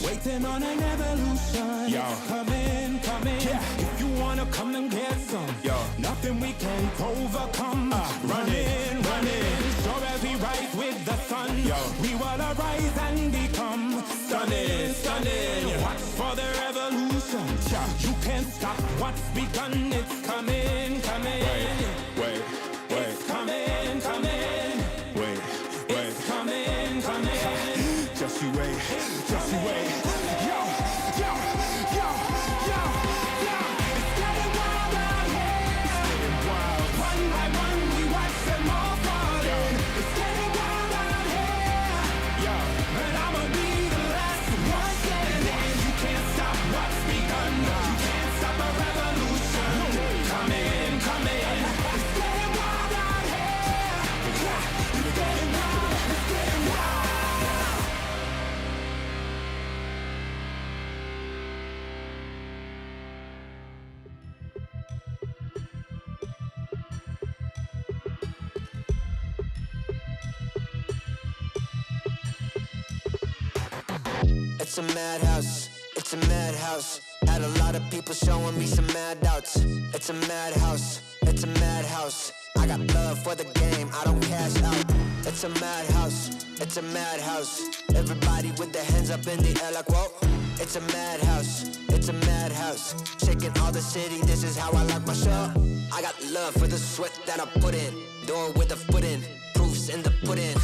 Waiting on an evolution. Yo. Coming, coming. Yeah. If you wanna come and get some. Yo. Nothing we can't overcome. Running. Sure as we rise with the sun. Yo. We will arise and become stunning. Watch for the revolution. Yeah. You can't stop what's begun. It's coming. Wait. It's coming. Wait. It's coming. Just you wait. Yo. It's getting wild out here. One by one we watch them all falling. It's getting wild out here. And I'ma be the last one standing. You can't stop what's begun. You can't stop a revolution. Coming. It's getting wild out here. It's getting wild. It's a madhouse, it's a madhouse. Had a lot of people showing me some mad doubts. It's a madhouse, it's a madhouse. I got love for the game, I don't cash out. It's a madhouse, it's a madhouse. Everybody with their hands up in the air like whoa. It's a madhouse, it's a madhouse. Shaking all the city, this is how I like my show. I got love for the sweat that I put in. Door with a foot in, proofs in the pudding.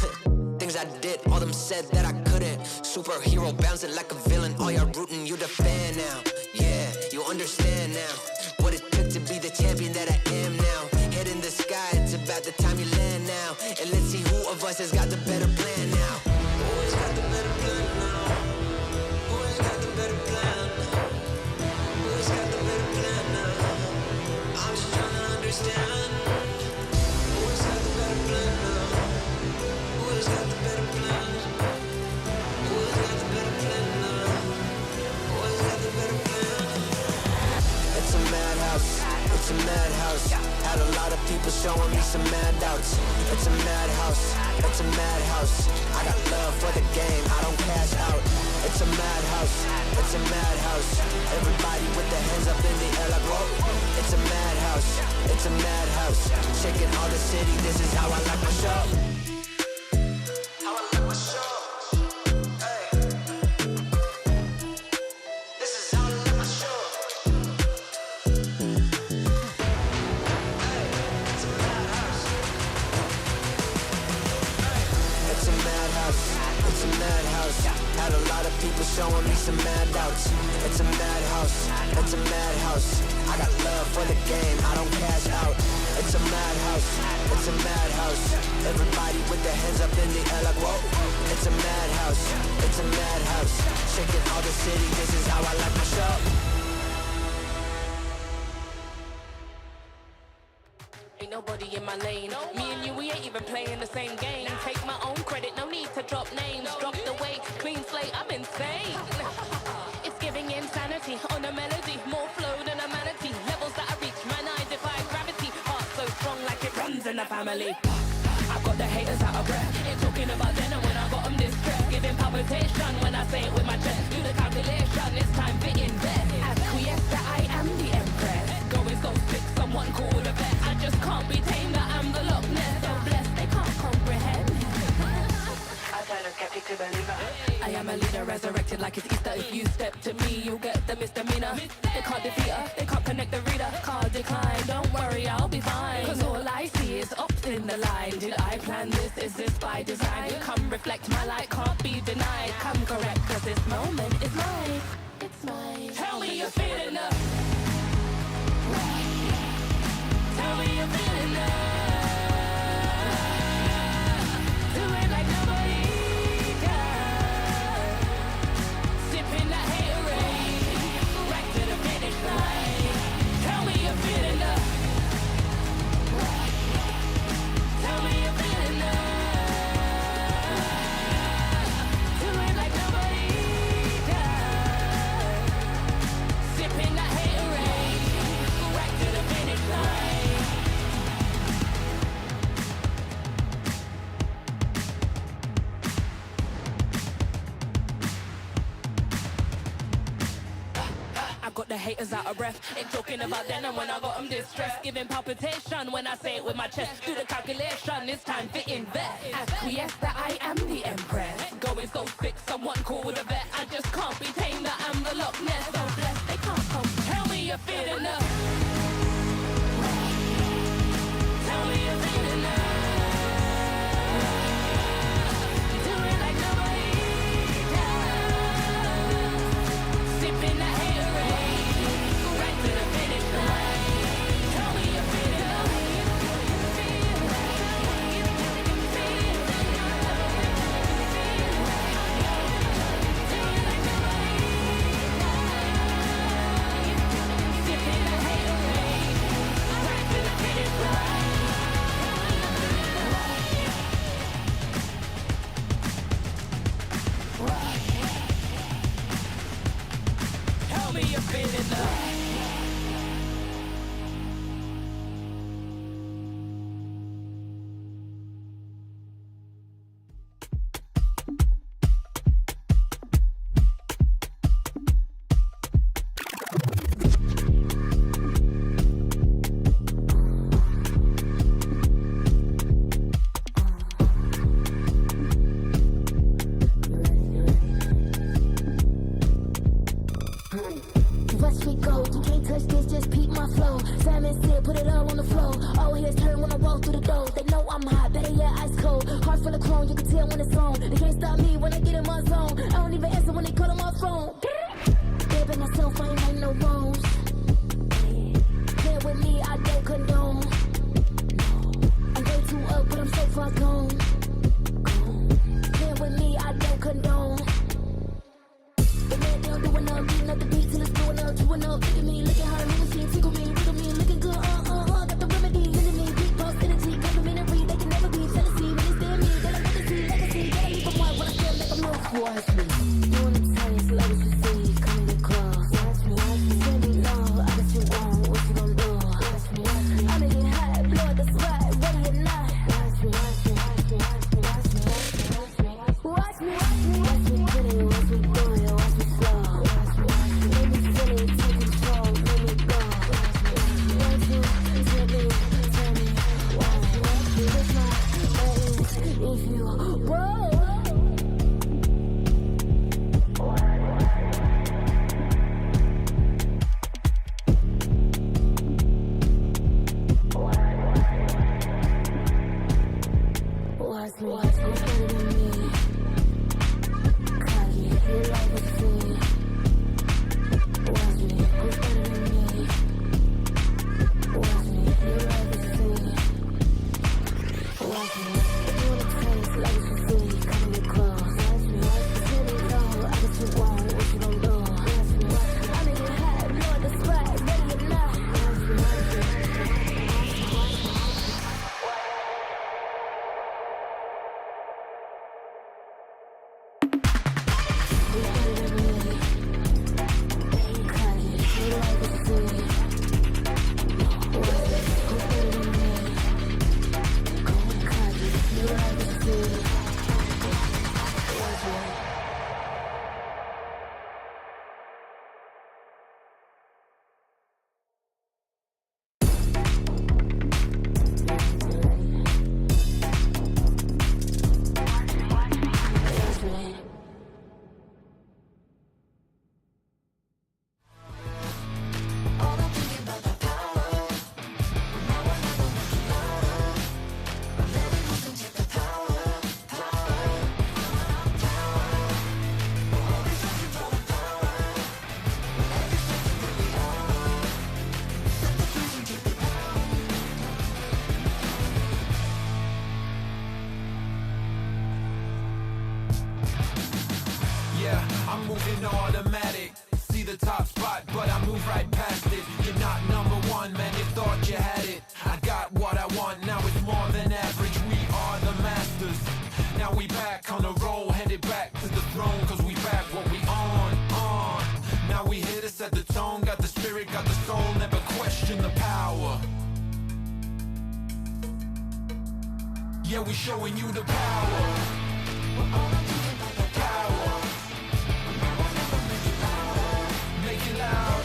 Things I did, all them said that I couldn't. Superhero bouncing like a villain. All y'all rooting, you the fan now. Yeah, you understand now what it took to be the champion that I am now. Head in the sky, it's about the time you land now. And let's see who of us has got the better plan now. Who has got the better plan now? Who has got the better plan? Who has got the better plan now? I'm just trying to understand. Who has got the better plan now? Who has got the better plan? Who has got the better plan now? Who has got the better plan? It's a madhouse, it's a madhouse. Had a lot of people showing me some mad doubts. It's a madhouse, it's a madhouse. I got love for the game, I don't cash out. It's a madhouse, it's a madhouse. Everybody with their hands up in the air like whoa. It's a madhouse, it's a madhouse. Shaking all the city, this is how I like my show. How I like my show. Hey. This is how I like my show. Hey. It's a madhouse. Hey. It's a madhouse. It's a madhouse. Had a lot of people showing me some mad doubts. It's a madhouse. It's a madhouse. I got love for the game, I don't cash out. It's a madhouse, it's a madhouse. Everybody with their hands up in the air like whoa. It's a madhouse, it's a madhouse. Shaking all the city, this is how I like my show. Ain't nobody in my lane. Me and you, we ain't even playing the same game. Take my own credit, no need to drop names. Drop the weight, clean slate, I'm insane. It's giving insanity on a melody. More flow than a manatee. Levels that I reach, man, I defy gravity. Heart so strong like it runs in the family. I've got the haters out of breath. Ain't talking about then and when I got them distressed. Giving palpitation when I say it with my chest. Do the calculation, it's time to invest. Acquiesce that I am the empress. Going so sick, someone call the vet. I just can't be tamed, that I'm the Loch Ness. So blessed, they can't comprehend. I turn a skeptic to believer. I am a leader, resurrected like it's Easter. If you step to me, you'll get the misdemeanor. They can't defeat her, they can't connect the reader. Card decline, don't worry, I'll be fine. Cause all I see is ups in the line. Did I plan this? Is this by design? Come reflect, my light can't be denied. Come correct, cause this moment is mine. It's mine. Tell me you're feeling up. Tell me you're feeling up. Do it like nobody does. Sipping that haterade, right to the finish line. Tell me you're feeling up. Tell me you're feeling up. got the haters out of breath. Ain't talking about then and when I got them distressed. Giving palpitation when I say it with my chest. Do the calculation, it's time to invest. Acquiesce that I am the empress. Going so sick, someone cool with a vet. I just can't be tamed, that I'm the Loch Ness. So blessed, they can't come. Tell me you're feeling love. Tell me you're feeling love. Do it like nobody does. Sipping that haterade, right to the finish line. Tell me you're feeling love. Sipping that haterade, right to the finish line. Tell me you're feeling love. Watch me go, you can't touch this, just peep my flow. Simon said, put it all on the floor. All here's turn when I walk through the door. They know I'm hot, better yeah, ice cold. Heart full of chrome, you can tell when it's on. They can't stop me when I get in my zone. I don't even answer when they call on my phone. Baby, myself, I ain't make no wrongs. Play with me, I don't condone. I'm way too up, but I'm so far gone. Play with me, I don't condone. The man down doing up, beating up the beat till it's blowing up, chewing up. Look at me, look at her, moving, she tickle me, look at me, looking good, got the remedy. Into me, big boss energy, complimentary, they can never be jealousy. When they stare at me, they like legacy, legacy. Gotta leave them white when I feel like I'm lost. Watch me, doing the tiniest love what you see, come get close. Watch me, send me love, I got you on, what you gon' do? Watch me, I make it hot, blow the spot, ready or not. Watch me, watch me, watch me, watch me, watch me, watch me, watch me, watch me, watch me, pretty, watch me do it, watch me slow. Watch me, make me feel it, take control, make me go. Watch me, tell me, watch me, with my legs, if you roll. Watch me, watch me, better than me. Cocky, you like what you see. Watch me, who's better than me? Watch me, you like what you see. Watch me, you wanna taste like what you see. Come get close. Watch me, tell me no, I got you on, what you gon' do? Watch me, I make it hot, blow the spot, ready or not. Watch me, watch me, watch me, watch me. I'm moving automatic. See the top spot, but I move right past it. You're not number one, man, you thought you had it. I got what I want, now it's more than average. We are the masters. Now we back on the roll, headed back to the throne, cause we back what we on. Now we here to set the tone, got the spirit, got the soul, never question the power. Yeah, we showing you the power. Power. Make it loud.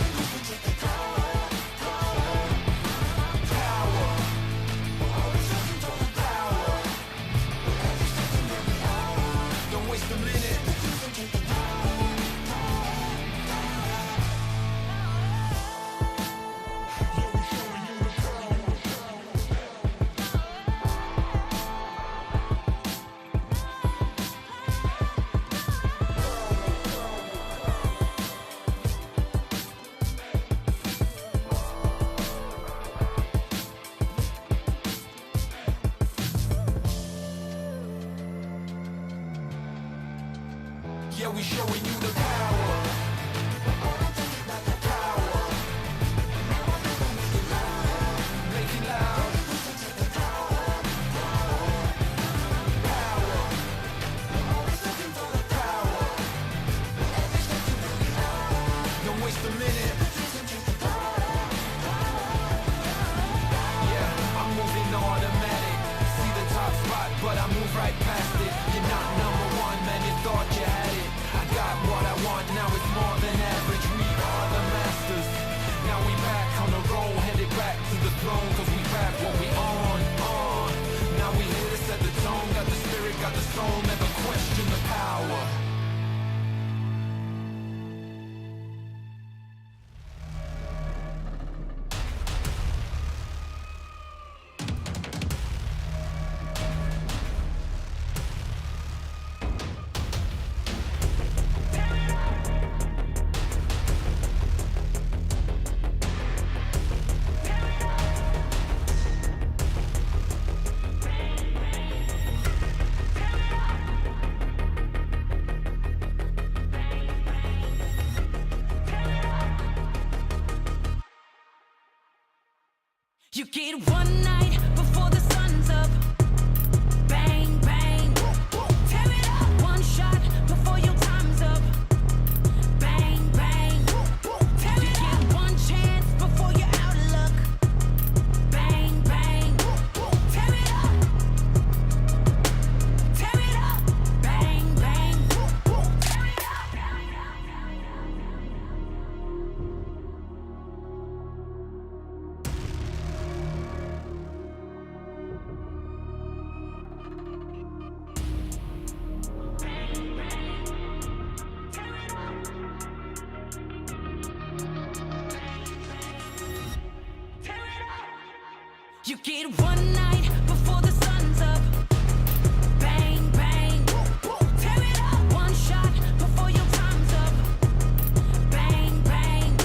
Yeah, we showing you the power. Make it loud. Don't waste a minute. Yeah, I'm moving automatic. See the top spot, but I move right past it. You're not number one, man, you thought you had it. I got what I want, now it's more than average. We are the masters. Now we back on the road, headed back to the throne. Cause we back what we on. Now we here to set the tone. Got the spirit, got the soul, never question the power. You get one night before the sun's up. Bang, bang. Tear it up. One shot before your time's up. Bang, bang. Tear it up. You get one chance before you're out of luck. Bang, bang. Tear it up. Tear it up. Bang, bang. Tear it up. You get one night before the sun's up. Bang, bang. Tear it up. One shot before your time's up. Bang, bang.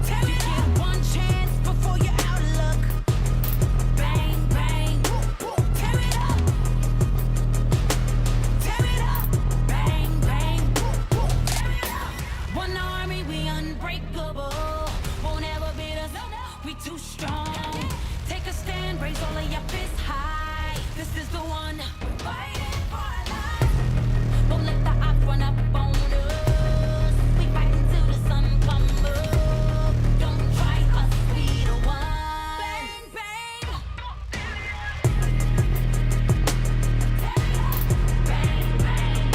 Tear it up. You get one chance before you're out of luck. Bang, bang. Tear it up. Tear it up. Bang, bang. Tear it up. One army, we unbreakable. Won't ever beat us. We too strong. Take a stand, raise all of your fists high. This is the one. We're fighting for our lives. Don't let the odds run up on us. We fight until the sun comes up. Don't try us, we the one. Bang, bang. Bang, bang.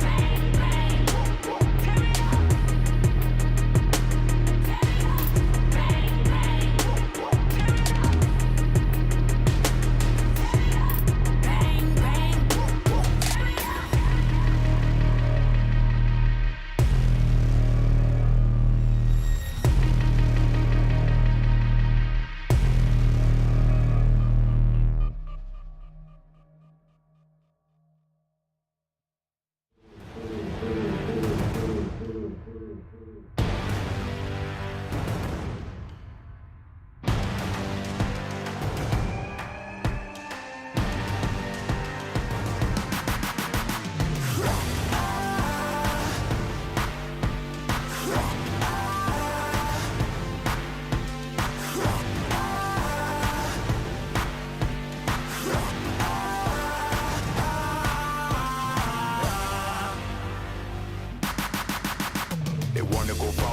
Bang, bang.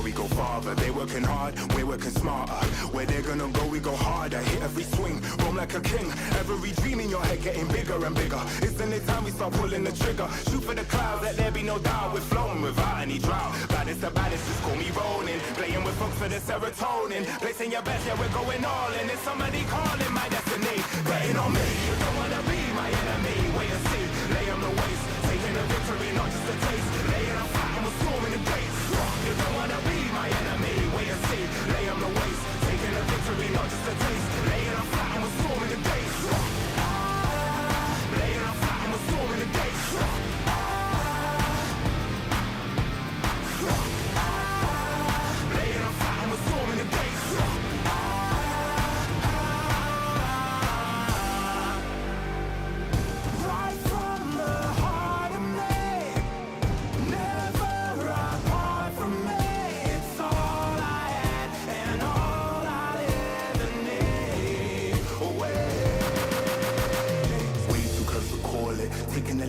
We go farther, they working hard, we're working smarter. Where they're gonna go, we go harder. Hit every swing, roam like a king. Every dream in your head getting bigger and bigger. Isn't it time we start pulling the trigger? Shoot for the clouds, let there be no doubt. We're flowing without any drought. Baddest the baddest, just call me rolling. Playing with folks for the serotonin. Placing your best, yeah, we're going all in. It's somebody calling my destiny. Betting on me, you don't wanna be my enemy. Wait and see, lay on the waist. Taking a victory, not just a taste. Laying on fire and we're storming the gates. You don't wanna be my enemy. Wait and see, lay on the waist. Taking a victory, not just a taste. Laying on fire and we're storming the gates. Laying on fire and we're storming the gates. Laying on fire and we're storming the gates.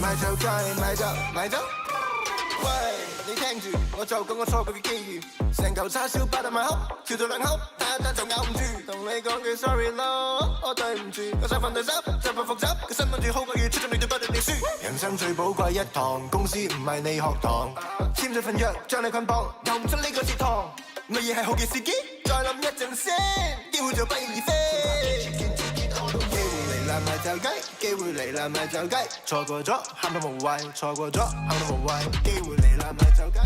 買就街，買就買走。喂，你聽住，我就講個錯過嘅機遇，成嚿叉燒包得埋口，嚼到兩口，打一打就咬唔住。同你講句 sorry 咯，我對唔住，我想瞓對手，就份複習，個新聞住好過要出盡力都不斷地輸。人生最寶貴一堂，公司唔係你學堂，簽咗份約將你捆綁，又唔出呢個節堂，乜嘢係好嘅時機？再諗一陣先，機會就不翼而飛。買就雞，機會嚟啦咪就雞，錯過咗喊到無謂，錯過咗喊到無謂，機會嚟啦咪就雞。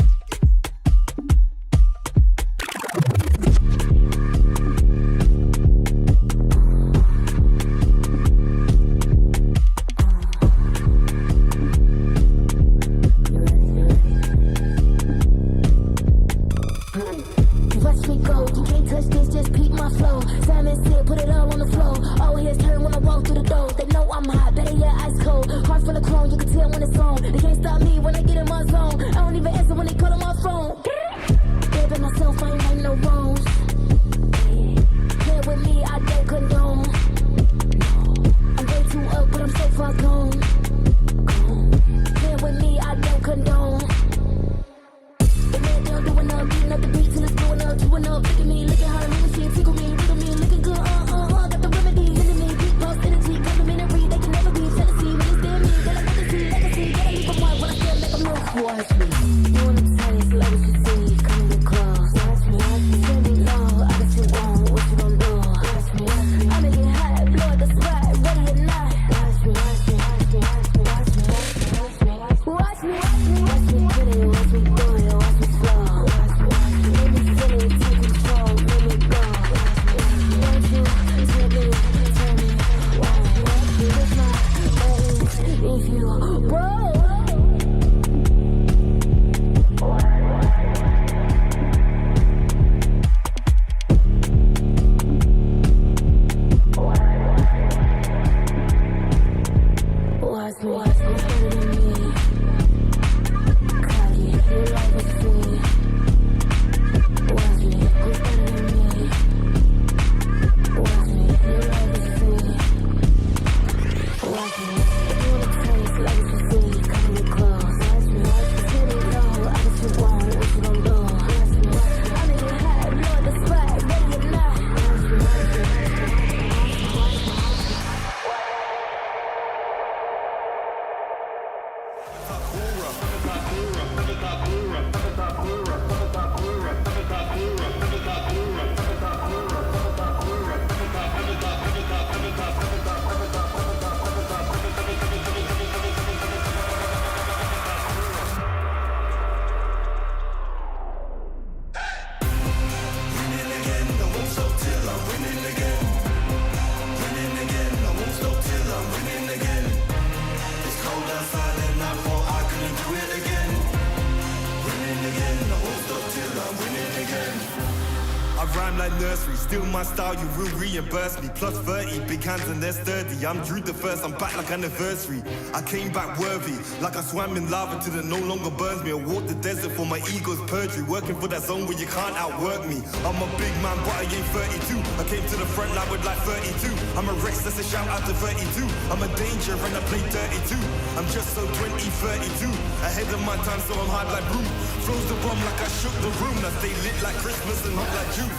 Still my style, you will reimburse me. Plus 30, big hands and they're sturdy. I'm Drew the first, I'm back like anniversary. I came back worthy, like I swam in lava till it no longer burns me. I walked the desert for my ego's perjury. Working for that zone where you can't outwork me. I'm a big man, but I ain't 32. I came to the front line with like 32. I'm a Rex, that's a shout out to 32. I'm a danger and I play 32. I'm just so 2032. Ahead of my time, so I'm hard like Bruce. Flows the bomb like I shook the room. I stay lit like Christmas and hot like June.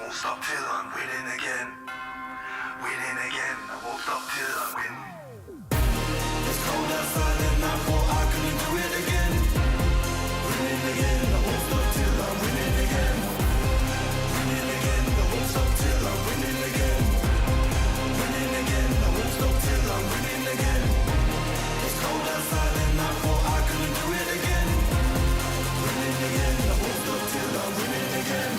Stop till I'm winning again. Winning again. I won't stop till I win. It's cold outside and I thought I couldn't do it again. Winning again. I won't stop till I'm winning again. Winning again. I won't stop till I'm winning again. Winning again. I won't stop till I'm winning again. It's cold outside and I thought I couldn't do it again. Winning again. I won't stop till I'm winning again.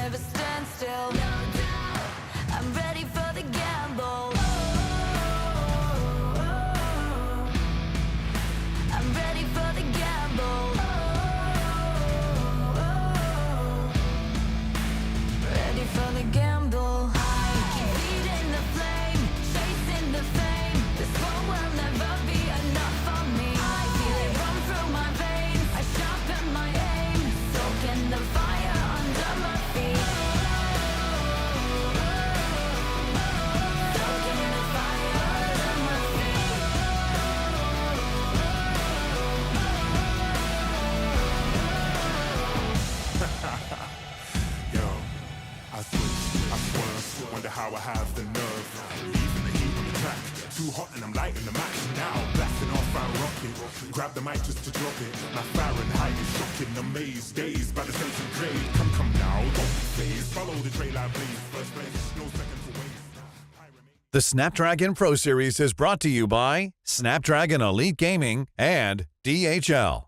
never stand still. I'm ready for the gamble. I'm ready for the gamble. Ready for the gamble. I keep feeding the flame, chasing the fame. This world will never be enough for me. I feel it run through my veins. I sharpen my aim, soaking the fire under my feet. Soaking the fire under my feet. Yo, I switch, I swerve, wonder how I have the nerve. Leaving the heat on the track, too hot and I'm lighting the match now. Blasting off our rocket, grab the mic just to drop it. My Fahrenheit is shocking, amazed, dazed by the sense of grade. Come now, don't be phased, follow the trail I blaze. First place, no second to waste. The Snapdragon Pro Series is brought to you by Snapdragon Elite Gaming and DHL.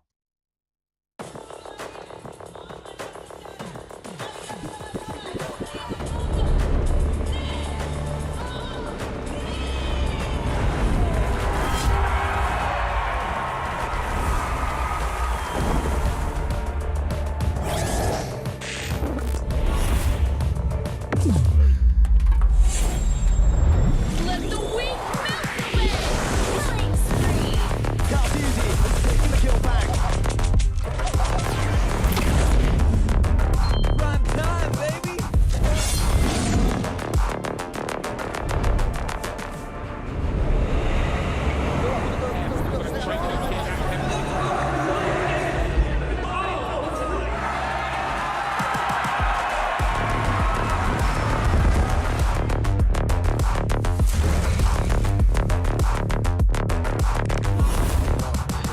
Let the weak melt away. Killing spree.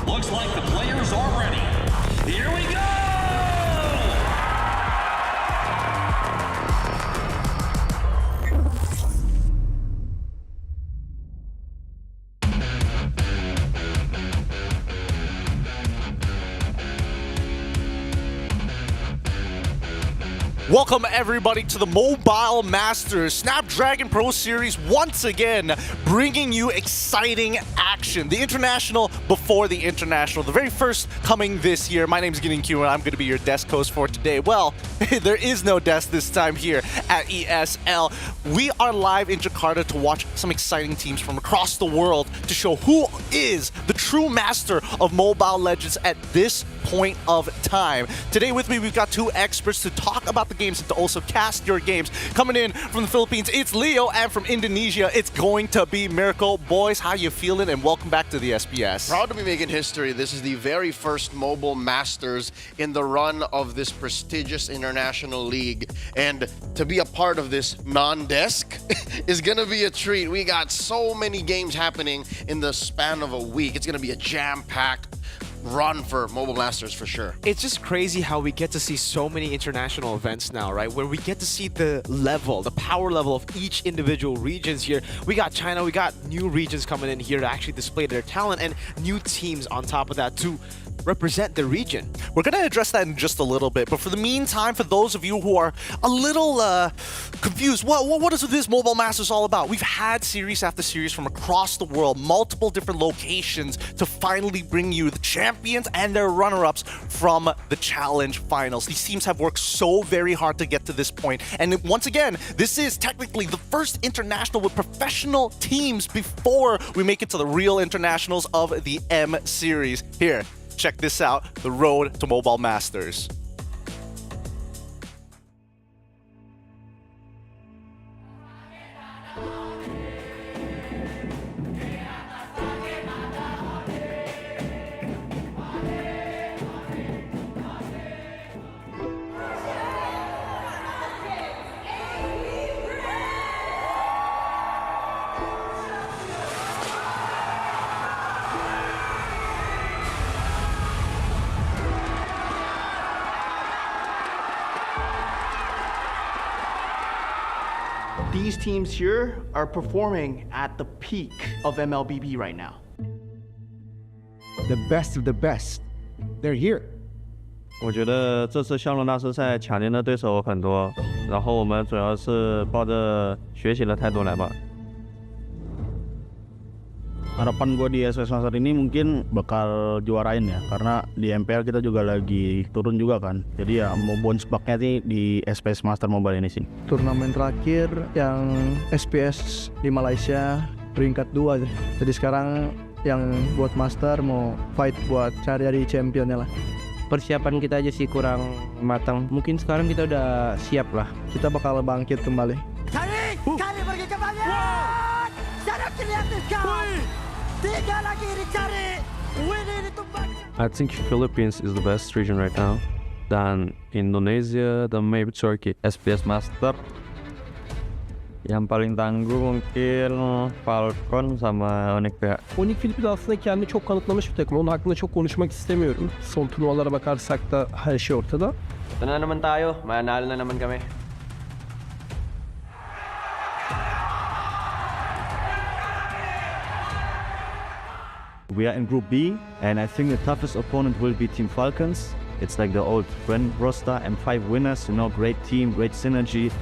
Looks like the players are ready. Here we go! Welcome everybody to the Mobile Masters Snapdragon Pro Series, once again bringing you exciting action. The international before the international, the very first coming this year. My name is Gideon Q and I'm going to be your desk host for today. Well, there is no desk this time here at ESL. We are live in Jakarta to watch some exciting teams from across the world to show who is the true master of Mobile Legends at this point of time. Today with me, we've got two experts to talk about the games and to also cast your games. Coming in from the Philippines, it's Leo, and from Indonesia, it's going to be Miracle. Boys, how you feeling? And welcome back to the SBS. Proud to be making history. This is the very first Mobile Masters in the run of this prestigious international league. And to be a part of this non-desk is going to be a treat. We got so many games happening in the span of a week. It's going to be a jam-packed run for Mobile Masters for sure. It's just crazy how we get to see so many international events now, right? Where we get to see the level, the power level of each individual regions here. We got China, we got new regions coming in here to actually display their talent, and new teams on top of that to represent the region. We're going to address that in just a little bit, but for the meantime, for those of you who are a little confused, what is this Mobile Masters all about? We've had series after series from across the world, multiple different locations to finally bring you the champions and their runner-ups from the challenge finals. These teams have worked so very hard to get to this point, and once again, this is technically the first international with professional teams before we make it to the real internationals of the M series. Here, check this out, the road to Mobile Masters. These teams here are performing at the peak of MLBB right now. The best of the best, they're here. 我觉得这次骁龙大师赛抢赢的对手很多，然后我们主要是抱着学习的态度来吧。Harapan gue di SPS Master ini mungkin bakal juarain ya, karena di MPL kita juga lagi turun juga kan. Jadi ya mau bounce back-nya sih di SPS Master Mobile ini sih. Turnamen terakhir yang SPS di Malaysia peringkat 2. Jadi sekarang yang buat Master mau fight buat cari championnya lah. Persiapan kita aja sih kurang matang. Mungkin sekarang kita udah siap lah. Kita bakal bangkit kembali. Cari pergi ke banyak. Sana kelihatan kawan. 3 lagi dicari. Winnie ditumbang. I think Philippines is the best region right now. Dan Indonesia dan maybe Turkey. SPS Master yang paling tangguh mungkin Falcon sama Onyx ya. Onyx Philippines aslında kendini çok kanıtlamış bir takım. Onun hakkında çok konuşmak istemiyorum. Son turnuvalara bakarsak da her şey ortada. Ito na naman tayo. Manalo na naman kami. We are in Group B, and I think the toughest opponent will be Team Falcons. It's like the old friend roster and 5 winners, you know, great team, great synergy.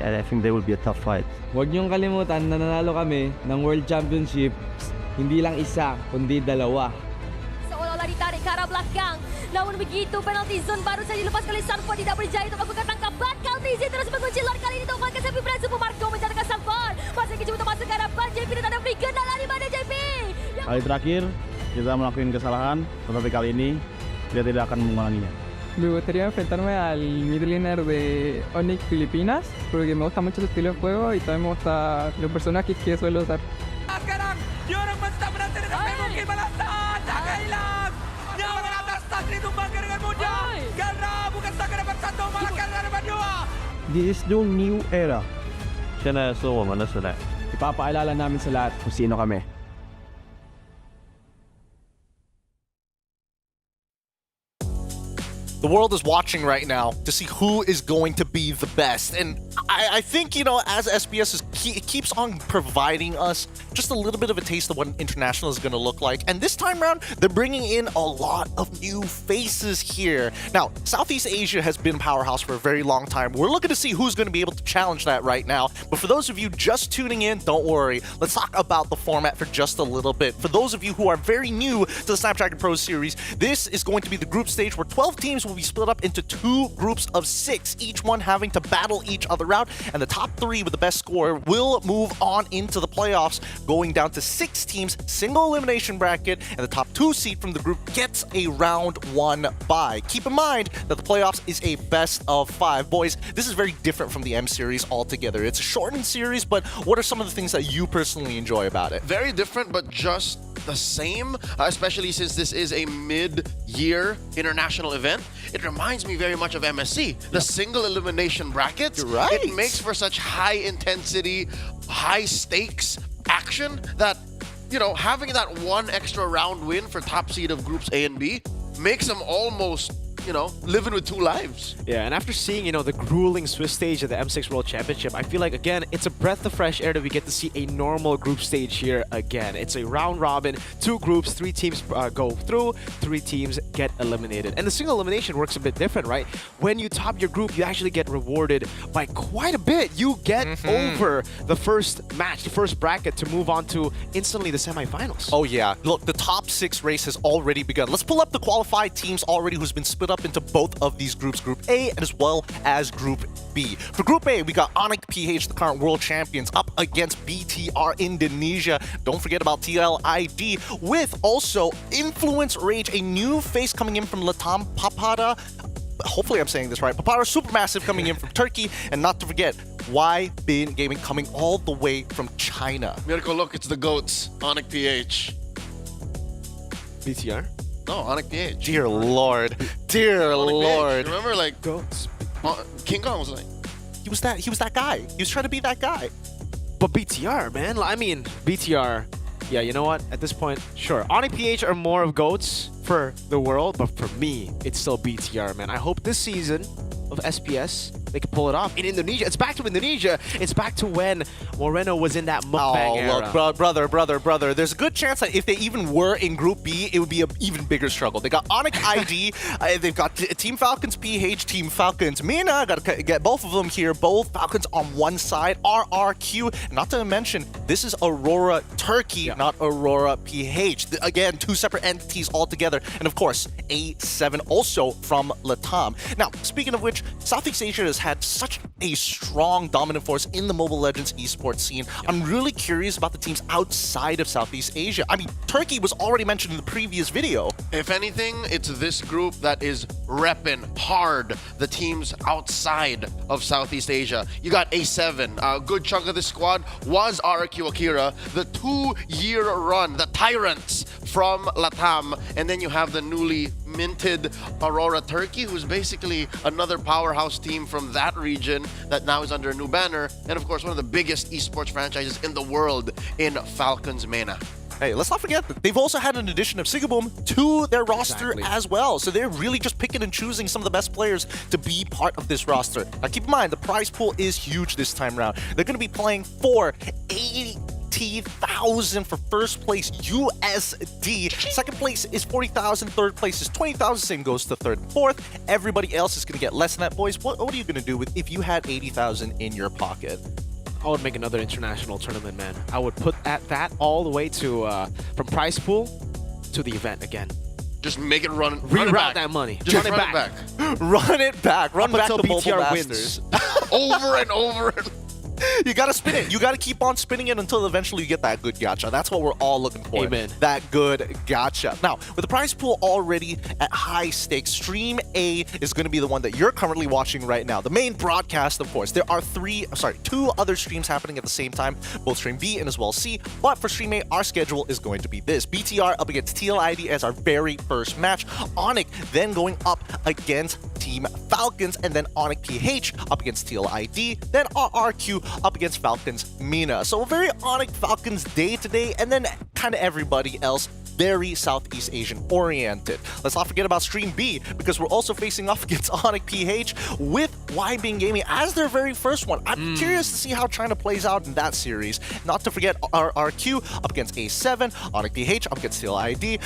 And I think they will be a tough fight. Huwag niyong kalimutan na nanalo kami ng World Championship, hindi lang isa, kundi dalawa. Seolah-olah ditarik ke arah belakang. Namun begitu penalti zone baru saja dilepas kali Sanford tidak berjaya untuk melakukan tangkapan. Kaltizi terus mengunci luar kali ini Taufan Kasapi berhasil Marco menjadikan Sanford. Masih kecil untuk masuk ke hadapan JP dan ada free kendala di mana JP. Kali terakhir kita melakukan kesalahan, tetapi kali ini dia tidak akan mengulanginya. Me gustaría enfrentarme al midlaner de Onyx Filipinas porque me gusta mucho su estilo de juego y también me gusta los personajes que suelo usar. Sekarang Yorong Mesta berhasil sampai mungkin balasan. Jaga hilang. Nyawa di atas tas ditumbangkan dengan mudah. Karena bukan setakat dapat 1 malah karena dapat 2. This is the new era. 现在是我们的时代。 Ipapaalala namin sa lahat kung sino kami. The world is watching right now to see who is going to be the best. And I think, you know, as SPS it keeps on providing us just a little bit of a taste of what an international is going to look like. And this time around, they're bringing in a lot of new faces here. Now, Southeast Asia has been a powerhouse for a very long time. We're looking to see who's going to be able to challenge that right now. But for those of you just tuning in, don't worry. Let's talk about the format for just a little bit. For those of you who are very new to the Snapdragon Pro Series, this is going to be the group stage where 12 teams will be split up into 2 groups of 6, each one having to battle each other out, and the top 3 with the best score will move on into the playoffs, going down to 6 teams, single elimination bracket, and the top 2 seed from the group gets a round 1 bye. Keep in mind that the playoffs is a best of 5. Boys, this is very different from the M series altogether. It's a shortened series, but what are some of the things that you personally enjoy about it? Very different, but just the same, especially since this is a mid-year international event. It reminds me very much of MSC, the single elimination brackets. You're right. It makes for such high intensity, high stakes action that, you know, having that 1 extra round win for top seed of groups A and B makes them almost, you know, living with 2 lives. Yeah, and after seeing, you know, the grueling Swiss stage of the M6 World Championship, I feel like, again, it's a breath of fresh air that we get to see a normal group stage here again. It's a round robin, 2 groups, 3 teams go through, 3 teams get eliminated. And the single elimination works a bit different, right? When you top your group, you actually get rewarded by quite a bit. You get over the first match, the first bracket, to move on to instantly the semifinals. Oh yeah, look, the top 6 race has already begun. Let's pull up the qualified teams already who's been split up into both of these groups, Group A as well as Group B. For Group A, we got Onyx PH, the current world champions, up against BTR Indonesia. Don't forget about TLID, with also Influence Rage, a new face coming in from Latam Papada. Hopefully I'm saying this right. Papara Supermassive coming in from Turkey, and not to forget, YBin Gaming coming all the way from China. Mirko, look, it's the GOATs, Onyx PH. BTR? No, Onyx PH. Dear Lord. Dear Lord. Remember, like, GOATs. King Kong was like... He was that guy. He was trying to be that guy. But BTR, man. I mean, BTR... Yeah, you know what? At this point, sure. Onyx PH are more of GOATs for the world, but for me, it's still BTR, man. I hope this season of SPS they can pull it off. In Indonesia, it's back to Indonesia. It's back to when Moreno was in that mukbang era. Look, brother. There's a good chance that if they even were in Group B, it would be an even bigger struggle. They got Onyx ID, they've got Team Falcons PH, Team Falcons Mina. Got to get both of them here. Both Falcons on one side. RRQ, not to mention, this is Aurora Turkey, not Aurora PH. Again, two separate entities altogether. And of course, A7 also from Latam. Now, speaking of which, Southeast Asia has had such a strong dominant force in the Mobile Legends esports scene. I'm really curious about the teams outside of Southeast Asia. I mean, Turkey was already mentioned in the previous video. If anything, it's this group that is repping hard the teams outside of Southeast Asia. You got A7. A good chunk of this squad was RRQ Akira, the 2-year run, the Tyrants from Latam. And then you have the newly minted Aurora Turkey, who's basically another powerhouse team from that region that now is under a new banner. And of course, one of the biggest esports franchises in the world in Falcons MENA. Hey, let's not forget that they've also had an addition of Sigaboom to their roster as well. So they're really just picking and choosing some of the best players to be part of this roster. Now keep in mind, the prize pool is huge this time around. They're going to be playing for 80,000 for first place USD. Second place is 40,000. Third place is 20,000. Same goes to third and fourth. Everybody else is going to get less than that, boys. What are you going to do with if you had 80,000 in your pocket? I would make another international tournament, man. I would put that all the way to from prize pool to the event again. Just make it run. Reroute that money. Just run it back. Run it back. Run Up back until the Mobile BTR Masters. Over and over. You gotta spin it. You gotta keep on spinning it until eventually you get that good gacha. That's what we're all looking for. Amen. That good gacha. Now, with the prize pool already at high stakes, Stream A is going to be the one that you're currently watching right now. The main broadcast, of course. There are two other streams happening at the same time, both Stream B and as well C. But for Stream A, our schedule is going to be this. BTR up against TLID as our very first match. Onyx then going up against Team Falcons, and then Onyx PH up against TLID, then RRQ up against Falcons Mina. So a very Onyx Falcons day today, and then kind of everybody else very Southeast Asian oriented. Let's not forget about Stream B, because we're also facing off against Onyx PH with YBing Gaming as their very first one. I'm curious to see how China plays out in that series. Not to forget RRQ up against A7, Onyx PH up against TLID,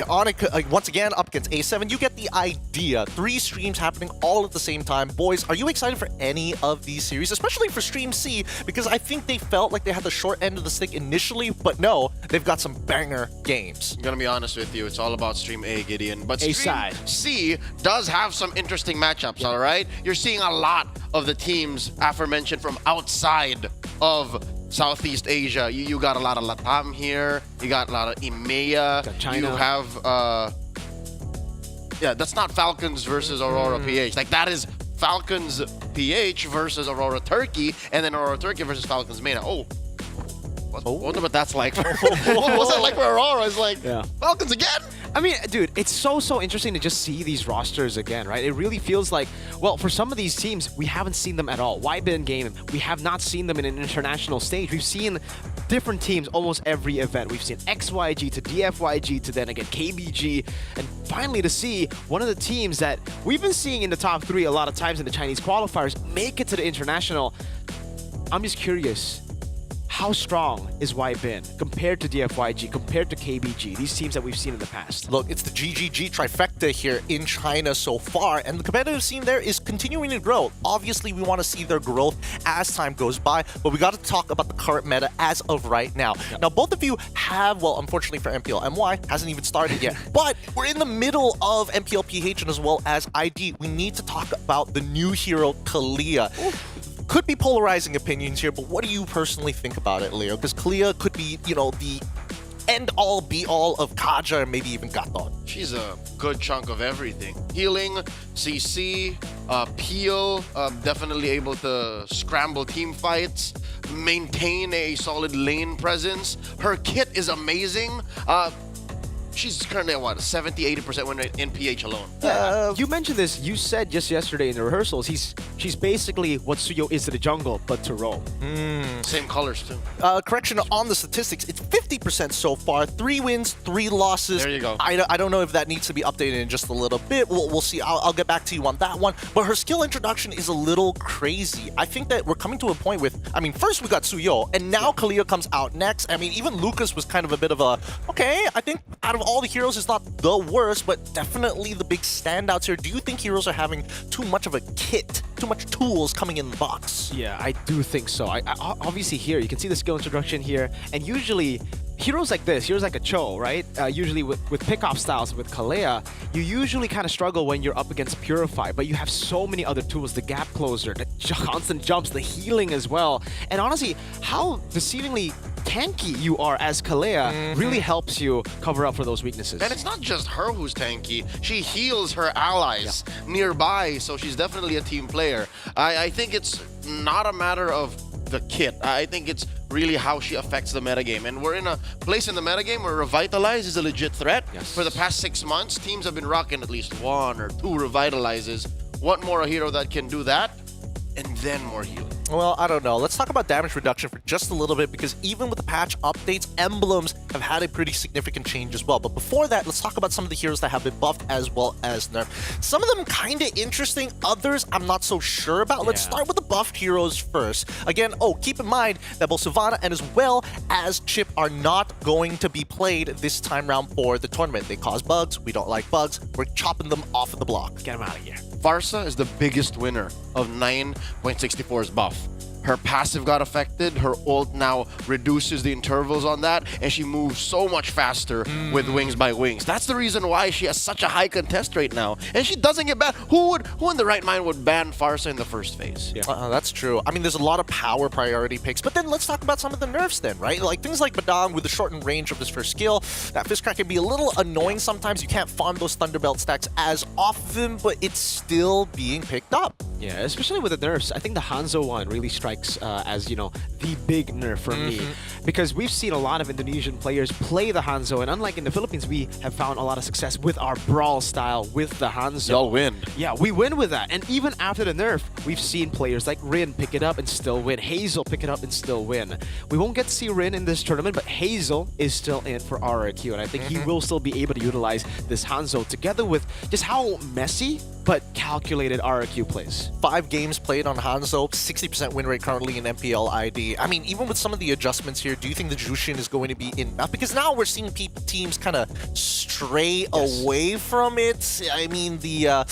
Onyx once again up against A7. You get the idea. 3 streams happening all at the same time. Boys, are you excited for any of these series, especially for Stream C? Because I think they felt like they had the short end of the stick initially, but no, they've got some banger games. I'm gonna be honest with you, it's all about Stream A, Gideon. But Stream C does have some interesting matchups, all right? You're seeing a lot of the teams aforementioned from outside of Southeast Asia. You got a lot of Latam here. You got a lot of EMEA. China. You have, yeah, that's not Falcons versus Aurora PH. Like, that is Falcons PH versus Aurora Turkey, and then Aurora Turkey versus Falcons MENA. I wonder what that's like. What's that like for Aurora? It's like, Falcons again? I mean, dude, it's so interesting to just see these rosters again, right? It really feels like, well, for some of these teams, we haven't seen them at all. YBin Gaming, we have not seen them in an international stage. We've seen different teams almost every event. We've seen XYG to DFYG to then again KBG, and finally to see one of the teams that we've been seeing in the top 3 a lot of times in the Chinese qualifiers make it to the international. I'm just curious. How strong is YBin compared to DFYG, compared to KBG, these teams that we've seen in the past? Look, it's the GGG trifecta here in China so far, and the competitive scene there is continuing to grow. Obviously, we want to see their growth as time goes by, but we got to talk about the current meta as of right now. Now, both of you have, well, unfortunately for MPL MY, hasn't even started yet, but we're in the middle of MPL PH and as well as ID. We need to talk about the new hero, Kalia. Could be polarizing opinions here, but what do you personally think about it, Leo? Because Kalia could be, you know, the end-all, be-all of Kaja and maybe even Gaton. She's a good chunk of everything. Healing, CC, peel, definitely able to scramble team fights, maintain a solid lane presence. Her kit is amazing. she's currently at what, 70-80% win rate in PH alone. You mentioned this. You said just yesterday in the rehearsals, she's basically what Suyo is to the jungle, but to roam. Same colors too. Correction on the statistics, it's 50% so far. 3 wins, 3 losses. There you go. I don't know if that needs to be updated in just a little bit. We'll see. I'll get back to you on that one. But her skill introduction is a little crazy. I think that we're coming to a point with, I mean, first we got Suyo, and now Kalia comes out next. I mean, even Lucas was kind of a bit of a, okay, I think out of all the heroes, it's not the worst, but definitely the big standouts here. Do you think heroes are having too much of a kit, too much tools coming in the box? Yeah, I do think so. I obviously here, you can see the skill introduction here, and usually heroes like this, heroes like a Cho, right? Usually with pick-off styles with Kalea, you usually kind of struggle when you're up against Purify, but you have so many other tools, the gap closer, the constant jumps, the healing as well. And honestly, how deceivingly tanky you are as Kalea really helps you cover up for those weaknesses. And it's not just her who's tanky. She heals her allies nearby, so she's definitely a team player. I think it's not a matter of the kit. I think it's really how she affects the metagame. And we're in a place in the metagame where Revitalize is a legit threat. For the past 6 months, teams have been rocking at least 1 or 2 Revitalizes. Want more a hero that can do that, and then more healing. Well, I don't know. Let's talk about damage reduction for just a little bit, because even with the patch updates, emblems have had a pretty significant change as well. But before that, let's talk about some of the heroes that have been buffed as well as nerfed. Some of them kind of interesting, others I'm not so sure about. Let's start with the buffed heroes first. Again, keep in mind that both Savannah and as well as Chip are not going to be played this time round for the tournament. They cause bugs. We don't like bugs. We're chopping them off of the block. Get them out of here. Farsa is the biggest winner of 9.64's buff. Her passive got affected, her ult now reduces the intervals on that, and she moves so much faster with Wings by Wings. That's the reason why she has such a high contest rate now. And she doesn't get banned. Who in the right mind would ban Farsa in the first phase? That's true. I mean, there's a lot of power priority picks, but then let's talk about some of the nerfs then, right? Like things like Badang with the shortened range of his first skill. That Fist Crack can be a little annoying sometimes. You can't farm those Thunderbelt stacks as often, but it's still being picked up. Yeah, especially with the nerfs. I think the Hanzo one really strikes as, you know, the big nerf for me. Because we've seen a lot of Indonesian players play the Hanzo, and unlike in the Philippines, we have found a lot of success with our brawl style with the Hanzo. Y'all win. Yeah, we win with that. And even after the nerf, we've seen players like Rin pick it up and still win. Hazel pick it up and still win. We won't get to see Rin in this tournament, but Hazel is still in for RRQ, and I think he will still be able to utilize this Hanzo together with just how messy but calculated RRQ plays. 5 games played on Hanzo, 60% win rate currently in MPL ID. I mean, even with some of the adjustments here, do you think the Jushin is going to be enough? Because now we're seeing teams kind of stray away from it. I mean, the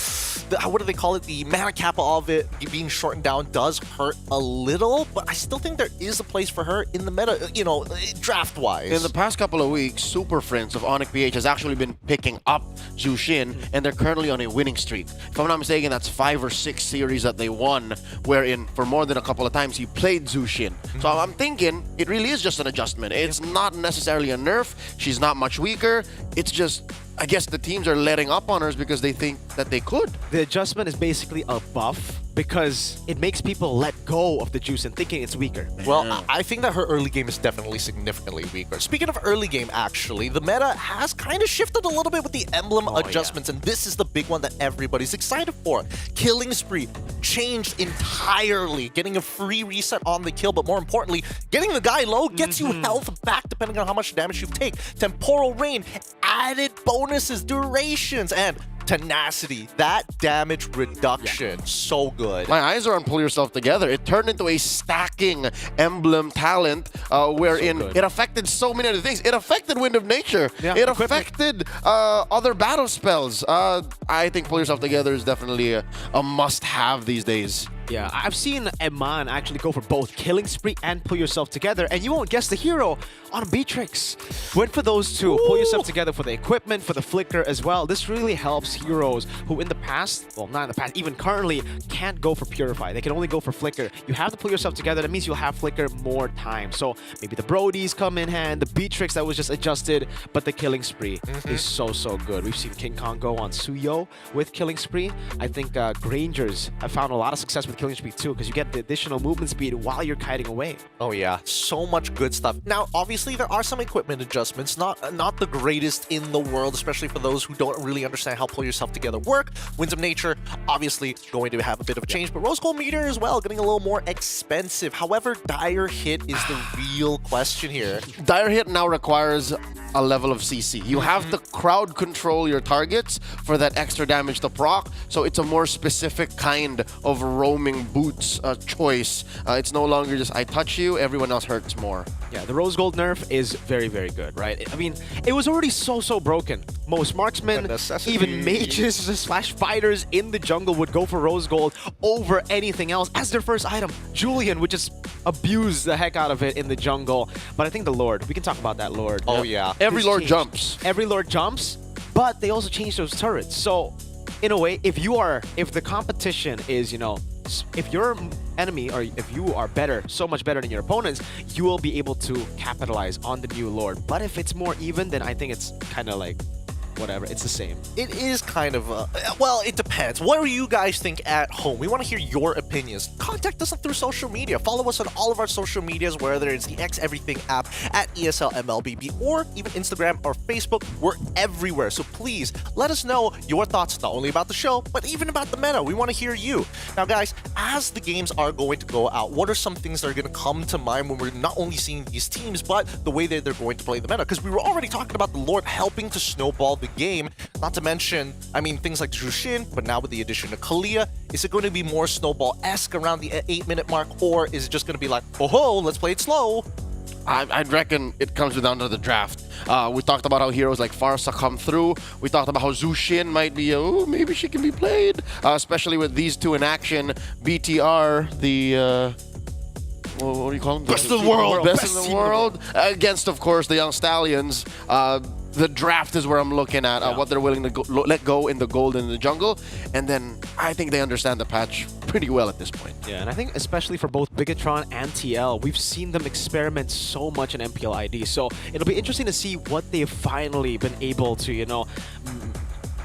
what do they call it? The mana kappa of it being shortened down does hurt a little, but I still think there is a place for her in the meta, you know, draft-wise. In the past couple of weeks, Super Friends of Onyx PH has actually been picking up Jushin, and they're currently on a winning streak. If I'm not mistaken, that's 5 or 6 series that they won, wherein for more than a couple of times he played Jushin. So I'm thinking it really is just an adjustment. It's not necessarily a nerf. She's not much weaker. It's just, I guess the teams are letting up on her because they think that they could. The adjustment is basically a buff because it makes people let go of the juice and thinking it's weaker. Well, I think that her early game is definitely significantly weaker. Speaking of early game, actually, the meta has kind of shifted a little bit with the emblem adjustments, and this is the big one that everybody's excited for. Killing Spree changed entirely, getting a free reset on the kill, but more importantly, getting the guy low gets you health back depending on how much damage you take. Temporal Rain, added bonuses, durations, and tenacity. That damage reduction, so good. My eyes are on Pull Yourself Together. It turned into a stacking emblem talent wherein it affected so many other things. It affected Wind of Nature. It affected other battle spells. I think Pull Yourself Together is definitely a must-have these days. Yeah, I've seen Eman actually go for both Killing Spree and Pull Yourself Together, and you won't guess the hero on Beatrix. Went for those two. Pull Yourself Together for the equipment, for the flicker as well. This really helps heroes who in the past, well, not in the past, even currently, can't go for Purify. They can only go for flicker. You have to Pull Yourself Together. That means you'll have flicker more time. So maybe the Brodies come in hand, the Beatrix that was just adjusted, but the Killing Spree is so good. We've seen King Kong go on Suyo with Killing Spree. I think Grangers have found a lot of success with with killing spree too, because you get the additional movement speed while you're kiting away. Oh yeah, so much good stuff. Now, obviously, there are some equipment adjustments, not the greatest in the world, especially for those who don't really understand how Pull Yourself Together work. Winds of Nature, obviously, going to have a bit of a change, but Rose Gold Meteor as well, getting a little more expensive. However, Dire Hit is the real question here. Dire Hit now requires a level of CC. You have to crowd control your targets for that extra damage to proc, so it's a more specific kind of roaming boots choice. It's no longer just I touch you, everyone else hurts more. Yeah, the Rose Gold nerf is very, very good, right? I mean, it was already so broken. Most marksmen, even mages slash fighters in the jungle would go for Rose Gold over anything else as their first item. Julian would just abuse the heck out of it in the jungle. But I think the Lord, we can talk about that Lord. Oh yeah. Every Lord jumps. Every Lord jumps, but they also changed those turrets. So, in a way, if the competition is, if your enemy or if you are better, so much better than your opponents, you will be able to capitalize on the new Lord. But if it's more even, then I think it's kind of like whatever, it's the same. It is kind of well, it depends. What do you guys think at home? We want to hear your opinions. Contact us through social media. Follow us on all of our social medias, whether it's the X Everything app at ESL MLBB or even Instagram or Facebook. We're everywhere. So please let us know your thoughts, not only about the show, but even about the meta. We want to hear you. Now, guys, as the games are going to go out, what are some things that are going to come to mind when we're not only seeing these teams, but the way that they're going to play the meta? Because we were already talking about the Lord helping to snowball the game, not to mention, I mean, things like Jushin, but now with the addition of Kalia, is it going to be more snowball-esque around the 8-minute mark, or is it just going to be like, oh, let's play it slow? I'd reckon it comes down to the draft. We talked about how heroes like Farsa come through. We talked about how Zushin might be, maybe she can be played, especially with these two in action. BTR, the... what do you call them? Best in the world. Best in the world. Against, of course, the Young Stallions. The draft is where I'm looking at, what they're willing to let go in the gold and the jungle. And then I think they understand the patch pretty well at this point. Yeah, and I think especially for both Bigatron and TL, we've seen them experiment so much in MPL ID. So it'll be interesting to see what they've finally been able to,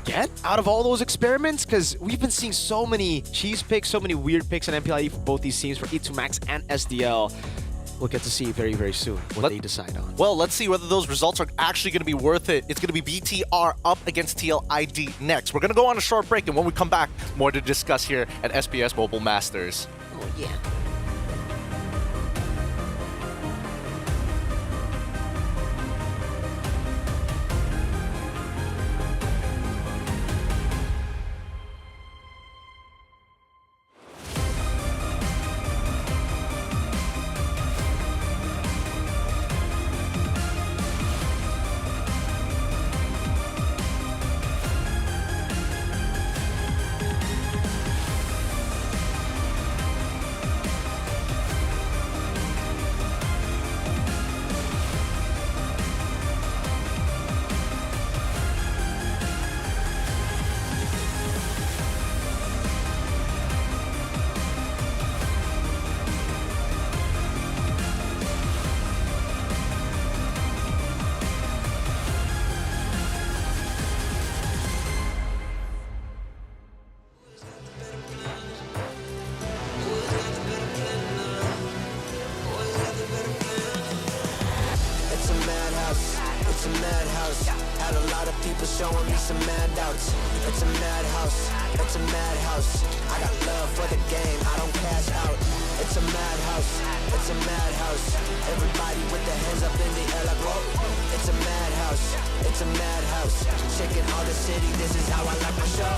get out of all those experiments, because we've been seeing so many cheese picks, so many weird picks in MPL ID for both these teams, for E2 Max and SDL. We'll get to see very, very soon what they decide on. Well, let's see whether those results are actually going to be worth it. It's going to be BTR up against TLID next. We're going to go on a short break, and when we come back, more to discuss here at SPS Mobile Masters. Oh, yeah. showing me some handouts. It's a madhouse, it's a madhouse. I got love for the game, I don't cash out. It's a madhouse, it's a madhouse. Everybody with their hands up in the air like whoa. It's a madhouse, it's a madhouse. Shaking all the city, this is how I like my show.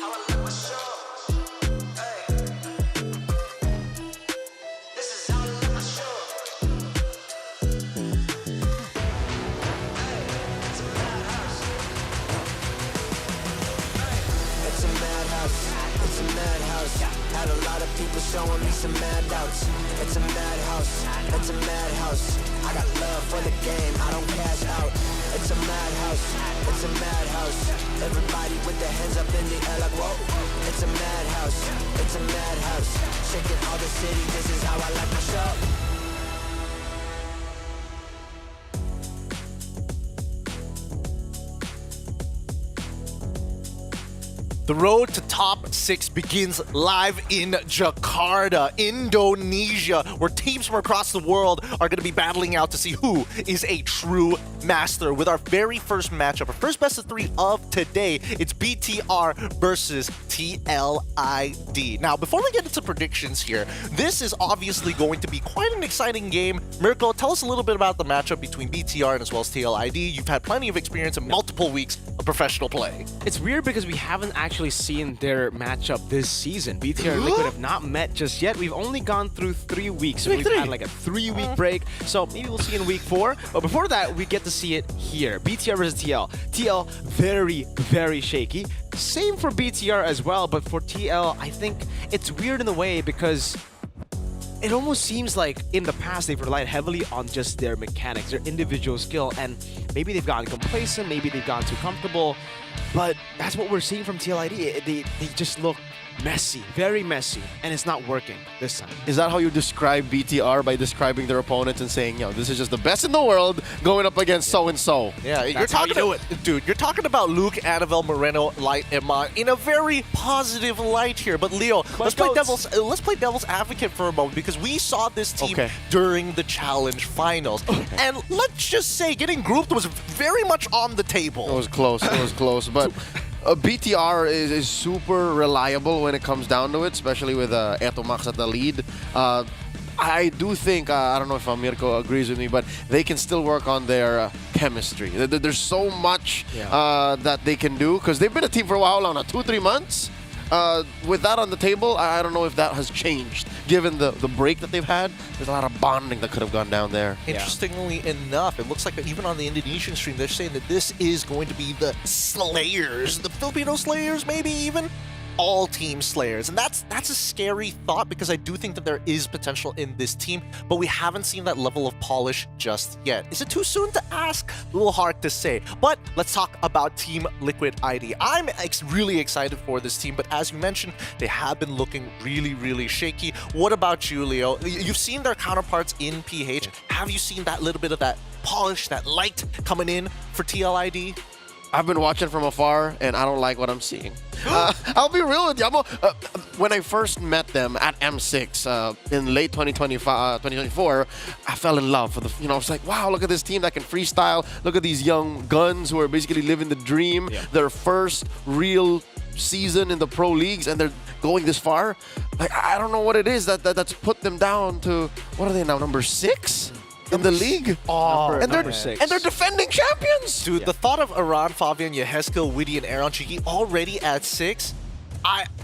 How I like my show. Had a lot of people showing me some handouts. It's a madhouse, it's a madhouse. I got love for the game, I don't cash out. It's a madhouse, it's a madhouse. Everybody with their hands up in the air like whoa. It's a madhouse, it's a madhouse. Shaking all the city, this is how I like my show. The road to top 6 begins live in Jakarta, Indonesia, where teams from across the world are going to be battling out to see who is a true master. With our very first matchup, our first best of 3 of today, it's BTR versus TLID. Now, before we get into predictions here, this is obviously going to be quite an exciting game. Mirko, tell us a little bit about the matchup between BTR and as well as TLID. You've had plenty of experience in multiple weeks of professional play. It's weird because we haven't actually seen their matchup this season. BTR and Liquid have not met just yet. We've only gone through 3 weeks. So we've had like a 3-week break. So maybe we'll see in week 4. But before that, we get to see it here. BTR versus TL. TL, very, very shaky. Same for BTR as well. But for TL, I think it's weird in a way because it almost seems like in the past they've relied heavily on just their mechanics, their individual skill, and maybe they've gotten complacent, maybe they've gotten too comfortable, but that's what we're seeing from TLID. They just look messy, very messy, and it's not working this time. Is that how you describe BTR, by describing their opponents and saying, this is just the best in the world going up against so-and-so? Yeah, That's how you do it. Dude, you're talking about Luke, Annabelle, Moreno, Light, and Mon in a very positive light here. But Leo, let's play devil's advocate for a moment, because we saw this team during the Challenge Finals. And let's just say getting grouped was very much on the table. It was close, but BTR is super reliable when it comes down to it, especially with Eto Max at the lead. I do think, I don't know if Mirko agrees with me, but they can still work on their chemistry. There's so much that they can do, because they've been a team for a while now, 2-3 months. With that on the table, I don't know if that has changed. Given the break that they've had, there's a lot of bonding that could have gone down there. Interestingly enough, it looks like even on the Indonesian stream, they're saying that this is going to be the Slayers, the Filipino Slayers, maybe even all-team Slayers. And that's a scary thought, because I do think that there is potential in this team, but we haven't seen that level of polish just yet. Is it too soon to ask? A little hard to say. But let's talk about Team Liquid ID. I'm really excited for this team, but as you mentioned, they have been looking really, really shaky. What about you, Leo? You've seen their counterparts in PH. Have you seen that little bit of that polish, that light coming in for TLID? I've been watching from afar, and I don't like what I'm seeing. I'll be real with you. When I first met them at M6 in late 2024, I fell in love. I was like, wow, look at this team that can freestyle. Look at these young guns who are basically living the dream. Their first real season in the pro leagues, and they're going this far. Like, I don't know what it is that's put them down to, what are they now, number 6? In the league? And they're defending champions! Dude, the thought of Iran, Fabian, Yeheskel, Witty, and Aaron Chiki already at 6,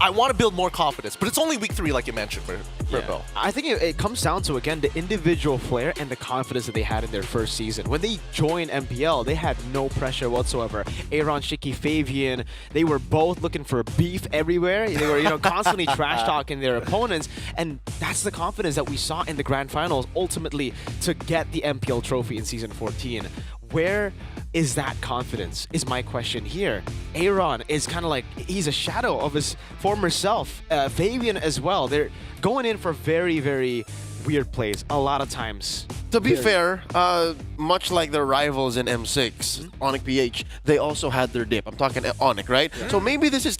I want to build more confidence, but it's only week 3, like you mentioned, Mirko. I think it comes down to, again, the individual flair and the confidence that they had in their first season. When they joined MPL, they had no pressure whatsoever. Aaron, Shiki, Fabian, they were both looking for beef everywhere. They were, constantly trash-talking their opponents, and that's the confidence that we saw in the Grand Finals, ultimately, to get the MPL trophy in Season 14. Where is that confidence, is my question here. Aaron is kind of like, he's a shadow of his former self. Fabian as well. They're going in for very, very weird plays a lot of times. To be fair, much like their rivals in M6, Onic PH, they also had their dip. I'm talking Onic, right? So maybe this is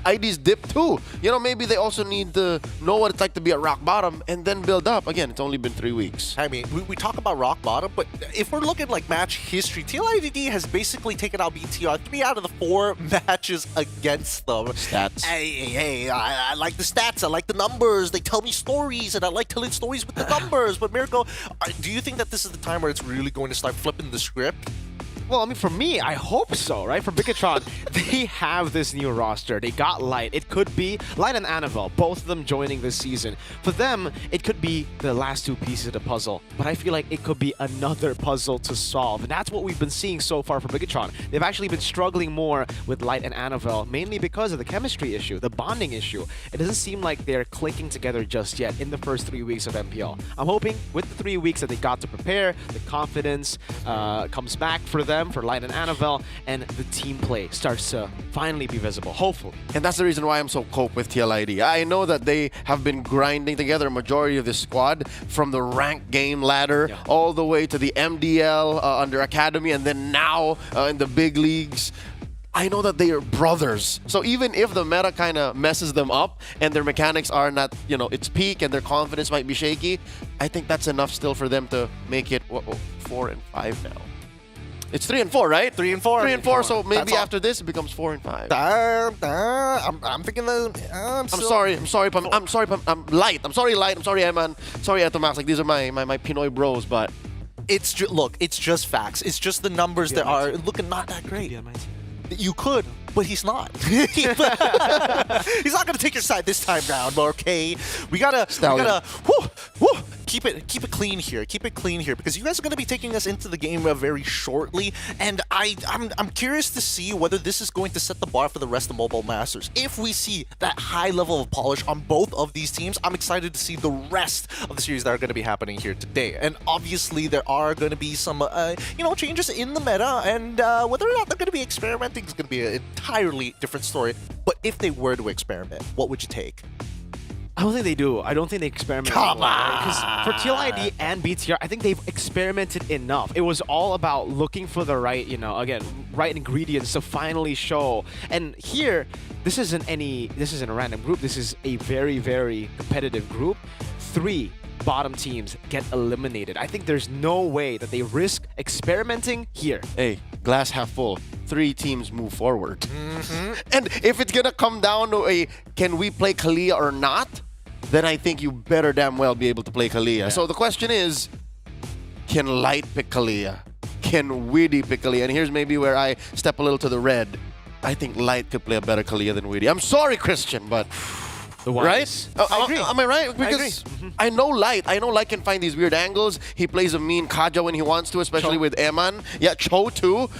ID's dip too. Maybe they also need to know what it's like to be at rock bottom and then build up. Again, it's only been 3 weeks. I mean, we talk about rock bottom, but if we're looking like match history, TLID has basically taken out BTR 3 out of the 4 matches against them. Stats. Hey, I like the stats. I like the numbers. They tell me stories, and I like telling stories with the numbers. But Mirko, do you think that this is the time where it's really going to start flipping the script? Well, I mean, for me, I hope so, right? For Bigatron, they have this new roster. They got Light. It could be Light and Annabelle, both of them joining this season. For them, it could be the last 2 pieces of the puzzle. But I feel like it could be another puzzle to solve. And that's what we've been seeing so far for Bigatron. They've actually been struggling more with Light and Annabelle, mainly because of the chemistry issue, the bonding issue. It doesn't seem like they're clicking together just yet in the first 3 weeks of MPL. I'm hoping with the 3 weeks that they got to prepare, the confidence comes back for them, for Light and Annabelle, and the team play starts to finally be visible, hopefully. And that's the reason why I'm so cope with TLID. I know that they have been grinding together a majority of this squad from the ranked game ladder all the way to the MDL under Academy, and then now in the big leagues. I know that they are brothers. So even if the meta kind of messes them up and their mechanics are not, its peak and their confidence might be shaky, I think that's enough still for them to make it 4 and 5 now. It's 3 and 4, right? 3 and 4. 3 and 4. So maybe after this it becomes 4 and 5. I'm thinking that. I'm sorry, Pam. I'm Light. I'm sorry, Light. I'm sorry, Eman. Sorry, Etomax. Like these are my Pinoy bros, but it's just facts. It's just the numbers that are looking not that great. You could, but he's not. He's not gonna take your side this time round. Okay, we gotta keep it clean here. Keep it clean here because you guys are gonna be taking us into the game very shortly, and I'm curious to see whether this is going to set the bar for the rest of Mobile Masters. If we see that high level of polish on both of these teams, I'm excited to see the rest of the series that are going to be happening here today. And obviously, there are going to be some changes in the meta, and whether or not they're going to be experimenting is going to be an entirely different story. But if they were to experiment, what would you take? I don't think they do. I don't think they experiment. Come on! Because for TLID and BTR, I think they've experimented enough. It was all about looking for the right, right ingredients to finally show. And here, this isn't a random group. This is a very, very competitive group. 3 bottom teams get eliminated. I think there's no way that they risk experimenting here. Hey, glass half full. 3 teams move forward. And if it's gonna come down to can we play Kalia or not, then I think you better damn well be able to play Kalia. Yeah. So the question is, can Light pick Kalia? Can Widdy pick Kalia? And here's maybe where I step a little to the red. I think Light could play a better Kalia than Widdy. I'm sorry, Christian, but... Right? I agree. Am I right? Because I know Light. I know Light can find these weird angles. He plays a mean Kaja when he wants to, especially with Eman. Yeah, Cho too.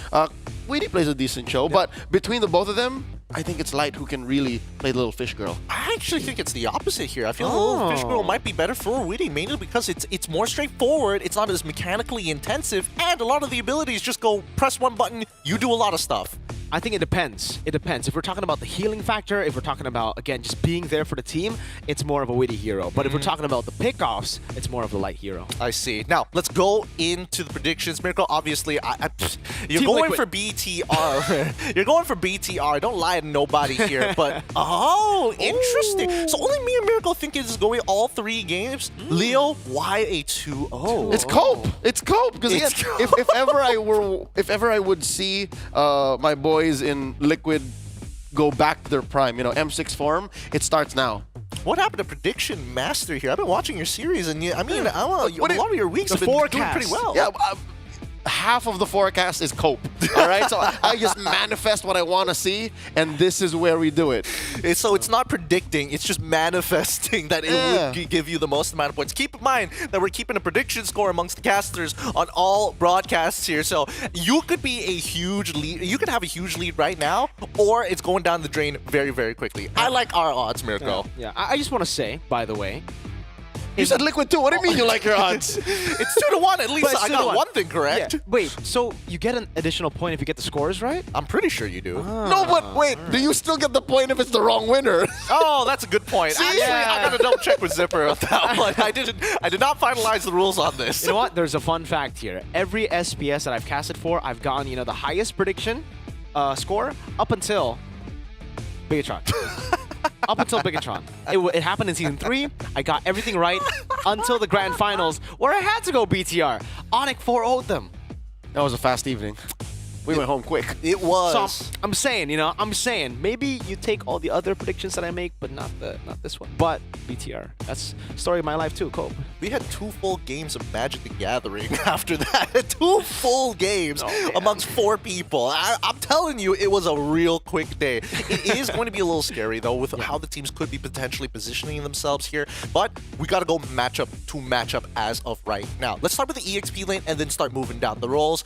Widdy plays a decent Cho, but between the both of them, I think it's Light who can really play the little fish girl. I actually think it's the opposite here. I feel the little fish girl might be better for Widdy, mainly because it's more straightforward, it's not as mechanically intensive, and a lot of the abilities just go press one button, you do a lot of stuff. I think it depends. It depends. If we're talking about the healing factor, if we're talking about, again, just being there for the team, it's more of a Widdy hero. But if we're talking about the pickoffs, it's more of the Light hero. I see. Now, let's go into the predictions. Miracle, obviously, you're going for BTR. You're going for BTR. Don't lie to nobody here. But, interesting. So only me and Miracle think it's going all 3 games. Leo, why a 2-0? It's cope. It's cope. Because if ever I would see my boys in Liquid go back to their prime, M6 form, it starts now. What happened to Prediction Master here? I've been watching your series, and a lot of your weeks have been doing pretty well. Yeah, half of the forecast is cope. All right, so I just manifest what I want to see, and this is where we do it. So it's not predicting; it's just manifesting that it would give you the most amount of points. Keep in mind that we're keeping a prediction score amongst the casters on all broadcasts here, so you could be a huge lead. You could have a huge lead right now, or it's going down the drain very, very quickly. I like our odds, Mirko. Yeah. I just want to say, by the way. You said Liquid too. What do you mean you like your odds? It's 2-1. At least I got one thing correct. Yeah. Wait, so you get an additional point if you get the scores right? I'm pretty sure you do. No, but wait. Do you still get the point if it's the wrong winner? Oh, that's a good point. Actually, I gotta double check with Zipper on that one. I did not finalize the rules on this. You know what? There's a fun fact here. Every SPS that I've casted for, I've gotten the highest prediction score up until Bigatron. Up until Bigatron. It happened in Season 3. I got everything right until the Grand Finals, where I had to go BTR. Onyx 4-0'd them. That was a fast evening. We went home quick. It was. So I'm saying, maybe you take all the other predictions that I make, but not this one. But BTR, that's the story of my life too, Cope. We had 2 full games of Magic the Gathering after that. 2 full games amongst 4 people. I'm telling you, it was a real quick day. It is going to be a little scary, though, with how the teams could be potentially positioning themselves here. But we got to go matchup to matchup as of right now. Let's start with the EXP lane and then start moving down the roles.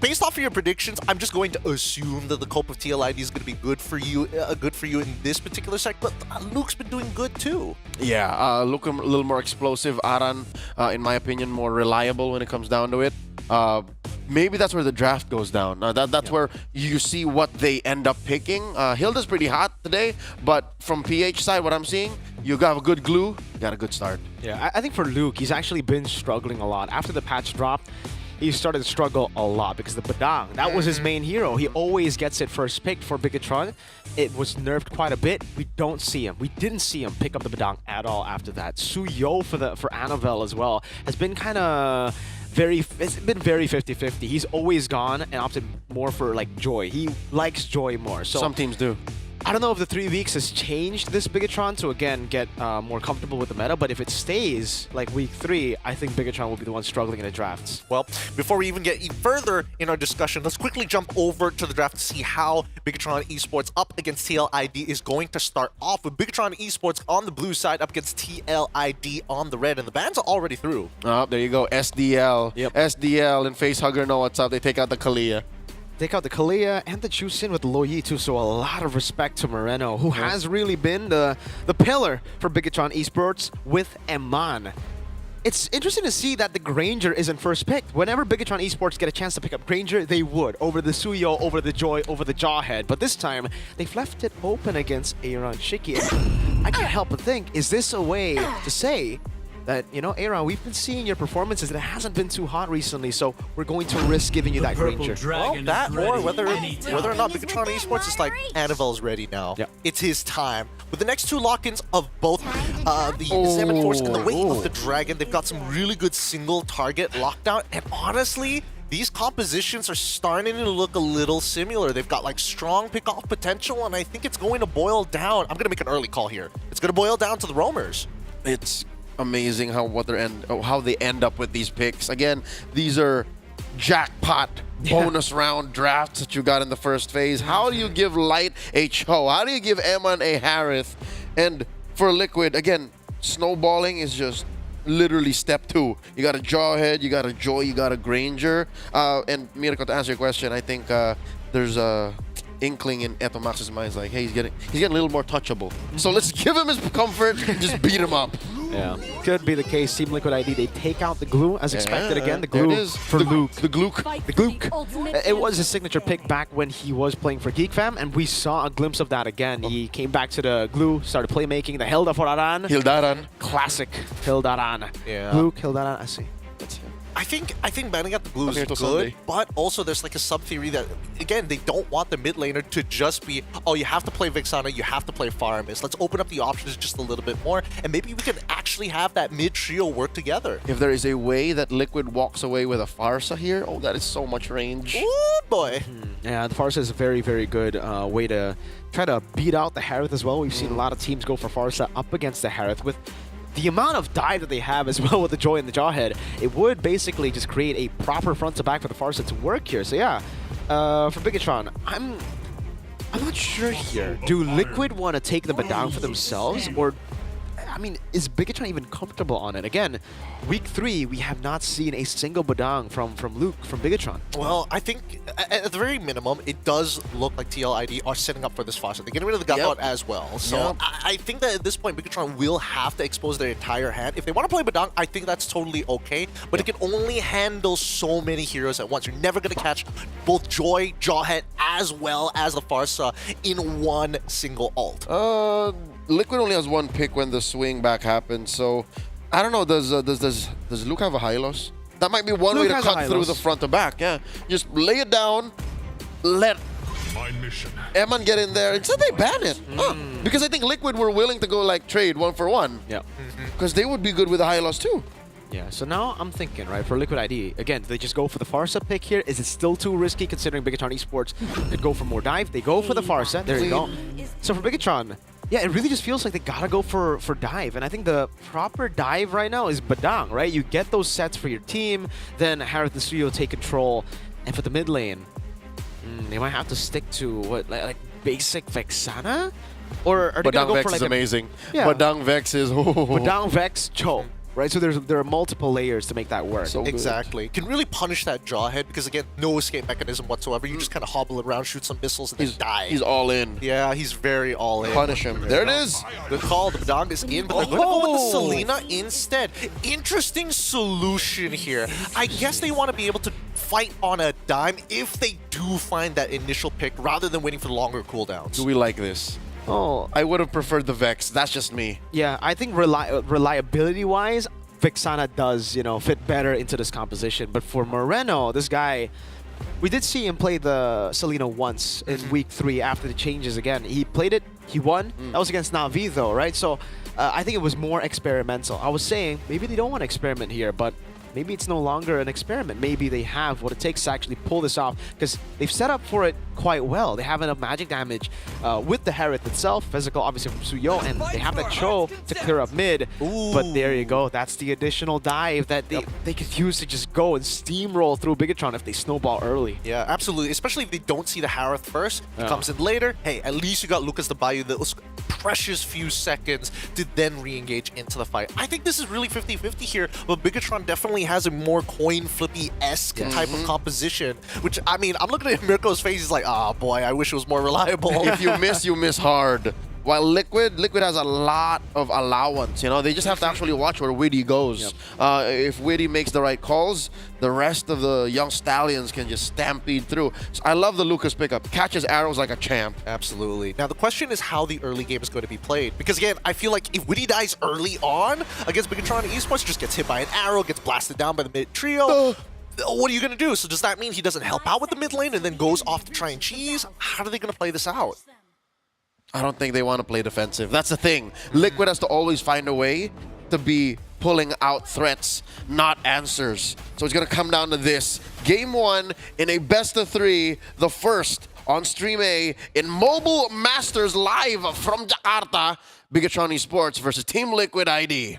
Based off of your predictions, I'm just going to assume that the Cope of TLID is going to be good for you in this particular sec, but Luke's been doing good too. Yeah, Luke a little more explosive. Aran, in my opinion, more reliable when it comes down to it. Maybe that's where the draft goes down. That's where you see what they end up picking. Hilda's pretty hot today, but from PH side, what I'm seeing, you got a good glue, you got a good start. Yeah, I think for Luke, he's actually been struggling a lot. After the patch dropped, he started to struggle a lot because the Badang, that was his main hero. He always gets it first picked for Bigatron. It was nerfed quite a bit. We don't see him. We didn't see him pick up the Badang at all after that. Suyo for Annabelle as well has been kind of it's been very 50-50. He's always gone and opted more for like Joy. He likes Joy more. So some teams do. I don't know if the 3 weeks has changed this Bigatron to, again, get more comfortable with the meta, but if it stays like week 3, I think Bigatron will be the one struggling in the drafts. Well, before we even get further in our discussion, let's quickly jump over to the draft to see how Bigatron eSports up against TLID is going to start off, with Bigatron eSports on the blue side up against TLID on the red, and the bans are already through. Oh, there you go, SDL. Yep. SDL and Facehugger know what's up. They take out the Kalia. Take out the Kalia and the Chusin with Lo Yi too, so a lot of respect to Moreno, who has really been the pillar for Bigatron eSports with Eman. It's interesting to see that the Granger isn't first picked. Whenever Bigatron eSports get a chance to pick up Granger, they would, over the Suyo, over the Joy, over the Jawhead. But this time, they've left it open against Aaron Shiki. I can't help but think, is this a way to say that, you know, Aaron, we've been seeing your performances and it hasn't been too hot recently, so we're going to risk giving you that Granger. Well, that or whether or not Bigatron eSports is like, Annabelle's ready now. Yep. It's his time. With the next 2 lock-ins of both the Salmon Force and the Way of the Dragon, they've got some really good single target lockdown, and honestly, these compositions are starting to look a little similar. They've got like strong pick-off potential, and I think it's going to boil down. I'm going to make an early call here. It's going to boil down to the roamers. It's amazing how they end up with these picks. Again, these are jackpot bonus round drafts that you got in the first phase. How do you give Light a Cho? How do you give Eman a Harith? And for Liquid, again, snowballing is just literally step 2. You got a Jawhead, you got a Joy, you got a Granger. And Mirko, to answer your question, I think there's a inkling in Etomax's mind, like, hey, he's getting a little more touchable. So let's give him his comfort and just beat him up. Yeah, could be the case. Team Liquid ID, they take out the glue as expected again. The glue for Luke. The Glook. The Glook. It was his signature pick back when he was playing for GeekFam, and we saw a glimpse of that again. He came back to the glue, started playmaking, the Hilda for Aran. Hildaran. Classic Hildaran. Yeah. Luke, Hildaran, I see. That's him. I think banning out the glue is Okay, good, Sunday. but also there's like a sub-theory that, again, they don't want the mid laner to just be, oh, you have to play Vixana, you have to play Faramis. Let's open up the options just a little bit more, and maybe we can actually have that mid-trio work together. If there is a way that Liquid walks away with a Farsa here, oh, that is so much range. Oh, boy. Yeah, the Farsa is a very, very good way to try to beat out the Harith as well. We've seen a lot of teams go for Farsa up against the Harith with the amount of dive that they have as well with the Joy and the Jawhead. It would basically just create a proper front to back for the Farsa to work here. So yeah, for Bigatron, I'm not sure here. Do Liquid want to take the Badang for themselves, or I mean, is Bigatron even comfortable on it? Again, week 3, we have not seen a single Badang from Luke, from Bigatron. Well, I think at the very minimum, it does look like TLID are setting up for this Farsa. They're getting rid of the Guthout as well. So I think that at this point, Bigatron will have to expose their entire hand. If they want to play Badang, I think that's totally okay. But it can only handle so many heroes at once. You're never going to catch both Joy, Jawhead, as well as the Farsa in one single ult. Liquid only has 1 pick when the swing back happens, so I don't know. Does Luke have a Hylos? That might be one Luke way to cut through Hylos. the front to back. Yeah, just lay it down, let Eman get in there. Instead they ban it, because I think Liquid were willing to go like trade 1 for 1. Yeah, because they would be good with the Hylos too. Yeah, so now I'm thinking, right, for Liquid ID, again, do they just go for the Farsa pick here? Is it still too risky considering Bigatron eSports could go for more dive? They go for the Farsa. There you go. So for Bigatron, yeah, it really just feels like they gotta go for dive, and I think the proper dive right now is Badang, right? You get those sets for your team, then Harith and Suyo take control, and for the mid lane, they might have to stick to what, like basic Vexana, or are they gonna go Vex for like is amazing. Yeah. Badang Vex is Badang Vex Cho. Right, so there are multiple layers to make that work. So exactly. Can really punish that Jawhead because, again, no escape mechanism whatsoever. You just kind of hobble around, shoot some missiles, and then die. He's all in. Yeah, he's very all in. Punish him. There it is. Good call. The Badang is in, but they're going to go with the Selena instead. Interesting solution here. I guess they want to be able to fight on a dime if they do find that initial pick rather than waiting for the longer cooldowns. Do we like this? Oh, I would have preferred the Vex. That's just me. Yeah, I think reliability-wise, Vixana does, fit better into this composition. But for Moreno, this guy, we did see him play the Selena once in week 3 after the changes again. He played it, he won. That was against Na'Vi though, right? So I think it was more experimental. I was saying maybe they don't want to experiment here, but maybe it's no longer an experiment. Maybe they have what it takes to actually pull this off, because they've set up for it quite well. They have enough magic damage with the Harith itself, physical obviously from Suyo, and they have that Cho to clear up mid. But there you go. That's the additional dive that they could use to just go and steamroll through Bigatron if they snowball early. Yeah, absolutely. Especially if they don't see the Harith first. It comes in later. Hey, at least you got Lucas to buy you those precious few seconds to then re-engage into the fight. I think this is really 50-50 here, but Bigatron definitely has a more coin flippy-esque type of composition, which, I mean, I'm looking at Mirko's face, he's like, oh boy, I wish it was more reliable. If you miss hard. While Liquid has a lot of allowance, they just have to actually watch where Witty goes. If Witty makes the right calls, the rest of the young stallions can just stampede through. So I love the Lucas pickup. Catches arrows like a champ. Absolutely. Now the question is how the early game is going to be played. Because again, I feel like if Witty dies early on against Bigatron eSports, just gets hit by an arrow, gets blasted down by the mid trio. What are you going to do? So does that mean he doesn't help out with the mid lane and then goes off to try and cheese? How are they going to play this out? I don't think they want to play defensive. That's the thing. Liquid has to always find a way to be pulling out threats, not answers. So it's going to come down to this. Game 1 in a best-of-3, the first on Stream A in Mobile Masters live from Jakarta. Bigatron eSports versus Team Liquid ID.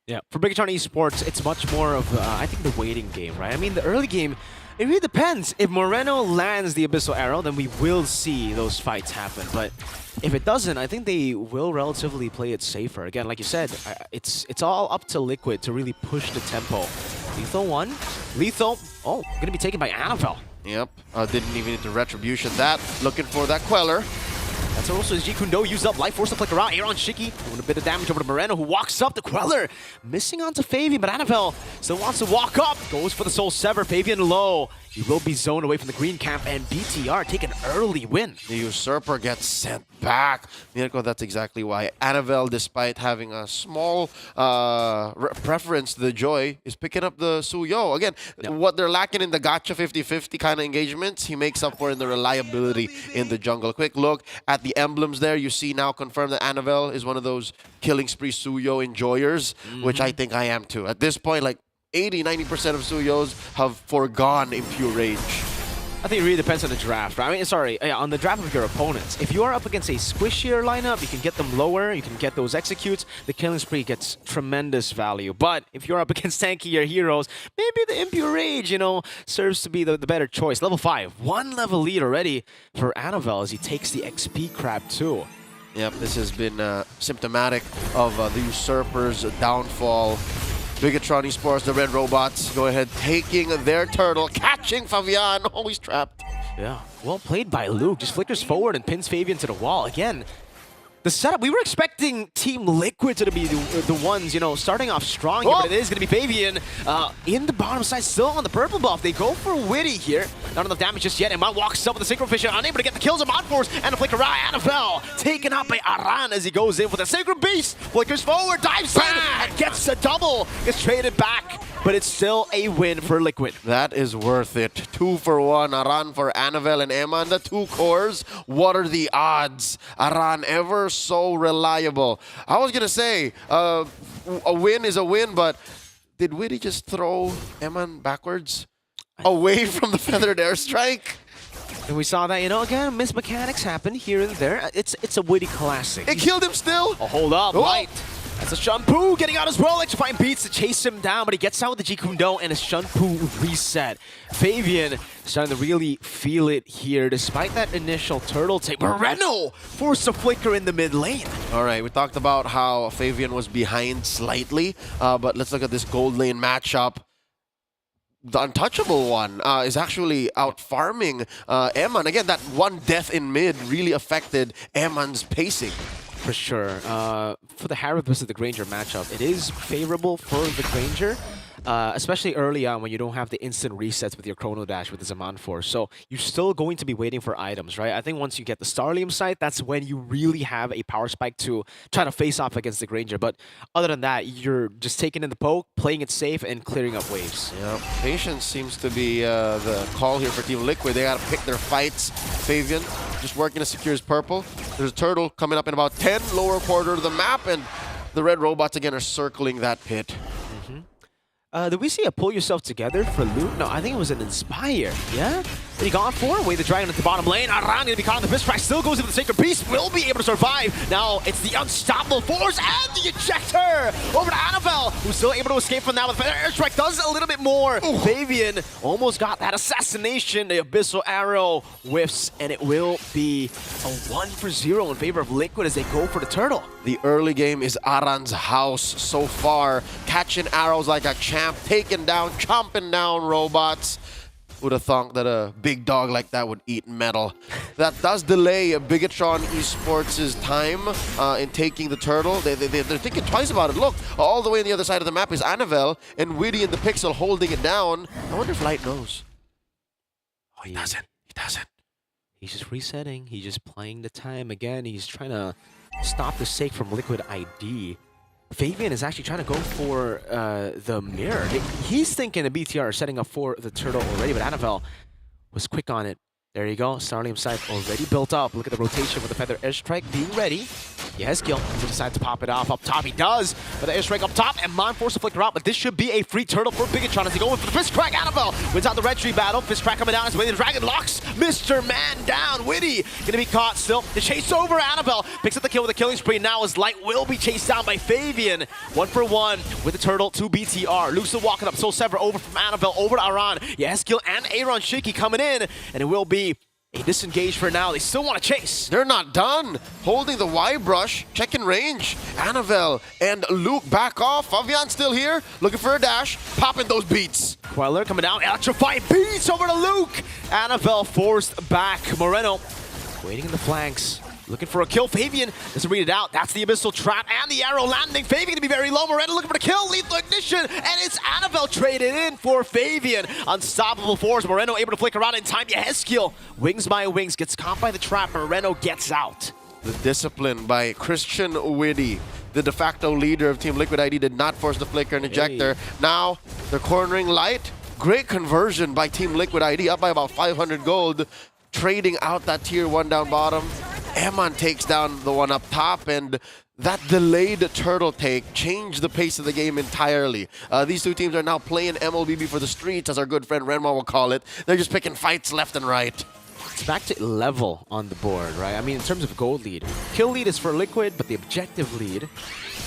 Yeah, for Bigatron eSports, it's much more of, I think, the waiting game, right? I mean, the early game, it really depends. If Moreno lands the Abyssal Arrow, then we will see those fights happen. But if it doesn't, I think they will relatively play it safer. Again, like you said, it's all up to Liquid to really push the tempo. Lethal 1. Lethal, going to be taken by Annabelle. Yep, didn't even need the Retribution. Looking for that Queller. That's also as Ji Kundo used up Life Force to flick around. Aaron Shiki doing a bit of damage over to Moreno, who walks up. The Queller missing onto Fabian, but Annabelle still wants to walk up. Goes for the Soul Sever. Fabian low. He will be zoned away from the green camp, and BTR take an early win. The Usurper gets sent back. Mirko, that's exactly why. Annabelle, despite having a small preference to the Joy, is picking up the Suyo. Again, what they're lacking in the gacha 50-50 kind of engagements, he makes up for in the reliability in the jungle. Quick look at the emblems there. You see now confirmed that Annabelle is one of those killing spree Suyo enjoyers, which I think I am too. At this point, like, 80-90% of Suyos have foregone Impure Rage. I think it really depends on the draft, right? I mean, sorry, on the draft of your opponents. If you are up against a squishier lineup, you can get them lower, you can get those executes, the killing spree gets tremendous value. But if you're up against tankier heroes, maybe the Impure Rage, serves to be the better choice. Level 5, 1 level lead already for Annabelle as he takes the XP crab too. Yep, this has been symptomatic of the Usurper's downfall. Bigatron eSports, the Red Robots, go ahead, taking their turtle, catching Fabian, always trapped. Yeah, well played by Luke. Just flickers forward and pins Fabian to the wall. Again, the setup, we were expecting Team Liquid to be the ones, starting off strong here, but it is going to be Fabian in the bottom side, still on the purple buff. They go for Witty here. Not enough damage just yet. Iman walks up with the Synchro Fisher, unable to get the kills of Force and a flicker around. Annabelle taken out by Aran as he goes in with a Sacred Beast. Flickers forward, dives in, and gets a double. Gets traded back, but it's still a win for Liquid. That is worth it. 2 for 1. Aran for Annabelle and Eman, the 2 cores. What are the odds? Aran ever so reliable. I was gonna say a win is a win, but did Witty just throw Eman backwards away from the feathered airstrike? And we saw that, again, mismechanics happen here and there. It's a Witty classic. It killed him still. Oh, hold up, Light. That's a Shampoo getting out as well. Electrifying beats to chase him down, but he gets out with the Ji Kundo and a Shampoo reset. Fabian starting to really feel it here, despite that initial turtle take. Moreno forced to flicker in the mid lane. All right, we talked about how Fabian was behind slightly, but let's look at this gold lane matchup. The untouchable one is actually out farming Eman. Again, that one death in mid really affected Eman's pacing. For sure. For the Harith versus the Granger matchup, it is favorable for the Granger. especially early on when you don't have the instant resets with your Chrono Dash with the Zaman Force. So you're still going to be waiting for items, right? I think once you get the Starlium Sight, that's when you really have a power spike to try to face off against the Granger. But other than that, you're just taking in the poke, playing it safe, and clearing up waves. Yeah, patience seems to be the call here for Team Liquid. They gotta pick their fights. Fabian just working to secure his purple. There's a turtle coming up in about 10, lower quarter of the map, and the red robots again are circling that pit. Did we see a pull yourself together for loot? No, I think it was an Inspire. Yeah? What he gone for? Wait, the Dragon at the bottom lane. Aran gonna be caught in the fist crack. Still goes into the Sacred Beast. Will be able to survive. Now it's the Unstoppable Force and the Ejector over to Annabelle, who's still able to escape from that with Feather Airstrike. Does a little bit more. Fabian almost got that assassination. The Abyssal Arrow whiffs, and it will be a 1-for-0 in favor of Liquid as they go for the turtle. The early game is Aran's house so far. Catching arrows like a champ, taking down, chomping down robots. Would have thought that a big dog like that would eat metal. That does delay Bigatron eSports' time in taking the turtle. They're thinking twice about it. Look, all the way on the other side of the map is Annabelle, and Widdy and the Pixel holding it down. I wonder if Light knows. Oh, he doesn't. He doesn't. He's just resetting. He's just playing the time again. He's trying to stop the Sake from Liquid ID. Fabian is actually trying to go for the mirror. He's thinking the BTR is setting up for the turtle already, but Annabelle was quick on it. There you go. Starlium Sight already built up. Look at the rotation with the Feather Airstrike being ready. Yes, Gil. He decides to pop it off up top. He does. But the Airstrike up top and Mind Force to flicker out. But this should be a free turtle for Bigatron as they go in for the Fist Crack. Annabelle wins out the Red Tree battle. Fist Crack coming down as the Dragon locks Mr. Man down. Widdy gonna be caught still. The chase over Annabelle. Picks up the kill with a killing spree. Now as Light will be chased down by Fabian. 1-for-1 with the turtle to BTR. Lusa walking up. Soul Sever over from Annabelle over to Aran. Yes, Gil and Aaron Shiki coming in. And it will be a disengage for now. They still want to chase. They're not done. Holding the Y brush, checking range. Annabelle and Luke back off. Fabian still here, looking for a dash, popping those beats. Queller coming down, electrifying beats over to Luke. Annabelle forced back. Moreno waiting in the flanks. Looking for a kill. Fabian doesn't read it out. That's the Abyssal Trap and the arrow landing. Fabian gonna be very low. Moreno looking for the kill. Lethal Ignition. And it's Annabelle traded in for Fabian. Unstoppable Force. Moreno able to flick around in time. Yeheskiel, wings by wings, gets caught by the trap. Moreno gets out. The discipline by Christian Widdy, the de facto leader of Team Liquid ID, did not force the flicker and ejector. Hey. Now they're cornering Light. Great conversion by Team Liquid ID, up by about 500 gold. Trading out that tier 1 down bottom. Eman takes down the one up top, and that delayed turtle take changed the pace of the game entirely. These two teams are now playing MLBB for the streets, as our good friend Renma will call it. They're just picking fights left and right. It's back to level on the board, right? I mean, in terms of gold lead. Kill lead is for Liquid, but the objective lead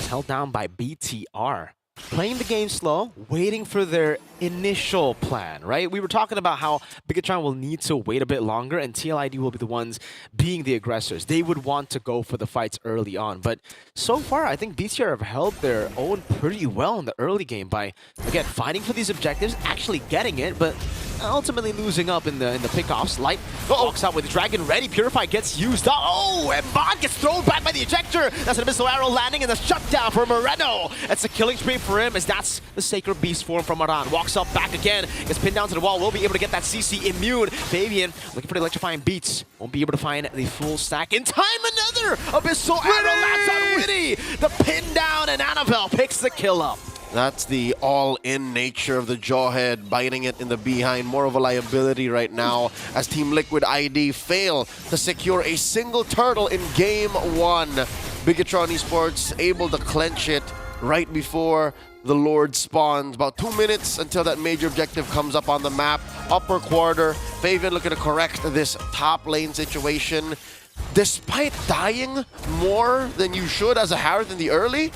is held down by BTR. Playing the game slow, waiting for their initial plan, right? We were talking about how Bigatron will need to wait a bit longer and TLID will be the ones being the aggressors. They would want to go for the fights early on. But so far, I think BTR have held their own pretty well in the early game by, again, fighting for these objectives, actually getting it, but ultimately losing up in the pickoffs. Light walks out with the Dragon ready. Purify gets used up. Oh, and Bond gets thrown back by the ejector. That's an Abyssal Arrow landing and the shutdown for Moreno. That's a killing spree for him, as that's the Sacred Beast form from Aran. Walks up back again, gets pinned down to the wall, will be able to get that CC immune. Fabian looking for the electrifying beats. Won't be able to find the full stack in time. Another Abyssal Arrow lands on Widdy. The pin down, and Annabelle picks the kill up. That's the all-in nature of the Jawhead, biting it in the behind. More of a liability right now as Team Liquid ID fail to secure a single turtle in Game 1. Bigatron eSports able to clench it right before the Lord spawns. About 2 minutes until that major objective comes up on the map. Upper quarter, Fabian looking to correct this top lane situation. Despite dying more than you should as a Harith in the early,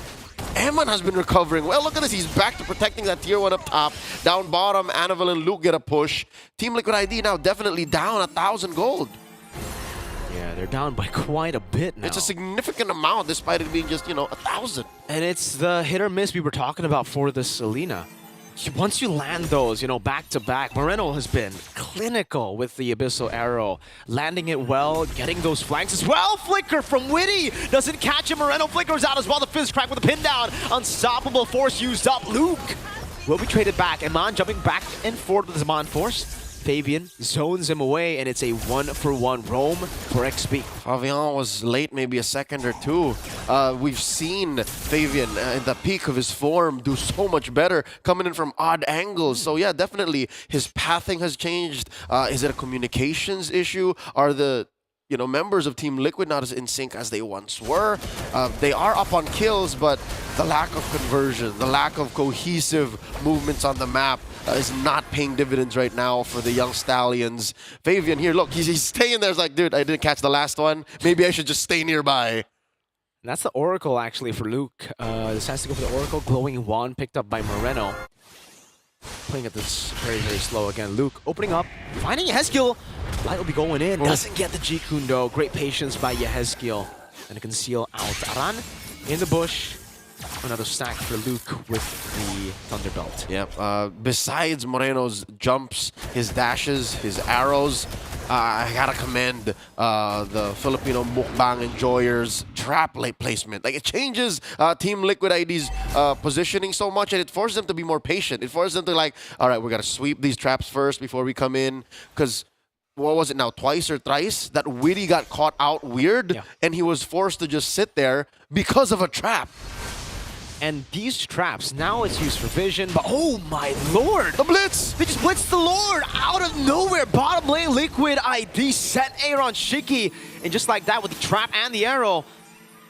Eman has been recovering well. Look at this, he's back to protecting that tier 1 up top. Down bottom, Annabelle and Luke get a push. Team Liquid ID now definitely down 1,000 gold. Yeah, they're down by quite a bit now. It's a significant amount despite it being just, 1,000. And it's the hit or miss we were talking about for the Selena. Once you land those, back to back, Moreno has been clinical with the Abyssal Arrow. Landing it well, getting those flanks as well. Flicker from Widdy doesn't catch him. Moreno flickers out as well. The Fizz Crack with a pin down. Unstoppable Force used up. Luke will be traded back. Eman jumping back and forth with Zaman Force. Fabian zones him away, and it's a 1-for-1 roam for XP. Fabian was late, maybe a second or two. We've seen Fabian in the peak of his form do so much better, coming in from odd angles. So yeah, definitely his pathing has changed. Is it a communications issue? Are the members of Team Liquid not as in sync as they once were? They are up on kills, but the lack of conversion, the lack of cohesive movements on the map is not paying dividends right now for the young Stallions. Fabian here, look, he's staying there. He's like, dude, I didn't catch the last one. Maybe I should just stay nearby. And that's the Oracle, actually, for Luke. This has to go for the Oracle. Glowing Wand picked up by Moreno. Playing at this very, very slow again. Luke opening up, finding Yehezkiel. Light will be going in. Doesn't get the G-Kun though. Great patience by Yehezkiel. And to conceal out. Aran in the bush. Another stack for Luke with the Thunderbelt. Yep. Besides Moreno's jumps, his dashes, his arrows, I gotta commend the Filipino mukbang enjoyers trap late placement. Like, it changes Team Liquid ID's positioning so much, and it forces them to be more patient. It forces them to like, all right, we gotta sweep these traps first before we come in. Because what was it now, twice or thrice that Witty got caught out weird, and he was forced to just sit there because of a trap. And these traps, now it's used for vision, but oh my lord! The Blitz! They just blitzed the Lord out of nowhere! Bottom lane, Liquid ID set Aaron Shiki, and just like that with the trap and the arrow,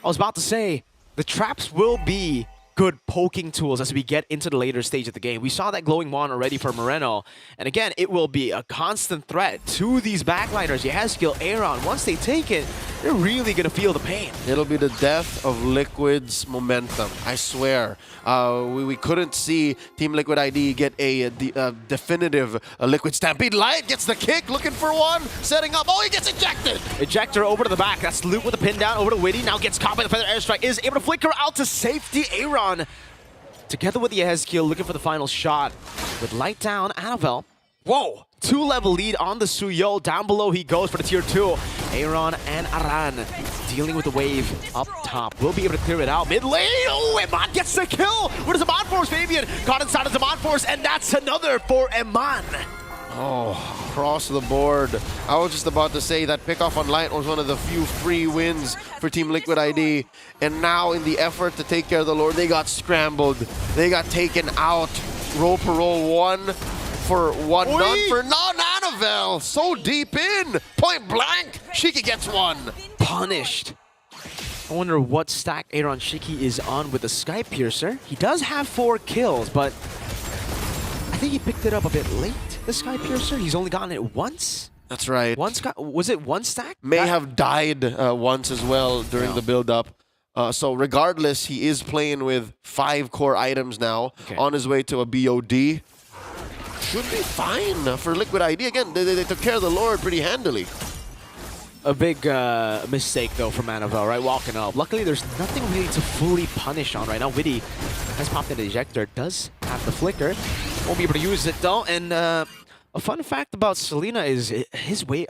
I was about to say, the traps will be good poking tools as we get into the later stage of the game. We saw that glowing wand already for Moreno, and again, it will be a constant threat to these backliners. Yehezkiel, Aaron, once they take it, they're really going to feel the pain. It'll be the death of Liquid's momentum, I swear. We couldn't see Team Liquid ID get a definitive Liquid Stampede. Light gets the kick, looking for one, setting up. Oh, he gets ejected! Ejector over to the back. That's Luke with a pin down over to Witty. Now gets caught by the Feather Airstrike. Is able to flicker out to safety. Aaron together with Yehezkiel looking for the final shot. With Light down, Annabelle. Whoa! 2-level lead on the Suyo. Down below he goes for the tier 2. Aaron and Aran dealing with the wave up top. We'll be able to clear it out. Mid lane. Oh, Eman gets the kill. Where does Eman Force? Fabian caught inside of Eman Force, and that's another for Eman. Oh, across the board. I was just about to say that pickoff on Light was one of the few free wins for Team Liquid ID. And now in the effort to take care of the Lord, they got scrambled. They got taken out. Roll per roll 1 for 1, none for Annabelle. So deep in. Point blank. Shiki gets 1. Punished. I wonder what stack Aaron Shiki is on with the Sky Piercer. He does have 4 kills, but I think he picked it up a bit late. The Sky Piercer, he's only gotten it once? That's right. Was it one stack? May have died once as well during the build-up. So regardless, he is playing with 5 core items now, on his way to a BOD. Should be fine for Liquid ID. Again, they took care of the Lord pretty handily. A big mistake, though, from Annabelle, right? Walking up. Luckily, there's nothing really to fully punish on right now. Witty has popped in the ejector, does have the flicker. Won't be able to use it, though. And a fun fact about Selena is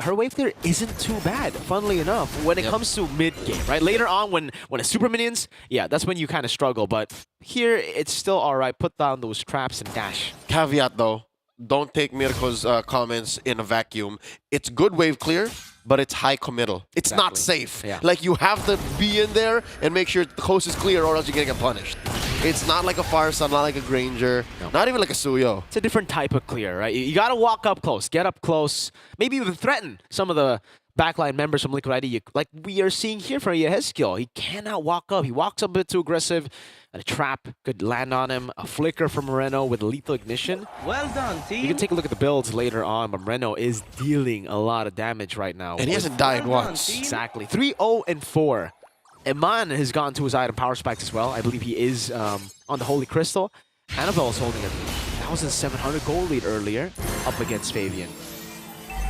her wave clear isn't too bad, funnily enough, when it comes to mid-game, right? Later on, when it's super minions, yeah, that's when you kind of struggle. But here, it's still all right. Put down those traps and dash. Caveat, though. Don't take Mirko's comments in a vacuum. It's good wave clear, but it's high committal. It's not safe. Yeah. Like, you have to be in there and make sure the coast is clear, or else you're going to get punished. It's not like a Farsa, not like a Granger, not even like a Suyo. It's a different type of clear, right? You got to walk up close, get up close, maybe even threaten some of the backline members from Liquid ID, like we are seeing here for Yehezkiel. He cannot walk up. He walks up a bit too aggressive. And a trap could land on him. A flicker from Moreno with lethal ignition. Well done, team. You can take a look at the builds later on, but Moreno is dealing a lot of damage right now. And he hasn't died once. Exactly. 3-0-4. Eman has gone to his item power spikes as well. I believe he is on the Holy Crystal. Annabelle is holding a 1,700 gold lead earlier up against Fabian.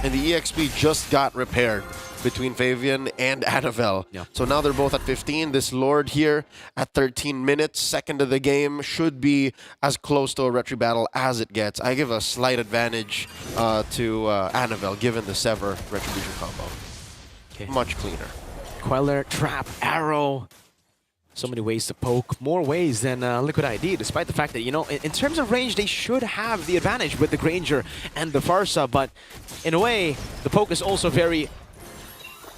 And the EXP just got repaired between Fabian and Annabelle. Yeah. So now they're both at 15. This Lord here at 13 minutes, second of the game, should be as close to a retry battle as it gets. I give a slight advantage to Annabelle, given the Sever Retribution combo. Much cleaner. Queller, trap, arrow. So many ways to poke, more ways than Liquid ID, despite the fact that, you know, in terms of range, they should have the advantage with the Granger and the Farsa, but in a way, the poke is also very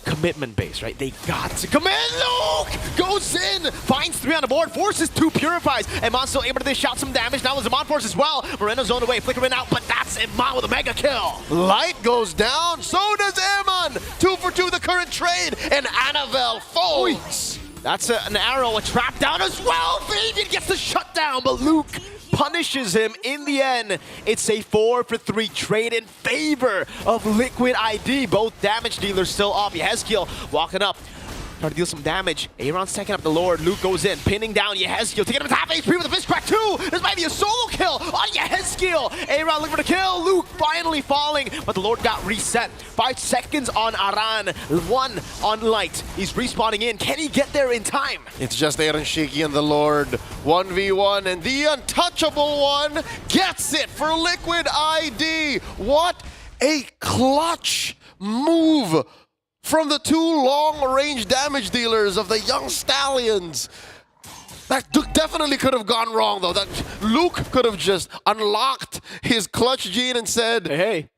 commitment-based, right? They got to commit. Luke goes in, finds 3 on the board, forces 2 purifies. Iman still able to dish out some damage. Now with Iman force as well. Moreno zoned away, flickering out, but that's Iman with a mega kill. Light goes down, so does Iman. 2 for 2 the current trade, and Anavel folds. That's an arrow, a trap down as well. Fabian gets the shutdown, but Luke punishes him in the end. It's a 4 for 3 trade in favor of Liquid ID. Both damage dealers still up. Yehezkiel walking up, trying to deal some damage. Aaron's taking up the Lord. Luke goes in, pinning down Yehezkiel, taking him to half HP with a fist crack too. This might be a solo kill on Yehezkiel. Aaron looking for the kill. Luke finally falling, but the Lord got reset. 5 seconds on Aran, 1 on Light. He's respawning in. Can he get there in time? It's just Aaron Shiki and the Lord. 1v1, and the untouchable one gets it for Liquid ID. What a clutch move from the 2 long-range damage dealers of the Young Stallions. That definitely could have gone wrong, though. That Luke could have just unlocked his clutch gene and said, hey.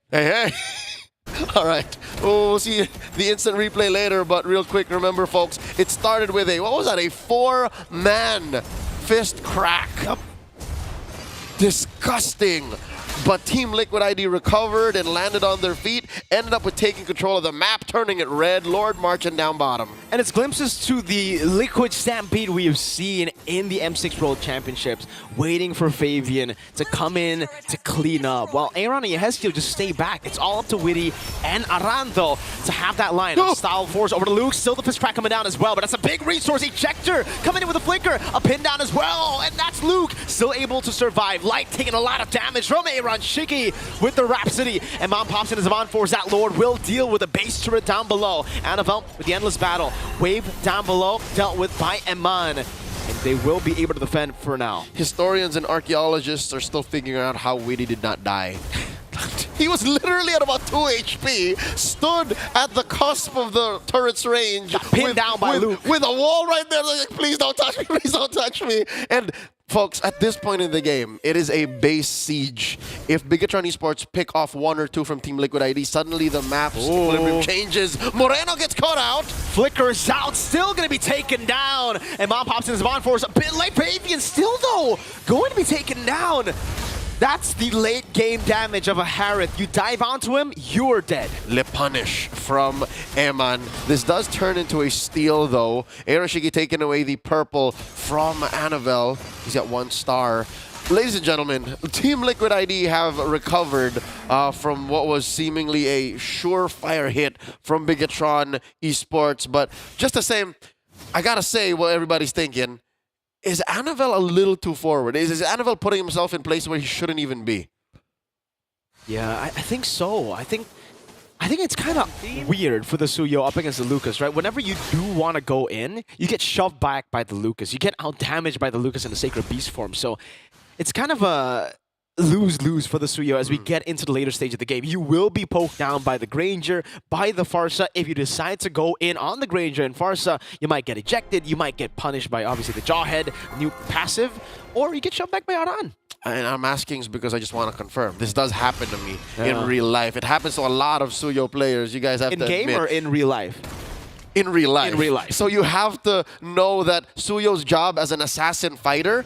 All right, we'll see the instant replay later, but real quick, remember, folks, it started with a, what was that, a 4-man fist crack. Yep. Disgusting. But Team Liquid ID recovered and landed on their feet, ended up with taking control of the map, turning it red, Lord marching down bottom. And it's glimpses to the Liquid Stampede we have seen in the M6 World Championships, waiting for Fabian to come in to clean up, while Aaron and Yehezkiel just stay back. It's all up to Witty and Aran, though, to have that line. Style force over to Luke, still the fist crack coming down as well, but that's a big resource. Ejector coming in with a flicker, a pin down as well, and that's Luke, still able to survive. Light taking a lot of damage from Aaron. Shiki with the Rhapsody, and Mom pops in his Iman force. That Lord will deal with a base turret down below. Anavel with the endless battle. Wave down below, dealt with by Iman. And they will be able to defend for now. Historians and archaeologists are still figuring out how Witty did not die. He was literally at about 2 HP, stood at the cusp of the turret's range. Got pinned down by Luke. With a wall right there, like, please don't touch me, please don't touch me. And folks, at this point in the game, it is a base siege. If Bigatron eSports pick off 1 or 2 from Team Liquid ID, suddenly the map's equilibrium changes. Moreno gets caught out. Flickers out, still going to be taken down. And Mom pops in his Iman force. A bit late, Fabian still, though, going to be taken down. That's the late game damage of a Harith. You dive onto him, you're dead. Le punish from Eman. This does turn into a steal, though. Aeroshiki taking away the purple from Anavel. He's got 1 star. Ladies and gentlemen, Team Liquid ID have recovered from what was seemingly a surefire hit from Bigatron eSports. But just the same, I gotta say what everybody's thinking. Is Anavel a little too forward? Is Anavel putting himself in places where he shouldn't even be? Yeah, I think so. I think it's kind of weird for the Suyo up against the Lucas, right? Whenever you do want to go in, you get shoved back by the Lucas. You get out-damaged by the Lucas in the Sacred Beast form. So it's kind of a lose-lose for the Suyo as we get into the later stage of the game. You will be poked down by the Granger, by the Farsa. If you decide to go in on the Granger and Farsa, you might get ejected, you might get punished by obviously the Jawhead, new passive, or you get shoved back by Aran. And I'm asking because I just want to confirm. This does happen to me in real life. It happens to a lot of Suyo players. You guys have to admit. In game or in real life? In real life. In real life. So you have to know that Suyo's job as an assassin fighter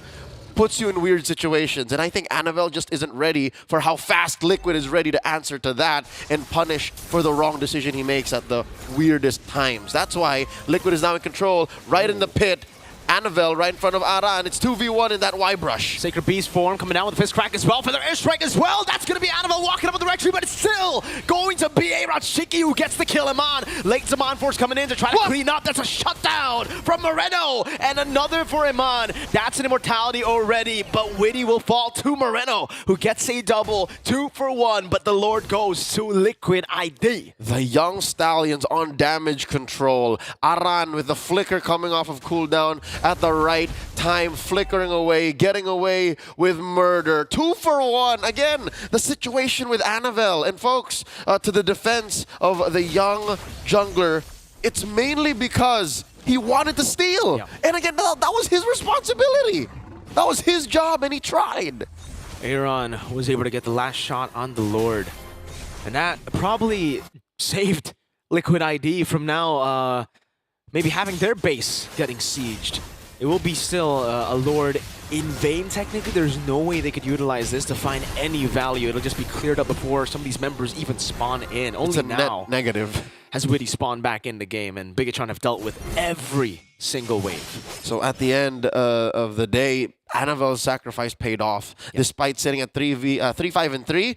puts you in weird situations. And I think Anavel just isn't ready for how fast Liquid is ready to answer to that and punish for the wrong decision he makes at the weirdest times. That's why Liquid is now in control, right in the pit. Anavel right in front of Aran. It's 2v1 in that Y-brush. Sacred Beast form coming down with the fist crack as well for their airstrike as well. That's going to be Anavel walking up with the red tree, but it's still going to be Shiki who gets the kill. Iman. Late Zaman force coming in to try to clean up. That's a shutdown from Moreno. And another for Iman. That's an immortality already, but Witty will fall to Moreno, who gets a double. 2 for 1, but the Lord goes to Liquid ID. The Young Stallions on damage control. Aran with the flicker coming off of cooldown at the right time, flickering away, getting away with murder. 2 for 1. Again, the situation with Anavel. And folks, to the defense of the young jungler, it's mainly because he wanted to steal. Yeah. And again, that was his responsibility. That was his job, and he tried. Aaron was able to get the last shot on the Lord. And that probably saved Liquid ID from now maybe having their base getting sieged. It will be still a Lord in vain, technically. There's no way they could utilize this to find any value. It'll just be cleared up before some of these members even spawn in. Only It's a now net negative. has Witty spawned back in the game, and Bigatron have dealt with every single wave. So at the end of the day, Annavel's sacrifice paid off. Despite sitting at 3-5-3,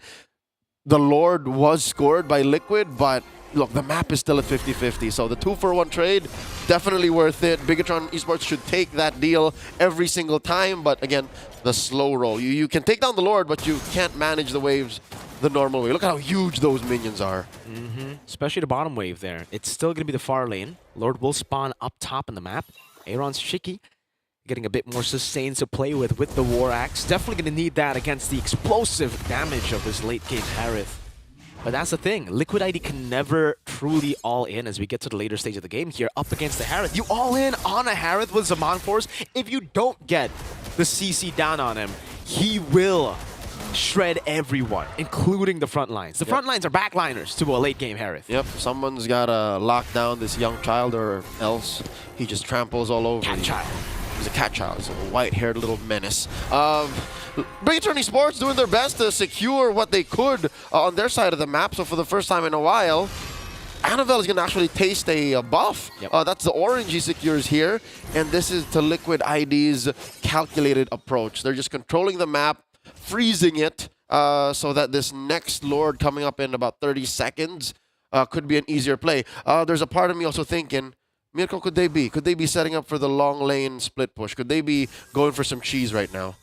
the Lord was scored by Liquid, but look, the map is still at 50-50. So the 2-for-1 trade, definitely worth it. Bigatron Esports should take that deal every single time. But again, the slow roll. You can take down the Lord, but you can't manage the waves the normal way. Look at how huge those minions are. Especially the bottom wave there. It's still going to be the far lane. Lord will spawn up top in the map. Aaron's Shiki getting a bit more sustained to play with the War Axe. Definitely going to need that against the explosive damage of this late game Harith. But that's the thing. Liquid ID can never truly all in as we get to the later stage of the game here up against the Harith. You all in on a Harith with Zaman Force. If you don't get the CC down on him, he will shred everyone, including the front lines. The front lines are backliners to a late game Harith. Yep, someone's got to lock down this young child or else he just tramples all over. Cat child. He's a cat child. He's a white-haired little menace. Bigatron Esports doing their best to secure what they could on their side of the map. So for the first time in a while, Annavel is going to actually taste a buff. That's the orange he secures here. And this is to Liquid ID's calculated approach. They're just controlling the map, freezing it, so that this next Lord coming up in about 30 seconds could be an easier play. There's a part of me also thinking, Mirko, could they be? Could they be setting up for the long lane split push? Could they be going for some cheese right now?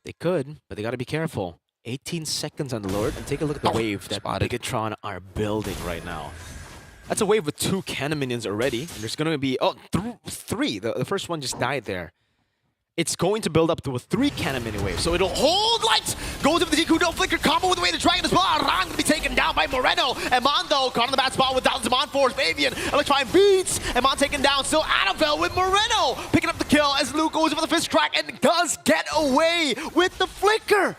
They could, but they got to be careful. 18 seconds on the Lord, and take a look at the wave that Bigatron are building right now. That's a wave with 2 cannon minions already, and there's going to be, three. The first one just died there. It's going to build up to a 3 cannon mini wave, so it'll hold lights. Goes up the Jiku, no flicker combo with the way the dragon as well. Arang going to be taken down by Moreno. Eman though caught on the bad spot with Zaman Force. Fabian electrifying beats. Eman taken down. Still Annavel with Moreno picking up the kill as Luke goes for the fist crack and does get away with the flicker.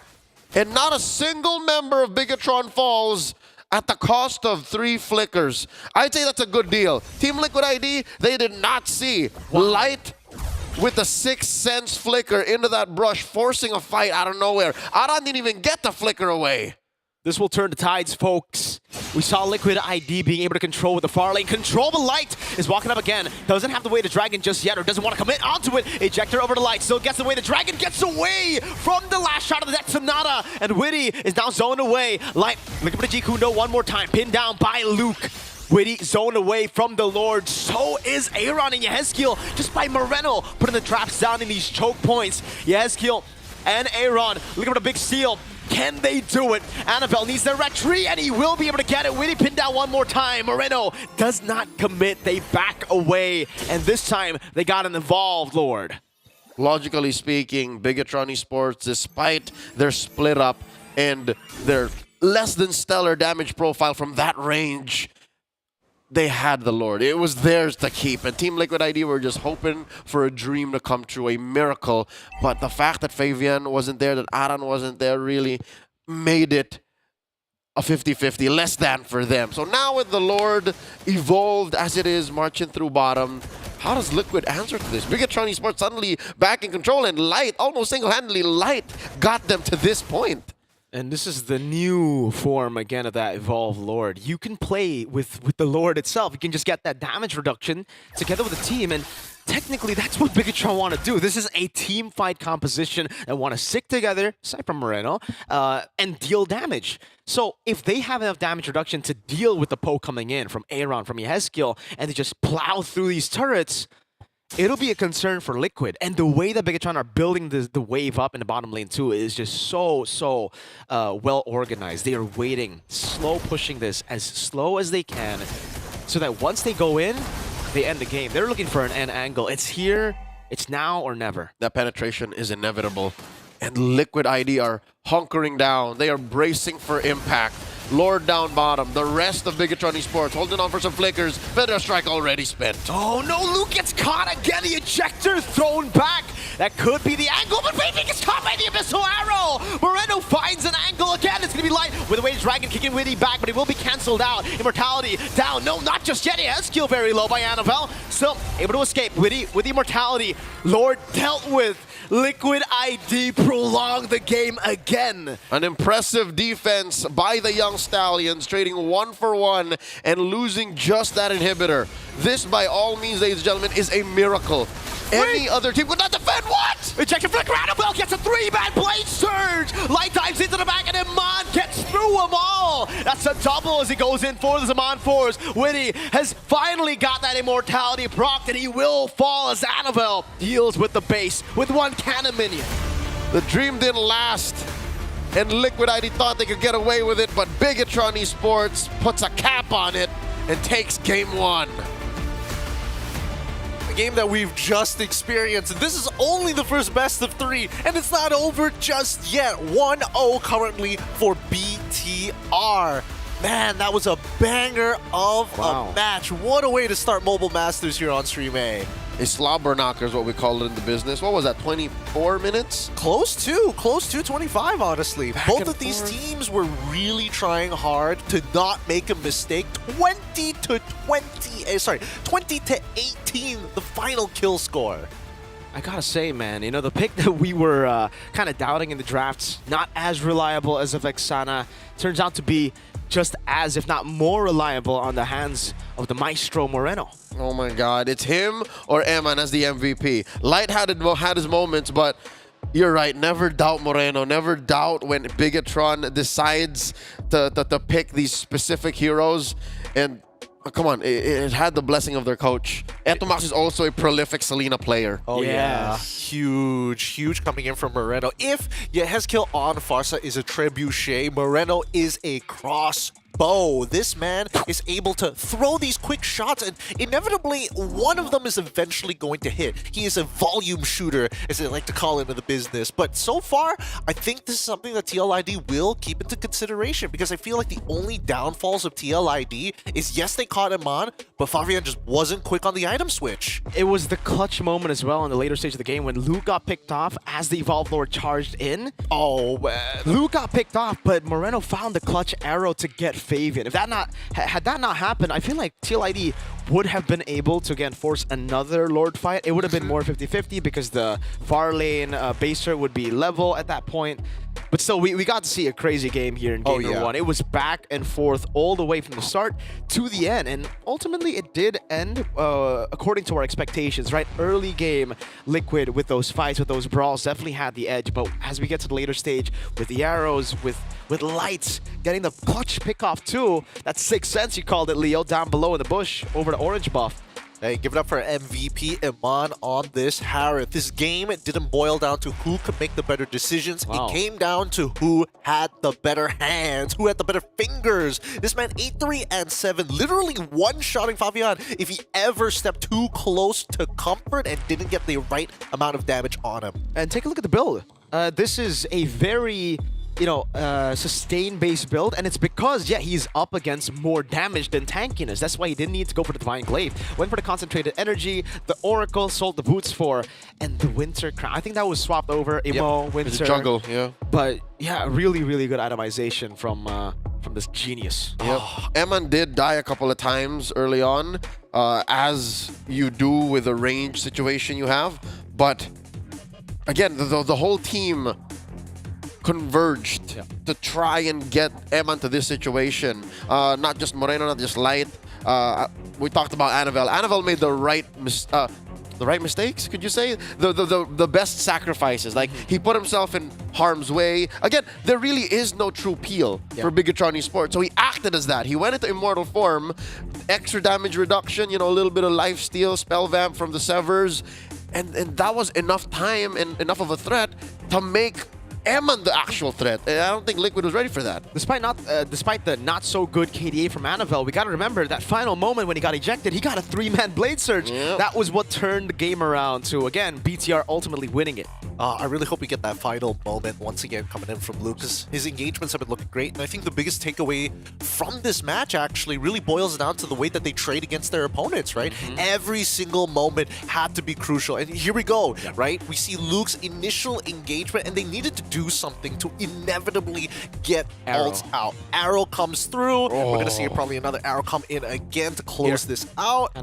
And not a single member of Bigatron falls at the cost of 3 flickers. I'd say that's a good deal. Team Liquid ID, they did not see Light with the 6th sense flicker into that brush, forcing a fight out of nowhere. Aran didn't even get the flicker away. This will turn the tides, folks. We saw Liquid ID being able to control with the far lane. Control the Light is walking up again. Doesn't have the way to Dragon just yet, or doesn't want to commit onto it. Ejector over to Light. Still gets away. The Dragon gets away from the last shot of that Sonata. And Witty is now zoned away. Light looking for the Jikundo one more time. Pinned down by Luke. Witty zoned away from the Lord. So is Aaron and Yehezkiel just by Moreno putting the traps down in these choke points. Yehezkiel and Aaron looking for the big steal. Can they do it? Annavel needs the retreat, and he will be able to get it. Witty pinned down one more time. Moreno does not commit. They back away, and this time they got an involved Lord. Logically speaking, Bigatron Esports, despite their split up and their less than stellar damage profile from that range, they had the Lord. It was theirs to keep. And Team Liquid ID were just hoping for a dream to come true, a miracle. But the fact that Fabian wasn't there, that Aran wasn't there, really made it a 50-50, less than for them. So now with the Lord evolved as it is, marching through bottom, how does Liquid answer to this? Bigatron Esports suddenly back in control, and Light, almost single-handedly, Light got them to this point. And this is the new form, again, of that Evolved Lord. You can play with the Lord itself. You can just get that damage reduction together with the team, and technically that's what Bigatron want to do. This is a team fight composition that want to stick together, aside from Moreno, and deal damage. So if they have enough damage reduction to deal with the poke coming in from Aaron, from Yehezkiel, and they just plow through these turrets, it'll be a concern for Liquid. And the way that Bigatron are building the wave up in the bottom lane too is just so well organized. They are waiting, slow pushing this as slow as they can, so that once they go in, they end the game. They're looking for an end angle. It's here, it's now or never. That penetration is inevitable. And Liquid ID are hunkering down. They are bracing for impact. Lord down bottom. The rest of Bigatron eSports holding on for some flickers. Feather Strike already spent. Oh no, Luke gets caught again. The ejector thrown back. That could be the angle, but Baby gets caught by the Abyssal Arrow. Moreno finds an angle again. It's going to be light with the way Dragon kicking Witty back, but he will be cancelled out. Immortality down. No, not just yet. He has skill very low by Annabelle. Still able to escape. Witty with Immortality. Lord dealt with. Liquid ID prolonged the game again. An impressive defense by the young Stallions, trading 1-for-1 and losing just that inhibitor. This, by all means, ladies and gentlemen, is a miracle. Any other team could not defend. What? Ejection flicker. Annabelle gets a 3-man blade surge. Light dives into the back, and Iman gets through them all. That's a double as he goes in for the Zaman Force. Witty has finally got that immortality proc, and he will fall as Annabelle deals with the base with one cannon minion. The dream didn't last, and Liquid ID thought they could get away with it, but Bigatron eSports puts a cap on it and takes game 1. Game that we've just experienced. And this is only the first best of 3, and it's not over just yet. 1-0 currently for BTR. Man, that was a banger of a match. What a way to start Mobile Masters here on Stream A. A slobber knocker is what we call it in the business. What was that, 24 minutes? Close to 25, honestly. Both of these teams were really trying hard to not make a mistake. 20 to 18, the final kill score. I gotta say, man, you know, the pick that we were kind of doubting in the drafts, not as reliable as a Vexana, turns out to be just as, if not more reliable on the hands of the Maestro Moreno. Oh my God, it's him or Eman as the MVP. Light had his moments, but you're right, never doubt Moreno. Never doubt when Bigatron decides to pick these specific heroes. And come on, it had the blessing of their coach. Etomax is also a prolific Selena player. Oh yeah. Huge coming in from Moreno. If Yehezkiel on Farsa is a trebuchet, Moreno is a crossbow. This man is able to throw these quick shots, and inevitably one of them is eventually going to hit. He is a volume shooter, as they like to call him in the business. But so far, I think this is something that TLID will keep into consideration, because I feel like the only downfalls of TLID is, yes, they caught him on, but Fabian just wasn't quick on the item switch. It was the clutch moment as well in the later stage of the game when Luke got picked off as the Evolved Lord charged in. Oh, man. Luke got picked off, but Moreno found the clutch arrow to get Fabian. If that had that not happened, I feel like TLID would have been able to, again, force another Lord fight. It would have been more 50-50 because the far lane baser would be level at that point. But still, we got to see a crazy game here in game number 1. It was back and forth all the way from the start to the end, and ultimately it did end according to our expectations, right? Early game, Liquid with those fights, with those brawls, definitely had the edge, but as we get to the later stage, with the arrows, with Lights getting the clutch pick-off too, that 6th sense you called it, Leo, down below in the bush, over to orange buff. Hey, give it up for MVP Iman on this Harith. This game, it didn't boil down to who could make the better decisions. It came down to who had the better hands, who had the better fingers. This man, 8-3-7, literally one-shotting Fabian if he ever stepped too close to comfort and didn't get the right amount of damage on him. And take a look at the build. This is a very sustain-based build, and it's because, he's up against more damage than tankiness. That's why he didn't need to go for the Divine Glaive. Went for the Concentrated Energy, the Oracle, sold the Boots for, and the Winter Crown. I think that was swapped over, Imo, Winter. It's a jungle, But, really good itemization from this genius. Yep. Eman did die a couple of times early on, as you do with a range situation you have, but again, the whole team converged to try and get Eman to this situation. Not just Moreno, not just Light. We talked about Annabelle. Annabelle made the right mistakes, could you say? The best sacrifices. Like, he put himself in harm's way. Again, there really is no true peel for Bigatron eSports, so he acted as that. He went into immortal form, extra damage reduction, a little bit of life steal, spell vamp from the Severs, and that was enough time and enough of a threat to make Eman the actual threat. I don't think Liquid was ready for that. Despite the not-so-good KDA from Annabelle, we got to remember that final moment when he got ejected, he got a 3-man Blade Surge. That was what turned the game around to, again, BTR ultimately winning it. I really hope we get that final moment once again coming in from Luke, because his engagements have been looking great. And I think the biggest takeaway from this match actually really boils down to the way that they trade against their opponents, right? Every single moment had to be crucial. And here we go, right? We see Luke's initial engagement, and they needed to do something to inevitably get ults out. Arrow comes through. We're going to see probably another arrow come in again to close this out.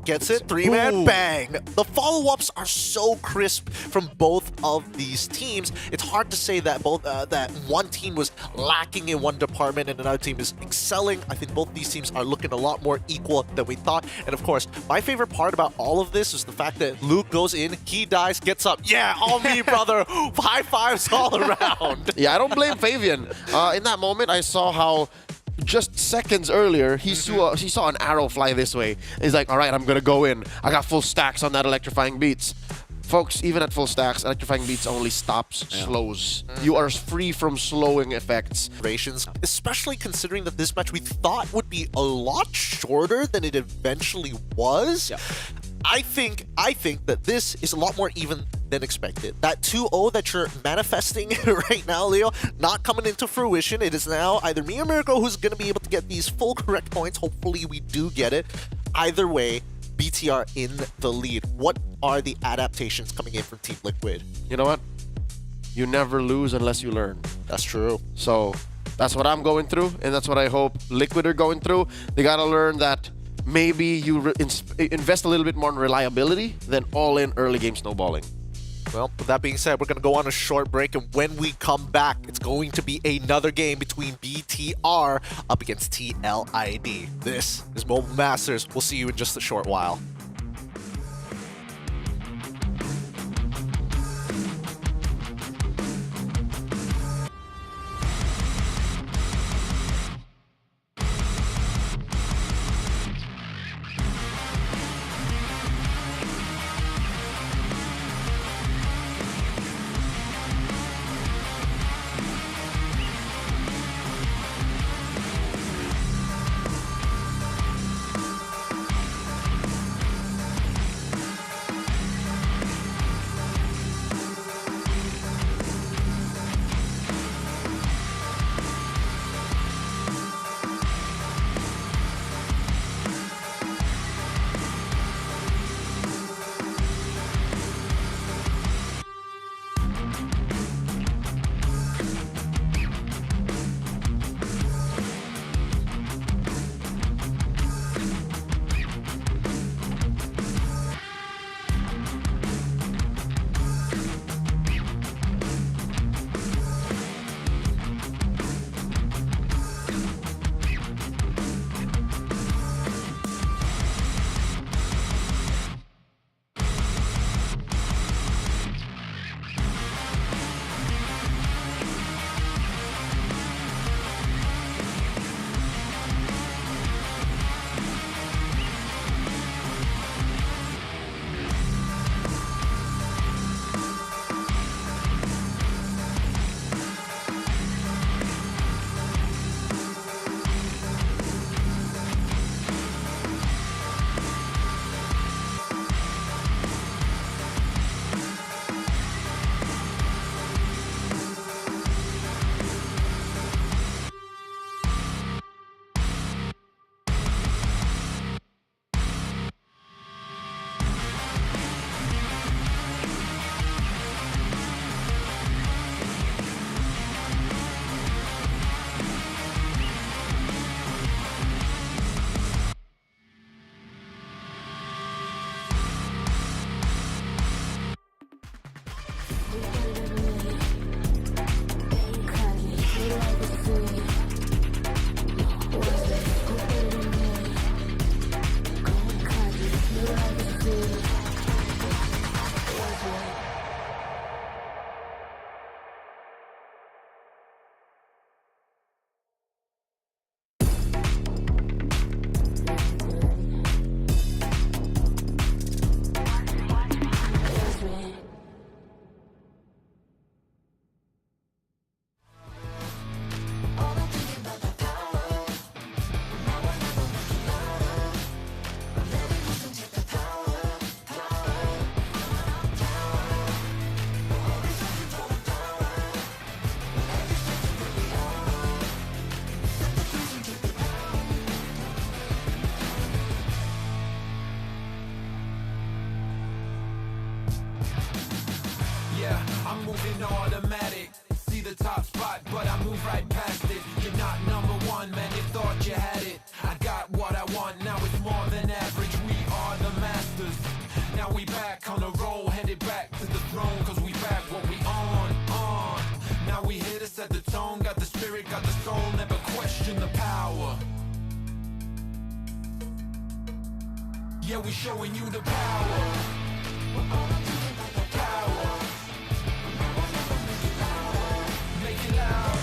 Gets it, 3-man bang. The follow-ups are so crisp from both of these teams. It's hard to say that that one team was lacking in one department and another team is excelling. I think both these teams are looking a lot more equal than we thought. And of course, my favorite part about all of this is the fact that Luke goes in, he dies, gets up. Yeah, all me, brother. High fives all around. Yeah, I don't blame Fabian. In that moment, I saw how just seconds earlier, he saw an arrow fly this way. He's like, all right, I'm going to go in. I got full stacks on that electrifying beats. Folks, even at full stacks, electrifying beats only stops, slows. You are free from slowing effects. Especially considering that this match we thought would be a lot shorter than it eventually was. I think that this is a lot more even than expected. That 2-0 that you're manifesting right now, Leo, not coming into fruition. It is now either me or Mirko who's going to be able to get these full correct points. Hopefully we do get it. Either way, BTR in the lead. What are the adaptations coming in from Team Liquid? You know what? You never lose unless you learn. That's true. So that's what I'm going through, and that's what I hope Liquid are going through. They got to learn that maybe you invest a little bit more in reliability than all-in early game snowballing. Well, with that being said, we're going to go on a short break, and when we come back, it's going to be another game between BTR up against TLID. This is Mobile Masters. We'll see you in just a short while. I'm moving automatic. See the top spot, but I move right past it. You're not number one, man, you thought you had it. I got what I want, now it's more than average. We are the masters. Now we back on the roll, headed back to the throne, cause we back what we on. Now we here to set the tone, got the spirit, got the soul, never question the power. Yeah, we showing you the power. Power. Make it loud.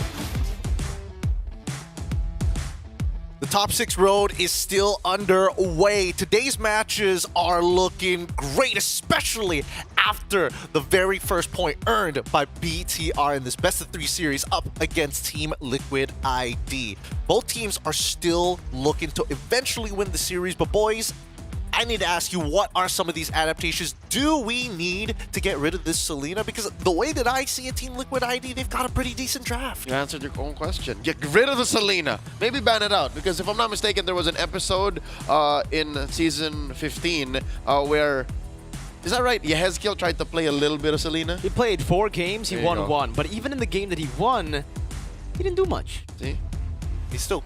The top 6 road is still underway. Today's matches are looking great, especially after the very first point earned by BTR in this best of 3 series up against Team Liquid ID. Both teams are still looking to eventually win the series, but boys, I need to ask you, what are some of these adaptations do we need to get rid of this Selena? Because the way that I see it, Team Liquid ID, they've got a pretty decent draft. You answered your own question. Get rid of the Selena. Maybe ban it out. Because if I'm not mistaken, there was an episode in Season 15 where... Is that right? Yehezkiel tried to play a little bit of Selena? He played 4 games, he won 1. But even in the game that he won, he didn't do much. See?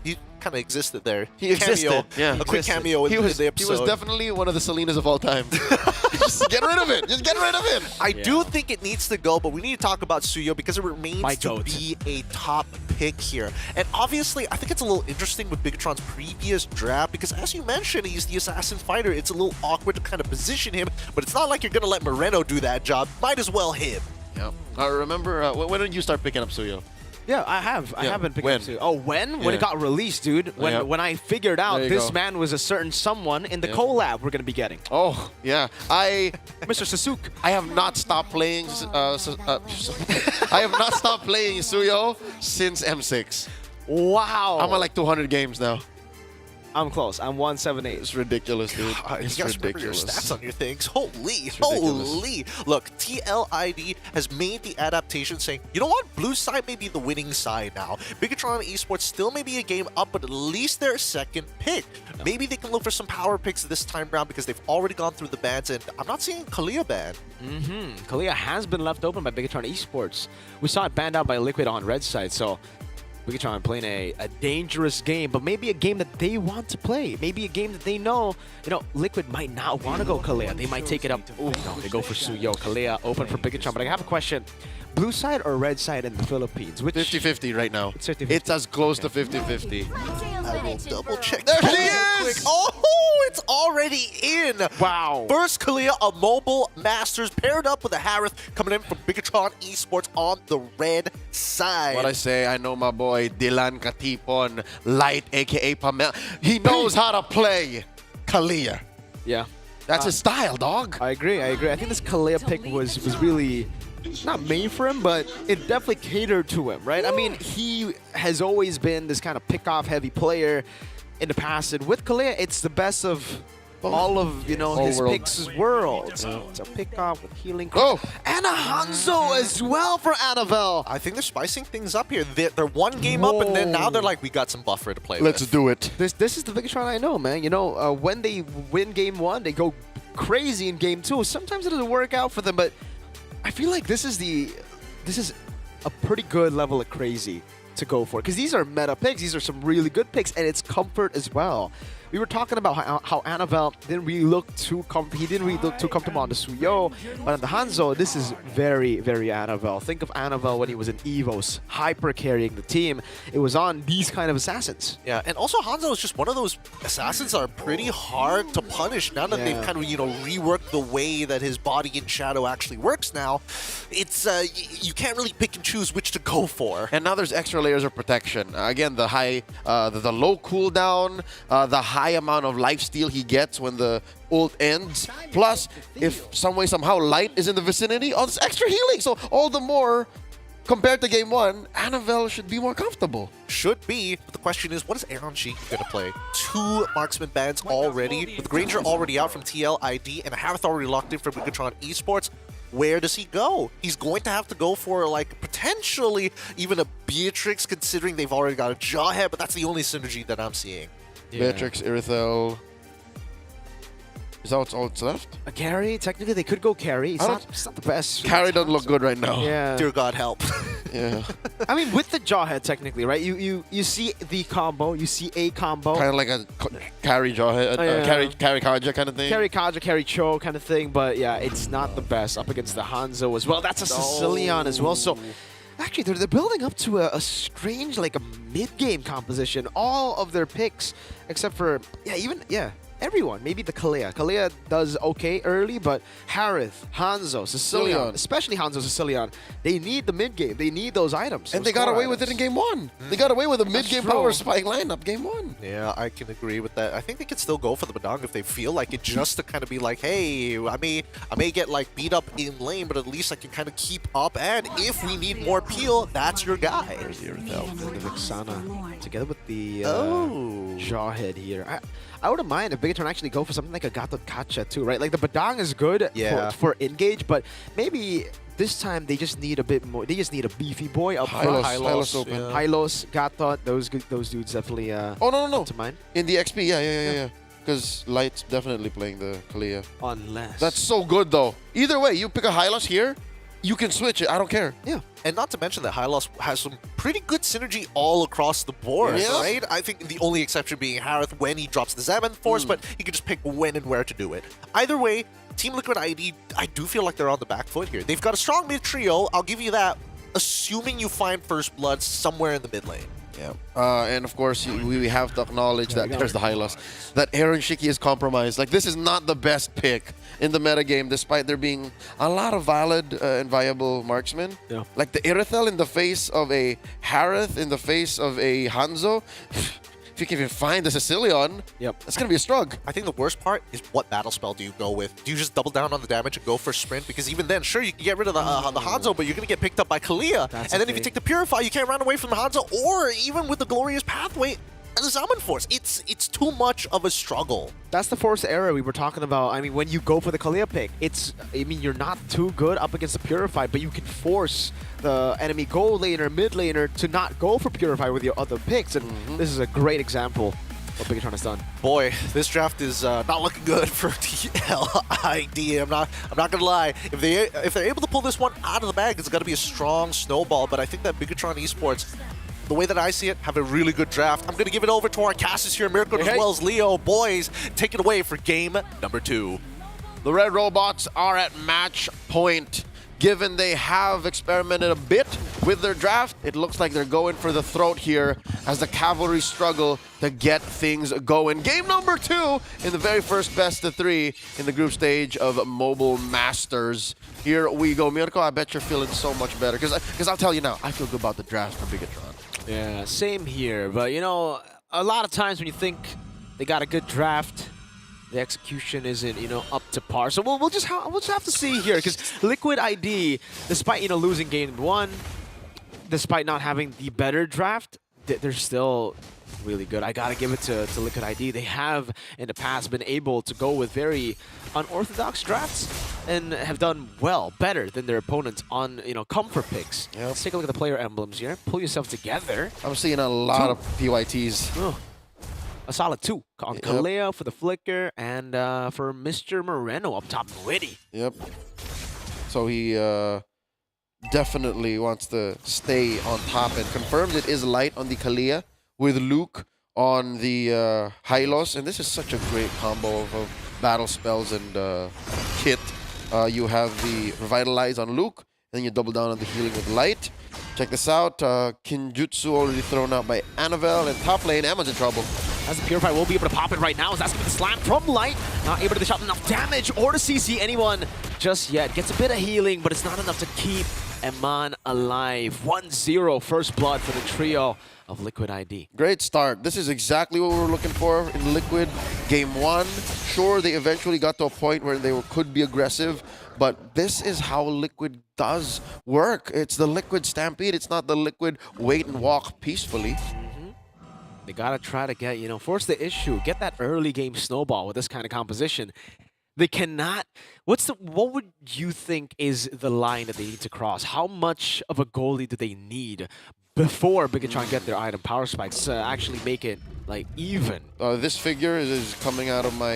He kind of existed there. He existed. Yeah, a quick cameo in the episode. He was definitely one of the Selenas of all time. Just get rid of it. Just get rid of it. I do think it needs to go, but we need to talk about Suyo because it remains to be a top pick here. And obviously, I think it's a little interesting with Bigatron's previous draft because, as you mentioned, he's the assassin fighter. It's a little awkward to kind of position him, but it's not like you're going to let Moreno do that job. Might as well him. Yeah. I remember, when did you start picking up Suyo? Yeah, I have. I have been picking up Suyo. Oh, when? Yeah. When it got released, dude. When I figured out this man was a certain someone in the collab we're going to be getting. Oh, yeah. Mr. Sasuke. I have not stopped playing I have not stopped playing Suyo since M6. Wow. I'm at like 200 games now. I'm close. I'm 178. It's ridiculous, dude. It's ridiculous. Your stats on your things. Holy. Look, TLID has made the adaptation saying, you know what? Blue side may be the winning side now. Bigatron eSports still may be a game up, but at least they're second pick. Maybe they can look for some power picks this time around because they've already gone through the bans, and I'm not seeing Kalia ban. Kalia has been left open by Bigatron eSports. We saw it banned out by Liquid on red side, so Bigatron playing a dangerous game, but maybe a game that they want to play. Maybe a game that they know, Liquid might not want to go Kalia. They might take it up. Ooh, no, they go for Suyo. Kalia open for Bigatron. But I have a question. Blue side or red side in the Philippines? 50-50 right now. It's 50-50. It's as close to 50-50. I will double check. There she is! Oh, it's already in. Wow. First Kalia, a Mobile Masters paired up with a Harith coming in from Bigatron eSports on the red side. What I say, I know my boy Dylan Katipon, Light, a.k.a. Pamela. He knows how to play Kalia. Yeah. That's his style, dog. I agree. I think this Kalia pick was really not made for him, but it definitely catered to him, right? I mean, he has always been this kind of pick-off heavy player in the past, and with Kalia, it's the best of all of, his picks' worlds. It's a pick-off with healing. Oh! And a Hanzo as well for Annabelle. I think they're spicing things up here. They're one game up, and then now they're like, we got some buffer to play Let's with. do it. This is the Bigatron I know, man. When they win game 1, they go crazy in game 2. Sometimes it doesn't work out for them, but I feel like this is a pretty good level of crazy to go for, because these are meta picks. These are some really good picks, and it's comfort as well. We were talking about how Annabelle didn't really look too comfortable. He didn't really look too comfortable on the Suyo, but on the Hanzo, this is very, very Annabelle. Think of Annabelle when he was in EVOS, hyper carrying the team. It was on these kind of assassins. Yeah, and also Hanzo is just one of those assassins that are pretty hard to punish now that they've kind of, reworked the way that his body in shadow actually works now. It's, you can't really pick and choose which to go for. And now there's extra layers of protection. Again, the high, the low cooldown, the high amount of lifesteal he gets when the ult ends. Plus, if some way, somehow, Light is in the vicinity, all this extra healing. So all the more, compared to game 1, Annabelle should be more comfortable. Should be, but the question is, what is Aaron Sheik going to play? 2 marksman bans already, with Granger already out from TLID and Harith already locked in for Bigatron eSports. Where does he go? He's going to have to go for, potentially even a Beatrix, considering they've already got a Jawhead, but that's the only synergy that I'm seeing. Yeah. Beatrix, Irithel. Is that all it's left? A carry? Technically, they could go carry. It's not the best. Carry doesn't look good right now. Yeah. Dear God, help. Yeah. I mean, with the jawhead, technically, right? You see the combo, you see a combo. Kind of like a carry jawhead, carry Kaja kind of thing. Carry Kaja, carry Cho kind of thing, but yeah, it's not the best up against the Hanzo as well. That's a Sicilian as well, so actually they're building up to a strange, like a mid-game composition. All of their picks, except for, everyone. Maybe the Kalea. Kalea does okay early, but Harith, Hanzo, Sicilian, especially Hanzo, Sicilian, they need the mid-game. They need those items. And they got away with it in game 1. They got away with a mid-game power spike lineup game 1. Yeah, I can agree with that. I think they could still go for the Badang if they feel like it, just to kind of be like, hey, I may get like beat up in lane, but at least I can kind of keep up. And if we need more peel, that's your guy. There's the Vixana together with the Jawhead here. I wouldn't mind if Bigatron actually go for something like a Gato Kacha too, right? Like the Badang is good for engage, but maybe this time they just need a bit more. They just need a beefy boy up front. Hylos open. Hylos, Gato, those dudes definitely. Oh no. To mind. In the XP, yeah. Because Light's definitely playing the Kalea. Unless. That's so good though. Either way, you pick a Hylos here, you can switch it. I don't care. Yeah. And not to mention that Hylos has some pretty good synergy all across the board, right? I think the only exception being Harith when he drops the Zaman Force, but he can just pick when and where to do it. Either way, Team Liquid ID, I do feel like they're on the back foot here. They've got a strong mid trio, I'll give you that, assuming you find First Blood somewhere in the mid lane. Yeah. And of course, we have to acknowledge that there's the Hylos. That Aaron Shiki is compromised. Like, this is not the best pick in the metagame, despite there being a lot of valid and viable marksmen. Yeah. Like the Irithel in the face of a Harith, in the face of a Hanzo. If you can even find the Sicilian, that's going to be a struggle. I think the worst part is what battle spell do you go with? Do you just double down on the damage and go for sprint? Because even then, sure, you can get rid of the Hanzo, but you're going to get picked up by Kalea. And then if you take the Purify, you can't run away from the Hanzo, or even with the Glorious Pathway, the Zaman Force. It's too much of a struggle. That's the force error we were talking about. I mean, when you go for the Kalea pick, you're not too good up against the Purify, but you can force the enemy gold laner, mid laner to not go for Purify with your other picks, and this is a great example what Bigatron has done. Boy, this draft is not looking good for TLID. I'm not gonna lie. If they're able to pull this one out of the bag, it's got to be a strong snowball. But I think that Bigatron Esports, the way that I see it, have a really good draft. I'm gonna give it over to our casters here, Mirko as well as Leo. Boys, take it away for game number 2. The Red Robots are at match point. Given they have experimented a bit with their draft, it looks like they're going for the throat here as the Cavalry struggle to get things going. Game number 2 in the very first best of 3 in the group stage of Mobile Masters. Here we go. Mirko, I bet you're feeling so much better because I'll tell you now, I feel good about the draft for Bigatron. Yeah, same here. But you know, a lot of times when you think they got a good draft, the execution isn't, up to par. So we'll just have to see here, because Liquid ID, despite losing game 1, despite not having the better draft, they're still really good. I gotta give it to Liquid ID. They have in the past been able to go with very unorthodox drafts and have done well, better than their opponents on comfort picks. Let's take a look at the player emblems here. Pull yourself together. I'm seeing a lot of PYTs. A solid 2 on Kalea for the Flicker, and for Mr. Moreno up top, Witty. Yep. So he definitely wants to stay on top, and confirms it is Light on the Kalea with Luke on the Hylos. And this is such a great combo of battle spells and kit. You have the Revitalize on Luke, then you double down on the healing with Light. Check this out. Kinjutsu already thrown out by Annabelle, and top lane, Emma's in trouble. As the Purify will be able to pop it right now, as that's going to be the slam from Light. Not able to dish out enough damage or to CC anyone just yet. Gets a bit of healing, but it's not enough to keep Eman alive. 1-0 first blood for the trio of Liquid ID. Great start. This is exactly what we were looking for in Liquid game 1. Sure, they eventually got to a point where they could be aggressive, but this is how Liquid does work. It's the Liquid Stampede. It's not the Liquid wait and walk peacefully. They gotta try to get, force the issue, get that early game snowball with this kind of composition. They cannot. What would you think is the line that they need to cross? How much of a goalie do they need before Bigatron get their item power spikes to actually make it like even. This figure is coming out of my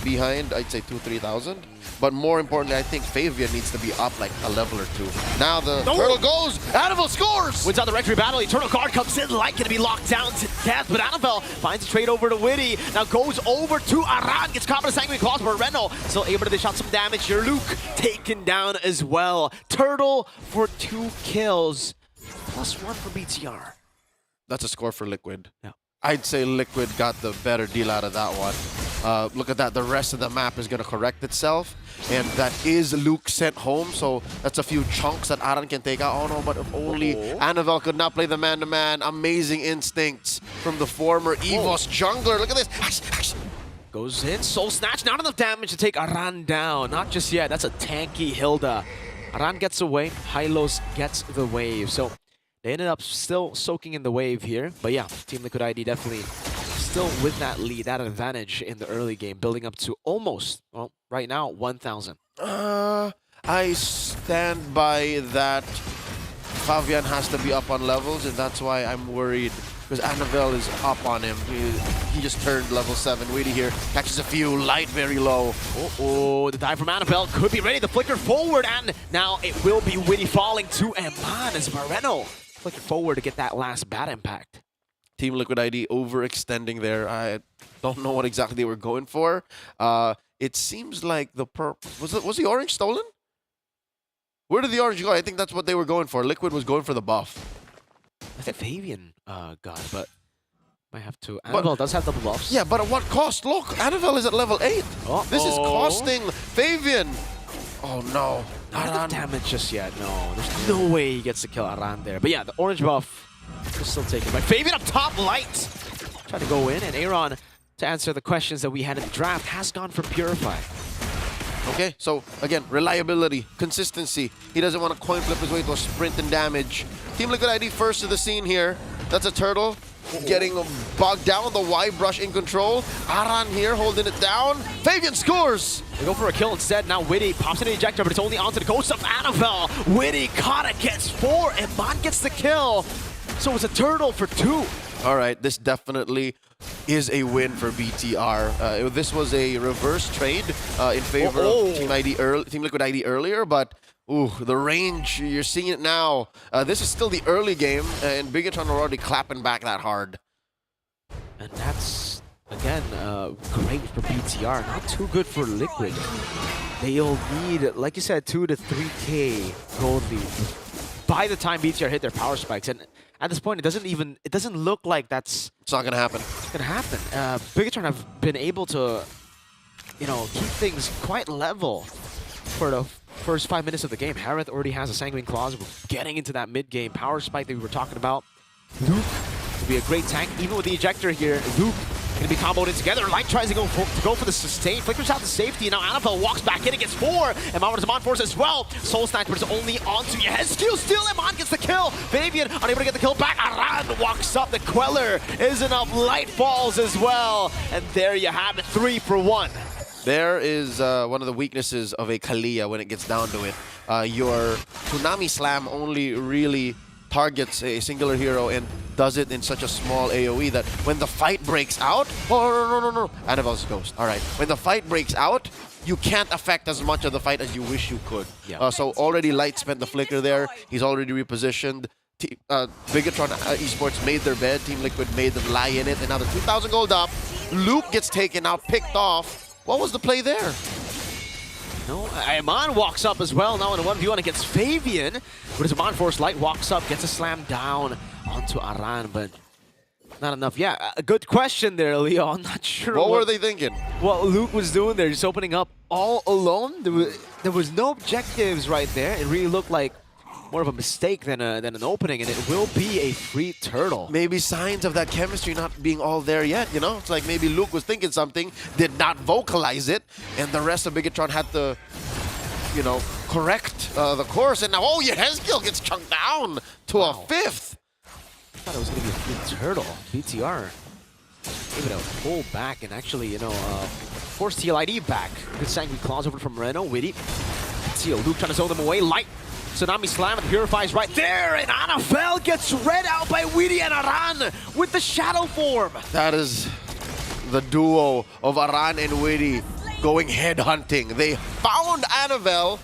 behind, I'd say 2,000-3,000. But more importantly, I think Fabian needs to be up like a level or two. Now the turtle goes, Annabelle scores! Wins out the rectory battle, Eternal Guard comes in, Light gonna be locked down to death, but Annabelle finds a trade over to Witty. Now goes over to Aran, gets caught by the Sanguine Claws, but Reno still able to dish out some damage here. Luke taken down as well. Turtle for 2 kills, +1 for BTR. That's a score for Liquid. Yeah. I'd say Liquid got the better deal out of that one. Look at that, the rest of the map is going to correct itself. And that is Luke sent home, so that's a few chunks that Aran can take out. Oh no, but if only Annabelle could not play the man-to-man. Amazing instincts from the former EVOS jungler. Look at this. Goes in, Soul Snatch, not enough damage to take Aran down. Not just yet, that's a tanky Hilda. Aran gets away, Hylos gets the wave. So they ended up still soaking in the wave here. But yeah, Team Liquid ID definitely still with that lead, that advantage in the early game, building up to almost, well, right now, 1,000. I stand by that. Fabian has to be up on levels, and that's why I'm worried. Because Annabelle is up on him. He just turned level 7. Witty here catches a few, Light very low. Oh, the dive from Annabelle could be ready. The flicker forward, and now it will be Witty falling to Eman as Moreno flicker forward to get that last bad impact. Team Liquid ID overextending there. I don't know what exactly they were going for. It seems like the was the orange stolen? Where did the orange go? I think that's what they were going for. Liquid was going for the buff. I think Fabian got it, but might have to. Annabelle does have double buffs. Yeah, but at what cost? Look, Annabelle is at level 8. This is costing Fabian. Oh no. Not enough damage just yet. No, there's no way he gets to kill Aran there. But yeah, the orange buff is still taken by Fabian up top. Light trying to go in, and Aaron, to answer the questions that we had in the draft, has gone for Purify. Okay, so again, reliability, consistency. He doesn't want to coin flip his way to a sprint and damage. Team Liquid ID first to the scene here. That's a turtle getting bogged down. The Y brush in control. Aran here holding it down. Fabian scores! They go for a kill instead. Now Witty pops in an ejector, but it's only onto the ghost of Annabelle. Witty caught it, gets 4, and Mon gets the kill. So it's a turtle for 2. All right, this definitely is a win for BTR. This was a reverse trade in favor of Team Liquid ID earlier, but ooh, the range, you're seeing it now. This is still the early game, and Bigatron are already clapping back that hard. And that's, again, great for BTR. Not too good for Liquid. They'll need, like you said, 2 to 3K gold lead by the time BTR hit their power spikes. And at this point, it doesn't look like that's... It's not going to happen. It's going to happen. Bigatron have been able to, keep things quite level for the first 5 minutes of the game. Harith already has a Sanguine Claws. We're getting into that mid-game power spike that we were talking about. Luke will be a great tank. Even with the ejector here, Luke going to be comboed in together. Light tries to go for the sustain. Flickers out to safety. Now Annabelle walks back in and gets 4. And Mama is on force as well. Soul Snatch, but it's only onto Yehezkiel still. Eman gets the kill. Fabian unable to get the kill back. Aran walks up. The Queller isn't up. Light falls as well. And there you have it. 3 for 1. There is one of the weaknesses of a Kalia when it gets down to it. Your Tsunami Slam only really targets a singular hero and does it in such a small AoE that when the fight breaks out... Oh, no. Annabelle's Ghost. All right. When the fight breaks out, you can't affect as much of the fight as you wish you could. Yeah. So already Light spent the flicker there. He's already repositioned. Bigatron eSports made their bed. Team Liquid made them lie in it. And now the 2,000 gold up. Luke gets taken out, picked off. What was the play there? No, Eman walks up as well now in a 1v1 against Fabian. But as Eman Force Light walks up, gets a slam down onto Aran, but not enough. Yeah, a good question there, Leo. I'm not sure what were they thinking? What Luke was doing there, just opening up all alone. There was no objectives right there. It really looked like more of a mistake than an opening, and it will be a free turtle. Maybe signs of that chemistry not being all there yet, It's like maybe Luke was thinking something, did not vocalize it, and the rest of Bigatron had to, correct the course. And now, Yehezkiel gets chunked down to a 5th. I thought it was going to be a free turtle. BTR able to pull back and actually, force TLID back. Good Sanguine Claws over from Reno. Witty. See Luke trying to zone them away. Light Tsunami Slam and Purifies right there, and Anafel gets read out by Weedy and Aran with the Shadow form. That is the duo of Aran and Weedy going head hunting. They found Anavel,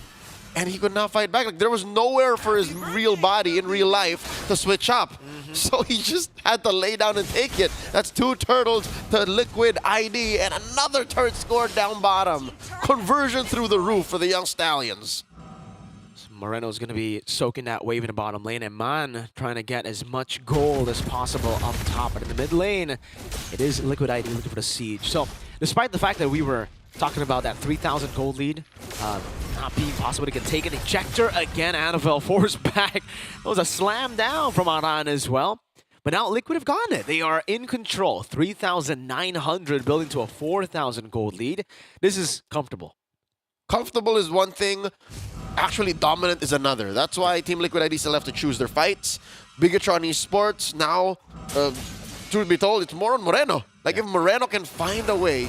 and he could not fight back. Like, there was nowhere for his real body in real life to switch up. So he just had to lay down and take it. That's 2 turtles to Liquid ID, and another turret scored down bottom. Conversion through the roof for the young Stallions. Moreno's going to be soaking that wave in the bottom lane, and Man trying to get as much gold as possible up top. But in the mid lane, it is Liquid ID looking for the siege. So despite the fact that we were talking about that 3,000 gold lead not being possible to get taken, ejector again, Anavel forced back. It was a slam down from Aran as well. But now Liquid have gotten it. They are in control. 3,900 building to a 4,000 gold lead. This is comfortable. Comfortable is one thing. Actually dominant is another. That's why Team Liquid ID still have to choose their fights. Bigatron eSports now, truth be told, it's more on Moreno. Like if Moreno can find a way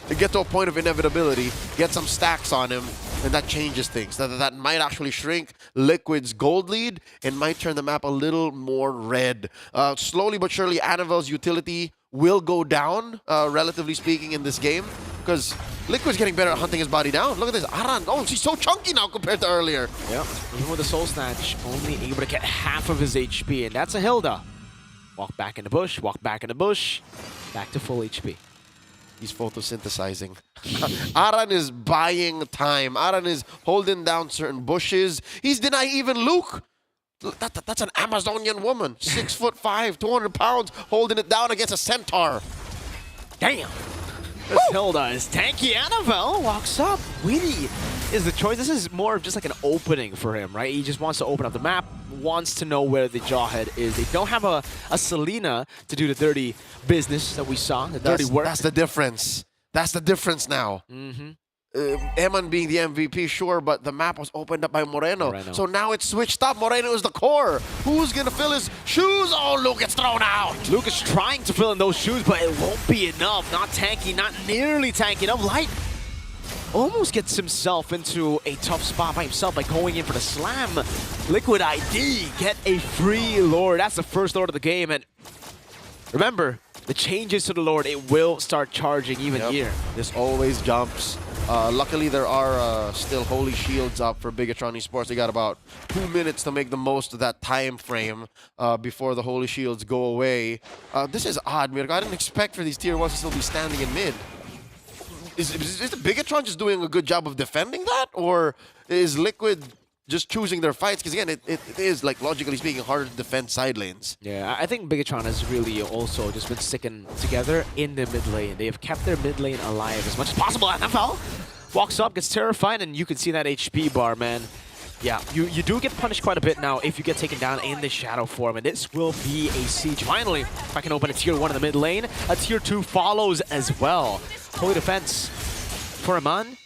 to get to a point of inevitability, get some stacks on him, then that changes things. That might actually shrink Liquid's gold lead and might turn the map a little more red. Slowly but surely, Anavel's utility will go down, relatively speaking, in this game, because Liquid's getting better at hunting his body down. Look at this, Aran. Oh, she's so chunky now compared to earlier. Yep, even with the Soul Snatch, only able to get half of his HP, and that's a Hilda. Walk back in the bush, walk back in the bush, back to full HP. He's photosynthesizing. Aran is buying time. Aran is holding down certain bushes. He's denying even Luke. That's an Amazonian woman. 6'5", 200 pounds, holding it down against a centaur. Damn. This Hilda is tanky. Anavel walks up. Weedy is the choice. This is more of just like an opening for him, right? He just wants to open up the map, wants to know where the Jawhead is. They don't have a Selena to do the dirty business that we saw, the dirty work. That's the difference. That's the difference now. Eman being the MVP, sure, but the map was opened up by Moreno. So now it's switched up. Moreno is the core. Who's going to fill his shoes? Oh, Luke gets thrown out. Luke is trying to fill in those shoes, but it won't be enough. Not tanky, not nearly tanky enough. Light almost gets himself into a tough spot by himself by going in for the slam. Liquid ID get a free Lord. That's the first Lord of the game. And remember, the changes to the Lord, it will start charging even here. This always jumps. Luckily, there are still Holy Shields up for Bigatron eSports. They got about 2 minutes to make the most of that time frame before the Holy Shields go away. This is odd, Mirko. I didn't expect for these tier 1s to still be standing in mid. Is the Bigatron just doing a good job of defending that? Or is Liquid just choosing their fights? Because again, it is, like, logically speaking, harder to defend side lanes. Yeah, I think Bigatron has really also just been sticking together in the mid lane. They have kept their mid lane alive as much as possible. NFL walks up, gets terrified, and you can see that HP bar, man. Yeah, you do get punished quite a bit now if you get taken down in the shadow form, and this will be a siege. Finally, if I can open a tier 1 in the mid lane, a tier 2 follows as well. Holy defense for Aman.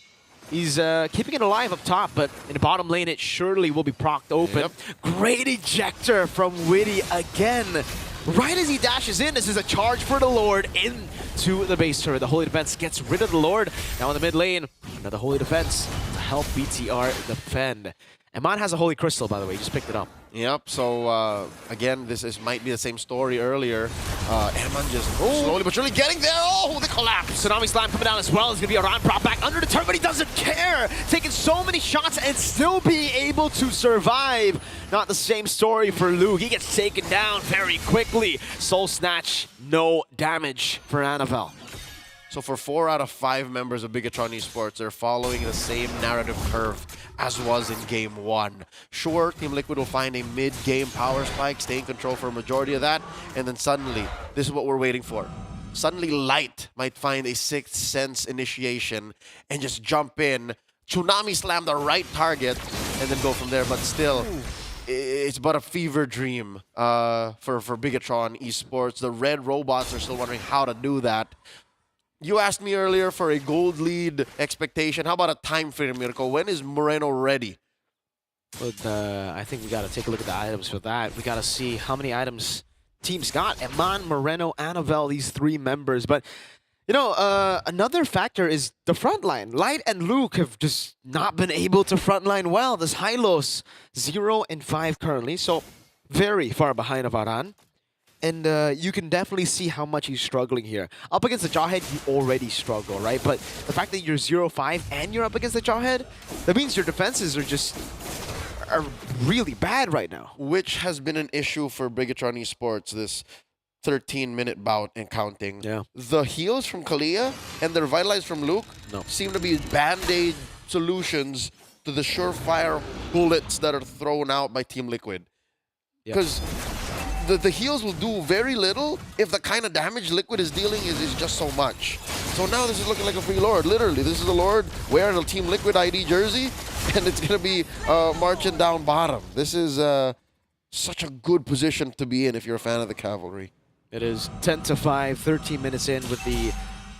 He's keeping it alive up top, but in the bottom lane, it surely will be procced open. Great ejector from Weedy again. Right as he dashes in, this is a charge for the Lord into the base turret. The Holy Defense gets rid of the Lord. Now in the mid lane, another Holy Defense to help BTR defend. Eman has a Holy Crystal, by the way. He just picked it up. Yep, so again, this might be the same story earlier. Eman just slowly but surely getting there. Oh, the collapse. Tsunami Slam coming down as well. It's going to be Aran prop back under the turret, but he doesn't care. Taking so many shots and still being able to survive. Not the same story for Luke. He gets taken down very quickly. Soul Snatch, no damage for Anavel. So for 4 out of 5 members of Bigatron eSports, they're following the same narrative curve as was in Game 1. Sure, Team Liquid will find a mid-game power spike, stay in control for a majority of that, and then suddenly, this is what we're waiting for. Suddenly Light might find a Sixth Sense initiation and just jump in, Tsunami Slam the right target, and then go from there. But still, it's but a fever dream for Bigatron eSports. The red robots are still wondering how to do that. You asked me earlier for a gold lead expectation. How about a time frame, Mirko? When is Moreno ready? But I think we got to take a look at the items for that. We got to see how many items teams got. Eman, Moreno, Anavel, these 3 members. But You know, another factor is the front line. Light and Luke have just not been able to frontline well. This Hylos 0 and 5 currently, so very far behind of Aran. And you can definitely see how much he's struggling here. Up against the Jawhead, you already struggle, right? But the fact that you're 0-5 and you're up against the Jawhead, that means your defenses are really bad right now. Which has been an issue for Bigatron eSports this 13-minute bout and counting. Yeah. The heals from Kalia and the revitalize from Luke seem to be band-aid solutions to the surefire bullets that are thrown out by Team Liquid. Because the heals will do very little if the kind of damage Liquid is dealing is just so much. So now this is looking like a free Lord. Literally, this is the Lord wearing a Team Liquid ID jersey, and it's going to be marching down bottom. This is such a good position to be in if you're a fan of the Cavalry. It is 10-5, 13 minutes in with the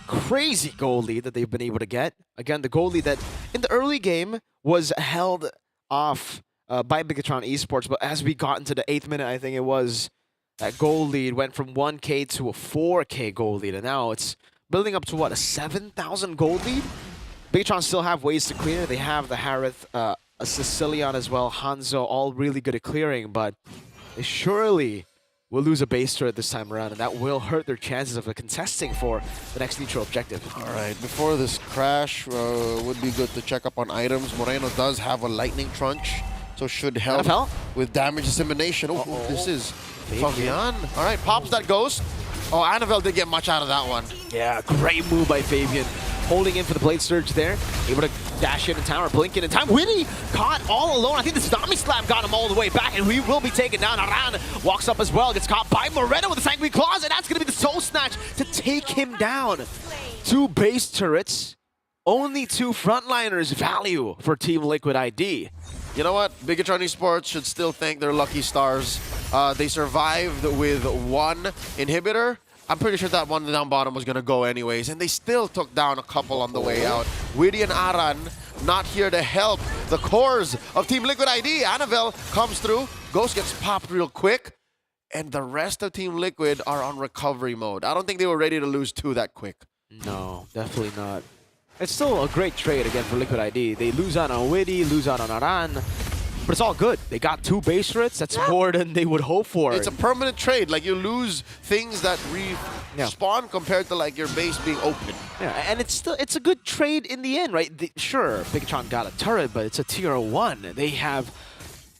crazy goal lead that they've been able to get. Again, the goal lead that in the early game was held off by Bigatron eSports, but as we got into the 8th minute, I think it was, that goal lead went from 1K to a 4K goal lead, and now it's building up to, what, a 7,000 goal lead? Bigatron still have ways to clear. They have the Harith, a Sicilian as well, Hanzo, all really good at clearing, but they surely will lose a base turret this time around, and that will hurt their chances of contesting for the next neutral objective. All right, before this crash, would be good to check up on items. Moreno does have a lightning trunch, so should help with damage dissemination. Oh, this is Fabian. All right, pops that ghost. Oh, Annabelle didn't get much out of that one. Yeah, great move by Fabian. Holding in for the blade surge there. Able to dash in time or blink in time. Winnie caught all alone. I think the Tsunami Slam got him all the way back, and we will be taken down. Aran walks up as well. Gets caught by Moreno with the Sanguine Claws, and that's going to be the Soul Snatch to take him down. 2 base turrets. Only 2 frontliners value for Team Liquid ID. You know what? Bigatron eSports should still thank their lucky stars. They survived with 1 inhibitor. I'm pretty sure that one down bottom was going to go anyways, and they still took down a couple on the way out. Witty and Aran not here to help the cores of Team Liquid ID. Annabelle comes through. Ghost gets popped real quick, and the rest of Team Liquid are on recovery mode. I don't think they were ready to lose 2 that quick. No, definitely not. It's still a great trade again for Liquid ID. They lose out on Witty, lose out on Aran, but it's all good. They got 2 base turrets. That's more than they would hope for. It's a permanent trade. Like, you lose things that respawn compared to, like, your base being open. Yeah, and it's a good trade in the end, right? Sure, Bigatron got a turret, but it's a tier 1. They have...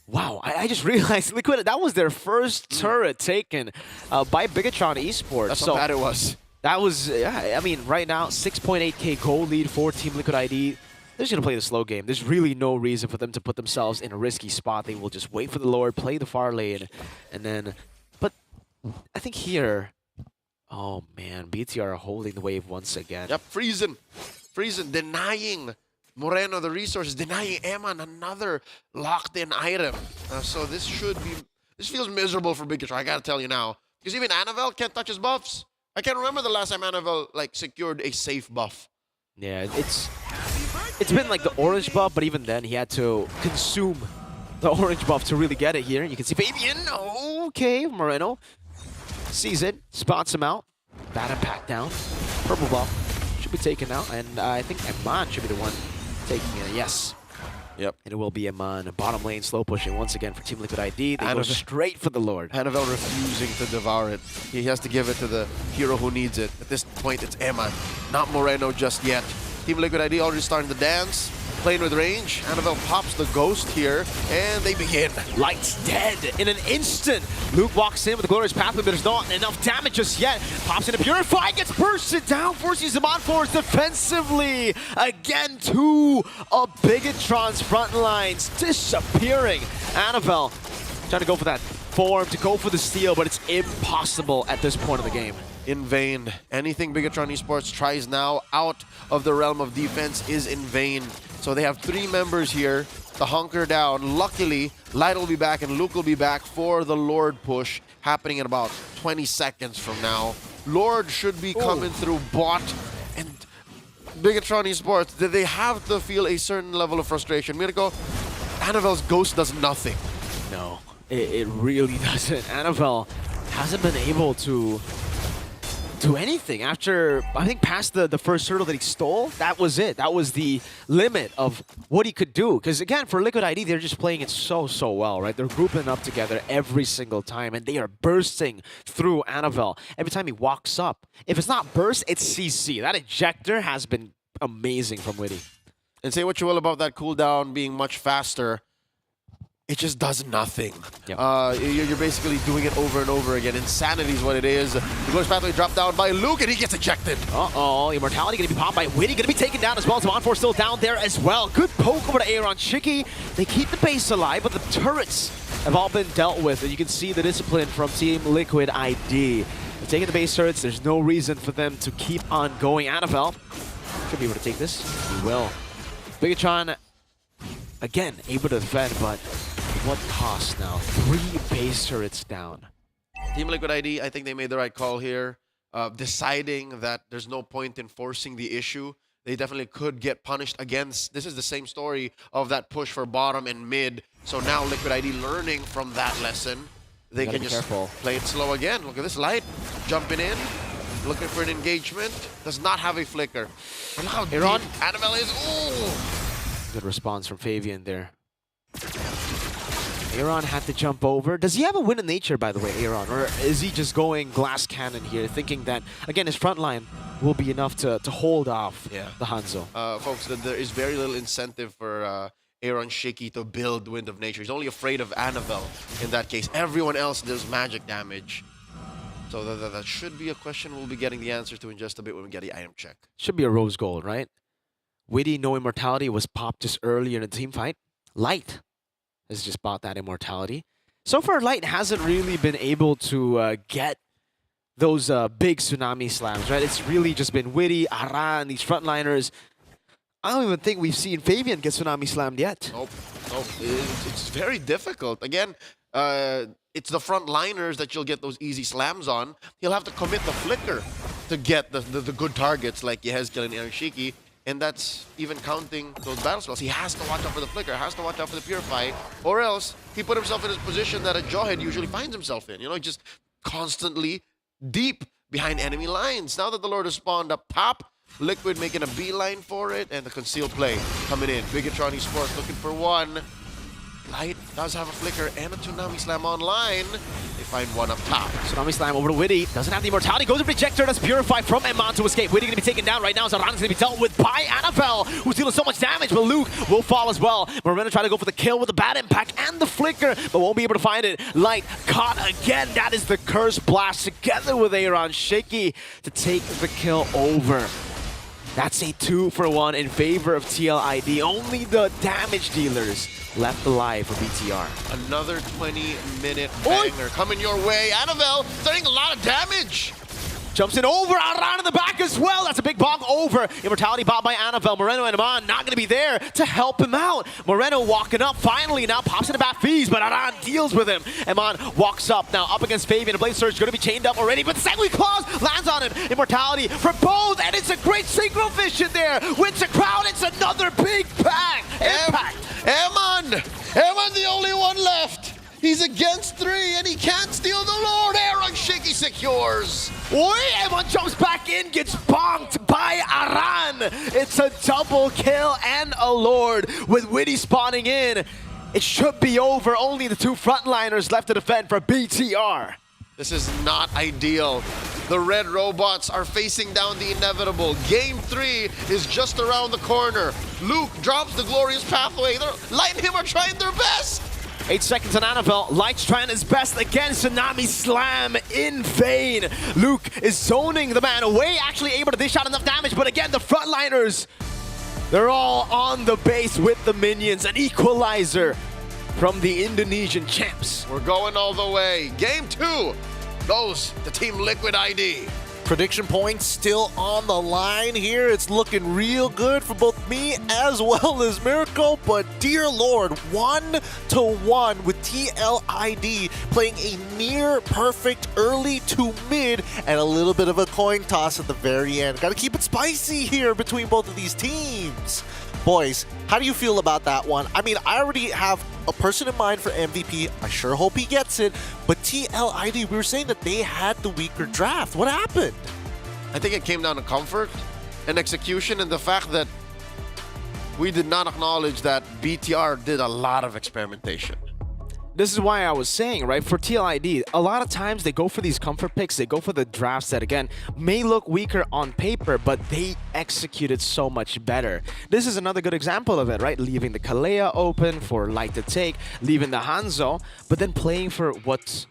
Wow, I just realized Liquid, that was their first turret taken by Bigatron eSports. That's how bad it was. That was, yeah, I mean, right now, 6.8K goal lead for Team Liquid ID. They're just going to play the slow game. There's really no reason for them to put themselves in a risky spot. They will just wait for the Lord, play the far lane, and then... But I think here... Oh, man. BTR are holding the wave once again. Yep, freezing. Freezing, denying Moreno the resources, denying Eman another locked-in item. So this should be... This feels miserable for Bigatron, I got to tell you now. Because even Annabelle can't touch his buffs. I can't remember the last time Annabelle, like, secured a safe buff. Yeah, it's been like the orange buff, but even then he had to consume the orange buff to really get it here. You can see Fabian, okay, Moreno sees it, spots him out, bad impact down, purple buff should be taken out, and I think Eman should be the one taking it, yes. Yep. And it will be Eman, bottom lane slow pushing once again for Team Liquid ID. They go straight for the Lord. Annabelle refusing to devour it. He has to give it to the hero who needs it. At this point, it's Eman, not Moreno just yet. Team Liquid ID already starting to dance, playing with range. Annabelle pops the ghost here, and they begin. Light's dead in an instant. Luke walks in with the Glorious Pathway, but there's not enough damage just yet. Pops in a Purify, gets bursted down, forces him on force defensively. Again, 2 of Bigatron's front lines disappearing. Annabelle trying to go for that form, to go for the steal, but it's impossible at this point of the game. In vain. Anything Bigatron eSports tries now out of the realm of defense is in vain. So they have 3 members here to hunker down. Luckily, Light will be back and Luke will be back for the Lord push happening in about 20 seconds from now. Lord should be coming through bot, and Bigatron eSports, they have to feel a certain level of frustration. Mirko, Annabelle's ghost does nothing. No, it really doesn't. Annabelle hasn't been able to do anything. After, I think, past the first hurdle that he stole, that was it. That was the limit of what he could do. Because, again, for Liquid ID, they're just playing it so well, right? They're grouping up together every single time, and they are bursting through Annabelle every time he walks up. If it's not burst, it's CC. That ejector has been amazing from Witty. And say what you will about that cooldown being much faster, it just does nothing. Yep. You're basically doing it over and over again. Insanity is what it is. The glorious pathway dropped down by Luke, and he gets ejected. Uh-oh, Immortality going to be popped by Witty, going to be taken down as well. Zamanfor still down there as well. Good poke over to Aaron Shiki. They keep the base alive, but the turrets have all been dealt with, and you can see the discipline from Team Liquid ID. They're taking the base turrets. There's no reason for them to keep on going. Annabelle should be able to take this. He will. Bigatron, again, able to defend, but what cost now? 3 base turrets down. Team Liquid ID, I think they made the right call here, deciding that there's no point in forcing the issue. They definitely could get punished against. This is the same story of that push for bottom and mid. So now Liquid ID learning from that lesson. They can just play it slow again. Look at this Light jumping in, looking for an engagement. Does not have a flicker. And look how deep Annabelle is. Ooh. Good response from Fabian there. Aaron had to jump over. Does he have a win in nature, by the way, Aaron? Or is he just going glass cannon here, thinking that, again, his front line will be enough to hold off the Hanzo? Folks, there is very little incentive for Aaron Shiki to build Wind of Nature. He's only afraid of Annabelle in that case. Everyone else does magic damage. So that should be a question we'll be getting the answer to in just a bit when we get the item check. Should be a rose gold, right? Witty, no immortality, was popped just earlier in the team fight. Light has just bought that immortality. So far, Light hasn't really been able to get those big tsunami slams, right? It's really just been Witty, Aran, these frontliners. I don't even think we've seen Fabian get tsunami slammed yet. Nope. It's very difficult. Again, it's the frontliners that you'll get those easy slams on. He'll have to commit the flicker to get the good targets like Yehezkel and Aaron Shiki. And that's even counting those battle spells. He has to watch out for the flicker, has to watch out for the purify, or else he put himself in his position that a Jawhead usually finds himself in. You know, just constantly deep behind enemy lines. Now that the Lord has spawned up top, Liquid making a beeline for it, and the concealed play coming in. Bigatron eSports looking for one. Light does have a flicker and a Tsunami Slam online. They find one up top. Tsunami Slam over to Witty. Doesn't have the immortality. Goes to Projector. That's purified from Eman to escape. Witty going to be taken down right now. Zaran's going to be dealt with by Annabelle, who's dealing so much damage, but Luke will fall as well. Moreno trying to go for the kill with the bad impact and the flicker, but won't be able to find it. Light caught again. That is the Curse Blast together with Aaron Shaky to take the kill over. That's a 2-for-1 in favor of TLID. Only the damage dealers left alive for BTR. Another 20-minute banger coming your way. Annabelle starting a lot of damage. Jumps in over, Aran in the back as well. That's a big bonk over. Immortality bought by Annabelle. Moreno and Eman not going to be there to help him out. Moreno walking up finally, now pops into back fees, but Aran deals with him. Eman walks up now, up against Fabian. The Blade Surge going to be chained up already, but Segway Claws lands on him. Immortality for both, and it's a great synchro vision there. Wins the crowd, it's another big bang. Impact. Eman the only one left. He's against 3, and he can't steal the Lord. Aaron Shiki secures. Oi, Eman jumps back in, gets bonked by Aran. It's a double kill and a Lord with Witty spawning in. It should be over. Only the 2 frontliners left to defend for BTR. This is not ideal. The red robots are facing down the inevitable. Game 3 is just around the corner. Luke drops the glorious pathway. Light and him are trying their best. 8 seconds on Annabelle. Light's trying his best against Tsunami Slam in vain. Luke is zoning the man away, actually able to dish out enough damage, but again, the frontliners, they're all on the base with the minions. An equalizer from the Indonesian champs. We're going all the way. Game 2 goes to Team Liquid ID. Prediction points still on the line here. It's looking real good for both me as well as Miracle, but dear Lord, 1-1 with TLID playing a near perfect early to mid and a little bit of a coin toss at the very end. Got to keep it spicy here between both of these teams. Boys, how do you feel about that one? I mean, I already have a person in mind for MVP. I sure hope he gets it. But TLID, we were saying that they had the weaker draft. What happened? I think it came down to comfort and execution, and the fact that we did not acknowledge that BTR did a lot of experimentation. This is why I was saying, right, for TLID, a lot of times they go for these comfort picks, they go for the drafts that, again, may look weaker on paper, but they executed so much better. This is another good example of it, right? Leaving the Kalea open for Light to take, leaving the Hanzo, but then playing for what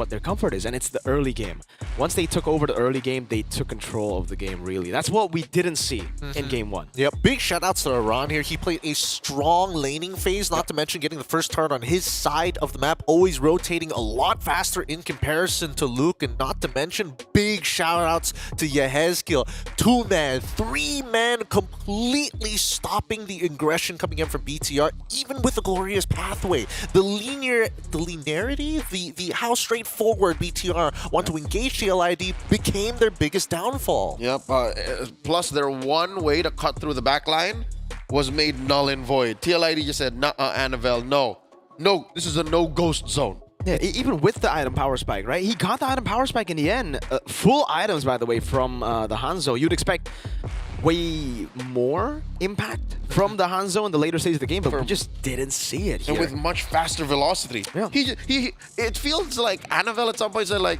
their comfort is, and it's the early game. Once they took over the early game, they took control of the game, really. That's what we didn't see in Game 1. Yep, big shout-outs to Iran here. He played a strong laning phase, not to mention getting the first turn on his side of the map, always rotating a lot faster in comparison to Luke, and not to mention big shout-outs to Yehezkiel. 2-man, 3-man, completely stopping the aggression coming in from BTR, even with the glorious pathway. The linearity, the how straightforward BTR want to engage TLID became their biggest downfall. Yep, plus their one way to cut through the back line was made null and void. TLID just said, "Nuh-uh, Anavel, no. No, this is a no-ghost zone." Yeah, even with the item power spike, right? He got the item power spike in the end. Full items, by the way, from the Hanzo. You'd expect way more impact from the Hanzo in the later stages of the game, but we just didn't see it here. And with much faster velocity. Yeah. It feels like Anavel at some point said like,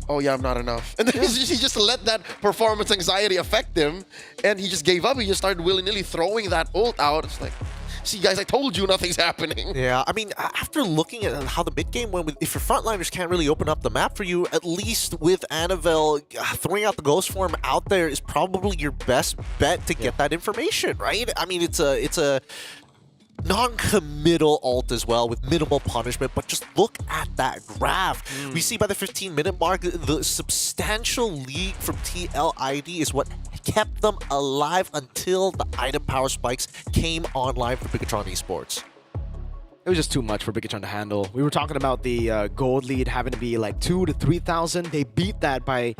"Oh yeah, I'm not enough." And then he just let that performance anxiety affect him, and he just gave up. He just started willy-nilly throwing that ult out. It's like, see guys, I told you nothing's happening. Yeah, I mean, after looking at how the mid game went, if your frontliners can't really open up the map for you, at least with Anavel, throwing out the ghost form out there is probably your best bet to get that information, right? I mean, it's a non-committal ult as well with minimal punishment, but just look at that graph. We see by the 15-minute mark, the substantial lead from TLID is what kept them alive until the item power spikes came online for Bigatron eSports. It was just too much for Bigatron to handle. We were talking about the gold lead having to be like 2,000 to 3,000. They beat that by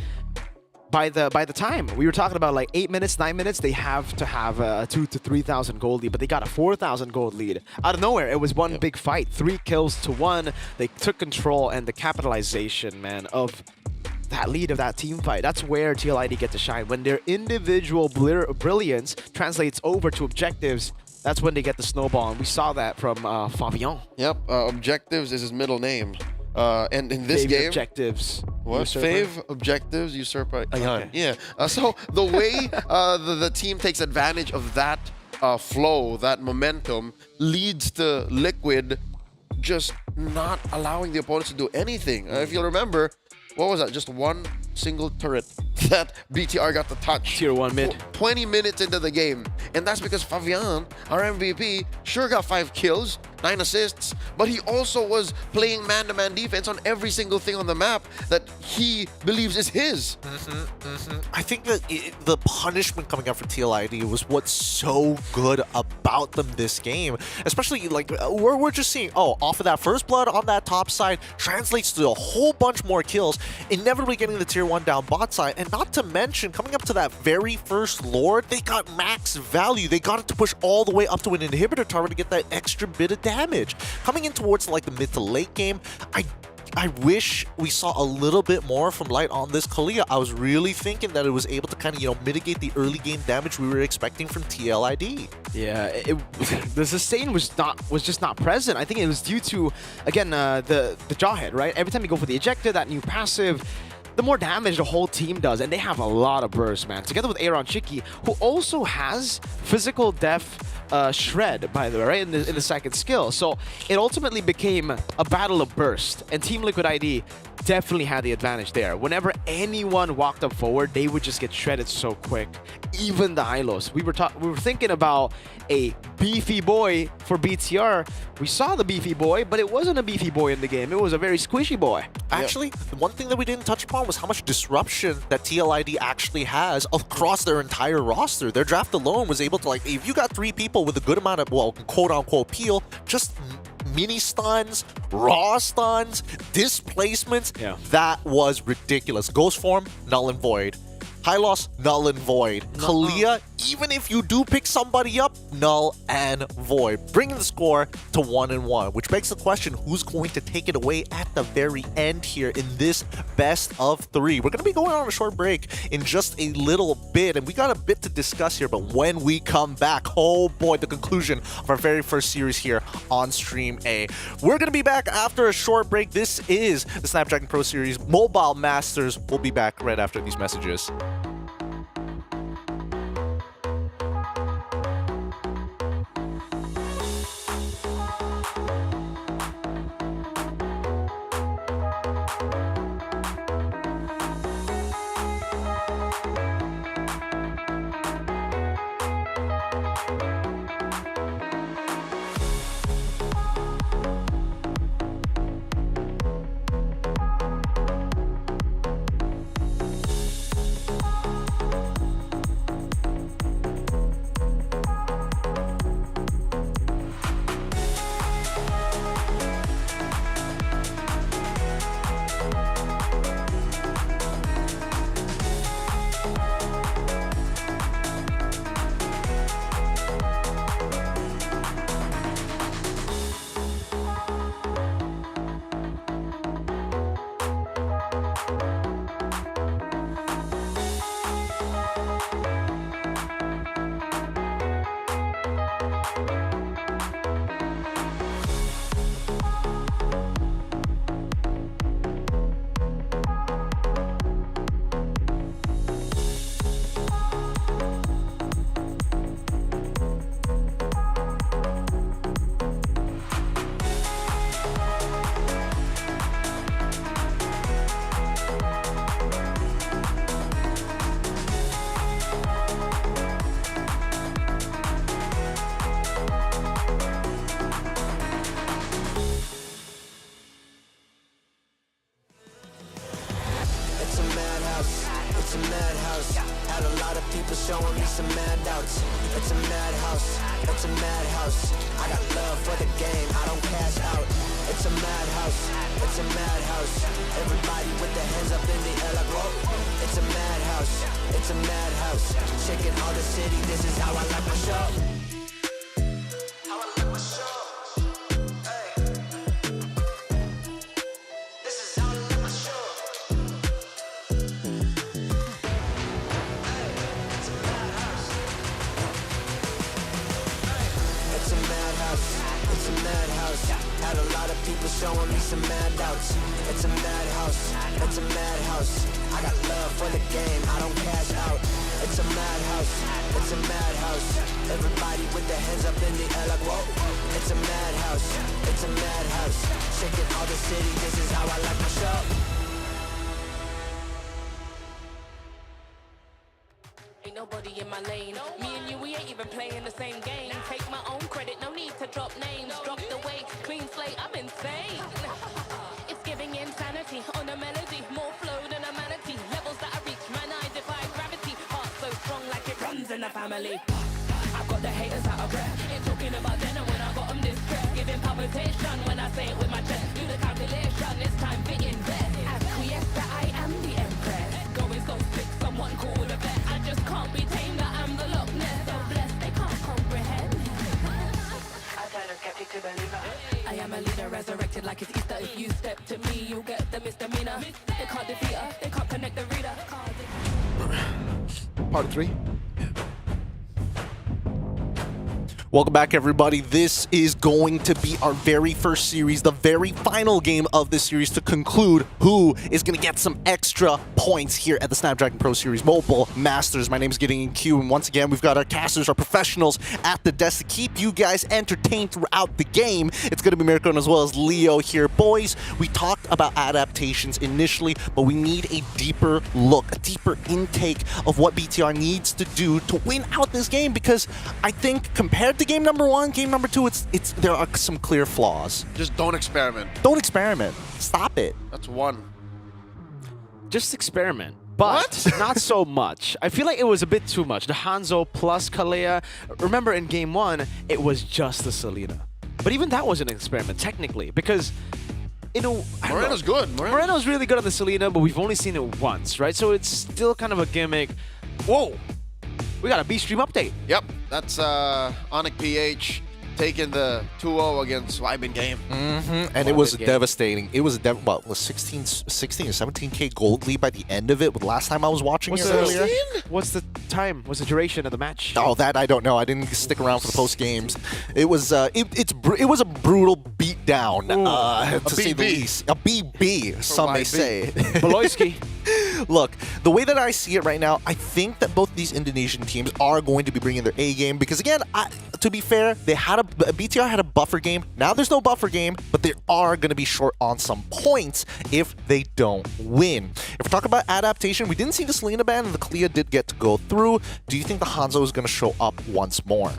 the time. We were talking about like 8 minutes, 9 minutes, they have to have a 2,000 to 3,000 gold lead, but they got a 4,000 gold lead. Out of nowhere, it was one big fight. 3 kills to 1. They took control, and the capitalization, man, of that lead of that team fight. That's where TLID get to shine. When their individual brilliance translates over to objectives, that's when they get the snowball, and we saw that from Fabian. Yep, Objectives is his middle name. And in this game, Objectives. What? Usurper? Fave, Objectives, Usurper. Okay. Yeah. So the way the team takes advantage of that flow, that momentum, leads to Liquid just not allowing the opponents to do anything. If you'll remember, what was that? Just one single turret that BTR got to touch. Tier 1 mid. 20 minutes into the game. And that's because Fabian, our MVP, sure got 5 kills, 9 assists, but he also was playing man-to-man defense on every single thing on the map that he believes is his. I think that the punishment coming out for TLID was what's so good about them this game. Especially, like, we're just seeing, off of that first blood on that top side translates to a whole bunch more kills, inevitably getting the tier 1 down bot side, and not to mention, coming up to that very first Lord, they got max value. They got it to push all the way up to an inhibitor tower to get that extra bit of damage. Coming in towards like the mid to late game, I wish we saw a little bit more from Light on this Kalea. I was really thinking that it was able to kind of, mitigate the early game damage we were expecting from TLID. Yeah, the sustain was just not present. I think it was due to, again, the jawhead, right? Every time you go for the ejector, that new passive, the more damage the whole team does, and they have a lot of burst, man. Together with Aaron Chiki, who also has physical def shred, by the way, right, in the second skill. So it ultimately became a battle of burst, and Team Liquid ID definitely had the advantage there. Whenever anyone walked up forward, they would just get shredded so quick. Even the Hylos. We were thinking about a beefy boy for BTR. We saw the beefy boy, but it wasn't a beefy boy in the game. It was a very squishy boy. Actually, one thing that we didn't touch upon was how much disruption that TLID actually has across their entire roster. Their draft alone was able to, like, if you got 3 people with a good amount of, well, quote-unquote peel, just mini stuns, raw stuns, displacements, that was ridiculous. Ghost form, null and void. Hylos, null and void. Kalea, even if you do pick somebody up, null and void, bringing the score to 1-1, which begs the question, who's going to take it away at the very end here in this best of 3? We're going to be going on a short break in just a little bit, and we got a bit to discuss here, but when we come back, oh boy, the conclusion of our very first series here on Stream A. We're going to be back after a short break. This is the Snapdragon Pro Series Mobile Masters. We'll be back right after these messages. It's a madhouse. Had a lot of people showing me some handouts. It's a madhouse. It's a madhouse. I got love for the game. I don't cash out. It's a madhouse. It's a madhouse. Everybody with their hands up in the air like whoa. It's a madhouse. It's a madhouse. Shaking all the city. This is how I like my show. Had a lot of people showing me some handouts. It's a madhouse, it's a madhouse. I got love for the game, I don't cash out. It's a madhouse, it's a madhouse. Everybody with their hands up in the air like whoa. It's a madhouse, it's a madhouse. Shaking all the city, this is how I like my show. Ain't nobody in my lane. Me and you, we ain't even playing the same game. Take my own credit, no need to drop names. Drop the weight, clean slate, I'm insane. It's giving insanity on a melody. More flow than a manatee. Levels that I reach, man, I defy gravity. Heart so strong like it runs in the family. I've got the haters out of breath. Ain't talking about dinner when I got them distressed. Giving palpitation when I say it with my chest. Do the calculation, it's time to invest. Acquiesce that I am the empress. Going so sick, someone call the vet. I just can't be tamed, that I'm the Loch Ness. So blessed, they can't comprehend. I turn a skeptic to believer. I am a leader, resurrected like it's Easter. If you step to me, you'll get the misdemeanor. They can't defeat her, they can't connect the reader. Part 3. Welcome back, everybody. This is going to be our very first series, the very final game of this series to conclude who is going to get some extra points here at the Snapdragon Pro Series Mobile Masters. My name is Gideon Q, and once again, we've got our casters, our professionals at the desk to keep you guys entertained throughout the game. It's going to be Mirko as well as Leo here. Boys, we talked about adaptations initially, but we need a deeper look, a deeper intake of what BTR needs to do to win out this game, because I think compared to game number 1, game number 2, there are some clear flaws. Just don't experiment. Don't experiment. Stop it. That's one. Just experiment. But not so much. I feel like it was a bit too much. The Hanzo plus Kalea. Remember in game 1, it was just the Selena. But even that was an experiment, technically, because Moreno's good. Moreno's really good on the Selena, but we've only seen it once, right? So it's still kind of a gimmick. Whoa! We got a B stream update. Yep, that's Onic PH taking the 2-0 against Swibin game. And it was devastating. It was what was 16 or 17k gold lead by the end of it. With last time I was watching it earlier. What's the time? What's the duration of the match? Oh, that I don't know. I didn't stick around for the post games. It was it was a brutal beatdown, to say the least. A BB, some may say. Beloyski. Look, the way that I see it right now, I think that both these Indonesian teams are going to be bringing their A game because, again, to be fair, they had BTR had a buffer game. Now there's no buffer game, but they are going to be short on some points if they don't win. If we're talking about adaptation, we didn't see the Selena ban, and the Clea did get to go through. Do you think the Hanzo is going to show up once more?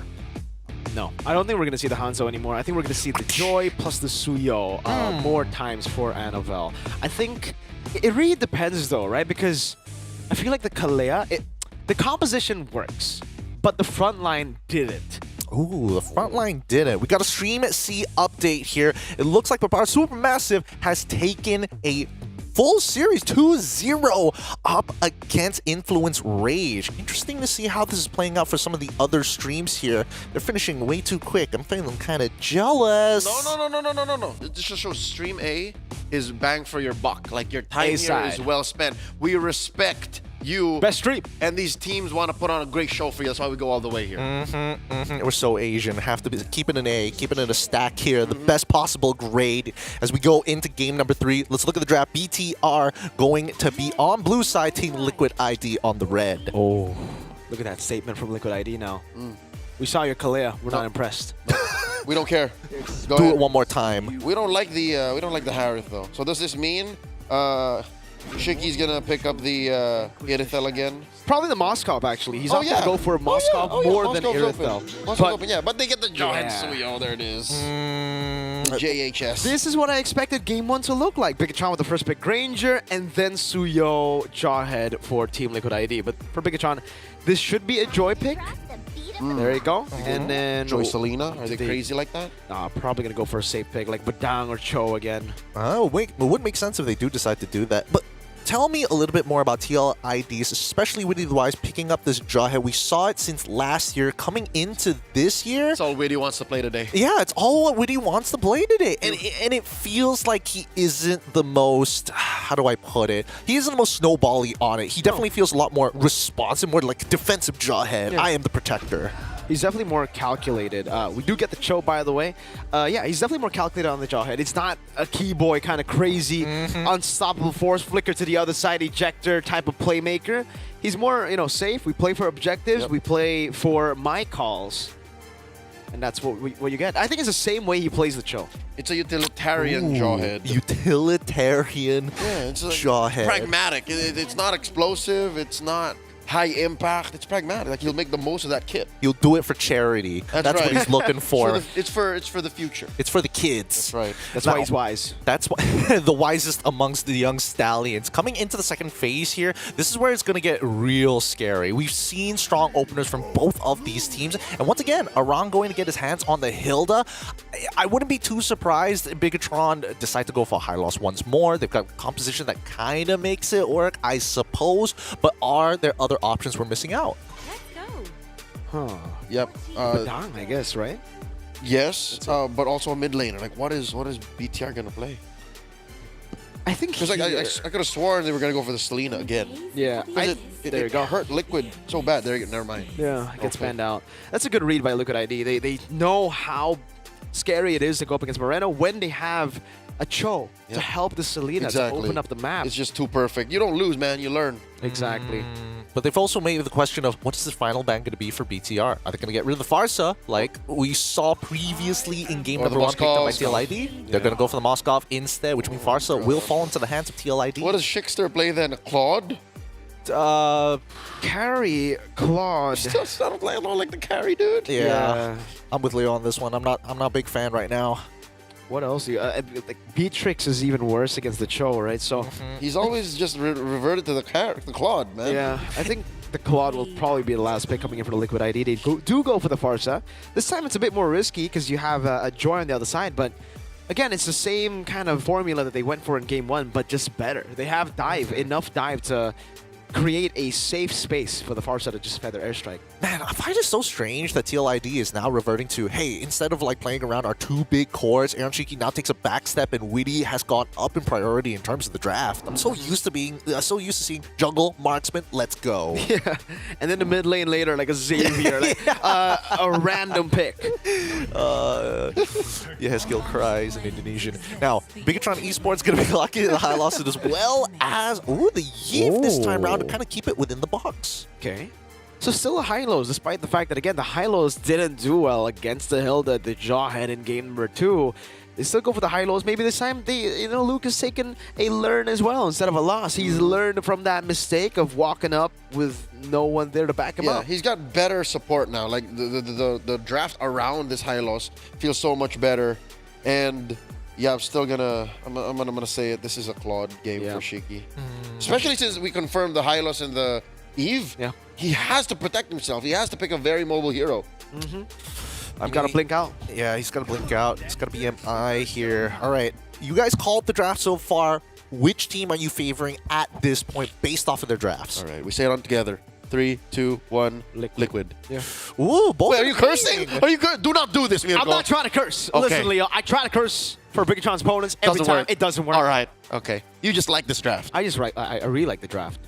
No, I don't think we're going to see the Hanzo anymore. I think we're going to see the Joy plus the Suyo more times for Annabelle. I think it really depends though, right? Because I feel like the Kalea, the composition works, but the front line didn't. Ooh, the front line didn't. We got a Stream C update here. It looks like Papara Supermassive has taken a full series 2-0 up against Influence Rage. Interesting to see how this is playing out for some of the other streams here. They're finishing way too quick. I'm feeling kind of jealous. No. It just shows Stream A is bang for your buck. Like, your time here is well spent. We respect you. Best stream. And these teams want to put on a great show for you. That's why we go all the way here. We're so Asian. Have to be keeping an A, keeping it a stack here. The best possible grade as we go into game number 3. Let's look at the draft. BTR going to be on blue side, Team Liquid ID on the red. Oh, look at that statement from Liquid ID now. We saw your Kalea. We're not impressed. We don't care. Go Do ahead. It one more time. We don't like the Harith though. So does this mean Shiki's gonna pick up the Irithel again? Probably the Moskov, actually. He's going to go for Moskov more than Irithel. Moskov Open, yeah. But they get the Jawhead Suyo. There it is. JHS. This is what I expected Game 1 to look like. Bigatron with the first pick, Granger, and then Suyo, Jawhead for Team Liquid ID. But for Bigatron, this should be a Joy pick. There you go. And then Joy Selena. Are they crazy like that? Probably going to go for a safe pick like Badang or Cho again. Oh, wait. It would make sense if they do decide to do that. But tell me a little bit more about TL IDs, especially Witty Wise picking up this Jawhead. We saw it since last year, coming into this year. It's all Witty wants to play today. Yeah, it's all what Witty wants to play today. And it feels like he isn't the most, how do I put it? He isn't the most snowbally on it. He definitely feels a lot more responsive, more like defensive Jawhead. Yeah. I am the protector. He's definitely more calculated. We do get the Cho, by the way. Yeah, he's definitely more calculated on the Jawhead. It's not a key boy kind of crazy, unstoppable force, flicker to the other side, ejector type of playmaker. He's more, safe. We play for objectives. Yep. We play for my calls. And that's what you get. I think it's the same way he plays the Cho. It's a utilitarian Jawhead. Utilitarian Jawhead. Pragmatic. It's not explosive. It's not high impact. It's pragmatic. Like, he'll make the most of that kit. He'll do it for charity. That's right. What he's looking for. It's for the future. It's for the kids. That's right. That's why he's wise. That's why the wisest amongst the young stallions. Coming into the second phase here, this is where it's going to get real scary. We've seen strong openers from both of these teams. And once again, Arang going to get his hands on the Hilda. I wouldn't be too surprised if Bigatron decide to go for a high loss once more. They've got composition that kind of makes it work, I suppose. But are there other options we're missing out? Huh. Yep. Badang, I guess, right? Yes, but also a mid laner. Like, what is BTR gonna play? I think because I could have sworn they were gonna go for the Selena again. Yeah, it hurt Liquid so bad. Never mind. Yeah, it gets banned out. That's a good read by Liquid ID. They know how scary it is to go up against Moreno when they have a Cho to help the Selena to open up the map. It's just too perfect. You don't lose, man. You learn. Exactly. But they've also made the question of what's the final ban going to be for BTR? Are they going to get rid of the Farsa like we saw previously in game number 1 picked up by TLID? They're going to go for the Moskov instead, which means Farsa will fall into the hands of TLID. What does Shikster play then? Claude? Carry Claude. Still don't play along like the carry, dude. Yeah. I'm with Leo on this one. I'm not a big fan right now. What else? Beatrix is even worse against the Cho, right? So he's always just reverted to the Claude, man. Yeah, I think the Claude will probably be the last pick coming in for the Liquid ID. They do go for the Farsa. This time it's a bit more risky because you have a Joy on the other side, but again, it's the same kind of formula that they went for in game 1, but just better. They have dive, enough dive to create a safe space for the far side to just feather airstrike. Man, I find it so strange that TLID is now reverting to, hey, instead of like playing around our two big cores, Aaron Shiki now takes a back step and Witty has gone up in priority in terms of the draft. I'm so used to seeing jungle, marksman, let's go. Yeah, and then the mid lane later, like a Xavier, like a random pick. Yeah, skill cries in Indonesian. Now, Bigatron eSports gonna be lucky in the high losses as well as the Yiv this time around to kind of keep it within the box. Okay. So still a high-lows, despite the fact that, again, the high-lows didn't do well against the Hilda, the Jawhead in game number 2. They still go for the high-lows. Maybe this time, Luke has taken a learn as well instead of a loss. He's learned from that mistake of walking up with no one there to back him up. He's got better support now. Like, the draft around this high-lows feels so much better. And... yeah, I'm gonna say it. This is a clawed game for Shiki. Especially since we confirmed the Hylos and the Eve. Yeah. He has to protect himself. He has to pick a very mobile hero. I've got to blink out. Yeah, he's got to blink out. It's got to be MI here. All right. You guys called the draft so far. Which team are you favoring at this point based off of their drafts? All right. We say it on together. 3, 2, 1. Liquid. Yeah. Ooh, both. Wait, are you cursing? Are you do not do this, Mirko. I'm not trying to curse. Okay. Listen, Leo, I try to curse for Bigatron's opponents every Doesn't time. work. It doesn't work. All right. Okay. You just like this draft. I really like the draft.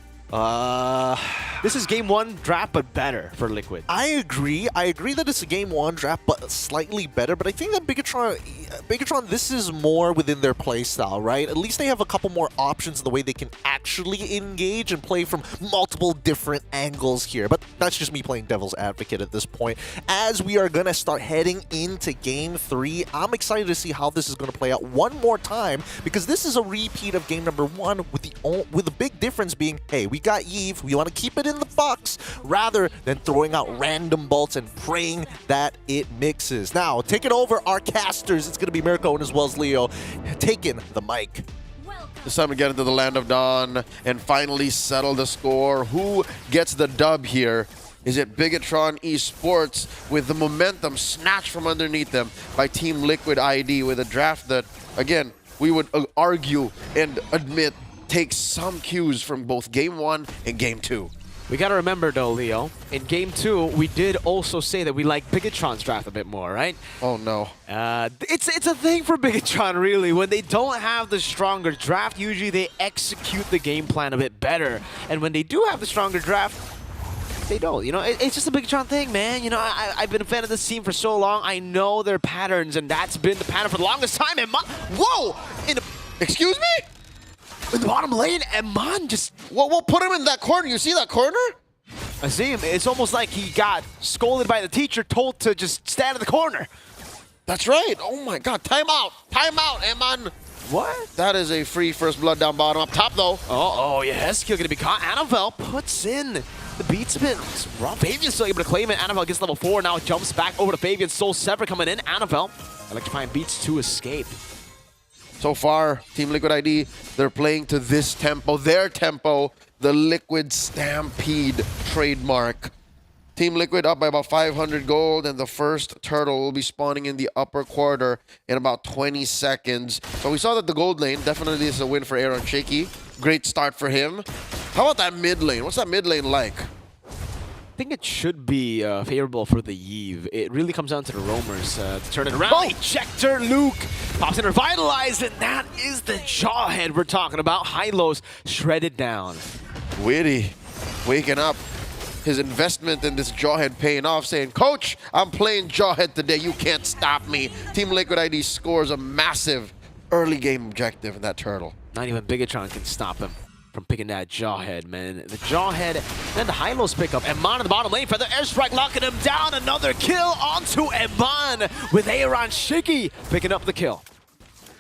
This is game 1 draft, but better for Liquid. I agree. I agree that it's a game 1 draft, but slightly better. But I think that Bigatron, this is more within their play style, right? At least they have a couple more options in the way they can actually engage and play from multiple different angles here. But that's just me playing devil's advocate at this point. As we are going to start heading into game 3, I'm excited to see how this is going to play out one more time, because this is a repeat of game number 1 with the big difference being, hey, we got Eve, we want to keep it in the box rather than throwing out random bolts and praying that it mixes. Now, take it over, our casters. It's going to be Mirko and as well as Leo taking the mic. It's time to get into the Land of Dawn and finally settle the score. Who gets the dub here? Is it Bigatron eSports with the momentum snatched from underneath them by Team Liquid ID with a draft that, again, we would argue and admit takes some cues from both Game 1 and Game 2. We got to remember, though, Leo, in Game 2, we did also say that we like Bigatron's draft a bit more, right? Oh, no. It's a thing for Bigatron, really. When they don't have the stronger draft, usually they execute the game plan a bit better. And when they do have the stronger draft, they don't. You know, it's just a Bigatron thing, man. You know, I've been a fan of this team for so long. I know their patterns, and that's been the pattern for the longest time. And whoa! Excuse me? In the bottom lane, Eman just... Well, put him in that corner. You see that corner? I see him. It's almost like he got scolded by the teacher, told to just stand in the corner. That's right. Oh, my God. Time out. Time out, Eman. What? That is a free first blood down bottom. Up top, though. Oh, yes. Kill going to be caught. Annabelle puts in the beat spin. Raw Fabian's still able to claim it. Annabelle gets level 4. Now jumps back over to Fabian. Soul Sever coming in. Annabelle electrifying beats to escape. So far, Team Liquid ID, they're playing to this tempo, their tempo, the Liquid Stampede trademark. Team Liquid up by about 500 gold, and the first turtle will be spawning in the upper quarter in about 20 seconds. So we saw that the gold lane definitely is a win for Aaron Shaky. Great start for him. How about that mid lane? What's that mid lane like? I think it should be favorable for the Yve. It really comes down to the roamers to turn it around. Oh! Checked her, Luke. Pops in revitalized, and that is the Jawhead we're talking about. High-lows shredded down. Witty waking up. His investment in this Jawhead paying off, saying, Coach, I'm playing Jawhead today. You can't stop me. Team Liquid ID scores a massive early game objective in that turtle. Not even Bigatron can stop him from picking that Jawhead, man. The Jawhead, then the high-lows pick up. Eman in the bottom lane for the airstrike, locking him down. Another kill onto Eman with Aaron Shiki picking up the kill.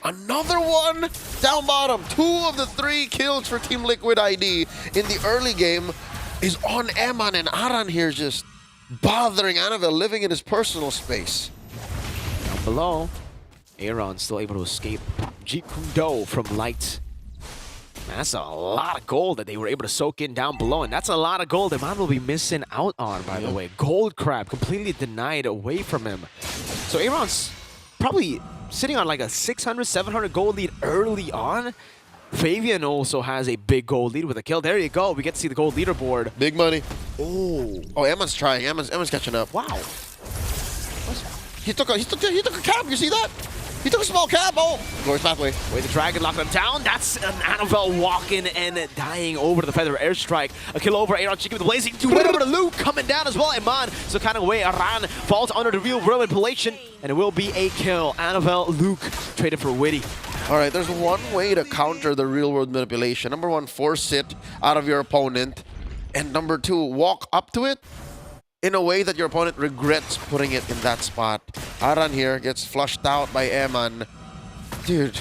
Another one down bottom. 2 of the 3 kills for Team Liquid ID in the early game is on Eman, and Aran here just bothering Annabelle, living in his personal space. Down below, Aaron still able to escape Jeet Kune Do from Light. Man, that's a lot of gold that they were able to soak in down below, and that's a lot of gold Eman will be missing out on, by the way. Gold Crab completely denied away from him. So Aaron's probably sitting on like a 600, 700 gold lead early on. Fabian also has a big gold lead with a kill. There you go. We get to see the gold leaderboard. Big money. Oh. Oh, Emman's trying. Emman's catching up. Wow. He took a cap. You see that? He took a small cap. Oh, Glorious Pathway. Wait, the Dragon locking him down. That's an Annabelle walking and dying over to the Feather Airstrike. A kill over Aaron Chiki with the Blazing. Two over to Luke coming down as well. Iman. So kind of way Aran falls under the real manipulation, and it will be a kill. Annabelle, Luke traded for Witty. All right, there's one way to counter the real-world manipulation. Number one, force it out of your opponent. And number two, walk up to it in a way that your opponent regrets putting it in that spot. Aran here gets flushed out by Eman. Dude,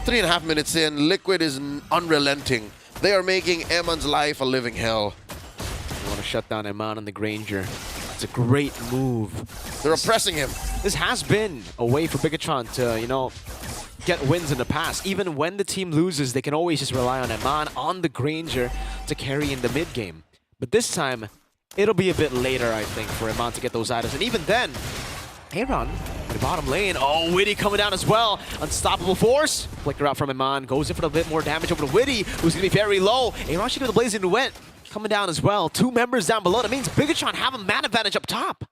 3.5 minutes in, Liquid is unrelenting. They are making Eman's life a living hell. You want to shut down Eman on the Granger. It's a great move. They're oppressing him. This has been a way for Bigatron to, you know, get wins in the past. Even when the team loses, they can always just rely on Eman on the Granger to carry in the mid game. But this time, it'll be a bit later, I think, for Eman to get those items. And even then, Aaron in the bottom lane. Oh, Witty coming down as well. Unstoppable force. Flicker out from Eman. Goes in for a bit more damage over to Witty, who's going to be very low. Aaron should get the Blazing Duet coming down as well. 2 members down below. That means Bigatron have a man advantage up top.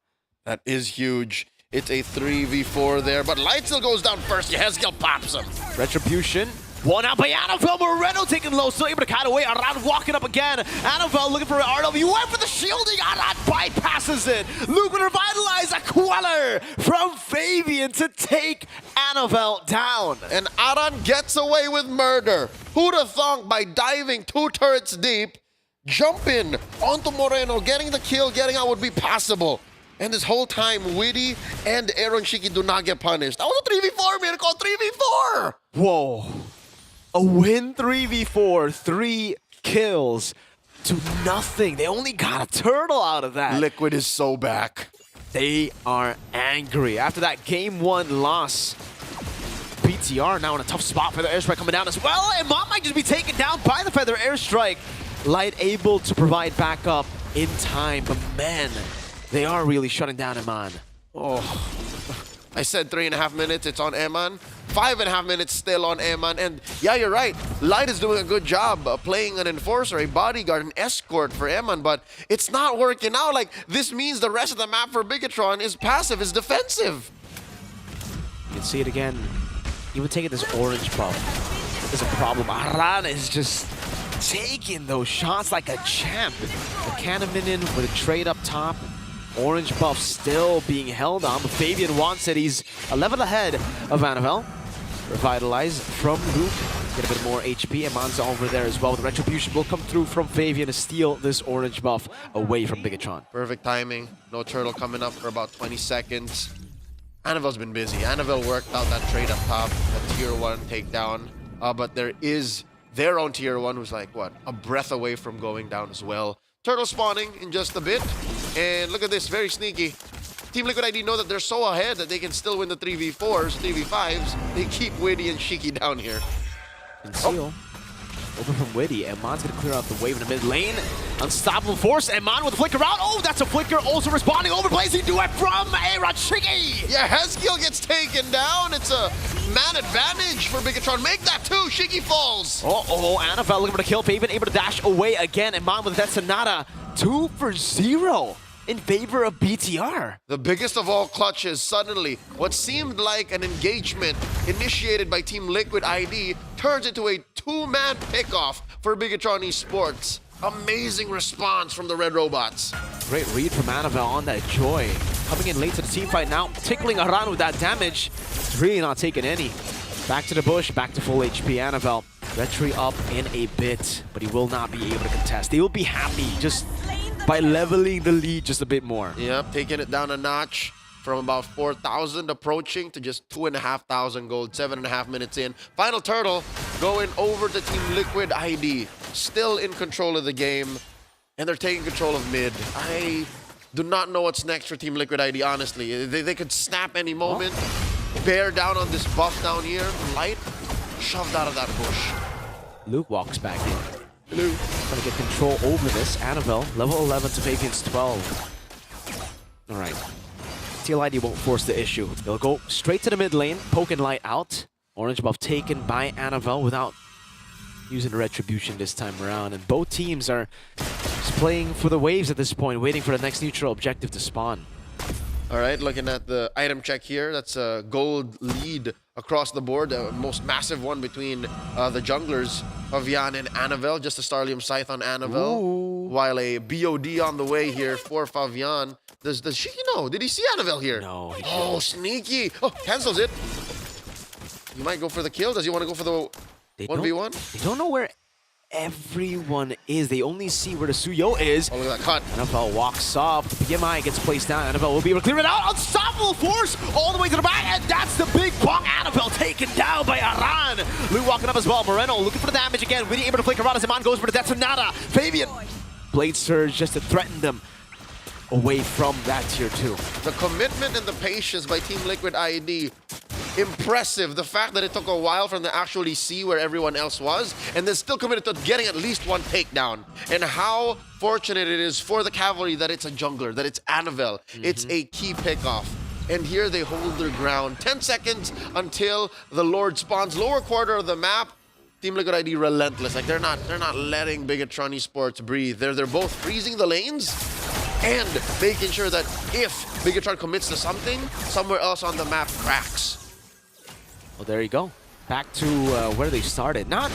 That is huge. It's a 3v4 there, but Light still goes down first. Yehezkiel pops him. Retribution. One out by Annabelle. Moreno taking low, still able to cut away. Aran walking up again. Annabelle looking for RW. Went for the shielding. Aran bypasses it. Luke will revitalize a Queller from Fabian to take Annabelle down. And Aran gets away with murder. Who'd have thought by diving 2 turrets deep, jumping onto Moreno, getting the kill, getting out would be possible. And this whole time, Witty and Aaron Shiki do not get punished. That was a 3v4, Miracle. 3v4. Whoa. A win 3v4, 3 kills to nothing. They only got a turtle out of that. Liquid is so back. They are angry. After that game 1 loss, BTR now in a tough spot for the airstrike coming down as well. And Mom might just be taken down by the Feather Airstrike. Light able to provide backup in time, but man, they are really shutting down Eman. Oh, I said 3.5 minutes, it's on Eman. 5.5 minutes still on Eman. And yeah, you're right. Light is doing a good job playing an enforcer, a bodyguard, an escort for Eman, but it's not working out. Like, this means the rest of the map for Bigatron is passive, is defensive. You can see it again. Even taking this orange buff is a problem. Aran is just taking those shots like a champ. The Cannon in with a trade up top. Orange buff still being held on, but Fabian wants it. He's a level ahead of Annabelle. Revitalize from Luke. Get a bit more HP. Eman's over there as well. The retribution will come through from Fabian to steal this orange buff away from Bigatron. Perfect timing. No turtle coming up for about 20 seconds. Annabelle's been busy. Annabelle worked out that trade up top, that tier 1 takedown. But there is their own tier 1 who's like, what, a breath away from going down as well. Turtle spawning in just a bit. And look at this, very sneaky. Team Liquid ID know that they're so ahead that they can still win the 3v4s, 3v5s. They keep Witty and Shiki down here. Conceal. Over from Witty. Eman's going to clear out the wave in the mid lane. Unstoppable force. Eman with a flicker out. Oh, that's a flicker. Also responding. Over Blazing Duet from Shiki. Yeah, Yehezkiel gets taken down. It's a man advantage for Bigatron. Make that too. Shiki falls. Oh, Annabelle looking for the kill. Fabian able to dash away again. Eman with that Sonata. 2 for 0 in favor of BTR. The biggest of all clutches, suddenly, what seemed like an engagement initiated by Team Liquid ID turns into a 2-man pickoff for Bigatron eSports. Amazing response from the Red Robots. Great read from Annabelle on that Joy. Coming in late to the team fight now, tickling Aran with that damage. It's really not taking any. Back to the bush, back to full HP. Annabelle, retry up in a bit, but he will not be able to contest. They will be happy just by leveling the lead just a bit more. Yep, taking it down a notch from about 4,000 approaching to just 2,500 gold, 7.5 minutes in. Final turtle going over to Team Liquid ID. Still in control of the game, and they're taking control of mid. I do not know what's next for Team Liquid ID, honestly. They could snap any moment. Bear down on this buff down here. Light shoved out of that bush. Luke walks back in. Luke trying to get control over this. Annabelle, level 11 to Fabian's 12. All right. TLID won't force the issue. They'll go straight to the mid lane, poking Light out. Orange buff taken by Annabelle without using Retribution this time around. And both teams are just playing for the waves at this point, waiting for the next neutral objective to spawn. All right, looking at the item check here, that's a gold lead across the board, the most massive one between the junglers, Favian and Annabelle, just a Starlium Scythe on Annabelle, while a BOD on the way here for Favian. Does Shiki know? Did he see Annabelle here? No. Oh, sneaky. Oh, cancels it. You might go for the kill. Does he want to go for the 1v1? They don't know where everyone is. They only see where the Suyo is. Oh, look at that cut. Annabelle walks up. The PMI gets placed down. Annabelle will be able to clear it out. Unstoppable force all the way to the back. And that's the big bong. Annabelle taken down by Aran. Lu walking up as well. Moreno looking for the damage again. Really able to flicker out as Iman goes for the Detonata. Fabian. Blade Surge just to threaten them away from that tier 2. The commitment and the patience by Team Liquid ID. Impressive. The fact that it took a while for them to actually see where everyone else was, and they're still committed to getting at least one takedown. And how fortunate it is for the Cavalry that it's a jungler, that it's Annabelle. It's a key pickoff. And here they hold their ground. 10 seconds until the Lord spawns. Lower quarter of the map. Team Liquid ID relentless. Like they're not letting Bigatron eSports breathe. They're both freezing the lanes and making sure that if Bigatron commits to something, somewhere else on the map cracks. Well, there you go. Back to where they started. Not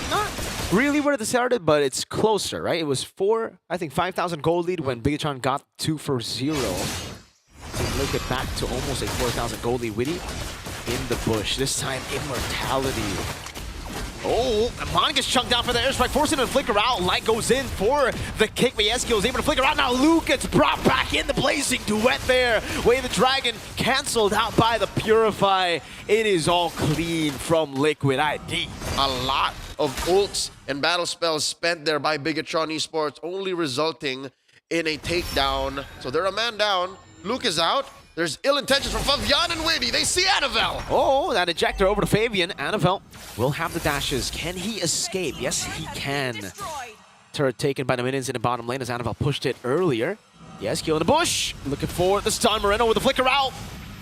really where they started, but it's closer, right? It was 5,000 gold lead when Bigatron got 2 for 0. So look at back to almost a 4,000 gold lead. Witty in the bush. This time, Immortality. Oh, Amon gets chunked down for the airstrike, forcing him to flicker out. Light goes in for the kick, but Yeski was able to flicker out. Now Luke gets brought back in the blazing duet there. Way the Dragon canceled out by the Purify. It is all clean from Liquid ID. A lot of ults and battle spells spent there by Bigatron eSports, only resulting in a takedown. So they're a man down. Luke is out. There's ill intentions from Favian and Witty. They see Annabelle. Oh, that ejector over to Fabian. Annabelle will have the dashes. Can he escape? Yes, he can. Turret taken by the minions in the bottom lane as Annabelle pushed it earlier. Yes, kill in the bush. Looking for the stun. Moreno with the flicker out.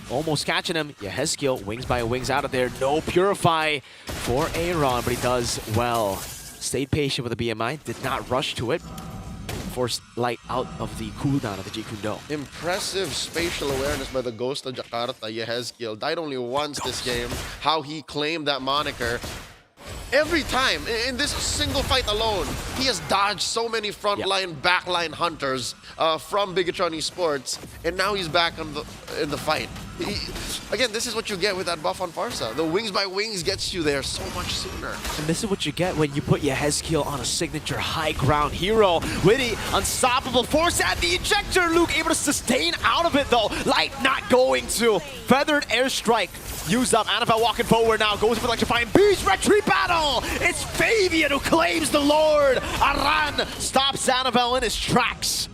Almost catching him. Yehezkiel, wings by wings out of there. No Purify for Aaron, but he does well. Stayed patient with the BMI. Did not rush to it. Forced Light out of the cooldown of the Jeet Kune Do. Impressive spatial awareness by the Ghost of Jakarta, Yehezkiel. Died only once this game. How he claimed that moniker. Every time, in this single fight alone, he has dodged so many frontline, backline hunters from Bigatron eSports, and now he's back in the fight. Again, this is what you get with that buff on Farsa. The wings by wings gets you there so much sooner. And this is what you get when you put Yehezkiel on a signature high ground hero. Witty, unstoppable force at the ejector. Luke able to sustain out of it though. Light not going to. Feathered airstrike. Used up. Annabelle walking forward now. Goes for electrifying beast. Retreat battle. It's Fabian who claims the Lord. Aran stops Annabelle in his tracks.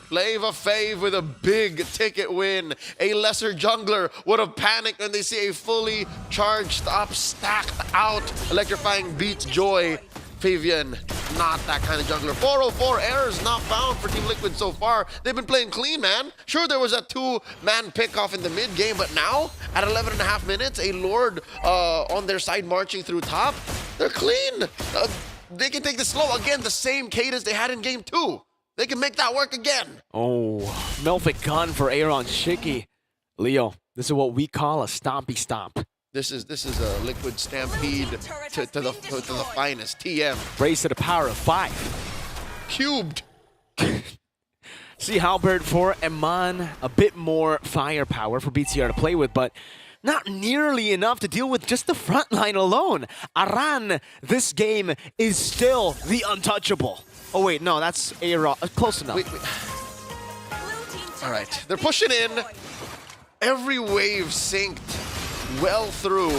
Flavor Fave with a big ticket win. A lesser jungler would have panicked when they see a fully charged up, stacked out electrifying beats Joy. Fabian, not that kind of jungler. 404 errors not found for Team Liquid so far. They've been playing clean, man. Sure, there was a 2-man pickoff in the mid game, but now at 11.5 minutes, a Lord on their side marching through top. They're clean. They can take this slow. Again, the same cadence they had in game 2. They can make that work again. Oh, Melfic gun for Aaron Shiki. Leo, this is what we call a stompy stomp. This is a Liquid stampede to the finest. TM. Race to the power of 5. Cubed. See Halberd for Eman. A bit more firepower for BTR to play with, but not nearly enough to deal with just the front line alone. Aran, this game is still the untouchable. Oh wait, no, that's Aaron. Close enough. Wait. All right, they're pushing in. Every wave synced well through,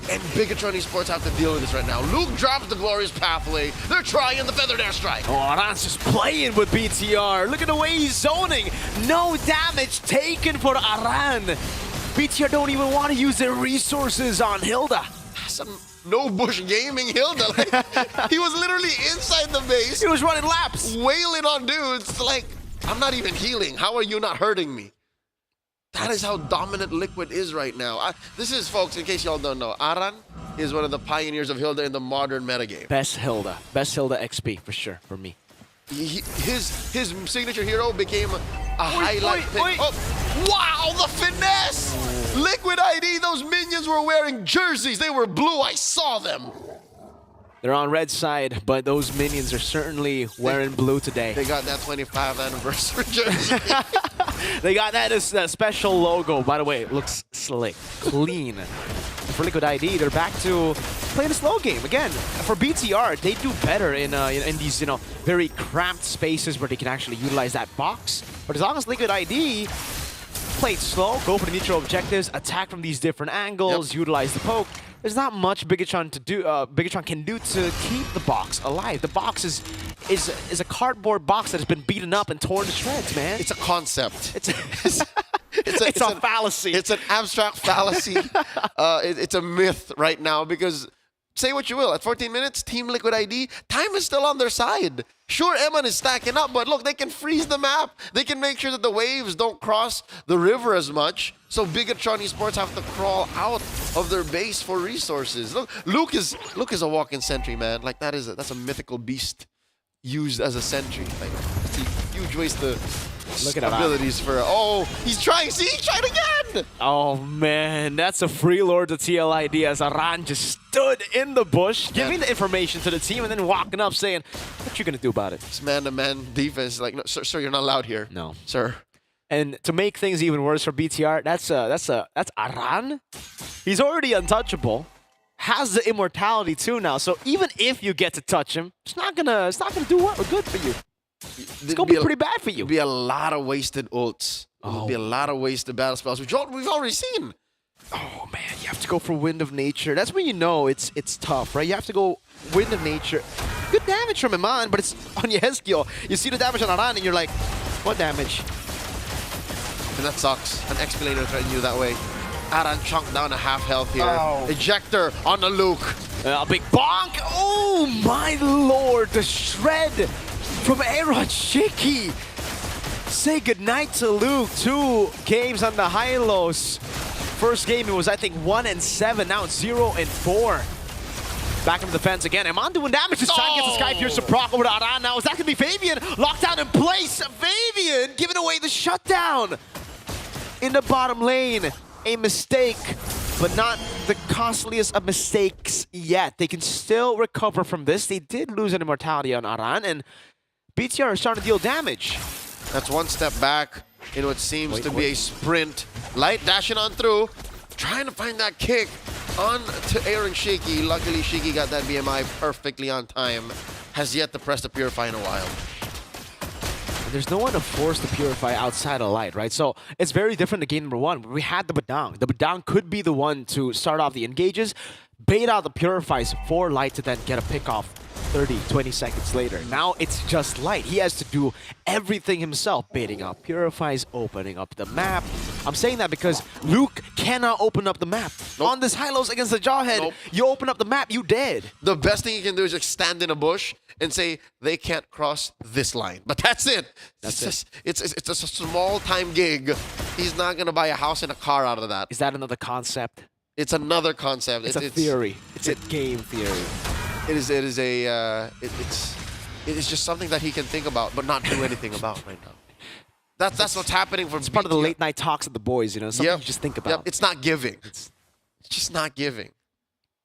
and Bigatron eSports have to deal with this right now. Luke drops the glorious pathway. They're trying the feathered airstrike. Oh, Aran's just playing with BTR. Look at the way he's zoning. No damage taken for Aran. BTR don't even want to use their resources on Hilda. Some no bush gaming Hilda. Like, he was literally inside the base. He was running laps. Wailing on dudes. Like, I'm not even healing. How are you not hurting me? That is how dominant Liquid is right now. This is, folks, in case y'all don't know, Aran is one of the pioneers of Hilda in the modern metagame. Best Hilda XP for sure for me. His signature hero became a highlight pick. Oh, wow, the finesse! Liquid ID, those minions were wearing jerseys. They were blue. I saw them. They're on red side, but those minions are certainly wearing blue today. They got that 25th anniversary jersey. They got that as that special logo. By the way, it looks slick, clean. For Liquid ID, they're back to playing a slow game again. For BTR, they do better in these very cramped spaces where they can actually utilize that box. But as long as Liquid ID play it slow, go for the neutral objectives, attack from these different angles, utilize the poke, there's not much Bigatron can do to keep the box alive. The box is a cardboard box that has been beaten up and torn to shreds, man. It's a concept. It's a fallacy. It's an abstract fallacy. It's a myth right now because, say what you will, at 14 minutes, Team Liquid ID, time is still on their side. Sure, Eman is stacking up, but look, they can freeze the map. They can make sure that the waves don't cross the river as much. So Bigatron eSports have to crawl out of their base for resources. Look, Luke is a walk-in sentry, man. Like that's a mythical beast used as a sentry. Like it's a huge waste of abilities for. Oh, he's trying. See, he tried again. Oh man, that's a freelord to TLID as Aran just stood in the bush, giving the information to the team, and then walking up saying, "What you gonna do about it?" It's man-to-man defense. Like, no, sir, you're not allowed here. No, sir. And to make things even worse for BTR, that's Aran. He's already untouchable, has the immortality too now. So even if you get to touch him, it's not gonna do good for you. It's gonna be pretty bad for you. Be a lot of wasted ults. There'll be a lot of wasted battle spells, which we've already seen. Oh man, you have to go for Wind of Nature. That's when you know it's tough, right? You have to go Wind of Nature. Good damage from Iman, but it's on Yehezkiel. You see the damage on Aran, and you're like, what damage? And that sucks. An Expelator threatened you that way. Aran chunked down a half health here. Oh. Ejector on the Luke. A big bonk. Oh my lord, the shred from Aaron Shiki. Say goodnight to Luke. 2 games on the high-lows. First game, it was, I think, 1-7. Now it's 0-4. Back into the fence again. Eman doing damage this time. Gets the Sky Pierce to proc over to Aran. Now is that going to be Fabian? Locked down in place. Fabian giving away the shutdown in the bottom lane. A mistake, but not the costliest of mistakes yet. They can still recover from this. They did lose an immortality on Aran, and BTR is starting to deal damage. That's one step back in what seems to be a sprint. Light dashing on through, trying to find that kick on to Aaron Shiki. Luckily, Shiki got that BMI perfectly on time. Has yet to press the Purify in a while. There's no one to force the Purify outside of Light, right? So it's very different to game number 1. We had the Badang. The Badang could be the one to start off the engages, bait out the Purifies for Light to then get a pick off 30, 20 seconds later. Now it's just Light. He has to do everything himself, baiting out Purifies, opening up the map. I'm saying that because Luke cannot open up the map. Nope. On this high-lows against the Jawhead, nope. You open up the map, you dead. The best thing you can do is just stand in a bush and say, they can't cross this line. But that's it. It's a small-time gig. He's not going to buy a house and a car out of that. Is that another concept? It's another concept. It's a theory. It's a game theory. It is just something that he can think about, but not do anything about right now. That's what's happening for. It's part of the late night talks of the boys, you know. Something you just think about. Yep. It's not giving. It's just not giving.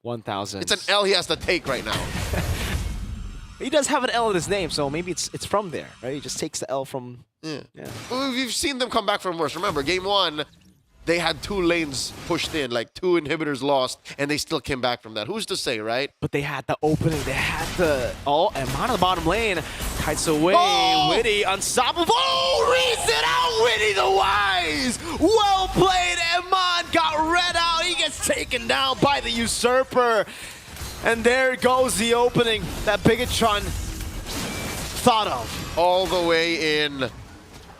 1,000. It's an L he has to take right now. He does have an L in his name, so maybe it's from there, right? He just takes the L from. Yeah. Well, we've seen them come back from worse. Remember, game 1. They had 2 lanes pushed in, like 2 inhibitors lost, and they still came back from that. Who's to say, right? But they had the opening. They had the... Oh, and on the bottom lane. Kites away. Oh! Witty, unstoppable. Oh, reads it out. Witty the Wise. Well played. Eman got read out. He gets taken down by the Usurper. And there goes the opening that Bigatron thought of. All the way in.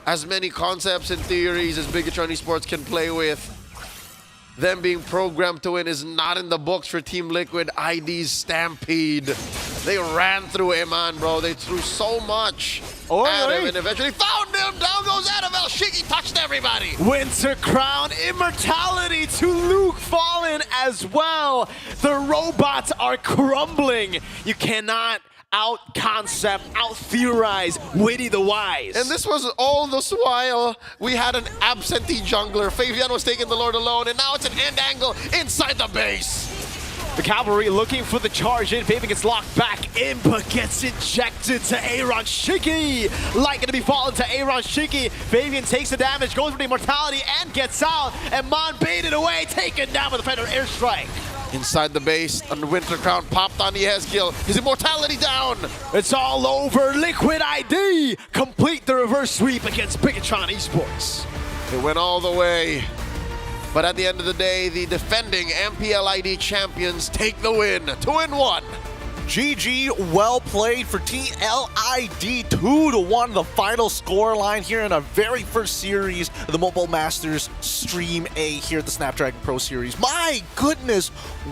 As many concepts and theories as Bigatron eSports can play with. Them being programmed to win is not in the books for Team Liquid ID's Stampede. They ran through Eman, bro. They threw so much Adam, and eventually found him. Down goes Annabelle. Shiggy touched everybody. Winter Crown immortality to Luke Fallen as well. The robots are crumbling. You cannot out-concept, out-theorize Witty the Wise. And this was all this while we had an absentee jungler. Fabian was taking the Lord alone, and now it's an end angle inside the base. The Cavalry looking for the charge in. Fabian gets locked back in, but gets injected to Aaron Shiki. Light gonna be falling to Aaron Shiki. Fabian takes the damage, goes for the immortality, and gets out. And Mon baited away, taken down with the Fender airstrike. Inside the base, and the Winter Crown popped on the Eskill. His immortality down. It's all over. Liquid ID complete the reverse sweep against Bigatron eSports. It went all the way. But at the end of the day, the defending MPLID champions take the win. 2-1. GG, well played for TLID. 2-1, the final score line here in our very first series of the Mobile Masters Stream A here at the Snapdragon Pro Series. My goodness,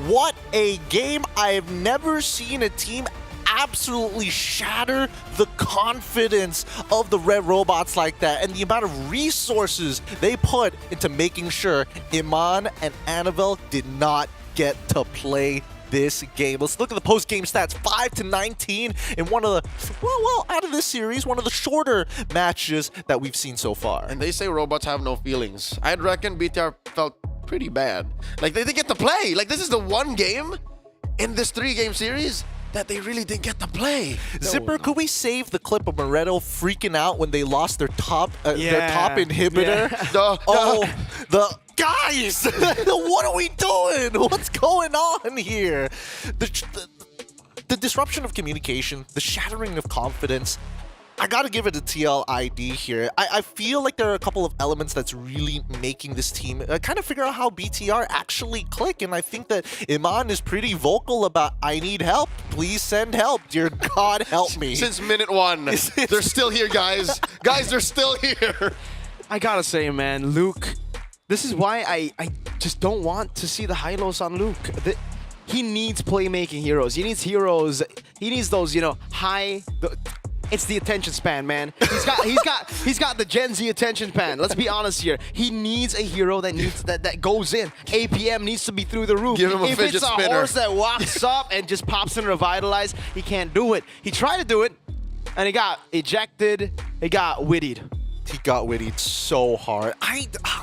what a game. I have never seen a team absolutely shatter the confidence of the Red Robots like that, and the amount of resources they put into making sure Iman and Annabelle did not get to play this game. Let's look at the post-game stats. 5-19 in one of the, well, out of this series, one of the shorter matches that we've seen so far. And they say robots have no feelings. I'd reckon BTR felt pretty bad. Like, they didn't get to play. Like, this is the one game in this 3-game series that they really didn't get to play. Zipper, could we save the clip of Moretto freaking out when they lost their top inhibitor? Yeah. Guys, what are we doing? What's going on here? The disruption of communication, the shattering of confidence. I gotta give it a TLID here. I feel like there are a couple of elements that's really making this team kind of figure out how BTR actually click, and I think that Iman is pretty vocal about, I need help. Please send help. Dear God, help me. Since minute one. They're still here, guys. Guys, they're still here. I gotta say, man, Luke, this is why I just don't want to see the high-lows on Luke. He needs playmaking heroes. He needs heroes. He needs those, you know, it's the attention span, man. He's got the Gen Z attention span. Let's be honest here. He needs a hero that needs that goes in. APM needs to be through the roof. Give him a if fidget it's a spinner. horse that walks up and just pops in revitalize, he can't do it. He tried to do it, and he got ejected. He got wittied. He got wittied so hard.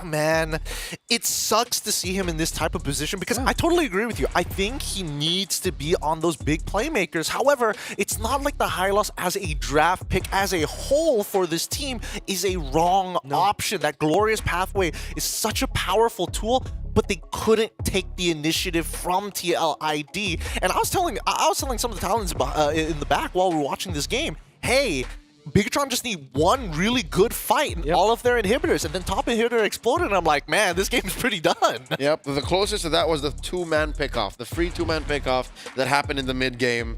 Man, it sucks to see him in this type of position because I totally agree with you. I think he needs to be on those big playmakers. However, it's not like the Hylos as a draft pick as a whole for this team is a wrong option. That Glorious Pathway is such a powerful tool, but they couldn't take the initiative from TLID. And I was telling some of the talents in the back while we were watching this game, hey, Bigatron just need one really good fight in all of their inhibitors, and then top inhibitor exploded, and I'm like, man, this game's pretty done. Yep, the closest to that was the 2-man pickoff, the free 2-man pickoff that happened in the mid-game.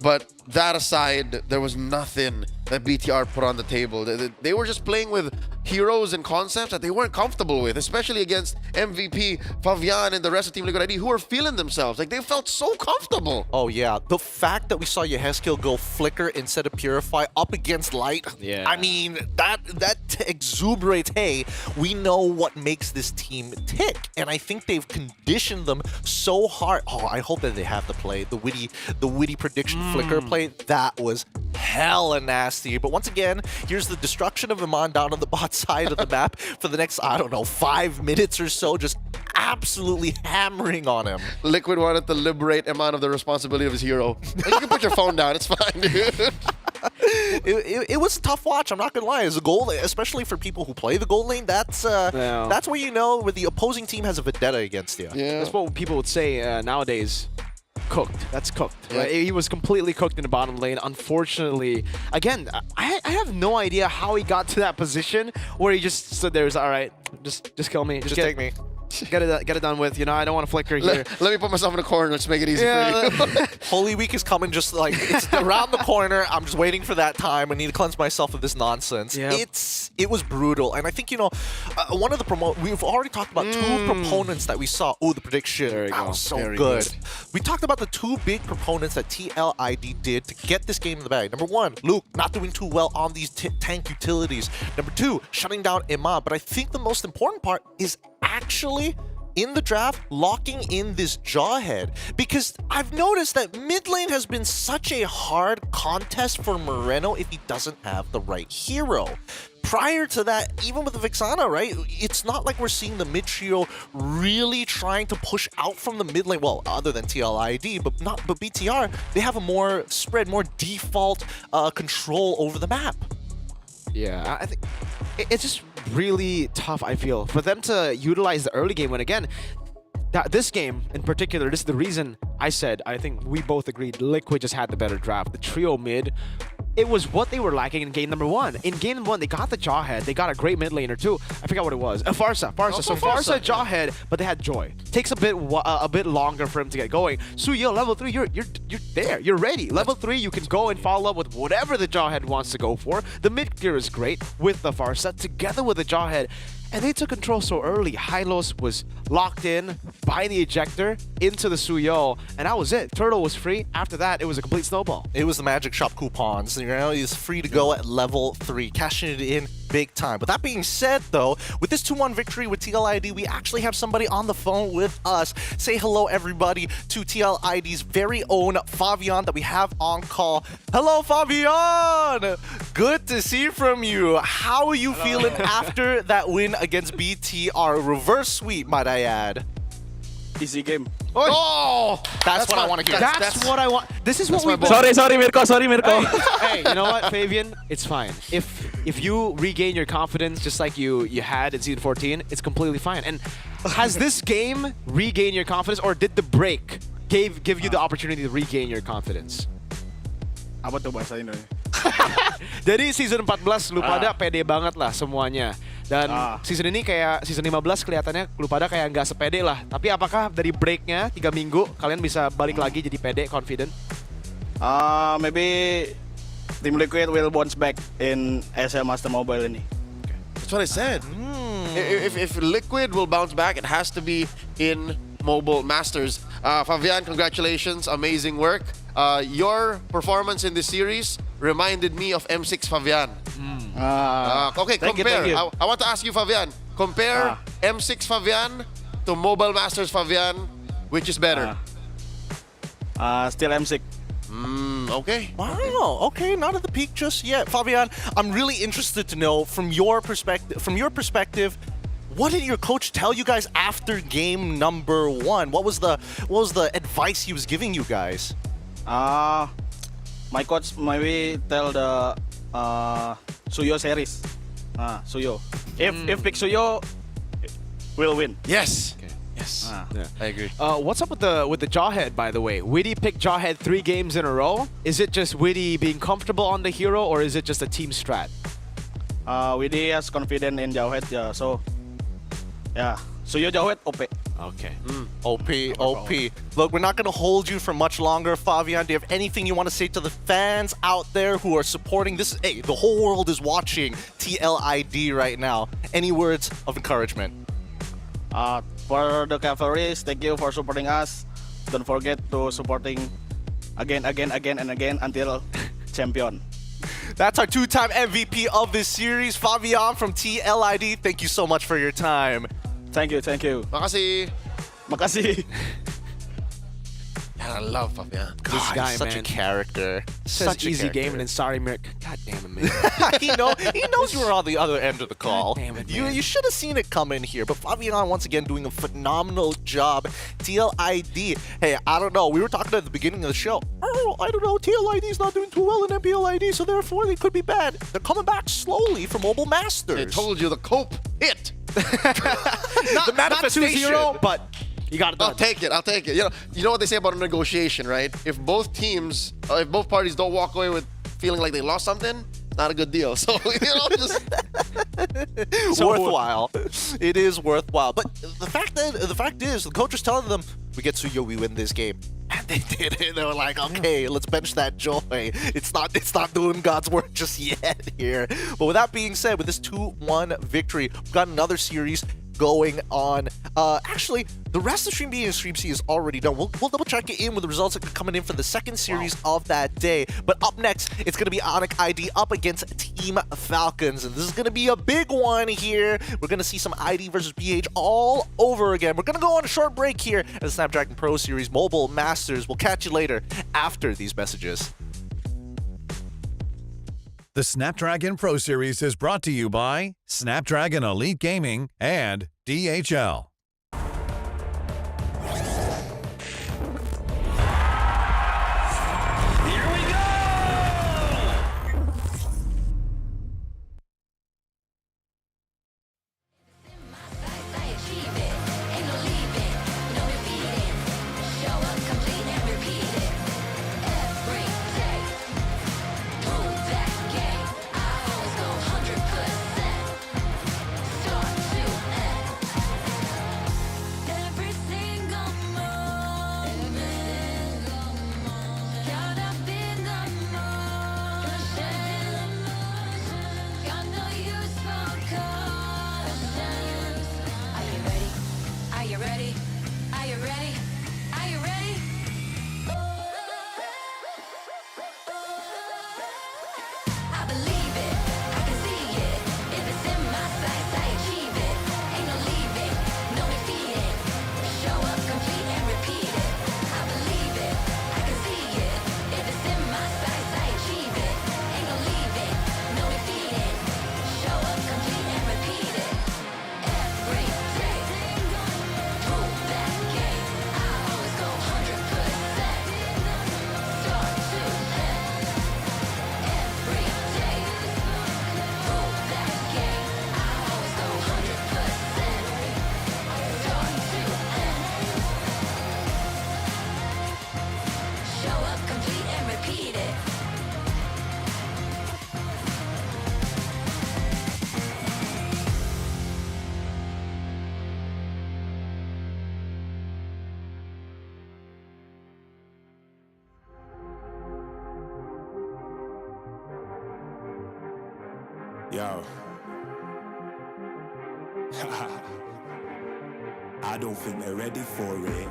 But that aside, there was nothing that BTR put on the table. They were just playing with heroes and concepts that they weren't comfortable with, especially against MVP, Fabian, and the rest of Team Liquid ID, who were feeling themselves. Like, they felt so comfortable. Oh, yeah. The fact that we saw Yehezkiel go Flicker instead of Purify up against Light, I mean, that exuberates, hey, we know what makes this team tick. And I think they've conditioned them so hard. Oh, I hope that they have the play, the witty prediction Flicker play. That was hella nasty. But once again, here's the destruction of Iman down on the bot side of the map for the next, I don't know, 5 minutes or so, just absolutely hammering on him. Liquid wanted to liberate Iman of the responsibility of his hero. You can put your phone down, it's fine, dude. It was a tough watch, I'm not gonna lie. As a goal lane, especially for people who play the gold lane, that's where you know where the opposing team has a vendetta against you. Yeah. That's what people would say nowadays. Cooked. That's cooked. Yeah. Right? He was completely cooked in the bottom lane. Unfortunately, again, I have no idea how he got to that position where he just stood there. All right, just kill me. Just take me. Get it done with. You know, I don't want to flicker here. Let me put myself in the corner. Let's make it easy for you. Holy Week is coming just like it's around the corner. I'm just waiting for that time. I need to cleanse myself of this nonsense. Yep. It was brutal, and I think one of the we've already talked about two proponents that we saw. Oh, the prediction. There you go. So Very good. good. We talked about the two big proponents that TLID did to get this game in the bag. Number one, Luke not doing too well on these tank utilities. Number two, shutting down Imam. But I think the most important part is actually in the draft, locking in this Jawhead. Because I've noticed that mid lane has been such a hard contest for Moreno if he doesn't have the right hero. Prior to that, even with the Vixana, right, it's not like we're seeing the mid trio really trying to push out from the mid lane. Well, other than TLID, but BTR, they have a more spread, more default control over the map. Yeah, I think it's just really tough, I feel, for them to utilize the early game when, again, this game in particular, this is the reason I said, I think we both agreed, Liquid just had the better draft. The trio mid, it was what they were lacking in game number one. In game number one, they got the Jawhead, they got a great mid laner too. I forgot what it was. Farsa. So Farsa, Jawhead, but they had Joy. Takes a bit longer for him to get going. Suyo, level 3, you're there, you're ready. Level 3, you can go and follow up with whatever the Jawhead wants to go for. The mid gear is great with the Farsa together with the Jawhead. And they took control so early. Hylos was locked in by the ejector into the Suyo, and that was it. Turtle was free. After that, it was a complete snowball. It was the Magic Shop coupons. You know, he's free to go at level 3, cashing it in big time. But that being said, though, with this 2-1 victory with TLID, we actually have somebody on the phone with us. Say hello, everybody, to TLID's very own Fabian that we have on call. Hello, Fabian! Good to see from you. How are you feeling after that win against BTR? Reverse sweep, might I add. Easy game. Oh! That's what I want to hear. That's what I want. This is what we Sorry, Mirko. Hey, you know what, Fabian? It's fine. If you regain your confidence just like you had in Season 14, it's completely fine. And has this game regained your confidence, or did the break give you the opportunity to regain your confidence? Apa tuh bahasa Indo? Jadi season 14 lu pada pede banget lah semuanya. Dan season ini kayak season 15 kelihatannya lu pada kayak nggak sepede lah. Tapi apakah dari breaknya 3 minggu kalian bisa balik lagi jadi pede, confident? Maybe Team Liquid will bounce back in SL Master Mobile ini. That's what I said. If Liquid will bounce back, it has to be in Mobile Masters. Fabian, congratulations. Amazing work. Your performance in this series reminded me of M6 Fabian. Okay, compare. I want to ask you, Fabian. Compare M6 Fabian to Mobile Masters Fabian. Which is better? Still M6. Okay. Wow. Okay, not at the peak just yet, Fabian. I'm really interested to know from your perspective. What did your coach tell you guys after game number 1? What was the advice he was giving you guys? My coach maybe tell the Suyo series. Suyo. If pick Suyo, we'll win. Yes. Okay. Yes. Yeah, I agree. What's up with the Jawhead, by the way? Widdy picked Jawhead 3 games in a row. Is it just Widdy being comfortable on the hero, or is it just a team strat? Widdy has confidence in Jawhead, yeah. So, yeah. Suyo Jawhead, OP. Okay. OP. Look, we're not going to hold you for much longer, Fabian. Do you have anything you want to say to the fans out there who are supporting this? Hey, the whole world is watching TLID right now. Any words of encouragement? For the cavalries, thank you for supporting us. Don't forget to supporting again until champion. That's our 2-time MVP of this series, Fabian from TLID. Thank you so much for your time. Thank you. Makasih. I love Fabian. This guy, such man. a character. Such easy game, and then sorry, Merc. God damn it, man. he knows you were on the other end of the call. Damn it, You should have seen it come in here. But Fabian, once again, doing a phenomenal job. TLID. Hey, I don't know. We were talking at the beginning of the show. Oh, I don't know. TLID's not doing too well in MPLID, so therefore they could be bad. They're coming back slowly for Mobile Masters. I told you the cope hit. The manifestation. Not 2-0, but you got it done. I'll take it. You know what they say about a negotiation, right? If both parties don't walk away with feeling like they lost something, not a good deal. So, just worthwhile. It is worthwhile. But the fact is, the coach is telling them, we get Suyo, we win this game. And they did it. They were like, okay, let's bench that joy. It's not doing God's work just yet here. But with that being said, with this 2-1 victory, we've got another series going on. Actually, the rest of Stream B and Stream C is already done. We'll double check it in with the results that are coming in for the second series of that day. But up next, it's going to be Onyx ID up against Team Falcons. And this is going to be a big one here. We're going to see some ID versus BH all over again. We're going to go on a short break here at the Snapdragon Pro Series Mobile Masters. We'll catch you later after these messages. The Snapdragon Pro Series is brought to you by Snapdragon Elite Gaming and DHL. Yo. I don't think they're ready for it.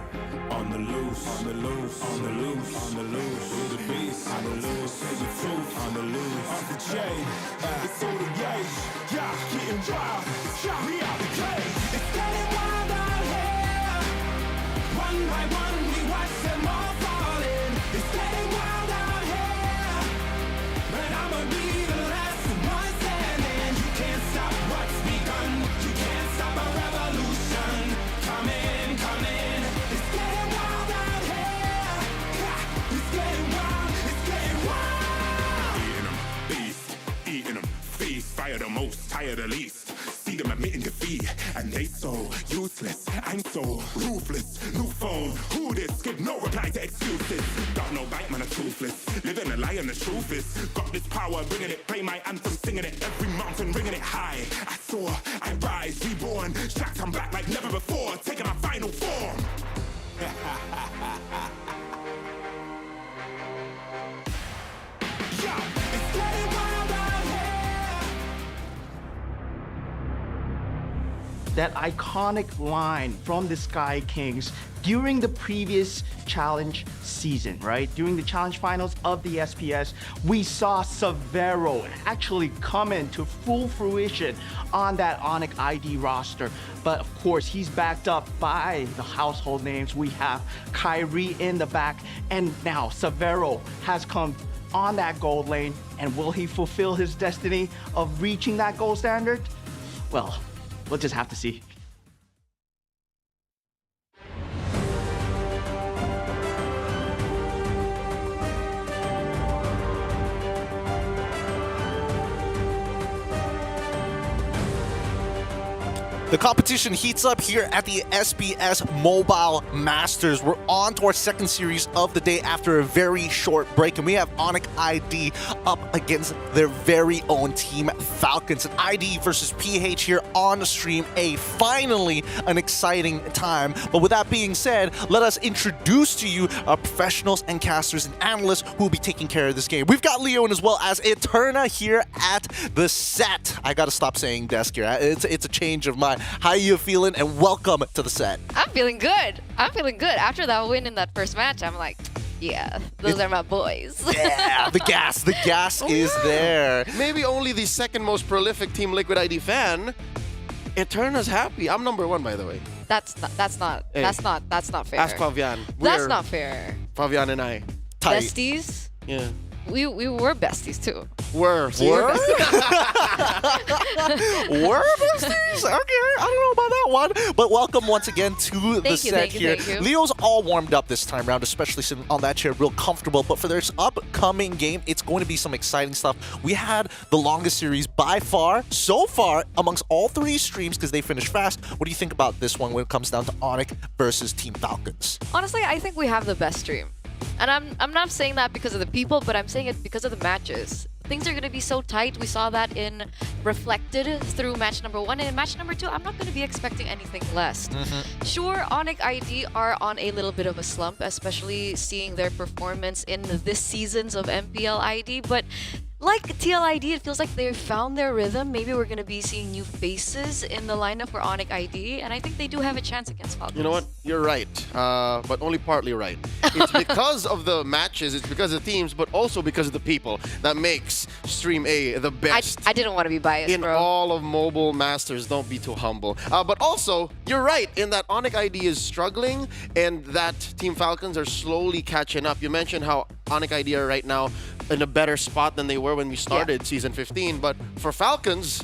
On the loose, on the loose, on the loose, on the loose. With the beast, on the loose, say the truth, on the loose. Off the chain, it's all the gauge. Yeah, getting wild, shot me out the cage. It's getting wild out here. One by one, we watch them all falling. It's getting wild out here. But I'ma be the last one standing. You can't stop what's begun. You can't stop a revolution. Coming, coming. It's getting wild out here. It's getting wild. It's getting wild. Eating them, beast. Eating them, feast. Fire the most, tire the least. See them admitting defeat, and they so useless. I'm so ruthless. New phone, who this? Give no reply to excuses. Got no bite, man, I'm toothless. Living a lie, and the truth is, got this power, bringing it. Play my anthem, singing it. Every mountain, ringing it high. I soar, I rise, reborn. Strapped, I'm back like never before. Taking my final form. It's getting wild out here. That iconic line from the Sky Kings during the previous challenge season, right? During the challenge finals of the SPS, we saw Severo actually come into full fruition on that Onyx ID roster. But of course, he's backed up by the household names. We have Kyrie in the back, and now Severo has come on that gold lane. And will he fulfill his destiny of reaching that gold standard? Well, we'll just have to see. The competition heats up here at the SBS Mobile Masters. We're on to our second series of the day after a very short break, and we have Onyx ID up against their very own team, Falcons. And ID versus PH here on Stream A. Finally, an exciting time. But with that being said, let us introduce to you our professionals and casters and analysts who will be taking care of this game. We've got Leo and as well as Eterna here at the set. I gotta stop saying desk here. It's a change of mind. How you feeling? And welcome to the set. I'm feeling good. After that win in that first match, I'm like, yeah, those are my boys. Yeah, the gas is there. Maybe only the second most prolific Team Liquid ID fan. Eterna's happy. I'm number 1, by the way. That's not fair. Ask Fabian. That's not fair. Fabian and I. Tight. Besties? Yeah. We were besties too. Were besties? Okay, I don't know about that one. But welcome once again to the set here. Thank you. Leo's all warmed up this time around, especially sitting on that chair real comfortable. But for this upcoming game, it's going to be some exciting stuff. We had the longest series by far, so far, amongst all 3 streams because they finished fast. What do you think about this one when it comes down to Onyx versus Team Falcons? Honestly, I think we have the best stream. And I'm not saying that because of the people, but I'm saying it because of the matches. Things are going to be so tight. We saw that reflected through match number 1. And in match number 2, I'm not going to be expecting anything less. Sure, Onyx ID are on a little bit of a slump, especially seeing their performance in this seasons of MPL ID. But like TLID, it feels like they've found their rhythm. Maybe we're going to be seeing new faces in the lineup for Onyx ID, and I think they do have a chance against Falcons. You know what? You're right, but only partly right. It's because of the matches, it's because of the teams, but also because of the people that makes Stream A the best. I didn't want to be biased, in bro. all of Mobile Masters. Don't be too humble. But also, you're right in that Onyx ID is struggling and that Team Falcons are slowly catching up. You mentioned how Onyx ID are right now in a better spot than they were when we started Season 15. But for Falcons,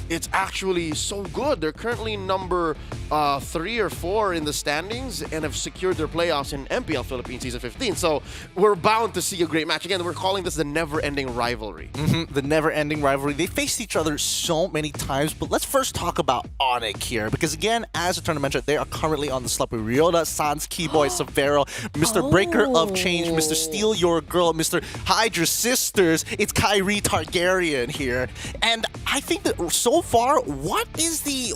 it's actually so good. They're currently number 3 or 4 in the standings and have secured their playoffs in MPL Philippines Season 15. So we're bound to see a great match. Again, we're calling this the never-ending rivalry. The never-ending rivalry. They faced each other so many times, but let's first talk about Onyx here. Because again, as Eterna mentioned, they are currently on the slump with Ryota, Sans, Keyboy, Severo, Mr. Breaker of Change, Mr. Steal Your Girl, Mr. Hide Your Sisters. It's Kyrie Targaryen here. And I think that so far, what is the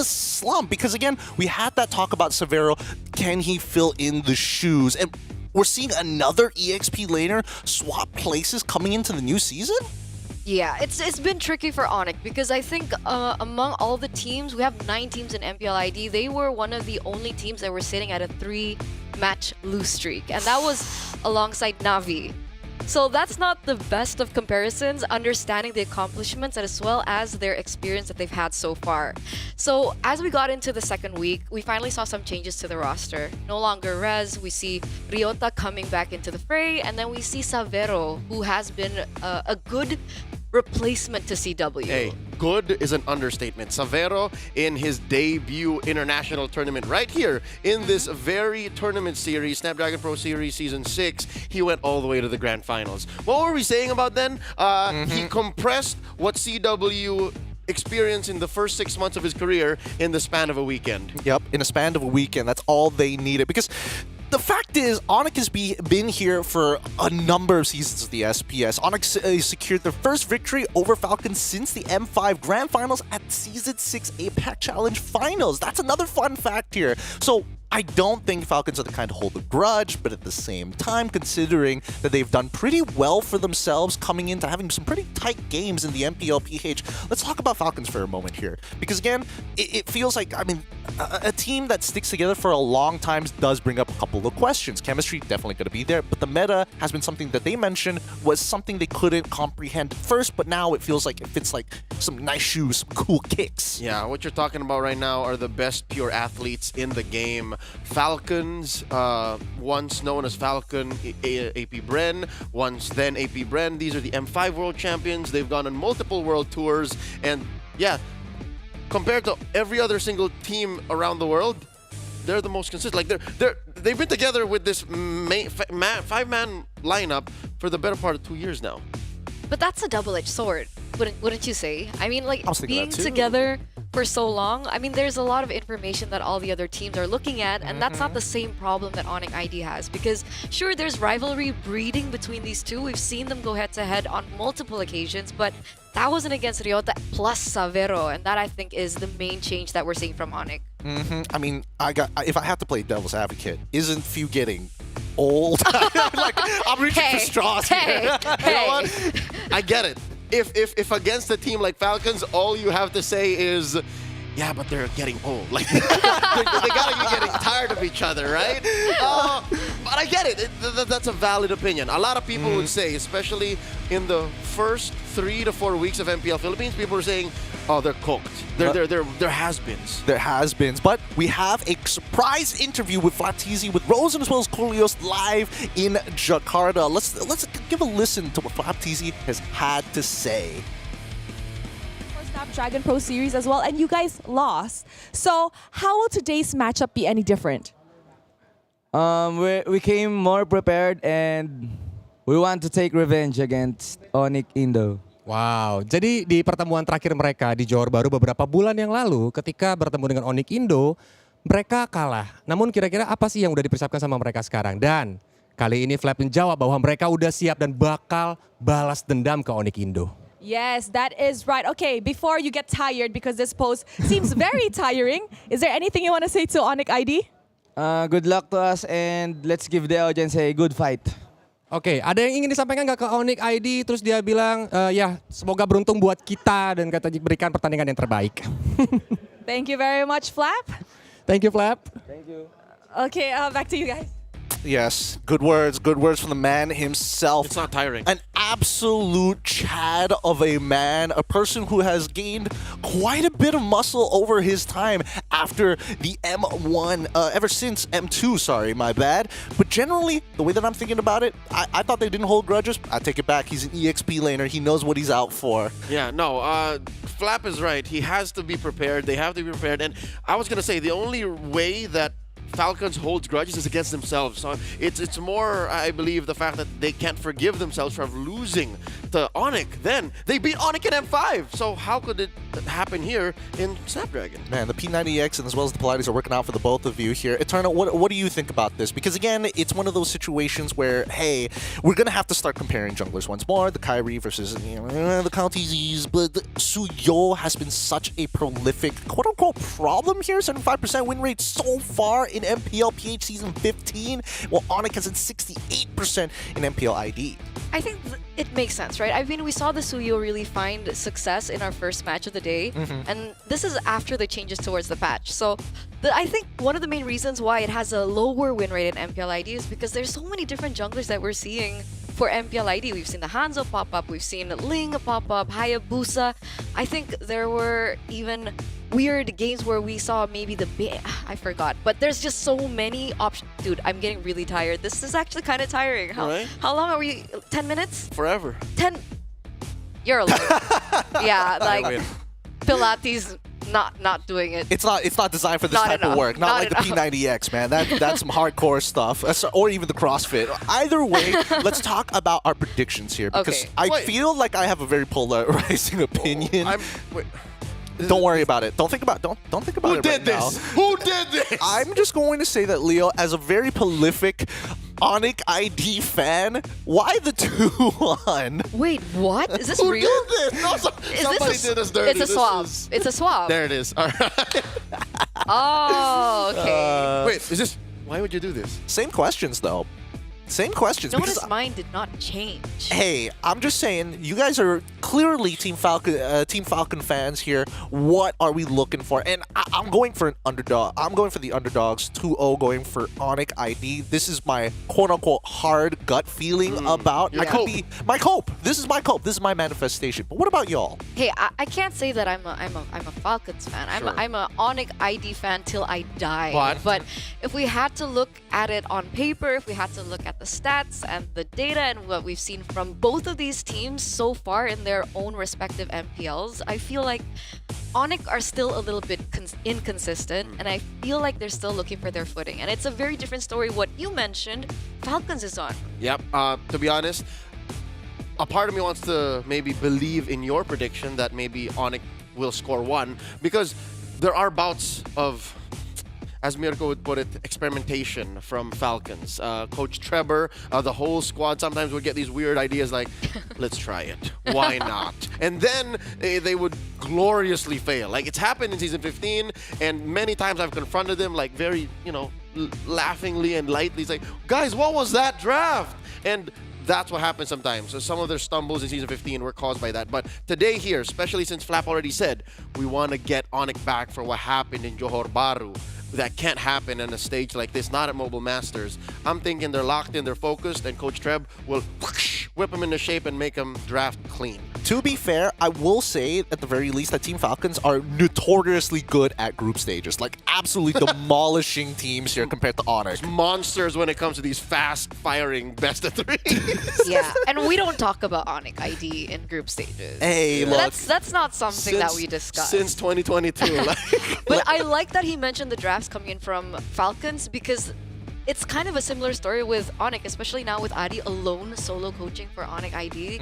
slump? Because again, we had that talk about Severo. Can he fill in the shoes? And we're seeing another EXP laner swap places coming into the new season? Yeah, it's been tricky for Onyx because I think among all the teams, we have 9 teams in MPL ID. They were one of the only teams that were sitting at a 3-match lose streak, and that was alongside Navi. So that's not the best of comparisons, understanding the accomplishments as well as their experience that they've had so far. So as we got into the second week, we finally saw some changes to the roster. No longer Rez, we see Ryota coming back into the fray, and then we see Severo, who has been a good replacement to CW. Hey, good is an understatement. Severo in his debut international tournament right here in this very tournament series, Snapdragon Pro Series Season 6, he went all the way to the grand finals. What were we saying about then? He compressed what CW experienced in the first 6 months of his career in the span of a weekend. Yep, in a span of a weekend. That's all they needed. Because the fact is, Onyx has been here for a number of seasons of the SPS. Onyx secured their first victory over Falcons since the M5 Grand Finals at Season 6 APAC Challenge Finals. That's another fun fact here. So I don't think Falcons are the kind to hold a grudge, but at the same time, considering that they've done pretty well for themselves coming into having some pretty tight games in the MPL PH, let's talk about Falcons for a moment here. Because again, it feels like, I mean, a team that sticks together for a long time does bring up a couple of questions. Chemistry definitely going to be there, but the meta has been something that they mentioned was something they couldn't comprehend first, but now it feels like it fits like some nice shoes, some cool kicks. Yeah, what you're talking about right now are the best pure athletes in the game. Falcons, once known as Falcon AP Bren, once then AP Bren. These are the M5 World Champions. They've gone on multiple world tours, and yeah, compared to every other single team around the world, they're the most consistent. Like they've been together with this 5-man lineup for the better part of 2 years now. But that's a double-edged sword, wouldn't you say? I mean, like, being that too. together for so long. I mean, there's a lot of information that all the other teams are looking at, and that's not the same problem that Onyx ID has. Because sure, there's rivalry breeding between these two. We've seen them go head-to-head on multiple occasions, but that wasn't against Ryota plus Savero, and that I think is the main change that we're seeing from Onyx. I mean, if I have to play devil's advocate, isn't Few getting old? Like, I'm reaching for straws here. You know what? I get it. If against a team like Falcons, all you have to say is, yeah, but they're getting old. Like they gotta be getting tired of each other, right? But I get it. That's a valid opinion. A lot of people would say, especially in the first 3 to 4 weeks of MPL Philippines, people are saying, oh, they're cooked. They're has-beens. They're has-beens. But we have a surprise interview with Flaptizi, with Rosen as well as Corleos live in Jakarta. Let's give a listen to what Flaptizi has had to say. Snapdragon Pro Series as well, and you guys lost. So how will today's matchup be any different? We came more prepared and we want to take revenge against Onyx Indo. Wow, jadi di pertemuan terakhir mereka di Johor Bahru beberapa bulan yang lalu ketika bertemu dengan Onyx Indo, mereka kalah. Namun kira-kira apa sih yang udah dipersiapkan sama mereka sekarang? Dan kali ini Flap menjawab bahwa mereka udah siap dan bakal balas dendam ke Onyx Indo. Yes, that is right. Okay, before you get tired, because this post seems very tiring, is there anything you want to say to Onyx ID? Good luck to us and let's give the audience a good fight. Oke, ada yang ingin disampaikan nggak ke Onyx ID? Terus dia bilang, ya semoga beruntung buat kita dan kata berikan pertandingan yang terbaik. Thank you very much, Flap. Thank you, Flap. Thank you. Okay, back to you guys. Yes, good words from the man himself. It's not tiring. An absolute Chad of a man, a person who has gained quite a bit of muscle over his time after the M1, ever since M2, sorry, my bad. But generally, the way that I'm thinking about it, I thought they didn't hold grudges. I take it back, he's an EXP laner, he knows what he's out for. Yeah, no, Flap is right. He has to be prepared, they have to be prepared. And I was going to say, the only way that Falcons holds grudges is against themselves. So it's more, I believe, the fact that they can't forgive themselves for losing to Onyx. Then they beat Onyx in M5. So how could it happen here in Snapdragon? Man, the P90X and as well as the Pilates are working out for the both of you here. Eternal, what do you think about this? Because again, it's one of those situations where, hey, we're going to have to start comparing junglers once more. The Kyrie versus the Countizes. But Suyo has been such a prolific, quote-unquote, problem here. 75% win rate so far in MPL PH Season 15, while Onyx has a 68% in MPL ID. I think it makes sense, right? I mean, we saw the Suyo really find success in our first match of the day, and this is after the changes towards the patch. So I think one of the main reasons why it has a lower win rate in MPL ID is because there's so many different junglers that we're seeing for MPL ID. We've seen the Hanzo pop up, we've seen Ling pop up, Hayabusa. I think there were even weird games where we saw maybe I forgot, but there's just so many options. Dude, I'm getting really tired. This is actually kind of tiring. How long are we? 10 minutes? Forever. 10. You're alone. Yeah, like Pilates not doing it. It's not designed for this type of work. Not like the P90X, man. That's some hardcore stuff. Or even the CrossFit. Either way, let's talk about our predictions here because I feel like I have a very polarizing opinion. Don't worry about it. Don't think about it right now. Who did this? I'm just going to say that Leo, as a very prolific Onyx ID fan, why the 2-1? Wait, what? Is this Who real? did this? No, somebody did us dirty. It's a swab. It's a swab. There it is. All right. Oh, okay. Wait, is this? Why would you do this? Same questions, though. Same questions. Notice mine did not change. Hey, I'm just saying, you guys are clearly Team Falcon fans here. What are we looking for? And I'm going for an underdog. I'm going for the underdogs. 2-0 going for Onyx ID. This is my quote-unquote hard gut feeling about. Your could be my cope. This is my cope. This is my manifestation. But what about y'all? Hey, I can't say that I'm a Falcons fan. I'm a Onyx ID fan till I die. What? But if we had to look at it on paper, if we had to look at the stats and the data and what we've seen from both of these teams so far in their own respective MPLs, I feel like Onyx are still a little bit inconsistent, and I feel like they're still looking for their footing. And it's a very different story what you mentioned Falcons is on. Yep. To be honest, a part of me wants to maybe believe in your prediction that maybe Onyx will score one, because there are bouts of, as Mirko would put it, experimentation from Falcons. Coach Trevor, the whole squad sometimes would get these weird ideas like, let's try it. Why not? And then they would gloriously fail. Like, it's happened in Season 15, and many times I've confronted them, like, very, laughingly and lightly. It's like, guys, what was that draft? And that's what happens sometimes. So some of their stumbles in Season 15 were caused by that. But today here, especially since Flap already said, we want to get Onyx back for what happened in Johor Bahru. That can't happen on a stage like this, not at Mobile Masters. I'm thinking they're locked in, they're focused, and Coach Treb will whip them into shape and make them draft clean. To be fair, I will say at the very least that Team Falcons are notoriously good at group stages. Like, absolutely demolishing teams here compared to Onyx. Monsters when it comes to these fast-firing best-of-3. Yeah, and we don't talk about Onyx ID in group stages. Hey, look. That's not something that we discuss. Since 2022. But I like that he mentioned the drafts coming in from Falcons, because it's kind of a similar story with Onyx, especially now with Adi alone solo coaching for Onyx ID.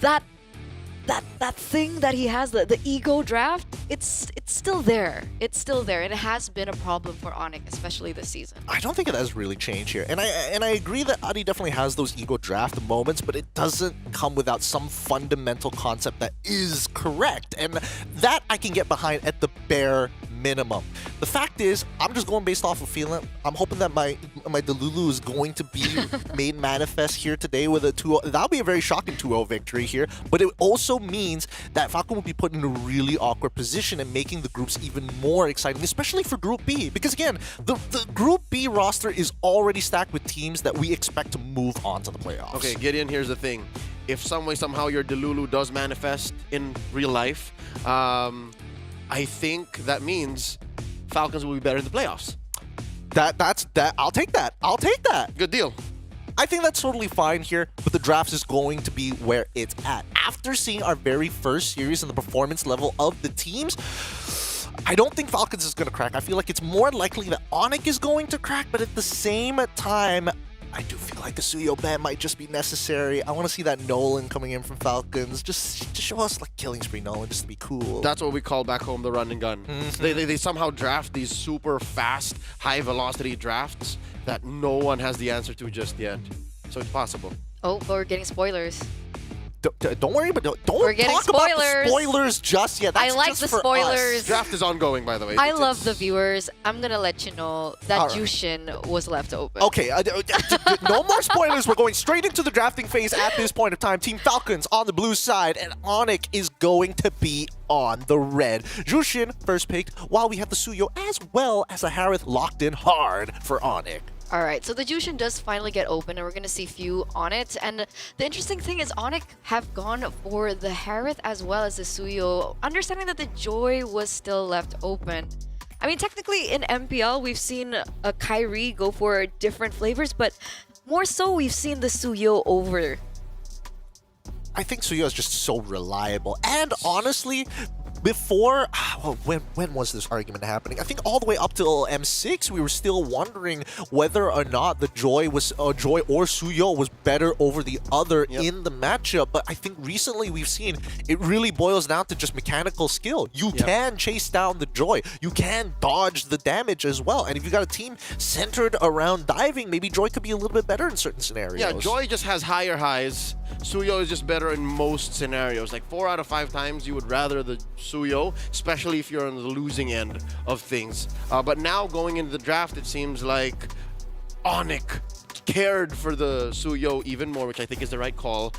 That thing that he has, the ego draft, it's still there. It's still there, and it has been a problem for Onyx, especially this season. I don't think it has really changed here. And I agree that Adi definitely has those ego draft moments, but it doesn't come without some fundamental concept that is correct. And that I can get behind at the bare minimum. The fact is, I'm just going based off of feeling. I'm hoping that my Delulu is going to be made manifest here today with a 2-0. That'll be a very shocking 2-0 victory here, but it also means that Falcon will be put in a really awkward position and making the groups even more exciting, especially for Group B. Because again, the Group B roster is already stacked with teams that we expect to move on to the playoffs. Okay, Gideon, here's the thing. If some way, somehow your Delulu does manifest in real life, I think that means Falcons will be better in the playoffs. That's I'll take that. I'll take that. Good deal. I think that's totally fine here, but the draft is going to be where it's at. After seeing our very first series and the performance level of the teams, I don't think Falcons is going to crack. I feel like it's more likely that Onyx is going to crack, but at the same time, I do feel like the Suyo ban might just be necessary. I want to see that Nolan coming in from Falcons. Just show us like Killing Spree Nolan, just to be cool. That's what we call back home the run and gun. They somehow draft these super fast, high velocity drafts that no one has the answer to just yet. So it's possible. Oh, but we're getting spoilers. Don't worry, but don't We're getting talk about the spoilers. spoilers just yet. That's I like just the for spoilers. us. Draft is ongoing, by the way. I love the viewers. I'm gonna let you know that All right. Jushin was left open. Okay, no more spoilers. We're going straight into the drafting phase at this point of time. Team Falcons on the blue side, and Onyx is going to be on the red. Jushin first picked, while we have the Suyo as well as the Harith locked in hard for Onyx. Alright, so the Jushin does finally get open, and we're gonna see few on it. And the interesting thing is Onyx have gone for the Harith as well as the Suyo, understanding that the Joy was still left open. I mean, technically in MPL, we've seen a Kyrie go for different flavors, but more so we've seen the Suyo over. I think Suyo is just so reliable. And honestly, before, when was this argument happening? I think all the way up till M6, we were still wondering whether or not the Joy or Suyo was better over the other in the matchup. But I think recently we've seen it really boils down to just mechanical skill. You can chase down the Joy. You can dodge the damage as well. And if you got a team centered around diving, maybe Joy could be a little bit better in certain scenarios. Yeah, Joy just has higher highs. Suyo is just better in most scenarios. Like 4 out of 5 times you would rather the Suyo, especially if you're on the losing end of things. But now going into the draft, it seems like Onyx cared for the Suyo even more, which I think is the right call.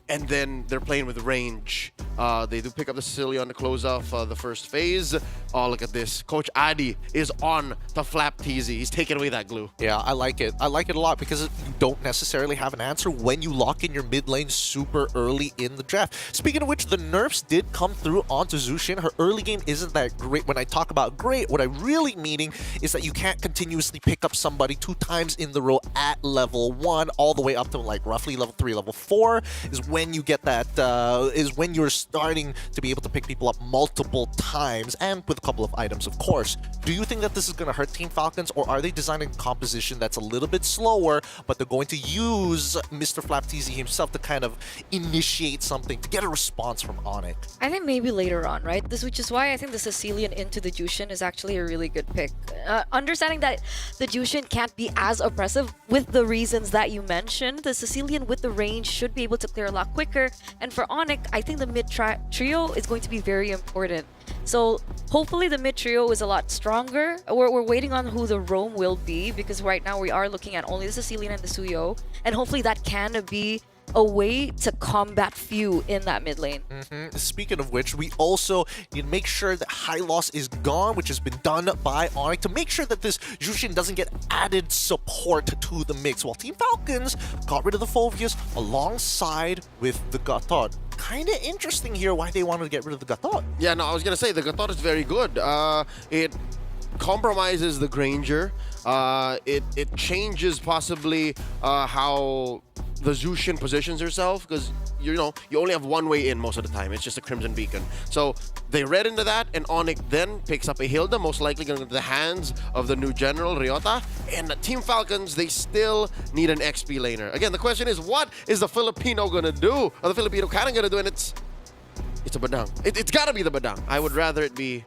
And then they're playing with range. They do pick up the Sicily on the close off the first phase. Oh, look at this. Coach Adi is on the flap teasy. He's taking away that glue. Yeah, I like it. I like it a lot because you don't necessarily have an answer when you lock in your mid lane super early in the draft. Speaking of which, the nerfs did come through onto Zushin. Her early game isn't that great. When I talk about great, what I really meaning is that you can't continuously pick up somebody 2 times in the row at level 1 all the way up to like roughly level 3, level 4 is when you get that, is when you're starting to be able to pick people up multiple times and with a couple of items, of course. Do you think that this is going to hurt Team Falcons, or are they designing a composition that's a little bit slower, but they're going to use Mr. Flapteasy himself to kind of initiate something, to get a response from Onyx? I think maybe later on, right? Which is why I think the Sicilian into the Jushin is actually a really good pick. Understanding that the Jushin can't be as oppressive with the reasons that you mentioned, the Sicilian with the range should be able to clear a lot quicker. And for Onyx, I think the mid trio is going to be very important. So hopefully the mid trio is a lot stronger. We're waiting on who the roam will be, because right now we are looking at only the Sicilian and the Suyo. And hopefully that can be a way to combat few in that mid lane. Speaking of which, we also need to make sure that high loss is gone, which has been done by Onyx, to make sure that this Jushin doesn't get added support to the mix, while Team Falcons got rid of the Phoveus alongside with the Gatot. Kind of interesting here why they wanted to get rid of the Gatot. Yeah, no, I was gonna say the Gatot is very good. It compromises the Granger. It changes possibly how the Zushin positions herself, because you only have one way in most of the time. It's just a Crimson Beacon. So they read into that, and Onyx then picks up a Hilda, most likely going into the hands of the new general, Ryota. And the Team Falcons, they still need an XP laner. Again, the question is, what is the Filipino going to do? Or the Filipino Cannon going to do? And it's a Badang. It's got to be the Badang. I would rather it be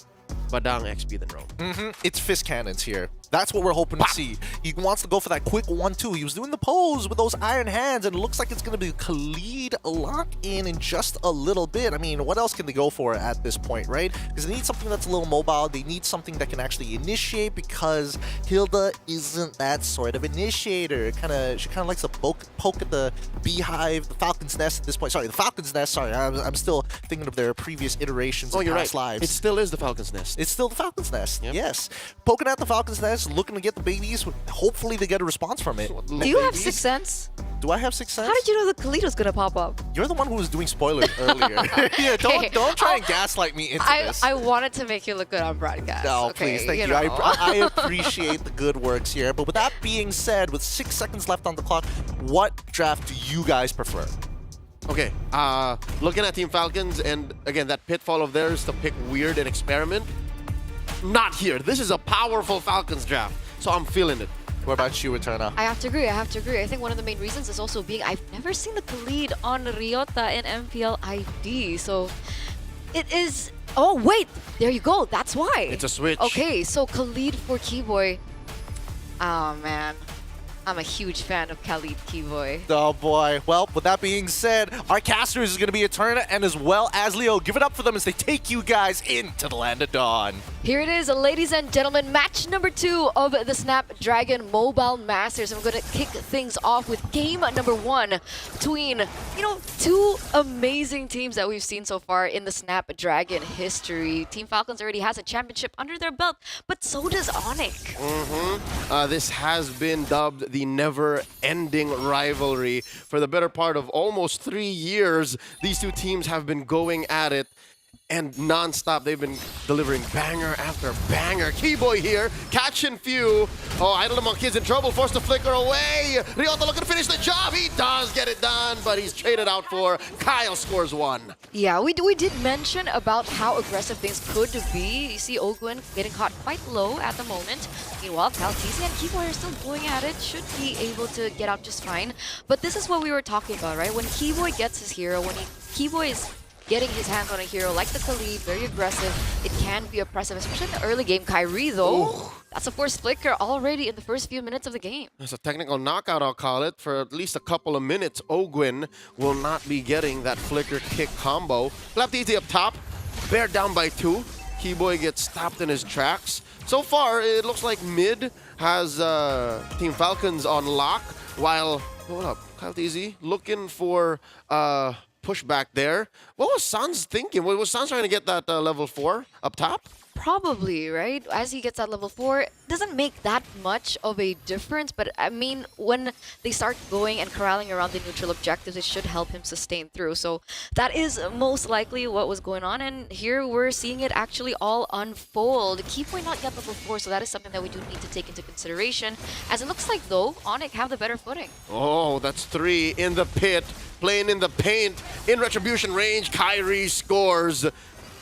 Badang XP than Roam. It's fist cannons here. That's what we're hoping to see. He wants to go for that quick 1-2. He was doing the pose with those iron hands, and it looks like it's going to be Khalid lock-in just a little bit. I mean, what else can they go for at this point, right? Because they need something that's a little mobile. They need something that can actually initiate, because Hilda isn't that sort of initiator. She kind of likes to poke at the beehive, the Falcon's Nest at this point. Sorry, the Falcon's Nest. Sorry, I'm still thinking of their previous iterations of past lives. It still is the Falcon's Nest. It's still the Falcon's Nest, yes. Poking at the Falcon's Nest, looking to get the babies. Hopefully they get a response from it. Do you have Sixth Sense? Do I have Sixth Sense? How did you know the Khalid was gonna pop up? You're the one who was doing spoilers earlier. Yeah, don't try and gaslight me into this. I wanted to make you look good on broadcast. No, okay, please, thank you. I appreciate the good works here. But with that being said, with 6 seconds left on the clock, what draft do you guys prefer? Okay, looking at Team Falcons, and again, that pitfall of theirs to pick weird and experiment. Not here. This is a powerful Falcons draft, so I'm feeling it. What about you, Eterna? I have to agree. I think one of the main reasons is also being I've never seen the Khalid on Ryota in MPL ID, so it is. Oh wait, there you go. That's why. It's a switch. Okay, so Khalid for Keyboy. Oh man. I'm a huge fan of Khalid Keyboy. Oh boy. Well, with that being said, our casters is going to be Eterna and as well as Leo. Give it up for them as they take you guys into the Land of Dawn. Here it is, ladies and gentlemen, match number 2 of the Snapdragon Mobile Masters. I'm going to kick things off with game number 1 between, two amazing teams that we've seen so far in the Snapdragon history. Team Falcons already has a championship under their belt, but so does Onyx. This has been dubbed the never-ending rivalry. For the better part of almost 3 years, these two teams have been going at it, and non-stop they've been delivering banger after banger. Keyboy here, catching few. Oh, Idle Monk is in trouble, forced to flicker away. Ryota looking to finish the job. He does get it done, but he's traded out for Kyle scores 1. Yeah, we did mention about how aggressive things could be. You see Ogwen getting caught quite low at the moment. Meanwhile, Flapteasy and Keyboy are still going at it, should be able to get out just fine. But this is what we were talking about, right? When Keyboy gets his hero, Keyboy is getting his hands on a hero like the Khalid, very aggressive, it can be oppressive, especially in the early game. Kyrie, though, that's a forced flicker already in the first few minutes of the game. It's a technical knockout, I'll call it. For at least a couple of minutes, Ogwen will not be getting that flicker kick combo. Flapteasy up top, Bear down by 2. Keyboy gets stopped in his tracks. So far, it looks like mid has Team Falcons on lock, while, hold up, Flapteasy looking for push back there. What was Sans thinking? Was Sans trying to get that level 4 up top? Probably, right? As he gets at level 4, it doesn't make that much of a difference, but I mean, when they start going and corralling around the neutral objectives, it should help him sustain through. So that is most likely what was going on, and here we're seeing it actually all unfold. Keyboy not yet level 4, so that is something that we do need to take into consideration, as it looks like, though, Onyx have the better footing. Oh, that's 3 in the pit, playing in the paint, in retribution range. Kyrie scores.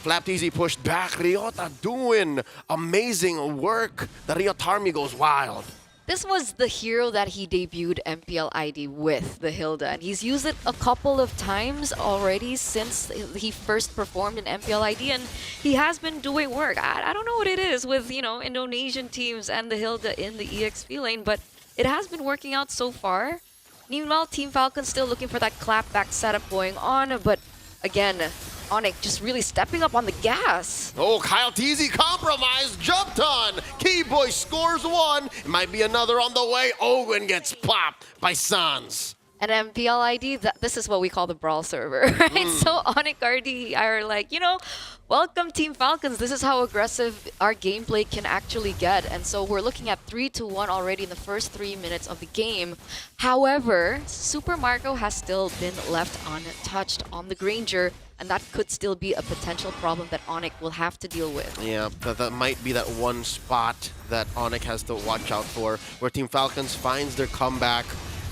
Flap Easy pushed back. Ryota doing amazing work. The Ryota army goes wild. This was the hero that he debuted MPL ID with, the Hilda, and he's used it a couple of times already since he first performed in MPL ID, and he has been doing work. I don't know what it is with, you know, Indonesian teams and the Hilda in the EXP lane, but it has been working out so far. Meanwhile, Team Falcon still looking for that clapback setup going on, but again, Onyx just really stepping up on the gas. Oh, Kyle Teasy compromised, jumped on. Keyboy scores 1. It might be another on the way. Owen gets popped by Sans. And MPL ID, this is what we call the brawl server, right? So Onyx RD are like, you know, welcome Team Falcons. This is how aggressive our gameplay can actually get. And so we're looking at 3-1 already in the first 3 minutes of the game. However, Super Marco has still been left untouched on the Granger, and that could still be a potential problem that Onyx will have to deal with. Yeah, that might be that one spot that Onyx has to watch out for, where Team Falcons finds their comeback.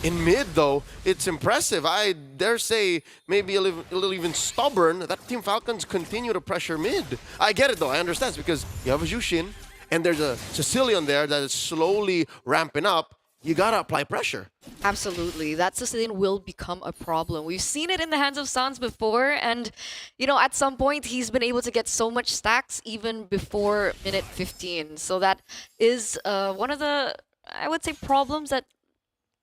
In mid, though, it's impressive. I dare say maybe a little even stubborn that Team Falcons continue to pressure mid. I get it, though. I understand. It's because you have a Jushin, and there's a Sicilian there that is slowly ramping up. You gotta apply pressure. Absolutely. That Sicilian will become a problem. We've seen it in the hands of Sans before, and, you know, at some point, he's been able to get so much stacks even before minute 15. So that is one of the, I would say, problems that,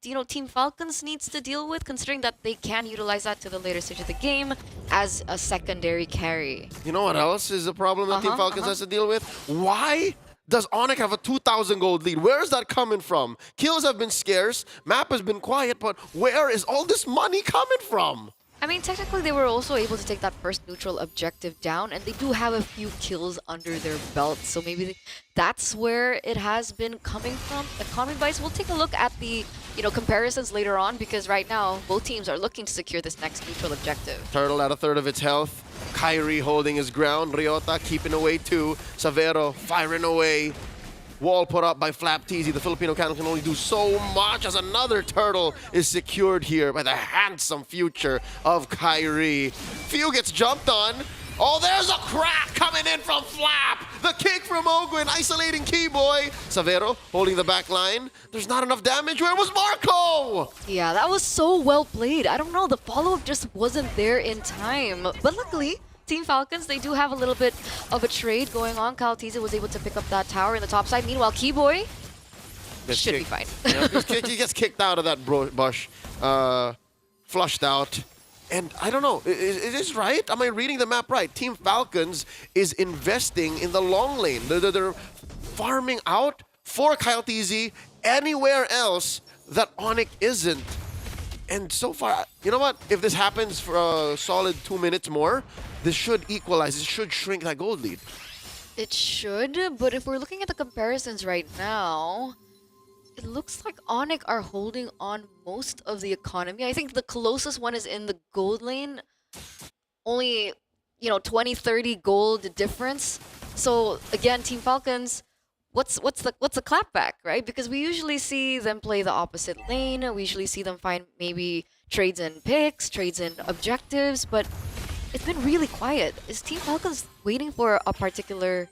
you know, Team Falcons needs to deal with, considering that they can utilize that to the later stage of the game as a secondary carry. You know what else is a problem that Team Falcons has to deal with? Why does Onyx have a 2,000 gold lead? Where is that coming from? Kills have been scarce, map has been quiet, but where is all this money coming from? I mean, technically, they were also able to take that first neutral objective down, and they do have a few kills under their belt, so maybe that's where it has been coming from. Economy Bites, we'll take a look at the, you know, comparisons later on, because right now, both teams are looking to secure this next neutral objective. Turtle at a third of its health. Kyrie holding his ground. Ryota keeping away too. Savero firing away. Wall put up by Flap Teasy. The Filipino cannon can only do so much as another turtle is secured here by the handsome future of Kyrie. Few gets jumped on. Oh, there's a crack coming in from Flap. The kick from Ogwin, isolating Keyboy. Savero holding the back line. There's not enough damage. Where was Marco? Yeah, that was so well played. I don't know, the follow-up just wasn't there in time. But luckily, Team Falcons, they do have a little bit of a trade going on. Kaltiza was able to pick up that tower in the top side. Meanwhile, Keyboy should be fine. Yeah, he gets kicked out of that bush, flushed out. And I don't know, is this right? Am I reading the map right? Team Falcons is investing in the long lane. They're farming out for Kyle TZ anywhere else that Onyx isn't. And so far, you know what? If this happens for a solid 2 minutes more, this should equalize. It should shrink that gold lead. It should, but if we're looking at the comparisons right now, it looks like Onyx are holding on most of the economy. I think the closest one is in the gold lane. Only, you know, 20, 30 gold difference. So again, Team Falcons, what's the clapback, right? Because we usually see them play the opposite lane. We usually see them find maybe trades in picks, trades in objectives, but it's been really quiet. Is Team Falcons waiting for a particular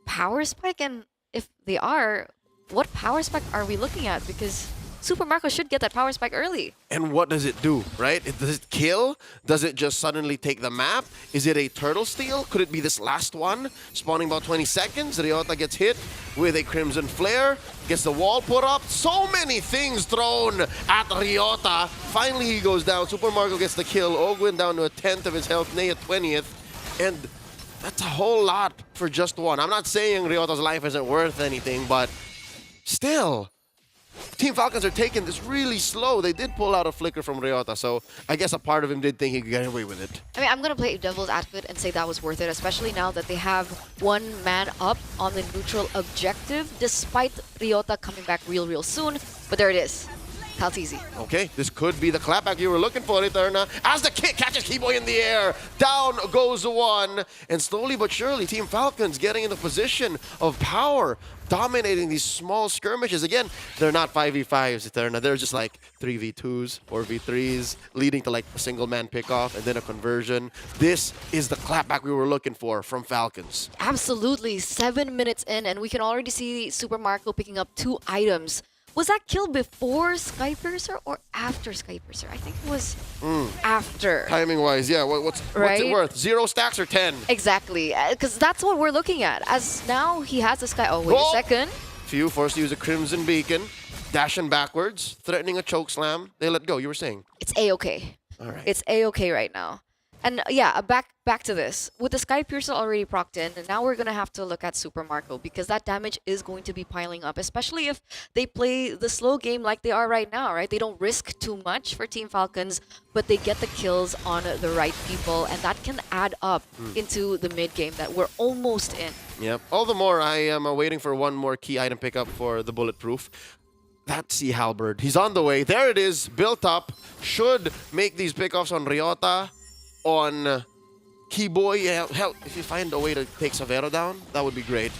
power spike? And if they are, what power spike are we looking at? Because Super Marco should get that power spike early. And what does it do, right? Does it kill? Does it just suddenly take the map? Is it a turtle steal? Could it be this last one? Spawning about 20 seconds. Ryota gets hit with a Crimson Flare. Gets the wall put up. So many things thrown at Ryota. Finally, he goes down. Super Marco gets the kill. Ogwin down to a 10th of his health. Ney at 20th. And that's a whole lot for just one. I'm not saying Ryota's life isn't worth anything, but still, Team Falcons are taking this really slow. They did pull out a flicker from Ryota, so I guess a part of him did think he could get away with it. I mean, I'm going to play devil's advocate and say that was worth it, especially now that they have one man up on the neutral objective, despite Ryota coming back real soon. But there it is. Kaltizi. Okay, this could be the clapback you were looking for, Eterna. As the kick catches Keyboy in the air, down goes one. And slowly but surely, Team Falcons getting in the position of power, dominating these small skirmishes. Again, they're not 5v5s, Eterna. They're just like 3v2s, 4v3s, leading to like a single man pickoff and then a conversion. This is the clapback we were looking for from Falcons. Absolutely. 7 minutes in, and we can already see Super Marco picking up 2 items. Was that kill before Skypiercer or after Skypiercer? I think it was after. Timing-wise, yeah. What's it worth? 0 stacks or 10? Exactly, because that's what we're looking at. As now he has the Sky. Oh, wait a second. Few forced to use a Crimson Beacon, dashing backwards, threatening a choke slam. They let go. You were saying? It's A-okay. All right. It's A-okay right now. And yeah, back to this. With the Skypiercer already procced in, and now we're going to have to look at Super Marco because that damage is going to be piling up, especially if they play the slow game like they are right now, right? They don't risk too much for Team Falcons, but they get the kills on the right people, and that can add up into the mid game that we're almost in. Yep. All the more, I am waiting for one more key item pickup for the Bulletproof. That Sea Halberd. He's on the way. There it is, built up. Should make these pickoffs on Ryota, on Keyboy. Yeah, hell, if you find a way to take Savero down, that would be great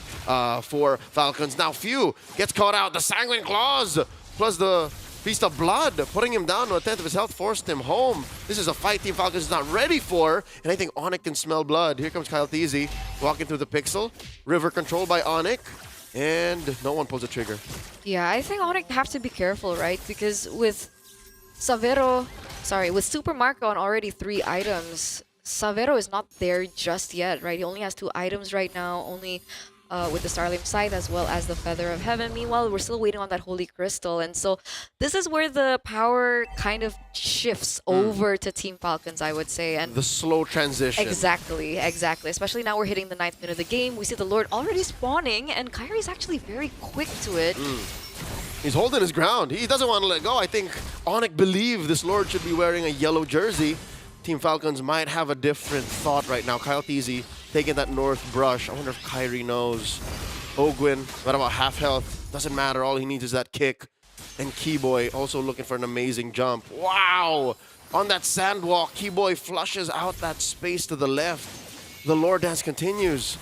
for Falcons. Now, Few gets caught out. The Sanguine Claws plus the Feast of Blood, putting him down to 1/10 of his health, forced him home. This is a fight Team Falcons is not ready for, and I think Onyx can smell blood. Here comes Kaltizi walking through the pixel. River controlled by Onyx, and no one pulls a trigger. Yeah, I think Onyx have to be careful, right? Because with with Super Marco on already 3 items, Savero is not there just yet, right? He only has 2 items right now, only with the Starlim Scythe as well as the Feather of Heaven. Meanwhile, we're still waiting on that Holy Crystal, and so this is where the power kind of shifts over to Team Falcons, I would say. And the slow transition. Exactly. Especially now we're hitting the 9th minute of the game. We see the Lord already spawning, and Kyrie's actually very quick to it. He's holding his ground. He doesn't want to let go. I think Onyx believe this Lord should be wearing a yellow jersey. Team Falcons might have a different thought right now. Kaltizi taking that north brush. I wonder if Kyrie knows. Ogwin, right about half health. Doesn't matter. All he needs is that kick. And Keyboy also looking for an amazing jump. Wow! On that sandwalk, Keyboy flushes out that space to the left. The Lord dance continues.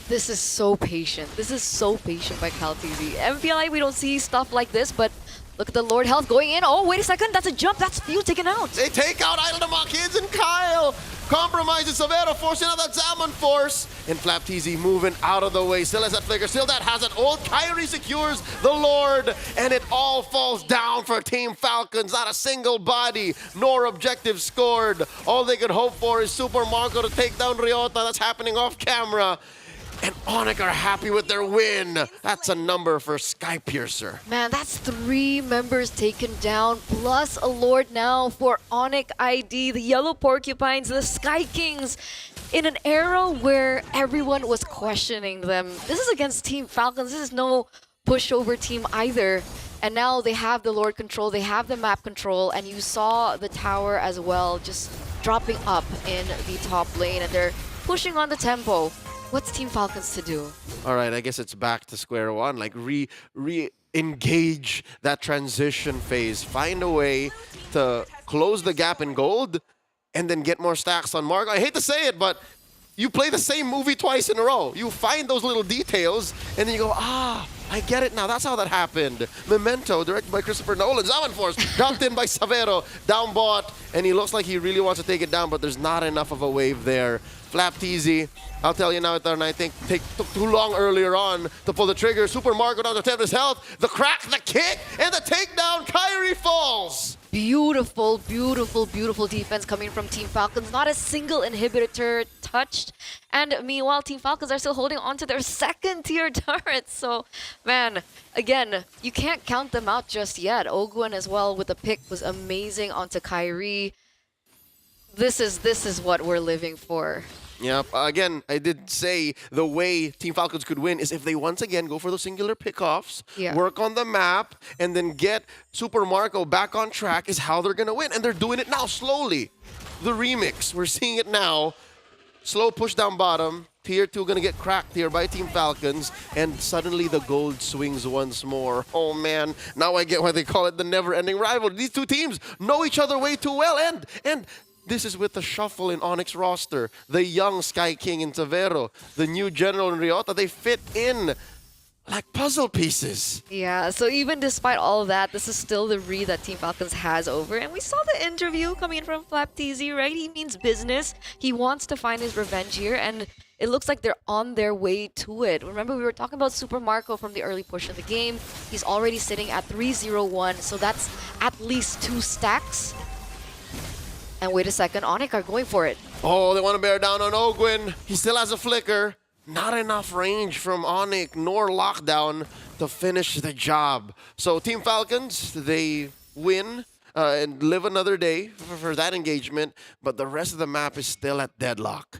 This is so patient. This is so patient by Kaltizi. MPLI, we don't see stuff like this, but look at the Lord health going in. Oh, wait a second. That's a jump. That's Few taken out. They take out Idol to Mock Kids, and Kyle compromises Savero, forcing out that Salmon Force. And Flapteezy moving out of the way. Still has that flicker. Still that has an ult. Kyrie secures the Lord, and it all falls down for Team Falcons. Not a single body, nor objective scored. All they could hope for is Super Marco to take down Ryota. That's happening off camera. And Onyx are happy with their win. That's a number for Skypiercer. Man, that's 3 members taken down, plus a Lord now for Onyx ID, the Yellow Porcupines, the Sky Kings, in an era where everyone was questioning them. This is against Team Falcons. This is no pushover team either. And now they have the Lord control, they have the map control, and you saw the tower as well, just dropping up in the top lane, and they're pushing on the tempo. What's Team Falcons to do? All right, I guess it's back to square one. Like re-engage that transition phase. Find a way to close the gap in gold and then get more stacks on Marco. I hate to say it, but you play the same movie twice in a row. You find those little details and then you go, I get it now. That's how that happened. Memento, directed by Christopher Nolan. Zaman Force, dropped in by Savero, down bot, and he looks like he really wants to take it down, but there's not enough of a wave there. Flapteezy, I'll tell you now, and I think took too long earlier on to pull the trigger. Super Marco down to 10 of his health. The crack, the kick, and the takedown. Kyrie falls. Beautiful, beautiful, beautiful defense coming from Team Falcons. Not a single inhibitor touched. And meanwhile, Team Falcons are still holding on to their 2nd tier turrets. So, man, again, you can't count them out just yet. Ogwin as well with the pick was amazing onto Kyrie. This is what we're living for. Yep. Again, I did say the way Team Falcons could win is if they once again go for those singular pickoffs, work on the map, and then get Super Marco back on track is how they're going to win. And they're doing it now slowly. The remix, we're seeing it now. Slow push down bottom. Tier 2 going to get cracked here by Team Falcons. And suddenly the gold swings once more. Oh, man. Now I get why they call it the never-ending rivalry. These two teams know each other way too well. And this is with the shuffle in Onyx roster. The young Sky King in Tavero. The new General in Ryota. They fit in like puzzle pieces. Yeah, so even despite all of that, this is still the read that Team Falcons has over. And we saw the interview coming in from FlapTZ, right? He means business. He wants to find his revenge here, and it looks like they're on their way to it. Remember, we were talking about Super Marco from the early push of the game. He's already sitting at 3-0-1, so that's at least 2 stacks. And wait a second, Onyx are going for it. Oh, they want to bear down on Ogwin. He still has a flicker. Not enough range from Onyx nor Lockdown to finish the job. So Team Falcons, they win and live another day for that engagement, but the rest of the map is still at deadlock.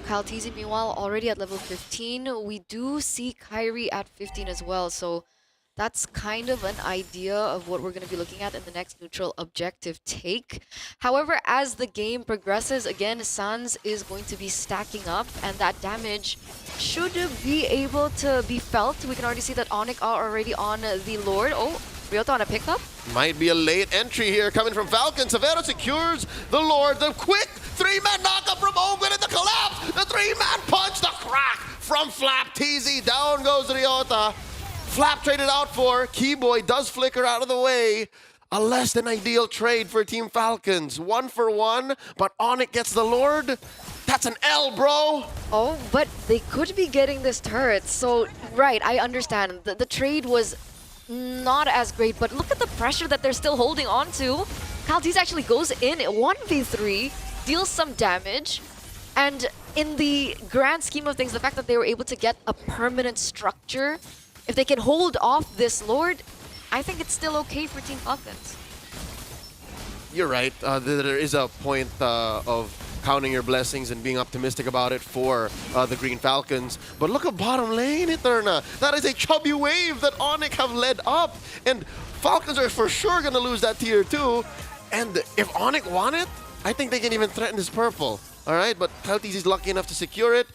Kyle TZ, meanwhile, already at level 15. We do see Kyrie at 15 as well, so that's kind of an idea of what we're going to be looking at in the next neutral objective take. However, as the game progresses, again, Sans is going to be stacking up, and that damage should be able to be felt. We can already see that Onyx are already on the Lord. Oh, Ryota on a pickup. Might be a late entry here coming from Falcon. Severo secures the Lord. The quick 3-man knockup from Ogwin and the collapse. The 3-man punch, the crack from FlapTZ. Down goes Ryota. Flap traded out for Keyboy, does flicker out of the way. A less than ideal trade for Team Falcons. 1 for 1, but Onyx gets the Lord. That's an L, bro. Oh, but they could be getting this turret. So, right, I understand. The trade was not as great, but look at the pressure that they're still holding on to. Kaltiz actually goes in 1v3, deals some damage, and in the grand scheme of things, the fact that they were able to get a permanent structure, if they can hold off this Lord, I think it's still okay for Team Falcons. You're right. There is a point of counting your blessings and being optimistic about it for the Green Falcons. But look at bottom lane, Eterna. That is a chubby wave that Onyx have led up. And Falcons are for sure going to lose that tier 2. And if Onyx want it, I think they can even threaten this purple. All right, but Kaltiz is lucky enough to secure it,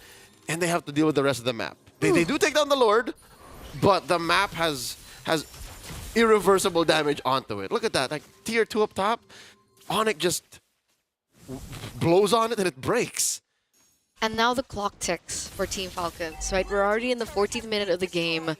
and they have to deal with the rest of the map. They do take down the Lord, but the map has irreversible damage onto it. Look at that, like tier 2 up top. Onyx just blows on it and it breaks. And now the clock ticks for Team Falcons, right? We're already in the 14th minute of the game.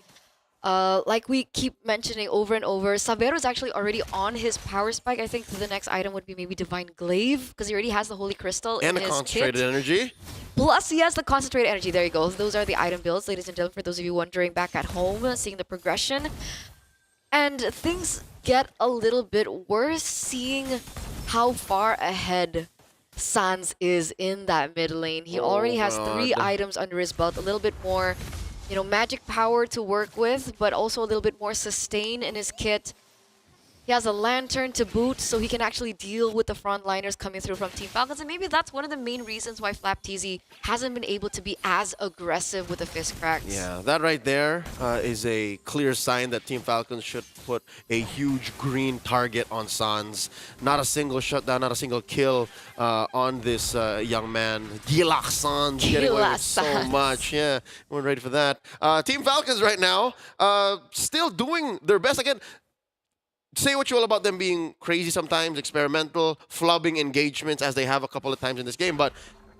Like we keep mentioning over and over, Savero's actually already on his power spike. I think the next item would be maybe Divine Glaive, because he already has the Holy Crystal in his kit. And a concentrated energy. Plus, he has the concentrated energy. There you go. Those are the item builds, ladies and gentlemen, for those of you wondering back at home, seeing the progression. And things get a little bit worse, seeing how far ahead Sans is in that mid lane. He already has 3 items under his belt, a little bit more, you know, magic power to work with, but also a little bit more sustain in his kit. He has a lantern to boot, so he can actually deal with the frontliners coming through from Team Falcons. And maybe that's one of the main reasons why FlapTZ hasn't been able to be as aggressive with the fist cracks. Yeah, that right there is a clear sign that Team Falcons should put a huge green target on Sans. Not a single shutdown, not a single kill on this young man. Gilak Sans getting away with so much. Yeah, we're ready for that. Team Falcons right now still doing their best. Again, say what you will about them being crazy sometimes, experimental, flubbing engagements as they have a couple of times in this game, but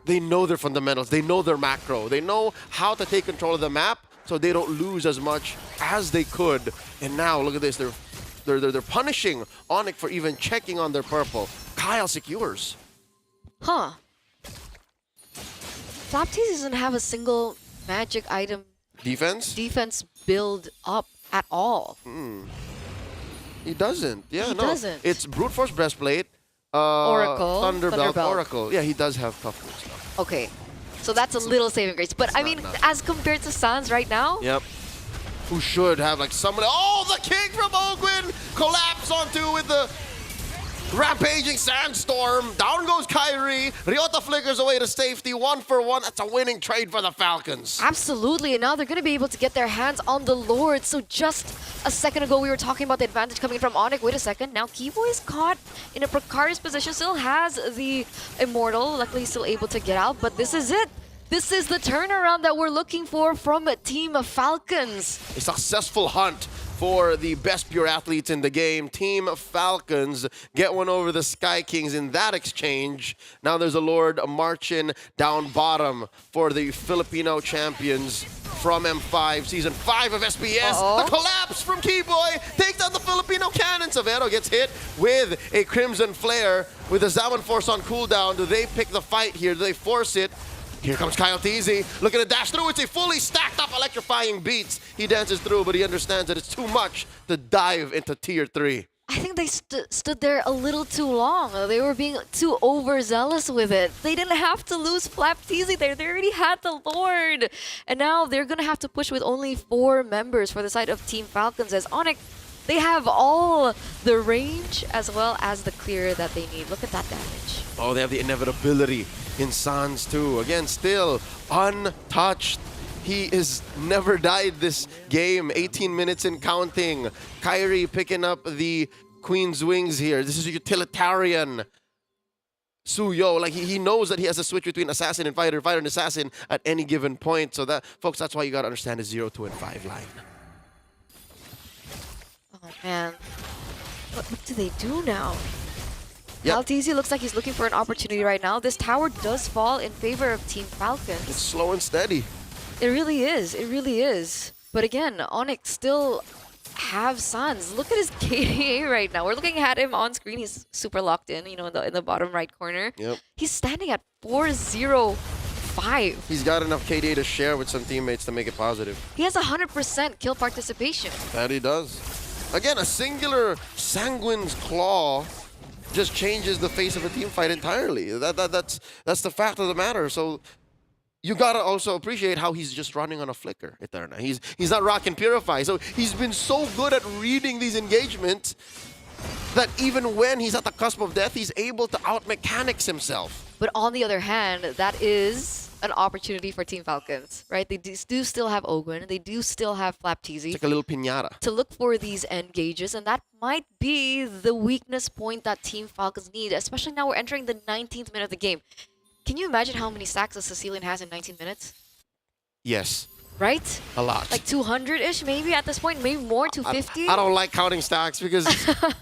they know their fundamentals, they know their macro, they know how to take control of the map so they don't lose as much as they could. And now look at this, they're punishing Onyx for even checking on their purple. Kyle secures. Huh. FlapTZ doesn't have a single magic item defense build up at all. He doesn't. Yeah, he doesn't. It's Brute Force Breastplate, Oracle, Thunderbelt, Oracle. Yeah, he does have toughness stuff. Okay, so that's a little saving grace. But I mean, as compared to Sans right now, yep. Who should have like somebody? Oh, the king from Ogwin collapse onto with the Rampaging Sandstorm. Down goes Kyrie. Ryota flickers away to safety. 1-for-1. That's a winning trade for the Falcons. Absolutely, and now they're going to be able to get their hands on the Lord. So just a second ago, we were talking about the advantage coming from Onyx. Wait a second, now Kibo is caught in a precarious position. Still has the Immortal. Luckily, he's still able to get out, but this is it. This is the turnaround that we're looking for from Team Falcons. A successful hunt for the best pure athletes in the game. Team Falcons get one over the Sky Kings in that exchange. Now there's a Lord marching down bottom for the Filipino champions from M5, Season 5 of SBS. The collapse from Keyboy takes out the Filipino cannon. Severo gets hit with a Crimson Flare with the Zaman Force on cooldown. Do they pick the fight here? Do they force it? Here comes Kyle Teasy, looking to dash through. It's a fully stacked up electrifying beats. He dances through, but he understands that it's too much to dive into Tier 3. I think they stood there a little too long. They were being too overzealous with it. They didn't have to lose Flapteasy there. They already had the Lord. And now they're going to have to push with only 4 members for the side of Team Falcons, as Onyx, they have all the range as well as the clear that they need. Look at that damage. Oh, they have the inevitability in Sans too. Again, still untouched. He is never died this game. 18 minutes and counting. Kyrie picking up the Queen's Wings here. This is a utilitarian. Suyo, like he knows that he has a switch between assassin and fighter, fighter and assassin at any given point. So that, folks, that's why you gotta understand the 0, 2, and 5 line. Oh man, what do they do now? Yep. Altizzi looks like he's looking for an opportunity right now. This tower does fall in favor of Team Falcons. It's slow and steady. It really is. It really is. But again, Onyx still have Sans. Look at his KDA right now. We're looking at him on screen. He's super locked in, you know, in the bottom right corner. Yep. He's standing at 405. He's got enough KDA to share with some teammates to make it positive. He has 100% kill participation. That he does. Again, a singular Sanguine's Claw just changes the face of a team fight entirely. That's the fact of the matter. So you gotta also appreciate how he's just running on a flicker, Eterna. He's not rocking Purify. So he's been so good at reading these engagements that even when he's at the cusp of death, he's able to out-mechanics himself. But on the other hand, that is an opportunity for Team Falcons, right? They do still have Ogwen. They do still have Flapteasy. It's like a little piñata. To look for these engages, and that might be the weakness point that Team Falcons need, especially now we're entering the 19th minute of the game. Can you imagine how many stacks a Sicilian has in 19 minutes? Yes. Right? A lot. Like 200-ish maybe at this point, maybe more, 250? I don't like counting stacks because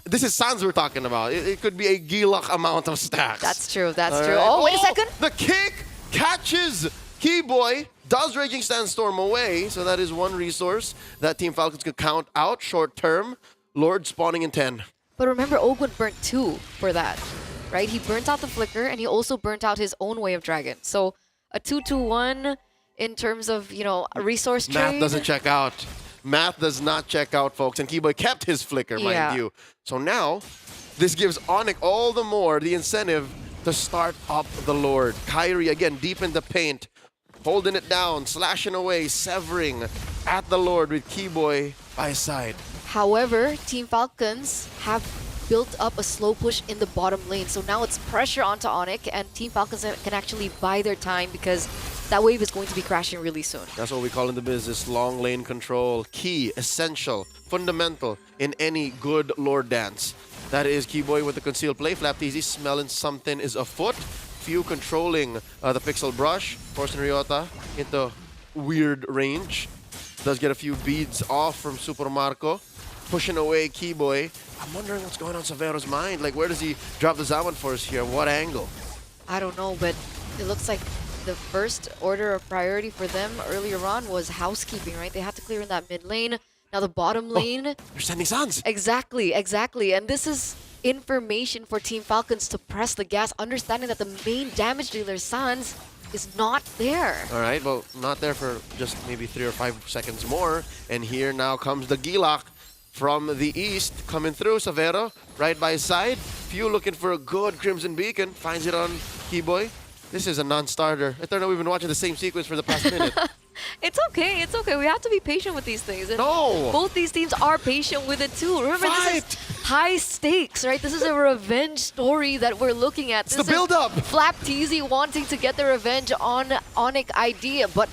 this is Sans we're talking about. It could be a Gilak amount of stacks. That's true, that's All true. right. Oh, wait a second. The kick catches Keyboy, does Raging Sandstorm away, so that is one resource that Team Falcons could count out short term. Lord spawning in 10. But remember, Ogwen burnt 2 for that, right? He burnt out the Flicker, and he also burnt out his own Way of Dragon. So a 2-2-1 in terms of, you know, a resource trade. Math doesn't check out. Math does not check out, folks. And Keyboy kept his Flicker, mind you. So now, this gives Onyx all the more the incentive to start up the Lord. Kyrie, again, deep in the paint, holding it down, slashing away, severing at the Lord with Keyboy by his side. However, Team Falcons have built up a slow push in the bottom lane. So now it's pressure onto Onyx, and Team Falcons can actually buy their time because that wave is going to be crashing really soon. That's what we call in the business long lane control. Key, essential, fundamental in any good Lord dance. That is Keyboy with the concealed play. Flapteasy smelling something is afoot. Few controlling the pixel brush. Forcing Ryota into weird range. Does get a few beads off from Super Marco. Pushing away Keyboy. I'm wondering what's going on in Severo's mind. Like, where does he drop the Zaman Force here? What angle? I don't know, but it looks like the first order of priority for them earlier on was housekeeping, right? They had to clear in that mid lane. Now the bottom lane. They're sending Sans. Exactly, exactly. And this is information for Team Falcons to press the gas, understanding that the main damage dealer, Sans, is not there. All right, well, not there for just maybe 3 or 5 seconds more. And here now comes the Gilak from the east, coming through. Severo right by his side. Few looking for a good Crimson Beacon. Finds it on Keyboy. This is a non-starter. I don't know, we've been watching the same sequence for the past minute. It's okay. It's okay. We have to be patient with these things. And No. both these teams are patient with it too. Remember, this is high stakes, right? This is a revenge story that we're looking at. It's This the build-up. is Flap TZ wanting to get the revenge on Onyx ID, but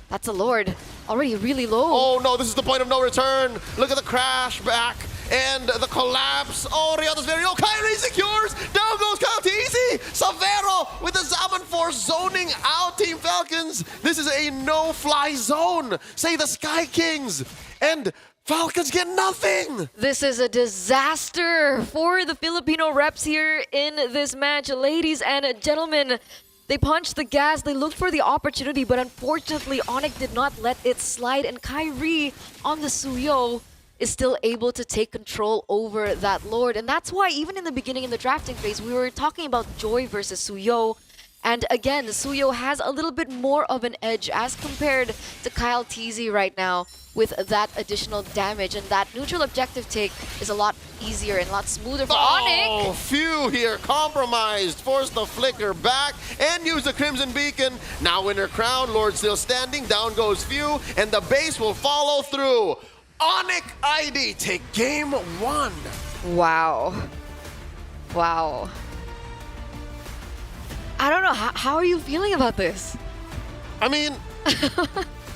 that's a Lord. Already really low. Oh no, this is the point of no return. Look at the crash back and the collapse. Oh, Ryota's very low. Kyrie secures. Down goes Kyle Easy. Savero with the Zaman Force zoning out Team Falcons. This is a no-fly zone. Say the Sky Kings. And Falcons get nothing. This is a disaster for the Filipino reps here in this match. Ladies and gentlemen, they punched the gas, they looked for the opportunity, but unfortunately, Onyx did not let it slide, and Kyrie on the Suyo is still able to take control over that Lord. And that's why even in the beginning, in the drafting phase, we were talking about Joy versus Suyo. And again, Suyo has a little bit more of an edge as compared to Kyle TZ right now with that additional damage. And that neutral objective take is a lot easier and a lot smoother for Onyx. Oh, Few here compromised, forced the flicker back and used the Crimson Beacon. Now Winter Crown, Lord still standing, down goes Few, and the base will follow through. Onyx ID take game 1. Wow. Wow. I don't know, how are you feeling about this? I mean,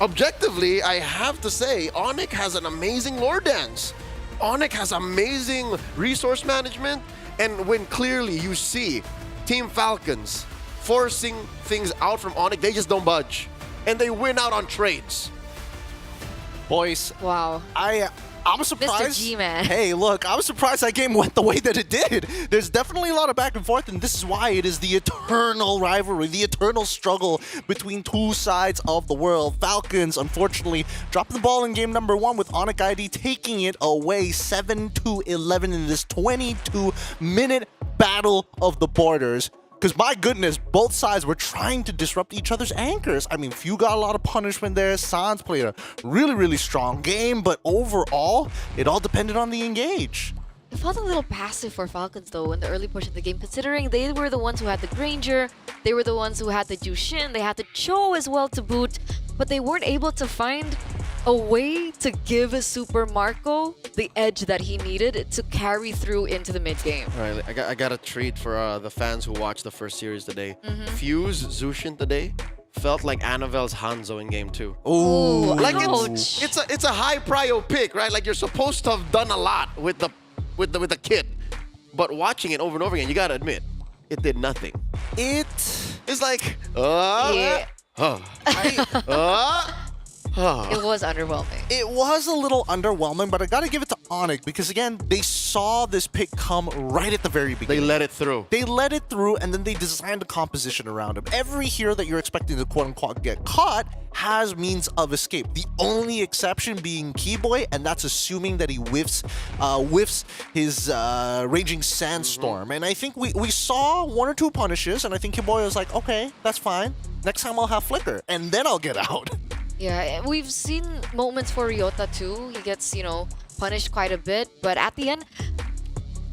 objectively, I have to say, Onyx has an amazing Lord dance. Onyx has amazing resource management, and when clearly you see Team Falcons forcing things out from Onyx, they just don't budge. And they win out on trades. Boys, wow. I'm surprised. Mr. G-Man. Hey, look, I was surprised that game went the way that it did. There's definitely a lot of back and forth, and this is why it is the eternal rivalry, the eternal struggle between two sides of the world. Falcons, unfortunately, dropping the ball in game number 1 with Onyx ID taking it away 7-11 in this 22-minute battle of the borders. Because my goodness, both sides were trying to disrupt each other's anchors. I mean, Few got a lot of punishment there. Sans played a really, really strong game. But overall, it all depended on the engage. It felt a little passive for Falcons though in the early push of the game, considering they were the ones who had the Granger, they were the ones who had the Jushin, they had the Cho as well to boot, but they weren't able to find a way to give Super Marco the edge that he needed to carry through into the mid-game. All right, I got a treat for the fans who watched the first series today. Fuse Zushin today felt like Annabelle's Hanzo in game 2. Ooh, like it's a high prio pick, right? Like you're supposed to have done a lot with the kit, but watching it over and over again, you gotta admit, it did nothing. It's like Yeah. It was underwhelming. It was a little underwhelming, but I gotta give it to Onyx because, again, they saw this pick come right at the very beginning. They let it through. They let it through, and then they designed a composition around him. Every hero that you're expecting to quote-unquote get caught has means of escape. The only exception being Keyboy, and that's assuming that he whiffs his Raging Sandstorm. And I think we saw 1 or 2 punishes, and I think Keyboy was like, okay, that's fine. Next time I'll have Flicker, and then I'll get out. Yeah, we've seen moments for Ryota too. He gets, punished quite a bit, but at the end,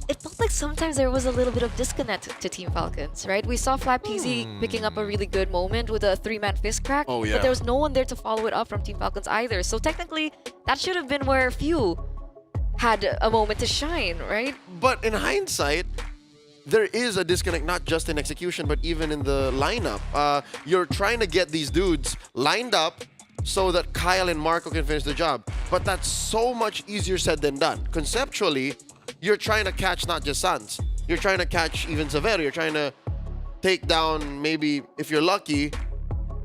it felt like sometimes there was a little bit of disconnect to Team Falcons, right? We saw Flap TZ picking up a really good moment with a 3-man fist crack, Oh, yeah. but there was no one there to follow it up from Team Falcons either. So technically, that should have been where Few had a moment to shine, right? But in hindsight, there is a disconnect, not just in execution, but even in the lineup. You're trying to get these dudes lined up so that Kyle and Marco can finish the job. But that's so much easier said than done. Conceptually, you're trying to catch not just Sans. You're trying to catch even Severo. You're trying to take down, maybe, if you're lucky,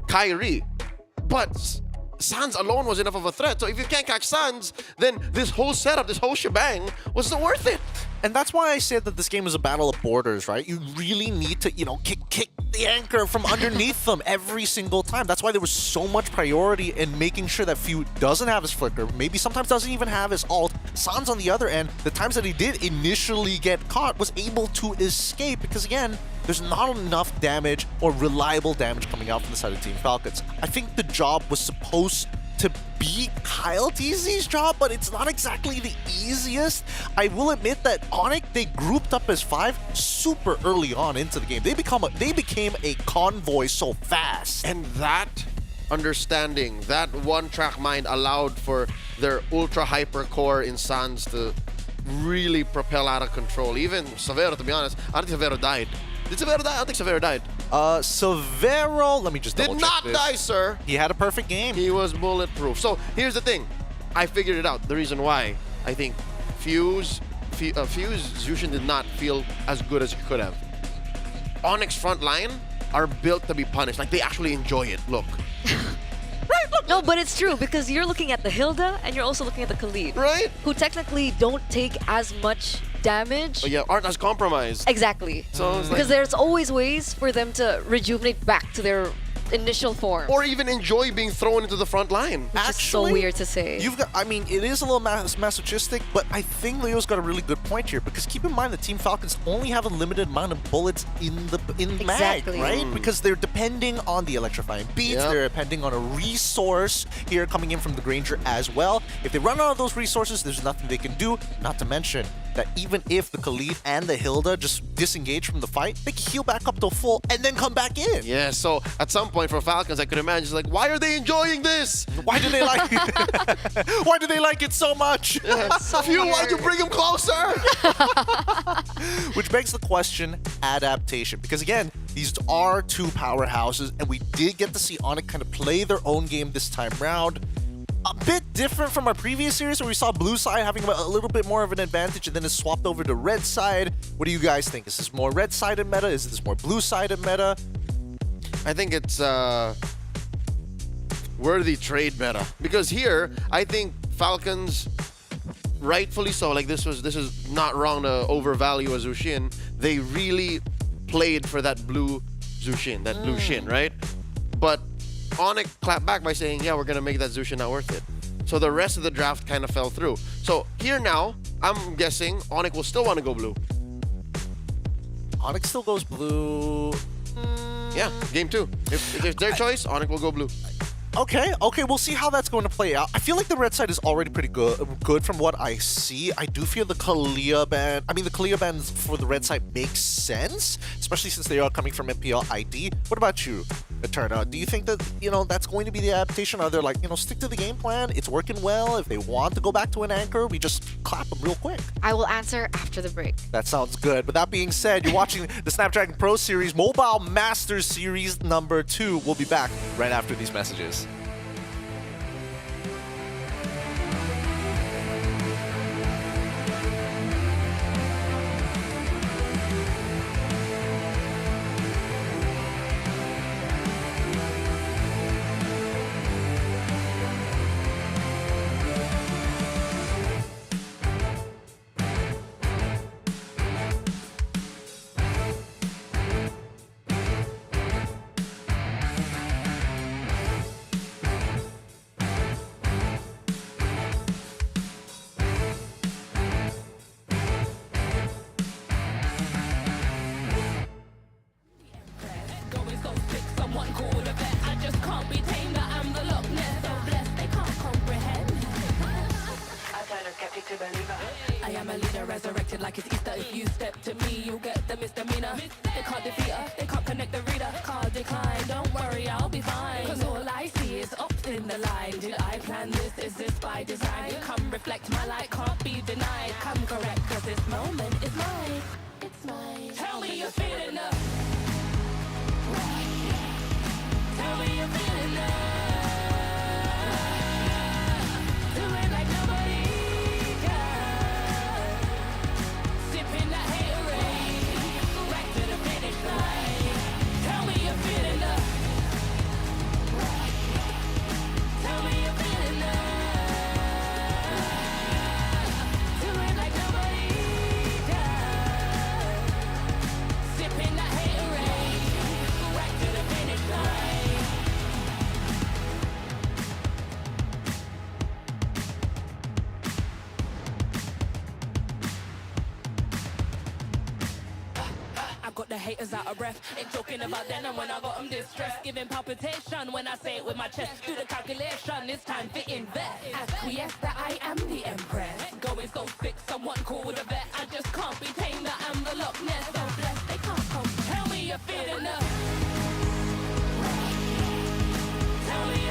Kyrie. But Sans alone was enough of a threat. So if you can't catch Sans, then this whole setup, this whole shebang, wasn't worth it. And that's why I said that this game is a battle of borders, right? You really need to, kick the anchor from underneath them every single time. That's why there was so much priority in making sure that Few doesn't have his flicker, maybe sometimes doesn't even have his ult. Sans, on the other end, the times that he did initially get caught, was able to escape because, again, there's not enough damage or reliable damage coming out from the side of Team Falcons. I think the job was supposed to be Kyle TZ's job, but it's not exactly the easiest. I will admit that Onyx, they grouped up as 5 super early on into the game. They became a convoy so fast. And that understanding that one track mind allowed for their ultra hyper core in Sans to really propel out of control. Even Severo, to be honest, I don't think Severo died. Did Severo die? I don't think Severo died. Severo, let me just double did check not this. die, sir. He had a perfect game. He was bulletproof. So here's the thing. I figured it out. The reason why I think Fuse Zushin did not feel as good as he could have. Onyx front line are built to be punished. Like, they actually enjoy it. Look. No, but it's true because you're looking at the Hilda and you're also looking at the Khalid. Right. Who technically don't take as much damage. But yeah, aren't as compromised. Exactly. So it's because like, there's always ways for them to rejuvenate back to their initial form. or even enjoy being thrown into the front line. Which is so weird to say. You've got, I mean, it is a little masochistic, but I think Leo's got a really good point here because keep in mind the Team Falcons only have a limited amount of bullets in the Exactly. mag, right? Because they're depending on the electrifying beats, Yep. they're depending on a resource here coming in from the Granger as well. If they run out of those resources, there's nothing they can do. Not to mention that even if the Khalid and the Hilda just disengage from the fight, they can heal back up to full and then come back in. Yeah, so at some point for Falcons, I could imagine, it's like, why are they enjoying this? Why do they like it? Why do they like it so much? Why'd you bring him closer? Which begs the question, adaptation. Because again, these are two powerhouses, and we did get to see Onyx kind of play their own game this time round. A bit different from our previous series where we saw blue side having a little bit more of an advantage and then it's swapped over to red side. What do you guys think? Is this more red-sided meta? Is this more blue-sided meta? I think it's worthy trade meta. Because here, I think Falcons, rightfully so, like this is not wrong to overvalue a Zushin. They really played for that blue Zushin, that blue Shin, right? But Onyx clapped back by saying, yeah, we're going to make that Zushin not worth it. So the rest of the draft kind of fell through. So here now, I'm guessing Onyx will still want to go blue. Onyx still goes blue. Yeah, game 2. If it's their choice, Onyx will go blue. Okay, we'll see how that's going to play out. I feel like the red side is already pretty good from what I see. I do feel the Kalia ban, the Kalia bans for the red side makes sense, especially since they are coming from MPL ID. What about you, Eterna? Do you think that, that's going to be the adaptation? Are they like, stick to the game plan? It's working well. If they want to go back to an anchor, we just clap them real quick. I will answer after the break. That sounds good. With that being said, you're watching the Snapdragon Pro Series Mobile Masters Series number 2. We'll be back right after these messages. I am a leader, resurrected like it's Easter. If you step to me, you'll get the misdemeanor. They can't defeat her, they can't connect the reader. Card decline, don't worry, I'll be fine. Cause all I see is ups in the line. Did I plan this? Is this by design? Come reflect my light, can't be denied. Come correct, cause this moment is mine. It's mine. Tell me you're feeling the. Tell me you're feeling the. Do it like nobody can. Sipping that haterade, right to the finish line. Tell me you're feeling the. Tell me you're feeling the. Do it like nobody can. Sipping that haterade, right to the finish line. I got the haters out of breath. Ain't talking about then and when I got them distressed. Giving palpitation when I say it with my chest. Do the calculation, it's time to invest. Acquiesce that I am the empress. Going so sick, someone call with a vet. I just can't be tamed, that I'm the Loch Ness. So blessed, they can't come. Tell me you're feeling the. Tell me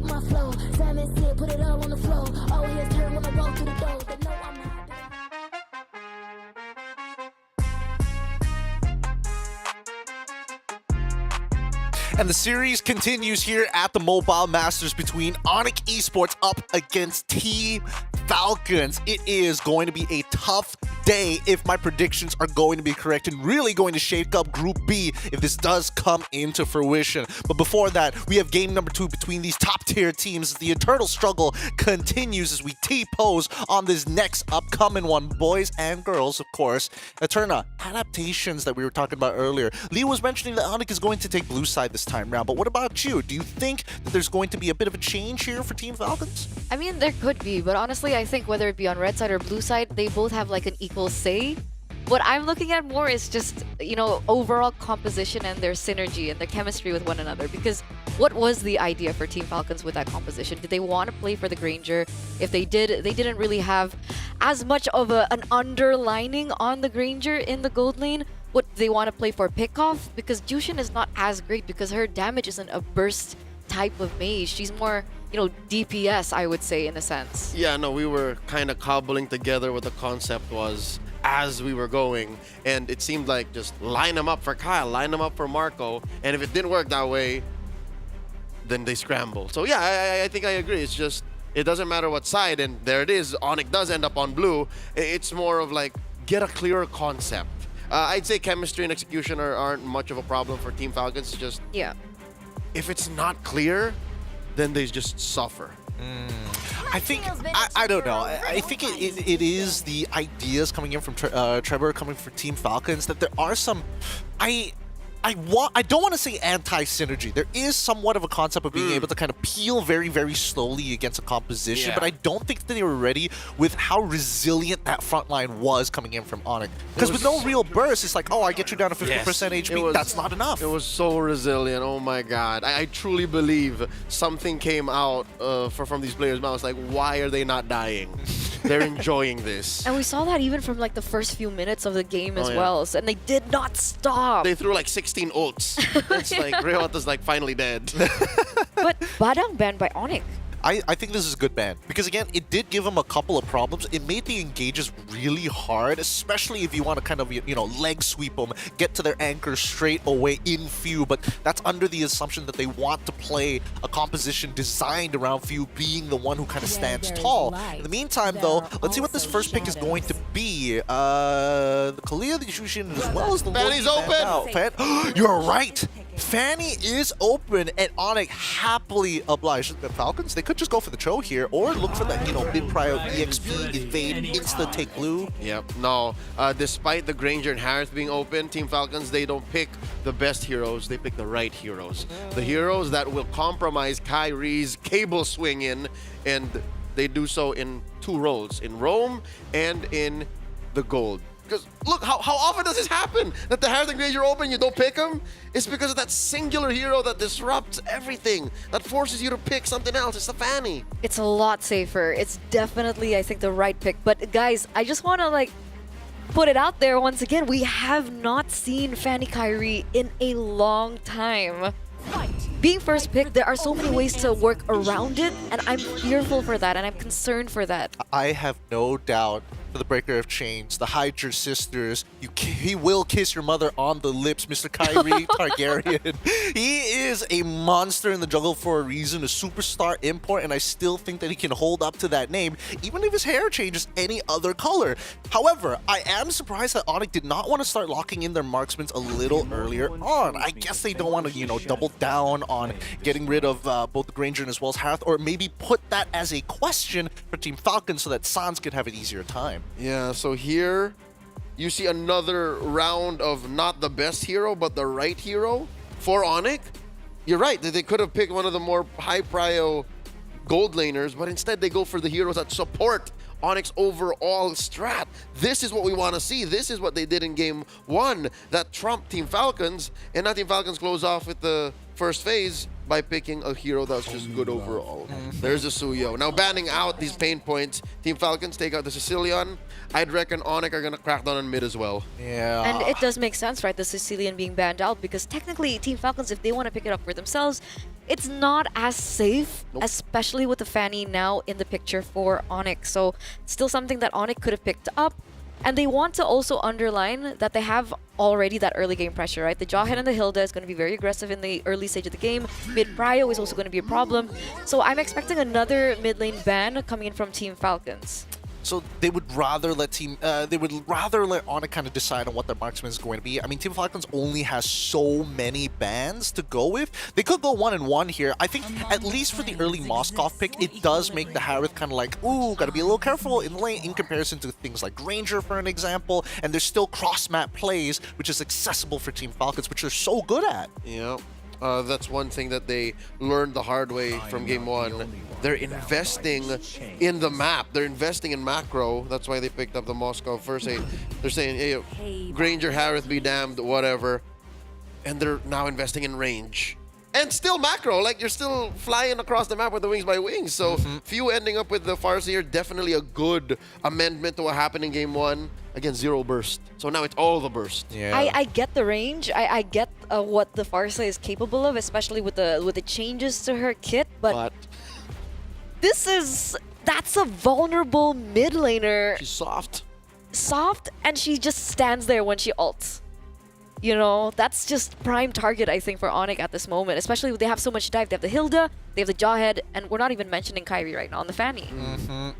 my flow. Salmon sit, put it all on the floor. All hears turn when I walk through the door. They know I'm hot. And the series continues here at the Mobile Masters between Onyx eSports up against Team Falcons. It is going to be a tough day if my predictions are going to be correct, and really going to shake up Group B if this does come into fruition. But before that, we have game number 2 between these top tier teams. The eternal struggle continues as we T-pose on this next upcoming one. Boys and girls, of course. Eterna, adaptations that we were talking about earlier. Lee was mentioning that Onyx is going to take blue side this time round, but what about you? Do you think that there's going to be a bit of a change here for Team Falcons? I mean, there could be, but honestly, I think whether it be on red side or blue side, they both have like an equal say. What I'm looking at more is just, you know, overall composition and their synergy and their chemistry with one another. Because what was the idea for Team Falcons with that composition? Did they want to play for the Granger? If they did, they didn't really have as much of an underlining on the Granger in the gold lane. What they want to play for pickoff? Because Jushin is not as great because her damage isn't a burst type of mage. She's more, you know, DPS, I would say, in a sense. Yeah, no, we were kind of cobbling together what the concept was as we were going, and it seemed like just line them up for Kyle, line them up for Marco, and if it didn't work that way, then they scramble. So yeah, I think I agree. It's just, it doesn't matter what side, and there it is. Onyx does end up on blue. It's more of like, get a clearer concept. I'd say chemistry and execution aren't much of a problem for Team Falcons. It's just, yeah, if it's not clear, then they just suffer. I think, I don't know. I think it is the ideas coming in from Trevor, coming from Team Falcons, that there are some, I don't want to say anti-synergy. There is somewhat of a concept of being able to kind of peel very, very slowly against a composition, but I don't think that they were ready with how resilient that front line was coming in from Onyx. Because with no real burst, it's like, oh, I get you down to 50% HP. That's not enough. It was so resilient. Oh my God. I truly believe something came out from these players' mouths. Like, why are they not dying? They're enjoying this. And we saw that even from like the first few minutes of the game as well. So, and they did not stop. They threw like 16 ults. It's like Rehot like finally dead. But Badang banned by Onyx. I think this is a good ban, because again, it did give him a couple of problems. It made the engages really hard, especially if you want to kind of, you know, leg sweep them, get to their anchor straight away in Few, but that's under the assumption that they want to play a composition designed around Few being the one who kind of stands tall. In the meantime, though, let's see what this first pick is going to be. The Kalia, the Jushin, as well as the Fanny's open! You're right! Fanny is open, and Onyx happily obliged. The Falcons, they could just go for the Cho here, or look for that, you know, mid-prio EXP, invade, insta-take blue. Yep, no. Despite the Granger and Harith being open, Team Falcons, they don't pick the best heroes, they pick the right heroes. The heroes that will compromise Kyrie's cable swing in, and they do so in 2 roles, in Roam and in the gold. Because look, how often does this happen? That the Harith and Granger open, you don't pick them? It's because of that singular hero that disrupts everything, that forces you to pick something else. It's the Fanny. It's a lot safer. It's definitely, I think, the right pick. But guys, I just want to like put it out there once again. We have not seen Fanny Kyrie in a long time. Being first pick, there are so many ways to work around it, and I'm fearful for that, and I'm concerned for that. I have no doubt for the Breaker of Chains, the Hydra sisters, he will kiss your mother on the lips, Mr. Kyrie Targaryen. He is a monster in the jungle for a reason, a superstar import, and I still think that he can hold up to that name, even if his hair changes any other color. However, I am surprised that Onyx did not want to start locking in their marksmen a little earlier on. I guess they don't want to, you know, double down on getting rid of both the Granger and as well as Harith, or maybe put that as a question for Team Falcon so that Sans could have an easier time. Yeah, so here you see another round of not the best hero, but the right hero for Onyx. You're right, that they could have picked one of the more high-prio gold laners, but instead they go for the heroes that support Onyx overall strat. This is what we want to see. This is what they did in game 1 that trumped Team Falcons, and now Team Falcons close off with the first phase by picking a hero that's just good overall. There's a Suyo. Now banning out these pain points, Team Falcons take out the Sicilian. I'd reckon Onyx are gonna crack down on mid as well. Yeah. And it does make sense, right? The Sicilian being banned out, because technically Team Falcons, if they want to pick it up for themselves, it's not as safe, especially with the Fanny now in the picture for Onyx. So still something that Onyx could have picked up. And they want to also underline that they have already that early game pressure, right? The Jawhead and the Hilda is going to be very aggressive in the early stage of the game. Mid Prio is also going to be a problem. So I'm expecting another mid lane ban coming in from Team Falcons. So they would rather let Onyx kind of decide on what their marksman is going to be. I mean, Team Falcons only has so many bans to go with. They could go 1-1 here. I think at least for the early Moskov pick, it does make the Harith kind of like, ooh, gotta be a little careful in lane in comparison to things like Granger, for an example. And there's still cross-map plays, which is accessible for Team Falcons, which they're so good at. Yeah. That's one thing that they learned the hard way from game one. They're investing in the map. They're investing in macro. That's why they picked up the Moscow first. They're saying, hey, Granger, Harith be damned, whatever. And they're now investing in range. And still macro, like you're still flying across the map with the wings by wings. So few ending up with the Farseer, definitely a good amendment to what happened in game one. Again, 0 burst. So now it's all the burst. Yeah. I get the range. I get what the Farsa is capable of, especially with the changes to her kit. But that's a vulnerable mid laner. She's soft. Soft, and she just stands there when she ults. You know, that's just prime target, I think, for Onyx at this moment. Especially when they have so much dive. They have the Hilda, they have the Jawhead, and we're not even mentioning Kyrie right now on the Fanny.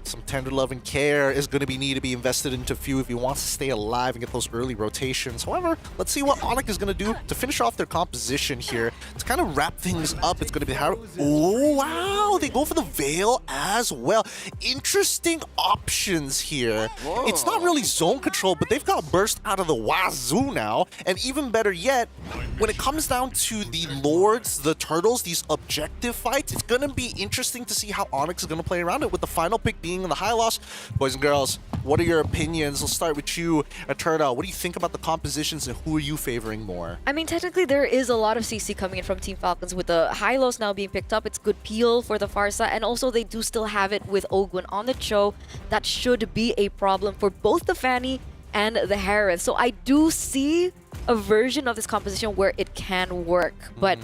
Some tender love and care is going to be needed to be invested into Few if he wants to stay alive and get those early rotations. However, let's see what Onyx is going to do to finish off their composition here. To kind of wrap things up, it's going to be how... Oh, wow! They go for the Veil as well. Interesting options here. Whoa. It's not really zone control, but they've got burst out of the wazoo now. And even better yet, when it comes down to the Lords, the Turtles, these objective fights, it's going to be interesting to see how Onyx is going to play around it, with the final pick being in the high loss. Boys and girls, what are your opinions? We'll start with you, Aturda. What do you think about the compositions and who are you favoring more? I mean, technically, there is a lot of CC coming in from Team Falcons with the Hylos now being picked up. It's good peel for the Farsa, and also they do still have it with Ogwyn on the show. That should be a problem for both the Fanny and the Harith. So I do see a version of this composition where it can work, but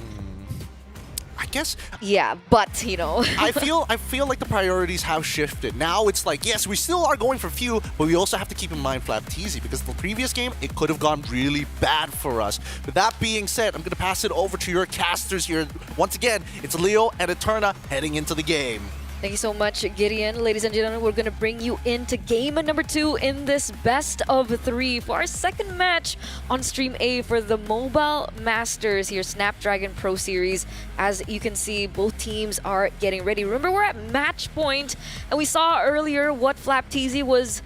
I guess, yeah, but you know, I feel like the priorities have shifted. Now it's like, yes, we still are going for Few, but we also have to keep in mind Flapteasy, because the previous game it could have gone really bad for us. With that being said, I'm gonna pass it over to your casters here. Once again, it's Leo and Eterna heading into the game. Thank you so much, Gideon. Ladies and gentlemen, we're going to bring you into game number 2 in this best of 3 for our second match on Stream A for the Mobile Masters here, Snapdragon Pro Series. As you can see, both teams are getting ready. Remember, we're at match point, and we saw earlier what Flapteasy was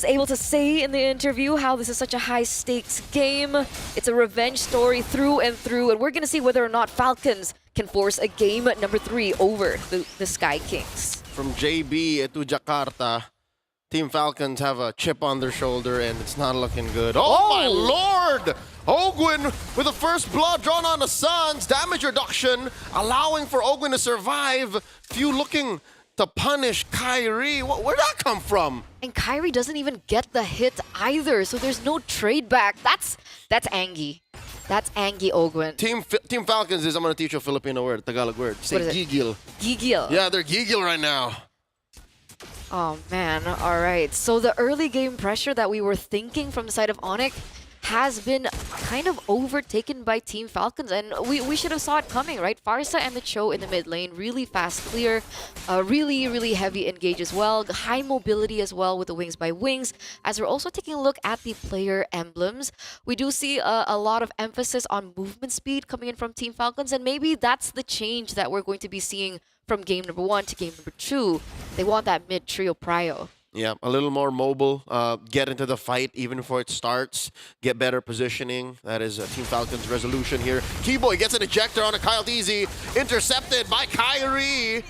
able to say in the interview, how this is such a high-stakes game. It's a revenge story through and through, and we're going to see whether or not Falcons can force a game number 3 over the Sky Kings. From JB to Jakarta, Team Falcons have a chip on their shoulder, and it's not looking good. Oh my lord! Ogwyn with the first blood drawn on the Suns. Damage reduction, allowing for Ogwyn to survive. Few looking to punish Kyrie. Where'd that come from? And Kyrie doesn't even get the hit either, so there's no trade back. That's Angie. That's Angie Ogwyn. Team Falcons is, I'm gonna teach you a Filipino word, Tagalog word. Say gigil. Gigil. Yeah, they're gigil right now. Oh man, all right. So the early game pressure that we were thinking from the side of Onyx has been kind of overtaken by Team Falcons, and we should have saw it coming, right? Farsa and the Cho in the mid lane, really fast clear, really heavy engage as well, high mobility as well with the wings by wings. As we're also taking a look at the player emblems, we do see a lot of emphasis on movement speed coming in from Team Falcons, and maybe that's the change that we're going to be seeing from game number 1 to game number 2. They want that mid trio prio. Yeah, a little more mobile, get into the fight even before it starts, get better positioning. That is Team Falcon's resolution here. Keyboy gets an ejector on a Kyle Deasy, intercepted by Kyrie.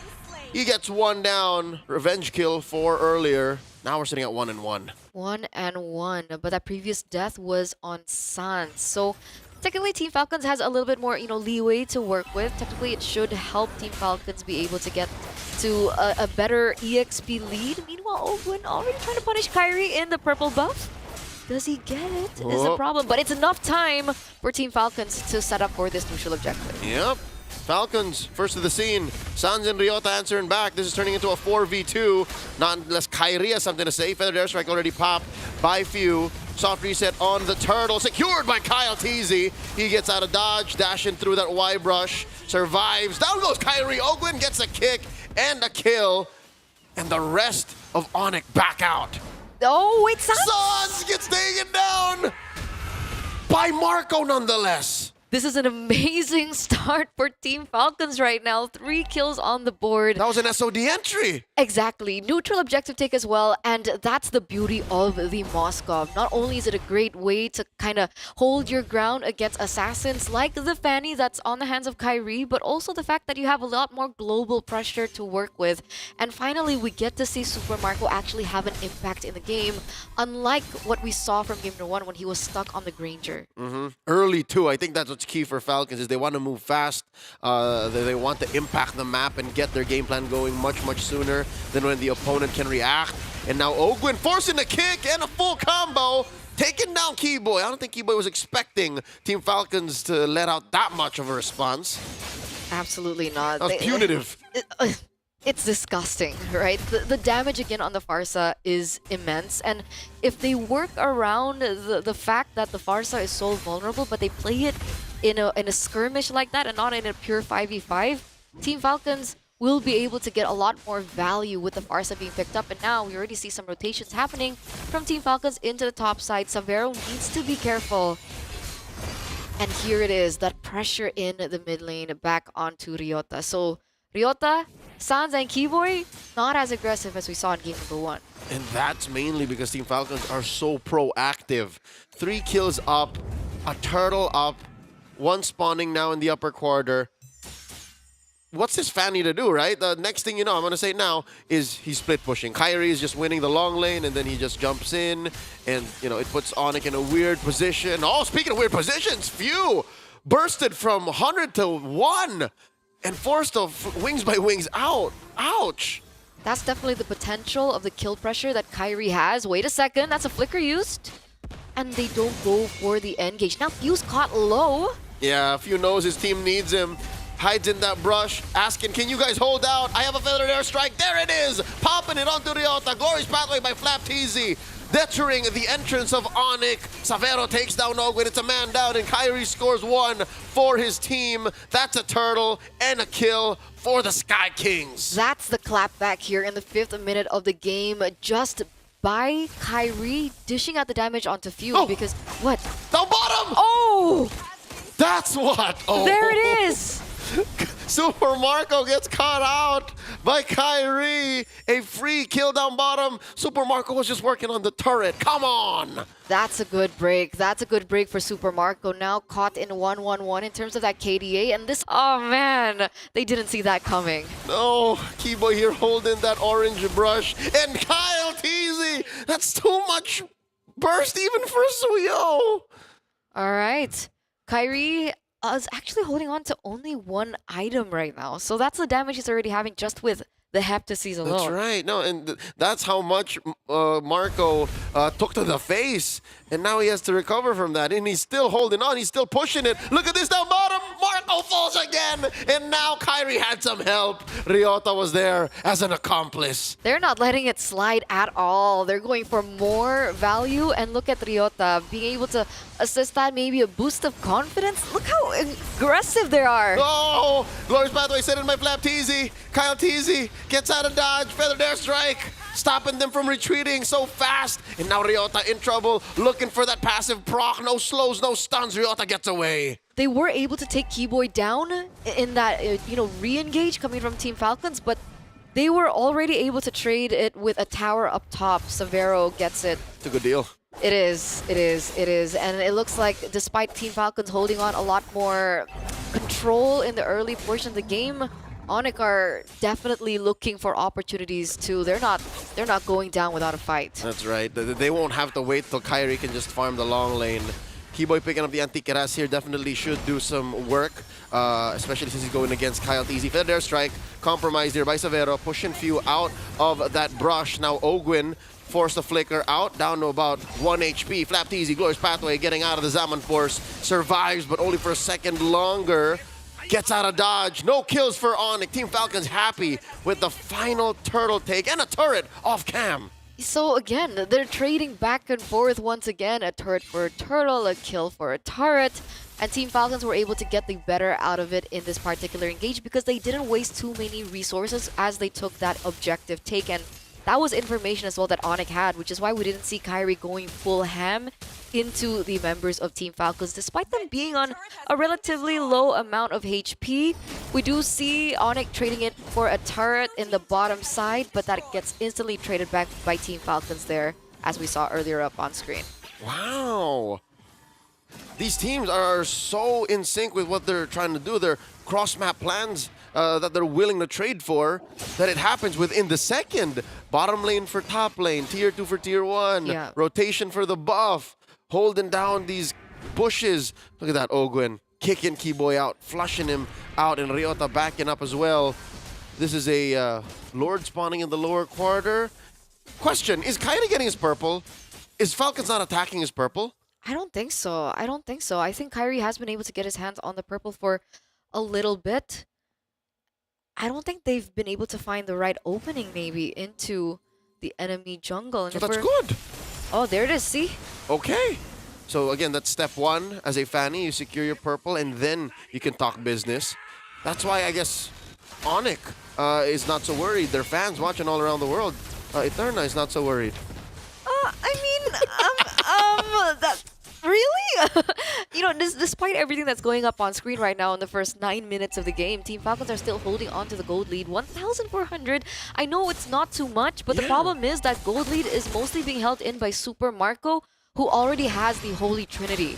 He gets one down, revenge kill for earlier. Now we're sitting at 1-1. 1-1, but that previous death was on Sans. So technically Team Falcons has a little bit more, leeway to work with. Technically, it should help Team Falcons be able to get to a better EXP lead. Meanwhile, Owen already trying to punish Kyrie in the purple buff. Does he get it? Is the problem. But it's enough time for Team Falcons to set up for this neutral objective. Yep. Falcons, first of the scene. Sans and Ryota answering back. This is turning into a 4v2. Not unless Kyrie has something to say. Feathered Airstrike already popped by Few. Soft reset on the turtle. Secured by Kyle Teasy. He gets out of dodge, dashing through that Y brush. Survives. Down goes Kyrie. Ogwin gets a kick and a kill. And the rest of Onyx back out. Oh, it's Sans gets taken down by Marco nonetheless. This is an amazing start for Team Falcons right now. 3 kills on the board. That was an SOD entry. Exactly. Neutral objective take as well. And that's the beauty of the Moskov. Not only is it a great way to kind of hold your ground against assassins like the Fanny that's on the hands of Kyrie, but also the fact that you have a lot more global pressure to work with. And finally, we get to see Super Marco actually have an impact in the game, unlike what we saw from Game No. 1 when he was stuck on the Granger. Early too. I think that's what's key for Falcons is they want to move fast. They want to impact the map and get their game plan going much sooner than when the opponent can react. And now Ogwin forcing the kick and a full combo, taking down Keyboy. I don't think Keyboy was expecting Team Falcons to let out that much of a response. Absolutely not. That was punitive. It's disgusting, right? The damage again on the Farsa is immense, and if they work around the fact that the Farsa is so vulnerable, but they play it in a skirmish like that and not in a pure 5v5, Team Falcons will be able to get a lot more value with the Farsa being picked up. And now we already see some rotations happening from Team Falcons into the top side. Savero needs to be careful. And here it is, that pressure in the mid lane back onto Ryota. So Ryota, Sans, and Keyboy, not as aggressive as we saw in Game No. 1. And that's mainly because Team Falcons are so proactive. 3 kills up, a turtle up, 1 spawning now in the upper quarter. What's this Fanny to do, right? The next thing you know, I'm going to say now, is he's split pushing. Kyrie is just winning the long lane, and then he just jumps in, and, it puts Onyx in a weird position. Oh, speaking of weird positions, Few bursted from 100 to 1 and forced the wings by wings out. Ouch. That's definitely the potential of the kill pressure that Kyrie has. Wait a second, that's a flicker used. And they don't go for the engage. Now Few's caught low. Yeah, Few knows his team needs him. Hides in that brush, asking, can you guys hold out? I have a feathered airstrike. There it is. Popping it onto Ryota. Glorious pathway by Flap TZ. Deterring the entrance of Onyx. Savero takes down Ogwin. It's a man down, and Kyrie scores 1 for his team. That's a turtle and a kill for the Sky Kings. That's the clapback here in the 5th minute of the game. Just by Kyrie dishing out the damage onto Few because what? Down bottom! Oh! That's what! Oh. There it is! Super Marco gets caught out by Kyrie. A free kill down bottom. Super Marco was just working on the turret. Come on! That's a good break. That's a good break for Super Marco. Now caught in 1-1-1 in terms of that KDA. And this, oh man, they didn't see that coming. No, Keyboy here holding that orange brush. And Kyle Teasy, that's too much burst even for Suyo. All right. Kyrie is actually holding on to only 1 item right now. So that's the damage he's already having just with the Heptases alone. That's right. No, and that's how much Marco took to the face. And now he has to recover from that. And he's still holding on. He's still pushing it. Look at this down bottom. Marco falls again. And now Kyrie had some help. Ryota was there as an accomplice. They're not letting it slide at all. They're going for more value. And look at Ryota being able to assist that, maybe a boost of confidence. Look how aggressive they are. Oh, Glorious Pathway set in by Flap TZ. Kyle TZ gets out of dodge. Feathered Airstrike. Stopping them from retreating so fast. And now Ryota in trouble, looking for that passive proc. No slows, no stuns. Ryota gets away. They were able to take Keyboy down in that, re-engage coming from Team Falcons, but they were already able to trade it with a tower up top. Savero gets it. It's a good deal. It is. And it looks like despite Team Falcons holding on a lot more control in the early portion of the game, Onyx are definitely looking for opportunities too. They're not going down without a fight. That's right. They won't have to wait till Kyrie can just farm the long lane. Keyboy picking up the Antiqueras here definitely should do some work, especially since he's going against Kyle Teasy. Feather strike, compromised here by Savero, pushing Few out of that brush. Now Ogwin forced the flicker out, down to about 1 HP. Flap Teasy, Glorious Pathway, getting out of the Zaman Force, survives, but only for a second longer. Gets out of dodge. No kills for Onyx. Team Falcons happy with the final turtle take and a turret off cam. So again, they're trading back and forth once again. A turret for a turtle, a kill for a turret. And Team Falcons were able to get the better out of it in this particular engage because they didn't waste too many resources as they took that objective take. And that was information as well that Onyx had, which is why we didn't see Kyrie going full ham into the members of Team Falcons. Despite them being on a relatively low amount of HP, we do see Onyx trading it for a turret in the bottom side, but that gets instantly traded back by Team Falcons there, as we saw earlier up on screen. Wow. These teams are so in sync with what they're trying to do. Their cross-map plans that they're willing to trade for, that it happens within the second. Bottom lane for top lane, tier 2 for tier 1, Yeah. rotation for the buff, holding down these bushes. Look at that, Ogwin kicking Keyboy out, flushing him out, and Ryota backing up as well. This is a Lord spawning in the lower quarter. Question, is Kairi getting his purple? Is Falcons not attacking his purple? I don't think so. I don't think so. I think Kyrie has been able to get his hands on the purple for a little bit. I don't think they've been able to find the right opening maybe into the enemy jungle. And So that's good. Oh, there it is. See? Okay. So again, that's step one. As a Fanny, you secure your purple and then you can talk business. That's why I guess Onyx is not so worried. Their fans watching all around the world. Eterna is not so worried. That really? You know, despite everything that's going up on screen right now in the first 9 minutes of the game, Team Falcons are still holding on to the gold lead, 1,400. I know it's not too much, but the problem is that gold lead is mostly being held in by Super Marco, who already has the Holy Trinity.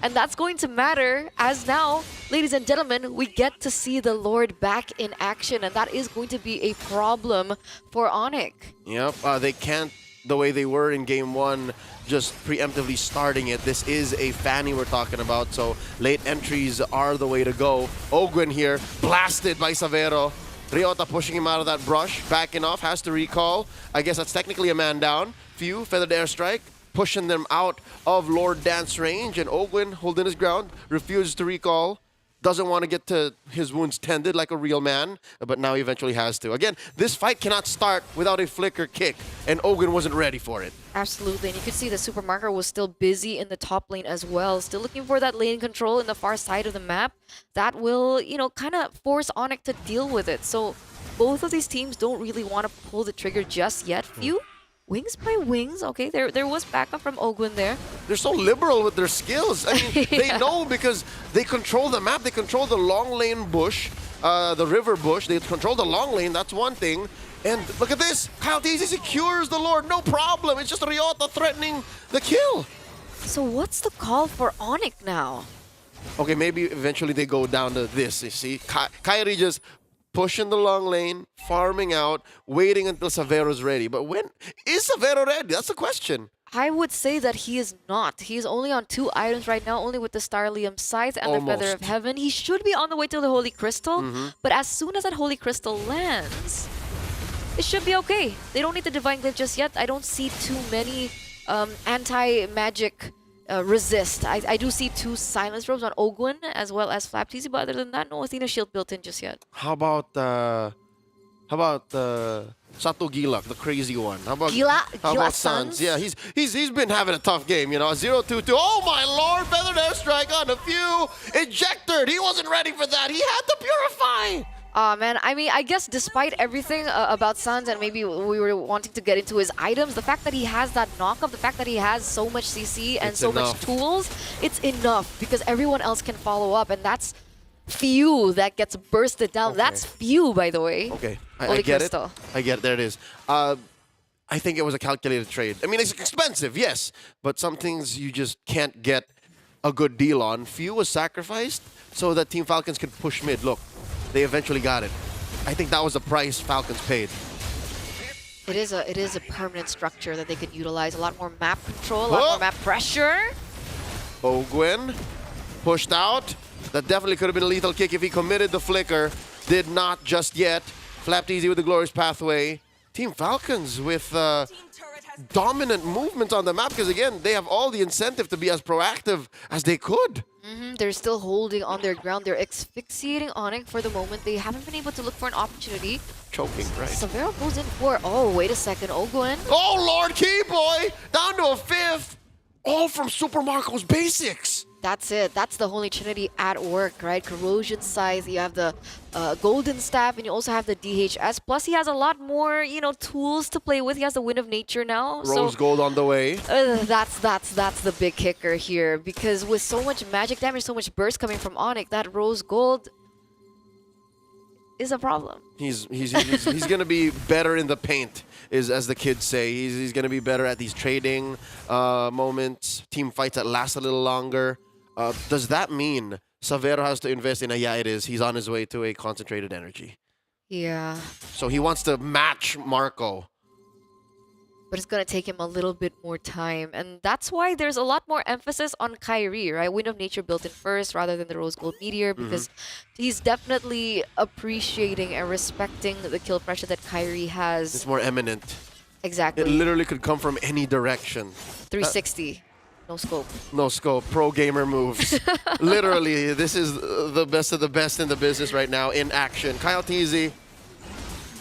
And that's going to matter as now, ladies and gentlemen, we get to see the Lord back in action, and that is going to be a problem for Onyx. Yep, they can't, the way they were in game one, just preemptively starting it. This is a Fanny we're talking about, so late entries are the way to go. Ogwin here, blasted by Savero. Ryota pushing him out of that brush, backing off, has to recall. I guess that's technically a man down. Few, feathered airstrike, pushing them out of Lord Dance range, and Ogwin holding his ground, refuses to recall. Doesn't want to get to his wounds tended like a real man, but now he eventually has to. Again, this fight cannot start without a flicker kick, and Ogwin wasn't ready for it. Absolutely, and you could see the Super Marco was still busy in the top lane as well, still looking for that lane control in the far side of the map. That will, you know, kind of force Onyx to deal with it. So both of these teams don't really want to pull the trigger just yet. Few wings by wings. Okay, there was backup from Ogwin there. They're so liberal with their skills. I mean, they know because they control the map. They control the long lane bush, the river bush. They control the long lane. That's one thing. And look at this. Kyle Teasy secures the Lord. No problem. It's just Ryota threatening the kill. So what's the call for Onyx now? Okay, maybe eventually they go down to this. You see, Kairi just pushing the long lane, farming out, waiting until Savero's ready. But when is Savero ready? That's the question. I would say that he is not. He's only on 2 items right now, only with the Starlium Scythe and the Feather of Heaven. He should be on the way to the Holy Crystal, but as soon as that Holy Crystal lands, it should be okay. They don't need the Divine Glyph just yet. I don't see too many anti-magic resist. I do see 2 Silence Robes on Ogwin as well as Flap Teasy, but other than that, no Athena Shield built in just yet. How about Satu Gilak, the crazy one? How about Gila Suns? Yeah, he's been having a tough game, you know. 0-2-2. Oh my lord, feathered airstrike on a Few. Ejected. He wasn't ready for that. He had to purify. Man, I mean, I guess despite everything about Suns, and maybe we were wanting to get into his items, the fact that he has that knockup, the fact that he has so much CC and so much tools, it's enough because everyone else can follow up, and that's Few that gets bursted down. Okay. That's Few, by the way. Okay, I get it. I get it. There it is. I think it was a calculated trade. I mean, it's expensive, yes, but some things you just can't get a good deal on. Few was sacrificed so that Team Falcons could push mid. Look. They eventually got it. I think that was the price Falcons paid. It is a permanent structure that they could utilize. A lot more map control, a lot more map pressure. Ogwin pushed out. That definitely could have been a lethal kick if he committed the flicker. Did not just yet. Flapped easy with the glorious pathway. Team Falcons with dominant movement on the map because, again, they have all the incentive to be as proactive as they could. They're still holding on their ground. They're asphyxiating Onyx for the moment. They haven't been able to look for an opportunity. Choking, right? Savero goes in for, oh, wait a second, Ogwin. Oh, Lord Keyboy! Down to a fifth! All from Super Marco's basics! That's it. That's the Holy Trinity at work, right? Corrosion Scythe, you have the Golden Staff, and you also have the DHS. Plus, he has a lot more, tools to play with. He has the Wind of Nature now. Rose Gold on the way. That's the big kicker here. Because with so much magic damage, so much burst coming from Onyx, that Rose Gold is a problem. He's gonna be better in the paint, as the kids say. He's gonna be better at these trading moments, team fights that last a little longer. Does that mean Savero has to invest in a, yeah, it is. He's on his way to a concentrated energy. Yeah. So he wants to match Marco. But it's going to take him a little bit more time. And that's why there's a lot more emphasis on Kyrie, right? Wind of Nature built in first rather than the Rose Gold Meteor because he's definitely appreciating and respecting the kill pressure that Kyrie has. It's more eminent. Exactly. It literally could come from any direction. 360. No scope. No scope. Pro gamer moves. Literally, this is the best of the best in the business right now in action. Kyle Teasy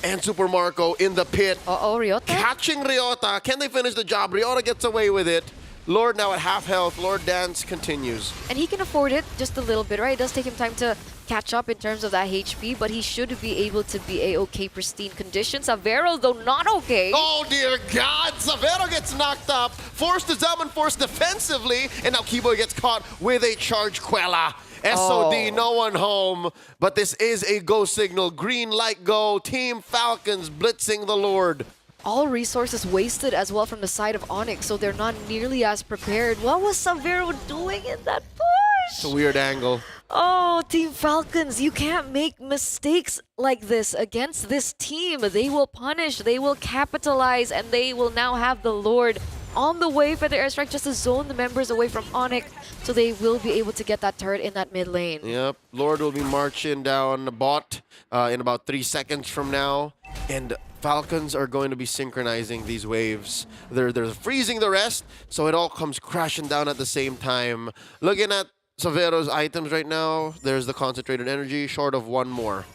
and Super Marco in the pit. Uh-oh, Ryota. Catching Ryota. Can they finish the job? Ryota gets away with it. Lord now at half health. Lord Dance continues. And he can afford it just a little bit, right? It does take him time to catch up in terms of that HP, but he should be able to be a-okay pristine condition. Savero, though, not okay. Oh, dear God. Savero gets knocked up. Forced to Zaman Force defensively. And now Keyboy gets caught with a charge Quella. SOD, no one home. But this is a go signal. Green light go. Team Falcons blitzing the Lord. All resources wasted as well from the side of Onyx, so they're not nearly as prepared. What was Savero doing in that push? It's a weird angle. Oh, Team Falcons, you can't make mistakes like this against this team. They will punish, they will capitalize, and they will now have the Lord on the way for the airstrike just to zone the members away from Onyx, so they will be able to get that turret in that mid lane. Yep, Lord will be marching down the bot in about 3 seconds from now. And Falcons are going to be synchronizing these waves. They're freezing the rest, so it all comes crashing down at the same time. Looking at Savero's items right now, there's the concentrated energy, short of one more.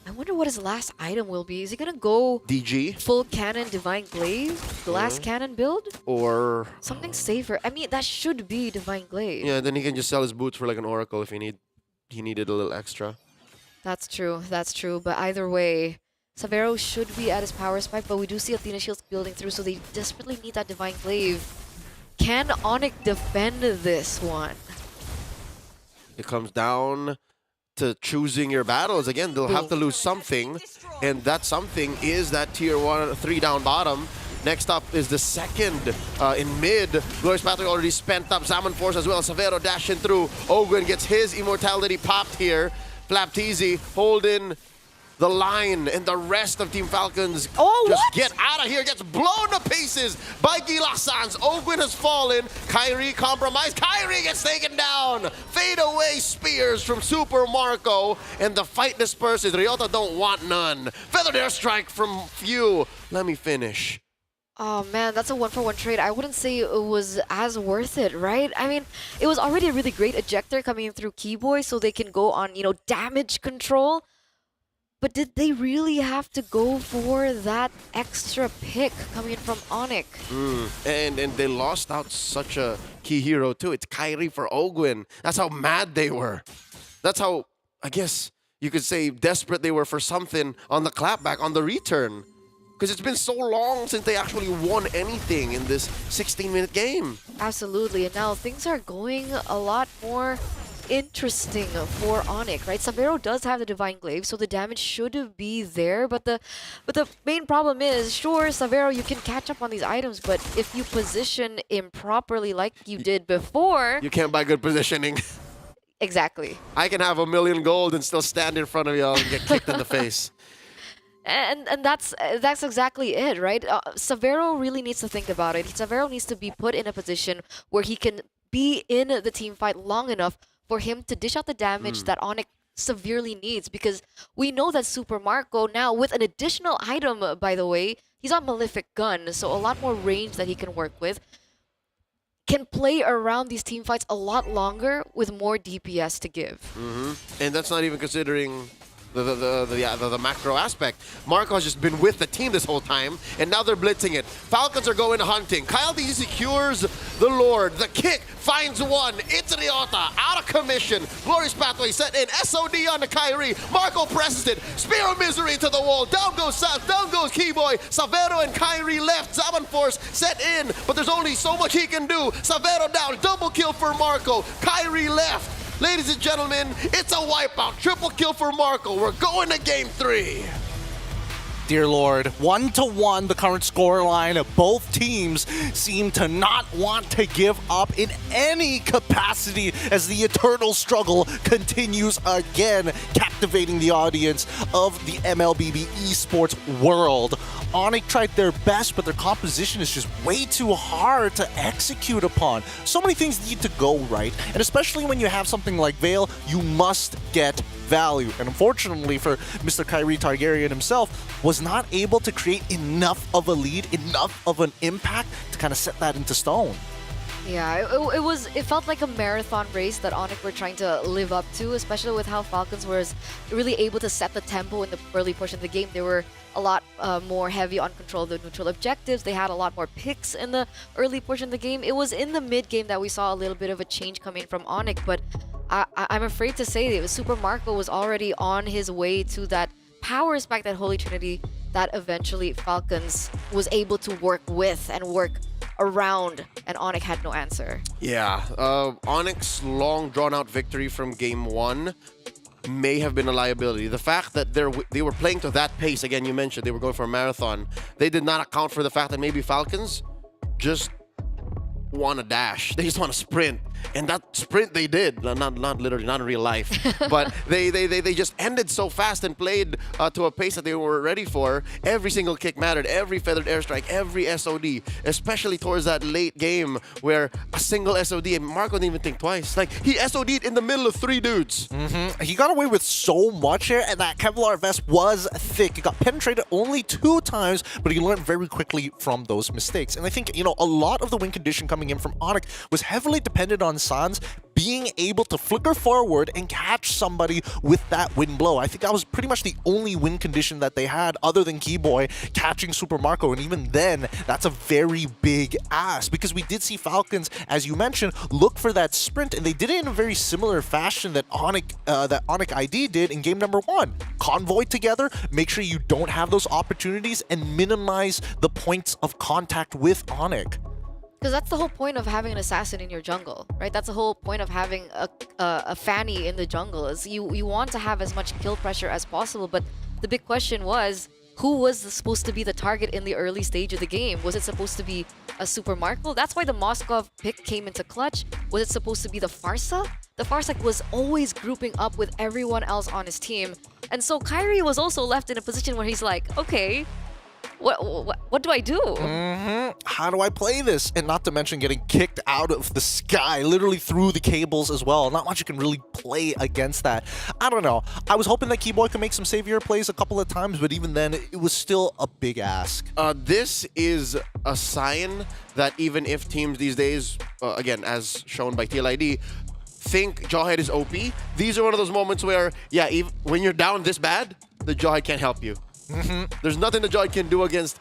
I wonder what his last item will be. Is he gonna go DG? Full cannon Divine Glaive? Glass cannon build? Or something safer. I mean, that should be Divine Glaive. yeah, then he can just sell his boots for like an Oracle if he needed a little extra. That's true, that's true. But either way, Savero should be at his power spike, but we do see Athena Shields building through, so they desperately need that Divine Glaive. Can Onyx defend this one? It comes down to choosing your battles. Again, they'll have to lose something, and that something is that tier 3 down bottom. Next up is the second in mid. Glorious Pathway already spent up. Zaman Force as well. Savero dashing through. Ogwin gets his immortality popped here. Flapteezy holding the line, and the rest of Team Falcons get out of here. Gets blown to pieces by Gilasans. Ogwin has fallen. Kyrie compromised. Kyrie gets taken down. Fade away spears from Super Marco, and the fight disperses. Ryota don't want none. Feathered airstrike from Few. Let me finish. Oh man, that's a 1-for-1 trade. I wouldn't say it was as worth it, right? I mean, it was already a really great ejector coming in through Keyboy, so they can go on, damage control. But did they really have to go for that extra pick coming in from Onyx? And they lost out such a key hero too. It's Kyrie for Ogwin. That's how mad they were. That's how, I guess you could say, desperate they were for something on the clapback, on the return. Because it's been so long since they actually won anything in this 16-minute game. Absolutely, and now things are going a lot more interesting for Onyx, right? Savero does have the Divine Glaive, so the damage should be there, but the main problem is, sure, Savero, you can catch up on these items, but if you position improperly like you did before... You can't buy good positioning. Exactly. I can have 1,000,000 gold and still stand in front of y'all and get kicked in the face. And that's exactly it, right? Savero really needs to think about it. Savero needs to be put in a position where he can be in the team fight long enough for him to dish out the damage that Onyx severely needs, because we know that Super Marco now, with an additional item, by the way, he's on Malefic Gun, so a lot more range that he can work with, can play around these team fights a lot longer with more DPS to give. And that's not even considering the macro aspect. Marco has just been with the team this whole time, and now they're blitzing it. Falcons are going hunting. Kyle D secures the Lord. The kick finds one. It's Ryota out of commission. Glorious pathway set in. SOD on the Kyrie. Marco presses it. Spear of Misery to the wall. Down goes Saz. Down goes Keyboy. Savero and Kyrie left. Zaman Force set in, but there's only so much he can do. Savero down. Double kill for Marco. Kyrie left. Ladies and gentlemen, it's a wipeout. Triple kill for Marco. We're going to game 3. Dear Lord, 1-1 the current scoreline. Both teams seem to not want to give up in any capacity as the eternal struggle continues again, captivating the audience of the MLBB eSports world. Onyx tried their best, but their composition is just way too hard to execute upon. So many things need to go right, and especially when you have something like Veil, you must get value. And unfortunately for Mr. Kyrie Targaryen himself, was not able to create enough of a lead, enough of an impact to kind of set that into stone. Yeah, it felt like a marathon race that Onyx were trying to live up to, especially with how Falcons was really able to set the tempo in the early portion of the game. They were a lot more heavy on control of the neutral objectives. They had a lot more picks in the early portion of the game. It was in the mid game that we saw a little bit of a change coming from Onyx, but I'm afraid to say that Super Marco was already on his way to that power spike, that Holy Trinity, that eventually Falcons was able to work with and work around, and Onyx had no answer. Yeah, Onyx long drawn-out victory from game 1 may have been a liability. The fact that they were playing to that pace, again, you mentioned they were going for a marathon, they did not account for the fact that maybe Falcons just want to dash. They just want to sprint. And that sprint they did, not literally, not in real life, but they just ended so fast and played to a pace that they were ready for. Every single kick mattered, every feathered airstrike, every SOD, especially towards that late game where a single SOD, and Marco didn't even think twice. Like, he SOD'd in the middle of 3 dudes. He got away with so much here, and that Kevlar vest was thick. He got penetrated only 2 times, but he learned very quickly from those mistakes. And I think, a lot of the win condition coming in from Onyx was heavily dependent on Sans being able to flicker forward and catch somebody with that wind blow. I think that was pretty much the only win condition that they had other than Keyboy catching Super Marco, and even then, that's a very big ask, because we did see Falcons, as you mentioned, look for that sprint, and they did it in a very similar fashion that Onyx ID did in game number 1. Convoy together, make sure you don't have those opportunities, and minimize the points of contact with Onyx. Because that's the whole point of having an assassin in your jungle, right? That's the whole point of having a Fanny in the jungle, is you want to have as much kill pressure as possible. But the big question was, who was supposed to be the target in the early stage of the game? Was it supposed to be a Super Marco? That's why the Moskov pick came into clutch. Was it supposed to be the Farsa? The Farsa was always grouping up with everyone else on his team. And so Kyrie was also left in a position where he's like, okay, what do I do? How do I play this? And not to mention getting kicked out of the sky, literally through the cables as well. Not much you can really play against that. I don't know. I was hoping that Keyboy could make some savior plays a couple of times, but even then, it was still a big ask. This is a sign that even if teams these days, again, as shown by TLID, think Jawhead is OP, these are one of those moments where, yeah, even when you're down this bad, the Jawhead can't help you. There's nothing the Jawhead can do against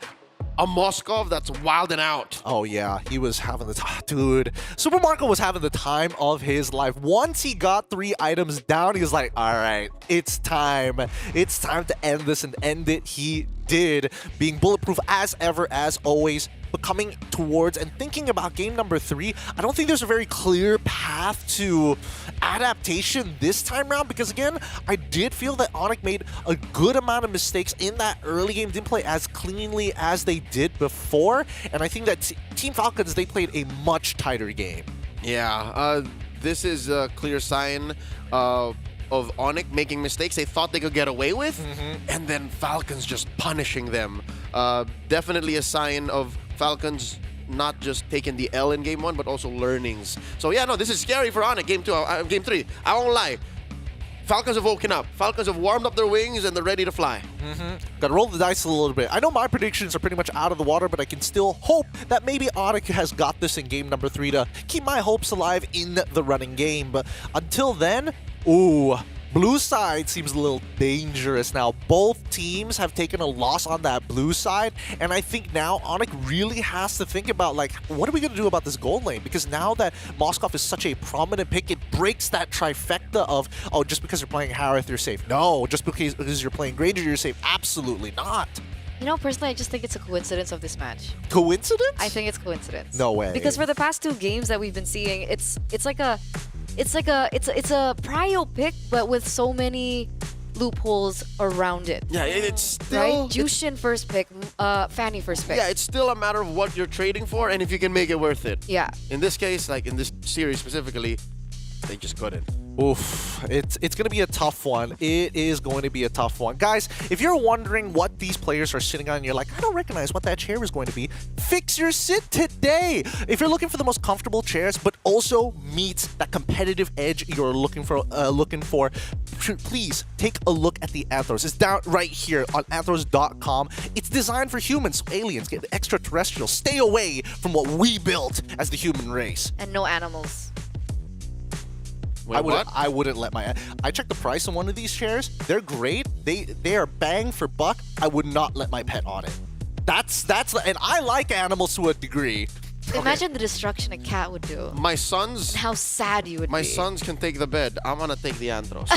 a Moskov that's wilding out. Oh yeah, he was having the time. Dude, Super Marco was having the time of his life. Once he got 3 items down, he was like, all right, it's time. It's time to end this, and end it he did. Being bulletproof as ever, as always. But coming towards and thinking about game number 3, I don't think there's a very clear path to adaptation this time around, because again, I did feel that Onyx made a good amount of mistakes in that early game, didn't play as cleanly as they did before, and I think that Team Falcons, they played a much tighter game. Yeah, this is a clear sign of Onyx making mistakes they thought they could get away with, and then Falcons just punishing them. Definitely a sign of Falcons not just taking the L in game 1, but also learnings. So yeah, no, this is scary for Onyx. Game 2, game 3. I won't lie. Falcons have woken up. Falcons have warmed up their wings and they're ready to fly. Gotta roll the dice a little bit. I know my predictions are pretty much out of the water, but I can still hope that maybe Onyx has got this in game number 3 to keep my hopes alive in the running game. But until then, ooh, blue side seems a little dangerous now. Both teams have taken a loss on that blue side, and I think now Onyx really has to think about, like, what are we going to do about this gold lane? Because now that Moskov is such a prominent pick, it breaks that trifecta of, oh, just because you're playing Harith, you're safe. No, just because you're playing Granger, you're safe. Absolutely not. You know, personally, I just think it's a coincidence of this match. Coincidence? I think it's coincidence. No way. Because for the past 2 games that we've been seeing, it's a prio pick, but with so many loopholes around it. Yeah, it's still... Right? Jushin first pick, Fanny first pick. Yeah, it's still a matter of what you're trading for and if you can make it worth it. Yeah. In this case, like in this series specifically, they just couldn't. Oof, it's going to be a tough one. It is going to be a tough one. Guys, if you're wondering what these players are sitting on and you're like, I don't recognize what that chair is going to be, fix your sit today. If you're looking for the most comfortable chairs, but also meets that competitive edge you're looking for, please take a look at the Anthros. It's down right here on anthros.com. It's designed for humans, so aliens, get extraterrestrials. Stay away from what we built as the human race. And no animals. Wait, I wouldn't let my... I checked the price on one of these chairs. They're great. They are bang for buck. I would not let my pet on it. That's and I like animals to a degree. Imagine the destruction a cat would do. My sons... And how sad you would be. My sons can take the bed. I'm gonna take the Anthros.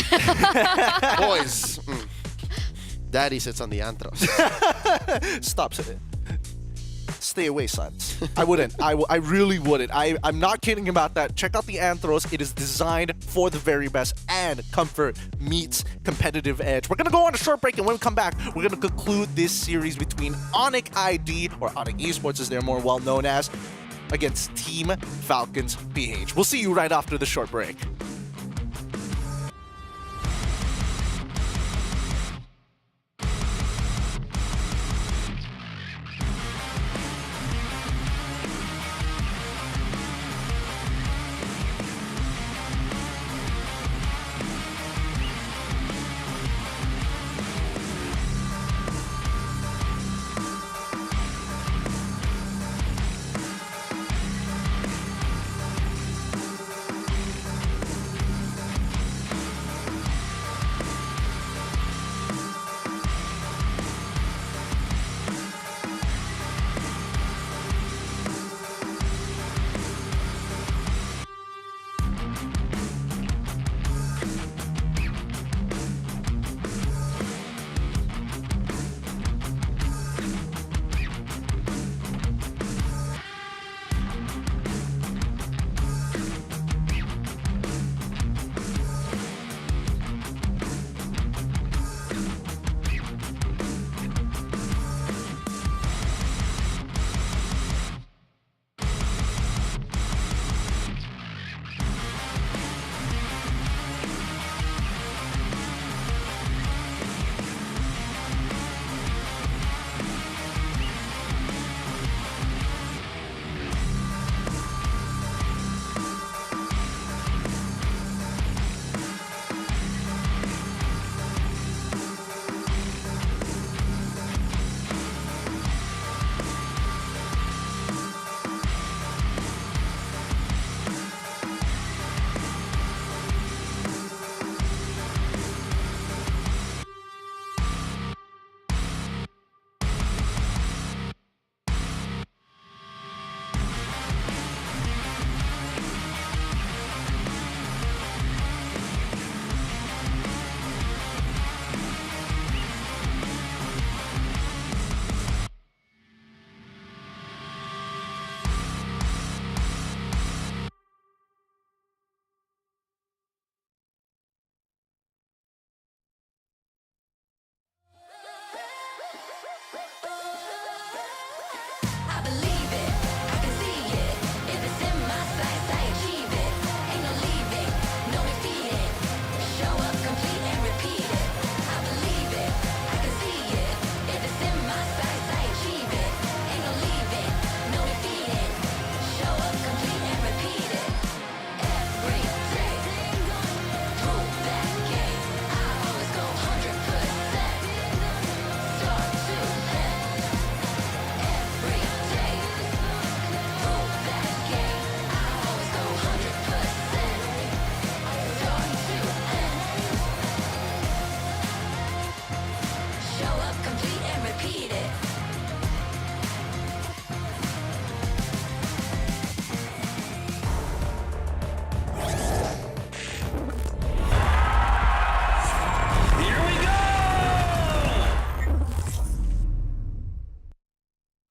Boys. Daddy sits on the Anthros. Stop sitting. Stay away, sons. I wouldn't. I really wouldn't. I'm not kidding about that. Check out the Anthros. It is designed for the very best, and comfort meets competitive edge. We're going to go on a short break, and when we come back, we're going to conclude this series between Onyx ID, or Onyx eSports as they're more well known as, against Team Falcons PH. We'll see you right after the short break.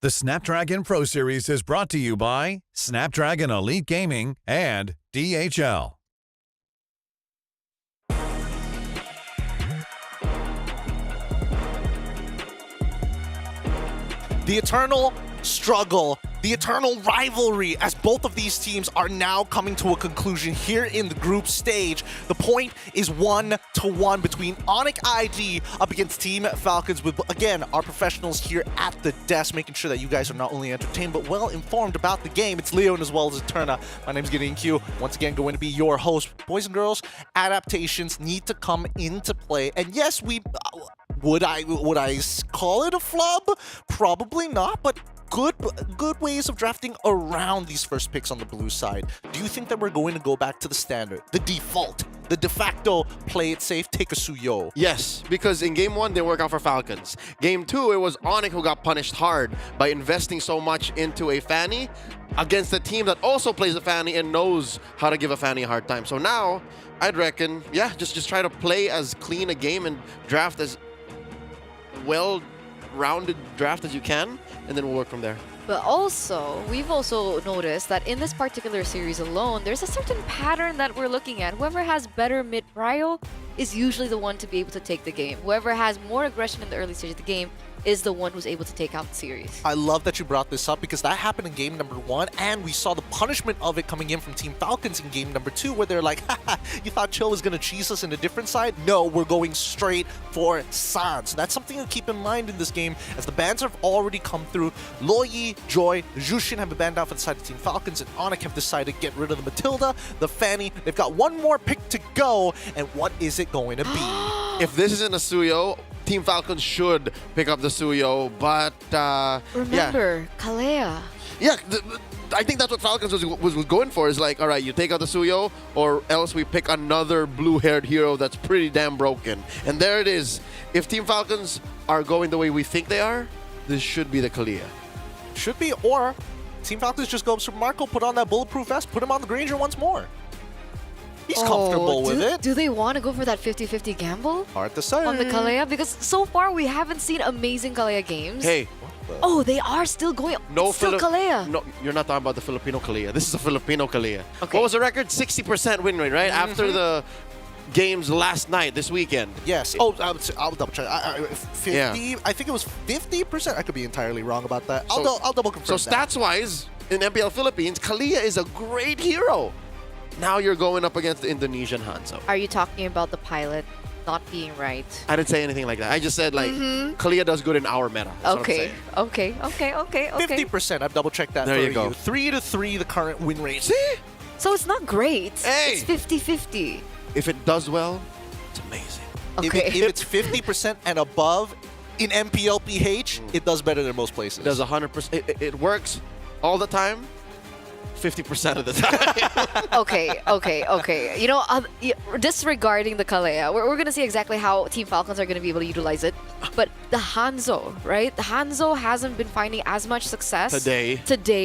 The Snapdragon Pro Series is brought to you by Snapdragon Elite Gaming and DHL. The eternal struggle, the eternal rivalry as both of these teams are now coming to a conclusion here in the group stage. The point is 1-1 between Onyx ID up against Team Falcons with, again, our professionals here at the desk, making sure that you guys are not only entertained but well informed about the game. It's Leon as well as Eterna. My name's Gideon Q. Once again, going to be your host. Boys and girls, adaptations need to come into play. And yes, would I call it a flub? Probably not, but good ways of drafting around these first picks on the blue side. Do you think that we're going to go back to the standard, the default, the de facto play it safe, take a Suyo? Yes, because in Game 1, they work out for Falcons. Game 2, it was Onyx who got punished hard by investing so much into a Fanny against a team that also plays a Fanny and knows how to give a Fanny a hard time. So now, I'd reckon, yeah, just try to play as clean a game and draft as well-rounded draft as you can, and then we'll work from there. But also, we've also noticed that in this particular series alone, there's a certain pattern that we're looking at. Whoever has better mid-prio is usually the one to be able to take the game. Whoever has more aggression in the early stage of the game is the one who's able to take out the series. I love that you brought this up because that happened in game number 1, and we saw the punishment of it coming in from Team Falcons in game number 2, where they're like, haha, you thought Chill was going to cheese us in a different side? No, we're going straight for Sans. So that's something to keep in mind in this game, as the bans have already come through. Loyi, Joy, Jushin have been banned out for the side of Team Falcons, and Onyx have decided to get rid of the Matilda, the Fanny. They've got one more pick to go, and what is it going to be? If this isn't a Suyo, Team Falcons should pick up the Suyo, but remember, Kalea. Yeah, I think that's what Falcons was going for, is like, all right, you take out the Suyo, or else we pick another blue-haired hero that's pretty damn broken. And there it is. If Team Falcons are going the way we think they are, this should be the Kalea. Should be, or Team Falcons just go Super Marco, put on that bulletproof vest, put him on the Granger once more. He's comfortable with it. Do they want to go for that 50-50 gamble? Hard to say. On the Kalea? Because so far we haven't seen amazing Kalea games. Hey. Oh, they are still going. No, it's still Kalea. No, you're not talking about the Filipino Kalea. This is a Filipino Kalea. Okay. What was the record? 60% win rate, right? After the games last night, this weekend. Yes. Oh, I'll double check. 50. Yeah. I think it was 50%. I could be entirely wrong about that. I'll double confirm. So stats-wise, in MPL Philippines, Kalea is a great hero. Now you're going up against the Indonesian Hanzo. Are you talking about the pilot not being right? I didn't say anything like that. I just said, like, Kalea does good in our meta. That's Okay. 50%. I've double checked that. There for you go. 3-3, the current win rate. See? So it's not great. Hey. It's 50-50. If it does well, it's amazing. Okay. If it's 50% and above in MPLPH, it does better than most places. It does 100%. It works all the time. 50% of the time. Okay. You know, disregarding the Kalea, we're going to see exactly how Team Falcons are going to be able to utilize it. But the Hanzo, right? The Hanzo hasn't been finding as much success Today,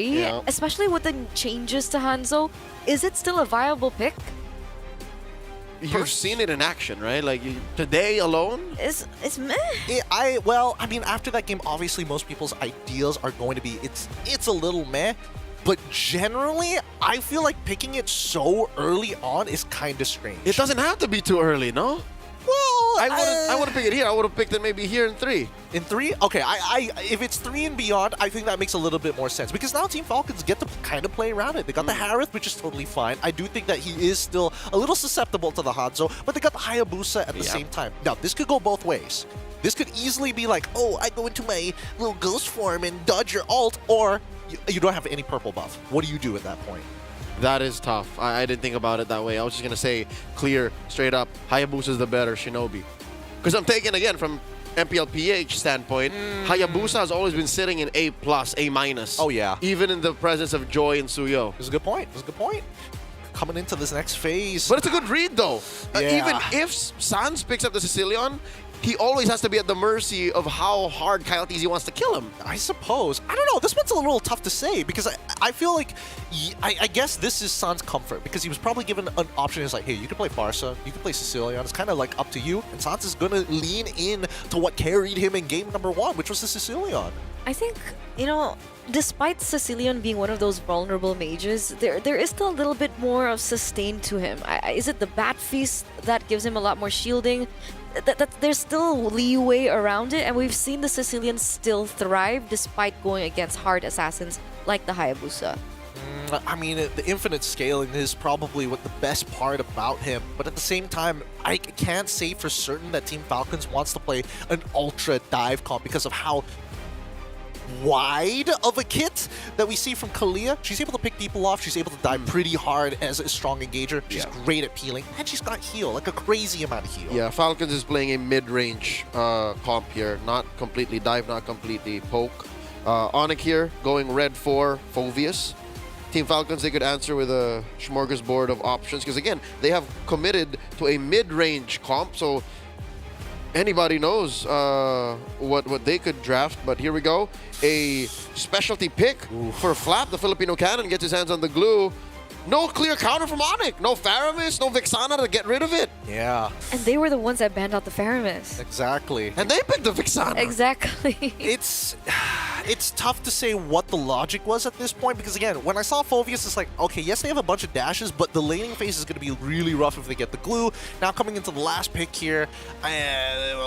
yeah. Especially with the changes to Hanzo. Is it still a viable pick? You've seen it in action, right? Like, today alone? It's meh. I mean, after that game, obviously most people's ideas are going to be, it's a little meh. But generally, I feel like picking it so early on is kind of strange. It doesn't have to be too early, no? Well, I wouldn't pick it here. I would have picked it maybe here in 3. In 3? Okay, if it's 3 and beyond, I think that makes a little bit more sense. Because now Team Falcons get to kind of play around it. They got the Harith, which is totally fine. I do think that he is still a little susceptible to the Hanzo, but they got the Hayabusa at the same time. Now, this could go both ways. This could easily be like, oh, I go into my little ghost form and dodge your ult, or you don't have any purple buff. What do you do at that point? That is tough. I didn't think about it that way. I was just going to say, clear, straight up, Hayabusa is the better Shinobi. Because I'm taking, again, from MPLPH standpoint, Hayabusa has always been sitting in A+, A-. Oh, yeah. Even in the presence of Joy and Suyo. That's a good point. That's a good point. Coming into this next phase. But it's a good read, though. Yeah. Even if Sans picks up the Sicilian, he always has to be at the mercy of how hard Coyotes wants to kill him. I suppose. I don't know. This one's a little tough to say because I feel like, I guess this is Sans' comfort because he was probably given an option. It's like, hey, you can play Barca, you can play Sicilian. It's kind of like up to you. And Sans is going to lean in to what carried him in game number 1, which was the Sicilian. I think, you know, despite Sicilian being one of those vulnerable mages, there is still a little bit more of sustain to him. Is it the Bat Feast that gives him a lot more shielding? There's still leeway around it, and we've seen the Sicilians still thrive despite going against hard assassins like the Hayabusa. I mean, the infinite scaling is probably what the best part about him, but at the same time, I can't say for certain that Team Falcons wants to play an ultra dive comp because of how wide of a kit that we see from Kalia. She's able to pick people off, she's able to dive pretty hard as a strong engager, she's great at peeling, and she's got heal, like a crazy amount of heal. Yeah, Falcons is playing a mid-range comp here, not completely dive, not completely poke. Onyx here, going red 4, Phoveus. Team Falcons, they could answer with a smorgasbord of options because, again, they have committed to a mid-range comp, so anybody knows what they could draft. But here we go. A specialty pick for Flap. The Filipino cannon gets his hands on the glue. No clear counter from Onyx. No Faramis, no Vixana to get rid of it. Yeah. And they were the ones that banned out the Faramis. Exactly. And they picked the Vixana. Exactly. It's tough to say what the logic was at this point because, again, when I saw Phoveus, it's like, okay, yes, they have a bunch of dashes, but the laning phase is going to be really rough if they get the glue. Now coming into the last pick here,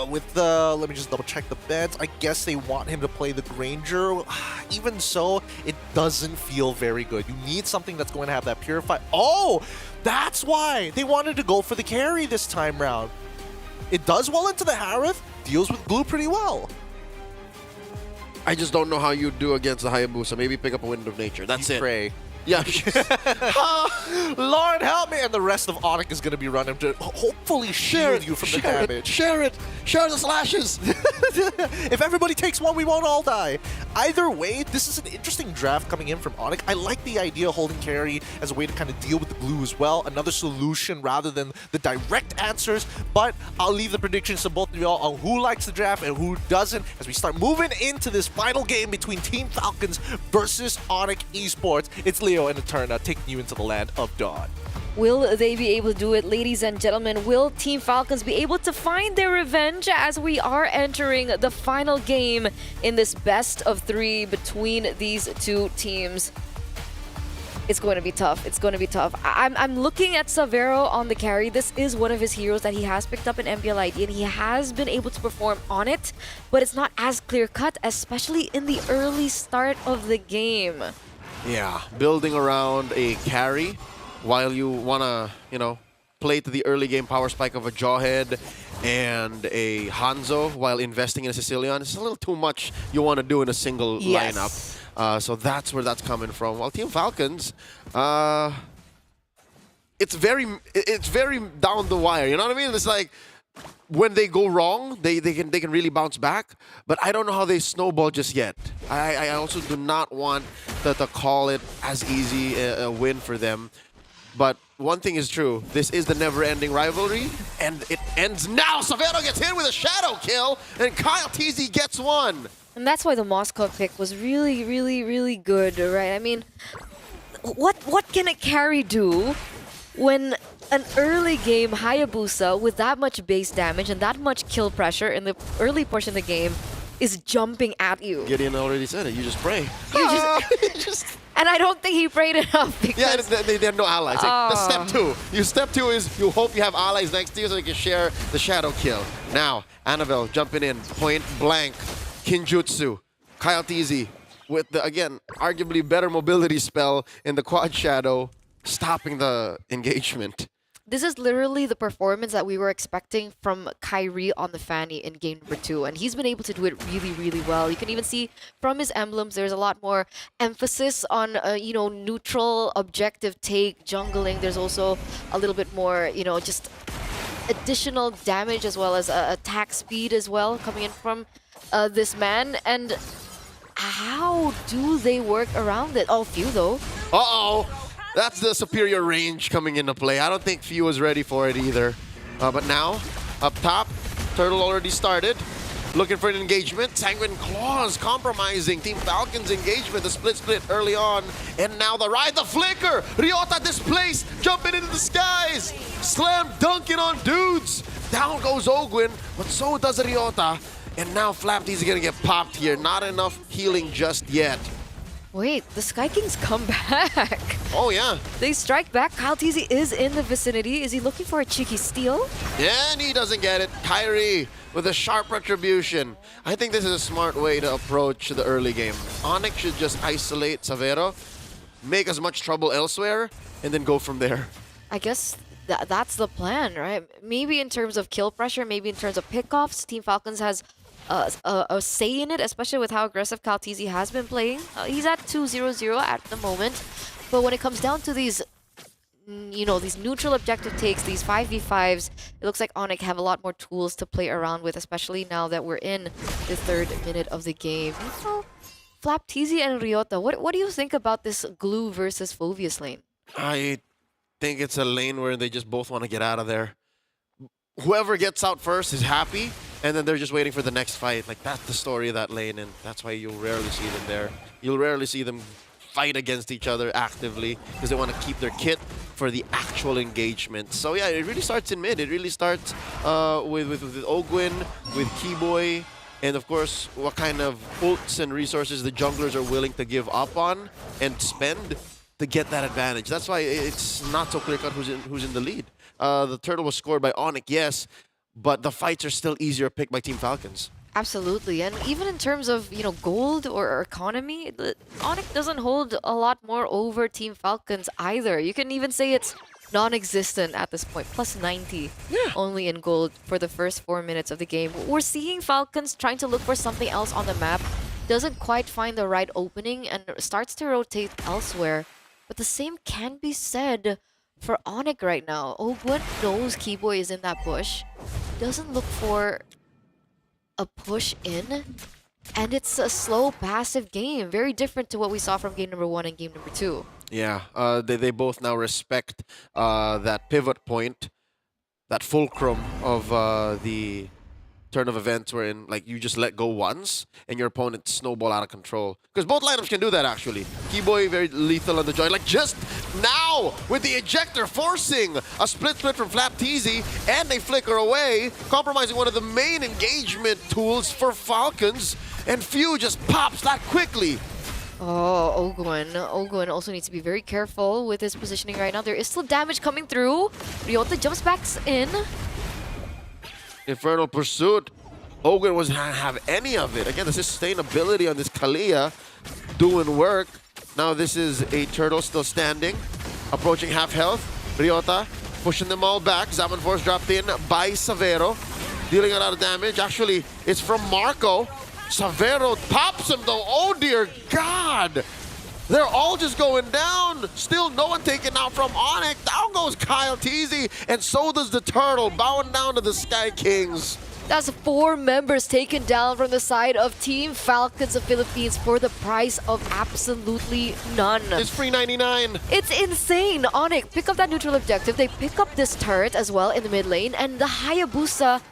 with the, let me just double check the bets. I guess they want him to play the Granger. Even so, it doesn't feel very good. You need something that's going to have that Purify. Oh, that's why they wanted to go for the carry this time round. It does well into the Harith, deals with glue pretty well. I just don't know how you do against the Hayabusa. Maybe pick up a Wind of Nature. That's it. Pray. Yeah. Lord help me. And the rest of Onyx is going to be running to hopefully shield you from the damage. Share it. Share the slashes. If everybody takes one, we won't all die. Either way, this is an interesting draft coming in from Onyx. I like the idea of holding carry as a way to kind of deal with the glue as well. Another solution rather than the direct answers. But I'll leave the predictions to both of y'all on who likes the draft and who doesn't as we start moving into this final game between Team Falcons versus Onyx eSports. It's Leo and Eterna taking you into the land of Dawn. Will they be able to do it, ladies and gentlemen? Will Team Falcons be able to find their revenge as we are entering the final game in this best of 3 between these two teams? It's going to be tough. It's going to be tough. I'm looking at Savero on the carry. This is one of his heroes that he has picked up in MPLID, and he has been able to perform on it, but it's not as clear-cut, especially in the early start of the game. Yeah, building around a carry while you want to, you know, play to the early game power spike of a Jawhead and a Hanzo while investing in a Sicilian. It's a little too much you want to do in a single lineup. So that's where that's coming from. While Team Falcons, it's very down the wire. You know what I mean? It's like when they go wrong, they can really bounce back. But I don't know how they snowball just yet. I also do not want to call it as easy a win for them. But one thing is true. This is the never-ending rivalry, and it ends now. Savero gets hit with a shadow kill, and Kyle TZ gets one. And that's why the Moscow pick was really, really, really good, right? I mean, what can a carry do when an early game Hayabusa with that much base damage and that much kill pressure in the early portion of the game is jumping at you? Gideon already said it. You just pray. And I don't think he prayed enough because... Yeah, they have no allies. That's step 2. Step 2 is you hope you have allies next to you so you can share the shadow kill. Now, Annabelle jumping in, point blank, Kinjutsu, Kyle TZ with the, again, arguably better mobility spell in the quad shadow, stopping the engagement. This is literally the performance that we were expecting from Kyrie on the Fanny in game number 2, and he's been able to do it really, really well. You can even see from his emblems, there's a lot more emphasis on, neutral, objective take, jungling. There's also a little bit more, just additional damage as well as attack speed as well coming in from this man. And how do they work around it? Oh, few though. Uh-oh. That's the superior range coming into play. I don't think Few was ready for it either. But now, up top, Turtle already started. Looking for an engagement. Sanguine Claws compromising Team Falcon's engagement. The split early on. And now the ride, the flicker. Ryota displaced, jumping into the skies. Slam dunking on dudes. Down goes Ogwin, but so does Ryota. And now Flaptease is gonna get popped here. Not enough healing just yet. Wait, the Sky Kings come back. Oh yeah. They strike back. Kyle Teasy is in the vicinity. Is he looking for a cheeky steal? And he doesn't get it. Kyrie with a sharp retribution. I think this is a smart way to approach the early game. Onyx should just isolate Savero, make as much trouble elsewhere, and then go from there. I guess that's the plan, right? Maybe in terms of kill pressure, maybe in terms of pickoffs, Team Falcons has a say in it, especially with how aggressive Kaltizi has been playing. He's at 2-0-0 at the moment, but when it comes down to these, these neutral objective takes, these 5v5s, it looks like Onyx have a lot more tools to play around with, especially now that we're in the 3rd minute of the game. Flaptease and Ryota, what do you think about this Glue versus Phoveus lane? I think it's a lane where they just both want to get out of there. Whoever gets out first is happy, and then they're just waiting for the next fight. Like, that's the story of that lane, and that's why you'll rarely see them there. You'll rarely see them fight against each other actively, because they want to keep their kit for the actual engagement. So yeah, it really starts in mid. It really starts with Ogwin, with Keyboy, and of course, what kind of ults and resources the junglers are willing to give up on and spend to get that advantage. That's why it's not so clear-cut who's in the lead. The turtle was scored by Onyx, yes, but the fights are still easier picked by Team Falcons. Absolutely, and even in terms of gold or economy, Onyx doesn't hold a lot more over Team Falcons either. You can even say it's non-existent at this point. Plus 90 only in gold for the first 4 minutes of the game. We're seeing Falcons trying to look for something else on the map. Doesn't quite find the right opening and starts to rotate elsewhere. But the same can be said for Onyx right now. Ogwin knows Keyboy is in that bush. Doesn't look for a push in. And it's a slow, passive game. Very different to what we saw from game number 1 and game number 2. Yeah, they both now respect that pivot point, that fulcrum of the turn of events wherein you just let go once and your opponent snowball out of control. Because both lineups can do that actually. Keyboy very lethal on the joint. Like just now with the ejector forcing a split from Flaptease and they flicker away, compromising one of the main engagement tools for Falcons, and Few just pops that quickly. Oh, Ogwin also needs to be very careful with his positioning right now. There is still damage coming through. Ryota jumps back in. Infernal Pursuit. Ogwin wasn't have any of it. Again, the sustainability on this Kalia doing work. Now this is a turtle still standing, approaching half health. Ryota pushing them all back. Zaman Force dropped in by Savero, dealing a lot of damage. Actually, it's from Marco. Savero pops him though. Oh dear God! They're all just going down. Still no one taken out from Onyx. Down goes Kyle Teasy, and so does the turtle, bowing down to the Sky Kings. That's 4 members taken down from the side of Team Falcons of Philippines for the price of absolutely none. It's free 99. It's insane. Onyx pick up that neutral objective. They pick up this turret as well in the mid lane, and the Hayabusa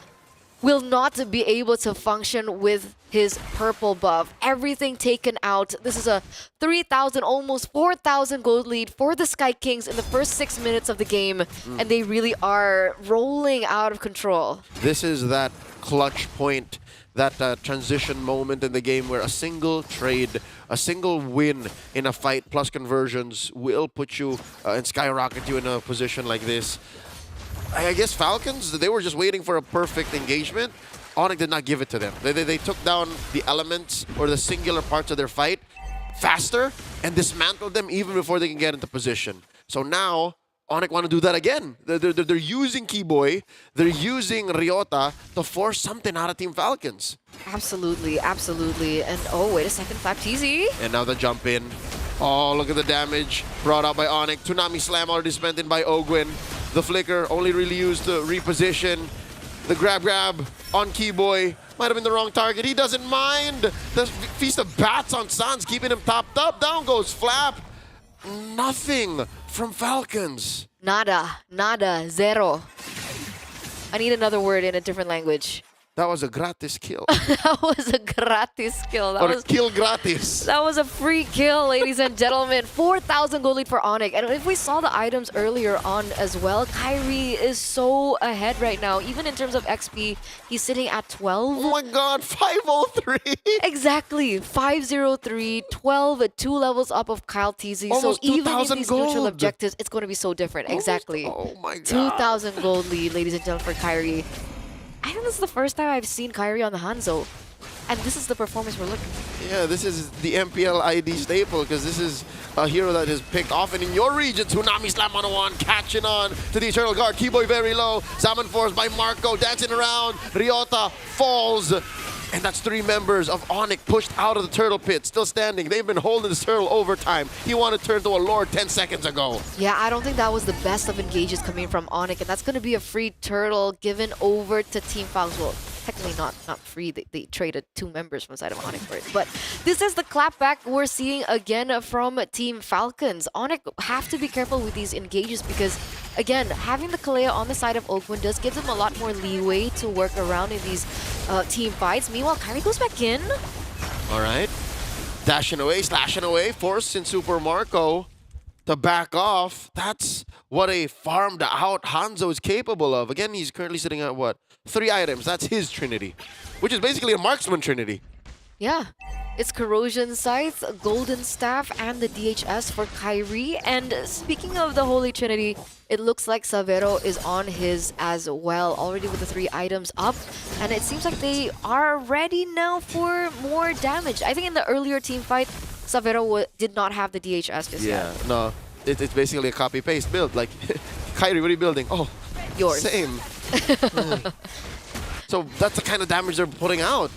will not be able to function with his purple buff. Everything taken out. This is a 3,000, almost 4,000 gold lead for the Sky Kings in the first 6 minutes of the game, and they really are rolling out of control. This is that clutch point, that transition moment in the game where a single trade, a single win in a fight plus conversions will put you and skyrocket you in a position like this. I guess Falcons, they were just waiting for a perfect engagement. Onyx did not give it to them. They took down the elements or the singular parts of their fight faster and dismantled them even before they can get into position. So now, Onyx want to do that again. They're using Keyboy, they're using Ryota to force something out of Team Falcons. Absolutely, absolutely. And oh, wait a second, Flaptease. And now the jump in. Oh, look at the damage brought out by Onyx. Tsunami Slam already spent in by Ogwin. The flicker only really used to reposition. The grab on Keyboy. Might have been the wrong target. He doesn't mind. The Feast of Bats on Sans keeping him topped up. Down goes Flap. Nothing from Falcons. Nada, zero. I need another word in a different language. That was a gratis kill. That was a gratis kill. That Or was kill gratis. That was a free kill, ladies and gentlemen. 4,000 gold lead for Onyx. And if we saw the items earlier on as well, Kyrie is so ahead right now. Even in terms of XP, he's sitting at 12. Oh my god, 503! Exactly, 503, 12, 2 levels up of Kyle TZ. So Almost even in 2,000 these neutral gold. objectives, it's going to be so different. Exactly. Oh my god. 2,000 gold lead, ladies and gentlemen, for Kyrie. I think this is the first time I've seen Kyrie on the Hanzo. And this is the performance we're looking for. Yeah, this is the MPL ID staple because this is a hero that is picked often in your region. Tsunami Slam 101 catching on to the Eternal Guard. Keyboy very low. Salmon Force by Marco dancing around. Ryota falls. And that's 3 members of Onyx pushed out of the turtle pit, still standing. They've been holding this turtle overtime. He wanted to turn to a lord 10 seconds ago. Yeah, I don't think that was the best of engages coming from Onyx, and that's going to be a free turtle given over to Team Falcons. Well, technically not free. They traded 2 members from the side of Onyx for it. But this is the clapback we're seeing again from Team Falcons. Onyx have to be careful with these engages because, again, having the Kalea on the side of Oakwood does give them a lot more leeway to work around in these team fights. Meanwhile, Kyrie goes back in. All right. Dashing away, slashing away, forcing Super Marco to back off. That's what a farmed out Hanzo is capable of. Again, he's currently sitting at what? 3 items. That's his trinity, which is basically a marksman trinity. Yeah. It's Corrosion Scythe, Golden Staff, and the DHS for Kyrie. And speaking of the Holy Trinity, it looks like Savero is on his as well, already with the 3 items up. And it seems like they are ready now for more damage. I think in the earlier team fight, Savero did not have the DHS just yet. No. It's basically a copy-paste build. Like, Kyrie, what are you building? Oh, yours. Same. So that's the kind of damage they're putting out.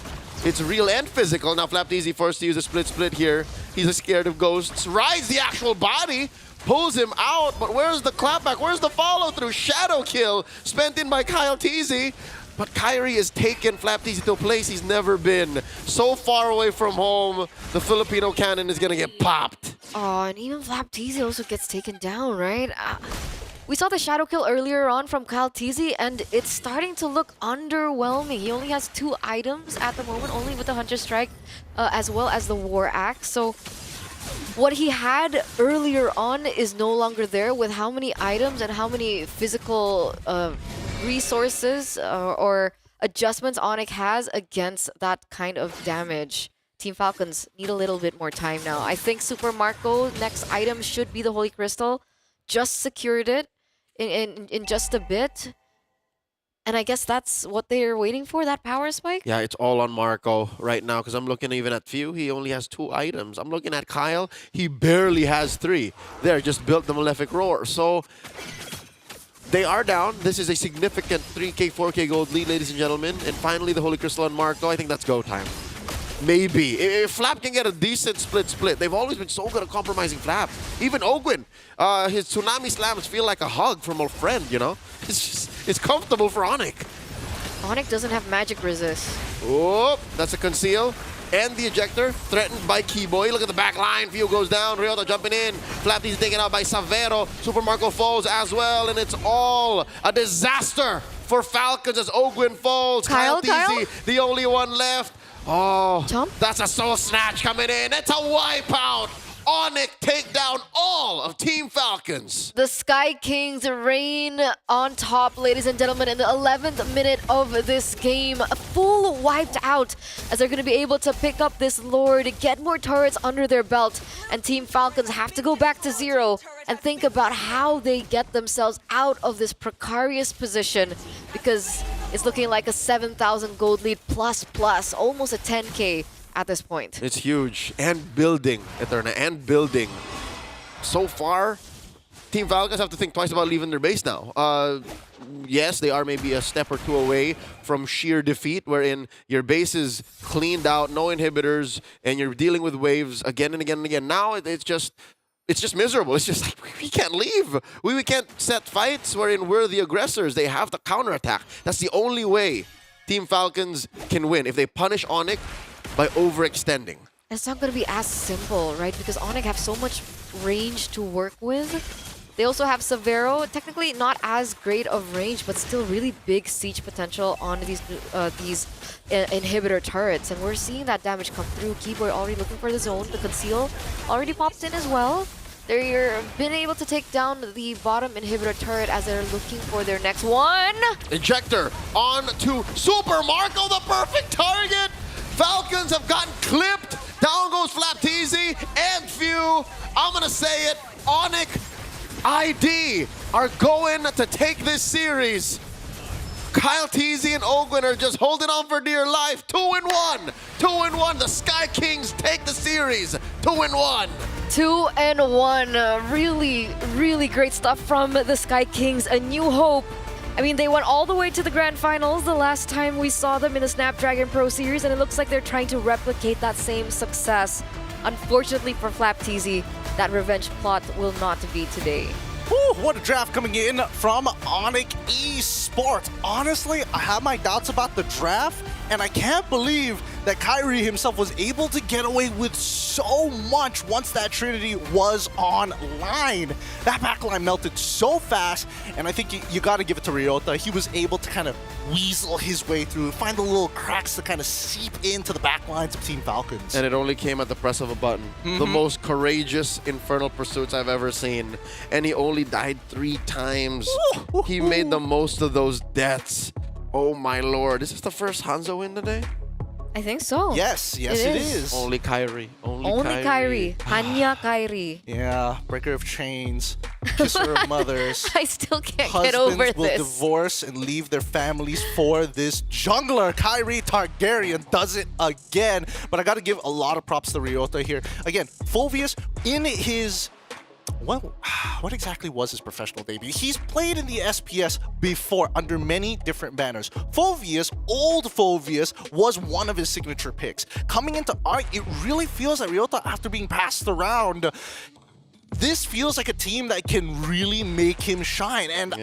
It's real and physical. Now Flapteasy forced to use a split here. He's scared of ghosts. Rides the actual body, pulls him out, but where's the clapback? Where's the follow-through? Shadow kill spent in by Kyle TZ. But Kyrie has taken Flapteasy to a place he's never been. So far away from home, the Filipino cannon is gonna get popped. Oh, and even Flapteasy also gets taken down, right? We saw the shadow kill earlier on from Kyle TZ, and it's starting to look underwhelming. He only has 2 items at the moment, only with the Hunter Strike as well as the War Axe. So what he had earlier on is no longer there. With how many items and how many physical resources or adjustments Onyx has against that kind of damage, Team Falcons need a little bit more time now. I think Super Marco next item should be the Holy Crystal. Just secured it in just a bit. And I guess that's what they're waiting for, that power spike? Yeah, it's all on Marco right now because I'm looking even at Few. He only has 2 items. I'm looking at Kyle. He barely has 3. There, just built the Malefic Roar. So they are down. This is a significant 3K, 4K gold lead, ladies and gentlemen. And finally, the Holy Crystal on Marco. I think that's go time. Maybe. If Flap can get a decent split, they've always been so good at compromising Flap. Even Ogwin, his Tsunami Slams feel like a hug from a friend, you know? It's comfortable for Onyx. Onyx doesn't have magic resist. Oh, that's a conceal. And the ejector, threatened by Keyboy. Look at the back line. Vio goes down. Ryota jumping in. Flapty's taken out by Savero. Super Marco falls as well. And it's all a disaster for Falcons as Ogwin falls. Kyle TZ, the only one left. Oh, that's a soul snatch coming in. It's a wipeout. Onyx take down all of Team Falcons. The Sky Kings reign on top, ladies and gentlemen, in the 11th minute of this game. Full wiped out as they're going to be able to pick up this Lord, get more turrets under their belt, and Team Falcons have to go back to 0 and think about how they get themselves out of this precarious position, because it's looking like a 7,000 gold lead plus, almost a 10K. At this point. It's huge. And building, Eterna, and building. So far, Team Falcons have to think twice about leaving their base now. Yes, they are maybe a step or 2 away from sheer defeat, wherein your base is cleaned out, no inhibitors, and you're dealing with waves again and again and again. Now it's just miserable. It's just like, we can't leave. We can't set fights wherein we're the aggressors. They have to counterattack. That's the only way Team Falcons can win. If they punish Onyx by overextending. It's not going to be as simple, right? Because Onyx have so much range to work with. They also have Severo, technically not as great of range, but still really big siege potential on these inhibitor turrets. And we're seeing that damage come through. Keyboard already looking for the zone. The conceal already popped in as well. They're been able to take down the bottom inhibitor turret as they're looking for their next one. Ejector on to Super Marco, the perfect target. Falcons have gotten clipped. Down goes Flapteezy and Few. I'm gonna say it, Onyx ID are going to take this series. Kyle Teasy and Ogwin are just holding on for dear life. 2-1. 2-1. The Sky Kings take the series. 2-1. 2-1. Really, really great stuff from the Sky Kings. A new hope. I mean, they went all the way to the grand finals the last time we saw them in the Snapdragon Pro Series, and it looks like they're trying to replicate that same success. Unfortunately for Flapteezy, that revenge plot will not be today. Whew, what a draft coming in from Onyx eSports. Honestly, I have my doubts about the draft, and I can't believe that Kyrie himself was able to get away with so much once that Trinity was online. That backline melted so fast, and I think you got to give it to Ryota. He was able to kind of weasel his way through, find the little cracks to kind of seep into the backlines of Team Falcons. And it only came at the press of a button. The most courageous Infernal Pursuits I've ever seen. And he only died 3 times. He made the most of those deaths. Oh my lord. Is this the first Hanzo win today? I think so. Yes, it is. Only Kyrie. Only Kyrie. Hanya Kyrie. Yeah, breaker of chains, kisser of mothers. I still can't get over Husbands will this. divorce and leave their families for this jungler. Kyrie Targaryen does it again. But I got to give a lot of props to Ryota here. Again, Fulvius in his... What exactly was his professional debut? He's played in the SPS before under many different banners. Fulvius, old Fulvius, was one of his signature picks. Coming into ARC, it really feels like Ryota, after being passed around, this feels like a team that can really make him shine. And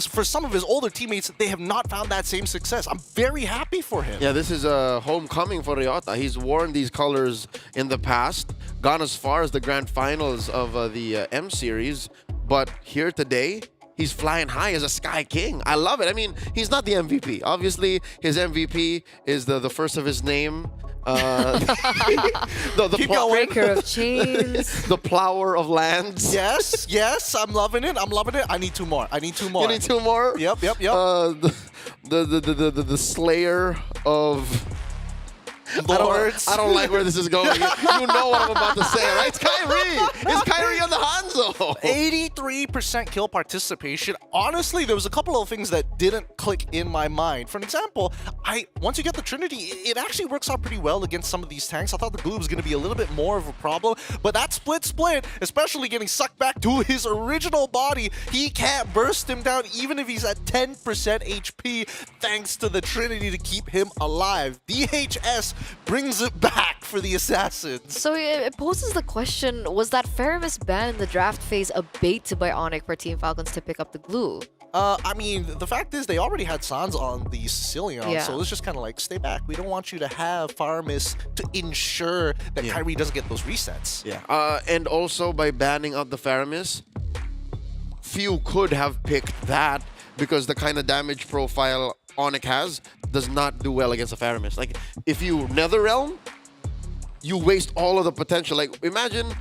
for some of his older teammates, they have not found that same success. I'm very happy for him. Yeah, this is a homecoming for Ryota. He's worn these colors in the past, gone as far as the grand finals of the M Series, but here today, he's flying high as a Sky King. I love it. I mean, he's not the MVP. Obviously, his MVP is the first of his name. The breaker of chains. The plower of lands. Yes, yes, I'm loving it. I'm loving it. I need 2 more. I need 2 more. You need 2 more? Yep. The slayer of lords. I don't like where this is going. You know what I'm about to say, right? It's Kyrie. It's Kyrie on the Hanzo. 83% kill participation. Honestly, there was a couple of things that didn't click in my mind. For an example, once you get the Trinity, it actually works out pretty well against some of these tanks. I thought the glue was going to be a little bit more of a problem, but that split, especially getting sucked back to his original body, he can't burst him down even if he's at 10% HP thanks to the Trinity to keep him alive. DHS brings it back for the Assassins. So it poses the question, was that Faramis ban in the draft phase a bait by Onyx for Team Falcons to pick up the glue? I mean, the fact is they already had Sans on the Sicilian, Yeah. so it's just kind of like, stay back. We don't want you to have Faramis to ensure that Kyrie doesn't get those resets. Yeah. And also by banning out the Faramis, few could have picked that because the kind of damage profile Onyx has does not do well against a Faramis. Like, if you Netherrealm, you waste all of the potential. Like, imagine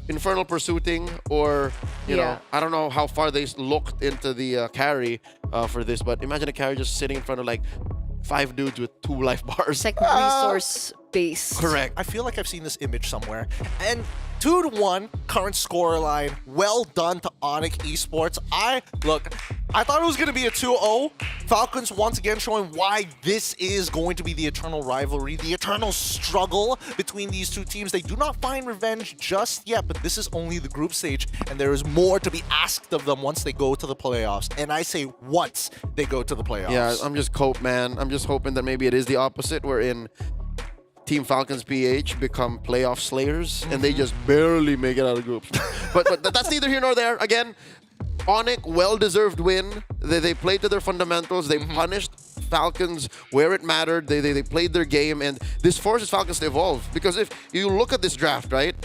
Infernal Pursuiting or, you know, I don't know how far they looked into the carry for this, but imagine a carry just sitting in front of like 5 dudes with 2 life bars. It's like resource based. Correct. I feel like I've seen this image somewhere. And 2-1 current scoreline. Well done to Onyx eSports. I thought it was going to be a 2-0. Falcons once again showing why this is going to be the eternal rivalry, the eternal struggle between these two teams. They do not find revenge just yet, but this is only the group stage, and there is more to be asked of them once they go to the playoffs. And I say once they go to the playoffs. Yeah, I'm just man. I'm just hoping that maybe it is the opposite, wherein Team Falcons PH become playoff slayers, and they just barely make it out of groups. but that's neither here nor there. Again, Onyx, well-deserved win. They played to their fundamentals. They punished Falcons where it mattered. They played their game, and this forces Falcons to evolve. Because if you look at this draft, right,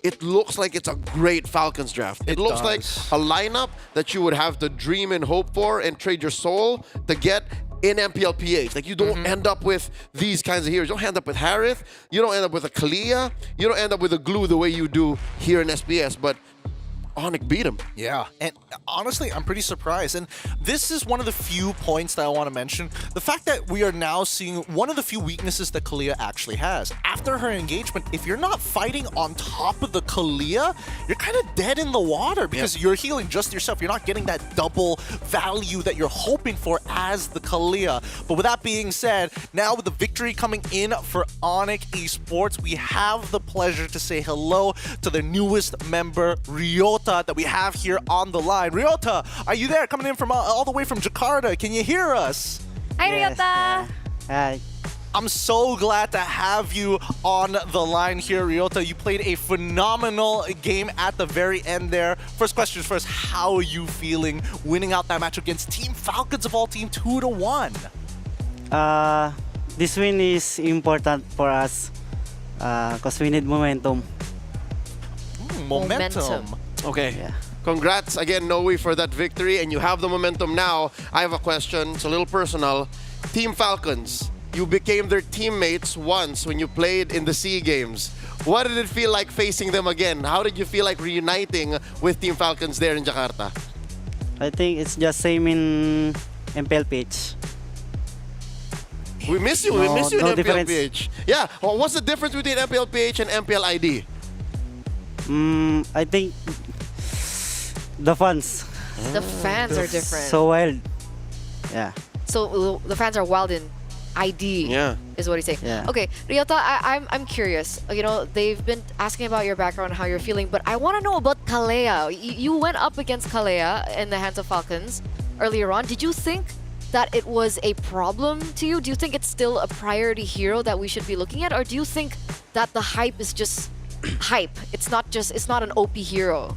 it looks like it's a great Falcons draft. It looks like a lineup that you would have to dream and hope for and trade your soul to get in MPLPH. Like, you don't end up with these kinds of heroes. You don't end up with Harith. You don't end up with a Kalia. You don't end up with a Glue the way you do here in SPS. But Onyx beat him. Yeah, and honestly, I'm pretty surprised. And this is one of the few points that I want to mention. The fact that we are now seeing one of the few weaknesses that Kalia actually has. After her engagement, if you're not fighting on top of the Kalia, you're kind of dead in the water because you're healing just yourself. You're not getting that double value that you're hoping for as the Kalia. But with that being said, now with the victory coming in for Onyx eSports, we have the pleasure to say hello to the newest member, Ryota, that we have here on the line. Ryota, are you there? Coming in from all the way from Jakarta. Can you hear us? Hi, Ryota. Hi. I'm so glad to have you on the line here, Ryota. You played a phenomenal game at the very end there. First questions first, how are you feeling winning out that match against Team Falcons of all team 2-1? This win is important for us because we need momentum. Momentum. Okay. Congrats again, Noe, for that victory, and you have the momentum now. I have a question. It's a little personal. Team Falcons, you became their teammates once when you played in the SEA Games. What did it feel like facing them again? How did you feel like reuniting with Team Falcons there in Jakarta? I think it's just same in MPL pitch. We miss you. We miss you in no MPLPH. Yeah. Well, what's the difference between MPLPH and MPL ID? I think the fans. The fans are different. So wild. Yeah. So the fans are wild in ID. Yeah. Is what he's saying. Yeah. Okay, Ryota, I'm curious. You know, they've been asking about your background, how you're feeling, but I want to know about Kalea. You went up against Kalea in the hands of Falcons earlier on. Did you think that it was a problem to you? Do you think it's still a priority hero that we should be looking at, or do you think that the hype is just hype? It's not an OP hero.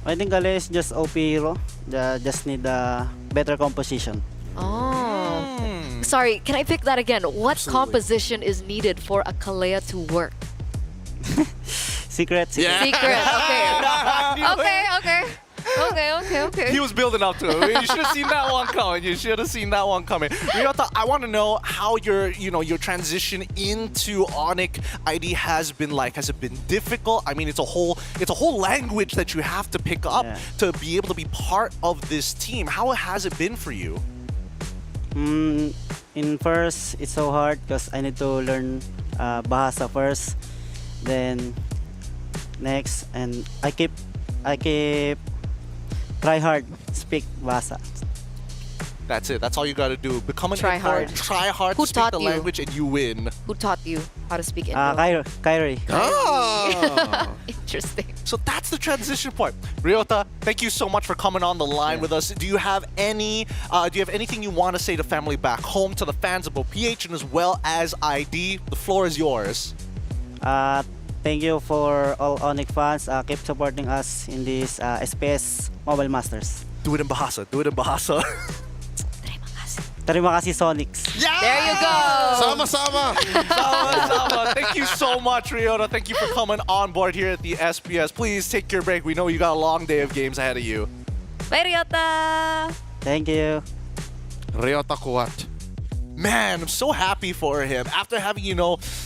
I think Kale is just OP hero. Just need a better composition. Oh. Sorry, can I pick that again? What composition is needed for a Kalea to work? Secret. Yeah. Secret. Okay. He was building up to it. You should have seen that one coming. Ryota, I want to know how your transition into Onyx ID has been like. Has it been difficult? I mean, it's a whole language that you have to pick up to be able to be part of this team. How has it been for you? In first, it's so hard because I need to learn Bahasa first, then next, and I keep try hard speak Bahasa. That's it. That's all you got to do. Become an Try import, hard. Try hard Who to speak taught the you? language, and you win. Who taught you how to speak Indo? Kyrie. Oh. Interesting. So that's the transition point. Ryota, thank you so much for coming on the line with us. Do you have anything you want to say to family back home, to the fans of both PH and as well as ID? The floor is yours. Thank you for all Onyx fans. Keep supporting us in this SPS Mobile Masters. Do it in Bahasa. Terima kasih Sonics. There you go. Sama-sama. Sama. Thank you so much, Ryota. Thank you for coming on board here at the SPS. Please take your break. We know you got a long day of games ahead of you. Bye, Ryota. Thank you. Ryota kuat. Man, I'm so happy for him. After having,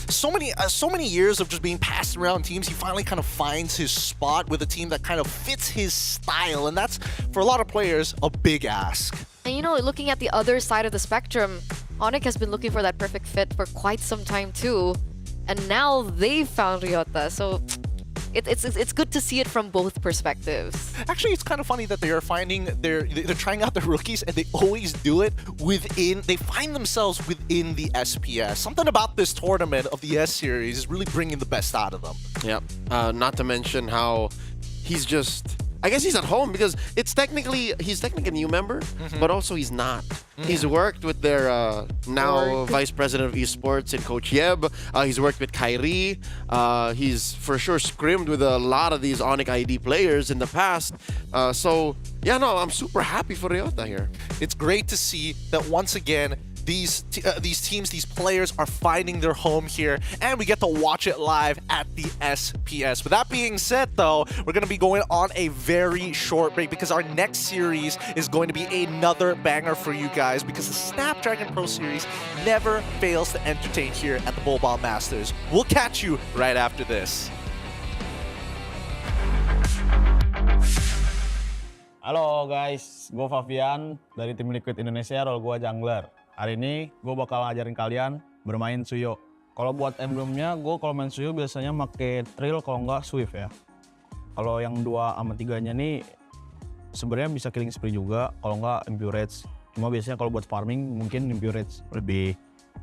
so many years of just being passed around teams, he finally kind of finds his spot with a team that kind of fits his style. And that's, for a lot of players, a big ask. And looking at the other side of the spectrum, Onyx has been looking for that perfect fit for quite some time too. And now they've found Ryota. So it's good to see it from both perspectives. Actually, it's kind of funny that they're trying out the rookies and they always do it they find themselves within the SPS. Something about this tournament of the S series is really bringing the best out of them. Yeah. Not to mention how I guess he's at home because he's technically a new member, but also he's not. He's worked with their now Vice President of Esports and Coach Yeb. He's worked with Kyrie. He's for sure scrimmed with a lot of these Onyx ID players in the past. I'm super happy for Ryota here. It's great to see that once again, these teams, these players are finding their home here, and we get to watch it live at the SPS. With that being said, though, we're going to be going on a very short break because our next series is going to be another banger for you guys, because the Snapdragon Pro Series never fails to entertain here at the Mobile Masters. We'll catch you right after this. Halo guys, gue Fabian dari tim Liquid Indonesia, role gue jungler. Hari ini gue bakal ngajarin kalian bermain Suyo. Kalau buat emblemnya, gue kalau main Suyo biasanya pakai Trill, kalau nggak Swift ya. Kalau yang 2 sama 3-nya nih sebenarnya bisa killing spree juga, kalau nggak Impurage. Cuma biasanya kalau buat farming mungkin Impurage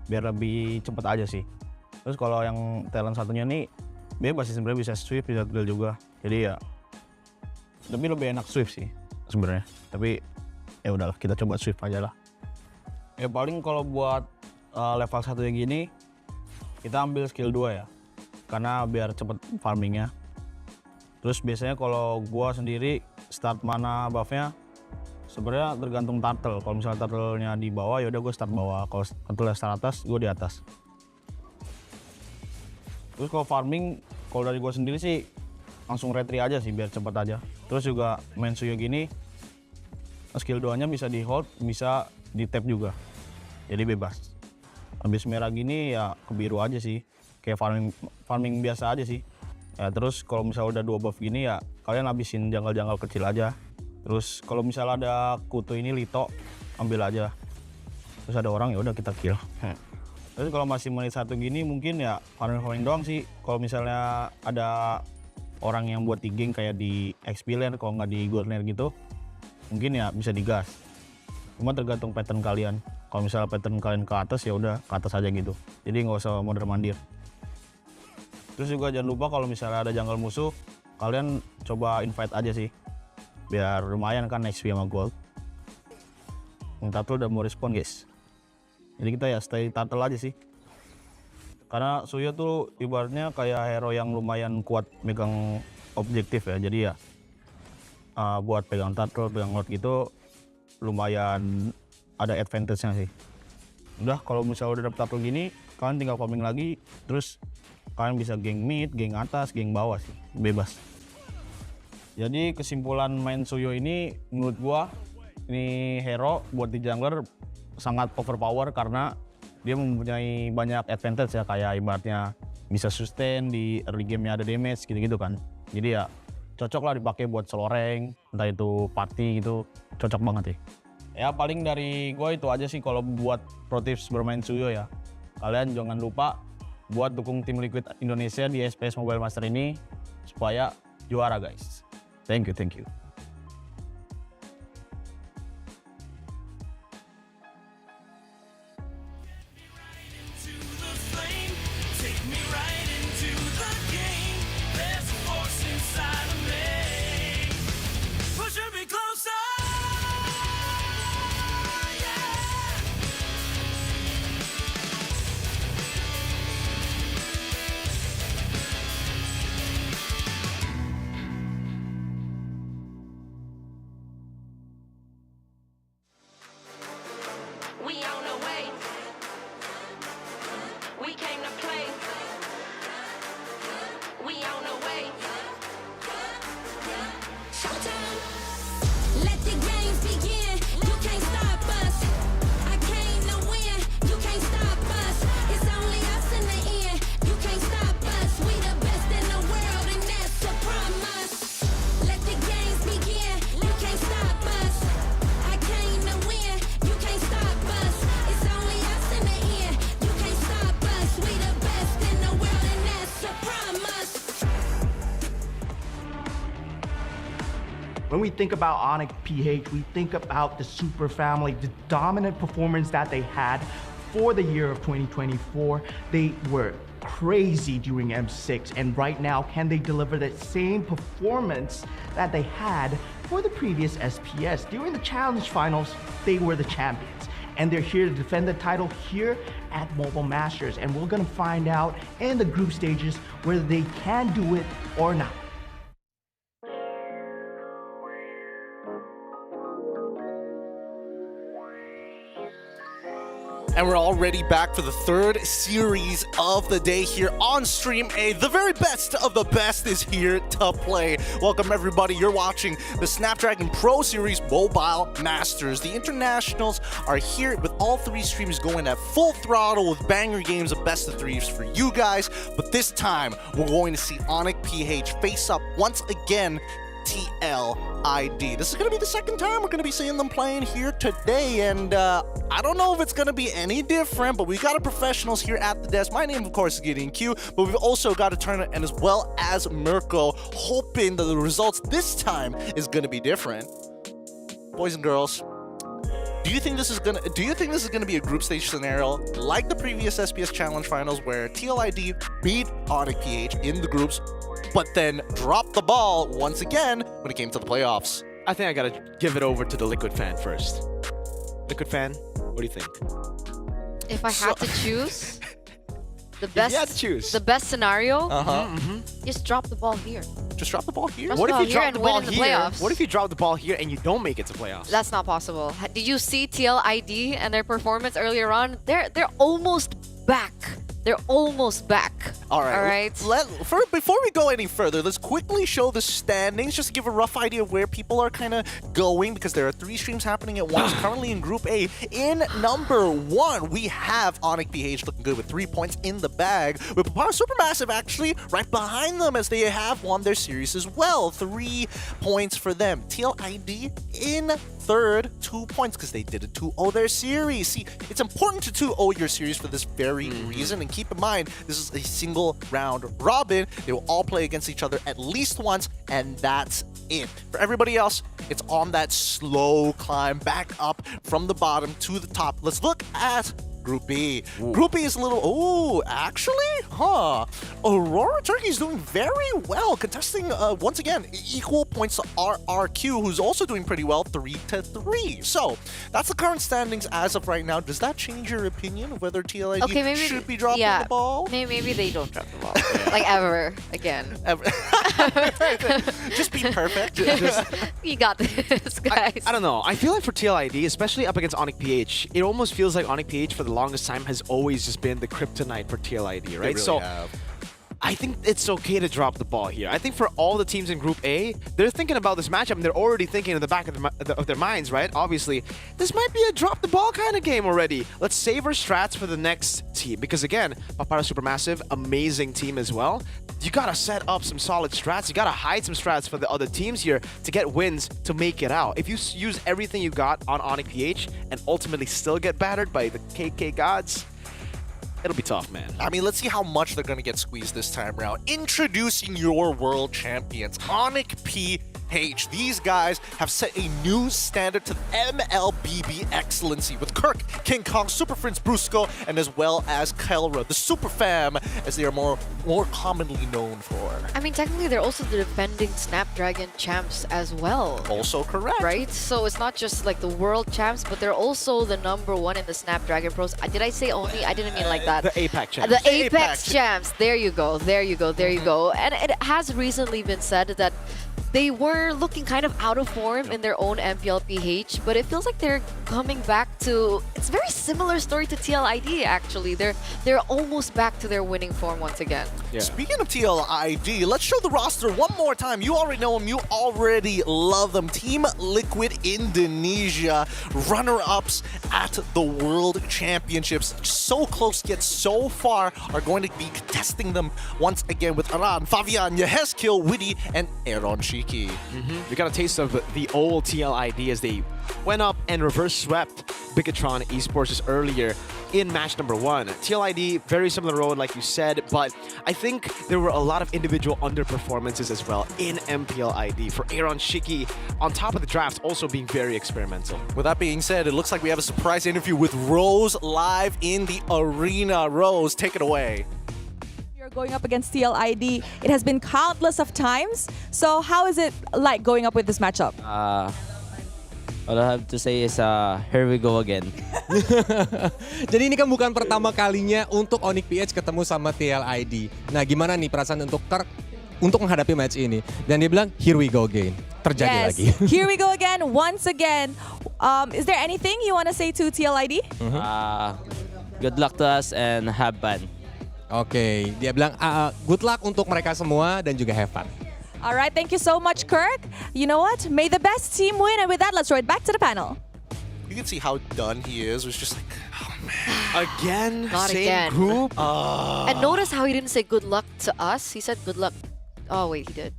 biar lebih cepet aja sih. Terus kalau yang talent satunya nih bebas sih sebenarnya, bisa Swift, bisa Trill juga. Jadi ya lebih enak Swift sih sebenarnya. Tapi ya udahlah, kita coba Swift aja lah. Ya paling kalau buat level 1 yang gini kita ambil skill 2 ya, karena biar cepet farmingnya. Terus biasanya kalau gua sendiri start mana buffnya sebenarnya tergantung turtle. Kalau misalnya turtle-nya di bawah ya udah gue start bawah, kalau turtle start atas gue di atas. Terus kalau farming, kalau dari gue sendiri sih langsung retry aja sih biar cepet aja. Terus juga main Suyo gini skill 2-nya bisa di hold, bisa di tap juga, jadi bebas. Habis merah gini ya ke biru aja sih, kayak farming biasa aja sih ya. Terus kalau misalnya udah 2 buff gini ya kalian habisin jungle kecil aja. Terus kalau misalnya ada kutu ini Lito, ambil aja. Terus ada orang ya udah kita kill. Terus kalau masih menit 1 gini mungkin ya farming doang sih. Kalau misalnya ada orang yang buat digging kayak di XP lane, kalau nggak di gold lane gitu, mungkin ya bisa digas. Cuma tergantung pattern kalian. Kalau misalnya pattern kalian ke atas ya udah ke atas aja gitu. Jadi nggak usah mondar-mandir. Terus juga jangan lupa kalau misalnya ada jungle musuh, kalian coba invite aja sih. Biar lumayan kan XP sama gold. Yang turtle udah mau respon guys. Jadi kita ya stay turtle aja sih. Karena Suyo tuh ibaratnya kayak hero yang lumayan kuat megang objektif ya. Jadi ya buat pegang turtle, pegang lord gitu lumayan ada advantage-nya sih. Udah kalau misalnya udah dapet turtle gini, kalian tinggal farming lagi. Terus kalian bisa geng mid, geng atas, geng bawah sih, bebas. Jadi kesimpulan main Suyo ini menurut gua, ini hero buat di jungler sangat overpower karena dia mempunyai banyak advantage ya, kayak ibaratnya bisa sustain di early game-nya, ada damage gitu-gitu kan. Jadi ya cocok lah dipakai buat solo rank, entah itu party gitu, cocok banget sih. Ya paling dari gue itu aja sih kalau buat pro tips bermain Suyo ya. Kalian jangan lupa buat dukung tim Liquid Indonesia di SPS Mobile Master ini supaya juara guys. Thank you. We on the way. We came to play. We on the way. Showtime. Let the games begin. You can't stop us. I came to win. You can't stop us. It's only us in the end. You can't stop us. We the best in the world, and that's a promise. Let the games begin. You can't stop us. I came to win. You can't stop us. It's only us in the end. You can't stop us. We the best in the world, and that's a promise. When we think about Onyx PH, we think about the super family, the dominant performance that they had for the year of 2024. They were crazy during M6, and right now, can they deliver that same performance that they had for the previous SPS? During the challenge finals, they were the champions, and they're here to defend the title here at Mobile Masters, and we're gonna find out in the group stages whether they can do it or not. And we're already back for the third series of the day here on Stream A. The very best of the best is here to play. Welcome everybody, you're watching the Snapdragon Pro Series Mobile Masters. The internationals are here with all three streams going at full throttle with banger games of best of threes for you guys. But this time, we're going to see Onyx PH face up once again TLID. This is going to be the second time we're going to be seeing them playing here today, and I don't know if it's going to be any different, but we've got our professionals here at the desk. My name, of course, is Gideon Q, but we've also got a tournament, and as well as Mirko, hoping that the results this time is going to be different. Boys and girls, do you think this is gonna be a group stage scenario like the previous SPS Challenge Finals where TLID beat Onyx PH in the groups, but then dropped the ball once again when it came to the playoffs? I think I gotta give it over to the Liquid fan first. Liquid fan, what do you think? If I had to choose, the best scenario, just drop the ball here. Just drop the ball here? What if you drop the ball here? Playoffs? What if you drop the ball here and you don't make it to playoffs? That's not possible. Did you see TLID and their performance earlier on? They're almost back. They're almost back. All right. All right. Before we go any further, let's quickly show the standings just to give a rough idea of where people are kind of going, because there are three streams happening at once. Currently in Group A, in number 1, we have Onyx PH looking good with 3 points in the bag, with Papara Supermassive actually right behind them as they have won their series as well. 3 points for them. TLID in third, 2 points because they did a 2-0 their series. See, it's important to 2-0 your series for this very reason, and keep in mind, this is a single round robin. They will all play against each other at least once, and that's it. For everybody else, it's on that slow climb back up from the bottom to the top. Let's look at Group B. Group B is a little, Aurora Turkey is doing very well, contesting, once again, equal points to RRQ, who's also doing pretty well, 3-3. So, that's the current standings as of right now. Does that change your opinion of whether TLID should be dropping the ball? Maybe they don't drop the ball. Like ever again. Just be perfect. You got this, guys. I don't know. I feel like for TLID, especially up against Onyx PH, it almost feels like Onyx PH for the longest time has always just been the kryptonite for TLID, right? Really I think it's okay to drop the ball here. I think for all the teams in Group A, they're thinking about this matchup and they're already thinking in the back of their minds, right? Obviously, this might be a drop the ball kind of game already. Let's save our strats for the next team, because again, Papara Supermassive, amazing team as well. You gotta set up some solid strats. You gotta hide some strats for the other teams here to get wins to make it out. If you use everything you got on Onyx PH and ultimately still get battered by the KK gods, it'll be tough, man. I mean, let's see how much they're going to get squeezed this time around. Introducing your world champions, Onyx PH. These guys have set a new standard to MLBB excellency with Kirk, King Kong, Super Prince Brusco, and as well as Kelra, the Super Fam, as they are more commonly known for. I mean, technically, they're also the defending Snapdragon champs as well. Also correct. Right? So it's not just like the world champs, but they're also the #1 in the Snapdragon Pros. Did I say only? I didn't mean like that. The APAC champs. The Apex champs. There you go. There you go. There you go. And it has recently been said that they were looking kind of out of form in their own MPLPH, but it feels like they're coming back to... It's a very similar story to TLID, actually. They're almost back to their winning form once again. Yeah. Speaking of TLID, let's show the roster one more time. You already know them. You already love them. Team Liquid Indonesia, runner-ups at the World Championships. So close yet so far, are going to be contesting them once again with Aran, Fabian, Yehezkiel, Witty, and Aaron Shiki. We got a taste of the old TLID as they went up and reverse swept Bigatron eSports just earlier in match #1. TLID, very similar road like you said, but I think there were a lot of individual underperformances as well in MPLID. For Aaron Shiki, on top of the draft, also being very experimental. With that being said, it looks like we have a surprise interview with Rose live in the arena. Rose, take it away. Going up against TLID, it has been countless of times. So how is it like going up with this matchup? All I have to say is, here we go again. Jadi ini kan bukan pertama kalinya untuk Onyx PH ketemu sama TLID. Nah, gimana nih perasaan untuk Kirk untuk menghadapi match ini? Dan dia bilang, here we go again. Terjadi lagi. Here we go again, once again. Is there anything you want to say to TLID? Good luck to us and have fun. Oke, dia bilang good luck untuk mereka semua dan juga have fun. All right, thank you so much, Kirk. You know what? May the best team win. And with that, let's throw it back to the panel. You can see how done he is. It was just like, oh man. Again? Not Same again. group? And notice how he didn't say good luck to us. He said good luck. Oh, wait, he did.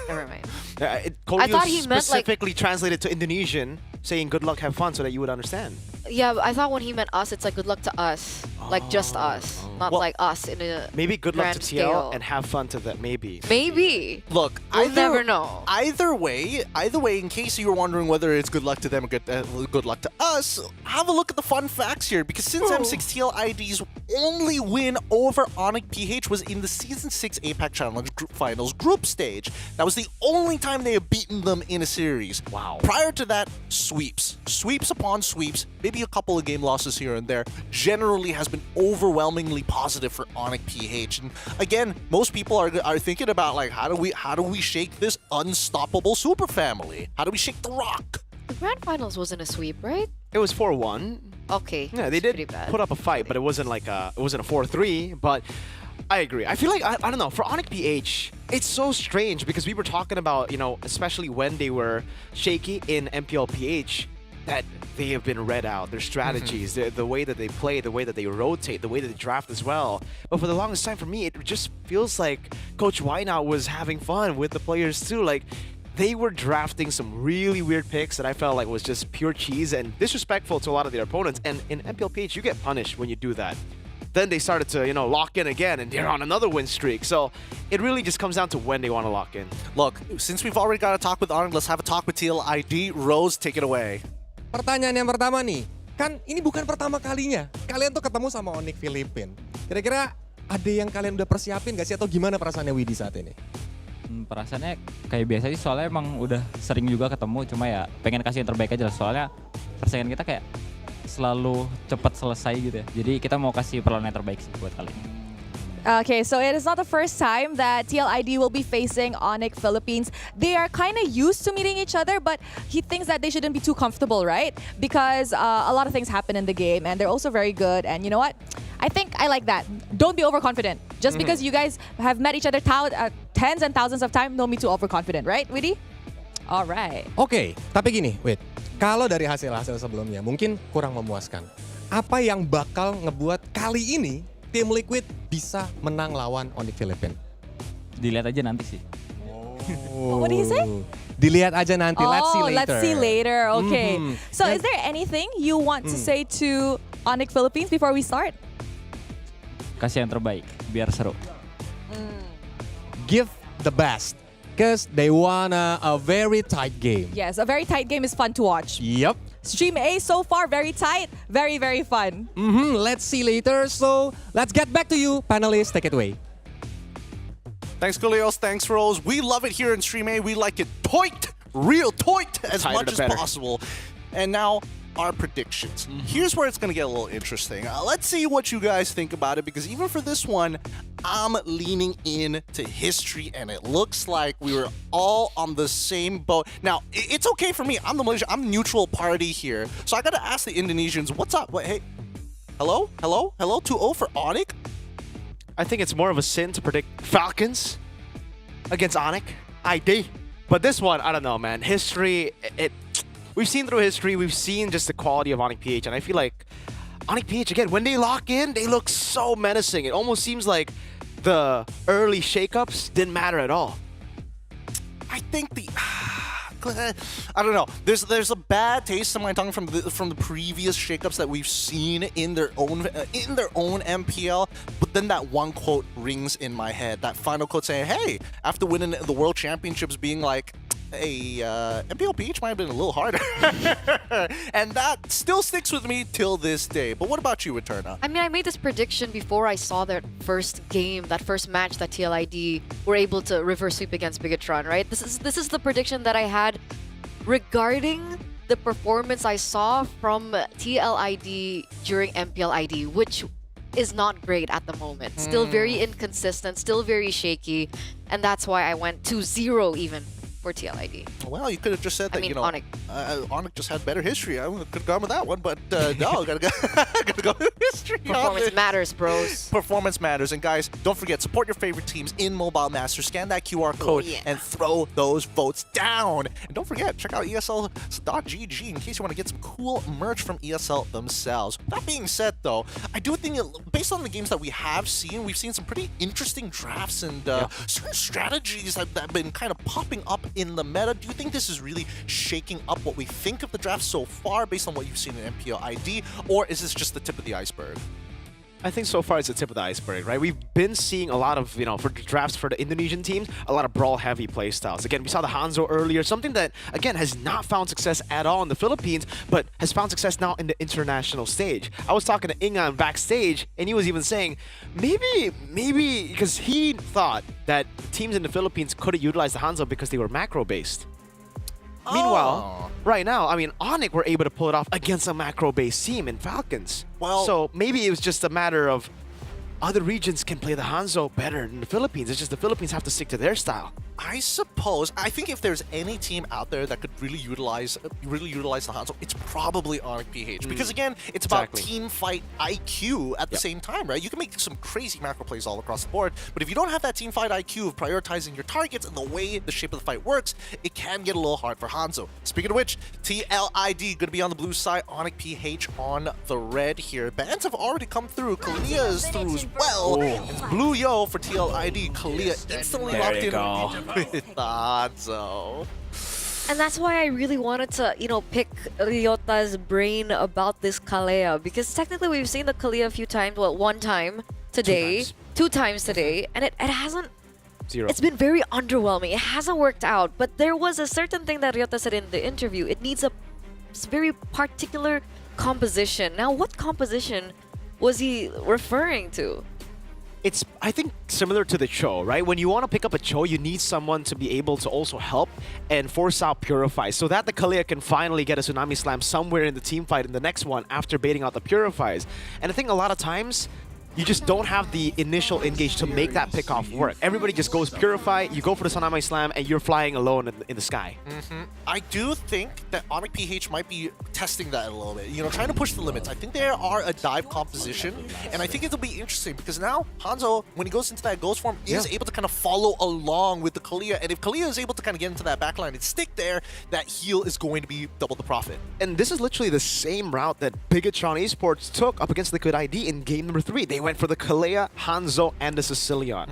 Never mind. I thought he meant, like- specifically translated to Indonesian, saying good luck, have fun, so that you would understand. Yeah, but I thought when he meant us, it's like good luck to us. Like just us. Not Well, like us in a Maybe good luck to grand TL scale. and have fun to that, maybe. Maybe. Look, We'll never know. Either way, in case you were wondering whether it's good luck to them or good luck to us, have a look at the fun facts here. Because since M6TL ID's only win over Onyx PH was in the Season 6 APAC Challenge Finals group stage. That was the only time they have beaten them in a series. Wow. Prior to that, sweeps. Sweeps upon sweeps, maybe a couple of game losses here and there, generally has been overwhelmingly positive for Onyx PH. And again, most people are thinking about like how do we shake this unstoppable super family? How do we shake the rock? The grand finals wasn't a sweep, right? It was 4-1. Okay. Yeah, they it's did pretty bad. put up a fight, but it wasn't like it wasn't a 4-3. But I agree. I feel like I don't know, for Onyx PH, it's so strange because we were talking about, you know, especially when they were shaky in MPL PH, that they have been read out. Their strategies, the way that they play, the way that they rotate, the way that they draft as well. But for the longest time, for me, it just feels like Coach Wynot was having fun with the players too. Like, they were drafting some really weird picks that I felt like was just pure cheese and disrespectful to a lot of their opponents. And in MPLPH, you get punished when you do that. Then they started to, you know, lock in again, and they're on another win streak. So it really just comes down to when they want to lock in. Look, since we've already got a talk with Arnold, let's have a talk with TLID. Rose, take it away. Pertanyaan yang pertama nih, kan ini bukan pertama kalinya kalian tuh ketemu sama Onyx Filipin. Kira-kira ada yang kalian udah persiapin gak sih atau gimana perasaannya Widi saat ini? Perasaannya kayak biasa sih, soalnya emang udah sering juga ketemu, cuma ya pengen kasih yang terbaik aja lah, soalnya persaingan kita kayak selalu cepat selesai gitu ya. Jadi kita mau kasih perlawanan yang terbaik sih buat kali ini. Okay, so it is not the first time that TLID will be facing Onyx Philippines. They are kind of used to meeting each other, but he thinks that they shouldn't be too comfortable, right? Because a lot of things happen in the game, and they're also very good. And you know what? I think I like that. Don't be overconfident. Just because you guys have met each other tens and thousands of times, don't be too overconfident, right, Widi? All right. Oke, tapi gini, Wid. Kalau dari hasil-hasil sebelumnya mungkin kurang memuaskan. Apa yang bakal ngebuat kali ini Tim Liquid bisa menang lawan Onyx Filipin? Dilihat aja nanti sih. What do you say? Dilihat aja nanti. Let's see later. Let's see later. Okay. So is there anything you want to say to Onyx Philippines before we start? Kasih yang terbaik, biar seru. Give the best, because they won a very tight game. Yes, a very tight game is fun to watch. Yep. Stream A so far, very tight, very, very fun. Let's see later. So let's get back to you, panelists. Take it away. Thanks, Kulios. Thanks, Rose. We love it here in Stream A. We like it toit, real toit, as Tighter much the as better. possible. And now, our predictions. Here's where it's going to get a little interesting. Let's see what you guys think about it, because even for this one, I'm leaning in to history, and it looks like we were all on the same boat. Now, it's okay for me. I'm the Malaysian. I'm neutral party here. So I got to ask the Indonesians, what's up? Wait, hey, hello? 2-0 for Onyx? I think it's more of a sin to predict Falcons against Onyx ID. But this one, I don't know, man. History, we've seen through history, we've seen just the quality of Onyx PH, and I feel like Onyx PH, again, when they lock in, they look so menacing. It almost seems like the early shakeups didn't matter at all. I think I don't know. There's a bad taste in my tongue from the previous shakeups that we've seen in their own MPL. But then that one quote rings in my head. That final quote saying, "Hey, after winning the World Championships, being like, hey, MPL PH might have been a little harder." And that still sticks with me till this day. But what about you, Eterna? I mean, I made this prediction before I saw that first game, that first match that TLID were able to reverse sweep against Bigatron, right? This is the prediction that I had regarding the performance I saw from TLID during MPL ID, which is not great at the moment. Still very inconsistent, still very shaky, and that's why I went 2-0 even for TLID. Well, you could have just said that, I mean, you know, Onyx. Onyx just had better history. I could have gone with that one, but no, gotta go with history. on Performance this. matters, bros. Performance matters. And guys, don't forget, support your favorite teams in Mobile Masters. Scan that QR code and throw those votes down. And don't forget, check out ESL.gg in case you want to get some cool merch from ESL themselves. That being said, though, I do think, based on the games that we have seen, we've seen some pretty interesting drafts and certain strategies that have been kind of popping up in the meta. Do you think this is really shaking up what we think of the draft so far based on what you've seen in MPL ID, or is this just the tip of the iceberg? I think so far it's the tip of the iceberg, right? We've been seeing a lot of, for the drafts for the Indonesian teams, a lot of brawl-heavy playstyles. Again, we saw the Hanzo earlier, something that, again, has not found success at all in the Philippines, but has found success now in the international stage. I was talking to Ingan backstage, and he was even saying, maybe, because he thought that teams in the Philippines couldn't utilize the Hanzo because they were macro-based. Meanwhile, right now, I mean, Onyx were able to pull it off against a macro-based team in Falcons. Well, so maybe it was just a matter of other regions can play the Hanzo better than the Philippines. It's just the Philippines have to stick to their style. I suppose. I think if there's any team out there that could really utilize the Hanzo, it's probably Onyx PH. Because again, it's about team fight IQ at the same time, right? You can make some crazy macro plays all across the board, but if you don't have that team fight IQ of prioritizing your targets and the way the shape of the fight works, it can get a little hard for Hanzo. Speaking of which, TLID gonna be on the blue side, Onyx PH on the red here. Bans have already come through. Kalia is through as well. It's Blue Yo for TLID. Kalia instantly locked in with Hanzo. And that's why I really wanted to, pick Ryota's brain about this Kalea, because technically we've seen the Kalea a few times. Well, one time today, two times today, and it hasn't. Zero. It's been very underwhelming. It hasn't worked out. But there was a certain thing that Ryota said in the interview. It needs a very particular composition. Now, what composition was he referring to? It's, I think, similar to the Cho, right? When you want to pick up a Cho, you need someone to be able to also help and force out Purify so that the Kalia can finally get a Tsunami Slam somewhere in the team fight in the next one after baiting out the Purifies. And I think a lot of times, you just don't have the initial engage to make that pickoff work. Everybody just goes Purify, you go for the Tsunami Slam, and you're flying alone in the sky. I do think that Onyx PH might be testing that a little bit, trying to push the limits. I think there are a dive composition, and I think it'll be interesting because now Hanzo, when he goes into that ghost form, is able to kind of follow along with the Kalia, and if Kalia is able to kind of get into that backline and stick there, that heal is going to be double the profit. And this is literally the same route that Bigatron eSports took up against Liquid ID in game number 3. They went for the Kalea, Hanzo, and the Sicilian.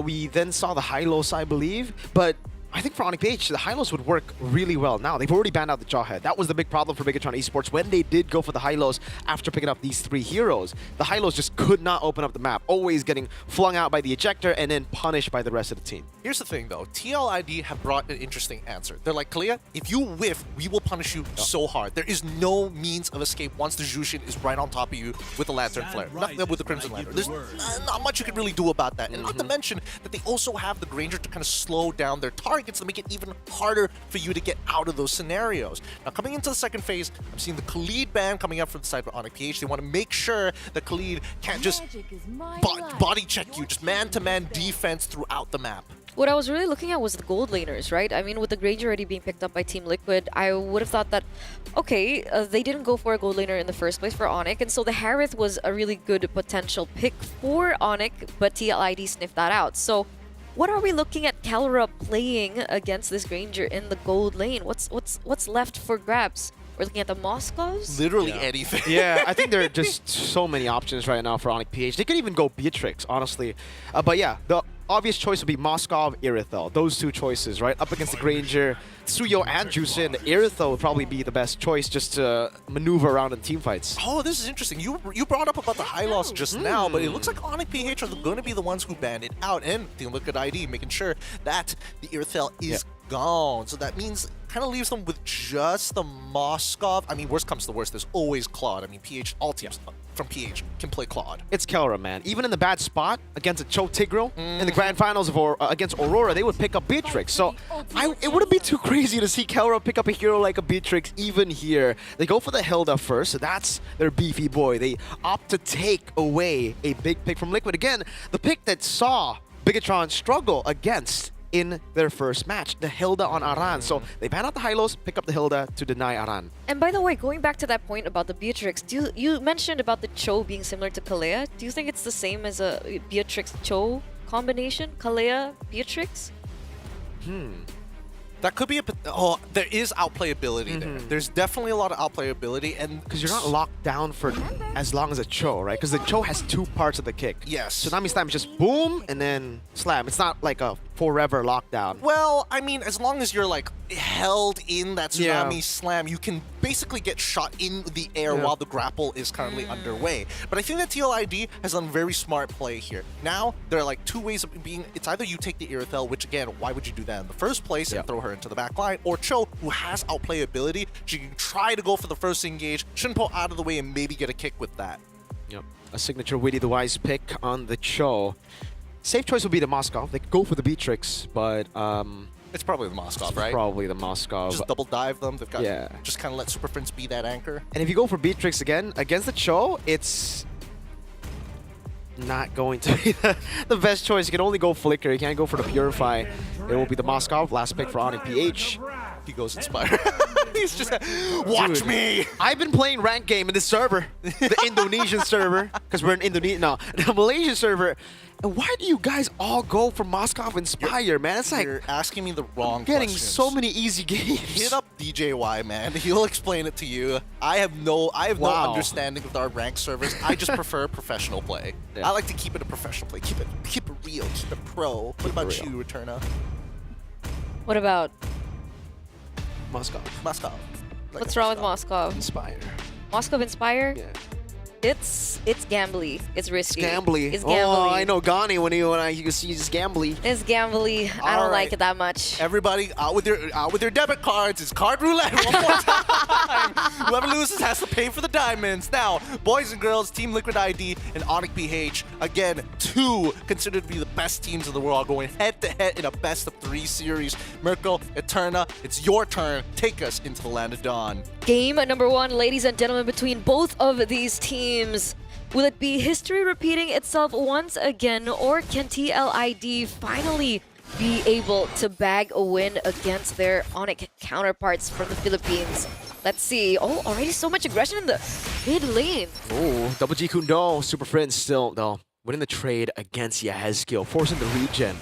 We then saw the Hylos, I believe, but I think for Onyx PH, the Hylos would work really well now. They've already banned out the Jawhead. That was the big problem for Bigatron eSports when they did go for the Hylos after picking up these 3 heroes. The Hylos just could not open up the map, always getting flung out by the ejector and then punished by the rest of the team. Here's the thing though, TLID have brought an interesting answer. They're like, Kalia, if you whiff, we will punish you so hard. There is no means of escape once the Jushin is right on top of you with the Lantern Flare, not with the Crimson Lantern. There's not much you can really do about that. And not to mention that they also have the Granger to kind of slow down their targets to make it even harder for you to get out of those scenarios. Now coming into the second phase, I'm seeing the Khalid ban coming up from the side of Onyx PH. They want to make sure that Khalid can't just body check you, just man-to-man defense throughout the map. What I was really looking at was the gold laners, right? I mean, with the Granger already being picked up by Team Liquid, I would have thought that, okay, they didn't go for a gold laner in the first place for Onyx, and so the Harith was a really good potential pick for Onyx, but TLID sniffed that out. So what are we looking at Kelra playing against this Granger in the gold lane? What's left for grabs? We're looking at the Moscows? Literally anything. Yeah, I think there are just so many options right now for Onyx PH. They could even go Beatrix, honestly. But yeah, the obvious choice would be Moskov, Irithel. Those two choices, right? Up against the Granger, Suyo and Jusin. Irithel would probably be the best choice just to maneuver around in team fights. Oh, this is interesting. You brought up about the Hylos just now, but it looks like Onyx PH are going to be the ones who ban it out, and Team Liquid ID making sure that the Irithel is gone. So that means kind of leaves them with just the Moskov. I mean, worst comes to worst, there's always Claude. I mean, PH, all teams from PH can play Claude. It's Kelra, man. Even in the bad spot against a Cho Tigreal in the grand finals of against Aurora, they would pick up Beatrix. So it wouldn't be too crazy to see Kelra pick up a hero like a Beatrix even here. They go for the Hilda first, so that's their beefy boy. They opt to take away a big pick from Liquid. Again, the pick that saw Bigatron struggle against in their first match, the Hilda on Aran. So they ban out the Hylos, pick up the Hilda to deny Aran. And by the way, going back to that point about the Beatrix, you mentioned about the Cho being similar to Kalea. Do you think it's the same as a Beatrix-Cho combination? Kalea, Beatrix? That could be a... Oh, there is outplayability there. There's definitely a lot of outplayability, and... Because you're not locked down for as long as a Cho, right? Because the Cho has 2 parts of the kick. Yes. Tsunami Slam is just boom and then slam. It's not like a forever lockdown. Well, I mean, as long as you're like held in that tsunami slam, you can basically get shot in the air while the grapple is currently underway. But I think that TLID has done very smart play here. Now, there are like 2 ways of being... It's either you take the Irithel, which again, why would you do that in the first place and throw her into the back line, or Cho, who has outplayability. She can try to go for the first engage, shouldn't pull out of the way and maybe get a kick with that. Yep. A signature Witty the Wise pick on the Cho. Safe choice would be the Moskov. They could go for the Beatrix, but it's probably the Moskov, right? Probably the Moskov. Just double dive them. They've got just kind of let Super Prince be that anchor. And if you go for Beatrix again against the Cho, it's not going to be the best choice. You can only go Flicker. You can't go for the Purify. It will be the Moskov. Last pick for Onyx PH. He goes Inspire. He's just watch me. I've been playing ranked game in this server, the Indonesian server, because we're in Indonesia. No, the Malaysian server. And why do you guys all go for Moskov Inspire, man? It's like you're asking me the wrong getting questions. so many easy games. Hit up DJY, man. He'll explain it to you. I have no understanding of our ranked servers. I just prefer professional play. I like to keep it a professional play. Keep it real. Keep it pro. What about you, Returna? What about Moskov? Moskov. What's wrong with Moskov? Inspire. Moskov Inspire? Yeah. It's gambly. It's risky. Gambly. It's gambly. Oh, I know Gani when you see it's gambly. It's gambly. I don't like it that much. Everybody out with their debit cards. It's card roulette one more time. Whoever loses has to pay for the diamonds. Now, boys and girls, Team Liquid ID and Onyx PH, again, 2 considered to be the best teams in the world, going head-to-head in a best-of-3 series. Merkel, Eterna, it's your turn. Take us into the land of dawn. Game number 1, ladies and gentlemen, between both of these teams. Will it be history repeating itself once again, or can TLID finally be able to bag a win against their Onyx counterparts from the Philippines? Let's see. Oh, already so much aggression in the mid lane. Oh, Double G Kundo, Super Prince still, though, winning the trade against Yahezkiel, forcing the regen.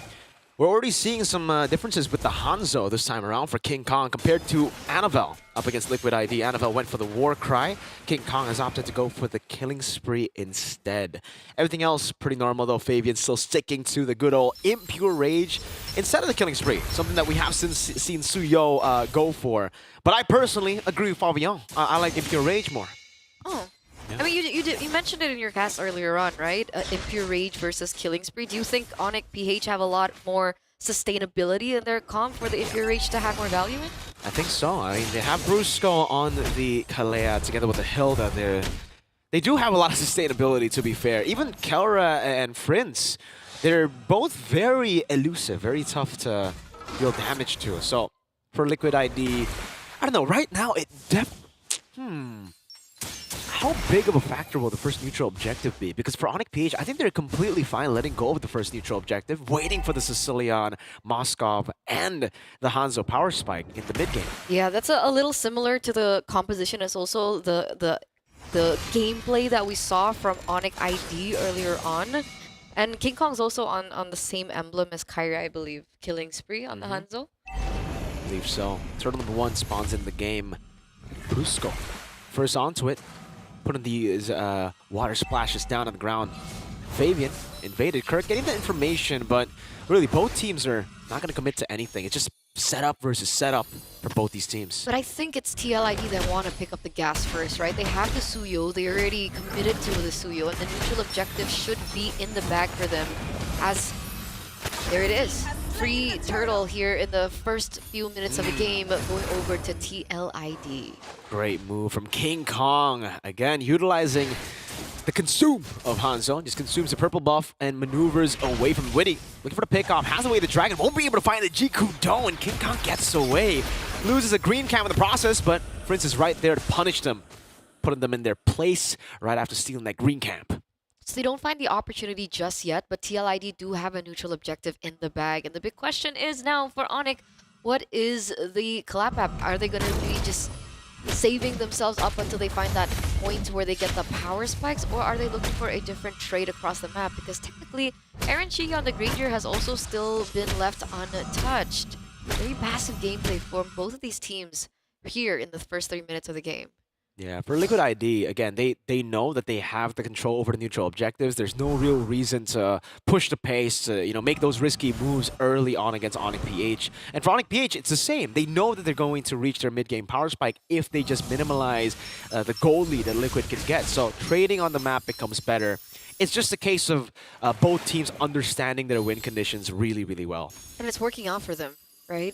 We're already seeing some differences with the Hanzo this time around for King Kong compared to Annabelle up against Liquid ID. Annabelle went for the War Cry. King Kong has opted to go for the Killing Spree instead. Everything else pretty normal though. Fabian still sticking to the good old Impure Rage instead of the Killing Spree, something that we have seen Suyo go for. But I personally agree with Fabian. I like Impure Rage more. Oh. I mean, you mentioned it in your cast earlier on, right? Impure Rage versus Killing Spree. Do you think Onyx PH have a lot more sustainability in their comp for the Impure Rage to have more value in? I think so. I mean, they have Brusco on the Kalea together with the Hilda there. They do have a lot of sustainability, to be fair. Even Kelra and Prince, they're both very elusive, very tough to deal damage to. So, for Liquid ID, I don't know, right now, it how big of a factor will the first neutral objective be? Because for Onyx PH, I think they're completely fine letting go of the first neutral objective, waiting for the Sicilian, Moskov, and the Hanzo power spike in the mid game. Yeah, that's a little similar to the composition as also the gameplay that we saw from Onyx ID earlier on. And King Kong's also on the same emblem as Kyrie, I believe, Killing Spree on the Hanzo. I believe so. Turtle number 1 spawns in the game. Brusco. First onto it. Putting these water splashes down on the ground. Fabian invaded Kirk, getting the information, but really both teams are not going to commit to anything. It's just setup versus setup for both these teams. But I think it's TLID that want to pick up the gas first, right? They have the Suyo, they already committed to the Suyo, and the neutral objective should be in the bag for them, as there it is. Free Turtle here in the first few minutes of the game, going over to TLID. Great move from King Kong. Again, utilizing the consume of Hanzo. Just consumes the purple buff and maneuvers away from Witty. Looking for the pickoff. Has away the dragon. Won't be able to find the G-Kudo, and King Kong gets away. Loses a green cam in the process, but Prince is right there to punish them. Putting them in their place right after stealing that green camp. So they don't find the opportunity just yet, but TLID do have a neutral objective in the bag. And the big question is now for Onyx, what is the collab app? Are they going to be just saving themselves up until they find that point where they get the power spikes, or are they looking for a different trade across the map? Because technically, Aaron Shiki on the Granger has also still been left untouched. Very passive gameplay from both of these teams here in the first 3 minutes of the game. Yeah, for Liquid ID, again, they know that they have the control over the neutral objectives. There's no real reason to push the pace, to make those risky moves early on against Onyx PH. And for Onyx PH, it's the same. They know that they're going to reach their mid-game power spike if they just minimize the goal lead that Liquid can get. So trading on the map becomes better. It's just a case of both teams understanding their win conditions really, really well. And it's working out for them, right?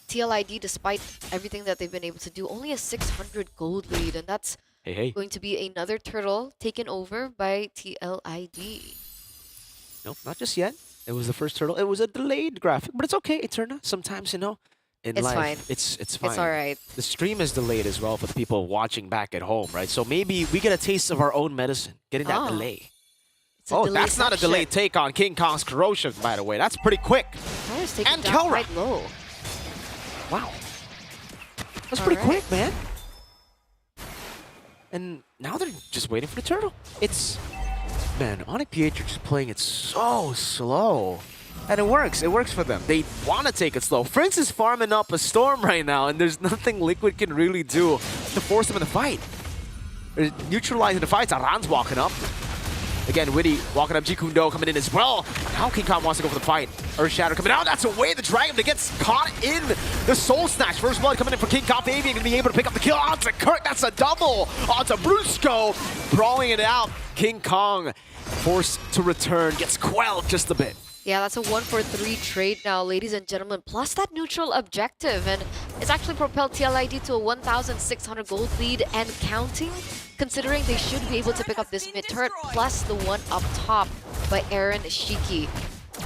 TLID, despite everything that they've been able to do, only a 600 gold lead, and that's going to be another turtle taken over by TLID. Nope, not just yet. It was the first turtle. It was a delayed graphic, but it's okay, Eterna. Sometimes, in It's life, fine. It's fine. It's all right. The stream is delayed as well for the people watching back at home, right? So maybe we get a taste of our own medicine, getting that delay. Oh, that's not a delayed take on King Kong's corrosion, by the way. That's pretty quick. And down Kelra. quite low. Wow. That's pretty quick, man. And now they're just waiting for the turtle. Man, Onyx PH are just playing it so slow. And it works. It works for them. They want to take it slow. Prince is farming up a storm right now, and there's nothing Liquid can really do to force him in the fight. They're neutralizing the fight. Aran's walking up. Again, Witty walking up, Jikundo coming in as well. Now King Kong wants to go for the fight. Earthshatter coming out, that's away the Dragon that gets caught in the Soul Snatch. First blood coming in for King Kong. Fabian gonna be able to pick up the kill onto Kirk, that's a double. Onto Brusco, brawling it out. King Kong forced to return, gets quelled just a bit. Yeah, that's a 1-for-3 trade now, ladies and gentlemen, plus that neutral objective. And it's actually propelled TLID to a 1,600 gold lead and counting, considering they should be able to pick up this mid turret, plus the one up top by Aaron Shiki.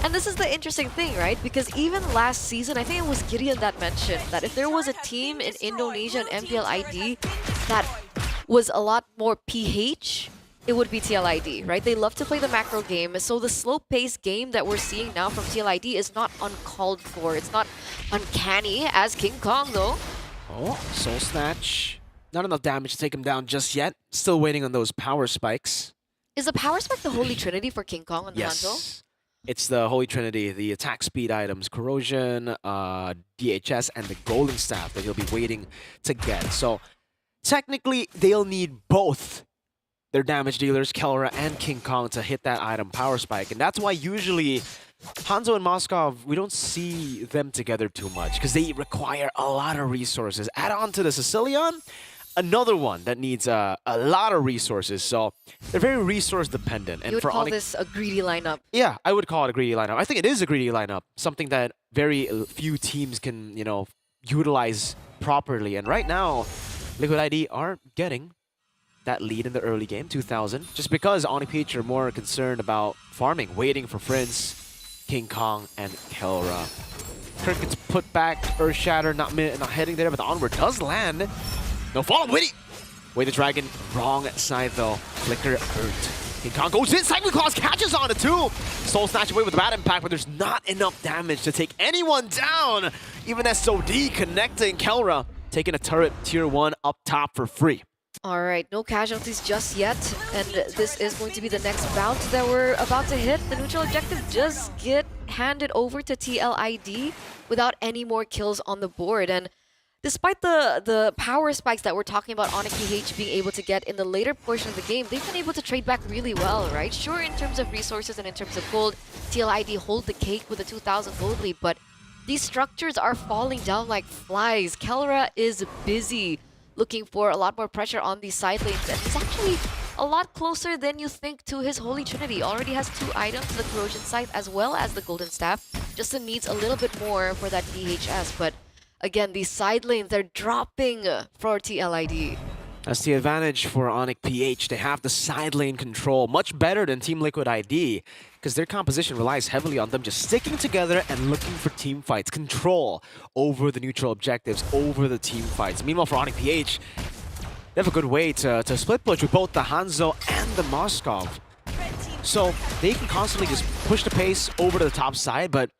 And this is the interesting thing, right? Because even last season, I think it was Gideon that mentioned that if there was a team in Indonesia and MPL ID that was a lot more PH, it would be TLID, right? They love to play the macro game, so the slow-paced game that we're seeing now from TLID is not uncalled for. It's not uncanny as King Kong, though. Oh, Soul Snatch. Not enough damage to take him down just yet. Still waiting on those power spikes. Is the power spike the holy trinity for King Kong on the Hanzo? Yes. It's the Holy Trinity, the attack speed items, Corrosion, DHS, and the Golden Staff that he'll be waiting to get. So technically, they'll need both their damage dealers, Kelra and King Kong, to hit that item power spike. And that's why usually Hanzo and Moskov, we don't see them together too much because they require a lot of resources. Add on to the Sicilian, another one that needs a lot of resources. So they're very resource dependent. And You would for call Onyx, this a greedy lineup. yeah, I would call it a greedy lineup. I think it is a greedy lineup. Something that very few teams can, utilize properly. And right now, Liquid ID are getting that lead in the early game, 2,000. Just because Onyx PH are more concerned about farming, waiting for Prince, King Kong, and Kelra. Kirk gets put back, Earthshatter not heading there, but the onward does land. No follow, Witty! Wait the Dragon, wrong side though. Flicker hurt. King Kong goes in, Cycling Claws catches on it too! Soul Snatch away with a bad impact, but there's not enough damage to take anyone down! Even SOD connecting Kelra, taking a turret tier 1 up top for free. All right, no casualties just yet, and this is going to be the next bout that we're about to hit. The neutral objective does get handed over to TLID without any more kills on the board. And despite the power spikes that we're talking about Onyx PH being able to get in the later portion of the game, they've been able to trade back really well, right? Sure, in terms of resources and in terms of gold, TLID hold the cake with a 2,000 gold lead, but these structures are falling down like flies. Kelra is busy looking for a lot more pressure on these side lanes, and he's actually a lot closer than you think to his Holy Trinity. Already has 2 items, the Corrosion Scythe as well as the Golden Staff. Just needs a little bit more for that DHS, but again, these side lanes, they're dropping for TLID. That's the advantage for Onyx PH. They have the side lane control, much better than Team Liquid ID, because their composition relies heavily on them just sticking together and looking for team fights, control over the neutral objectives, over the team fights. Meanwhile, for Onyx PH, they have a good way to split push with both the Hanzo and the Moskov. So they can constantly just push the pace over to the top side, but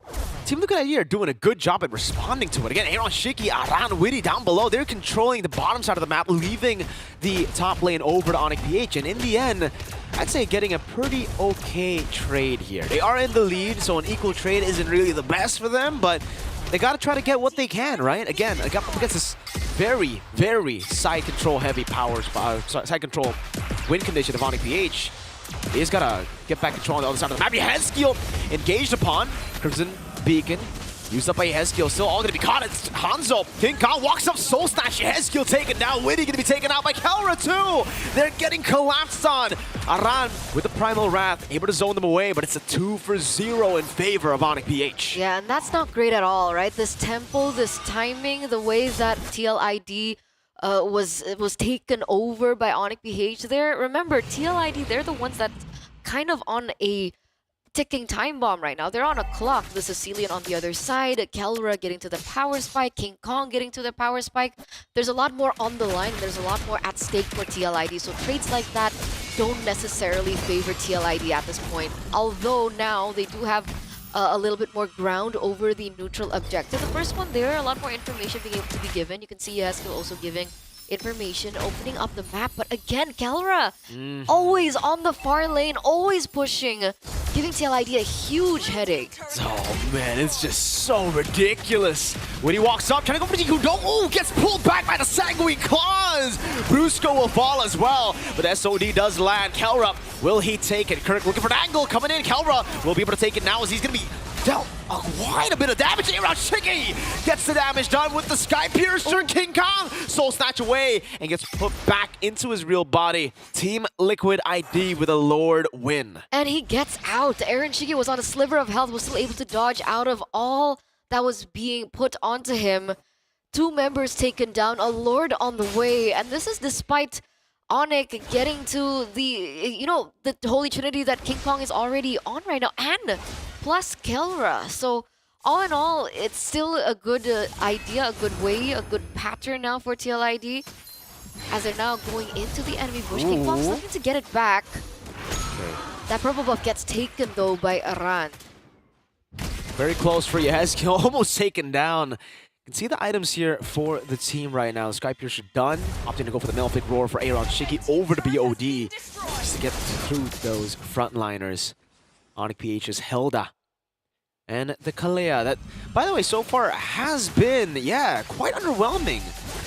Team Liquid ID are doing a good job at responding to it. Again, Aaron Shiki, Aran, Witty down below, they're controlling the bottom side of the map, leaving the top lane over to Onyx PH. And in the end, I'd say getting a pretty okay trade here. They are in the lead, so an equal trade isn't really the best for them, but they gotta try to get what they can, right? Again, against this very, very side control heavy side control win condition of Onyx PH. They just gotta get back control on the other side of the map. Yehezkiel engaged upon. Crimson Beacon used up by Yehezkiel. Still all gonna be caught. It's Hanzo. King Kong walks up, Soul Snatch. Yehezkiel taken down. Witty gonna be taken out by Kelra too. They're getting collapsed on. Aran with the Primal Wrath, able to zone them away, but it's a 2-for-0 in favor of Onyx PH. Yeah, and that's not great at all, right? This tempo, this timing, the way that TLID was taken over by Onyx PH there. Remember, TLID, they're the ones that kind of on a ticking time bomb right now. They're on a clock. The Sicilian on the other side, Kelra getting to the power spike, King Kong getting to the power spike. There's a lot more on the line. There's a lot more at stake for TLID. So trades like that don't necessarily favor TLID at this point. Although now they do have a little bit more ground over the neutral objective. The first one there, a lot more information being able to be given. You can see Yehezkiel also giving information, opening up the map. But again, Kelra, always on the far lane, always pushing, giving TLID a huge headache. Oh man, it's just so ridiculous. When he walks up, trying to go for the Kudo, ooh, gets pulled back by the Sanguine Claws. Brusco will fall as well, but SOD does land. Kelra, will he take it? Kirk looking for an angle, coming in. Kelra will be able to take it now as he's going to be dealt quite a bit of damage. Around Shiki gets the damage done with the Sky Piercer. King Kong Soul Snatch away and gets put back into his real body. Team Liquid ID with a Lord win. And he gets out. Aaron Shiki was on a sliver of health, was still able to dodge out of all that was being put onto him. 2 members taken down, a Lord on the way, and this is despite Onyx getting to the, the Holy Trinity that King Kong is already on right now, and plus Kelra. So all in all, it's still a good idea, a good way, a good pattern now for TLID, as they're now going into the enemy bush. King Kong's looking to get it back. That purple buff gets taken though by Aran. Very close for Yehezkiel, almost taken down. You can see the items here for the team right now. Sky Piercer done, opting to go for the Malefic Roar for Aaron Shiki over to BOD just to get through those frontliners. Onyx PH's Hilda and the Kalea that, by the way, so far has been, quite underwhelming.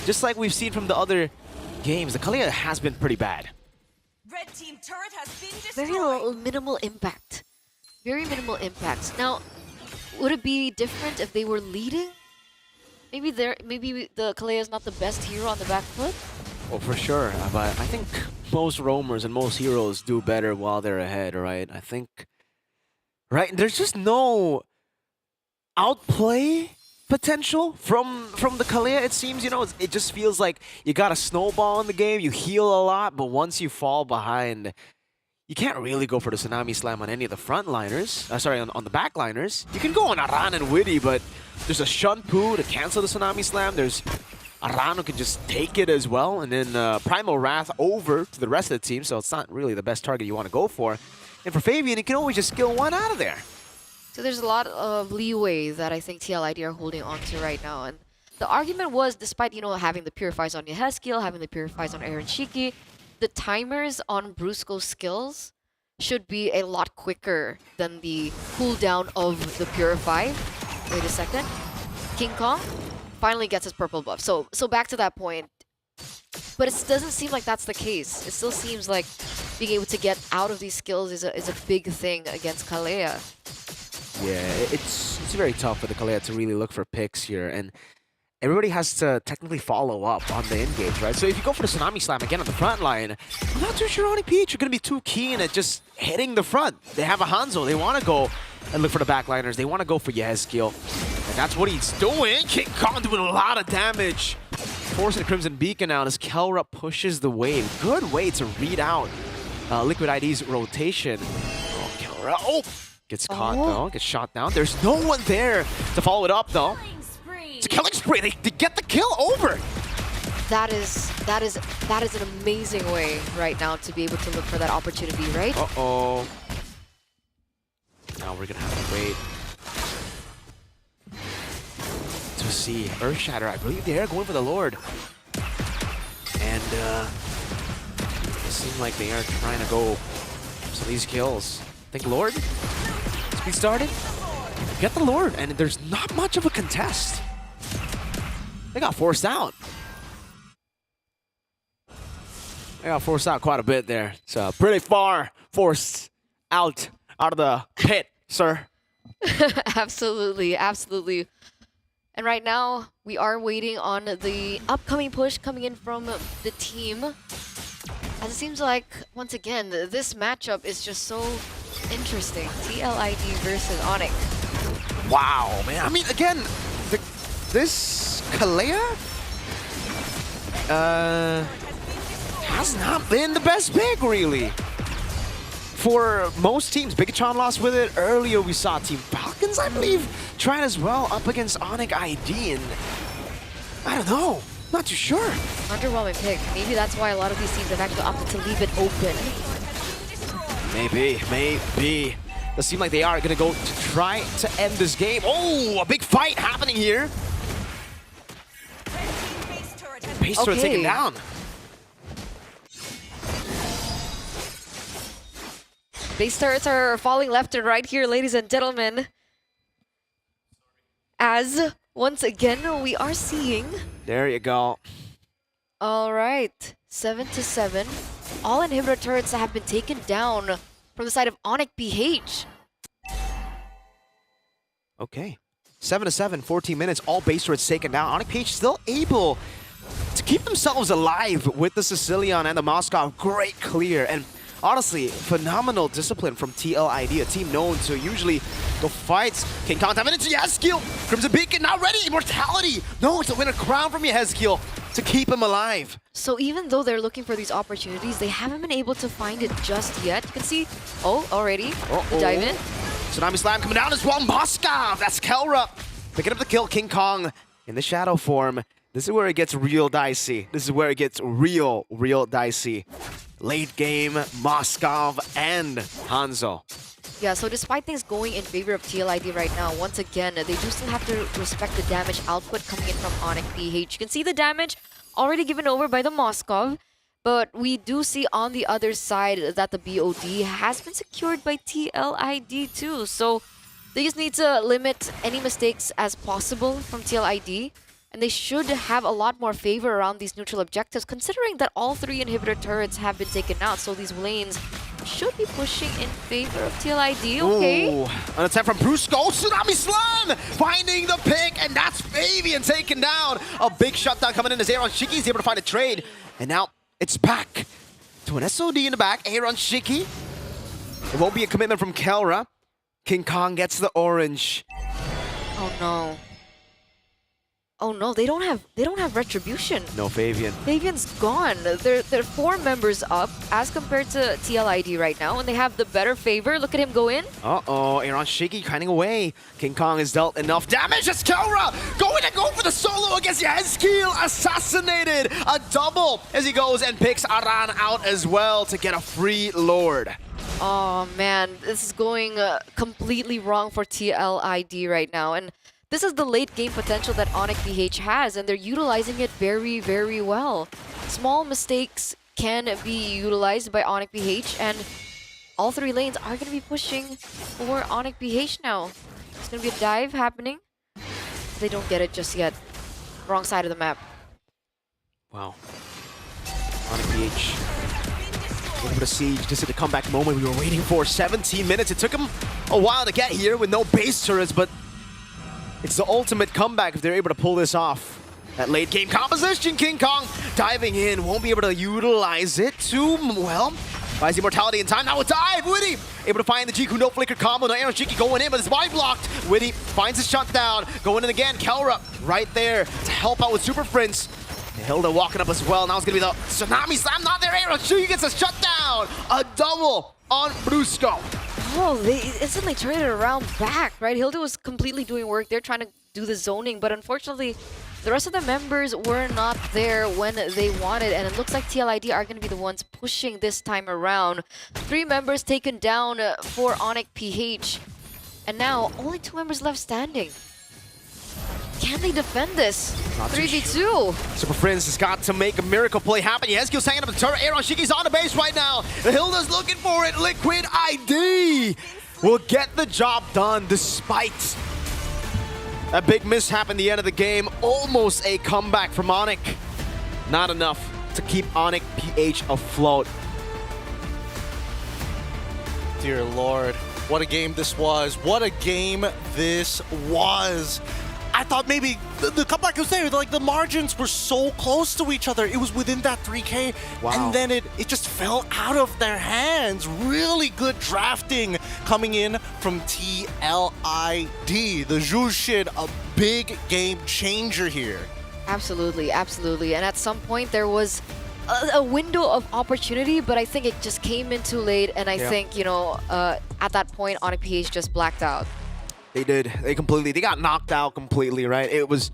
Just like we've seen from the other games, the Kalea has been pretty bad. Red team turret has been destroyed. Very minimal impact. Very minimal impact. Now, would it be different if they were leading? Maybe the Kalea is not the best hero on the back foot? Oh, for sure. But I think most roamers and most heroes do better while they're ahead, right? I think, right? There's just no outplay potential from the Kalea, it seems. It just feels like you got a snowball in the game, you heal a lot, but once you fall behind, you can't really go for the Tsunami Slam on any of the frontliners. On the backliners. You can go on Aran and Witty, but there's a Shunpu to cancel the Tsunami Slam. There's Aran who can just take it as well, and then Primal Wrath over to the rest of the team, so it's not really the best target you want to go for. And for Fabian, he can always just skill one out of there. So there's a lot of leeway that I think TLID are holding on to right now. And the argument was, despite, having the Purifies on Yehezkiel, having the Purifies on Aaron Shiki, the timers on Brusco's skills should be a lot quicker than the cooldown of the Purify. Wait a second. King Kong finally gets his purple buff. So back to that point. But it doesn't seem like that's the case. It still seems like being able to get out of these skills is a big thing against Kalea. Yeah, it's very tough for the Kalea to really look for picks here, and everybody has to technically follow up on the engage, right? So if you go for the Tsunami Slam again on the front line, I'm not too sure Onyx PH are going to be too keen at just hitting the front. They have a Hanzo. They want to go and look for the backliners. They want to go for Yehezkiel, and that's what he's doing. King Kong doing a lot of damage. Forcing the Crimson Beacon out as Kelra pushes the wave. Good way to read out Liquid ID's rotation. Oh, Kelra. Gets caught though, gets shot down. There's no one there to follow it up though. It's a killing spree. They get the kill over. That is an amazing way right now to be able to look for that opportunity, right? Now we're gonna have to wait to see Earthshatter. I believe they are going for the Lord. And it seems like they are trying to go some of these kills. I think Lord? Speed started? Get the Lord, and there's not much of a contest. They got forced out. They got forced out quite a bit there. So pretty far forced out of the pit, sir. Absolutely, absolutely. And right now, we are waiting on the upcoming push coming in from the team. As it seems like, once again, this matchup is just so interesting. TLID versus Onyx. Wow, man. I mean, again, this Kalea has not been the best pick, really. For most teams, Bigachon lost with it. Earlier, we saw Team Falcons, I believe, trying as well up against Onyx ID, and I don't know. Not too sure. Underwhelming pick. Maybe that's why a lot of these teams have actually opted to leave it open. Maybe. Does seem like they are going to go to try to end this game. Oh, a big fight happening here. Base turret taken down. Base turrets are falling left and right here, ladies and gentlemen. As, once again, we are seeing... There you go. All right, 7-7. All inhibitor turrets have been taken down from the side of Onyx BH. Okay. 7-7, 14 minutes, all base turrets taken down. Onyx BH still able to keep themselves alive with the Sicilian and the Moscow. Great clear. And honestly, phenomenal discipline from TLID, a team known to usually go fights. King Kong diving into Yezkiel. Crimson Beacon not ready. Immortality. No, it's a winner crown from Yezkiel to keep him alive. So even though they're looking for these opportunities, they haven't been able to find it just yet. You can see, already, the dive in. Tsunami Slam coming down as well. Moscow, that's Kelra. Picking up the kill, King Kong in the shadow form. This is where it gets real dicey. This is where it gets real dicey. Late game, Moskov and Hanzo. Yeah, so despite things going in favor of TLID right now, once again, they do still have to respect the damage output coming in from Onyx BH. You can see the damage already given over by the Moskov, but we do see on the other side that the BOD has been secured by TLID too. So they just need to limit any mistakes as possible from TLID. And they should have a lot more favor around these neutral objectives, considering that all three inhibitor turrets have been taken out. So these lanes should be pushing in favor of TLID. Okay. Ooh, an attempt from Brusco. Tsunami Slam! Finding the pick, and that's Fabian taken down. A big shutdown coming in as Aaron Shiki is able to find a trade. And now it's back to an SOD in the back. Aaron Shiki. It won't be a commitment from Kelra. King Kong gets the orange. Oh no. Oh no, they don't have retribution. No Fabian. Fabian's gone. They're 4 members up as compared to TLID right now, and they have the better favor. Look at him go in. Uh-oh, Aaron Shiki hiding away. King Kong has dealt enough damage. It's Kelra going to go for the solo against Yezkiel. Assassinated. A double as he goes and picks Aran out as well to get a free Lord. Oh man, this is going completely wrong for TLID right now. And this is the late game potential that Onyx BH has, and they're utilizing it very, very well. Small mistakes can be utilized by Onyx BH, and all 3 lanes are going to be pushing for Onyx BH now. There's going to be a dive happening. They don't get it just yet. Wrong side of the map. Wow. Onyx BH. Looking for the siege. This is the comeback moment we were waiting for. 17 minutes. It took him a while to get here with no base turrets, but it's the ultimate comeback if they're able to pull this off. That late game composition, King Kong diving in, won't be able to utilize it too well. Buys the immortality in time, now a dive, Witty! Able to find the Jiku no flicker combo, no Aaron Shiki going in, but it's wide blocked. Witty finds his shutdown, going in again, Kelra right there to help out with Super Prince. Hilda walking up as well, now it's gonna be the Tsunami Slam, not there, Aaron Shiki gets a shutdown! A double on Brusco. Oh, they instantly turned it around back, right? Hilda was completely doing work. They're trying to do the zoning, but unfortunately, the rest of the members were not there when they wanted, and it looks like TLID are going to be the ones pushing this time around. 3 members taken down for Onyx PH. And now, only 2 members left standing. Can they defend this? Not too 3v2. Super Prince has got to make a miracle play happen. Yezkiel's hanging up the turret. Aaron Shiki's on the base right now. Hilda's looking for it. Liquid ID will get the job done despite a big mishap in the end of the game. Almost a comeback from Onyx. Not enough to keep Onyx PH afloat. Dear Lord, what a game this was. What a game this was. I thought maybe the comeback was there. Like, the margins were so close to each other. It was within that 3K. Wow. And then it just fell out of their hands. Really good drafting coming in from TLID. The Jushin, a big game changer here. Absolutely, absolutely. And at some point, there was a window of opportunity, but I think it just came in too late. And I think, you know, at that point, Onyx PH just blacked out. They did. They got knocked out completely, right? It was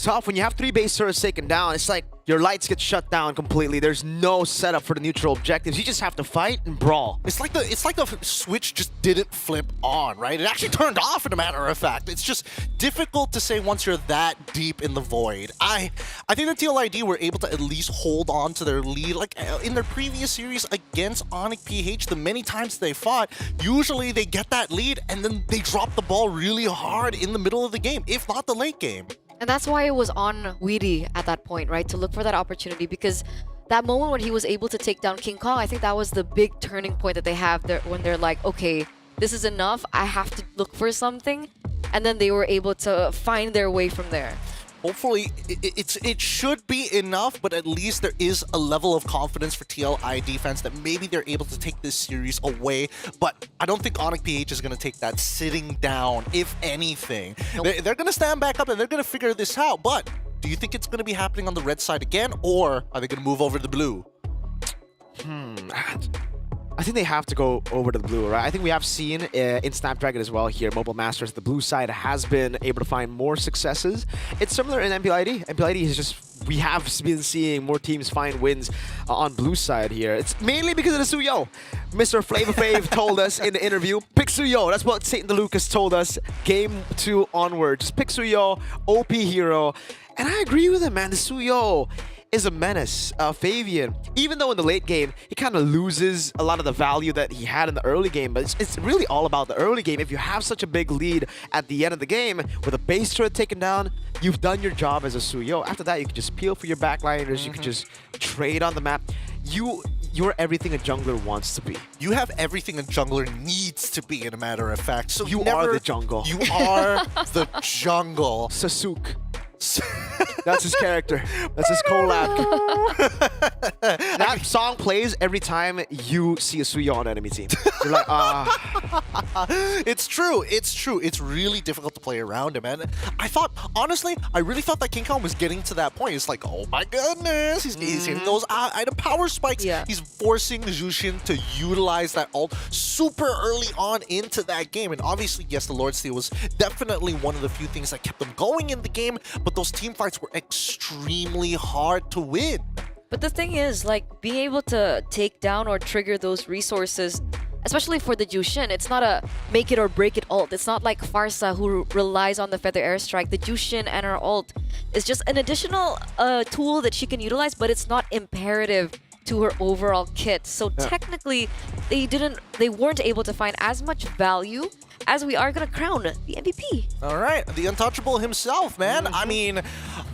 tough. When you have 3 base turrets taken down, it's like your lights get shut down completely. There's no setup for the neutral objectives. You just have to fight and brawl. It's like the switch just didn't flip on, right? It actually turned off, in a matter of fact. It's just difficult to say once you're that deep in the void. I think the TLID were able to at least hold on to their lead. Like in their previous series against Onyx PH, the many times they fought, usually they get that lead and then they drop the ball really hard in the middle of the game, if not the late game. And that's why it was on Weedy at that point, right? To look for that opportunity, because that moment when he was able to take down King Kong, I think that was the big turning point that they have there when they're like, okay, this is enough. I have to look for something. And then they were able to find their way from there. Hopefully, it should be enough, but at least there is a level of confidence for TLID fans that maybe they're able to take this series away. But I don't think Onyx PH is going to take that sitting down, if anything. Nope. They're going to stand back up and they're going to figure this out. But do you think it's going to be happening on the red side again, or are they going to move over to the blue? I think they have to go over to the blue, right? I think we have seen in Snapdragon as well here, Mobile Masters, the blue side has been able to find more successes. It's similar in MPLID. MPLID is just, we have been seeing more teams find wins on blue side here. It's mainly because of the Suyo. Mr. Flavor Flav told us in the interview, pick Suyo. That's what Satan DeLucas told us game 2 onward. Just pick Suyo, OP hero. And I agree with him, man. The Suyo is a menace. Fabian, even though in the late game, he kind of loses a lot of the value that he had in the early game, but it's really all about the early game. If you have such a big lead at the end of the game, with a base turret taken down, you've done your job as a Suyo. After that, you can just peel for your backliners, you can just trade on the map. You're everything a jungler wants to be. You have everything a jungler needs to be, in a matter of fact. So you are the jungle. You are the jungle. Sasuke. That's his character. That's his collab. That song plays every time you see a Suyo on enemy team. You're like, It's true. It's true. It's really difficult to play around him, man. Honestly, I really thought that King Kong was getting to that point. It's like, oh my goodness, he's hitting those item power spikes. Yeah. He's forcing Jushin to utilize that ult super early on into that game. And obviously, yes, the Lord Steel was definitely one of the few things that kept them going in the game, but those team fights were extremely hard to win. But the thing is, like, being able to take down or trigger those resources, especially for the Jushin, it's not a make it or break it ult. It's not like Farsa, who relies on the Feather Airstrike. The Jushin and her ult is just an additional tool that she can utilize, but it's not imperative to her overall kit. So technically, they weren't able to find as much value as we are gonna crown the MVP. All right, the untouchable himself, man. I mean,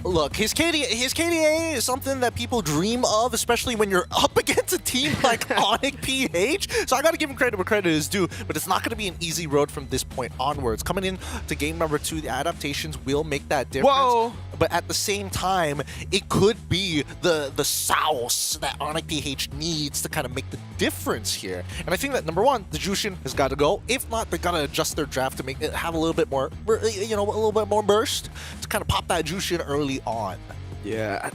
look, his KDA is something that people dream of, especially when you're up against a team like Onyx PH. So I gotta give him credit where credit is due, but it's not gonna be an easy road from this point onwards. Coming in to game number 2, the adaptations will make that difference. Whoa! But at the same time, it could be the sauce that Onyx PH needs to kind of make the difference here. And I think that number 1, the Jushin has got to go. If not, they gotta adjust their draft to make it have a little bit more, a little bit more burst to kind of pop that Jushin early on. Yeah.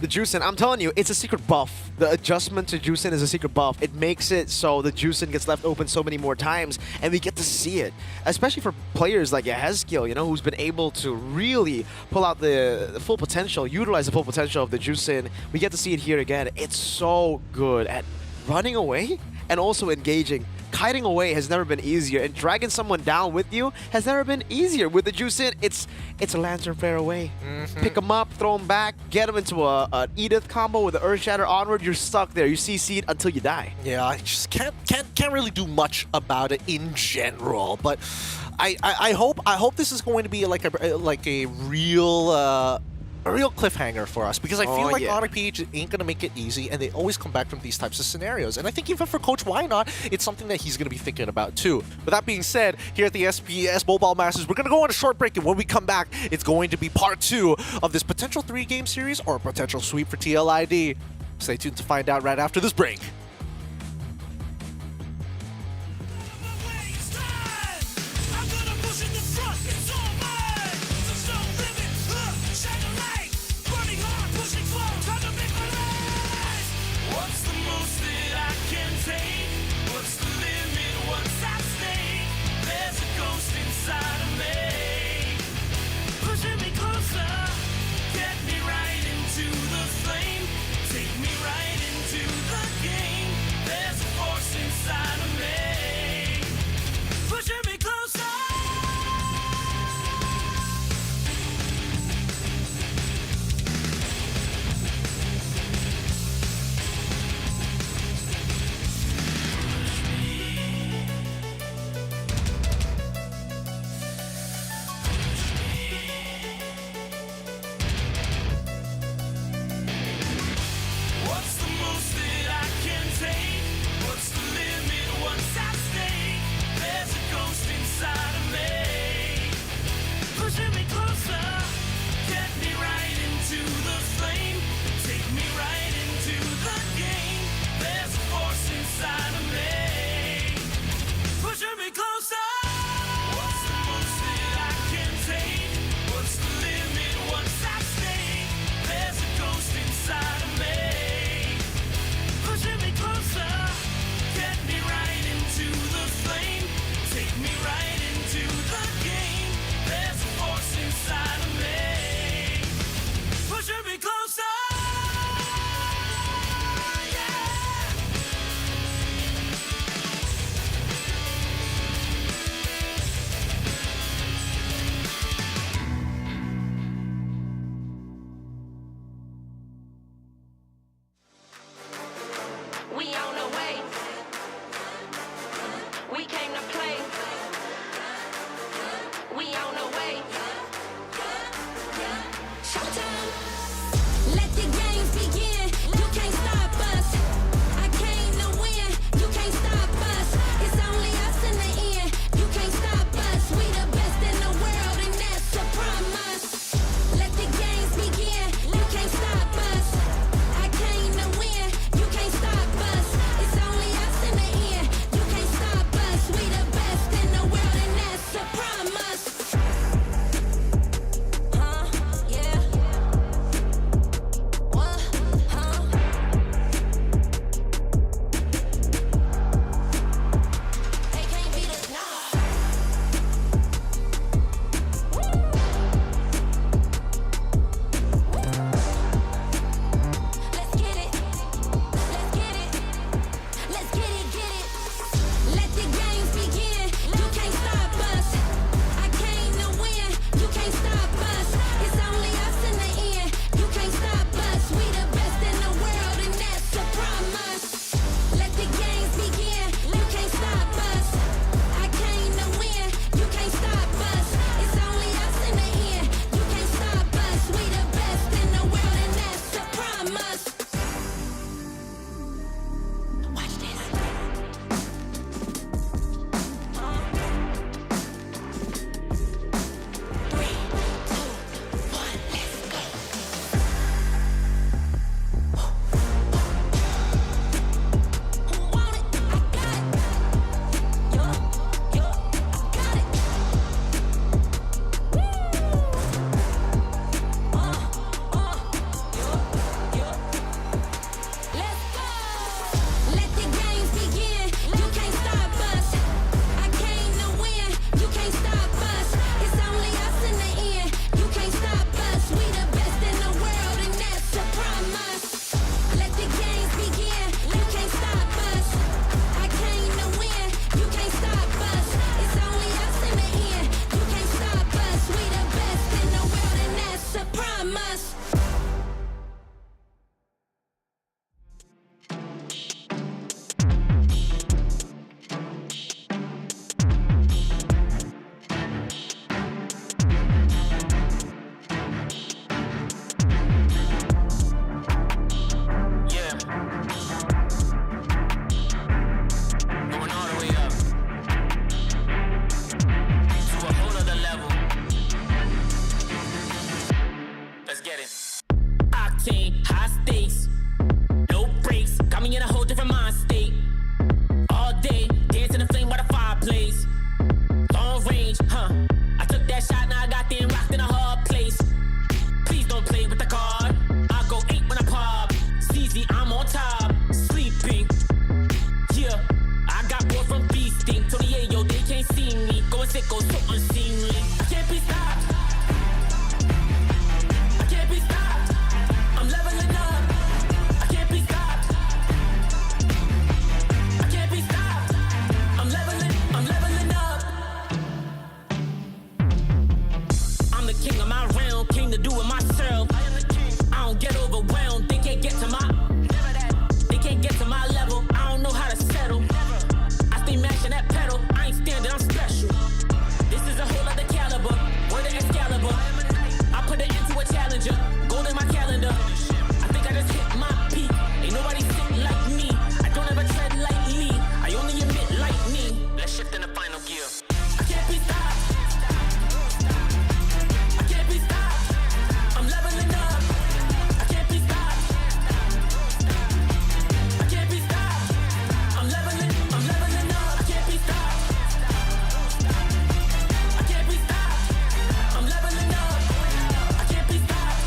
The Jushin, I'm telling you, it's a secret buff. The adjustment to Jushin is a secret buff. It makes it so the Jushin gets left open so many more times, and we get to see it. Especially for players like Yezkiel, who's been able to really pull out the full potential, utilize the full potential of the Jushin. We get to see it here again. It's so good at running away and also engaging. Kiting away has never been easier, and dragging someone down with you has never been easier. With the juice in, it's a Lantern Flare away. Pick them up, throw them back, get them into an Edith combo with the Earth Shatter onward. You're stuck there. You CC'd until you die. Yeah, I just can't really do much about it in general. But I hope this is going to be like a real cliffhanger for us, because I feel like Onyx PH ain't gonna make it easy, and they always come back from these types of scenarios. And I think even for Coach Why Not, it's something that he's gonna be thinking about too. With that being said, here at the SPS Mobile Masters, we're gonna go on a short break, and when we come back, it's going to be part 2 of this potential 3-game series or a potential sweep for TLID. Stay tuned to find out right after this break. let's get it. Octane, high stakes, no brakes, got me in a whole different mind state. All day, dancing in the flame while the fireplace. Long range, I took that shot, now I got them rocked in a hard place. Please don't play with the card. I go 8 when I pop. CZ, I'm on top, sleeping. Yeah, I got bored from beasting. Tony Ayo, they can't see me. Going sicko, so unseemly. I can't be stopped. I can't be stopped. I'm leveling up. I can't be stopped. I can't be stopped. I'm leveling up. I'm the king of my realm, king to do it myself. I don't get overwhelmed, they can't get to my level. I don't know how to settle. I stay mashing that pedal, I ain't standing, I'm special. This is a whole other caliber, word of Excalibur. I put it into a challenger, gold in my calendar. I think I just hit my peak, ain't nobody sick like me. I don't ever tread lightly, I only emit lightning. Let's shift in the final gear. I can't be stopped. I can't be stopped. I'm leveling up. I can't be stopped. I can't be stopped. I'm leveling up. I can't be stopped. I can't be stopped. I'm leveling up. I can't be stopped.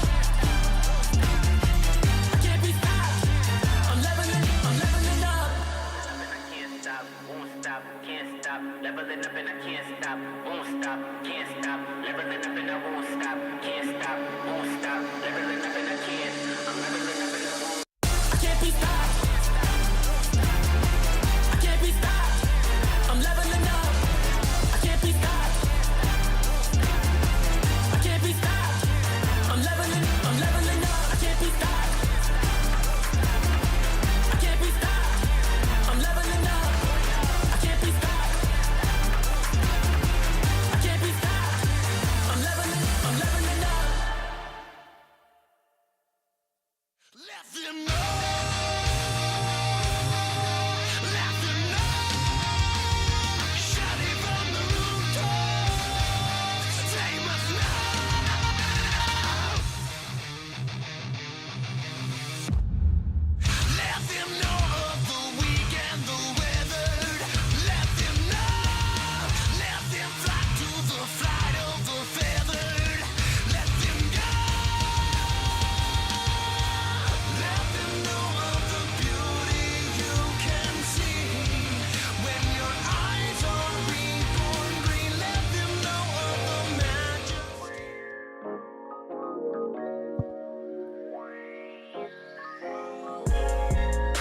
I can't be stopped. I'm leveling up. I can't stop, won't stop, can't stop, leveling up and I can't stop, won't stop, can't stop, leveling up and I won't stop, can't stop, won't stop, leveling up and I can't, I'm leveling up and I won't. I can't be stopped. I can't be stopped. I'm leveling up. I can't be stopped. I can't be stopped. I'm leveling up. I can't be stopped. I can't be stopped. I'm leveling up. I can't be stopped. I can't be stopped. I'm leveling up. Let them know. Let them know. Shouting from the rooftops. They must know. Let them know of the weak and the weathered. Let them know. Let them flock to the flight of the feathered. Let them go. Let them know of the beauty you can see when your eyes are reborn green. Let them know of the magic.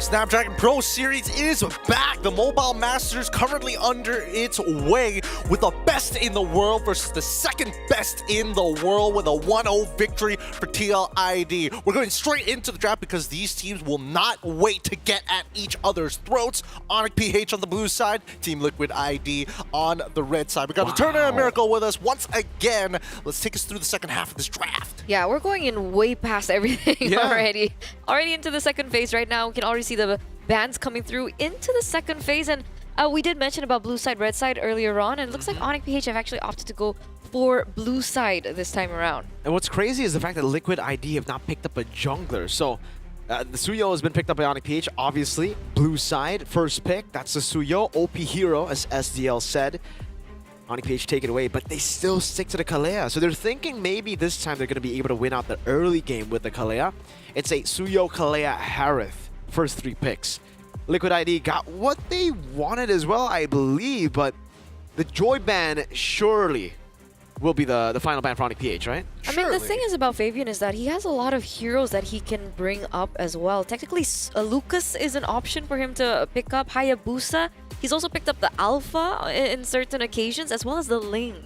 Snapdragon Pro Series is back. The Mobile Masters currently under its way with the best in the world versus the second best in the world with a 1-0 victory for TLID. We're going straight into the draft because these teams will not wait to get at each other's throats. Onyx PH on the blue side, Team Liquid ID on the red side. We got the Turner and Miracle with us once again. Let's take us through the second half of this draft. Yeah, we're going in way past everything Yeah. already. Already into the second phase right now. We can already see the bands coming through into the second phase. And we did mention about blue side, red side earlier on. And it looks like Onyx PH have actually opted to go for blue side this time around. And what's crazy is the fact that Liquid ID have not picked up a jungler. So the Suyo has been picked up by Onyx PH, obviously. Blue side, first pick. That's the Suyo. OP hero, as SDL said. Onyx PH take it away, but they still stick to the Kalea. So they're thinking maybe this time they're going to be able to win out the early game with the Kalea. It's a Suyo, Kalea, Harith. First 3 picks. Liquid ID got what they wanted as well, I believe, but the Joy ban surely will be the final ban for Onyx PH, right? I mean, the thing is about Fabian is that he has a lot of heroes that he can bring up as well. Technically, Lucas is an option for him to pick up. Hayabusa. He's also picked up the Alpha in certain occasions, as well as the Ling.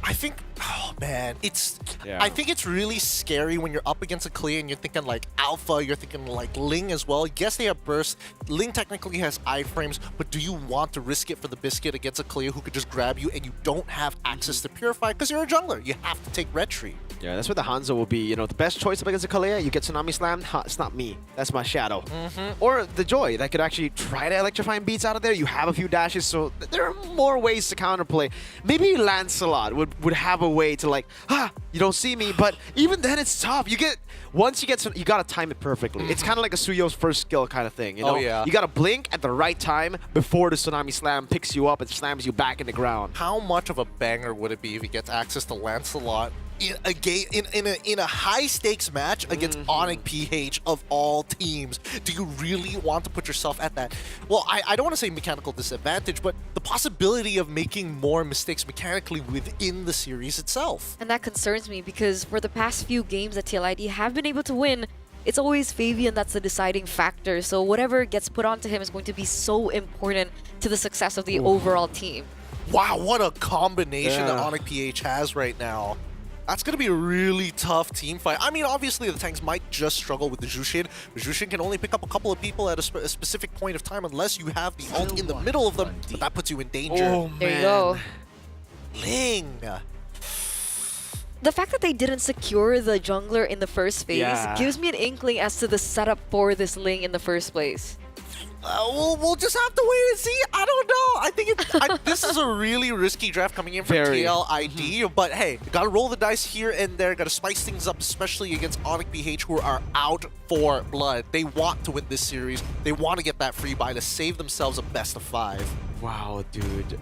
I think, oh man, I think it's really scary when you're up against a Kalea and you're thinking like Alpha, you're thinking like Ling as well. Yes, they have burst. Ling technically has iframes, but do you want to risk it for the biscuit against a Kalea who could just grab you and you don't have access to Purify because you're a jungler? You have to take Red Tree. Yeah, that's what the Hanzo will be. You know, the best choice up against the Kalea, you get Tsunami Slam. Ha, it's not me. That's my shadow. Or the Joy that could actually try to electrifying beats out of there. You have a few dashes, so there are more ways to counterplay. Maybe Lance Lancelot would have a way to like, you don't see me, but even then it's tough. Once you get you gotta time it perfectly. It's kind of like a Suyo's first skill kind of thing, you know? Oh, yeah. You gotta blink at the right time before the Tsunami Slam picks you up and slams you back in the ground. How much of a banger would it be if he gets access to Lancelot in a high stakes match against Onic PH of all teams? Do you really want to put yourself at that? Well, I don't want to say mechanical disadvantage, but the possibility of making more mistakes mechanically within the series itself. And that concerns me because for the past few games that TLID have been able to win, it's always Fabian that's the deciding factor. So whatever gets put onto him is going to be so important to the success of the overall team. Wow, what a combination that Yeah. Onic PH has right now. That's going to be a really tough team fight. I mean, obviously, the tanks might just struggle with the Jushin. The Jushin can only pick up a couple of people at a specific point of time unless you have the ult in the middle of them, but that puts you in danger. Oh, man. There you go. Ling. The fact that they didn't secure the jungler in the first phase Yeah. gives me an inkling as to the setup for this Ling in the first place. We'll just have to wait and see. I don't know. I think this is a really risky draft coming in from Very. TLID, but hey, gotta roll the dice here and there, gotta spice things up, especially against Onic PH, who are out for blood. They want to win this series. They want to get that free buy to save themselves a best of 5. Wow, dude.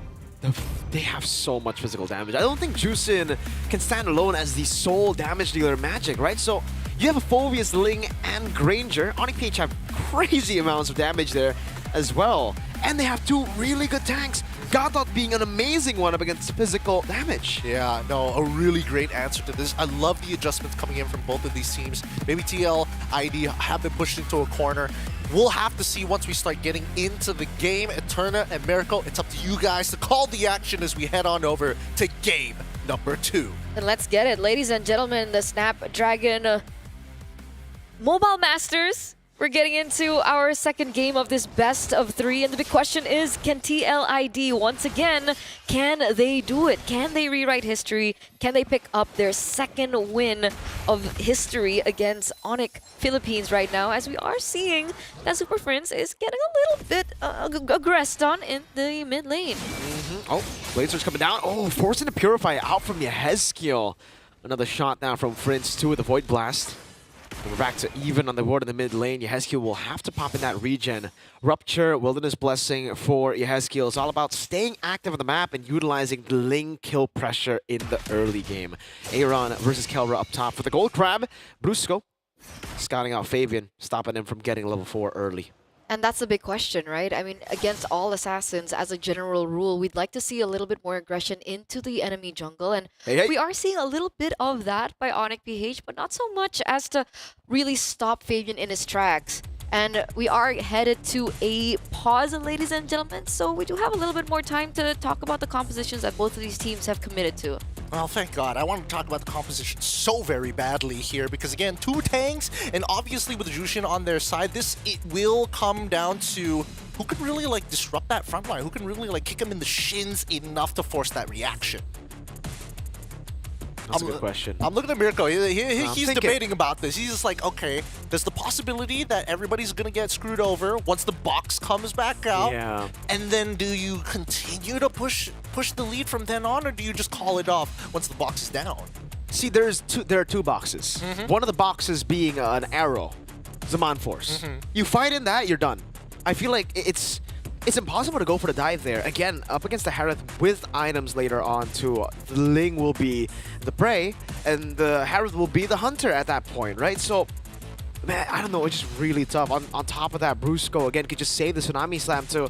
They have so much physical damage. I don't think Jusin can stand alone as the sole damage dealer in Magic, right? So you have a Phobius, Ling, and Granger. Onic PH have crazy amounts of damage there as well. And they have 2 really good tanks. Godot being an amazing one up against physical damage. Yeah, no, a really great answer to this. I love the adjustments coming in from both of these teams. Maybe TLID have been pushed into a corner. We'll have to see once we start getting into the game. Eterna and Miracle, it's up to you guys to call the action as we head on over to game number 2. And let's get it. Ladies and gentlemen, the Snapdragon Mobile Masters. We're getting into our second game of this best of 3, and the big question is, can TLID once again, can they do it? Can they rewrite history? Can they pick up their second win of history against Onic Philippines right now, as we are seeing that Super Prince is getting a little bit aggressed on in the mid lane. Oh, Blazer's coming down. Oh, forcing the Purify out from Yehezkiel. Another shot now from Prince, 2 with the Void Blast. And we're back to even on the board in the mid lane. Yehezkiel will have to pop in that regen. Rupture, Wilderness Blessing for Yehezkiel. It's all about staying active on the map and utilizing the Ling kill pressure in the early game. Aaron versus Kelra up top for the Gold Crab. Brusco scouting out Fabian, stopping him from getting level 4 early. And that's the big question, right? I mean, against all assassins, as a general rule, we'd like to see a little bit more aggression into the enemy jungle. And we are seeing a little bit of that by Onic PH, but not so much as to really stop Fabian in his tracks. And we are headed to a pause, ladies and gentlemen, so we do have a little bit more time to talk about the compositions that both of these teams have committed to. Well, thank God. I want to talk about the composition so very badly here because, again, 2 tanks, and obviously with the Jushin on their side, it will come down to who can really, like, disrupt that front line, who can really, like, kick him in the shins enough to force that reaction. That's a good question. I'm looking at Mirko. He's thinking. debating about this. He's just like, okay, there's the possibility that everybody's going to get screwed over once the box comes back out. Yeah. And then do you continue to push the lead from then on, or do you just call it off once the box is down? See, there are 2 boxes. One of the boxes being an arrow, Zaman Force. You fight in that, you're done. I feel like it's impossible to go for the dive there. Again, up against the Harith with items later on too. The Ling will be the prey, and the Harith will be the hunter at that point, right? So, man, I don't know, it's just really tough. On top of that, Brusco, again, could just save the Tsunami Slam too.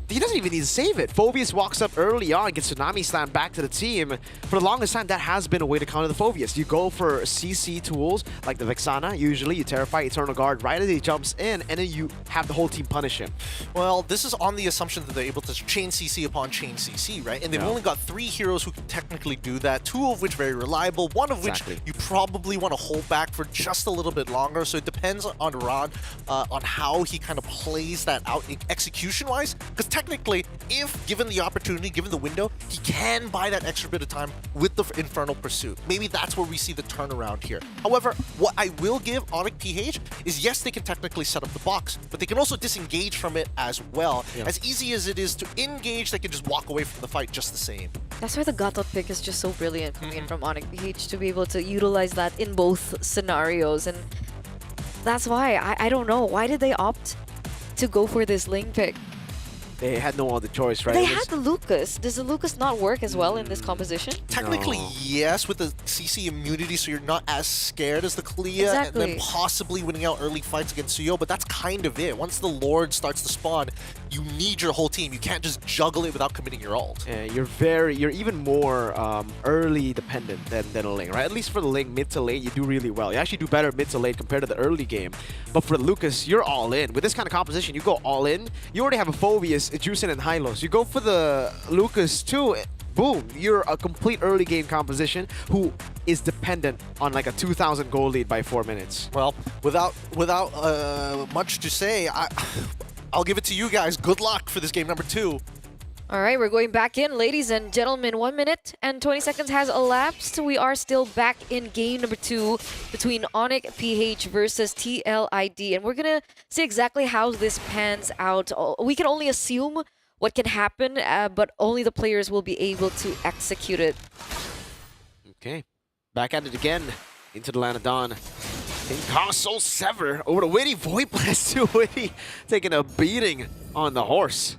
He doesn't even need to save it. Phobius walks up early on, gets Tsunami Slam back to the team. For the longest time, that has been a way to counter the Phobius. You go for CC tools, like the Vexana, usually. You Terrify, Eternal Guard right as he jumps in, and then you have the whole team punish him. Well, this is on the assumption that they're able to chain CC upon chain CC, right? And they've only got 3 heroes who can technically do that, 2 of which very reliable, 1 of which you probably want to hold back for just a little bit longer. So it depends on Rod on how he kind of plays that out execution-wise, because technically, if given the opportunity, given the window, he can buy that extra bit of time with the Infernal Pursuit. Maybe that's where we see the turnaround here. However, what I will give Onyx PH is, yes, they can technically set up the box, but they can also disengage from it as well. Yeah. As easy as it is to engage, they can just walk away from the fight just the same. That's why the Gatot pick is just so brilliant coming in from Onyx PH to be able to utilize that in both scenarios. And that's why, I don't know, why did they opt to go for this Ling pick? They had no other choice, right? They It was- had the Lucas. Does the Lucas not work as well in this composition? Technically, yes, with the CC immunity, so you're not as scared as the Kalia, and Exactly. then possibly winning out early fights against Suyo, but that's kind of it. Once the Lord starts to spawn, you need your whole team. You can't just juggle it without committing your ult. Yeah, you're even more early dependent than a Ling, right? At least for the Ling, mid to late, you do really well. You actually do better mid to late compared to the early game. But for Lucas, you're all in. With this kind of composition, you go all in. You already have a Phobius, a Juicin, and Hylos. You go for the Lucas too, boom, you're a complete early game composition who is dependent on like a 2,000 goal lead by 4 minutes. Well, without much to say, I'll give it to you guys. Good luck for this game number 2. All right, we're going back in, ladies and gentlemen. 1 minute and 20 seconds has elapsed. We are still back in game number 2 between Onyx PH versus TLID. And we're going to see exactly how this pans out. We can only assume what can happen, but only the players will be able to execute it. Okay, back at it again. Into the land of Dawn. In Console Sever over to Witty. Void Blast to Witty. Taking a beating on the horse.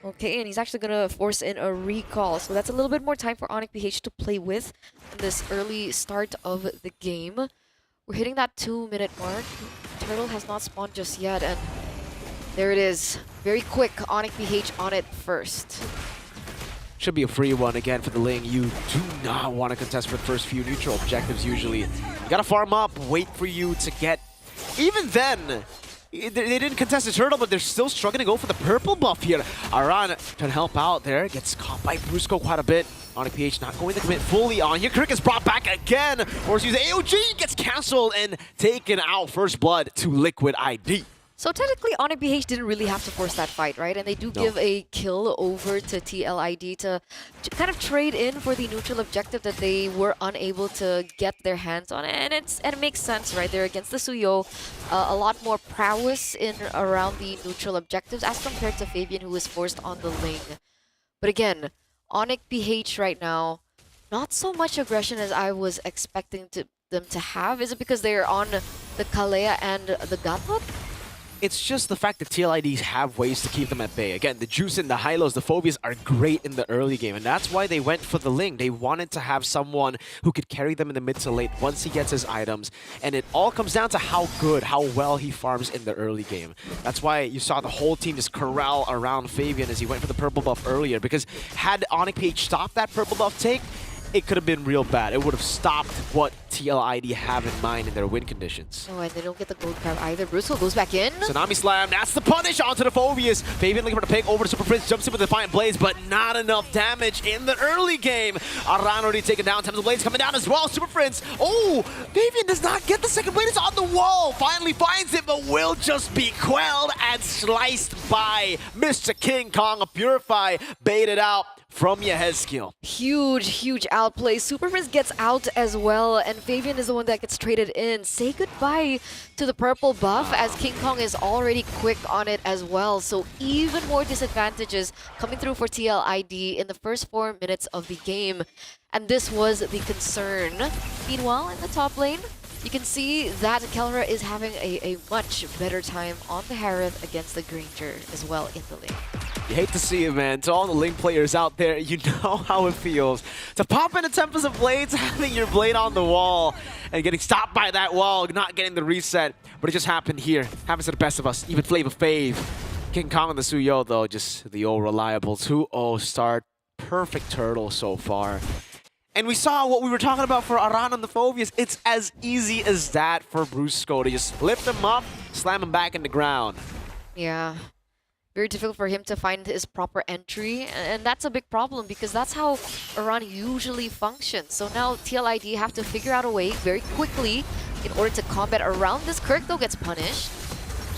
Okay, and he's actually going to force in a recall. So that's a little bit more time for Onyx PH to play with in this early start of the game. We're hitting that 2-minute mark. Turtle has not spawned just yet, and there it is. Very quick, Onyx PH on it first. Should be a free one again for the Ling. You do not want to contest for the first few neutral objectives usually. You gotta farm up, wait for you to get... Even then, they didn't contest the turtle, but they're still struggling to go for the purple buff here. Aran trying to help out there. Gets caught by Brusco quite a bit. Onyx PH not going to commit fully on here. Crick is brought back again. Or use AOG, gets cancelled and taken out. First blood to Liquid ID. So technically, Onyx PH didn't really have to force that fight, right? And they do give a kill over to TLID to kind of trade in for the neutral objective that they were unable to get their hands on. And it makes sense, right? They're against the Suyo. A lot more prowess in around the neutral objectives as compared to Fabian, who was forced on the Ling. But again, Onyx PH right now, not so much aggression as I was expecting them to have. Is it because they're on the Kalea and the Gatot? It's just the fact that TLIDs have ways to keep them at bay. Again, the Juice and the Hylos, the Phobias are great in the early game, and that's why they went for the Ling. They wanted to have someone who could carry them in the mid to late once he gets his items, and it all comes down to how good, how well he farms in the early game. That's why you saw the whole team just corral around Fabian as he went for the purple buff earlier, because had Onyx PH stopped that purple buff take, it could have been real bad. It would have stopped what TLID have in mind in their win conditions. Oh, and they don't get the gold crab either. Brusco goes back in. Tsunami Slam, that's the punish onto the Phobias. Fabian looking for the pick over to Super Prince, jumps in with the Defiant Blaze, but not enough damage in the early game. Aran already taken down, Thames Blaze coming down as well. Super Prince, oh, Fabian does not get the second blade, it's on the wall. Finally finds it, but will just be quelled and sliced by Mr. King Kong. A Purify baited out from Yehezkiel. Huge outplay. Super Prince gets out as well, and Fabian is the one that gets traded in. Say goodbye to the purple buff as King Kong is already quick on it as well. So even more disadvantages coming through for TLID in the first 4 minutes of the game. And this was the concern. Meanwhile, in the top lane, you can see that Kelra is having a much better time on the Harith against the Granger as well in the lane. You hate to see it, man. To all the Link players out there, you know how it feels. To pop into Tempest of Blades, having your blade on the wall, and getting stopped by that wall, not getting the reset. But it just happened here. Happens to the best of us, even Flavor Fave. King Kong and the Suyo, though, just the old reliable 2-0 start. Perfect turtle so far. And we saw what we were talking about for Aran and the Phobias. It's as easy as that for Brusco to just lift him up, slam him back in the ground. Yeah. Very difficult for him to find his proper entry, and that's a big problem because that's how Aran usually functions. So now TLID have to figure out a way very quickly in order to combat around this. Kirk, though, gets punished.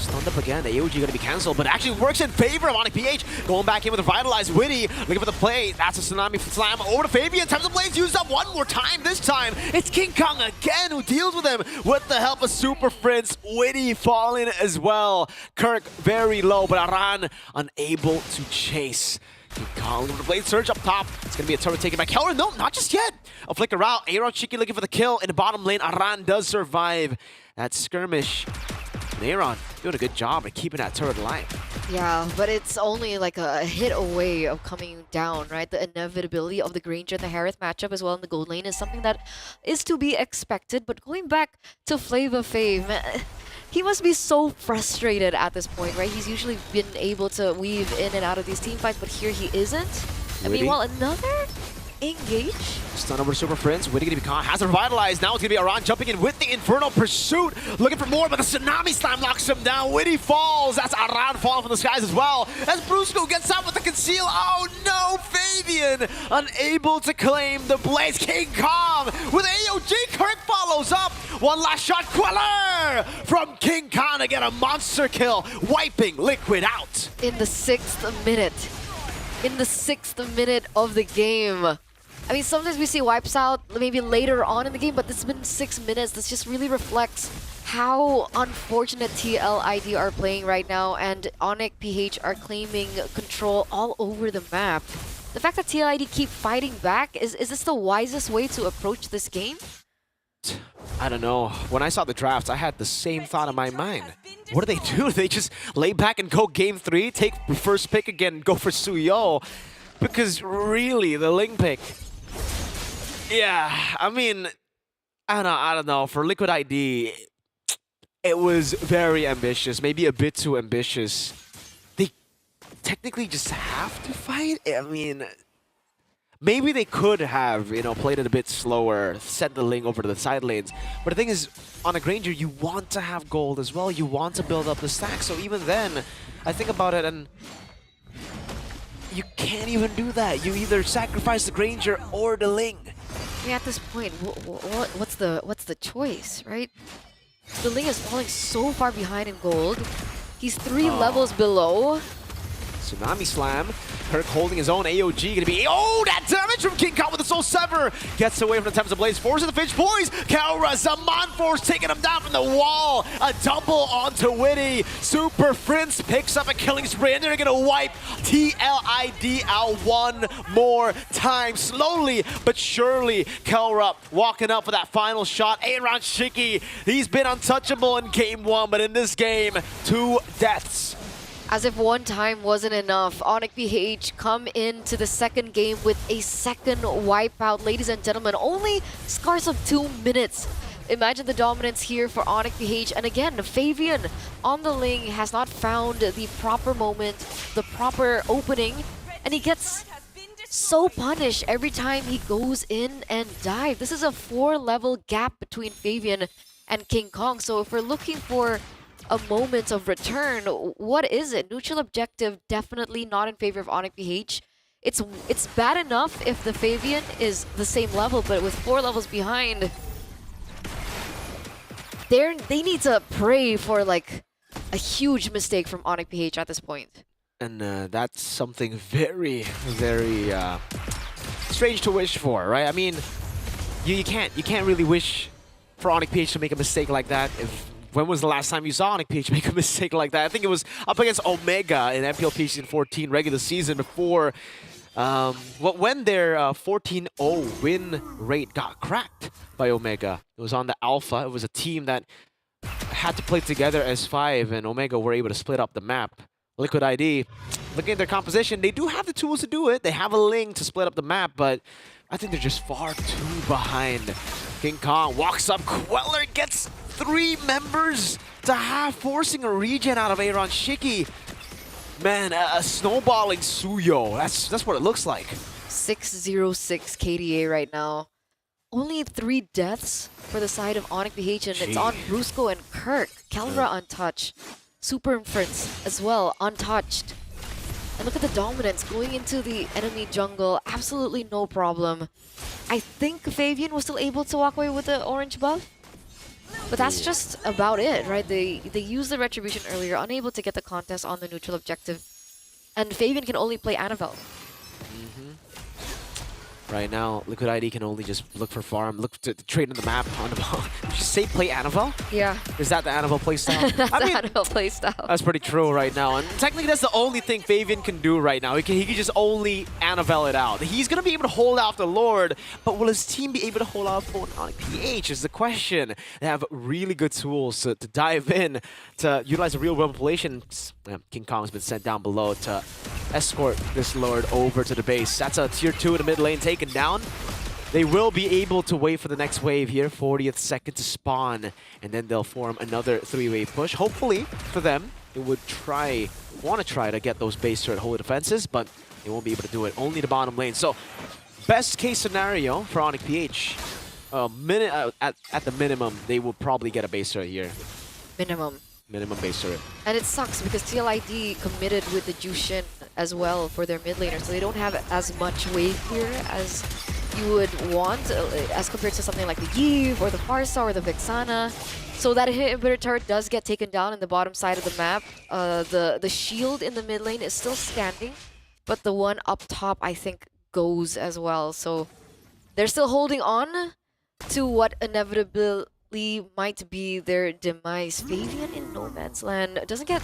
stunned up again. AOG going to be cancelled, but actually works in favor of Onyx PH. Going back in with a Revitalized Witty. Looking for the play. That's a Tsunami Slam over to Fabian. Times of Blades used up one more time. This time, it's King Kong again who deals with him with the help of Super Prince. Witty falling as well. Kirk very low, but Aran unable to chase. King Kong with the Blade Surge up top. It's going to be a turret taken by Keller. No, not just yet. A flicker out. Aaron Shiki looking for the kill in the bottom lane. Aran does survive that skirmish. And Aaron doing a good job at keeping that turret alive. Yeah, but it's only like a hit away of coming down, right? The inevitability of the Granger and the Harith matchup as well in the gold lane is something that is to be expected. But going back to Flava Fave, man, he must be so frustrated at this point, right? He's usually been able to weave in and out of these team fights, but here he isn't. I mean, well, another engage. Stun over to Super Prince. Witty gonna be caught. Has it revitalized. Now it's gonna be Aran jumping in with the Infernal Pursuit. Looking for more, but the Tsunami Slam knocks him down. Witty falls. That's Aran falling from the skies as well. As Brusco gets out with the conceal. Oh no, Fabian unable to claim the Blaze. King Kong with AOG. Kirk follows up. One last shot. Queller from King Kong to get a monster kill. Wiping Liquid out. In the 6th minute. In the 6th minute of the game. I mean, sometimes we see wipes out maybe later on in the game, but this has been 6 minutes. This just really reflects how unfortunate TLID are playing right now, and Onyx PH are claiming control all over the map. The fact that TLID keep fighting back, is this the wisest way to approach this game? I don't know. When I saw the drafts, I had the same thought in my mind. What do? They just lay back and go game 3, take the first pick again, and go for Suyo. Because really, the Ling pick... Yeah, I mean, I don't know. For Liquid ID, it was very ambitious, maybe a bit too ambitious. They technically just have to fight. I mean, maybe they could have, played it a bit slower, sent the Ling over to the side lanes. But the thing is, on a Granger, you want to have gold as well. You want to build up the stack. So even then, I think about it and you can't even do that. You either sacrifice the Granger or the Ling. I mean, at this point, what's the choice, right? The Ling is falling so far behind in gold. He's 3 levels below. Tsunami Slam. Kirk holding his own. AOG gonna be... Oh, that damage from King Kong with the Soul Sever. Gets away from the Temps of Blaze. Forces the Finch Boys. Kaura Zaman Force taking him down from the wall. A double onto Witty. Super Prince picks up a killing spree, and they're gonna wipe TLID out one more time. Slowly but surely, Kaura walking up for that final shot. Aaron Shiki, he's been untouchable in game 1, but in this game, 2 deaths. As if one time wasn't enough, Onyx PH come into the second game with a second wipeout. Ladies and gentlemen, only scars of 2 minutes. Imagine the dominance here for Onyx PH. And again, Fabian on the Ling has not found the proper moment, the proper opening, and he gets so punished every time he goes in and dives. This is a 4-level gap between Fabian and King Kong. So if we're looking for a moment of return, what is it? Neutral objective definitely not in favor of Onyx PH. It's bad enough if the Fabian is the same level, but with 4 levels behind, they need to pray for like a huge mistake from Onyx PH at this point. And that's something very, very strange to wish for, right? I mean, you can't really wish for Onyx PH to make a mistake like that. When was the last time you saw Onyx PH make a mistake like that? I think it was up against Omega in MPL Season 14 regular season before when their 14-0 win rate got cracked by Omega. It was on the Alpha. It was a team that had to play together as 5, and Omega were able to split up the map. Liquid ID, looking at their composition, they do have the tools to do it. They have a Ling to split up the map, but I think they're just far too behind. King Kong walks up. Queller gets 3 members to half, forcing a regen out of Aaron Shiki. Man, a snowballing Suyo. That's what it looks like. 606 KDA right now. Only 3 deaths for the side of Onyx PH, and it's on Brusco and Kirk. Calra untouched. Super Prince as well, untouched. And look at the dominance going into the enemy jungle. Absolutely no problem. I think Fabian was still able to walk away with the orange buff. But that's just about it, right? They used the Retribution earlier, unable to get the contest on the neutral objective. And Fabian can only play Annabelle. Right now, Liquid ID can only just look for farm, look to trade on the map. On the ball. Did you say play Annabelle? Yeah. Is that the Annabelle playstyle? That's the Annabelle playstyle. That's pretty true right now. And technically, that's the only thing Fabian can do right now. He can just only Annabelle it out. He's going to be able to hold out the Lord, but will his team be able to hold out for Onyx PH is the question. They have really good tools to dive in, to utilize the real-world population. King Kong's been sent down below to escort this Lord over to the base. That's a tier 2 in the mid lane taken down. They will be able to wait for the next wave here, 40th second to spawn, and then they'll form another 3-wave push. Hopefully, for them, they would want to try to get those base turret holy defenses, but they won't be able to do it. Only the bottom lane. So, best case scenario for Onyx PH, at the minimum, they will probably get a base turret here. Minimum base turret. And it sucks because TLID committed with the Jushin as well for their mid laner, so they don't have as much wave here as you would want as compared to something like the Yve or the Farsa or the Vexana. So that hit inhibitor turret does get taken down in the bottom side of the map. The shield in the mid lane is still standing, but the one up top I think goes as well. So they're still holding on to what inevitably might be their demise. Fabian in no man's land doesn't get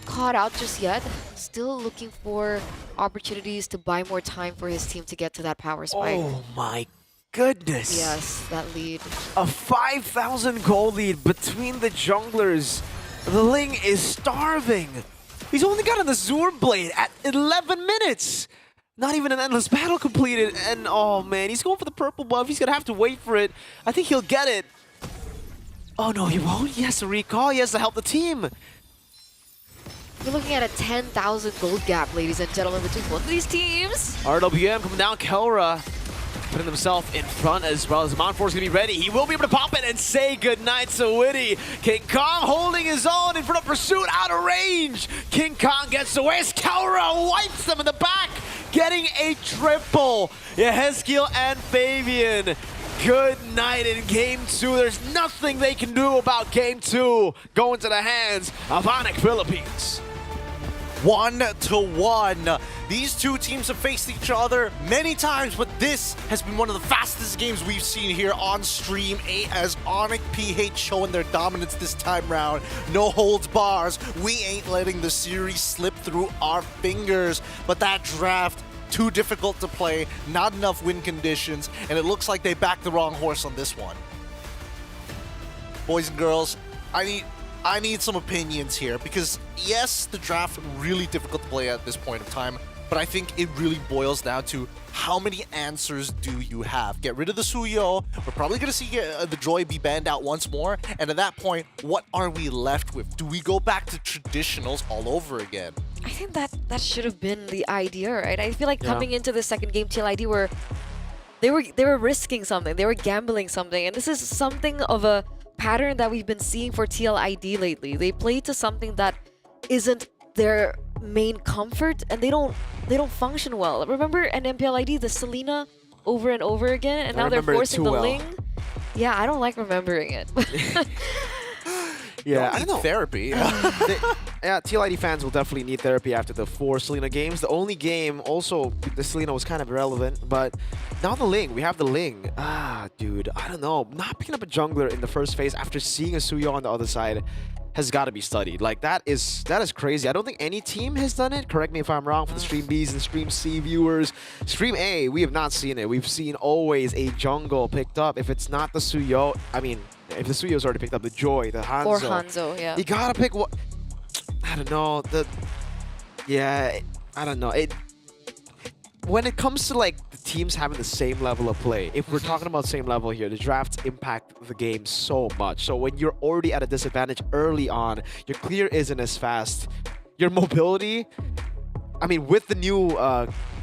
caught out just yet. Still looking for opportunities to buy more time for his team to get to that power spike. Oh my goodness. Yes, that lead. A 5,000 gold lead between the junglers. The Ling is starving. He's only got an Azure Blade at 11 minutes. Not even an endless battle completed. And oh man, he's going for the purple buff. He's gonna have to wait for it. I think he'll get it. Oh no, he won't. He has to recall. He has to help the team. We're looking at a 10,000 gold gap, ladies and gentlemen, between both of these teams. RWM coming down. Kelra putting himself in front as well as Mount 4 is going to be ready. He will be able to pop it and say goodnight to Witty. King Kong holding his own in front of Pursuit out of range. King Kong gets away as Kelra wipes them in the back, getting a triple. Yehezkiel and Fabian. Good night in Game 2. There's nothing they can do about Game 2 going to the hands of Onyx Philippines. 1-1. These two teams have faced each other many times, but this has been one of the fastest games we've seen here on Stream 8 as Onyx PH showing their dominance this time round. No holds bars. We ain't letting the series slip through our fingers, but that draft, too difficult to play, not enough win conditions, and it looks like they backed the wrong horse on this one. Boys and girls, I need some opinions here because yes, the draft really difficult to play at this point of time, but I think it really boils down to how many answers do you have? Get rid of the Suyo. We're probably going to see the Joy be banned out once more, and at that point, what are we left with? Do we go back to traditionals all over again? I think that should have been the idea, right? I feel like coming into the second game, TLID they were risking something, they were gambling something, and this is something of a pattern that we've been seeing for TLID lately. They play to something that isn't their main comfort, and they don't function well. Remember an MPLID, the Selena over and over again, and now they're forcing the Ling. Yeah, I don't like remembering it. Yeah, I don't know. Therapy. Yeah, TLID fans will definitely need therapy after the 4 Selena games. The only game, also, the Selena was kind of irrelevant, but now the Ling. We have the Ling. Ah, dude, I don't know. Not picking up a jungler in the first phase after seeing a Suyo on the other side has got to be studied. Like, that is crazy. I don't think any team has done it. Correct me if I'm wrong for the Stream Bs and Stream C viewers. Stream A, we have not seen it. We've seen always a jungle picked up. If it's not the Suyo, I mean, if the Suyo's already picked up the Joy, the Hanzo. Or Hanzo, yeah. You gotta pick what... I don't know. Yeah, I don't know. When it comes to like the teams having the same level of play, if we're talking about same level here, the drafts impact the game so much. So when you're already at a disadvantage early on, your clear isn't as fast. Your mobility, I mean, with the new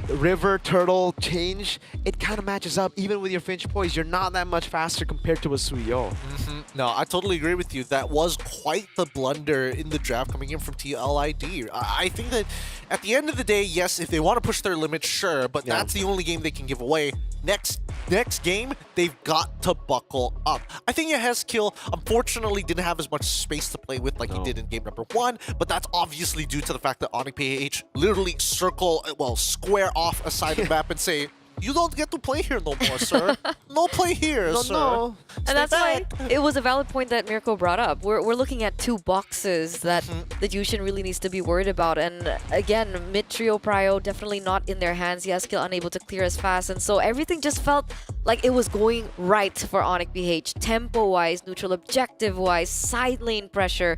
river turtle change, it kind of matches up. Even with your Finch poise, you're not that much faster compared to a Suyo. No, I totally agree with you. That was quite the blunder in the draft coming in from TLID. I think that at the end of the day, yes, if they want to push their limits, sure, but that's the only game they can give away. Next next game, they've got to buckle up. I think Yehezkiel, unfortunately, didn't have as much space to play with like he did in game number 1, but that's obviously due to the fact that Onyx PH literally square off a side of the map and say, you don't get to play here no more, sir. No play here, sir. No. Stay And that's back. why it was a valid point that Mirko brought up. We're looking at 2 boxes that the Jushin really needs to be worried about. And again, mid-trio prio definitely not in their hands. Yehezkiel unable to clear as fast. And so everything just felt like it was going right for Onyx PH. Tempo-wise, neutral objective-wise, side lane pressure.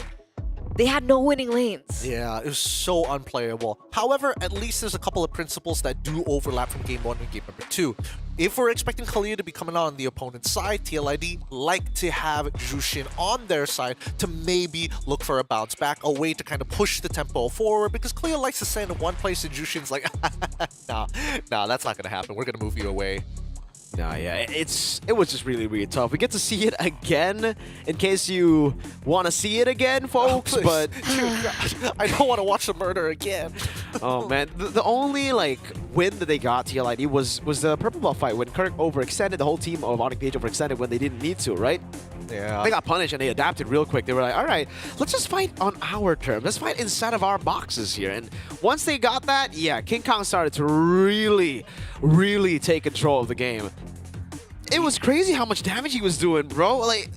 They had no winning lanes. Yeah, it was so unplayable. However, at least there's a couple of principles that do overlap from game 1 and game number 2. If we're expecting Kalia to be coming out on the opponent's side, TLID like to have Jushin on their side to maybe look for a bounce back, a way to kind of push the tempo forward, because Kalia likes to stand in one place and Jushin's like, nah, that's not gonna happen. We're gonna move you away. No, yeah, it was just really, really tough. We get to see it again, in case you want to see it again, folks. But I don't want to watch the murder again. Oh man, the only like win that they got TLID was the purple buff fight when Kirk overextended. The whole team of Onyx PH overextended when they didn't need to, right? Yeah. They got punished and they adapted real quick. They were like, all right, let's just fight on our terms. Let's fight inside of our boxes here. And once they got that, yeah, King Kong started to really, really take control of the game. It was crazy how much damage he was doing, bro. Like,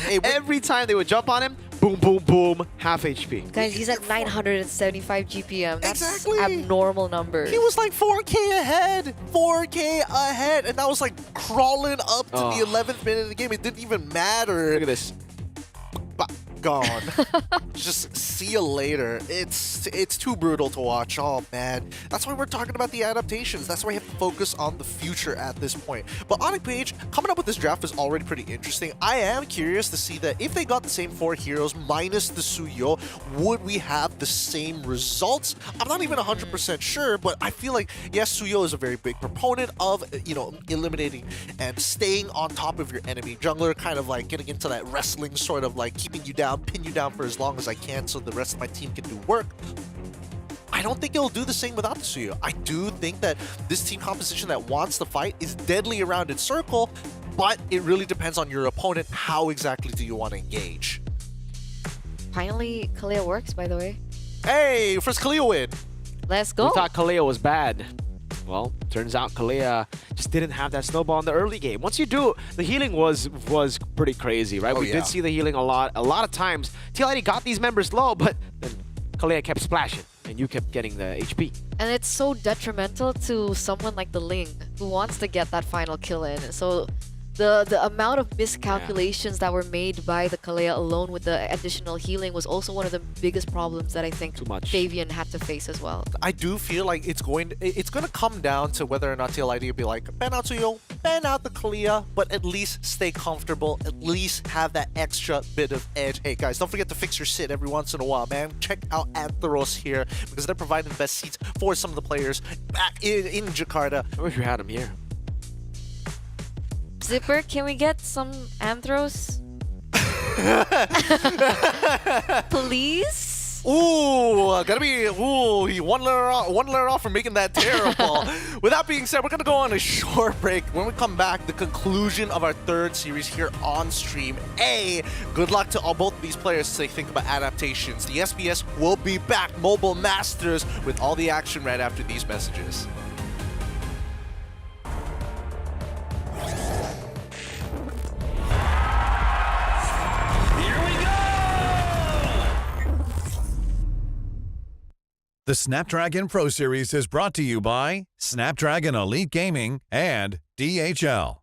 every time they would jump on him, boom, boom, boom, half HP. Guys, he's at 975 GPM. That's Exactly. abnormal numbers. He was like 4K ahead, 4K ahead, and that was like crawling up to the 11th minute of the game. It didn't even matter. Look at this. Gone. Just see you later. It's too brutal to watch. Oh man, that's why we're talking about the adaptations. That's why you have to focus on the future at this point. But Onyx PH coming up with this draft is already pretty interesting. I am curious to see that if they got the same 4 heroes minus the Suyo, would we have the same results? I'm not even 100% sure, but I feel like yes, Suyo is a very big proponent of eliminating and staying on top of your enemy jungler, kind of like getting into that wrestling sort of like keeping you down, pin you down for as long as I can so the rest of my team can do work. I don't think it'll do the same without the Suyo. I do think that this team composition that wants to fight is deadly around its circle, but it really depends on your opponent. How exactly do you want to engage? Finally, Kalia works, by the way. Hey, first Kalia win. Let's go. We thought Kalia was bad. Well, turns out Kalia just didn't have that snowball in the early game. Once you do, the healing was pretty crazy, right? We did see the healing a lot of times. TLID got these members low, but then Kalia kept splashing, and you kept getting the HP. And it's so detrimental to someone like the Ling, who wants to get that final kill in. So the amount of miscalculations that were made by the Kalia alone with the additional healing was also one of the biggest problems that I think Fabian had to face as well. I do feel like it's going to come down to whether or not TLID will be like, ban out Suyo, ban out the Kalia, but at least stay comfortable, at least have that extra bit of edge. Hey guys, don't forget to fix your sit every once in a while, man. Check out Antheros here, because they're providing the best seats for some of the players back in Jakarta. I wish we had him here. Zipper, can we get some Anthros? Please? Ooh, gotta be one letter off from making that terrible. With that being said, we're gonna go on a short break. When we come back, the conclusion of our 3rd series here on stream. Good luck to both of these players as they think about adaptations. The SBS will be back, Mobile Masters, with all the action right after these messages. The Snapdragon Pro Series is brought to you by Snapdragon Elite Gaming and DHL.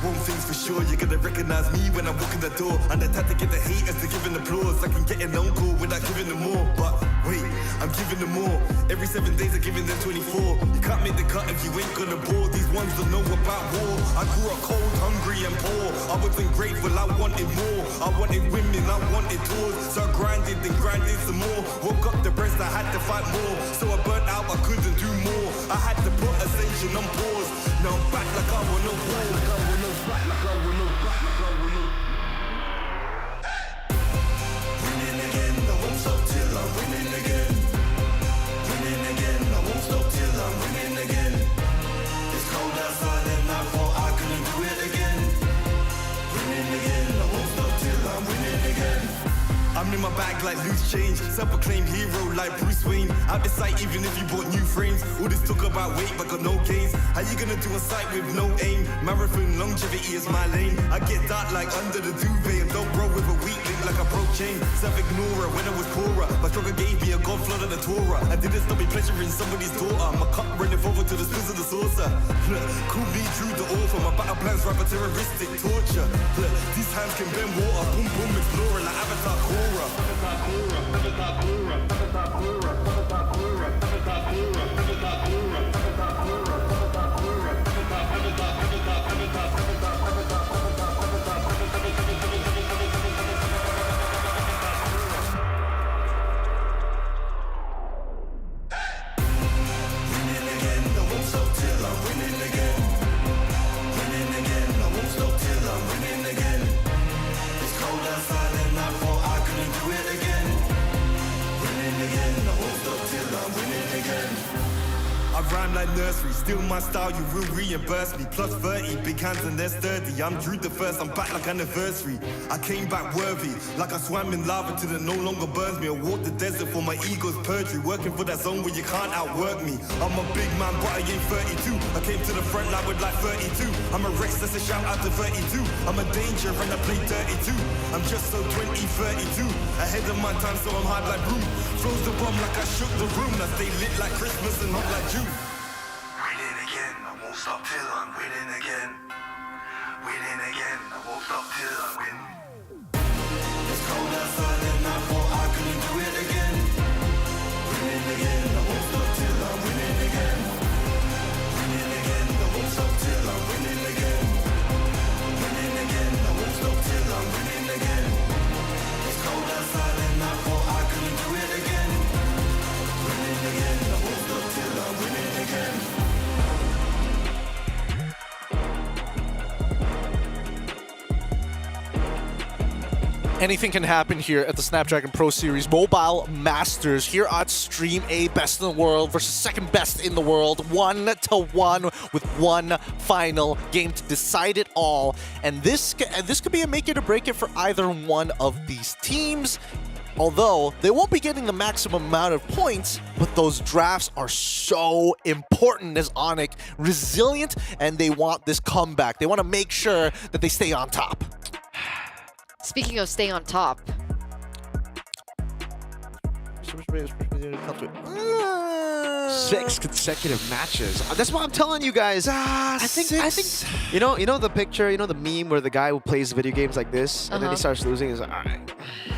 One thing's for sure, you're gonna recognize me when I walk in the door. And the type to get the haters to giving applause. I can get an uncle without giving them more. But wait, I'm giving them more. Every 7 days I'm giving them 24. You can't make the cut if you ain't gonna bore. These ones don't know about war. I grew up cold, hungry and poor. I wasn't grateful, I wanted more. I wanted women, I wanted tours. So I grinded and grinded some more. Woke up depressed, I had to fight more. So I burnt out, I couldn't do more. I had to put a station on pause. Now I'm back like I want no war. Winning again, I won't stop till I'm winning again. Winning again, I won't stop till I'm winning again. in my bag like loose change. Self-proclaimed hero like Bruce Wayne. Out the sight even if you bought new frames. All this talk about weight but got no gains. How you gonna do a sight with no aim? Marathon longevity is my lane. I get dark like under the duvet. And don't grow with a weak link like a broke chain. Self-ignorer when I was poorer. My struggle gave me a god flood of the Torah. I didn't stop me pleasuring somebody's daughter. My cup running forward to the spoons of the saucer. Call me Drew the author. My battle plans rather terroristic torture. These hands can bend water. Boom boom exploring like Avatar Korra. Avatar Korra. Avatar Korra. Avatar Korra. Avatar Korra. Avatar Korra. Avatar Korra. Avatar Korra. Avatar Korra. Avatar I rhyme like nursery, still my style, you will reimburse me. Plus 30, big hands and they're sturdy. I'm Drew the first, I'm back like anniversary. I came back worthy, like I swam in lava till it no longer burns me. I walked the desert for my ego's perjury, working for that zone where you can't outwork me. I'm a big man, but I ain't 32. I came to the front line with like 32. I'm a Rex, that's a shout out to 32. I'm a danger and I play 32. I'm just so 20, 32. Ahead of my time, so I'm hard like room. Froze the bomb like I shook the room. I stay lit like Christmas and hot like June. Winning again, I won't stop till I'm winning again. Winning again, I won't stop till I win. It's cold outside and I thought I couldn't do it again. Winning again, I won't stop till I'm winning again. Winning again, I won't stop till I'm winning again. Winning again, I won't stop till I'm winning again. It's cold outside and I thought I couldn't do it again. Winning again, I won't stop till I'm winning again. Anything can happen here at the Snapdragon Pro Series Mobile Masters. Here at Stream A, best in the world versus second best in the world. 1-1 with one final game to decide it all. And this could be a make it or break it for either one of these teams. Although they won't be getting the maximum amount of points, but those drafts are so important as Onyx. Resilient, and they want this comeback. They want to make sure that they stay on top. Speaking of staying on top, 6 consecutive matches. That's what I'm telling you guys. I think you know the picture, you know the meme where the guy who plays video games like this and then he starts losing. He's like, all right.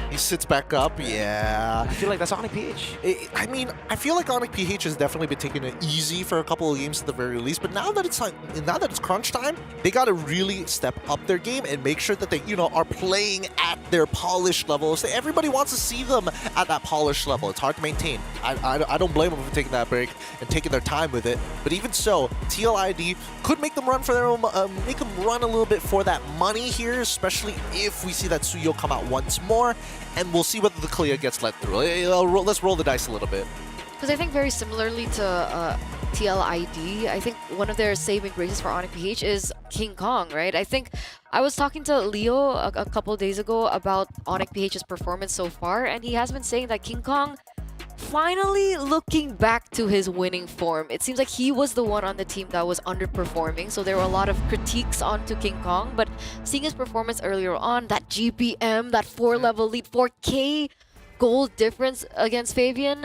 He sits back up, yeah. I feel like that's Onyx PH. I mean, I feel like Onyx PH has definitely been taking it easy for a couple of games at the very least, but now that it's crunch time, they got to really step up their game and make sure that they, are playing at their polished level. So everybody wants to see them at that polished level. It's hard to maintain. I don't blame them for taking that break and taking their time with it. But even so, TLID could make them run for their own, make them run a little bit for that money here, especially if we see that Suyo come out once more. And we'll see whether the clear gets let through. Let's roll the dice a little bit. because I think very similarly to TLID, I think one of their saving graces for Onyx PH is King Kong, right? I think I was talking to Leo a couple of days ago about Onyx PH's performance so far, and he has been saying that King Kong finally looking back to his winning form. It seems like he was the one on the team that was underperforming, so there were a lot of critiques onto King Kong, but seeing his performance earlier on, that GPM, that 4-level lead, 4K gold difference against Fabian,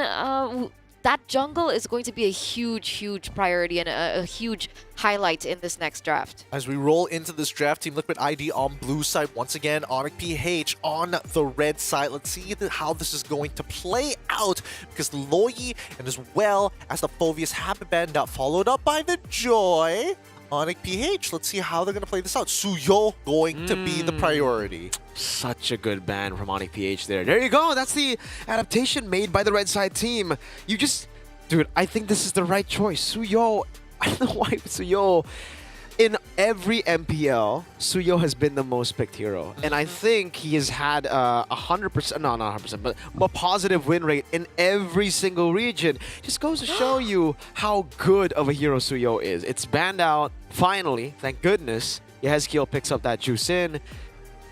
that jungle is going to be a huge priority and a huge highlight in this next draft. As we roll into this draft, Team Liquid ID on blue side once again, Onyx PH on the red side. Let's see how this is going to play out, because the Loyi and as well as the Phoveus have been banned out, followed up by the Joy. Onyx PH, let's see how they're going to play this out. Suyo going to be the priority. Such a good ban from Onyx PH there. There you go. That's the adaptation made by the red side team. You just... Dude, I think this is the right choice. Suyo... I don't know why Suyo... In every MPL, Suyo has been the most picked hero. And I think he has had 100%... No, not 100%, but a positive win rate in every single region. Just goes to show you how good of a hero Suyo is. It's banned out, finally, thank goodness. Yehezkiel picks up that juice in.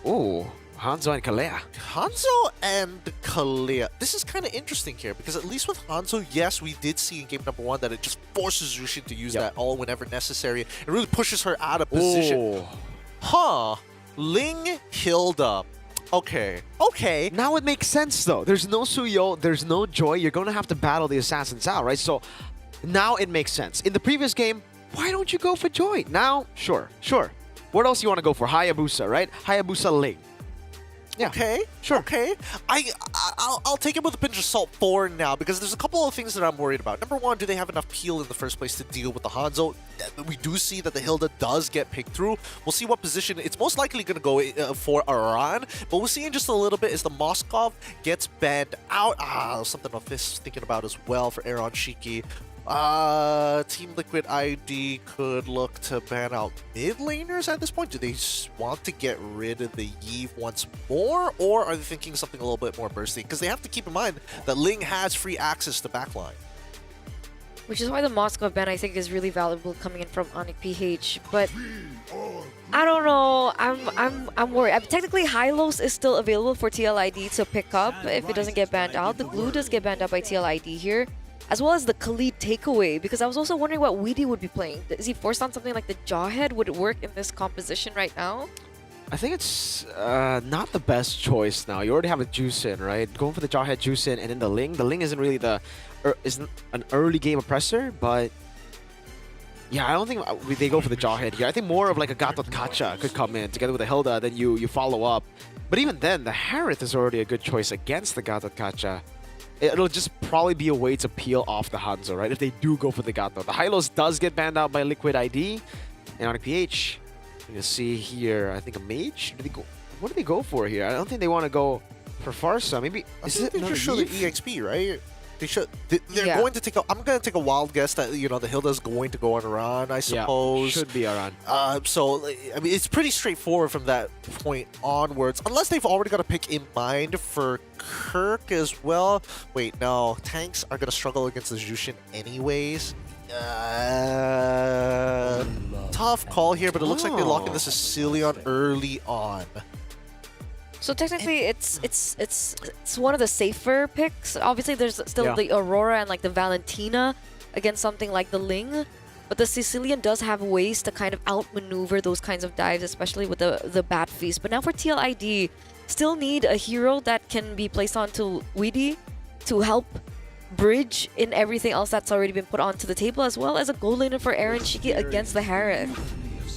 Ooh, Hanzo and Kalea. Hanzo and Kalea. This is kind of interesting here because at least with Hanzo, yes, we did see in game number 1 that it just forces Jushin to use that all whenever necessary. It really pushes her out of position. Huh. Ling, Hilda. Okay. Okay. Now it makes sense though. There's no Suyo, there's no Joy. You're going to have to battle the assassins out, right? So now it makes sense. In the previous game, why don't you go for Joy? Now, sure. What else you want to go for? Hayabusa, right? Hayabusa Ling. Yeah. Okay. Sure. Okay. I'll take it with a pinch of salt for now because there's a couple of things that I'm worried about. Number one, do they have enough peel in the first place to deal with the Hanzo? We do see that the Hilda does get picked through. We'll see what position. It's most likely going to go for Aran, but we'll see in just a little bit as the Moskov gets banned out. Something of this thinking about as well for Aaron Shiki. Team Liquid ID could look to ban out mid laners at this point. Do they want to get rid of the Yve once more, or are they thinking something a little bit more bursty? Because they have to keep in mind that Ling has free access to backline. Which is why the Moscow ban, I think, is really valuable coming in from Onyx PH. But I don't know. I'm worried. Technically, Hylos is still available for TLID to pick up if it doesn't get banned out. The Glue does get banned out by TLID here, as well as the Khalid takeaway, because I was also wondering what Weedy would be playing. Is he forced on something like the Jawhead? Would it work in this composition right now? I think it's not the best choice now. You already have a Juicin, right? Going for the Jawhead Juicin and then the Ling. The Ling isn't really isn't an early game oppressor, but yeah, I don't think they go for the Jawhead here. I think more of like a Gatot Kacha could come in together with the Hilda, then you follow up. But even then, the Harith is already a good choice against the Gatot Kacha. It'll just probably be a way to peel off the Hanzo, right? If they do go for the Gato. The Hylos does get banned out by Liquid ID and on PH. You see here, I think a mage? What do they go for here? I don't think they want to go for Farsa. Maybe They just show the EXP, right? They should. They're going to take a. I'm going to take a wild guess that the Hilda's going to go on Aran, I suppose. Yeah, should be Aran. So I mean, it's pretty straightforward from that point onwards, unless they've already got a pick in mind for Kirk as well. Wait, no, tanks are going to struggle against the Jushin anyways. Tough call here, but it looks like they lock in the Sicilian early on. So technically, it's one of the safer picks. Obviously, there's still the Aurora and like the Valentina against something like the Ling, but the Sicilian does have ways to kind of outmaneuver those kinds of dives, especially with the Bat Feast. But now for TLID, still need a hero that can be placed onto Weedy to help bridge in everything else that's already been put onto the table, as well as a goal laner for Aaron Shiki against the Harith.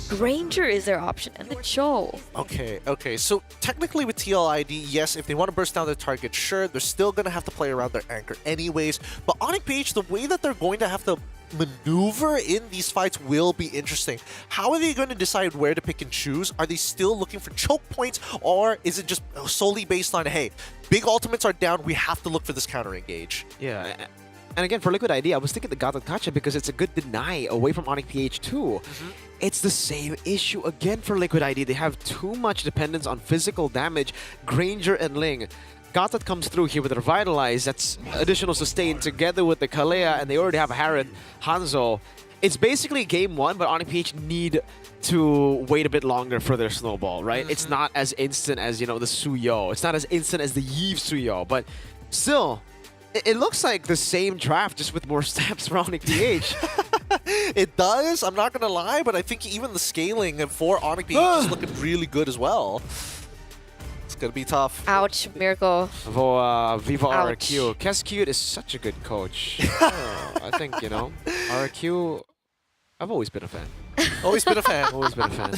Granger is their option, and the Cho. Okay. So technically with TLID, yes, if they want to burst down their target, sure, they're still going to have to play around their anchor anyways. But Onyx PH, the way that they're going to have to maneuver in these fights will be interesting. How are they going to decide where to pick and choose? Are they still looking for choke points, or is it just solely based on, hey, big ultimates are down, we have to look for this counter engage? Yeah. And again, for Liquid ID, I was thinking the Gatot Kacha because it's a good deny away from Onyx PH too. It's the same issue again for Liquid ID. They have too much dependence on physical damage. Granger and Ling. Gatot comes through here with a Revitalize. That's additional sustain together with the Kalea, and they already have a Harith, Hanzo. It's basically game one, but Onyx PH need to wait a bit longer for their snowball, right? It's not as instant as, the Suyo. It's not as instant as the Yve Suyo, but still, it looks like the same draft, just with more steps for Onyx PH. It does, I'm not going to lie, but I think even the scaling for Onyx PH is looking really good as well. It's going to be tough. Ouch, Miracle. Viva RQ. Cascute is such a good coach. I think, RQ, I've always been a fan. Always been a fan. Always been a fan.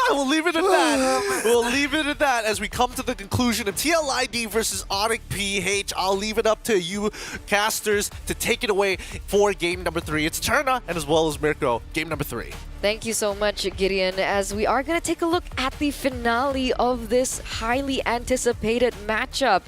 We'll leave it at that. We'll leave it at that as we come to the conclusion of TLID versus Onyx PH. I'll leave it up to you casters to take it away for game number 3. It's Turna and as well as Mirko, game number 3. Thank you so much, Gideon, as we are going to take a look at the finale of this highly anticipated matchup.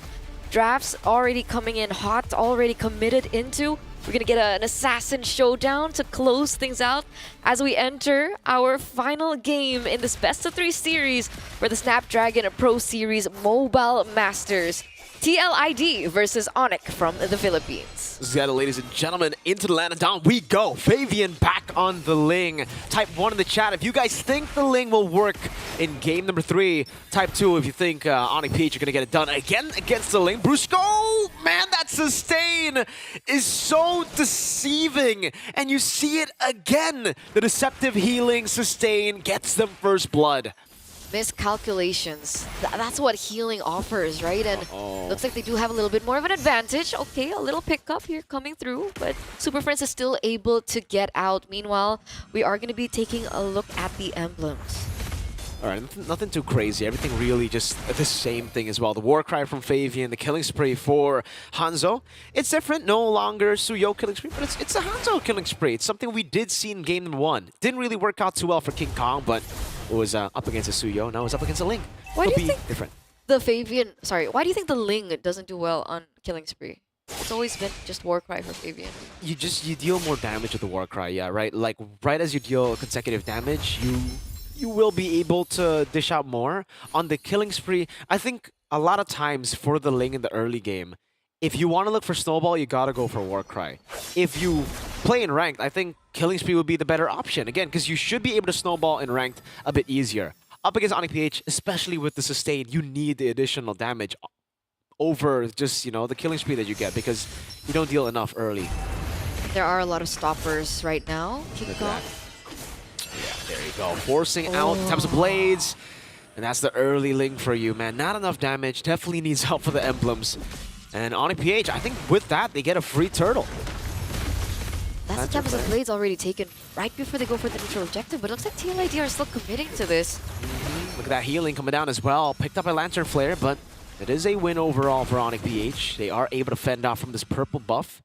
Drafts already coming in hot, already committed into. We're going to get an Assassin Showdown to close things out as we enter our final game in this best-of-3 series for the Snapdragon Pro Series Mobile Masters. TLID versus Onyx from the Philippines. Zeta, ladies and gentlemen, into the land of down we go. Fabian back on the Ling. Type 1 in the chat if you guys think the Ling will work in game number 3. Type 2 if you think Onyx Peach are going to get it done again against the Ling. Brusco, man, that sustain is so deceiving. And you see it again. The deceptive healing sustain gets them first blood. Miscalculations. That's what healing offers, right? And looks like they do have a little bit more of an advantage. Okay, a little pickup here coming through, but Super Friends is still able to get out. Meanwhile, we are going to be taking a look at the emblems. All right, nothing too crazy. Everything really just the same thing as well. The Warcry from Fabian, the killing spree for Hanzo. It's different, no longer Suyo killing spree, but it's a Hanzo killing spree. It's something we did see in game number 1. Didn't really work out too well for King Kong, but it was up against a Suyo. Now it's up against a Ling. Why do you think different? The Fabian, why do you think the Ling doesn't do well on killing spree? It's always been just Warcry for Fabian. You deal more damage with the Warcry, yeah, right? Like right as you deal consecutive damage, you will be able to dish out more. On the killing spree, I think a lot of times for the Ling in the early game, if you want to look for Snowball, you gotta go for Warcry. If you play in Ranked, I think Killing Spree would be the better option. Again, because you should be able to Snowball in Ranked a bit easier. Up against Onyx PH, especially with the sustain, you need the additional damage over just, the Killing Spree that you get, because you don't deal enough early. There are a lot of stoppers right now. King Kong. Yeah, there you go. Forcing out types of blades. And that's the early Ling for you, man. Not enough damage. Definitely needs help for the emblems. And Onyx PH, I think with that, they get a free turtle. That's the types of blades already taken right before they go for the neutral objective, but it looks like TLID are still committing to this. Look at that healing coming down as well. Picked up a Lantern Flare, but it is a win overall for Onyx PH. They are able to fend off from this purple buff.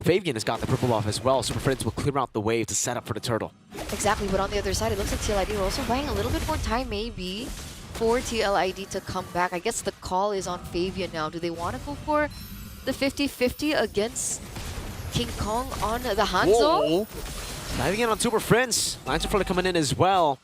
Fabian has got the purple buff as well. Super Friends will clear out the wave to set up for the turtle. Exactly, but on the other side, it looks like TLID are also buying a little bit more time, maybe, for TLID to come back. I guess the call is on Fabian now. Do they want to go for the 50-50 against King Kong on the Hanzo? Whoa. Diving in on Super Friends. Lantern Flare coming in as well.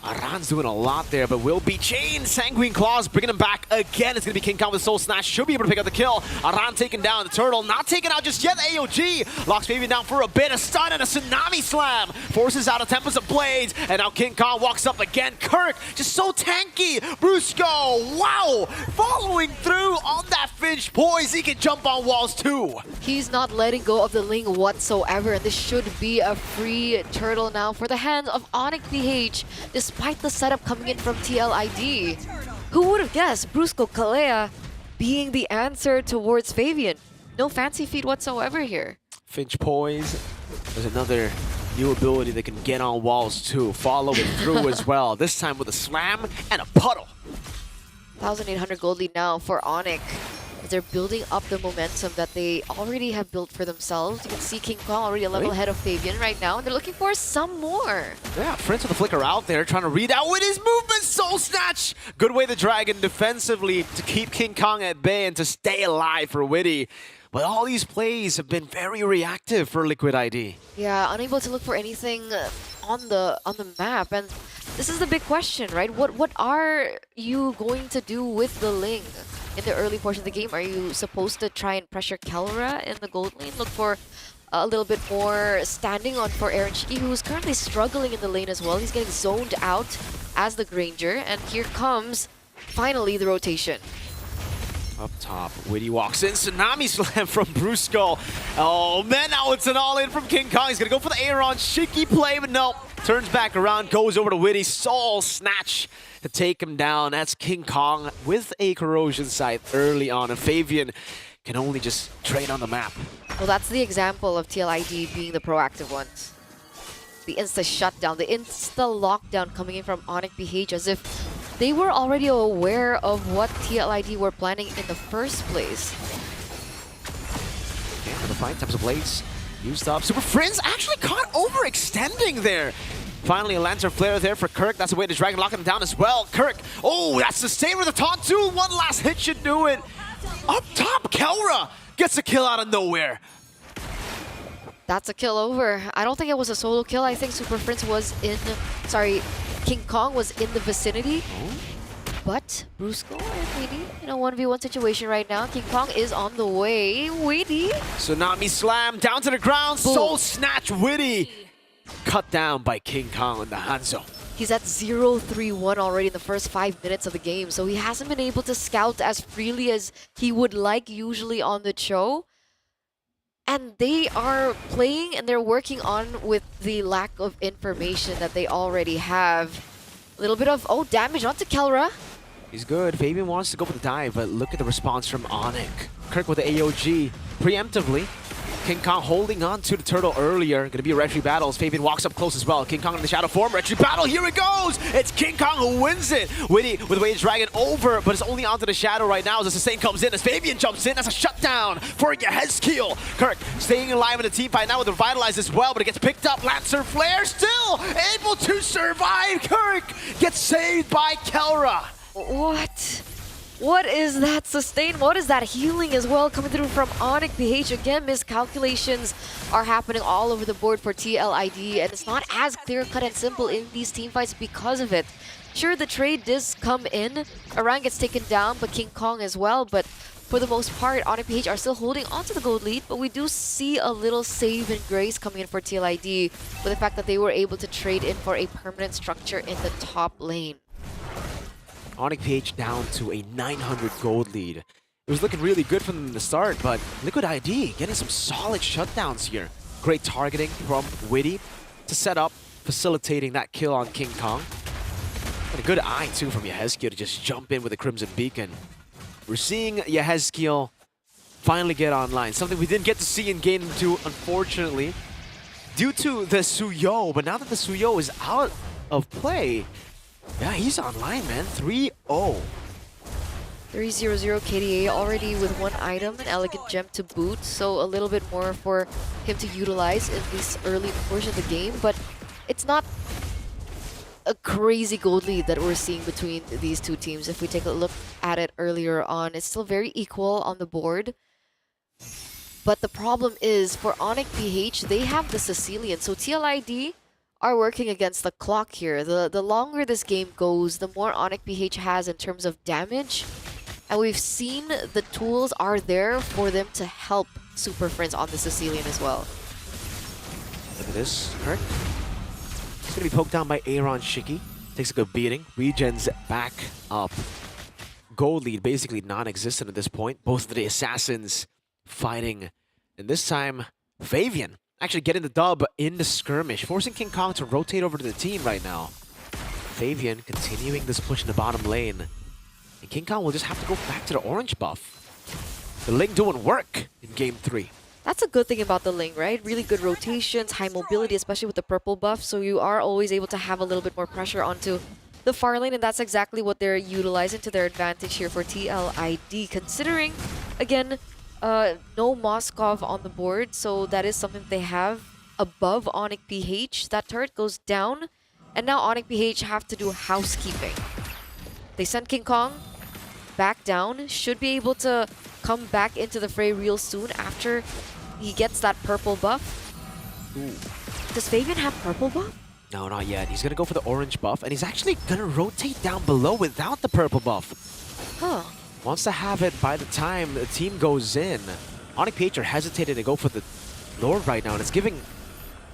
Aran's doing a lot there, but will be chained. Sanguine Claws bringing him back again. It's going to be King Kong with Soul Snatch. Should be able to pick up the kill. Aran taking down the turtle. Not taken out just yet. AOG locks Fabian down for a bit. A stun and a Tsunami Slam. Forces out a Tempest of Blades. And now King Kong walks up again. Kirk, just so tanky. Brusco, wow. Following through on that Finch poise. He can jump on walls too. He's not letting go of the Ling whatsoever. And this should be a free turtle now for the hands of Onyx PH. Despite the setup coming in from TLID. Who would have guessed Brusco Kalea being the answer towards Fabian? No fancy feat whatsoever here. Finch poise. There's another new ability that can get on walls too. Follow it through as well. This time with a slam and a puddle. 1,800 gold lead now for Onyx. They're building up the momentum that they already have built for themselves. You can see King Kong already a level ahead of Fabian right now, and they're looking for some more. Yeah, Friends with the flicker out there, trying to read out with his movement. Soul Snatch! Good way the Dragon defensively to keep King Kong at bay and to stay alive for Witty. But all these plays have been very reactive for Liquid ID. Yeah, unable to look for anything on the map, and this is the big question, right? What are you going to do with the Ling in the early portion of the game? Are you supposed to try and pressure Kelra in the gold lane? Look for a little bit more standing on for Aaron Shiki, who's currently struggling in the lane as well. He's getting zoned out as the Granger, and here comes finally the rotation. Up top, Witty walks in. Tsunami Slam from Brusco. Oh man, now it's an all-in from King Kong. He's gonna go for the Aaron Shiki play, but no. Turns back around, goes over to Witty. Soul Snatch to take him down. That's King Kong with a Corrosion Scythe early on. And Fabian can only just trade on the map. Well, that's the example of TLID being the proactive ones. The insta shutdown, the insta lockdown coming in from Onyx PH as if they were already aware of what TLID were planning in the first place. Yeah, for the fight, types of blades used up. Super Friends actually caught overextending there. Finally, a Lantern Flare there for Kirk. That's the way the Dragon locking him down as well. Kirk, oh, that's the same with the taunt too. One last hit should do it. Up top, Kelra gets a kill out of nowhere. That's a kill over. I don't think it was a solo kill. I think Super Friends was in, sorry, King Kong was in the vicinity. But Brusco and Weedy in a 1v1 situation right now. King Kong is on the way. Weedy. Tsunami slam down to the ground. Boom. Soul snatch Witty. Cut down by King Kong in the Hanzo. He's at 0-3-1 already in the first 5 minutes of the game. So he hasn't been able to scout as freely as he would like usually on the show. And they are playing and they're working on with the lack of information that they already have. A little bit of, damage onto Kelra. He's good. Fabian wants to go for the dive, but look at the response from Onic. Kirk with the AOG preemptively. King Kong holding on to the turtle earlier. Gonna be a retry battle as Fabian walks up close as well. King Kong in the shadow form. Retry battle. Here it goes. It's King Kong who wins it. Witty with Wade Dragon over, but it's only onto the shadow right now as the sustain comes in. As Fabian jumps in. That's a shutdown for Yehezkiel. Kirk staying alive in the team fight now with Revitalize as well, but it gets picked up. Lancer Flare still able to survive. Kirk gets saved by Kelra. What? What is that sustain? What is that healing as well coming through from Onic PH? Again, miscalculations are happening all over the board for TLID, and it's not as clear-cut and simple in these team fights because of it. Sure, the trade does come in. Aran gets taken down, but King Kong as well. But for the most part, Onic PH are still holding onto the gold lead, but we do see a little save and grace coming in for TLID with the fact that they were able to trade in for a permanent structure in the top lane. Onic PH down to a 900 gold lead. It was looking really good for them in the start, but Liquid ID getting some solid shutdowns here. Great targeting from Witty to set up, facilitating that kill on King Kong. And a good eye too from Yehezkiel to just jump in with the Crimson Beacon. We're seeing Yehezkiel finally get online. Something we didn't get to see in Game 2, unfortunately, due to the Suyo. But now that the Suyo is out of play, yeah, he's online, man. 3-0. 3-0-0 KDA already with one item, an Elegant Gem to boot, so a little bit more for him to utilize in this early portion of the game, but it's not a crazy gold lead that we're seeing between these two teams. If we take a look at it earlier on, it's still very equal on the board. But the problem is, for Onic PH, they have the Sicilian, so TLID are working against the clock here. The longer this game goes, the more Onic PH has in terms of damage. And we've seen the tools are there for them to help Super Friends on the Sicilian as well. Look at this, Kirk. He's gonna be poked down by Aaron Shiki. Takes a good beating. Regens back up. Gold lead basically non-existent at this point. Both of the assassins fighting. And this time, Fabian actually getting the dub in the skirmish, forcing King Kong to rotate over to the team right now. Fabian continuing this push in the bottom lane. And King Kong will just have to go back to the orange buff. The Ling doing work in Game 3. That's a good thing about the Ling, right? Really good rotations, high mobility, especially with the purple buff, so you are always able to have a little bit more pressure onto the far lane, and that's exactly what they're utilizing to their advantage here for TLID, considering, again, no Moskov on the board, so that is something they have above Onic PH. That turret goes down, and now Onic PH have to do housekeeping. They send King Kong back down, should be able to come back into the fray real soon after he gets that purple buff. Ooh. Does Fabian have purple buff? No, not yet. He's gonna go for the orange buff, and he's actually gonna rotate down below without the purple buff. Huh. Wants to have it by the time the team goes in. Onic PH are hesitating to go for the Lord right now, and it's giving,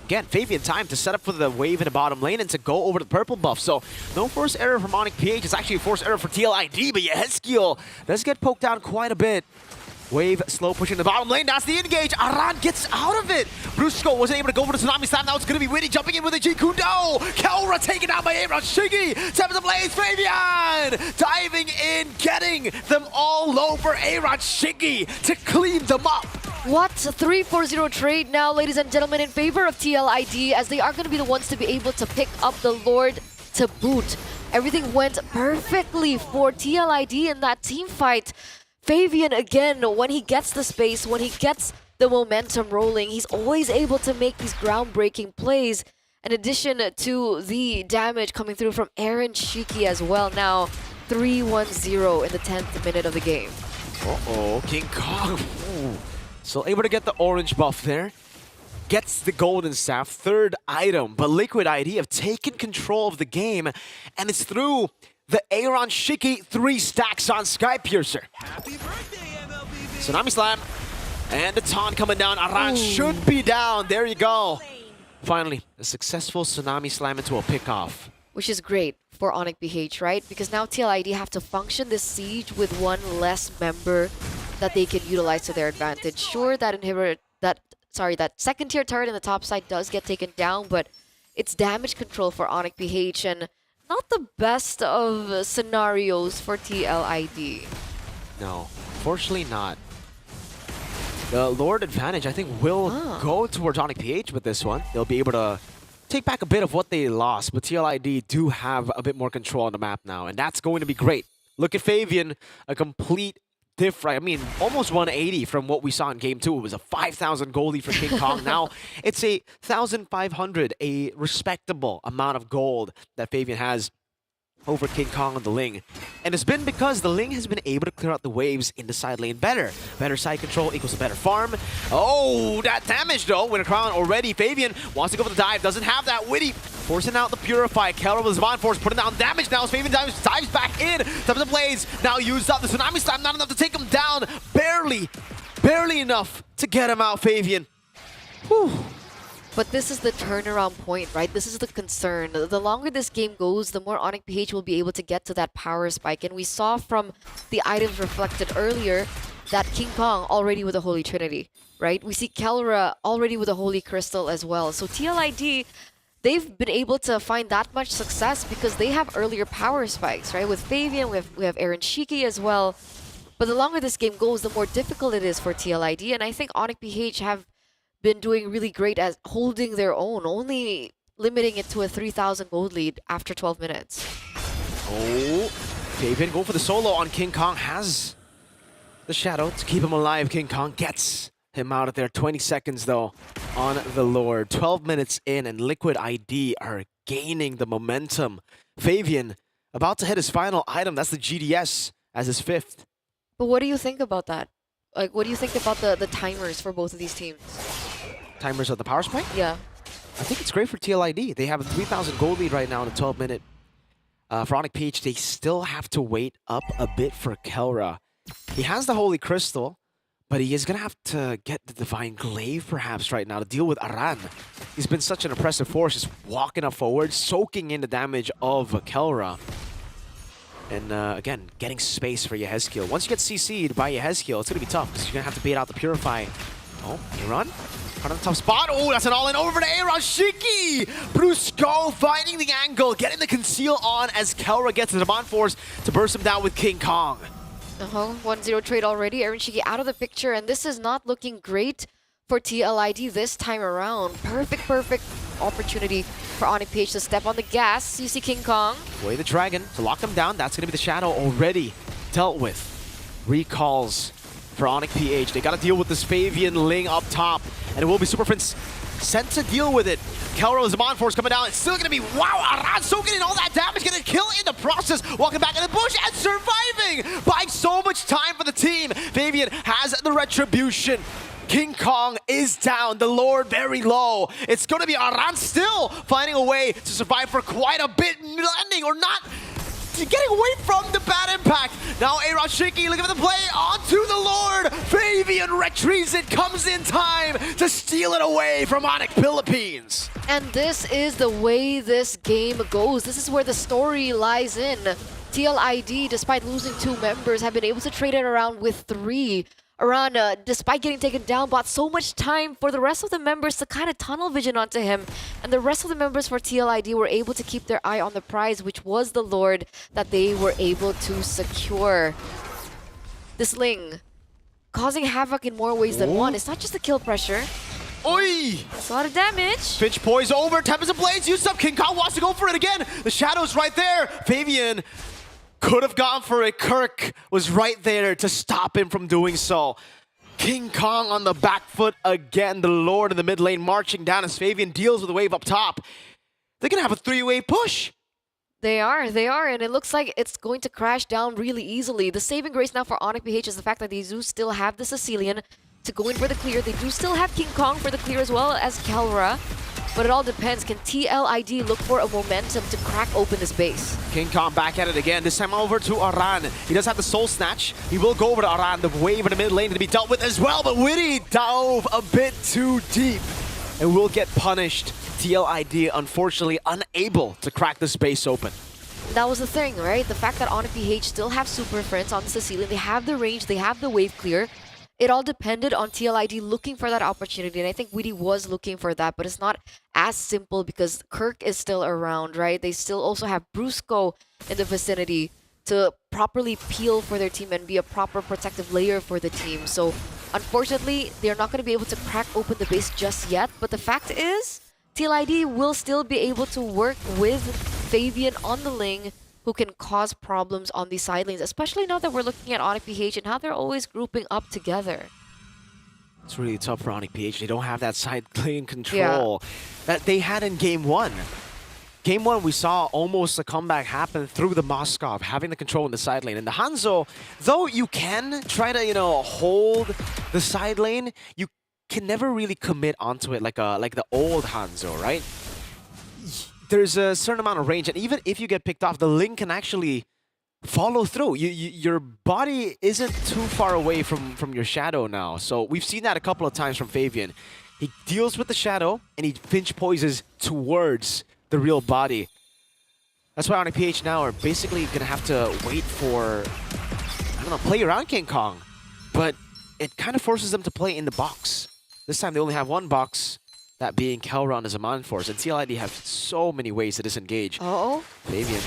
again, Fabian time to set up for the wave in the bottom lane and to go over the purple buff. So no force error from Onic PH. It's actually a force error for TLID, but Yehezkiel does get poked down quite a bit. Wave slow pushing the bottom lane. That's the engage. Aran gets out of it. Brusco wasn't able to go for the Tsunami Slam. Now it's going to be Witty jumping in with a Jikundo. Kelra taken out by Aaron Shigi. Seventh of Blaze, Fabian diving in, getting them all over Aaron Shigi to clean them up. What? A 3-4-0 trade now, ladies and gentlemen, in favor of TLID, as they are going to be the ones to be able to pick up the Lord to boot. Everything went perfectly for TLID in that team fight. Fabian, again, when he gets the space, when he gets the momentum rolling, he's always able to make these groundbreaking plays. In addition to the damage coming through from Aaron Shiki as well. Now 3-1-0 in the 10th minute of the game. Uh-oh, King Kong. Ooh. So able to get the orange buff there. Gets the golden staff, third item. But Liquid ID have taken control of the game, and it's through the Aaron Shiki 3 stacks on Sky Piercer. Tsunami Slam. And the taunt coming down. Aran should be down. There you go. Finally, a successful Tsunami Slam into a pickoff. Which is great for Onyx BH, right? Because now TLID have to function this siege with one less member that they can utilize to their advantage. Sure, that that second tier turret in the top side does get taken down, but it's damage control for Onyx BH and not the best of scenarios for TLID. No, fortunately not. The Lord advantage, I think, will go towards Onyx PH with this one. They'll be able to take back a bit of what they lost, but TLID do have a bit more control on the map now, and that's going to be great. Look at Fabian, a complete different, I mean, almost 180 from what we saw in Game 2. It was a 5,000 gold lead for King Kong. Now it's a 1,500, a respectable amount of gold that Fabian has over King Kong and the Ling. And it's been because the Ling has been able to clear out the waves in the side lane better. Better side control equals a better farm. Oh, that damage though, with a crown already. Fabian wants to go for the dive, doesn't have that witty. Forcing out the Purify. Kelra with his Bond Force putting down damage now as Fabian dives back in. Top of the blades, now used up. The Tsunami Slam, not enough to take him down. Barely enough to get him out, Fabian. Whew. But this is the turnaround point, right? This is the concern. The longer this game goes, the more Onyx PH will be able to get to that power spike. And we saw from the items reflected earlier that King Kong already with the Holy Trinity, right? We see Kelra already with the Holy Crystal as well. So TLID, they've been able to find that much success because they have earlier power spikes, right? With Fabian, we have Aaron Shiki as well. But the longer this game goes, the more difficult it is for TLID. And I think Onyx PH have been doing really great at holding their own, only limiting it to a 3,000 gold lead after 12 minutes. Oh, Fabian go for the solo on King Kong, has the shadow to keep him alive. King Kong gets him out of there. 20 seconds though on the Lord. 12 minutes in and Liquid ID are gaining the momentum. Fabian about to hit his final item, that's the GDS as his 5th. But what do you think about that? Like, what do you think about the timers for both of these teams? Timers of the power spike? Yeah. I think it's great for TLID. They have a 3,000 gold lead right now in a 12-minute. For Onyx PH, they still have to wait up a bit for Kelra. He has the Holy Crystal, but he is going to have to get the Divine Glaive perhaps right now to deal with Aran. He's been such an impressive force, just walking up forward, soaking in the damage of Kelra. And again, getting space for Yehezkiel. Once you get CC'd by Yehezkiel, it's going to be tough because you're going to have to bait out the Purify. Oh, Aaron? On the tough spot. Oh, that's an all-in over to Aaron Shiki! Brusco finding the angle, getting the conceal on as Kelra gets the Demand Force to burst him down with King Kong. 1-0 trade already. Aaron Shiki out of the picture, and this is not looking great for TLID this time around. Perfect opportunity for Onyx PH to step on the gas. You see King Kong. Way the Dragon to lock him down. That's going to be the Shadow already dealt with. Recalls for Onyx PH. They got to deal with this Fabian Ling up top, and it will be Super Prince sent to deal with it. Kelra is Zaman Force coming down. It's still going to be, wow, Aran soaking in all that damage, getting a kill in the process, walking back in the bush and surviving, buying so much time for the team. Fabian has the retribution. King Kong is down, the Lord very low. It's going to be Aran still finding a way to survive for quite a bit, landing or not, getting away from the bad impact. Now Aaron Shiki looking for the play onto the Lord. Fabian retrieves it, comes in time to steal it away from Onyx Philippines. And this is the way this game goes. This is where the story lies in. TLID, despite losing 2 members, have been able to trade it around with 3. Aran, despite getting taken down, bought so much time for the rest of the members to kind of tunnel vision onto him. And the rest of the members for TLID were able to keep their eye on the prize, which was the Lord that they were able to secure. This Ling, causing havoc in more ways than one. It's not just the kill pressure. Oi! That's a lot of damage. Pinch poise over, Tempest of Blades used up. King Kong wants to go for it again. The Shadow's right there. Fabian could have gone for it. Kirk was right there to stop him from doing so. King Kong on the back foot again. The Lord in the mid lane marching down as Fabian deals with the wave up top. They're going to have a 3-way push. They are, and it looks like it's going to crash down really easily. The saving grace now for Onyx PH is the fact that they do still have the Sicilian to go in for the clear. They do still have King Kong for the clear as well as Kelra. But it all depends. Can TLID look for a momentum to crack open this base? King Kong back at it again, this time over to Aran. He does have the Soul Snatch. He will go over to Aran. The wave in the mid lane to be dealt with as well, but Witty dove a bit too deep and will get punished. TLID, unfortunately, unable to crack the space open. That was the thing, right? The fact that Onyx PH still have Super Friends on the ceiling, they have the range, they have the wave clear. It all depended on TLID looking for that opportunity, and I think Witty was looking for that, but it's not as simple because Kirk is still around, right? They still also have Brusco in the vicinity to properly peel for their team and be a proper protective layer for the team. So unfortunately, they're not going to be able to crack open the base just yet, but the fact is, TLID will still be able to work with Fabian on the Ling, who can cause problems on these side lanes, especially now that we're looking at Onyx PH and how they're always grouping up together. It's really tough for Onyx PH. They don't have that side lane control that they had in Game 1. Game 1, we saw almost a comeback happen through the Moskov, having the control in the side lane. And the Hanzo, though you can try to, hold the side lane, you can never really commit onto it like the old Hanzo, right? There's a certain amount of range, and even if you get picked off, the Ling can actually follow through. Your body isn't too far away from your shadow now. So we've seen that a couple of times from Fabian. He deals with the shadow, and he pinch poises towards the real body. That's why Onyx PH now are basically going to have to wait for, I don't know, play around King Kong. But it kind of forces them to play in the box. This time they only have one box, that being Kelra on his Aman Force. And TLID have so many ways to disengage. Fabian.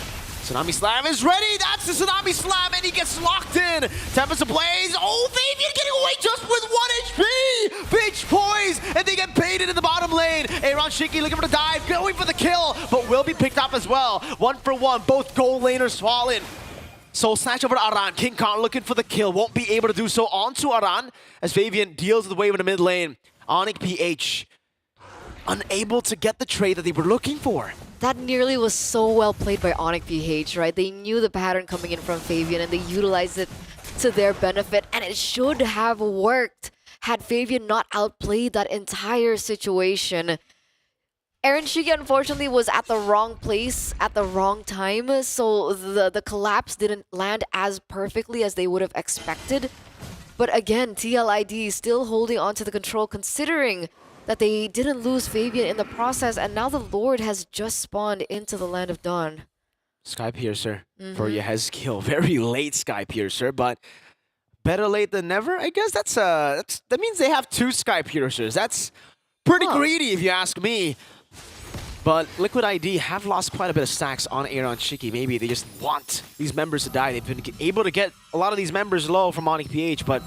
Tsunami Slam is ready! That's the Tsunami Slam, and he gets locked in! Tempest Ablaze! Oh, Fabian getting away just with 1 HP! Pinch poise! And they get baited in the bottom lane! Aaron Shiki looking for the dive, going for the kill, but will be picked up as well. 1 for 1, both gold laners fallen. Soul Snatch over to Aran. King Kong looking for the kill, won't be able to do so onto Aran as Fabian deals with the wave in the mid lane. Onyx PH unable to get the trade that they were looking for. That nearly was so well played by Onyx PH, right? They knew the pattern coming in from Fabian and they utilized it to their benefit, and it should have worked had Fabian not outplayed that entire situation. Aaron Shiki unfortunately was at the wrong place at the wrong time, so the collapse didn't land as perfectly as they would have expected. But again, TLID still holding on to the control, considering that they didn't lose Fabian in the process, and now the Lord has just spawned into the Land of Dawn. Sky Piercer for Yehezkiel. Very late Sky Piercer, but better late than never. I guess that means they have 2 Sky Piercers. That's pretty greedy if you ask me. But Liquid ID have lost quite a bit of stacks on Aaron Shiki. Maybe they just want these members to die. They've been able to get a lot of these members low from Onyx PH, but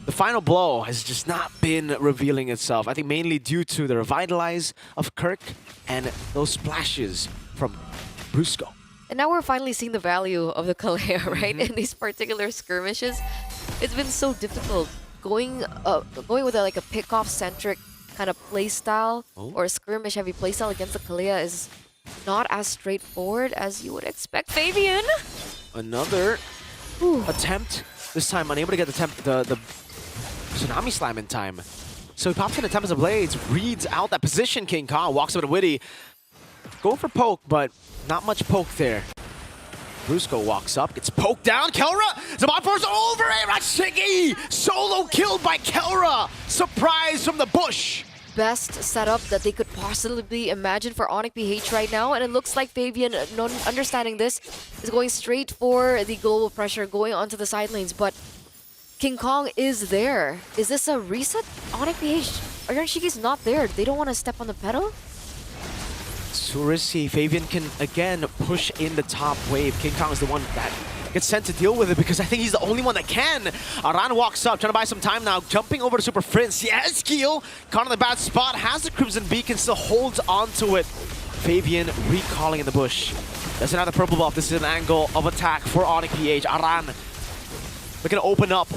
the final blow has just not been revealing itself. I think mainly due to the Revitalize of Kirk and those splashes from Brusco. And now we're finally seeing the value of the Kalea, right? In these particular skirmishes. It's been so difficult going with a pick-off centric kind of playstyle or a skirmish heavy playstyle against the Kalea is not as straightforward as you would expect. Fabian! Another attempt. This time unable to get the Tsunami Slam in time. So he pops in a Tempest of Blades, reads out that position. King Kong walks up to Witty. Going for poke, but not much poke there. Brusco walks up, gets poked down. Kelra! Zaman Force over! Rashigi! Solo killed by Kelra! Surprise from the bush! Best setup that they could possibly imagine for Onyx PH right now, and it looks like Fabian, understanding this, is going straight for the global pressure, going onto the side lanes, but King Kong is there. Is this a reset? Onyx PH, Aaron Shiki's not there. They don't want to step on the pedal? Too risky. Fabian can again push in the top wave. King Kong is the one that gets sent to deal with it because I think he's the only one that can. Aran walks up, trying to buy some time now, jumping over to Super Prince. Yes, Keel caught in the bad spot, has the Crimson Beacon, still holds onto it. Fabian recalling in the bush. Doesn't have the purple buff. This is an angle of attack for Onyx PH. Aran looking to open up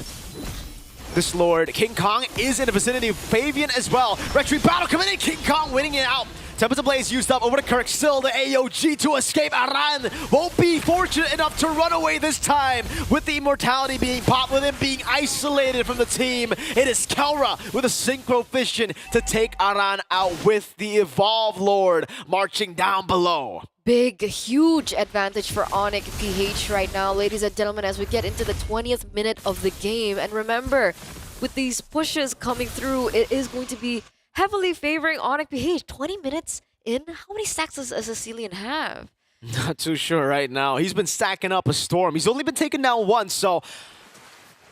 this Lord. King Kong is in the vicinity of Fabian as well. Retreat battle coming in. King Kong winning it out. Tempest Blaze used up over to Kirk. Still the AOG to escape. Aran won't be fortunate enough to run away this time with the immortality being popped, with him being isolated from the team. It is Kelra with a Synchro Fission to take Aran out with the Evolve Lord marching down below. Big, huge advantage for Onyx PH right now, ladies and gentlemen, as we get into the 20th minute of the game. And remember, with these pushes coming through, it is going to be heavily favoring Onyx PH. 20 minutes in? How many stacks does a Sicilian have? Not too sure right now. He's been stacking up a storm. He's only been taken down once, so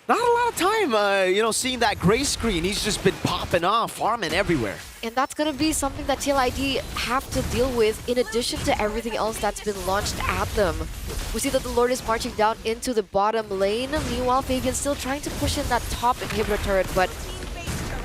not a lot of time, seeing that gray screen. He's just been popping off, farming everywhere. And that's going to be something that TLID have to deal with in addition to everything else that's been launched at them. We see that the Lord is marching down into the bottom lane. Meanwhile, Fabian's still trying to push in that top inhibitor turret, but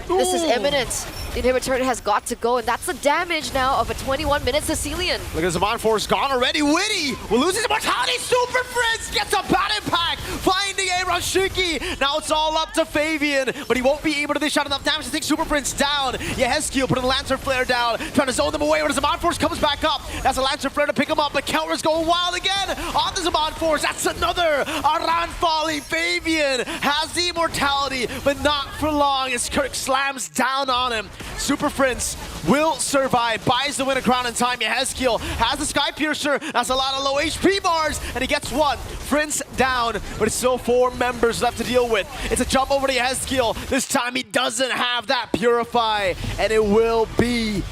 this is imminent. The inhibitor turret has got to go, and that's the damage now of a 21-minute Sicilian. Look at Zaman Force gone already. Witty will lose his immortality. Super Fritz gets a bad impact, finding Aaron Shiki. Now it's all up to Fabian, but he won't be able to dish out enough damage to take Super Prince down. Yehezkiel putting the Lancer Flare down, trying to zone them away when Zaman Force comes back up. That's a Lancer Flare to pick him up, but Kelra's going wild again on the Zaman Force. That's another Aran falling. Fabian has the immortality, but not for long as Kirk slams down on him. Super Prince will survive, buys the winner crown in time. Yehezkiel has the Sky Piercer. That's a lot of low HP bars, and he gets one. Prince down, but it's still 4 members left to deal with. It's a jump over to Yehezkiel. This time he doesn't have that Purify, and it will be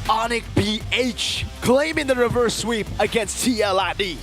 Onyx BH claiming the reverse sweep against TLID.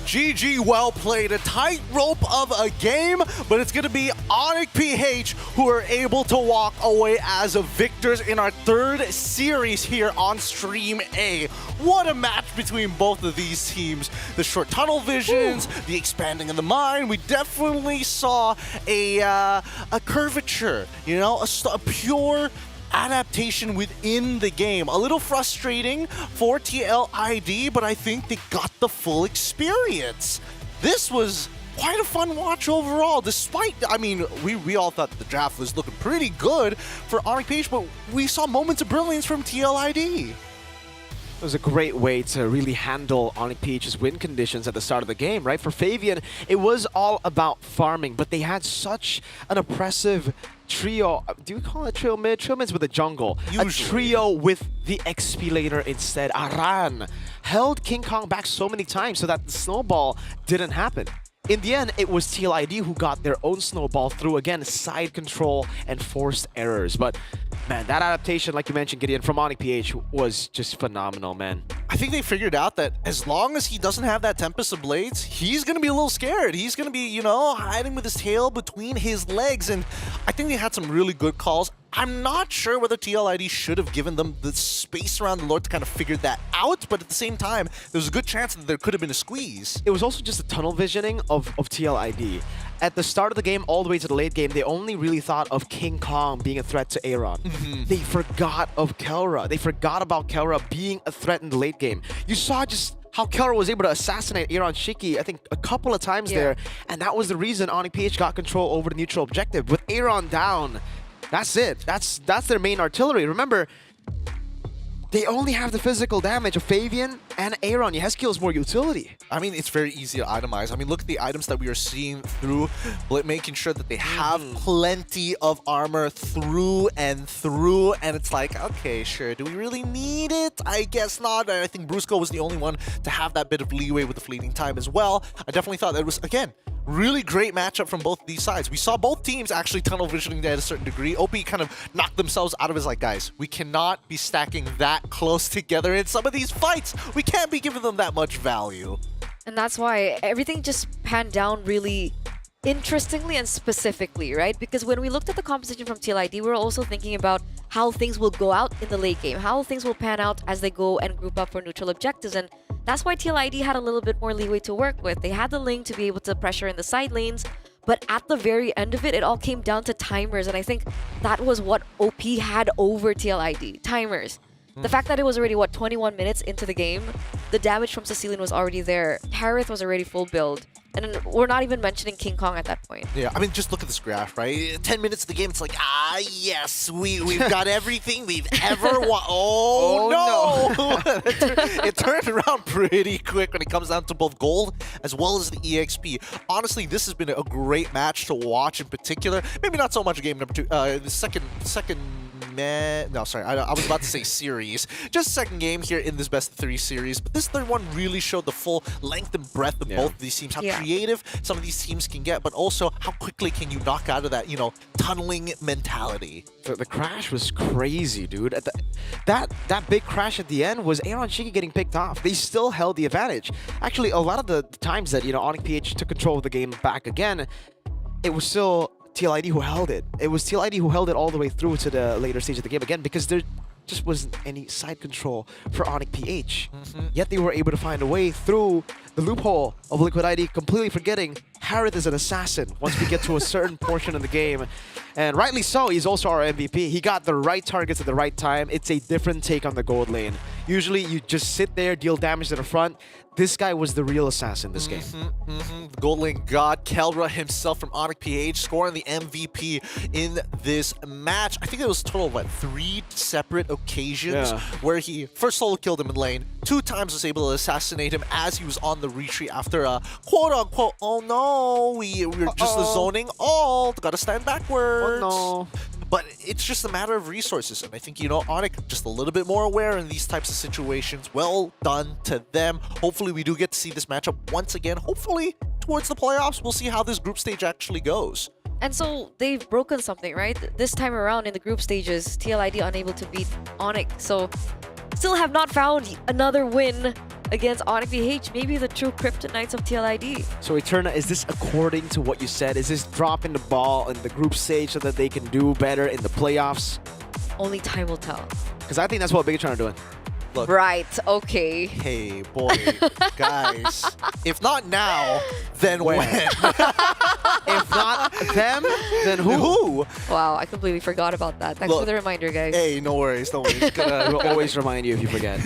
GG, well played. A tightrope of a game, but it's going to be Onyx PH who are able to walk away as victors in our 3rd series here on Stream A. What a match between both of these teams. The short tunnel visions, the expanding of the mine. We definitely saw a curvature, a pure adaptation within the game. A little frustrating for TLID, but I think they got the full experience. This was quite a fun watch overall, despite, we all thought the draft was looking pretty good for Onyx PH, but we saw moments of brilliance from TLID. It was a great way to really handle Onyx PH's win conditions at the start of the game, right? For Fabian, it was all about farming, but they had such an oppressive trio. Do we call it trio mid? Trio mid's with the jungle. Usually. A trio with the XP laner instead. Aran held King Kong back so many times so that the snowball didn't happen. In the end, it was TLID who got their own snowball through, again, side control and forced errors. But, man, that adaptation, like you mentioned, Gideon, from Onyx PH was just phenomenal, man. I think they figured out that as long as he doesn't have that Tempest of Blades, he's going to be a little scared. He's going to be, hiding with his tail between his legs. And I think they had some really good calls. I'm not sure whether TLID should have given them the space around the Lord to kind of figure that out, but at the same time, there was a good chance that there could have been a squeeze. It was also just a tunnel visioning of TLID. At the start of the game, all the way to the late game, they only really thought of King Kong being a threat to Aaron. They forgot of Kelra. They forgot about Kelra being a threat in the late game. You saw just how Kelra was able to assassinate Aaron Shiki, I think, a couple of times there, and that was the reason Onyx PH got control over the neutral objective. With Aaron down, that's it. That's their main artillery. Remember, they only have the physical damage of Fabian and Aaron. Yehezkiel is more utility. It's very easy to itemize. Look at the items that we are seeing through, making sure that they have plenty of armor through, and it's like, okay, sure, do we really need it? I guess not. I think Brusco was the only one to have that bit of leeway with the fleeting time as well. I definitely thought that it was, again, really great matchup from both of these sides. We saw both teams actually tunnel visioning at a certain degree. OP kind of knocked themselves out of his, like, guys, we cannot be stacking that close together in some of these fights. We can't be giving them that much value. And that's why everything just panned down really interestingly and specifically, right? Because when we looked at the composition from TLID, we were also thinking about how things will go out in the late game, how things will pan out as they go and group up for neutral objectives. And that's why TLID had a little bit more leeway to work with. They had the link to be able to pressure in the side lanes, but at the very end of it, it all came down to timers. And I think that was what OP had over TLID, timers. The fact that it was already, 21 minutes into the game, the damage from Sicilian was already there. Harith was already full build. And then we're not even mentioning King Kong at that point. Yeah, I mean, just look at this graph, right? 10 minutes of the game, it's like, yes, we've got everything we've ever wanted. Oh, no! It turned around pretty quick when it comes down to both gold as well as the EXP. Honestly, this has been a great match to watch in particular. Maybe not so much game number 2. The second no, sorry, I was about to say series. Just second game here in this best of 3 series. But this third one really showed the full length and breadth of both of these teams. How creative some of these teams can get, but also how quickly can you knock out of that, tunneling mentality. The crash was crazy, dude. That big crash at the end was Aaron Shiki getting picked off. They still held the advantage. Actually, a lot of the times that, Onyx PH took control of the game back again, it was still TLID who held it. It was TLID who held it all the way through to the later stage of the game again, because there just wasn't any side control for Onyx PH. Yet they were able to find a way through the loophole of Liquid ID, completely forgetting Harith is an assassin once we get to a certain portion of the game. And rightly so, he's also our MVP. He got the right targets at the right time. It's a different take on the gold lane. Usually you just sit there, deal damage to the front. This guy was the real assassin this game. The gold lane god, Keldra himself from Onyx PH, scoring the MVP in this match. I think it was a total of, what, 3 separate occasions where he first solo killed him in lane, 2 times was able to assassinate him as he was on the retreat after a quote-unquote, oh no, we were just zoning alt, gotta stand backwards. Oh no. But it's just a matter of resources, and I think, Onyx just a little bit more aware in these types of situations. Well done to them. Hopefully we do get to see this matchup once again. Hopefully towards the playoffs, we'll see how this group stage actually goes. And so they've broken something, right? This time around in the group stages, TLID unable to beat Onyx. So still have not found another win against Onyx PH, maybe the true kryptonites of TLID. So Eterna, is this according to what you said? Is this dropping the ball in the group stage so that they can do better in the playoffs? Only time will tell. Because I think that's what Bigatron are doing. Look. Right, okay. Hey, boy, guys. If not now, then when? If not them, then who? Wow, I completely forgot about that. Thanks for the reminder, guys. Hey, no worries, no worries. We'll always remind you if you forget.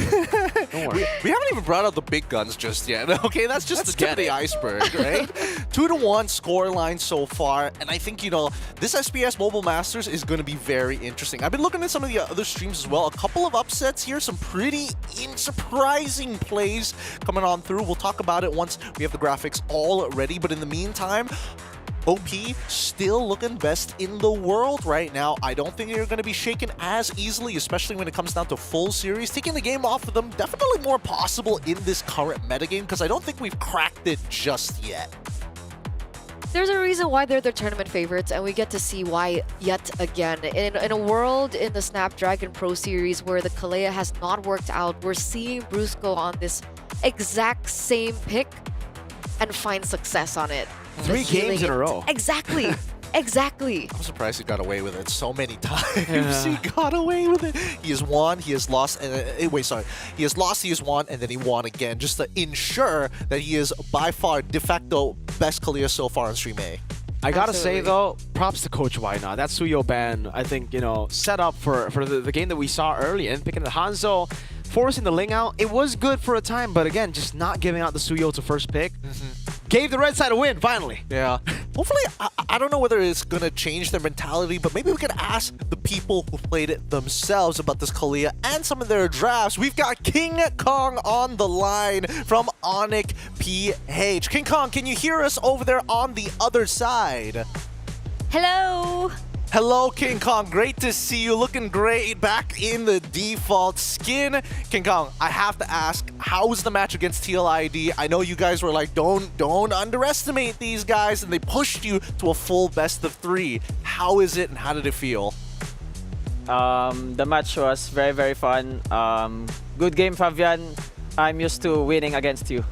Don't worry. We haven't even brought out the big guns just yet. Okay, that's just the tip of the iceberg, right? 2-1 score line so far, and I think, this SPS Mobile Masters is going to be very interesting. I've been looking at some of the other streams as well. A couple of upsets here, some pretty surprising plays coming on through. We'll talk about it once we have the graphics all ready, but in the meantime, OP still looking best in the world right now. I don't think they're going to be shaken as easily, especially when it comes down to full series. Taking the game off of them, definitely more possible in this current metagame, because I don't think we've cracked it just yet. There's a reason why they're the tournament favorites, and we get to see why yet again. In a world in the Snapdragon Pro Series where the Kalea has not worked out, we're seeing Bruce go on this exact same pick and find success on it. 3 games in a row. Exactly. Exactly. I'm surprised he got away with it so many times. He got away with it. He has won, he has lost, he has lost, he has won, and then he won again, just to ensure that he is by far de facto best Kalea so far on Stream A. I gotta say though, props to Coach Waina. That Suyo ban, I think, set up for the game that we saw early, and picking the Hanzo, forcing the Ling out. It was good for a time, but again, just not giving out the Suyo to first pick. Gave the red side a win, finally. Yeah. Hopefully, I don't know whether it's going to change their mentality, but maybe we can ask the people who played it themselves about this Kalea and some of their drafts. We've got King Kong on the line from Onyx PH. King Kong, can you hear us over there on the other side? Hello. Hello, King Kong. Great to see you. Looking great. Back in the default skin. King Kong, I have to ask, how was the match against TLID? I know you guys were like, don't underestimate these guys, and they pushed you to a full best of 3. How is it, and how did it feel? The match was very, very fun. Good game, Fabian. I'm used to winning against you.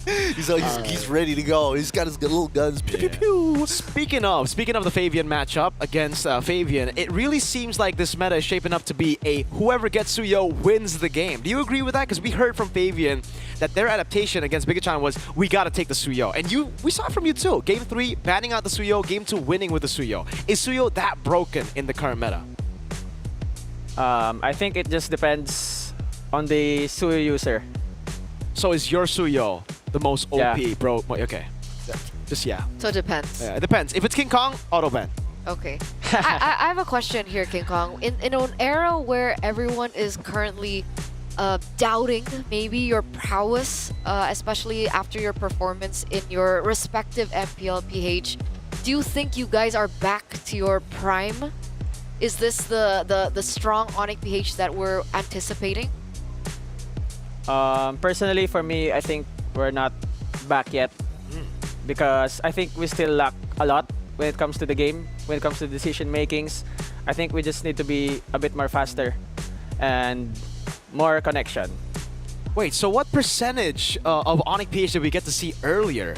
He's ready to go. He's got his little guns. Pew, pew, pew. Speaking of the Fabian matchup against Fabian, it really seems like this meta is shaping up to be a whoever gets Suyo wins the game. Do you agree with that? Because we heard from Fabian that their adaptation against Bigatron was, we got to take the Suyo. And we saw it from you too. Game 3, banning out the Suyo. Game 2, winning with the Suyo. Is Suyo that broken in the current meta? I think it just depends on the Suyo user. So is your Suyo the most OP, Yeah. bro? Okay. Just yeah. So it depends. Yeah, it depends. If it's King Kong, auto ban. Okay. I have a question here, King Kong. In an era where everyone is currently doubting maybe your prowess, especially after your performance in your respective MPLPH, do you think you guys are back to your prime? Is this the strong Onyx PH that we're anticipating? Personally, for me, I think we're not back yet because I think we still lack a lot when it comes to the game, when it comes to decision makings. I think we just need to be a bit more faster and more connection. Wait, so what percentage of Onyx PH did we get to see earlier?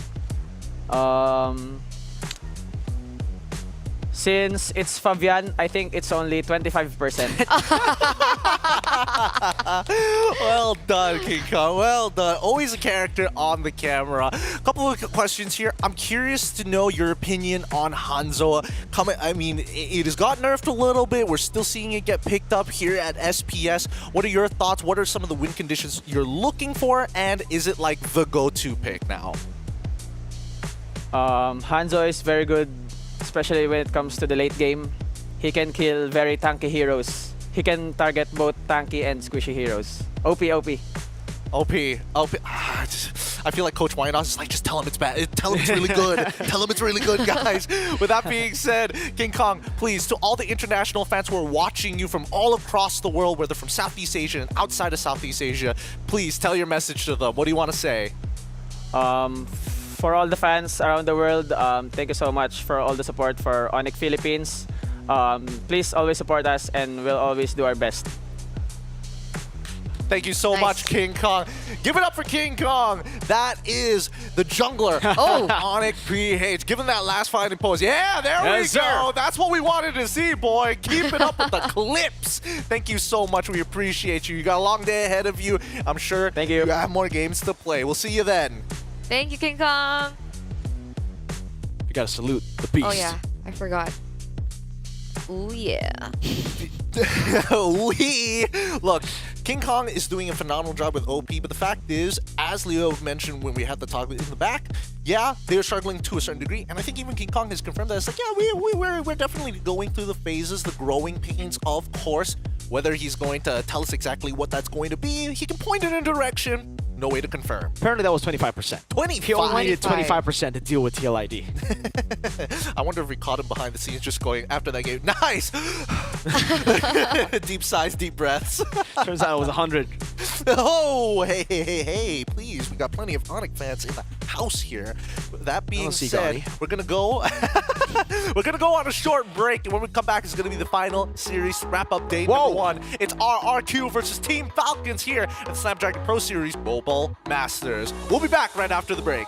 Since it's Fabian, I think it's only 25%. Well done, King Kong. Well done. Always a character on the camera. Couple of questions here. I'm curious to know your opinion on Hanzo. I mean, it has got nerfed a little bit. We're still seeing it get picked up here at SPS. What are your thoughts? What are some of the win conditions you're looking for? And is it like the go-to pick now? Hanzo is very good, especially when it comes to the late game. He can kill very tanky heroes. He can target both tanky and squishy heroes. OP. I feel like Coach Winehouse is like, just tell him it's bad. Tell him it's really good. Tell him it's really good, guys. With that being said, King Kong, please, to all the international fans who are watching you from all across the world, whether from Southeast Asia and outside of Southeast Asia, please tell your message to them. What do you want to say? For all the fans around the world, thank you so much for all the support for Onyx Philippines. Please always support us and we'll always do our best. Thank you so much, King Kong. Give it up for King Kong. That is the jungler. Onyx PH. Give him that last fighting pose. Yeah, there we go. Sir. That's what we wanted to see, boy. Keep it up with the clips. Thank you so much. We appreciate you. You got a long day ahead of you. I'm sure you have more games to play. We'll see you then. Thank you, King Kong. You gotta salute the beast. Oh yeah, I forgot. Ooh yeah. Look, King Kong is doing a phenomenal job with OP, but the fact is, as Leo mentioned when we had the talk in the back, yeah, they're struggling to a certain degree, and I think even King Kong has confirmed that. It's like, yeah, we're definitely going through the phases, the growing pains, of course. Whether he's going to tell us exactly what that's going to be, he can point it in a direction. No way to confirm. Apparently that was 25%. 25? He only needed 25% to deal with TLID. I wonder if we caught him behind the scenes just going after that game. Nice! Deep sighs, deep breaths. Turns out it was 100. Oh, hey, please. We got plenty of Onyx fans in the house here. That being said, we're gonna go on a short break, and when we come back, it's gonna be the final series wrap-up day number 1. It's RRQ versus Team Falcons here at the Snapdragon Pro Series Mobile Masters. We'll be back right after the break.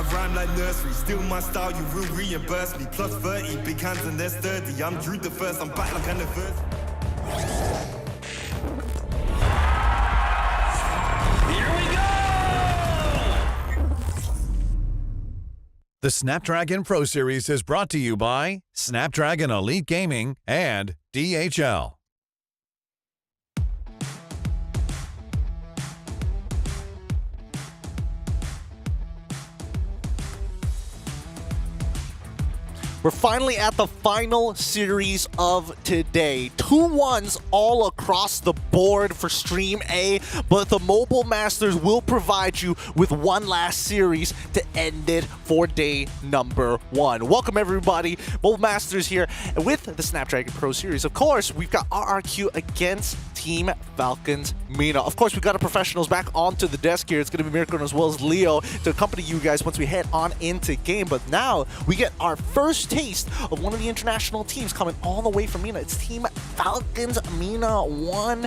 I rhyme like nursery, still my style, you will reimburse me. Plus 30, big hands and they're sturdy. I'm Drew the first, I'm back like anniversary. The Snapdragon Pro Series is brought to you by Snapdragon Elite Gaming and DHL. We're finally at the final series of today. 2-1s all across the board for Stream A, but the Mobile Masters will provide you with one last series to end it for day number 1. Welcome everybody, Mobile Masters here with the Snapdragon Pro Series. Of course, we've got RRQ against Team Falcons Mina. Of course, we've got our professionals back onto the desk here. It's going to be Mirko as well as Leo to accompany you guys once we head on into game. But now we get our first taste of one of the international teams coming all the way from Mina. It's Team Falcons Mina 1.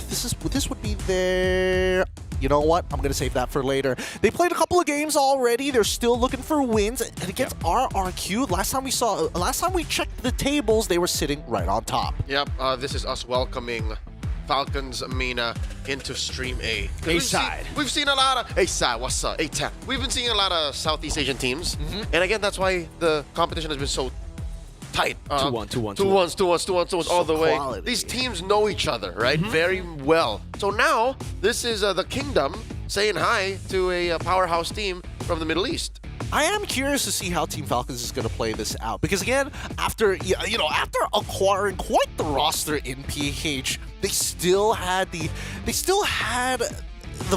This would be their... You know what? I'm going to save that for later. They played a couple of games already. They're still looking for wins. And against RRQ, last time we checked the tables, they were sitting right on top. Yep, this is us welcoming Falcons Mina into Stream A. A-side. We've seen a lot of... A-side, what's up? A-tap. We've been seeing a lot of Southeast Asian teams. And again, that's why the competition has been so tight. 2-1s all the way. Quality. These teams know each other, right? Very well. So now, this is the Kingdom saying hi to a powerhouse team from the Middle East. I am curious to see how Team Falcons is going to play this out because again, after acquiring quite the roster in PH, they still had the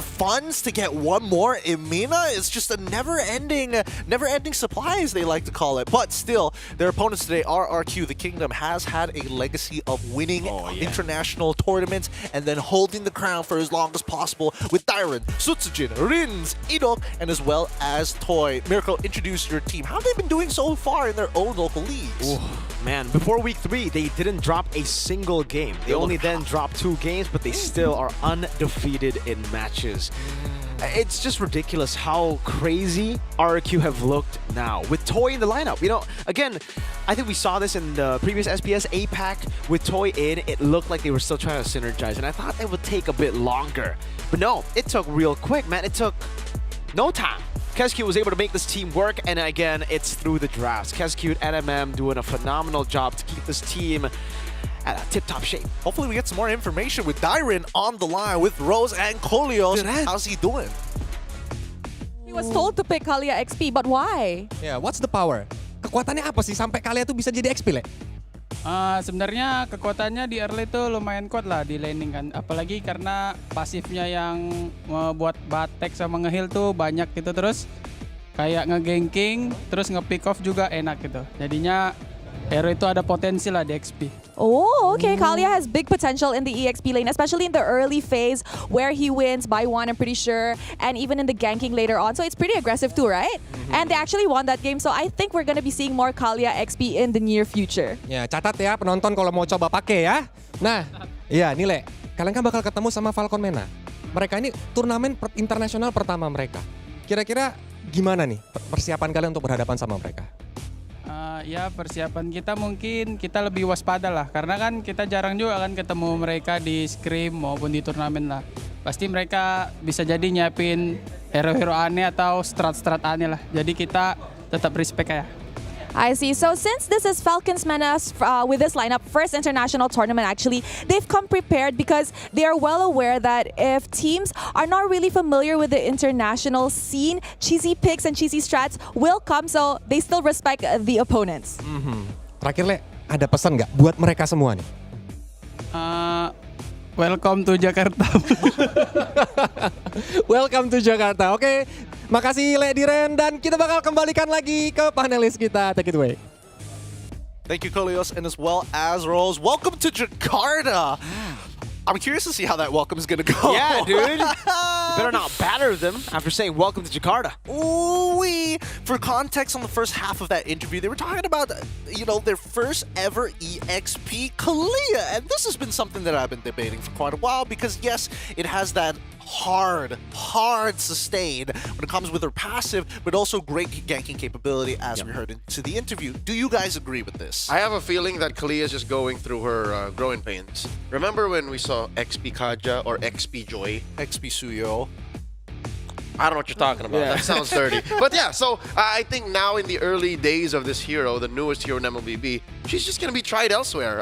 funds to get one more in Mina. Is just a never-ending supply, as they like to call it. But still, their opponents today, RRQ, the Kingdom, has had a legacy of winning international tournaments and then holding the crown for as long as possible with Dairen, Sutsujin, Rins, Idok, and as well as Toy. Miracle, introduce your team. How have they been doing so far in their own local leagues? Ooh, man, before week 3, they didn't drop a single game. They only then dropped 2 games, but they still are undefeated in matches. It's just ridiculous how crazy RRQ have looked now with Toy in the lineup. You know, again, I think we saw this in the previous SPS APAC with Toy in. It looked like they were still trying to synergize, and I thought it would take a bit longer. But no, it took real quick, man. It took no time. Kescute was able to make this team work, and again, it's through the drafts. Kescute and MM doing a phenomenal job to keep this team at a tip-top shape. Hopefully we get some more information with Dairen on the line with Rose and Kolios. How's he doing? He was told to pick Kalia XP, but why? Yeah, what's the power? Kekuatannya apa sih sampai Kalia tuh bisa jadi XP, Le? Sebenarnya kekuatannya di early tuh lumayan kuat lah di laning kan. Apalagi karena pasifnya yang buat batek sama nge-heal tuh banyak gitu, terus kayak nge-ganking, terus nge-pick off juga enak gitu. Jadinya Hero itu ada potensi lah di XP. Oh, okay. Kalia has big potential in the EXP lane, especially in the early phase where he wins by 1, I'm pretty sure, and even in the ganking later on. So it's pretty aggressive too, right? And they actually won that game, so I think we're going to be seeing more Kalia XP in the near future. Ya, catat ya penonton kalau mau coba pakai ya. Nah, iya Nile, kalian kan bakal ketemu sama Falcon Mena. Mereka ini turnamen internasional pertama mereka. Kira-kira gimana nih persiapan kalian untuk berhadapan sama mereka? Ya persiapan kita mungkin kita lebih waspada lah, karena kan kita jarang juga kan ketemu mereka di scrim maupun di turnamen lah. Pasti mereka bisa jadi nyiapin hero-hero aneh atau strat-strat aneh lah. Jadi kita tetap respect ya. I see. So since this is Falcons Menace with this lineup, first international tournament actually, they've come prepared because they are well aware that if teams are not really familiar with the international scene, cheesy picks and cheesy strats will come, so they still respect the opponents. Terakhir Le, ada pesan nggak buat mereka semua nih? Welcome to Jakarta. Welcome to Jakarta. Oke, makasih Le Diren, dan kita bakal kembalikan lagi ke panelis kita. Take it away. Thank you, Kolios, and as well as Rose. Welcome to Jakarta. I'm curious to see how that welcome is going to go. Yeah, dude. You better not batter them after saying welcome to Jakarta. Ooh-wee. For context on the first half of that interview, they were talking about, their first ever EXP Kalia. And this has been something that I've been debating for quite a while because, yes, it has that hard sustain when it comes with her passive, but also great ganking capability as we heard into the interview. Do you guys agree with this? I have a feeling that Kalia is just going through her growing pains. Remember when we saw XP Kaja or XP Joy? XP Suyo. I don't know what you're talking about. Yeah. That sounds dirty. But yeah, so I think now in the early days of this hero, the newest hero in MLBB, she's just going to be tried elsewhere.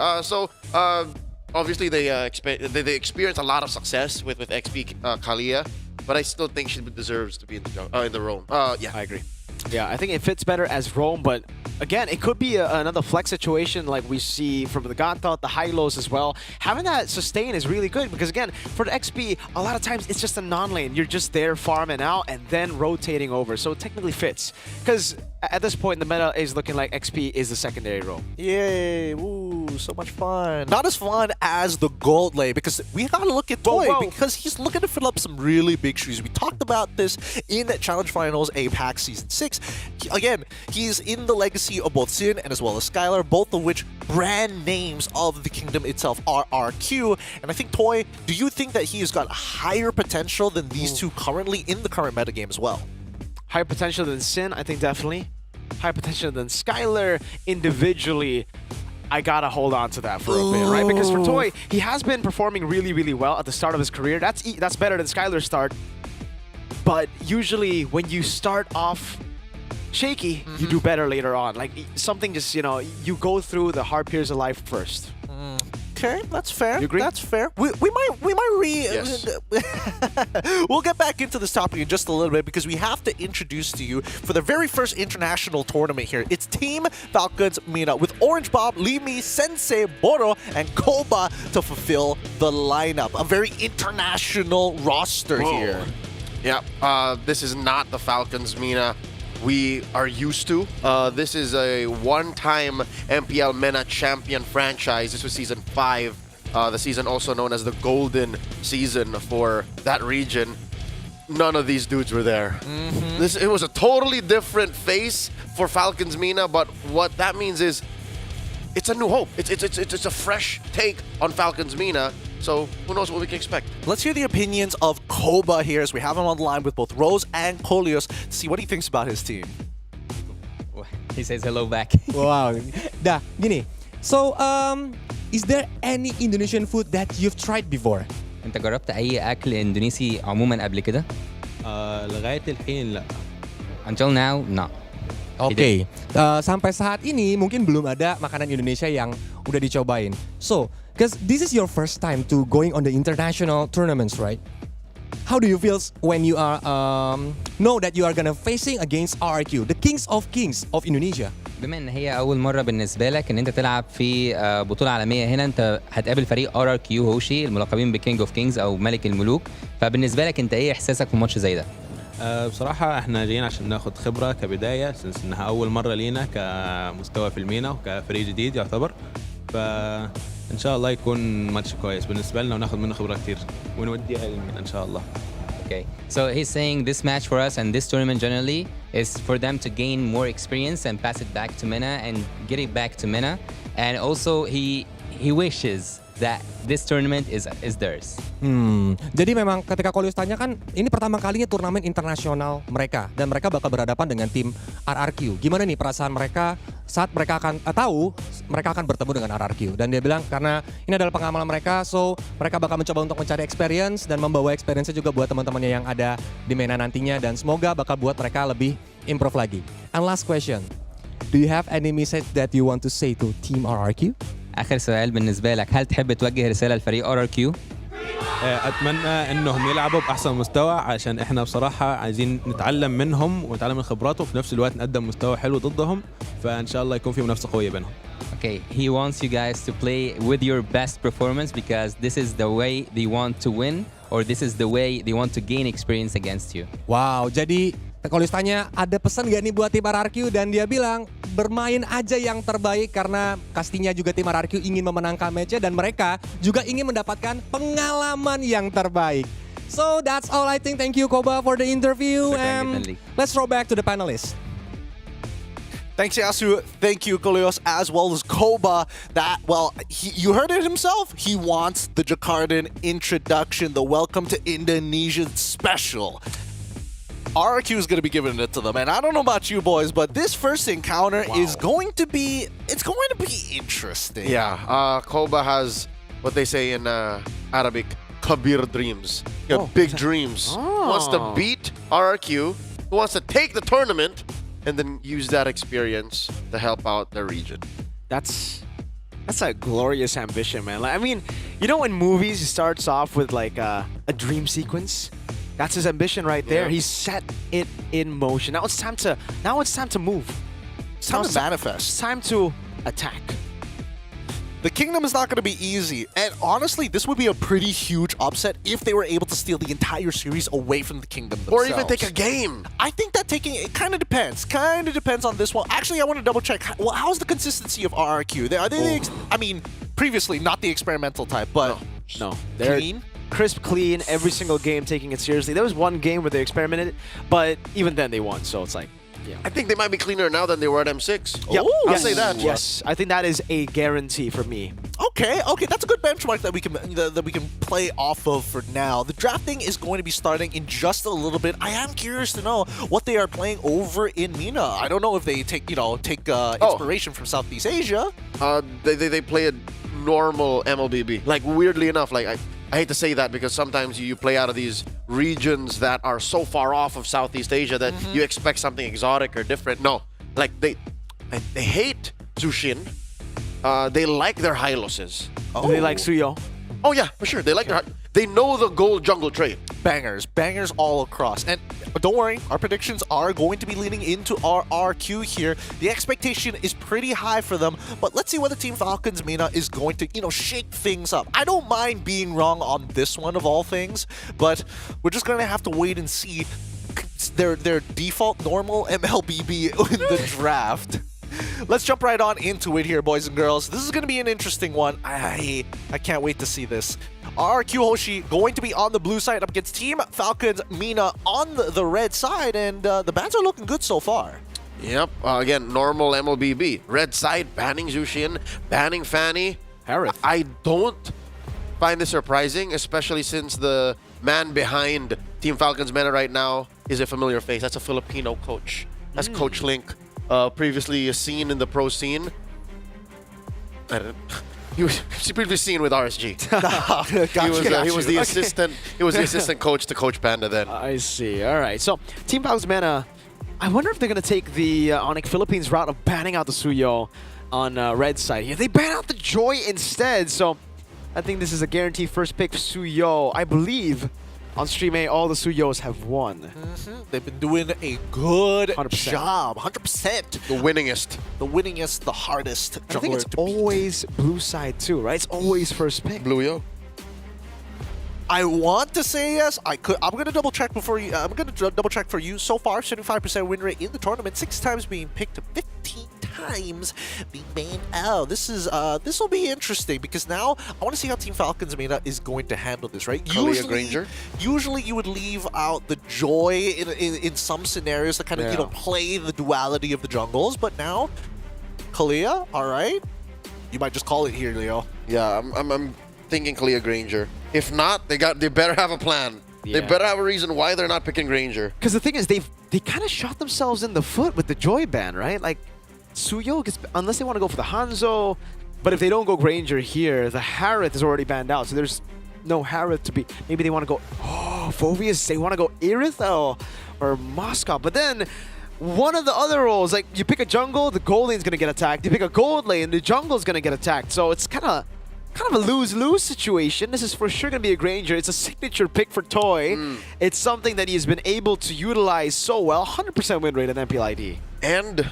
Obviously, they experienced a lot of success with XP Kalia, but I still think she deserves to be in the Rome. Yeah, I agree. Yeah, I think it fits better as Rome, but again, it could be another flex situation like we see from the Ganta, the high-lows as well. Having that sustain is really good because, again, for the XP, a lot of times it's just a non-lane. You're just there farming out and then rotating over, so it technically fits. Because at this point, the meta is looking like XP is the secondary role. Yay, woo, so much fun. Not as fun as the gold lane because we gotta look at Toy because he's looking to fill up some really big shoes. We talked about this in that Challenge Finals APAC Season 6. Again, he's in the legacy of both Sin and as well as Skylar, both of which brand names of the kingdom itself are RQ. And I think, Toy, do you think that he has got higher potential than these two currently in the current metagame as well? Higher potential than Sin, I think definitely. Higher potential than Skylar individually. I gotta hold on to that for a bit, right? Because for Toy, he has been performing really, really well at the start of his career. That's better than Skylar's start. But usually when you start off shaky, you do better later on. Like something just, you go through the hard periods of life first. Okay, that's fair. You agree? That's fair. We might We'll get back into this topic in just a little bit because we have to introduce to you for the very first international tournament here. It's Team Falcons Mina with Orange Bob, Limi, Sensei, Boro, and Koba to fulfill the lineup. A very international roster here. Yeah, this is not the Falcons Mina we are used to. This is a one-time MPL MENA champion franchise. This was Season 5, the season also known as the Golden Season for that region. None of these dudes were there. It was a totally different face for Falcons MENA, but what that means is it's a new hope. It's a fresh take on Falcons MENA. So who knows what we can expect. Let's hear the opinions of Koba here as we have him on the line with both Rose and Kolios to see what he thinks about his team. He says hello back. Wow. Dah, gini. So, is there any Indonesian food that you've tried before? انت جربت اي اكل اندونيسي عموما قبل كده؟ لغاية الحين لا. Until now, no. Oke, sampai saat ini mungkin belum ada makanan Indonesia yang udah dicobain. So, because this is your first time to going on the international tournaments, right? How do you feel when you are know that you are gonna facing against RRQ, the kings of Indonesia? بما ان هي اول مره بالنسبه لك ان انت تلعب في بطوله عالميه هنا، انت هتقابل فريق RRQ هوشي الملقبين بكينج اوف كينجز او ملك الملوك، فبالنسبه لك انت ايه احساسك في ماتش زي ده؟ بصراحة احنا جايين عشان ناخد خبرة كبداية سنس انها أول مرة لينا كمستوى في المينا وكفريق جديد يعتبر، فإن شاء الله يكون ماتش كويس بالنسبة لنا وناخد منه خبرة كتير ونوديها للمينا إن شاء الله. Okay, so he's saying this match for us and this tournament generally is for them to gain more experience and pass it back to MENA and get it back to MENA, and also he wishes that this tournament is theirs. Jadi memang ketika Kolius tanya kan, ini pertama kalinya turnamen internasional mereka dan mereka bakal berhadapan dengan tim RRQ. Gimana nih perasaan mereka saat mereka akan tahu mereka akan bertemu dengan RRQ? Dan dia bilang karena ini adalah pengamalan mereka, so mereka bakal mencoba untuk mencari experience dan membawa experience juga buat teman-temannya yang ada di MENA nantinya dan semoga bakal buat mereka lebih improve lagi. And last question, do you have any message that you want to say to Team RRQ? آخر سؤال بالنسبة لك، هل تحب توجه رسالة لفريق RRQ؟ أتمنى إنهم يلعبوا بأحسن مستوى عشان إحنا بصراحة عايزين نتعلم منهم ونتعلم من خبراتهم وفي نفس الوقت نقدم مستوى حلو ضدهم، فإن شاء الله يكون في منافسة قوية بينهم. Okay, he wants you guys to play with your best performance because this is the way they want to win or this is the way they want to gain experience against you. Wow, jadi Kolius tanya ada pesan gak nih buat tim RRQ dan dia bilang bermain aja yang terbaik karena pastinya juga tim RRQ ingin memenangkan match dan mereka juga ingin mendapatkan pengalaman yang terbaik. So that's all I think. Thank you, Koba, for the interview. Definitely. Let's throw back to the panelists. Thanks, Yasu. Thank you, Koleos, as well as Koba. You heard it himself. He wants the Jakartan introduction, the Welcome to Indonesia special. RRQ is going to be giving it to them, and I don't know about you boys, but this first encounter is going to be interesting. Yeah, Koba has what they say in Arabic, kabir dreams. You have big dreams. He wants to beat RRQ. He wants to take the tournament and then use that experience to help out the region. That's a glorious ambition, man. Like, I mean, you know, in movies, he starts off with like a dream sequence. That's his ambition right there. Yeah. He's set it in motion. Now it's time to move. It's time to manifest. It's time to attack. The Kingdom is not going to be easy, and honestly, this would be a pretty huge upset if they were able to steal the entire series away from the Kingdom themselves. Or even take a game. I think that it kind of depends. Kind of depends on this one. Actually, I want to double check. Well, how's the consistency of RRQ? Are they I mean, previously not the experimental type, but no, they're clean. Crisp, clean, every single game taking it seriously. There was one game where they experimented, but even then they won. So it's like, yeah. I think they might be cleaner now than they were at M6. Yep. I'll say that. Yes, I think that is a guarantee for me. Okay, that's a good benchmark that we can play off of for now. The drafting is going to be starting in just a little bit. I am curious to know what they are playing over in MENA. I don't know if they take inspiration from Southeast Asia. They play a normal MLBB. Like, weirdly enough, like I hate to say that because sometimes you play out of these regions that are so far off of Southeast Asia that you expect something exotic or different. No, like they hate Zushin. They like their Hyloses. Do they like Suyo? Oh yeah, for sure. They like their. They know the gold jungle trade. Bangers all across. And don't worry, our predictions are going to be leaning into our RQ here. The expectation is pretty high for them, but let's see whether Team Falcons MENA is going to, shake things up. I don't mind being wrong on this one of all things, but we're just going to have to wait and see their default normal MLBB in the draft. Let's jump right on into it here, boys and girls. This is going to be an interesting one. I can't wait to see this. RQ Hoshi going to be on the blue side up against Team Falcons MENA on the red side, and the bans are looking good so far. Yep. Again, normal MLBB. Red side, banning Zushin, banning Fanny. Harith. I don't find this surprising, especially since the man behind Team Falcons MENA right now is a familiar face. That's a Filipino coach. That's Coach Link. Previously seen in the pro scene. He was previously seen with RSG. He was the assistant. He was the assistant coach to Coach Panda then. I see. All right. So Team Falcons MENA, I wonder if they're gonna take the Onyx Philippines route of banning out the Suyo on red side here. They ban out the Joy instead. So I think this is a guaranteed first pick for Suyo. I believe on Stream A, all the Suyos have won. They've been doing a good 100%. job. 100%. The winningest. The winningest, the hardest. I think it's always blue side too, right? It's always first pick. Blue yo. I want to say yes. I'm gonna double check before you. I'm gonna double check for you. So far, 75% win rate in the tournament. 6 times being picked, 15 times being banned out. This will be interesting because now I want to see how Team Falcons MENA is going to handle this. Right? Usually you would leave out the Joy in some scenarios to kind of play the duality of the jungles. But now, Kalia, all right, you might just call it here, Leo. Yeah, I'm thinking Kalia Granger. If not, they better have a plan. Yeah. They better have a reason why they're not picking Granger. Because the thing is, they kind of shot themselves in the foot with the Joy ban, right? Like, Suyo gets, unless they want to go for the Hanzo, but if they don't go Granger here, the Harith is already banned out, so there's no Harith to be. Maybe they want to go, Phobius, they want to go Irithel or Moscow, but then one of the other roles, like you pick a jungle, the gold lane's going to get attacked. You pick a gold lane, the jungle's going to get attacked. So it's kind of a lose-lose situation. This is for sure going to be a Granger. It's a signature pick for Toy. It's something that he has been able to utilize so well. 100% win rate on MPLID. And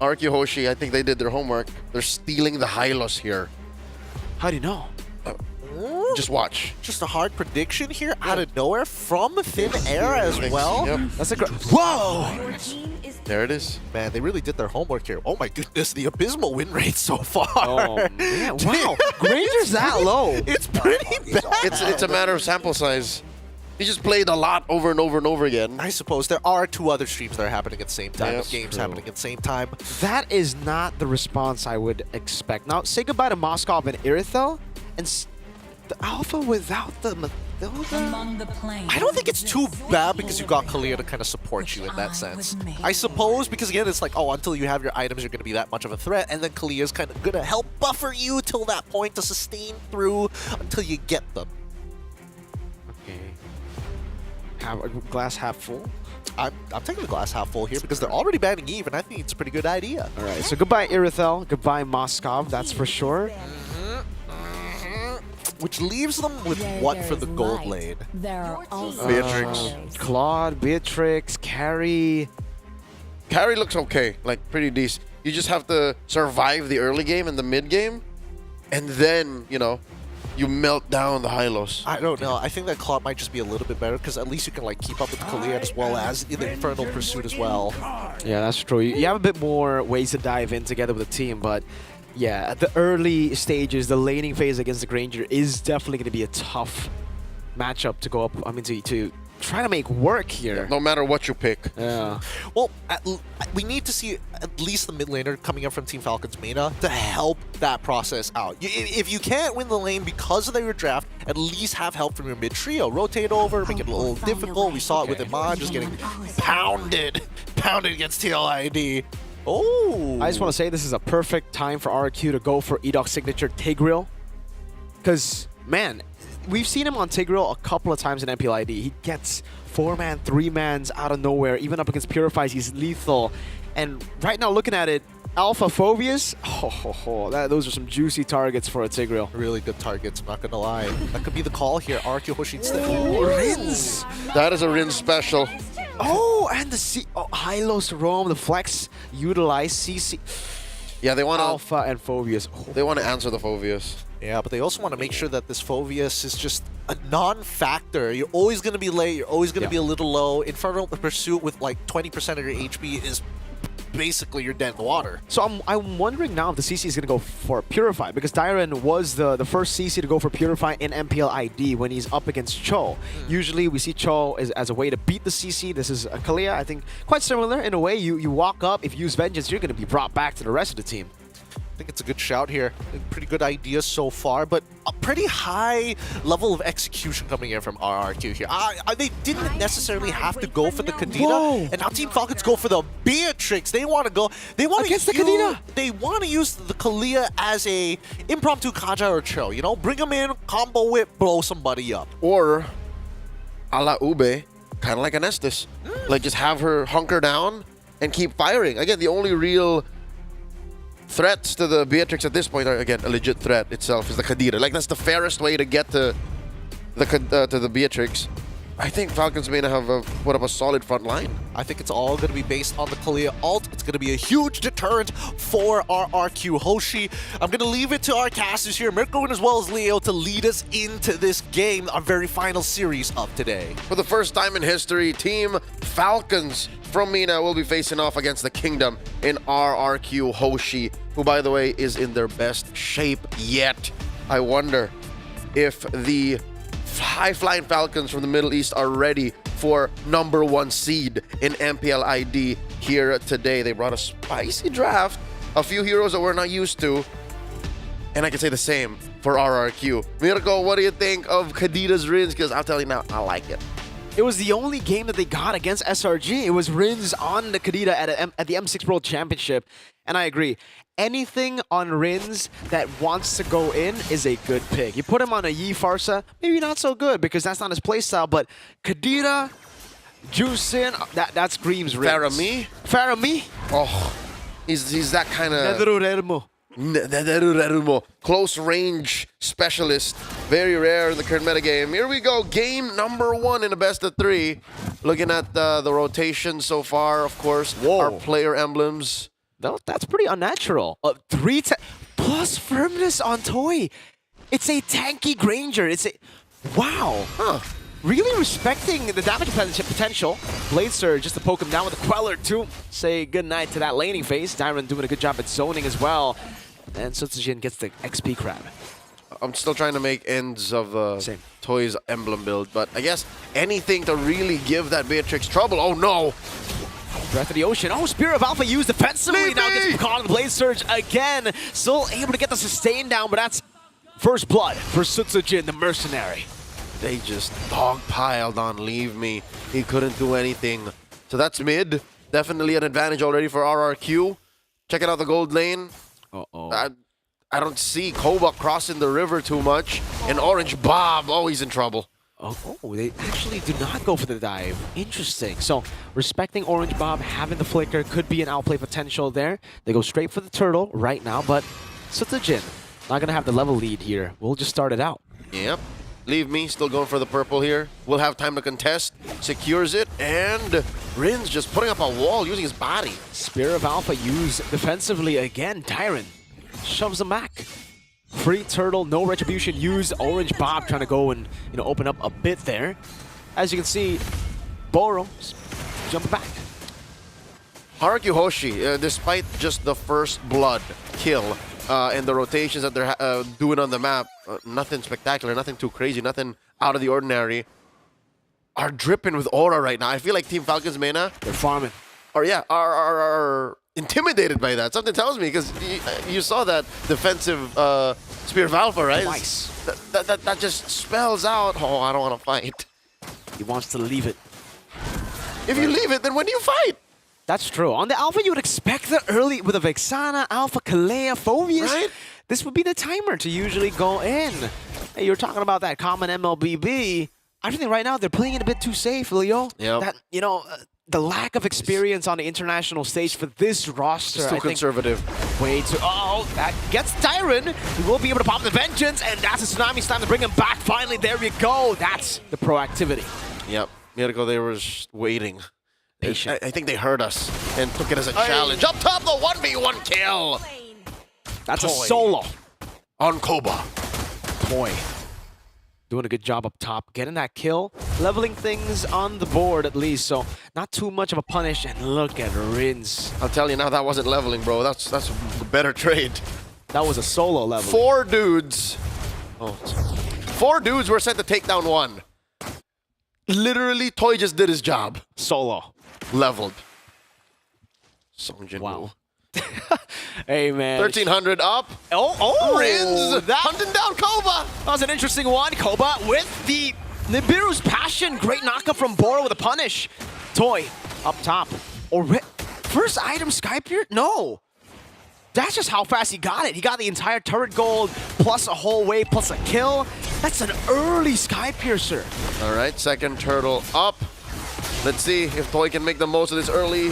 RQ Hoshi, I think they did their homework. They're stealing the Hylos here. How do you know? Just watch. Just a hard prediction here out of nowhere from thin air as well. Yep. That's a Whoa! Your team is There it is. Man, they really did their homework here. Oh my goodness, the abysmal win rate so far. Oh man, wow. Granger's that low. It's pretty bad. It's a matter of sample size. He just played a lot over and over and over again. I suppose there are 2 other streams that are happening at the same time. That's Games true. happening at the same time. That is not the response I would expect. Now, say goodbye to Moskov and Irithel, and the Alpha without the Mathilda. I don't think it's too bad because you got Kalia to kind of support you in that sense. I suppose because, again, it's like, oh, until you have your items, you're going to be that much of a threat, and then Kalia's kind of going to help buffer you till that point to sustain through until you get them. Okay. Have a glass half full. I'm taking the glass half full here because they're already banning Eve, and I think it's a pretty good idea. All right, so goodbye Irithel, goodbye Moskov, that's for sure. Which leaves them with what for the gold lane? Beatrix. Claude, Beatrix, Carrie. Carrie looks okay, like pretty decent. You just have to survive the early game and the mid game, and then, you know, you melt down the Hylos. I don't know. I think that Claude might just be a little bit better because at least you can like keep up with Kalia as well as in the Infernal Pursuit as well. Yeah, that's true. You have a bit more ways to dive in together with the team, but yeah, at the early stages, the laning phase against the Granger is definitely going to be a tough matchup to go up. I mean, to try to make work here. Yeah, no matter what you pick. Yeah. Well, we need to see at least the mid laner coming up from Team Falcon's meta to help that process out. If you can't win the lane because of your draft, at least have help from your mid trio. Rotate over, make it a little difficult. We saw it with Iman just getting pounded against TLID. Oh! I just want to say this is a perfect time for RQ to go for Edoc's signature Tigreal. Because, man, we've seen him on Tigreal a couple of times in MPLID. He gets 4-man, 3-mans out of nowhere. Even up against Purifies, he's lethal. And right now, looking at it, Alpha Phobius, those are some juicy targets for a Tigreal. Really good targets, I'm not going to lie. That could be the call here. RQ Hoshi instead. Oh, Rins! That is a Rin special. Oh, and the Hylos roam, the flex utilize CC. Yeah, they want to Alpha and Phobius. They want to answer the Phobius. Yeah, but they also want to make sure that this Phobius is just a non-factor. You're always going to be late. You're always going to be a little low. Infernal Pursuit with like 20% of your HP is basically you're dead in the water. So I'm wondering now if the CC is going to go for Purify, because Dyron was the first CC to go for Purify in MPL ID when he's up against Cho. Usually we see Cho as a way to beat the CC. This is a Kalia, I think, quite similar in a way. You walk up, if you use Vengeance, you're going to be brought back to the rest of the team. I think it's a good shout here. Pretty good idea so far, but a pretty high level of execution coming in from RRQ here. They didn't necessarily have to go for the Kadena, and now Team Falcons go for the Beatrix. They want to go. They want against to the Kadena. They want to use the Kalia as a impromptu Kaja or Cho. You know, bring them in, combo whip, blow somebody up. Or, a la Ube, kind of like an Estes. Like just have her hunker down and keep firing. Again, the only real threats to the Beatrix at this point are, again, a legit threat itself is the Kadira. Like, that's the fairest way to get to the Beatrix. I think Falcons may have put up a solid front line. I think it's all going to be based on the Kalia ult. It's going to be a huge deterrent for our RQ Hoshi. I'm going to leave it to our casters here, Mirko as well as Leo, to lead us into this game, our very final series of today. For the first time in history, Team Falcons from MENA will be facing off against the Kingdom in RRQ Hoshi, who, by the way, is in their best shape yet. I wonder if the high-flying Falcons from the Middle East are ready for #1 seed in MPL ID here today. They brought a spicy draft, a few heroes that we're not used to, and I can say the same for RRQ. Mirko, what do you think of Kadita's Rins? Because I'll tell you now, I like it. It was the only game that they got against SRG. It was Rins on the Kadita at the M6 World Championship, and I agree. Anything on Rins that wants to go in is a good pick. You put him on a Yi Farsa, maybe not so good because that's not his playstyle, but Kadita, Juicin, that screams Rins. Faramee? Faramee? Oh, he's that kind of... close range specialist. Very rare in the current metagame. Here we go, game #1 in a best of 3. Looking at the rotation so far, of course, our player emblems. No, that's pretty unnatural. Plus firmness on Toy. It's a tanky Granger. Wow. Huh. really respecting the damage potential. Blade Surge just to poke him down with a Queller to say goodnight to that laning phase. Tyron doing a good job at zoning as well. And Sutsujin gets the XP grab. I'm still trying to make ends of Toy's emblem build, but I guess anything to really give that Beatrix trouble. Oh no! Breath of the Ocean. Oh, Spirit of Alpha used defensively. Now gets caught on the Blade Surge again. Still able to get the sustain down, but that's first blood for Sutsujin, the mercenary. They just dogpiled on Leave Me. He couldn't do anything. So that's mid. Definitely an advantage already for RRQ. Checking out the gold lane. Uh-oh. I don't see Koba crossing the river too much. And Orange Bob, oh, he's in trouble. Oh, they actually do not go for the dive. Interesting. So, respecting Orange Bob, having the flicker, could be an outplay potential there. They go straight for the turtle right now, but Sutsujin not going to have the level lead here. We'll just start it out. Yep. Leave Me still going for the purple here. We'll have time to contest. Secures it, and Rin's just putting up a wall using his body. Spirit of Alpha used defensively again. Tyron shoves him back. Free turtle, no retribution used. Orange Bob trying to go and open up a bit there. As you can see, Boro jumping back. Haruki Hoshi, despite just the first blood kill and the rotations that they're doing on the map, nothing spectacular, nothing too crazy, nothing out of the ordinary, are dripping with aura right now. I feel like Team Falcons Mena, they're farming. Or yeah, are intimidated by that. Something tells me, because you saw that defensive Spear of Alpha, right? Twice. That just spells out, oh, I don't want to fight. He wants to leave it. If you leave it, then when do you fight? That's true. On the Alpha, you would expect the early, with a Vexana, Alpha, Kalea, Phobius, right? This would be the timer to usually go in. Hey, you're talking about that common MLBB. I think right now they're playing it a bit too safe, Leo. Yep. That, the lack of experience on the international stage for this roster. It's too conservative. Way too. Oh, that gets Tyron. He will be able to pop the Vengeance, and that's a Tsunami Slam to bring him back. Finally, there we go. That's the proactivity. Yep. Mirko, they were just waiting. Patient. I think they heard us and took it as a challenge. Up top, the 1v1 kill. That's Toy. a solo. On Koba. Toy. Doing a good job up top, getting that kill, leveling things on the board at least, so not too much of a punish. And look at Rins. I'll tell you now, that wasn't leveling, bro. That's a better trade. That was a solo level. 4 dudes. Oh, 4 dudes were sent to take down 1. Literally, Toy just did his job. Solo. Leveled. Songjin. Wow. Hey, man. 1300 up. Oh, Rins hunting down Koba. That was an interesting one. Koba with the Nibiru's Passion. Great knockup from Boro with a punish. Toy up top. First item Skypier? No. That's just how fast he got it. He got the entire turret gold, plus a whole wave, plus a kill. That's an early Skypiercer. All right, second turtle up. Let's see if Toy can make the most of this early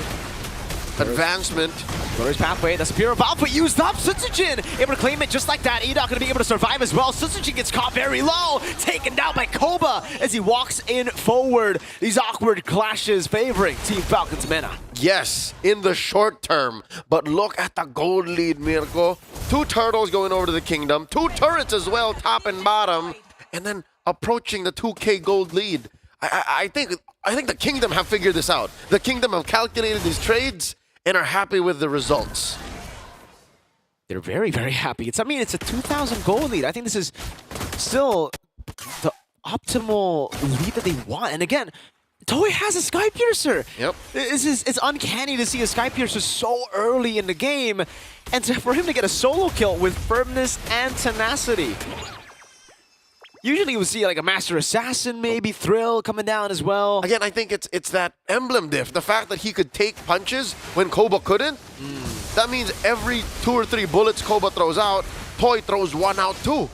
advancement. Glorious pathway, the Spear of Alpha used up. Sutsujin able to claim it just like that. Edok gonna be able to survive as well. Sutsujin gets caught very low, taken down by Koba as he walks in forward. These awkward clashes favoring Team Falcons Mena. Yes, in the short term, but look at the gold lead, Mirko. 2 turtles going over to the kingdom, 2 turrets as well, top and bottom, and then approaching the 2K gold lead. I think the kingdom have figured this out. The kingdom have calculated these trades and are happy with the results. They're very, very happy. It's a 2,000 gold lead. I think this is still the optimal lead that they want. And again, Toy has a Skypiercer. Yep. It's uncanny to see a Skypiercer so early in the game, and for him to get a solo kill with firmness and tenacity. Usually you would see like a Master Assassin, maybe Thrill coming down as well. Again, I think it's that emblem diff. The fact that he could take punches when Koba couldn't. That means every 2 or 3 bullets Koba throws out, Toy throws 1 out too.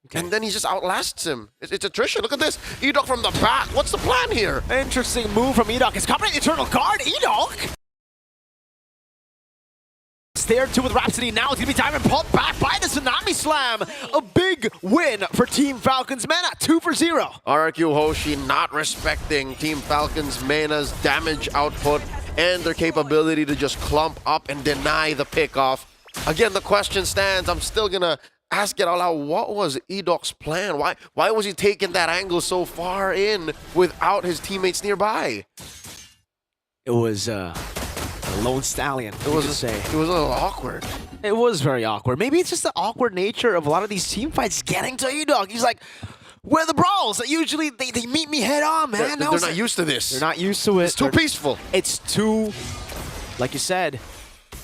Okay. And then he just outlasts him. It's attrition. Look at this. Edok from the back. What's the plan here? Interesting move from Edok. He's covering the Eternal Guard. Edok! There too with Rhapsody. Now it's going to be Diamond pulled back by the Tsunami Slam. A big win for Team Falcons Mena. 2-0. RRQ Hoshi not respecting Team Falcons Mena's damage output and their capability to just clump up and deny the pickoff. Again, the question stands. I'm still going to ask it out loud, what was Edoc's plan? Why was he taking that angle so far in without his teammates nearby? It was a lone stallion. It was a little awkward. It was very awkward. Maybe it's just the awkward nature of a lot of these team fights getting to Edoc. He's like, where are the brawls? Usually they meet me head on, man. They're not used to this. They're not used to it. It's too peaceful. It's too, like you said,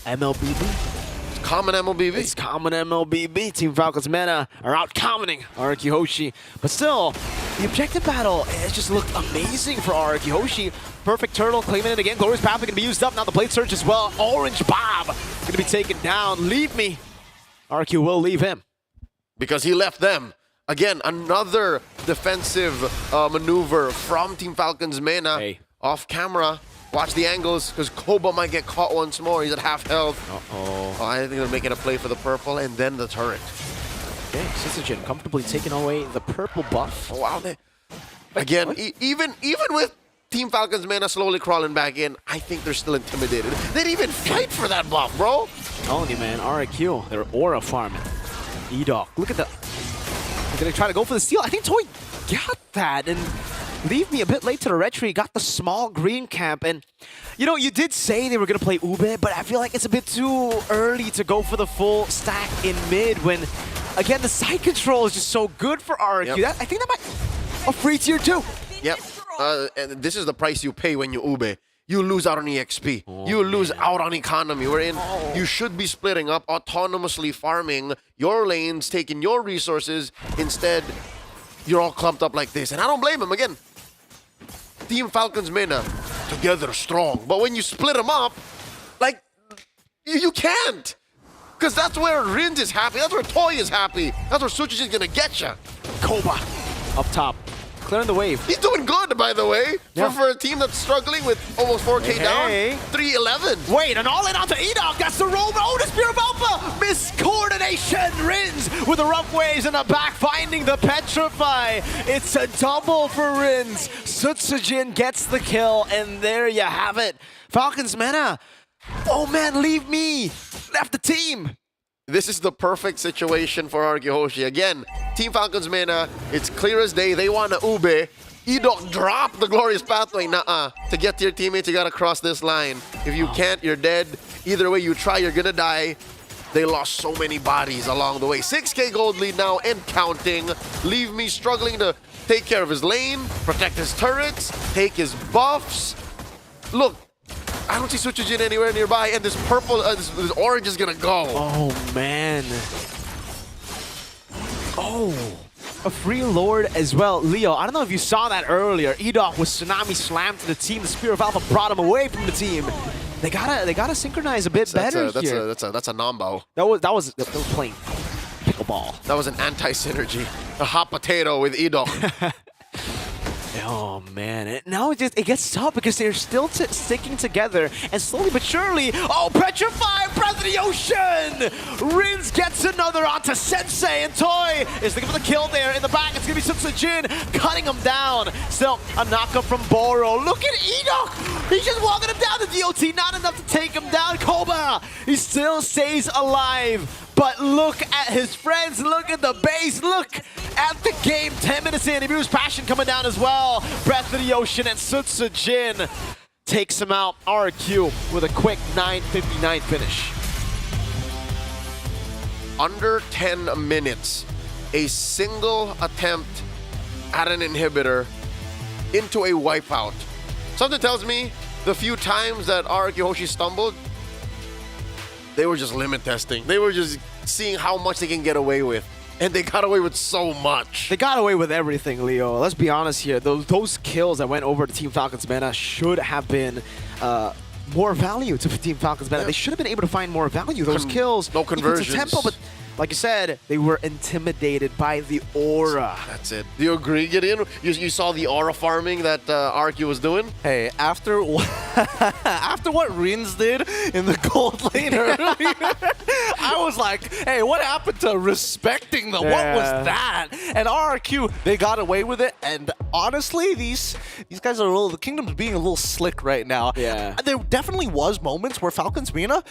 MLBB. It's common MLBB. It's common MLBB. Team Falcons Mena are out commenting Araki Hoshi. But still, the objective battle, it just looked amazing for Araki Hoshi. Perfect turtle claiming it again. Glorious Path going to be used up. Now the plate surge as well. Orange Bob going to be taken down. Leave me. Araki will leave him. Because he left them. Again, another defensive maneuver from Team Falcons Mena. Hey. Off camera. Watch the angles, because Koba might get caught once more. He's at half health. Uh-oh. Oh, I think they're making a play for the purple, and then the turret. Okay, Sisajin comfortably taking away the purple buff. Oh, wow. Again, even with Team Falcons Mena slowly crawling back in, I think they're still intimidated. They didn't even fight for that buff, bro. Telling you, man, RIQ, they're aura farming. Edoc, look at the... They're going to try to go for the steal. I think Toy got that, and leave me a bit late to the retreat. Got the small green camp, and you know, you did say they were going to play Ube, but I feel like it's a bit too early to go for the full stack in mid when, again, the side control is just so good for RQ. Yep. I think that might... A free tier 2. Yep. And this is the price you pay when you Ube. You lose out on EXP. You lose out on economy. Wherein you should be splitting up, autonomously farming your lanes, taking your resources. Instead, you're all clumped up like this. And I don't blame him. Again, Team Falcons Mena, together strong. But when you split them up, like, you can't. Because that's where Rins is happy. That's where Toy is happy. That's where Suchis is going to get you. Koba up top. Clearing the wave. He's doing good, by the way, for a team that's struggling with almost 4K down. 3-11. Wait, and all in onto Edoc. That's the roll. Oh, the Spear of Alpha. Miscoordination. Rins with the rough waves in the back, finding the Petrify. It's a double for Rins. Sutsujin gets the kill, and there you have it. Falcons Mena. Oh man, leave me. Left the team. This is the perfect situation for Araki Hoshi. Again, Team Falcons Mena, it's clear as day. They want to Ube. Edoc drop the glorious pathway. Nuh-uh. To get to your teammates, you got to cross this line. If you can't, you're dead. Either way you try, you're going to die. They lost so many bodies along the way. 6K gold lead now and counting. Leave me struggling to take care of his lane, protect his turrets, take his buffs. Look, I don't see Suchujin anywhere nearby, and this purple, this orange is gonna go. Oh man. Oh, a free lord as well. Leo, I don't know if you saw that earlier. Edoc was tsunami slammed to the team. The Spear of Alpha brought him away from the team. They gotta synchronize a bit better here. That's a Nambo. That was playing pickleball. That was an anti-synergy. A hot potato with Edoc. Oh man, now it gets tough because they're still sticking together, and slowly but surely, oh, Petrify, Breath of the Ocean! Rins gets another onto Sensei, and Toy is looking for the kill there in the back. It's gonna be Sutsujin cutting him down. Still a knockup from Boro. Look at Edoc! He's just walking him down. The DOT, not enough to take him down. Koba, he still stays alive. But look at his friends, look at the base, look at the game. 10 minutes in, Ibiru's Passion coming down as well. Breath of the Ocean and Sutsujin takes him out. RQ with a quick 9:59 finish. Under 10 minutes, a single attempt at an inhibitor into a wipeout. Something tells me the few times that RQ Hoshi stumbled, they were just limit testing. They were just seeing how much they can get away with. And they got away with so much. They got away with everything, Leo. Let's be honest here. Those kills that went over to Team Falcons Mena should have been more value to Team Falcons Mena. They should have been able to find more value. Those kills. No conversions. Tempo, but like you said, they were intimidated by the aura. That's it. Do you agree, Gideon? You saw the aura farming that RQ was doing? Hey, after what Rins did in the gold lane earlier, I was like, hey, what happened to respecting the what was that? And RQ, they got away with it. And honestly, these guys are the Kingdom's being a little slick right now. Yeah. There definitely was moments where Falcons Mena,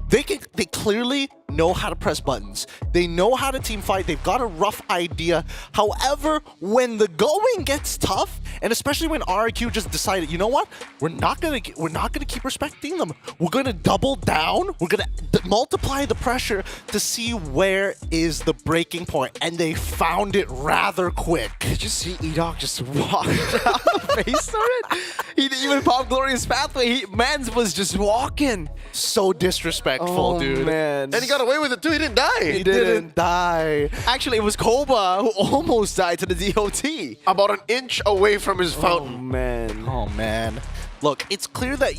they clearly know how to press buttons. They know how to team fight. They've got a rough idea. However, when the going gets tough, and especially when RRQ just decided, you know what? We're not gonna keep respecting them. We're gonna double down. We're gonna multiply the pressure to see where is the breaking point, and they found it rather quick. Did you see Edok just walk down the face turret? He didn't even pop Glorious Pathway. Mans was just walking. So disrespectful, dude. Man. And he got away with it too. He didn't die. He didn't die. Actually, it was Koba who almost died to the DOT. About an inch away from his fountain. Oh man. Look, it's clear that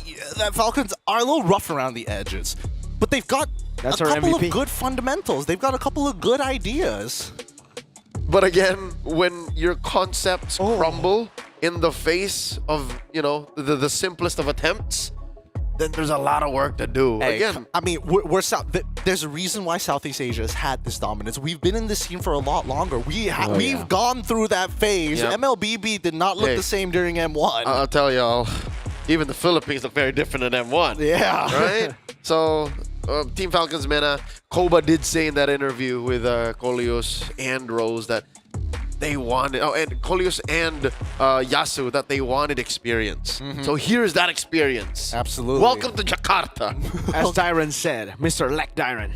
Falcons are a little rough around the edges, but they've got a couple of good fundamentals. They've got a couple of good ideas. But again, when your concepts crumble in the face of, the simplest of attempts, then there's a lot of work to do. Hey, again, I mean, there's a reason why Southeast Asia has had this dominance. We've been in this scene for a lot longer. We've gone through that phase. Yep. MLBB did not look the same during M1. I'll tell y'all, even the Philippines look very different in M1. Yeah. Right? So, Team Falcons Mena, Koba did say in that interview with Coleus and Rose that they wanted, and Coleus and Yasu, that they wanted experience. So here's that experience. Absolutely. Welcome to Jakarta. As Dyron said, Mr. Lek Dyron.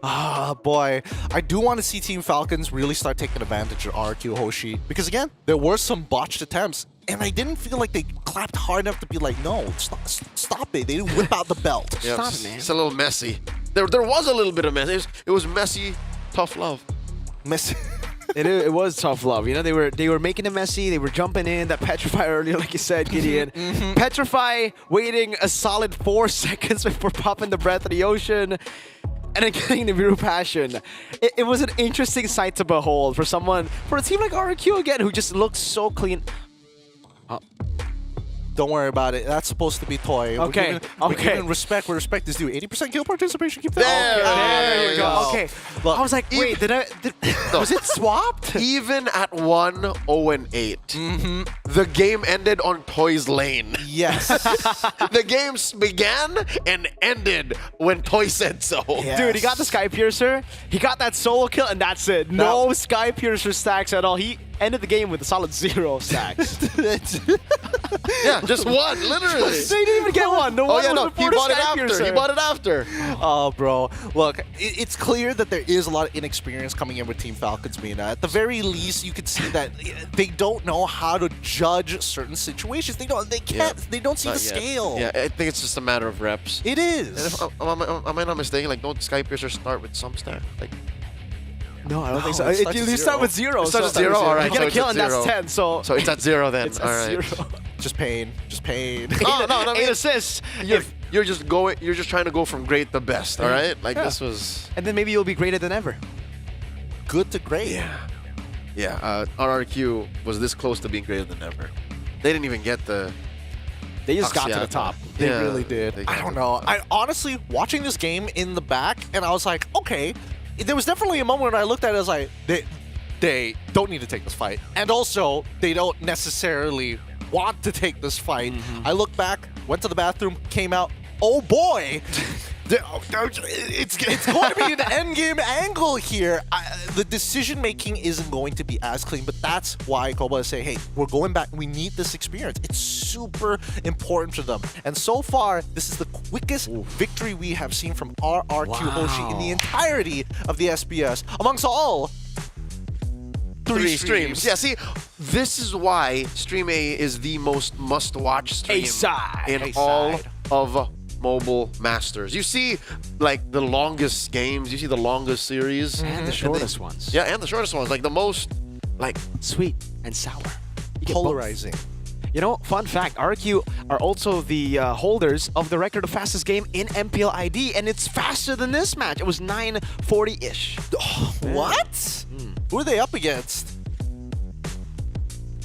Ah, boy. I do want to see Team Falcons really start taking advantage of RQ Hoshi. Because again, there were some botched attempts. And I didn't feel like they clapped hard enough to be like, no, stop it. They didn't whip out the belt. Yeah, Stop it, man. It's a little messy. There was a little bit of mess. It was messy, tough love. Messy. It was tough love. They were making it messy. They were jumping in. That Petrify earlier, like you said, Gideon. Petrify waiting a solid 4 seconds before popping the breath of the ocean. And then getting the Viru Passion. It was an interesting sight to behold for a team like RQ again, who just looks so clean. Don't worry about it. That's supposed to be toy. Okay, We're giving respect where respect is due. 80% kill participation. Keep that. There you go. Okay. I was like, wait, was it swapped? Even at 1-0-8, the game ended on Toy's lane. Yes. The games began and ended when Toy said so. Yes. Dude, he got the Sky Piercer. He got that solo kill, and that's it. No Sky Piercer stacks at all. He ended the game with a solid 0 stacks. Yeah, just one, literally. They didn't even get one. No one was he bought it after. He bought it after. Oh, bro. Look, it's clear that there is a lot of inexperience coming in with Team Falcons Mena. At the very least, you could see that they don't know how to judge certain situations. They don't see the scale. Yeah, I think it's just a matter of reps. It is. And am I not mistaken? Like, don't Sky Piercer start with some stack? Like, no, I don't think so. You start with 0. It starts with 0. All right, You get a kill, and that's 10. So it's at 0 then. It's all at right. 0. Just pain. No, I mean, 8 assists. You're just trying to go from great to best. All right, like this was. And then maybe you'll be greater than ever. Good to great. Yeah. RRQ was this close to being greater than ever. They didn't even get the. They just got to the top. They really did. I don't know. I honestly watching this game in the back, and I was like, okay. There was definitely a moment when I looked at it, I was like, they don't need to take this fight. And also, they don't necessarily want to take this fight. I looked back, went to the bathroom, came out, oh boy! It's going to be an endgame angle here. The decision-making isn't going to be as clean, but that's why Koba is saying, hey, we're going back. We need this experience. It's super important to them. And so far, this is the quickest victory we have seen from RRQ Hoshi in the entirety of the SBS, amongst all 3 streams. Yeah, see, this is why Stream A is the most must-watch stream in all of Mobile Masters. You see, like, the longest games, you see the longest series. And the shortest ones. Yeah, and the shortest ones. Like, the most, like... sweet and sour. Polarizing. You know, fun fact, RQ are also the holders of the record of fastest game in MPL ID, and it's faster than this match. It was 9:40-ish. What? Who are they up against?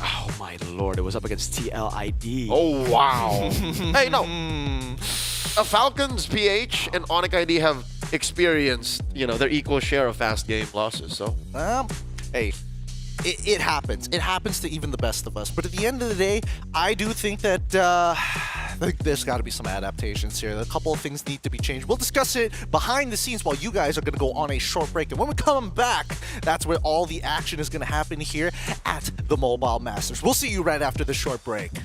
Oh my lord, it was up against TLID. Oh, wow. Hey, no. Falcons, PH, and Onyx ID have experienced, their equal share of fast game losses, so... Hey, it happens. It happens to even the best of us. But at the end of the day, I do think that think there's got to be some adaptations here. A couple of things need to be changed. We'll discuss it behind the scenes while you guys are going to go on a short break. And when we come back, that's where all the action is going to happen here at the Mobile Masters. We'll see you right after the short break.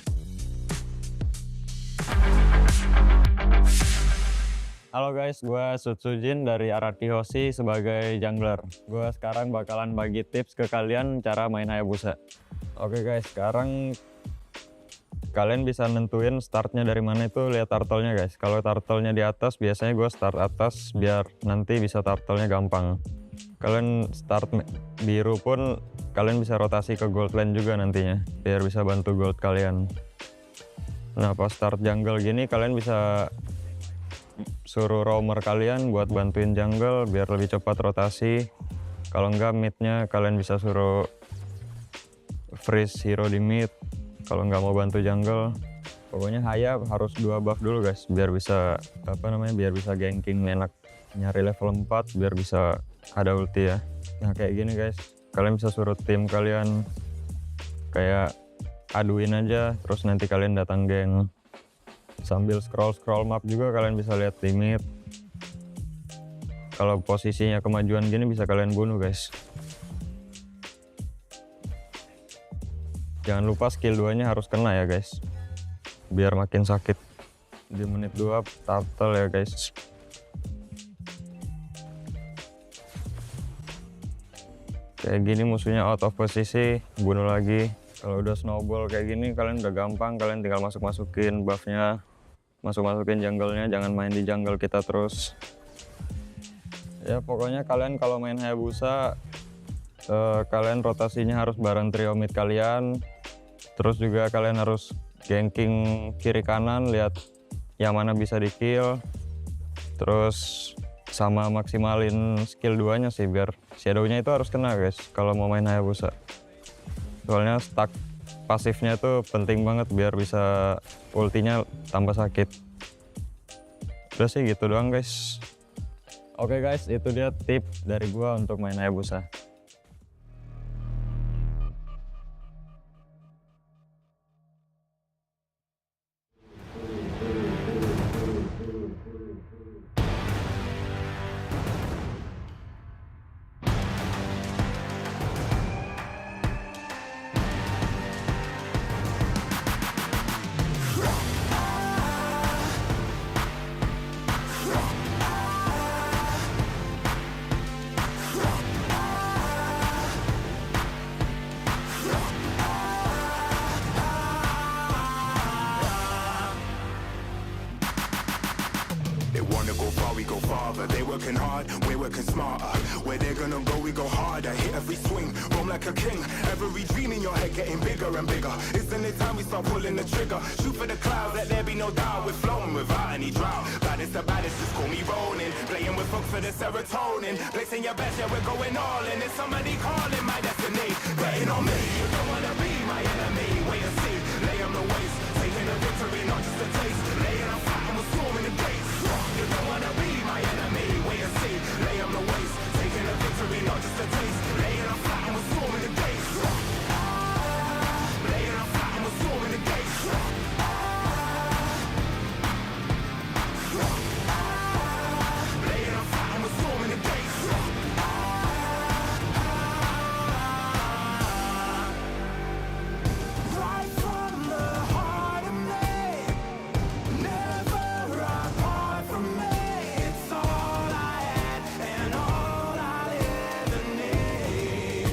Halo guys, gue Sutsujin dari RRQ Hoshi sebagai jungler. Gue sekarang bakalan bagi tips ke kalian cara main Hayabusa. Oke guys, sekarang kalian bisa nentuin startnya dari mana itu lihat turtle-nya guys. Kalau turtle-nya di atas, biasanya gue start atas biar nanti bisa turtle-nya gampang. Kalian start biru pun kalian bisa rotasi ke gold lane juga nantinya biar bisa bantu gold kalian. Nah pas start jungle gini kalian bisa suruh roamer kalian buat bantuin jungle biar lebih cepat rotasi. Kalau enggak midnya kalian bisa suruh freeze hero di mid kalau nggak mau bantu jungle. Pokoknya Haya harus 2 buff dulu guys biar bisa biar bisa ganking enak, nyari level 4 biar bisa ada ulti ya. Nah kayak gini guys, kalian bisa suruh tim kalian kayak aduin aja terus nanti kalian datang geng. Sambil scroll map juga kalian bisa lihat limit. Kalau posisinya kemajuan gini bisa kalian bunuh guys. Jangan lupa skill 2-nya harus kena ya guys. Biar makin sakit. Di menit 2 turtle ya guys. Kayak gini musuhnya out of posisi, bunuh lagi. Kalau udah snowball kayak gini kalian udah gampang, kalian tinggal masukin buffnya. Masukin jungle-nya, jangan main di jungle kita terus. Ya pokoknya kalian kalau main Hayabusa kalian rotasinya harus bareng trio mid kalian. Terus juga kalian harus ganking kiri kanan, lihat yang mana bisa di kill. Terus sama maksimalin skill 2-nya sih biar shadow-nya itu harus kena guys kalau mau main Hayabusa. Soalnya stack pasifnya tuh penting banget biar bisa ultinya tambah sakit. Udah sih gitu doang guys. Oke guys, itu dia tip dari gua untuk main Hayabusa. working hard, we're working smarter. Where they're gonna go, we go harder. Hit every swing, roam like a king. Every dream in your head getting bigger and bigger. Isn't it time we start pulling the trigger? Shoot for the clouds, let there be no doubt. We're flowing without any drought. Baddest the baddest, just call me rolling. Playing with folks for the serotonin. Placing your best, yeah, we're going all in. It's somebody calling my destiny. Betting on me, you don't wanna be my enemy. Wait and see, lay on the waist. Taking a victory, not just a taste. Laying on fire, we're storming the gates. You don't wanna be my enemy. Wait and see, lay on the waist. Taking a victory, not just a taste. Laying on fire, we're storming the gates. Laying on fire, we're storming the gates. Laying on fire, we're storming the gates. Right from the heart of me, never apart from me. It's all I had and all I ever need.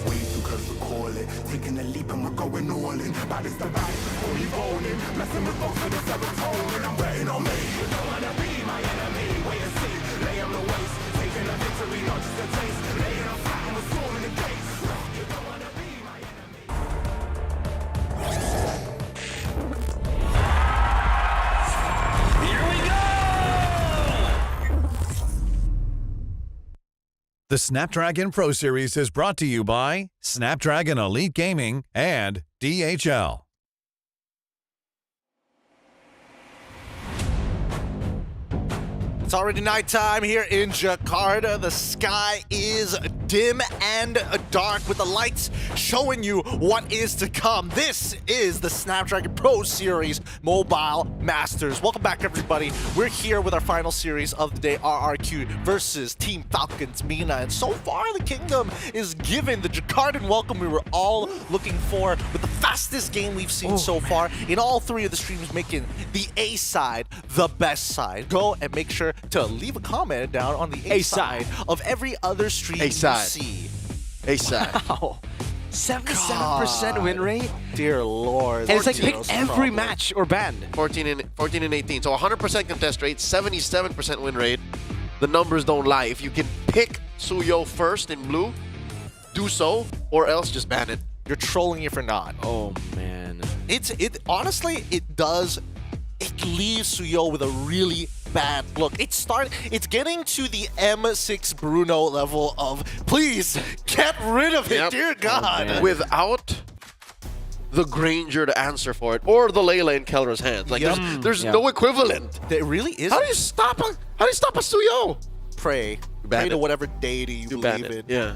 Way too close to call it. Taking a leap and we're going all in. Baddest the baddest, before we rolling. Messing with folks for the serotonin. I'm betting on me. You don't wanna be my enemy. Wait and see, lay on the waist. Taking a victory, not just a taste. Laying on fire and we're storming the gates. You don't wanna be my enemy. Here we go! The Snapdragon Pro Series is brought to you by Snapdragon Elite Gaming and DHL. It's already nighttime here in Jakarta. The sky is dim and dark with the lights showing you what is to come. This is the Snapdragon Pro Series Mobile Masters. Welcome back, everybody. We're here with our final series of the day, RRQ versus Team Falcons Mina. And so far, the Kingdom is given the Jakartan welcome we were all looking for with the fastest game we've seen so far in all three of the streams, making the A side the best side. Go and make sure to leave a comment down on the A side of every other stream you see. A side. Wow. 77% win rate? Dear Lord. And it's like pick every match or banned. 14 and 18. So 100% contest rate, 77% win rate. The numbers don't lie. If you can pick Suyo first in blue, do so, or else just ban it. You're trolling if you're not. Oh man. Honestly, it leaves Suyo with a really bad look. It's getting to the M6 Bruno level of please get rid of it, dear God. Without the Granger to answer for it, or the Layla in Kelra's hands. Like there's no equivalent. There really is. How do you stop a Suyo? Pray Ban to it. whatever deity you believe in. Yeah,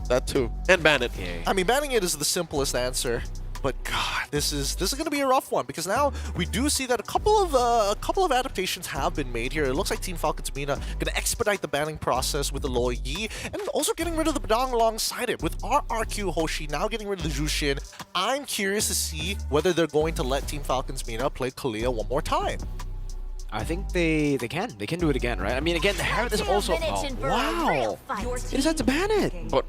that too. And ban it. I mean, banning it is the simplest answer. But God, this is going to be a rough one because now we do see that a couple of adaptations have been made here. It looks like Team Falcons Mina going to expedite the banning process with the Loi Yi and also getting rid of the Badang alongside it. With RRQ Hoshi now getting rid of the Jushin, I'm curious to see whether they're going to let Team Falcons Mina play Kalia one more time. I think they can do it again, right? I mean, again, the Harith is also wow. They decided to ban it. But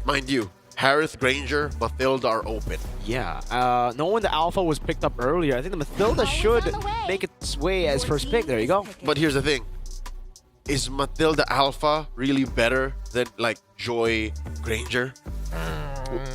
mind you, Harith, Granger, Mathilda are open. Yeah, knowing the Alpha was picked up earlier, I think the Mathilda should make its way as first pick. There you go. But here's the thing. Is Mathilda Alpha really better than, like, Joy Granger?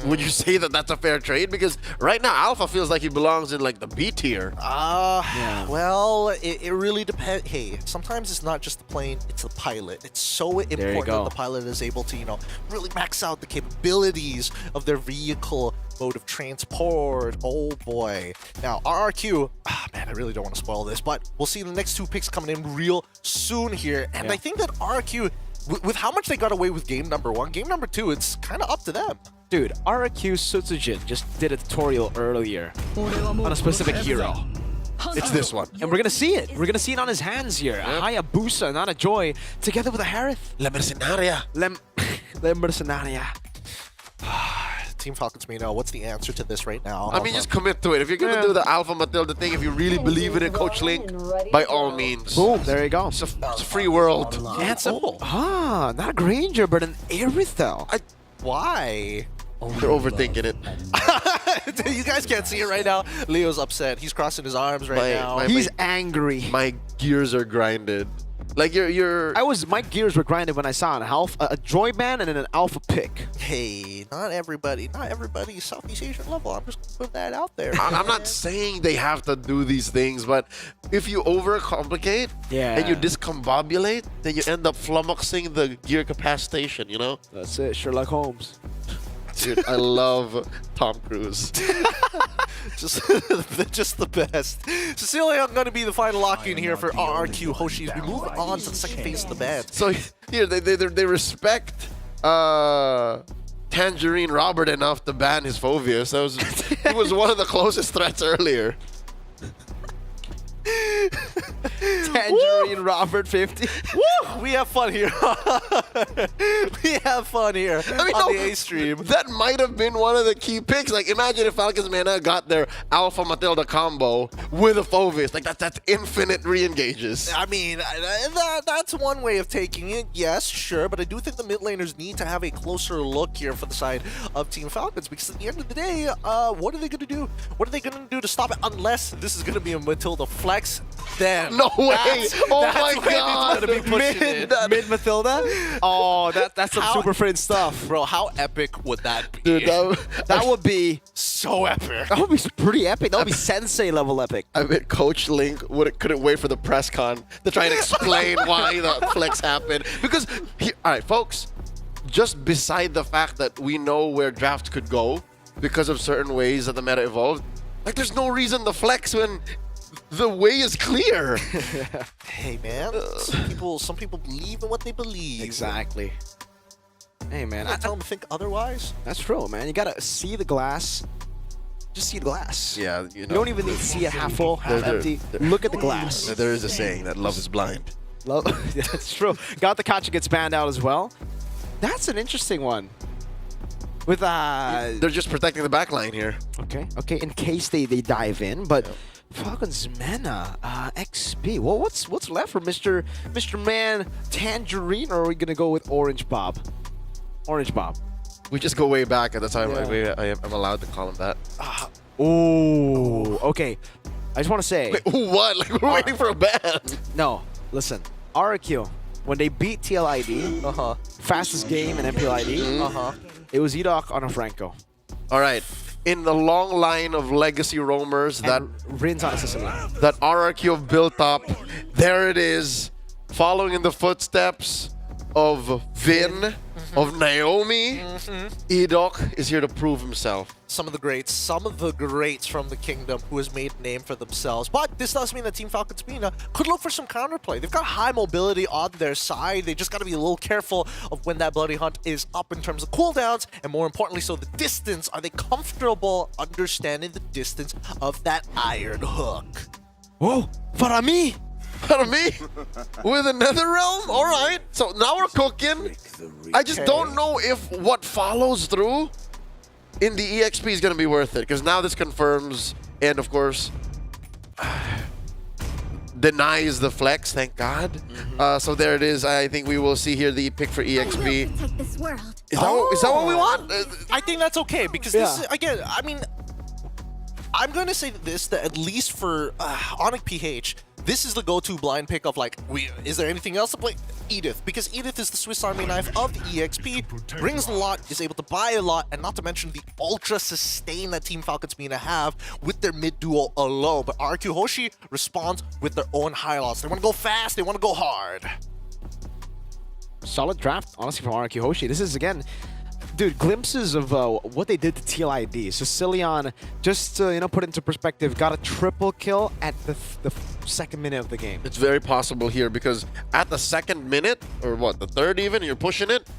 Would you say that that's a fair trade? Because right now, Alpha feels like he belongs in, like, the B tier. Well, it really depends. Hey, sometimes it's not just the plane, it's the pilot. It's so important that the pilot is able to, really max out the capabilities of their vehicle mode of transport. Oh boy. Now, RRQ, man, I really don't want to spoil this, but we'll see the next two picks coming in real soon here. And I think that RRQ, with how much they got away with game number one, game number two, it's kind of up to them. Dude, RRQ Sutsujin just did a tutorial earlier on a specific hero. It's this one. And we're going to see it. We're going to see it on his hands here. A Hayabusa, not a Joy, together with a Harith. La Mercenaria. La Mercenaria. Team Falcons Mina, what's the answer to this right now? I mean, just commit to it. If you're going to do the Alpha Mathilda thing, if you really believe in it, Coach Link, by all means. Boom, there you go. It's a free world. Handsome. Not a Granger, but an Aerith though. Why? They're overthinking it. You guys can't see it right now. Leo's upset. He's crossing his arms right now. He's angry. My gears are grinded. Like my gears were grinded when I saw a Joy ban and then an Alpha pick. Hey, not everybody Southeast Asian level. I'm just putting that out there. I'm not saying they have to do these things, but if you overcomplicate and you discombobulate, then you end up flummoxing the gear capacitation, That's it, Sherlock Holmes. Dude, I love Tom Cruise. just the best. Cecilia going to be the final lock-in here for RRQ Hoshi as we move on to the second phase of the band. So here, they respect Tangerine Robert enough to ban his Phoveus. He was one of the closest threats earlier. Tangerine Robert 50. Woo! We have fun here. We have fun here on the A stream. That might have been one of the key picks. Like, imagine if Falcons Mana got their Alpha Matilda combo with a Phoveus. Like, that's infinite re-engages. I mean, that's one way of taking it. Yes, sure. But I do think the mid laners need to have a closer look here for the side of Team Falcons. Because at the end of the day, what are they going to do? What are they going to do to stop it? Unless this is going to be a Matilda flex. Then no way! Oh my God! Mid Mathilda? Oh, that's some Super Friend stuff, bro. How epic would that be? Dude, that would be so epic. That would be pretty epic. That would be Sensei level epic. I bet Coach Link couldn't wait for the press con to try and explain why the flex happened. Because, all right, folks, just beside the fact that we know where draft could go because of certain ways that the meta evolved, like there's no reason to flex when The way is clear. Hey man, some people believe in what they believe. Exactly. Hey man, I tell them to think otherwise. That's true, man. You gotta see the glass. Just see the glass. Yeah, You don't even need to see it half full, half empty. Look at the glass. There is a saying that love is blind. Love, that's true. Got the Kacha gets banned out as well. That's an interesting one. With they're just protecting the back line here. Okay. In case they dive in, but Falcons Mena, XP. Well, what's left for Mr. Man Tangerine, or are we gonna go with Orange Bob? Orange Bob. We just go way back at the time. I'm allowed to call him that. Oh, okay. I just want to say. Wait, what? Like we're waiting for a ban. No, listen. RRQ, when they beat TLID, fastest game in MPLID, it was Edoc on a Franco. All right. In the long line of legacy roamers that Rins on a system line. that RRQ have built up, there it is, following in the footsteps of Vin, of Naomi. Edoc is here to prove himself. Some of the greats from the kingdom who has made a name for themselves. But this does mean that Team Falcons Mena could look for some counterplay. They've got high mobility on their side. They just got to be a little careful of when that Bloody Hunt is up in terms of cooldowns, and more importantly, so the distance. Are they comfortable understanding the distance of that Iron Hook? Whoa, for me! For me? With another realm? All right. So now we're cooking. I just don't know if what follows through in the EXP is going to be worth it, because now this confirms and, of course, denies the flex, thank God. So there it is. I think we will see here the pick for EXP. Is that what we want? I think that's okay, because this is, again, I mean, I'm going to say that at least for Onyx PH, this is the go-to blind pick of like, is there anything else to play? Edith, because Edith is the Swiss Army knife of the EXP, brings a lot, is able to buy a lot, and not to mention the ultra sustain that Team Falcons Mena have with their mid duo alone. But RQ Hoshi responds with their own highlights. They want to go fast, they want to go hard. Solid draft, honestly, from RQ Hoshi. This is, again, dude, glimpses of what they did to TLID. So Cillian, just to put it into perspective, got a triple kill at the second minute of the game. It's very possible here, because at the second minute, or what, the third even, you're pushing it,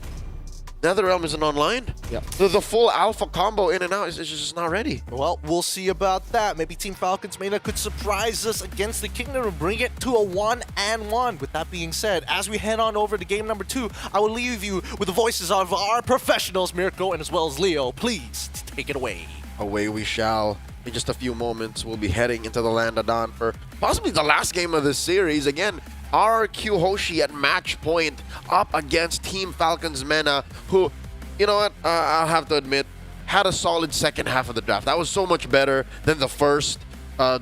NetherRealm isn't online. Yep. The full alpha combo in and out is just not ready. Well, we'll see about that. Maybe Team Falcons Mena could surprise us against the Kingdom and bring it to a 1-1. With that being said, as we head on over to game number 2, I will leave you with the voices of our professionals, Mirko and as well as Leo. Please take it away. Away we shall. In just a few moments, we'll be heading into the Land of Dawn for possibly the last game of this series. Again, RQ Hoshi at match point up against Team Falcons Mena, who, you know what, I'll have to admit, had a solid second half of the draft. That was so much better than the first,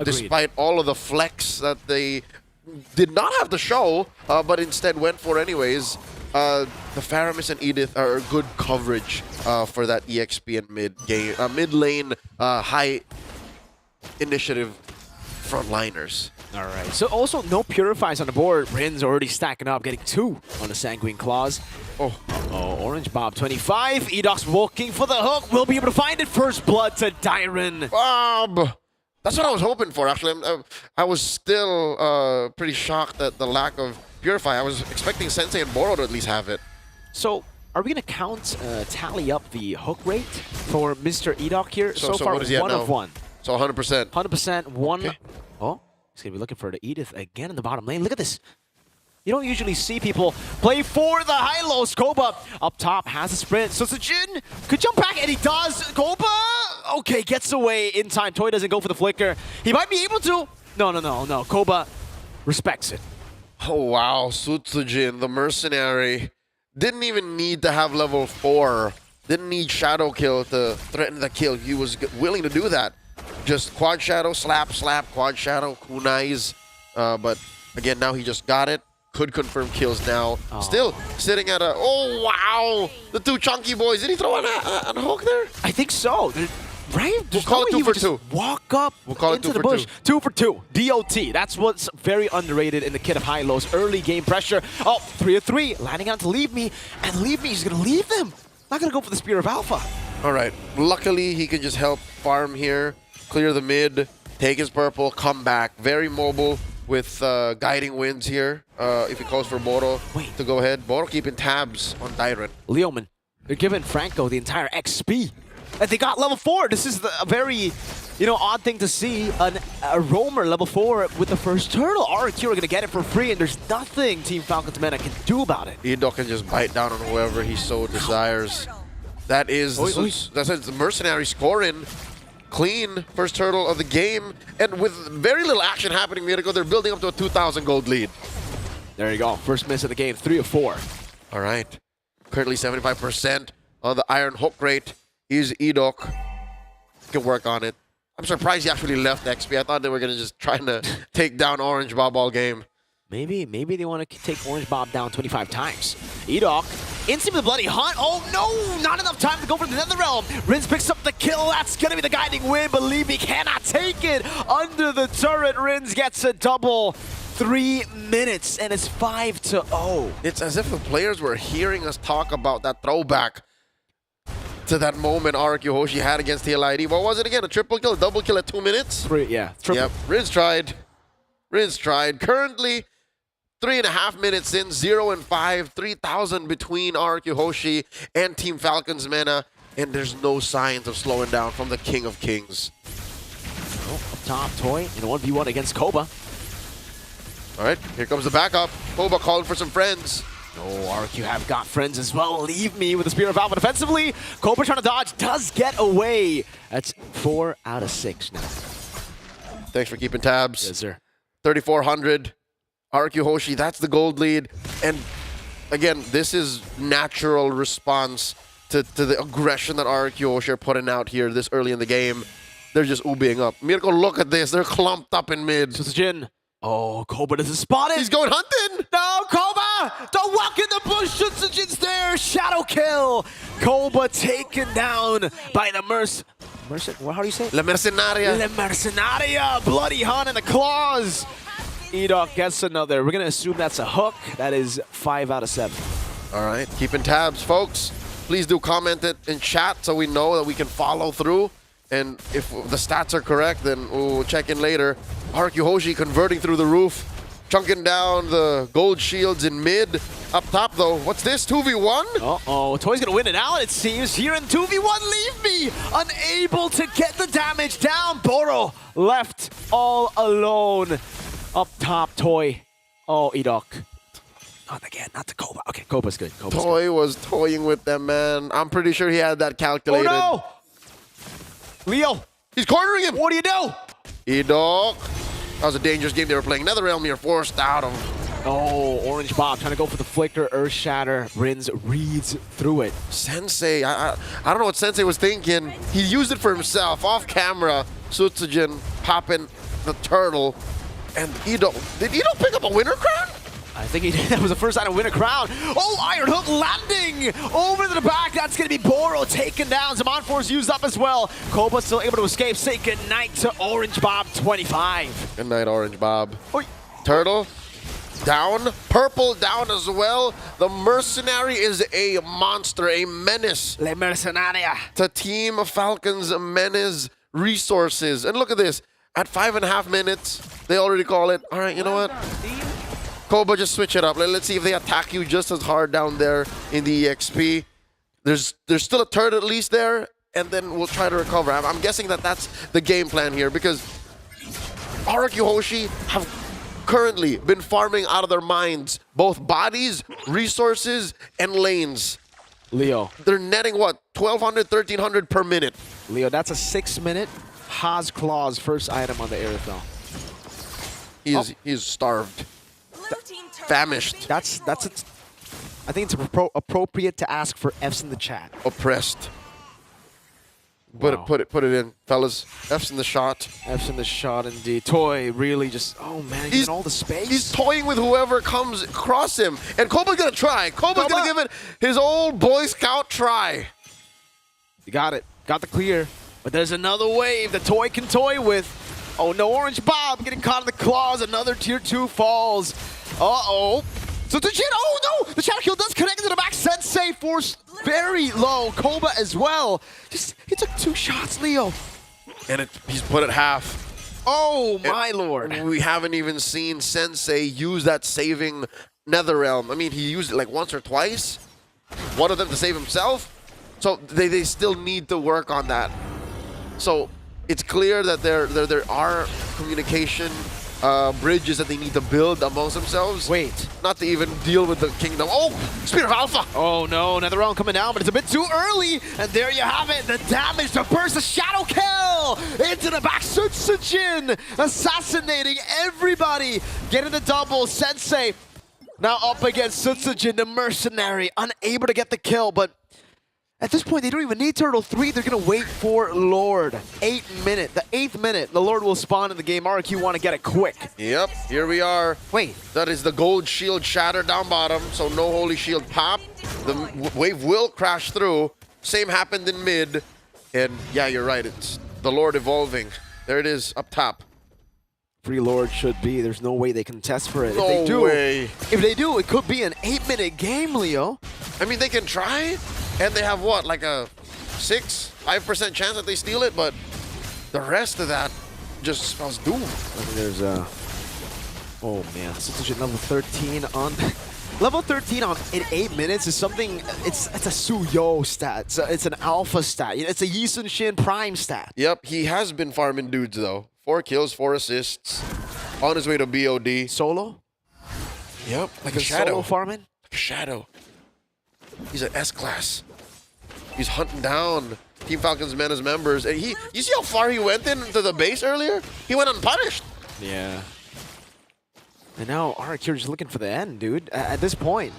despite all of the flex that they did not have to show, but instead went for anyways. The Faramis and Edith are good coverage for that EXP and mid lane high initiative frontliners. All right. So also no purifies on the board. Rin's already stacking up, getting 2 on the Sanguine Claws. Orange Bob 25. Edoc's walking for the hook. Will be able to find it. First blood to Dyron. Bob! That's what I was hoping for, actually. I was still pretty shocked at the lack of Purify. I was expecting Sensei and Boro to at least have it. So, are we going to tally up the hook rate for Mr. Edoc here? So far, what is he at 1 now? of 1. So 100%. 100%, 1. Okay. Oh, he's going to be looking for the Edith again in the bottom lane. Look at this. You don't usually see people play for the high-low. Koba up top has a sprint. So Sejin could jump back, and he does. Koba, okay, gets away in time. Toy doesn't go for the flicker. He might be able to. No. Koba respects it. Oh, wow. Sutsujin, the mercenary, didn't even need to have level 4. Didn't need Shadow Kill to threaten the kill. He was willing to do that. Just Quad Shadow, slap, Quad Shadow, kunais. But again, now he just got it. Could confirm kills now. Still sitting at a... Oh, wow! The 2 chunky boys. Did he throw a hook there? I think so. Right? We'll call it 2 for 2. Walk up into the bush. 2 for 2. DOT. That's what's very underrated in the kit of high-lows. Early game pressure. Oh, 3 of 3. Landing on to Leave Me. And Leave Me, he's going to leave them. Not going to go for the Spear of Alpha. All right. Luckily, he can just help farm here. Clear the mid. take his purple, come back. Very mobile with guiding winds here. If he calls for Boro to go ahead. Boro keeping tabs on Tyrant. Leoman, they're giving Franco the entire XP. And they got level 4. This is a very, odd thing to see. A roamer level 4 with the first turtle. RQ are going to get it for free, and there's nothing Team Falcons Mena can do about it. Edo can just bite down on whoever he so desires. That is, that's the mercenary scoring. Clean first turtle of the game, and with very little action happening, Miracle, they're building up to a 2,000 gold lead. There you go. First miss of the game, 3 of 4. All right. Currently 75% on the Iron Hook rate. He's Edok. Can work on it. I'm surprised he actually left XP. I thought they were going to just try to take down Orange Bob all game. Maybe they want to take Orange Bob down 25 times. Edok, instant with the Bloody Hunt. Oh no, not enough time to go for the Netherrealm. Rins picks up the kill. That's going to be the guiding win. Believe he cannot take it. Under the turret, Rins gets a double. 3 minutes, and it's 5-0. It's as if the players were hearing us talk about that throwback to that moment RQ Hoshi had against TLID. What was it again? A triple kill, a double kill at 2 minutes? Yeah. Yep, Riz tried. Currently, 3.5 minutes in, 0-5, 3,000 between RQ Hoshi and Team Falcons Mena, and there's no signs of slowing down from the King of Kings. Up top, Toy in a 1v1 against Koba. All right, here comes the backup. Koba calling for some friends. Oh, RQ have got friends as well. Leave me with the Spear of Alpha defensively. Koba trying to dodge, does get away. That's 4 out of 6 now. Thanks for keeping tabs. Yes, sir. 3,400. RQ Hoshi, that's the gold lead. And again, this is natural response to the aggression that RQ Hoshi are putting out here this early in the game. They're just ubeing up. Mirko, look at this. They're clumped up in mid. Jin. Oh, Koba doesn't spot it. He's going hunting. No, Koba! Don't walk in the bush. Jin's there. Shadow kill. Koba taken down by the how do you say it? La Mercenaria. La Mercenaria. Bloody Hunt in the claws. Edok gets another. We're going to assume that's a hook. That is 5 out of 7. All right, keeping tabs, folks. Please do comment it in chat so we know that we can follow through. And if the stats are correct, then we'll check in later. RQ Hoshi converting through the roof, chunking down the gold shields in mid. Up top, though, what's this? 2v1? Uh-oh, Toy's gonna win it out, it seems. Here in 2v1, leave me! Unable to get the damage down. Boro left all alone. Up top, Toy. Oh, Edok. Not again, not to Koba. Okay, Koba's good. Toy was toying with them, man. I'm pretty sure he had that calculated. Oh, no! Leo! He's cornering him! What do you do? Edok. That was a dangerous game they were playing. Netherrealm, you're forced out of. Oh, Orange Bob trying to go for the flicker, Earth Shatter. Rins reads through it. Sensei, I don't know what Sensei was thinking. He used it for himself, off camera. Sutsujin popping the turtle. And Edok, did Edok pick up a winner crown? I think he did. That was the first time to win a crown. Oh, Iron Hook landing over to the back. That's going to be Boro taken down. Zaman Force used up as well. Koba still able to escape. Say goodnight to Orange Bob 25. Good night, Orange Bob. Oy. Turtle down. Purple down as well. The Mercenary is a monster, a menace. Le Mercenaria. To Team Falcons Menace resources. And look at this. At 5.5 minutes, they already call it. All right, you know what? Koba, just switch it up. Let's see if they attack you just as hard down there in the EXP. There's still a turret at least there, and then we'll try to recover. I'm guessing that that's the game plan here because RQ Hoshi have currently been farming out of their minds both bodies, resources, and lanes. Leo. They're netting what? 1,200, 1,300 per minute. Leo, that's a 6-minute Haas Claws first item on the Aerothel. He's starved. Famished. That's it. I think it's appropriate to ask for F's in the chat. Oppressed. Wow. Put it in, fellas. F's in the shot. F's in the shot indeed. Toy really just, oh man, he's all the space. He's toying with whoever comes across him. And Koba's gonna try. Koba's gonna give it his old Boy Scout try. You got it. Got the clear. But there's another wave that Toy can toy with. Oh no, Orange Bob getting caught in the claws. Another tier 2 falls. Uh-oh. So the oh no! The shadow kill does connect into the back. Sensei forced very low. Koba as well. He took 2 shots, Leo. And he's put it half. Oh, my lord. We haven't even seen Sensei use that saving Netherrealm. I mean, he used it like once or twice. One of them to save himself. So they still need to work on that. So it's clear that there are communication bridges that they need to build amongst themselves. Wait. Not to even deal with the kingdom. Oh, Spear of Alpha. Oh no, another round coming down, but it's a bit too early. And there you have it, the damage to burst, the shadow kill into the back. Sutsujin assassinating everybody, getting the double. Sensei now up against Sutsujin, the mercenary, unable to get the kill, but at this point, they don't even need Turtle 3. They're going to wait for Lord. The 8th minute, the Lord will spawn in the game. RQ want to get it quick. Yep, here we are. Wait. That is the gold shield shattered down bottom, so no holy shield pop. The wave will crash through. Same happened in mid. And yeah, you're right. It's the Lord evolving. There it is up top. Free Lord should be. There's no way they can test for it. No if they do, way. If they do, it could be an 8-minute game, Leo. I mean, they can try. And they have what, like a 5% chance that they steal it, but the rest of that just spells doom. I think there's a... Oh man, Sutsujin level 13 on... level 13 in 8 minutes is something... It's a Suyo stat. It's an alpha stat. It's a Yisun Shin prime stat. Yep, he has been farming dudes though. 4 kills, 4 assists. On his way to BOD. Solo? Yep, like a shadow. Solo farming? Like a shadow. He's an S-class. He's hunting down Team Falcon's Menace members. And you see how far he went into the base earlier? He went unpunished. Yeah. And now RQ is looking for the end, dude. At this point,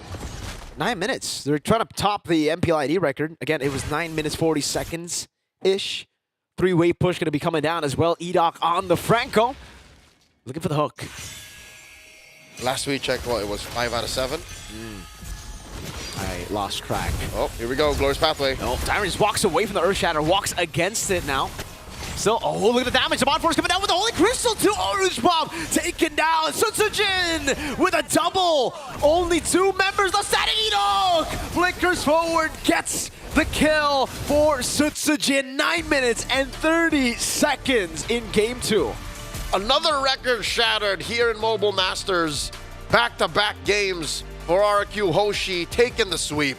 9 minutes. They're trying to top the MPLID record. Again, it was 9 minutes, 40 seconds-ish. 3-way push going to be coming down as well. Edoc on the Franco. Looking for the hook. Last we checked, what, it was 5 out of 7? I lost track. Oh, here we go. Glorious Pathway. No, Tyrant just walks away from the Earth Shatter, walks against it now. Still, oh, look at the damage. The Mod Force coming down with the Holy Crystal to Orange Bomb. Taken down. Sutsujin with a double. Only 2 members left standing. Edoc flickers forward, gets the kill for Sutsujin. 9 minutes and 30 seconds in Game 2. Another record shattered here in Mobile Masters. Back-to-back games for RQ Hoshi taking the sweep.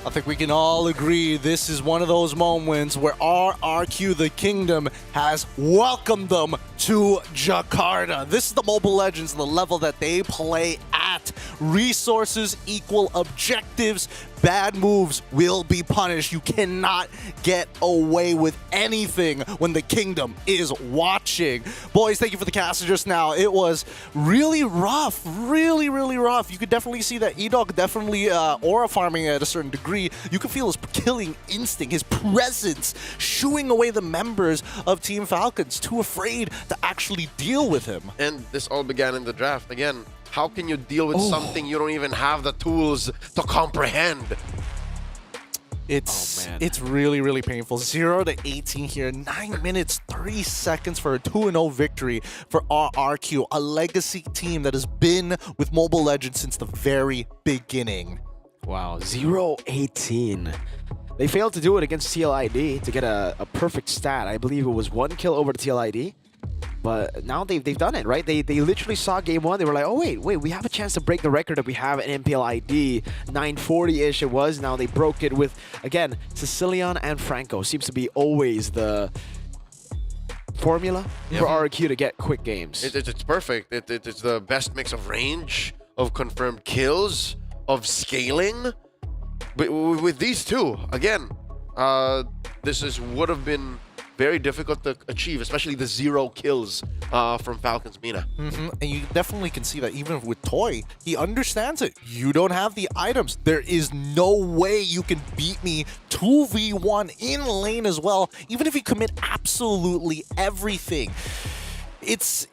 I think we can all agree this is one of those moments where RRQ the Kingdom has welcomed them to Jakarta. This is the Mobile Legends, the level that they play at. Resources equal objectives. Bad moves will be punished. You cannot get away with anything when the Kingdom is watching. Boys, thank you for the cast just now. It was really rough, really rough. You could definitely see that Edoc definitely aura farming at a certain degree. You could feel his killing instinct, his presence, shooing away the members of Team Falcons, too afraid to actually deal with him. And this all began in the draft. Again, how can you deal with something you don't even have the tools to comprehend? It's really painful. 0 to 18 here. 9 minutes, 30 seconds for a 2-0 victory for RRQ, a legacy team that has been with Mobile Legends since the very beginning. Wow, 0-18. They failed to do it against TLID to get a perfect stat. I believe it was 1 kill over to TLID. But now they've done it, right? They literally saw game 1. They were like, oh, wait, we have a chance to break the record that we have at MPLID. 940-ish it was. Now they broke it with, again, Sicilian and Franco. Seems to be always the formula for RQ to get quick games. It's perfect. It's the best mix of range, of confirmed kills, of scaling. But with these two, again, this would have been very difficult to achieve, especially the 0 kills from Falcon's Mina. And you definitely can see that even with Toy, he understands it. You don't have the items. There is no way you can beat me 2v1 in lane as well, even if you commit absolutely everything. It's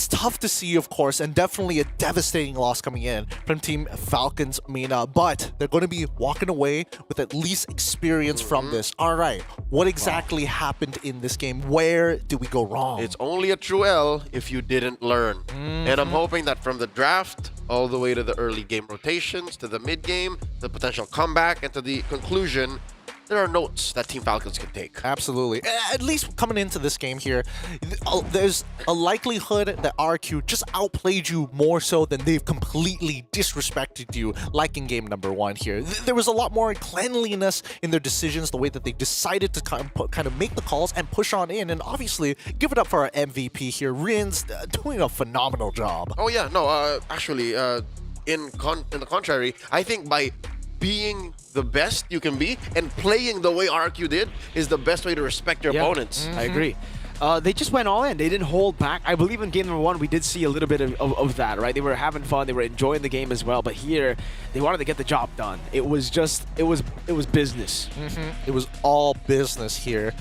tough to see, of course, and definitely a devastating loss coming in from Team Falcons Mina, but they're going to be walking away with at least experience from this. All right, what exactly happened in this game? Where did we go wrong? It's only a true L if you didn't learn. And I'm hoping that from the draft all the way to the early game rotations, to the mid game, the potential comeback, and to the conclusion, there are notes that Team Falcons can take. Absolutely. At least coming into this game here, there's a likelihood that RQ just outplayed you more so than they've completely disrespected you, like in game number 1 here. There was a lot more cleanliness in their decisions, the way that they decided to kind of make the calls and push on in. And obviously, give it up for our MVP here. Rin's doing a phenomenal job. Oh yeah, no, actually, in the contrary, I think by being the best you can be and playing the way RQ did is the best way to respect your opponents. I agree. They just went all in. They didn't hold back. I believe in game number 1, we did see a little bit of that, right? They were having fun. They were enjoying the game as well. But here, they wanted to get the job done. It was business. It was all business here.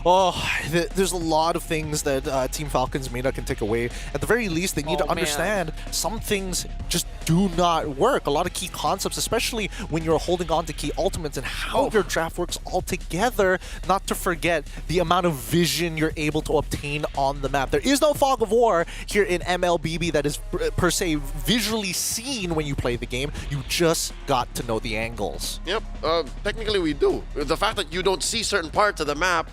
Oh, there's a lot of things that Team Falcons Meta can take away. At the very least, they need to understand some things just do not work. A lot of key concepts, especially when you're holding on to key ultimates and how your draft works all together. Not to forget the amount of vision you're able to obtain on the map. There is no fog of war here in MLBB that is per se visually seen when you play the game. You just got to know the angles. Yep, technically we do. The fact that you don't see certain parts of the map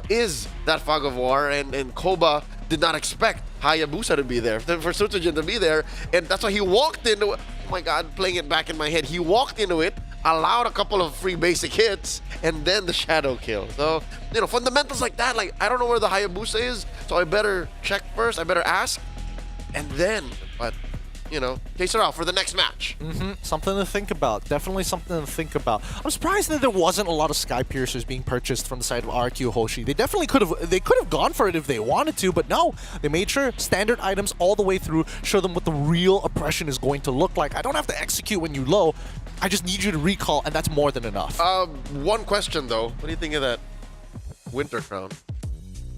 is that fog of war, and Koba did not expect Hayabusa to be there, for Sutsujin to be there, and that's why he walked into it. Oh my god, playing it back in my head. He walked into it, allowed a couple of free basic hits, and then the shadow kill. So, you know, fundamentals like that, like, I don't know where the Hayabusa is, so I better check first, I better ask, and then, but, you know, case it out for the next match. Something to think about. Definitely something to think about. I'm surprised that there wasn't a lot of Sky Piercers being purchased from the side of RQ Hoshi. They definitely could have gone for it if they wanted to, but no. They made sure standard items all the way through, show them what the real oppression is going to look like. I don't have to execute when you low. I just need you to recall, and that's more than enough. One question though. What do you think of that Winter Crown?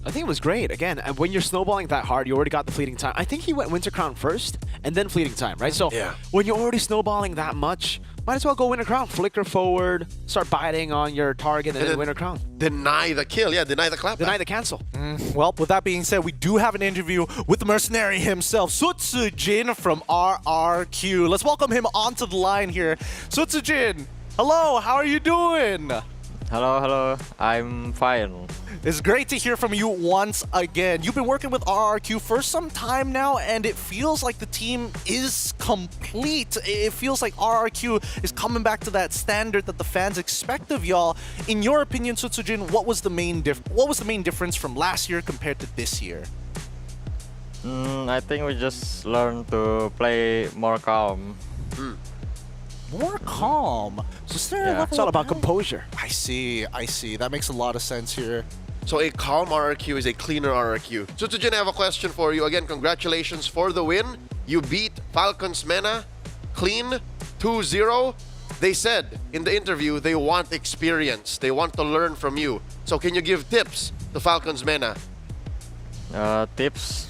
I think it was great. Again, when you're snowballing that hard, you already got the fleeting time. I think he went Winter Crown first and then fleeting time, right? So when you're already snowballing that much, might as well go Winter Crown. Flicker forward, start biting on your target, and then Winter Crown. Deny the kill, deny the clap. Deny the cancel. Well, with that being said, we do have an interview with the mercenary himself, Sutsujin from RRQ. Let's welcome him onto the line here. Sutsujin, hello, how are you doing? Hello, I'm fine. It's great to hear from you once again. You've been working with RRQ for some time now, and it feels like the team is complete. It feels like RRQ is coming back to that standard that the fans expect of y'all. In your opinion, Sutsujin, what was the main difference from last year compared to this year? I think we just learned to play more calm. More calm. It's all about composure. I see. That makes a lot of sense here. So a calm RRQ is a cleaner RRQ. Sutsujin, I have a question for you. Again, congratulations for the win. You beat Falcons Mena clean 2-0. They said in the interview they want experience. They want to learn from you. So can you give tips to Falcons Mena? Tips?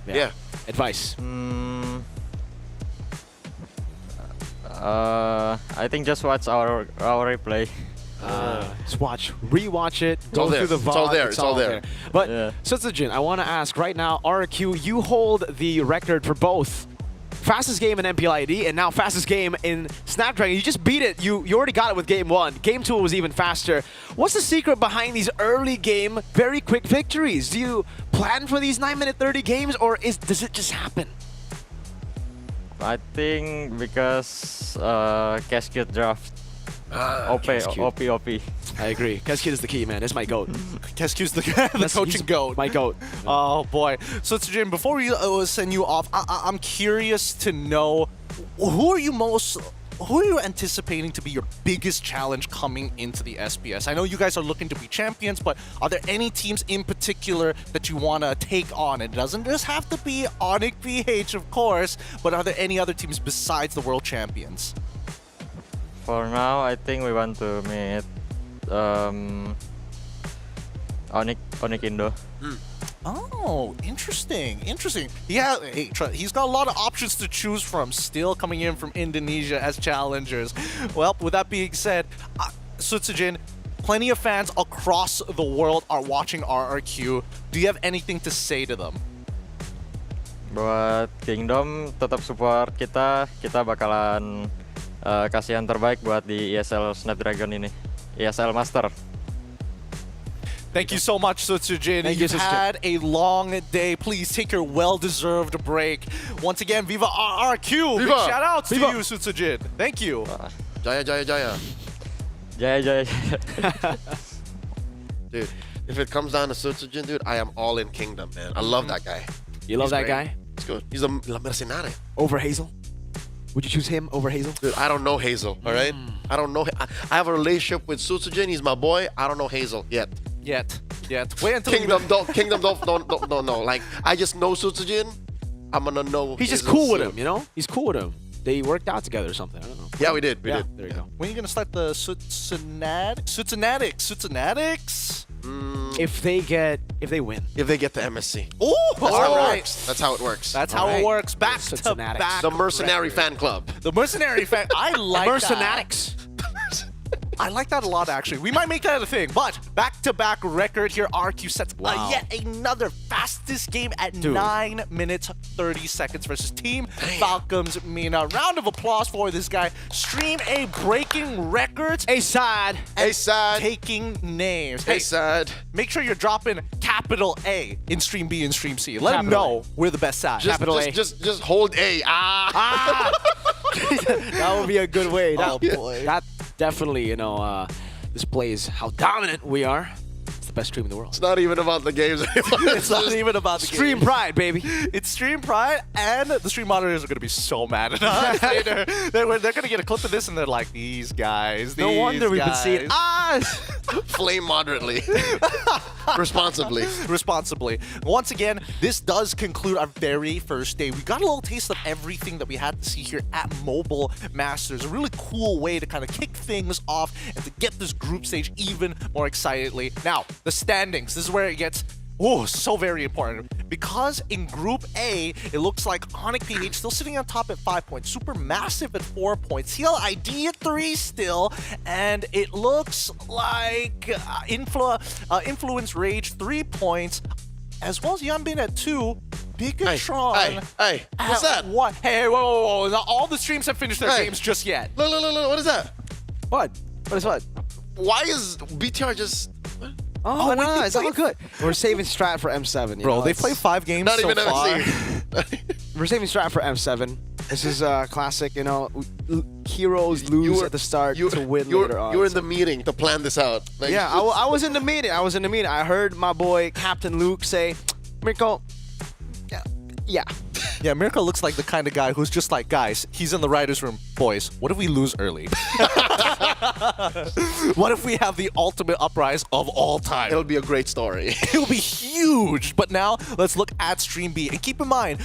Yeah. Advice. I think just watch our replay. Just rewatch it, go through the VOD. It's all there. But Sutsujin, I want to ask right now, RQ, you hold the record for both fastest game in MPLID and now fastest game in Snapdragon. You just beat it. You already got it with game 1. Game 2 was even faster. What's the secret behind these early game, very quick victories? Do you plan for these 9-minute 30 games, or does it just happen? I think because Cascade draft. OP. I agree. Cascade is the key, man. It's my GOAT. Cascade's the coaching GOAT. My GOAT. Oh boy. So Sutsujin, before we send you off, I'm curious to know who are you anticipating to be your biggest challenge coming into the SPS? I know you guys are looking to be champions, but are there any teams in particular that you want to take on? It doesn't just have to be Onyx PH, of course, but are there any other teams besides the world champions? For now, I think we want to meet Onyx Indo. Oh, interesting. Yeah, he's got a lot of options to choose from, still coming in from Indonesia as challengers. Well, with that being said, Sutsujin, plenty of fans across the world are watching RRQ. Do you have anything to say to them? Buat Kingdom, tetap support kita bakalan kasih yang terbaik buat di ESL Snapdragon ini. ESL Master. Thank you so much, Sutsujin. Thank you, You've Sutsujin. had a long day. Please take your well-deserved break. Once again, Viva RRQ. Big Viva! shout outs to Viva! you, Sutsujin. Thank you. Jaya, Jaya, Jaya. Jaya, Jaya. Dude, if it comes down to Sutsujin, dude, I am all in Kingdom, man. I love that guy. You love He's that great. guy? He's good. He's a La Mercenaria. Over Hazel? Would you choose him over Hazel? Dude, I don't know Hazel, all right? I don't know. I have a relationship with Sutsujin. He's my boy. I don't know Hazel yet. Yet. Wait until Kingdom don't know. Like, I just know Sutsujin. I'm gonna know. He's just Hazel cool with soon. him, you know? He's cool with him. They worked out together or something. I don't know. Yeah, we did. We Yeah, did. there you go. When are you going to start the Sutsunatics? If they win. If they get the MSC. Oh, That's all how it right. works. That's how it works. That's how it works. Back to Sutsunatics. back. The Mercenary record. Fan Club. The Mercenary Fan. I like Mercenatics. I like that a lot, actually. We might make that a thing, but back-to-back record here. RQ sets Wow. yet another fastest game at Dude. 9 minutes 30 seconds versus Team Falcons Mina. Round of applause for this guy. Stream A breaking records. A-side. A-side. Taking names. Hey, A-side. make sure you're dropping capital A in Stream B and Stream C. Let them Capital know we're the best side. Just hold A. That would be a good way. Oh, boy. That definitely, displays how dominant we are. It's the best stream in the world. It's not even about the games anymore. It's not even about the Stream game. pride, baby. It's stream pride, and the stream monitors are going to be so mad at us later. They're going to get a clip of this, and they're like, these guys, No wonder we've been seeing us. Flame moderately. Responsibly. Responsibly. Once again, this does conclude our very first day. We got a little taste of everything that we had to see here at Mobile Masters. A really cool way to kind of kick things off and to get this group stage even more excitedly. Now, the standings. This is where it gets so very important. Because in Group A, it looks like Onyx PH still sitting on top at 5 points. Supermassive at 4 points. CLID at 3 still. And it looks like Influence Rage 3 points. As well as Yanbin at 2. Bigatron. Hey, what's at that? 1. Hey, whoa. Not all the streams have finished their Hey. games just yet. Look, what is that? What? What is what? Why is BTR just... Oh, wait, no, they it's all play- good. We're saving strat for M7. you Bro, know, they it's- play 5 games Not so even far. MSC. We're saving strat for M7. This is classic, heroes lose at the start to win later on. You were in the meeting to plan this out. Like, Yeah, I was in the meeting. I heard my boy Captain Luke say, Mirko, yeah. Yeah, Mirko looks like the kind of guy who's just like, guys, he's in the writer's room. Boys, what if we lose early? What if we have the ultimate uprise of all time? It'll be a great story. It'll be huge. But now, let's look at Stream B. And keep in mind,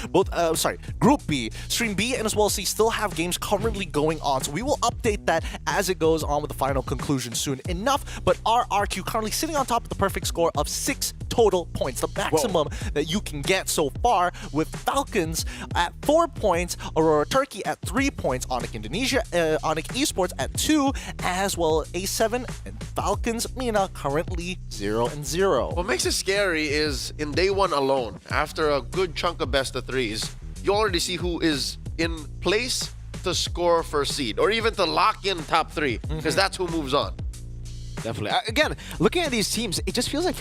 Group B, Stream B and as well as C still have games currently going on. So we will update that as it goes on with the final conclusion soon enough. But RRQ currently sitting on top of the perfect score of 6 total points. The maximum that you can get so far, with Falcons at 4 points, Aurora Turkey at 3 points, Onyx Indonesia, Onyx eSports at 2, as well as A7 and Falcons Mina currently 0-0. What makes it scary is in day one alone, after a good chunk of best of threes, you already see who is in place to score first seed, or even to lock in top 3, because that's who moves on. Definitely. Again, looking at these teams, it just feels like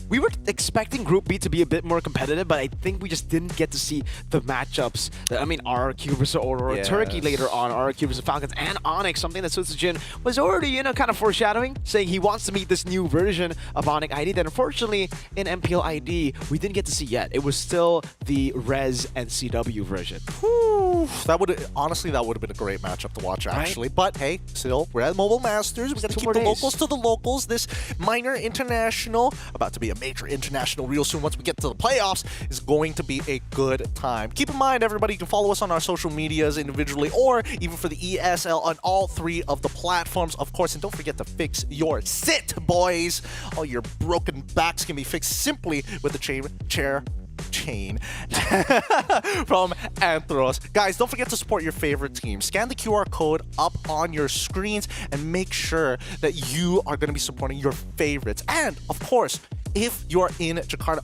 we were expecting Group B to be a bit more competitive, but I think we just didn't get to see the matchups. RRQ versus Aurora Turkey later on, RRQ versus Falcons, and Onyx, something that Sutsujin was already, kind of foreshadowing, saying he wants to meet this new version of Onyx ID that unfortunately in MPL ID, we didn't get to see yet. It was still the Res and CW version. That would have been a great matchup to watch, actually. Right? But hey, still, we're at Mobile Masters. We got to keep the locals to the locals. This minor international, about to be a major international real soon once we get to the playoffs, is going to be a good time. Keep in mind, everybody, you can follow us on our social medias individually or even for the ESL on all 3 of the platforms, of course. And don't forget to fix your sit, boys. All your broken backs can be fixed simply with the chain from Anthros. Guys, don't forget to support your favorite team. Scan the QR code up on your screens and make sure that you are going to be supporting your favorites. And of course, if you're in Jakarta,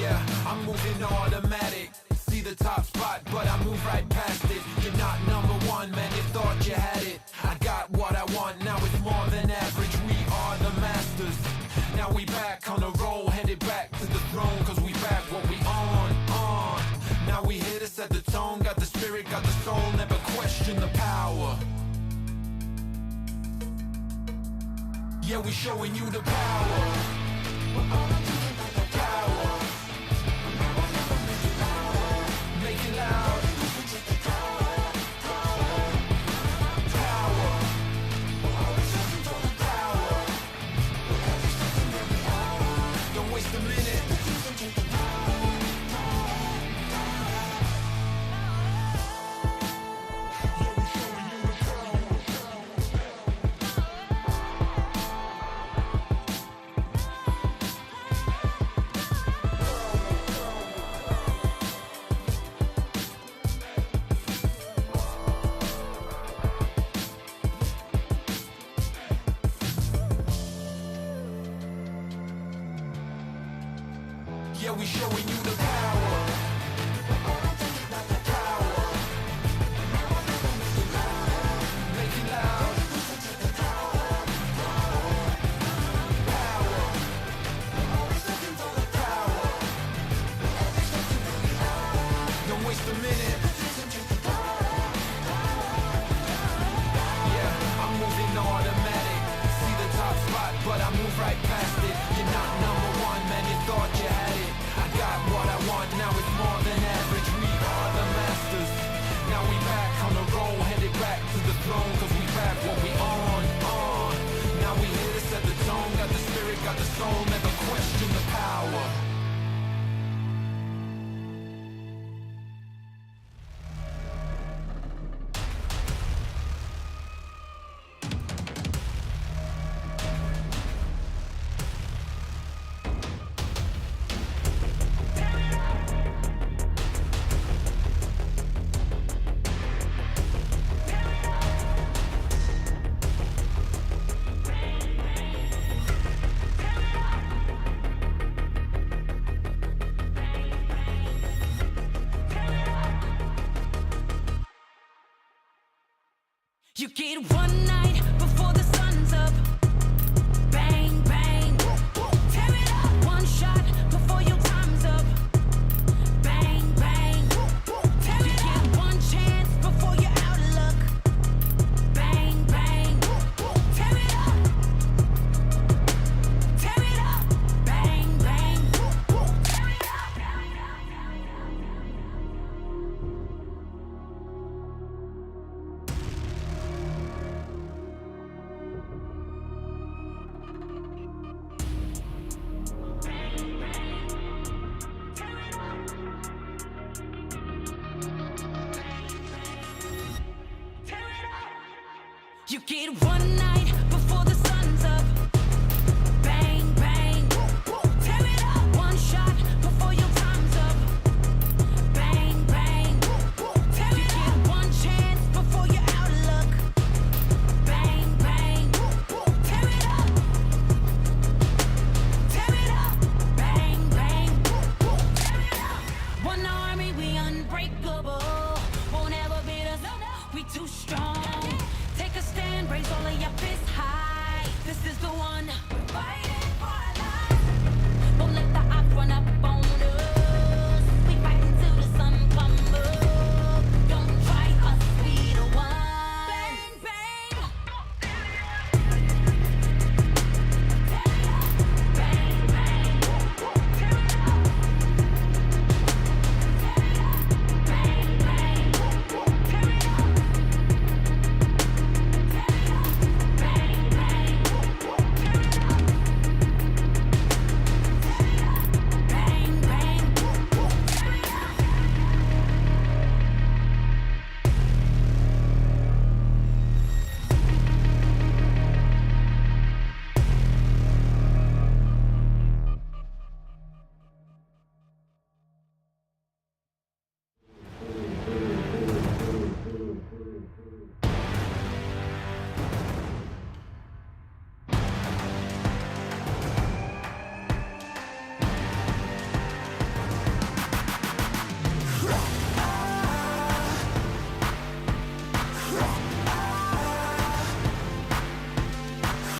Yeah, I'm moving automatic. See the top spot, but I move right past it. You're not number one, man, you thought you had it. I got what I want, now it's more than average. We are the masters. Now we back on the roll, headed back to the throne, cause we back what we on. Now we here to set the tone, got the spirit, got the soul, never question the power. Yeah, we showing you the power. Power. Make it loud. Power. Power. Don't waste a minute. Yeah, we showing you the power. Power. Make it loud. Power. Power. Don't waste a minute. Yeah, I'm moving automatic. See the top spot, but I move right past it. You're not number one, man, you thought you had it. I got what I want, now it's more than average. We are the masters. Now we back on the roll, headed back to the throne, cause we back what we on. Now we here to set the tone, got the spirit, got the soul, never question the power. You get one night before the sun's up. Bang, bang. Tear it up. One shot before your time's up. Bang, bang. Tear it up. You get one chance before you're out of luck. Bang, bang. Tear it up. Tear it up. Bang, bang. Tear it up. You get one night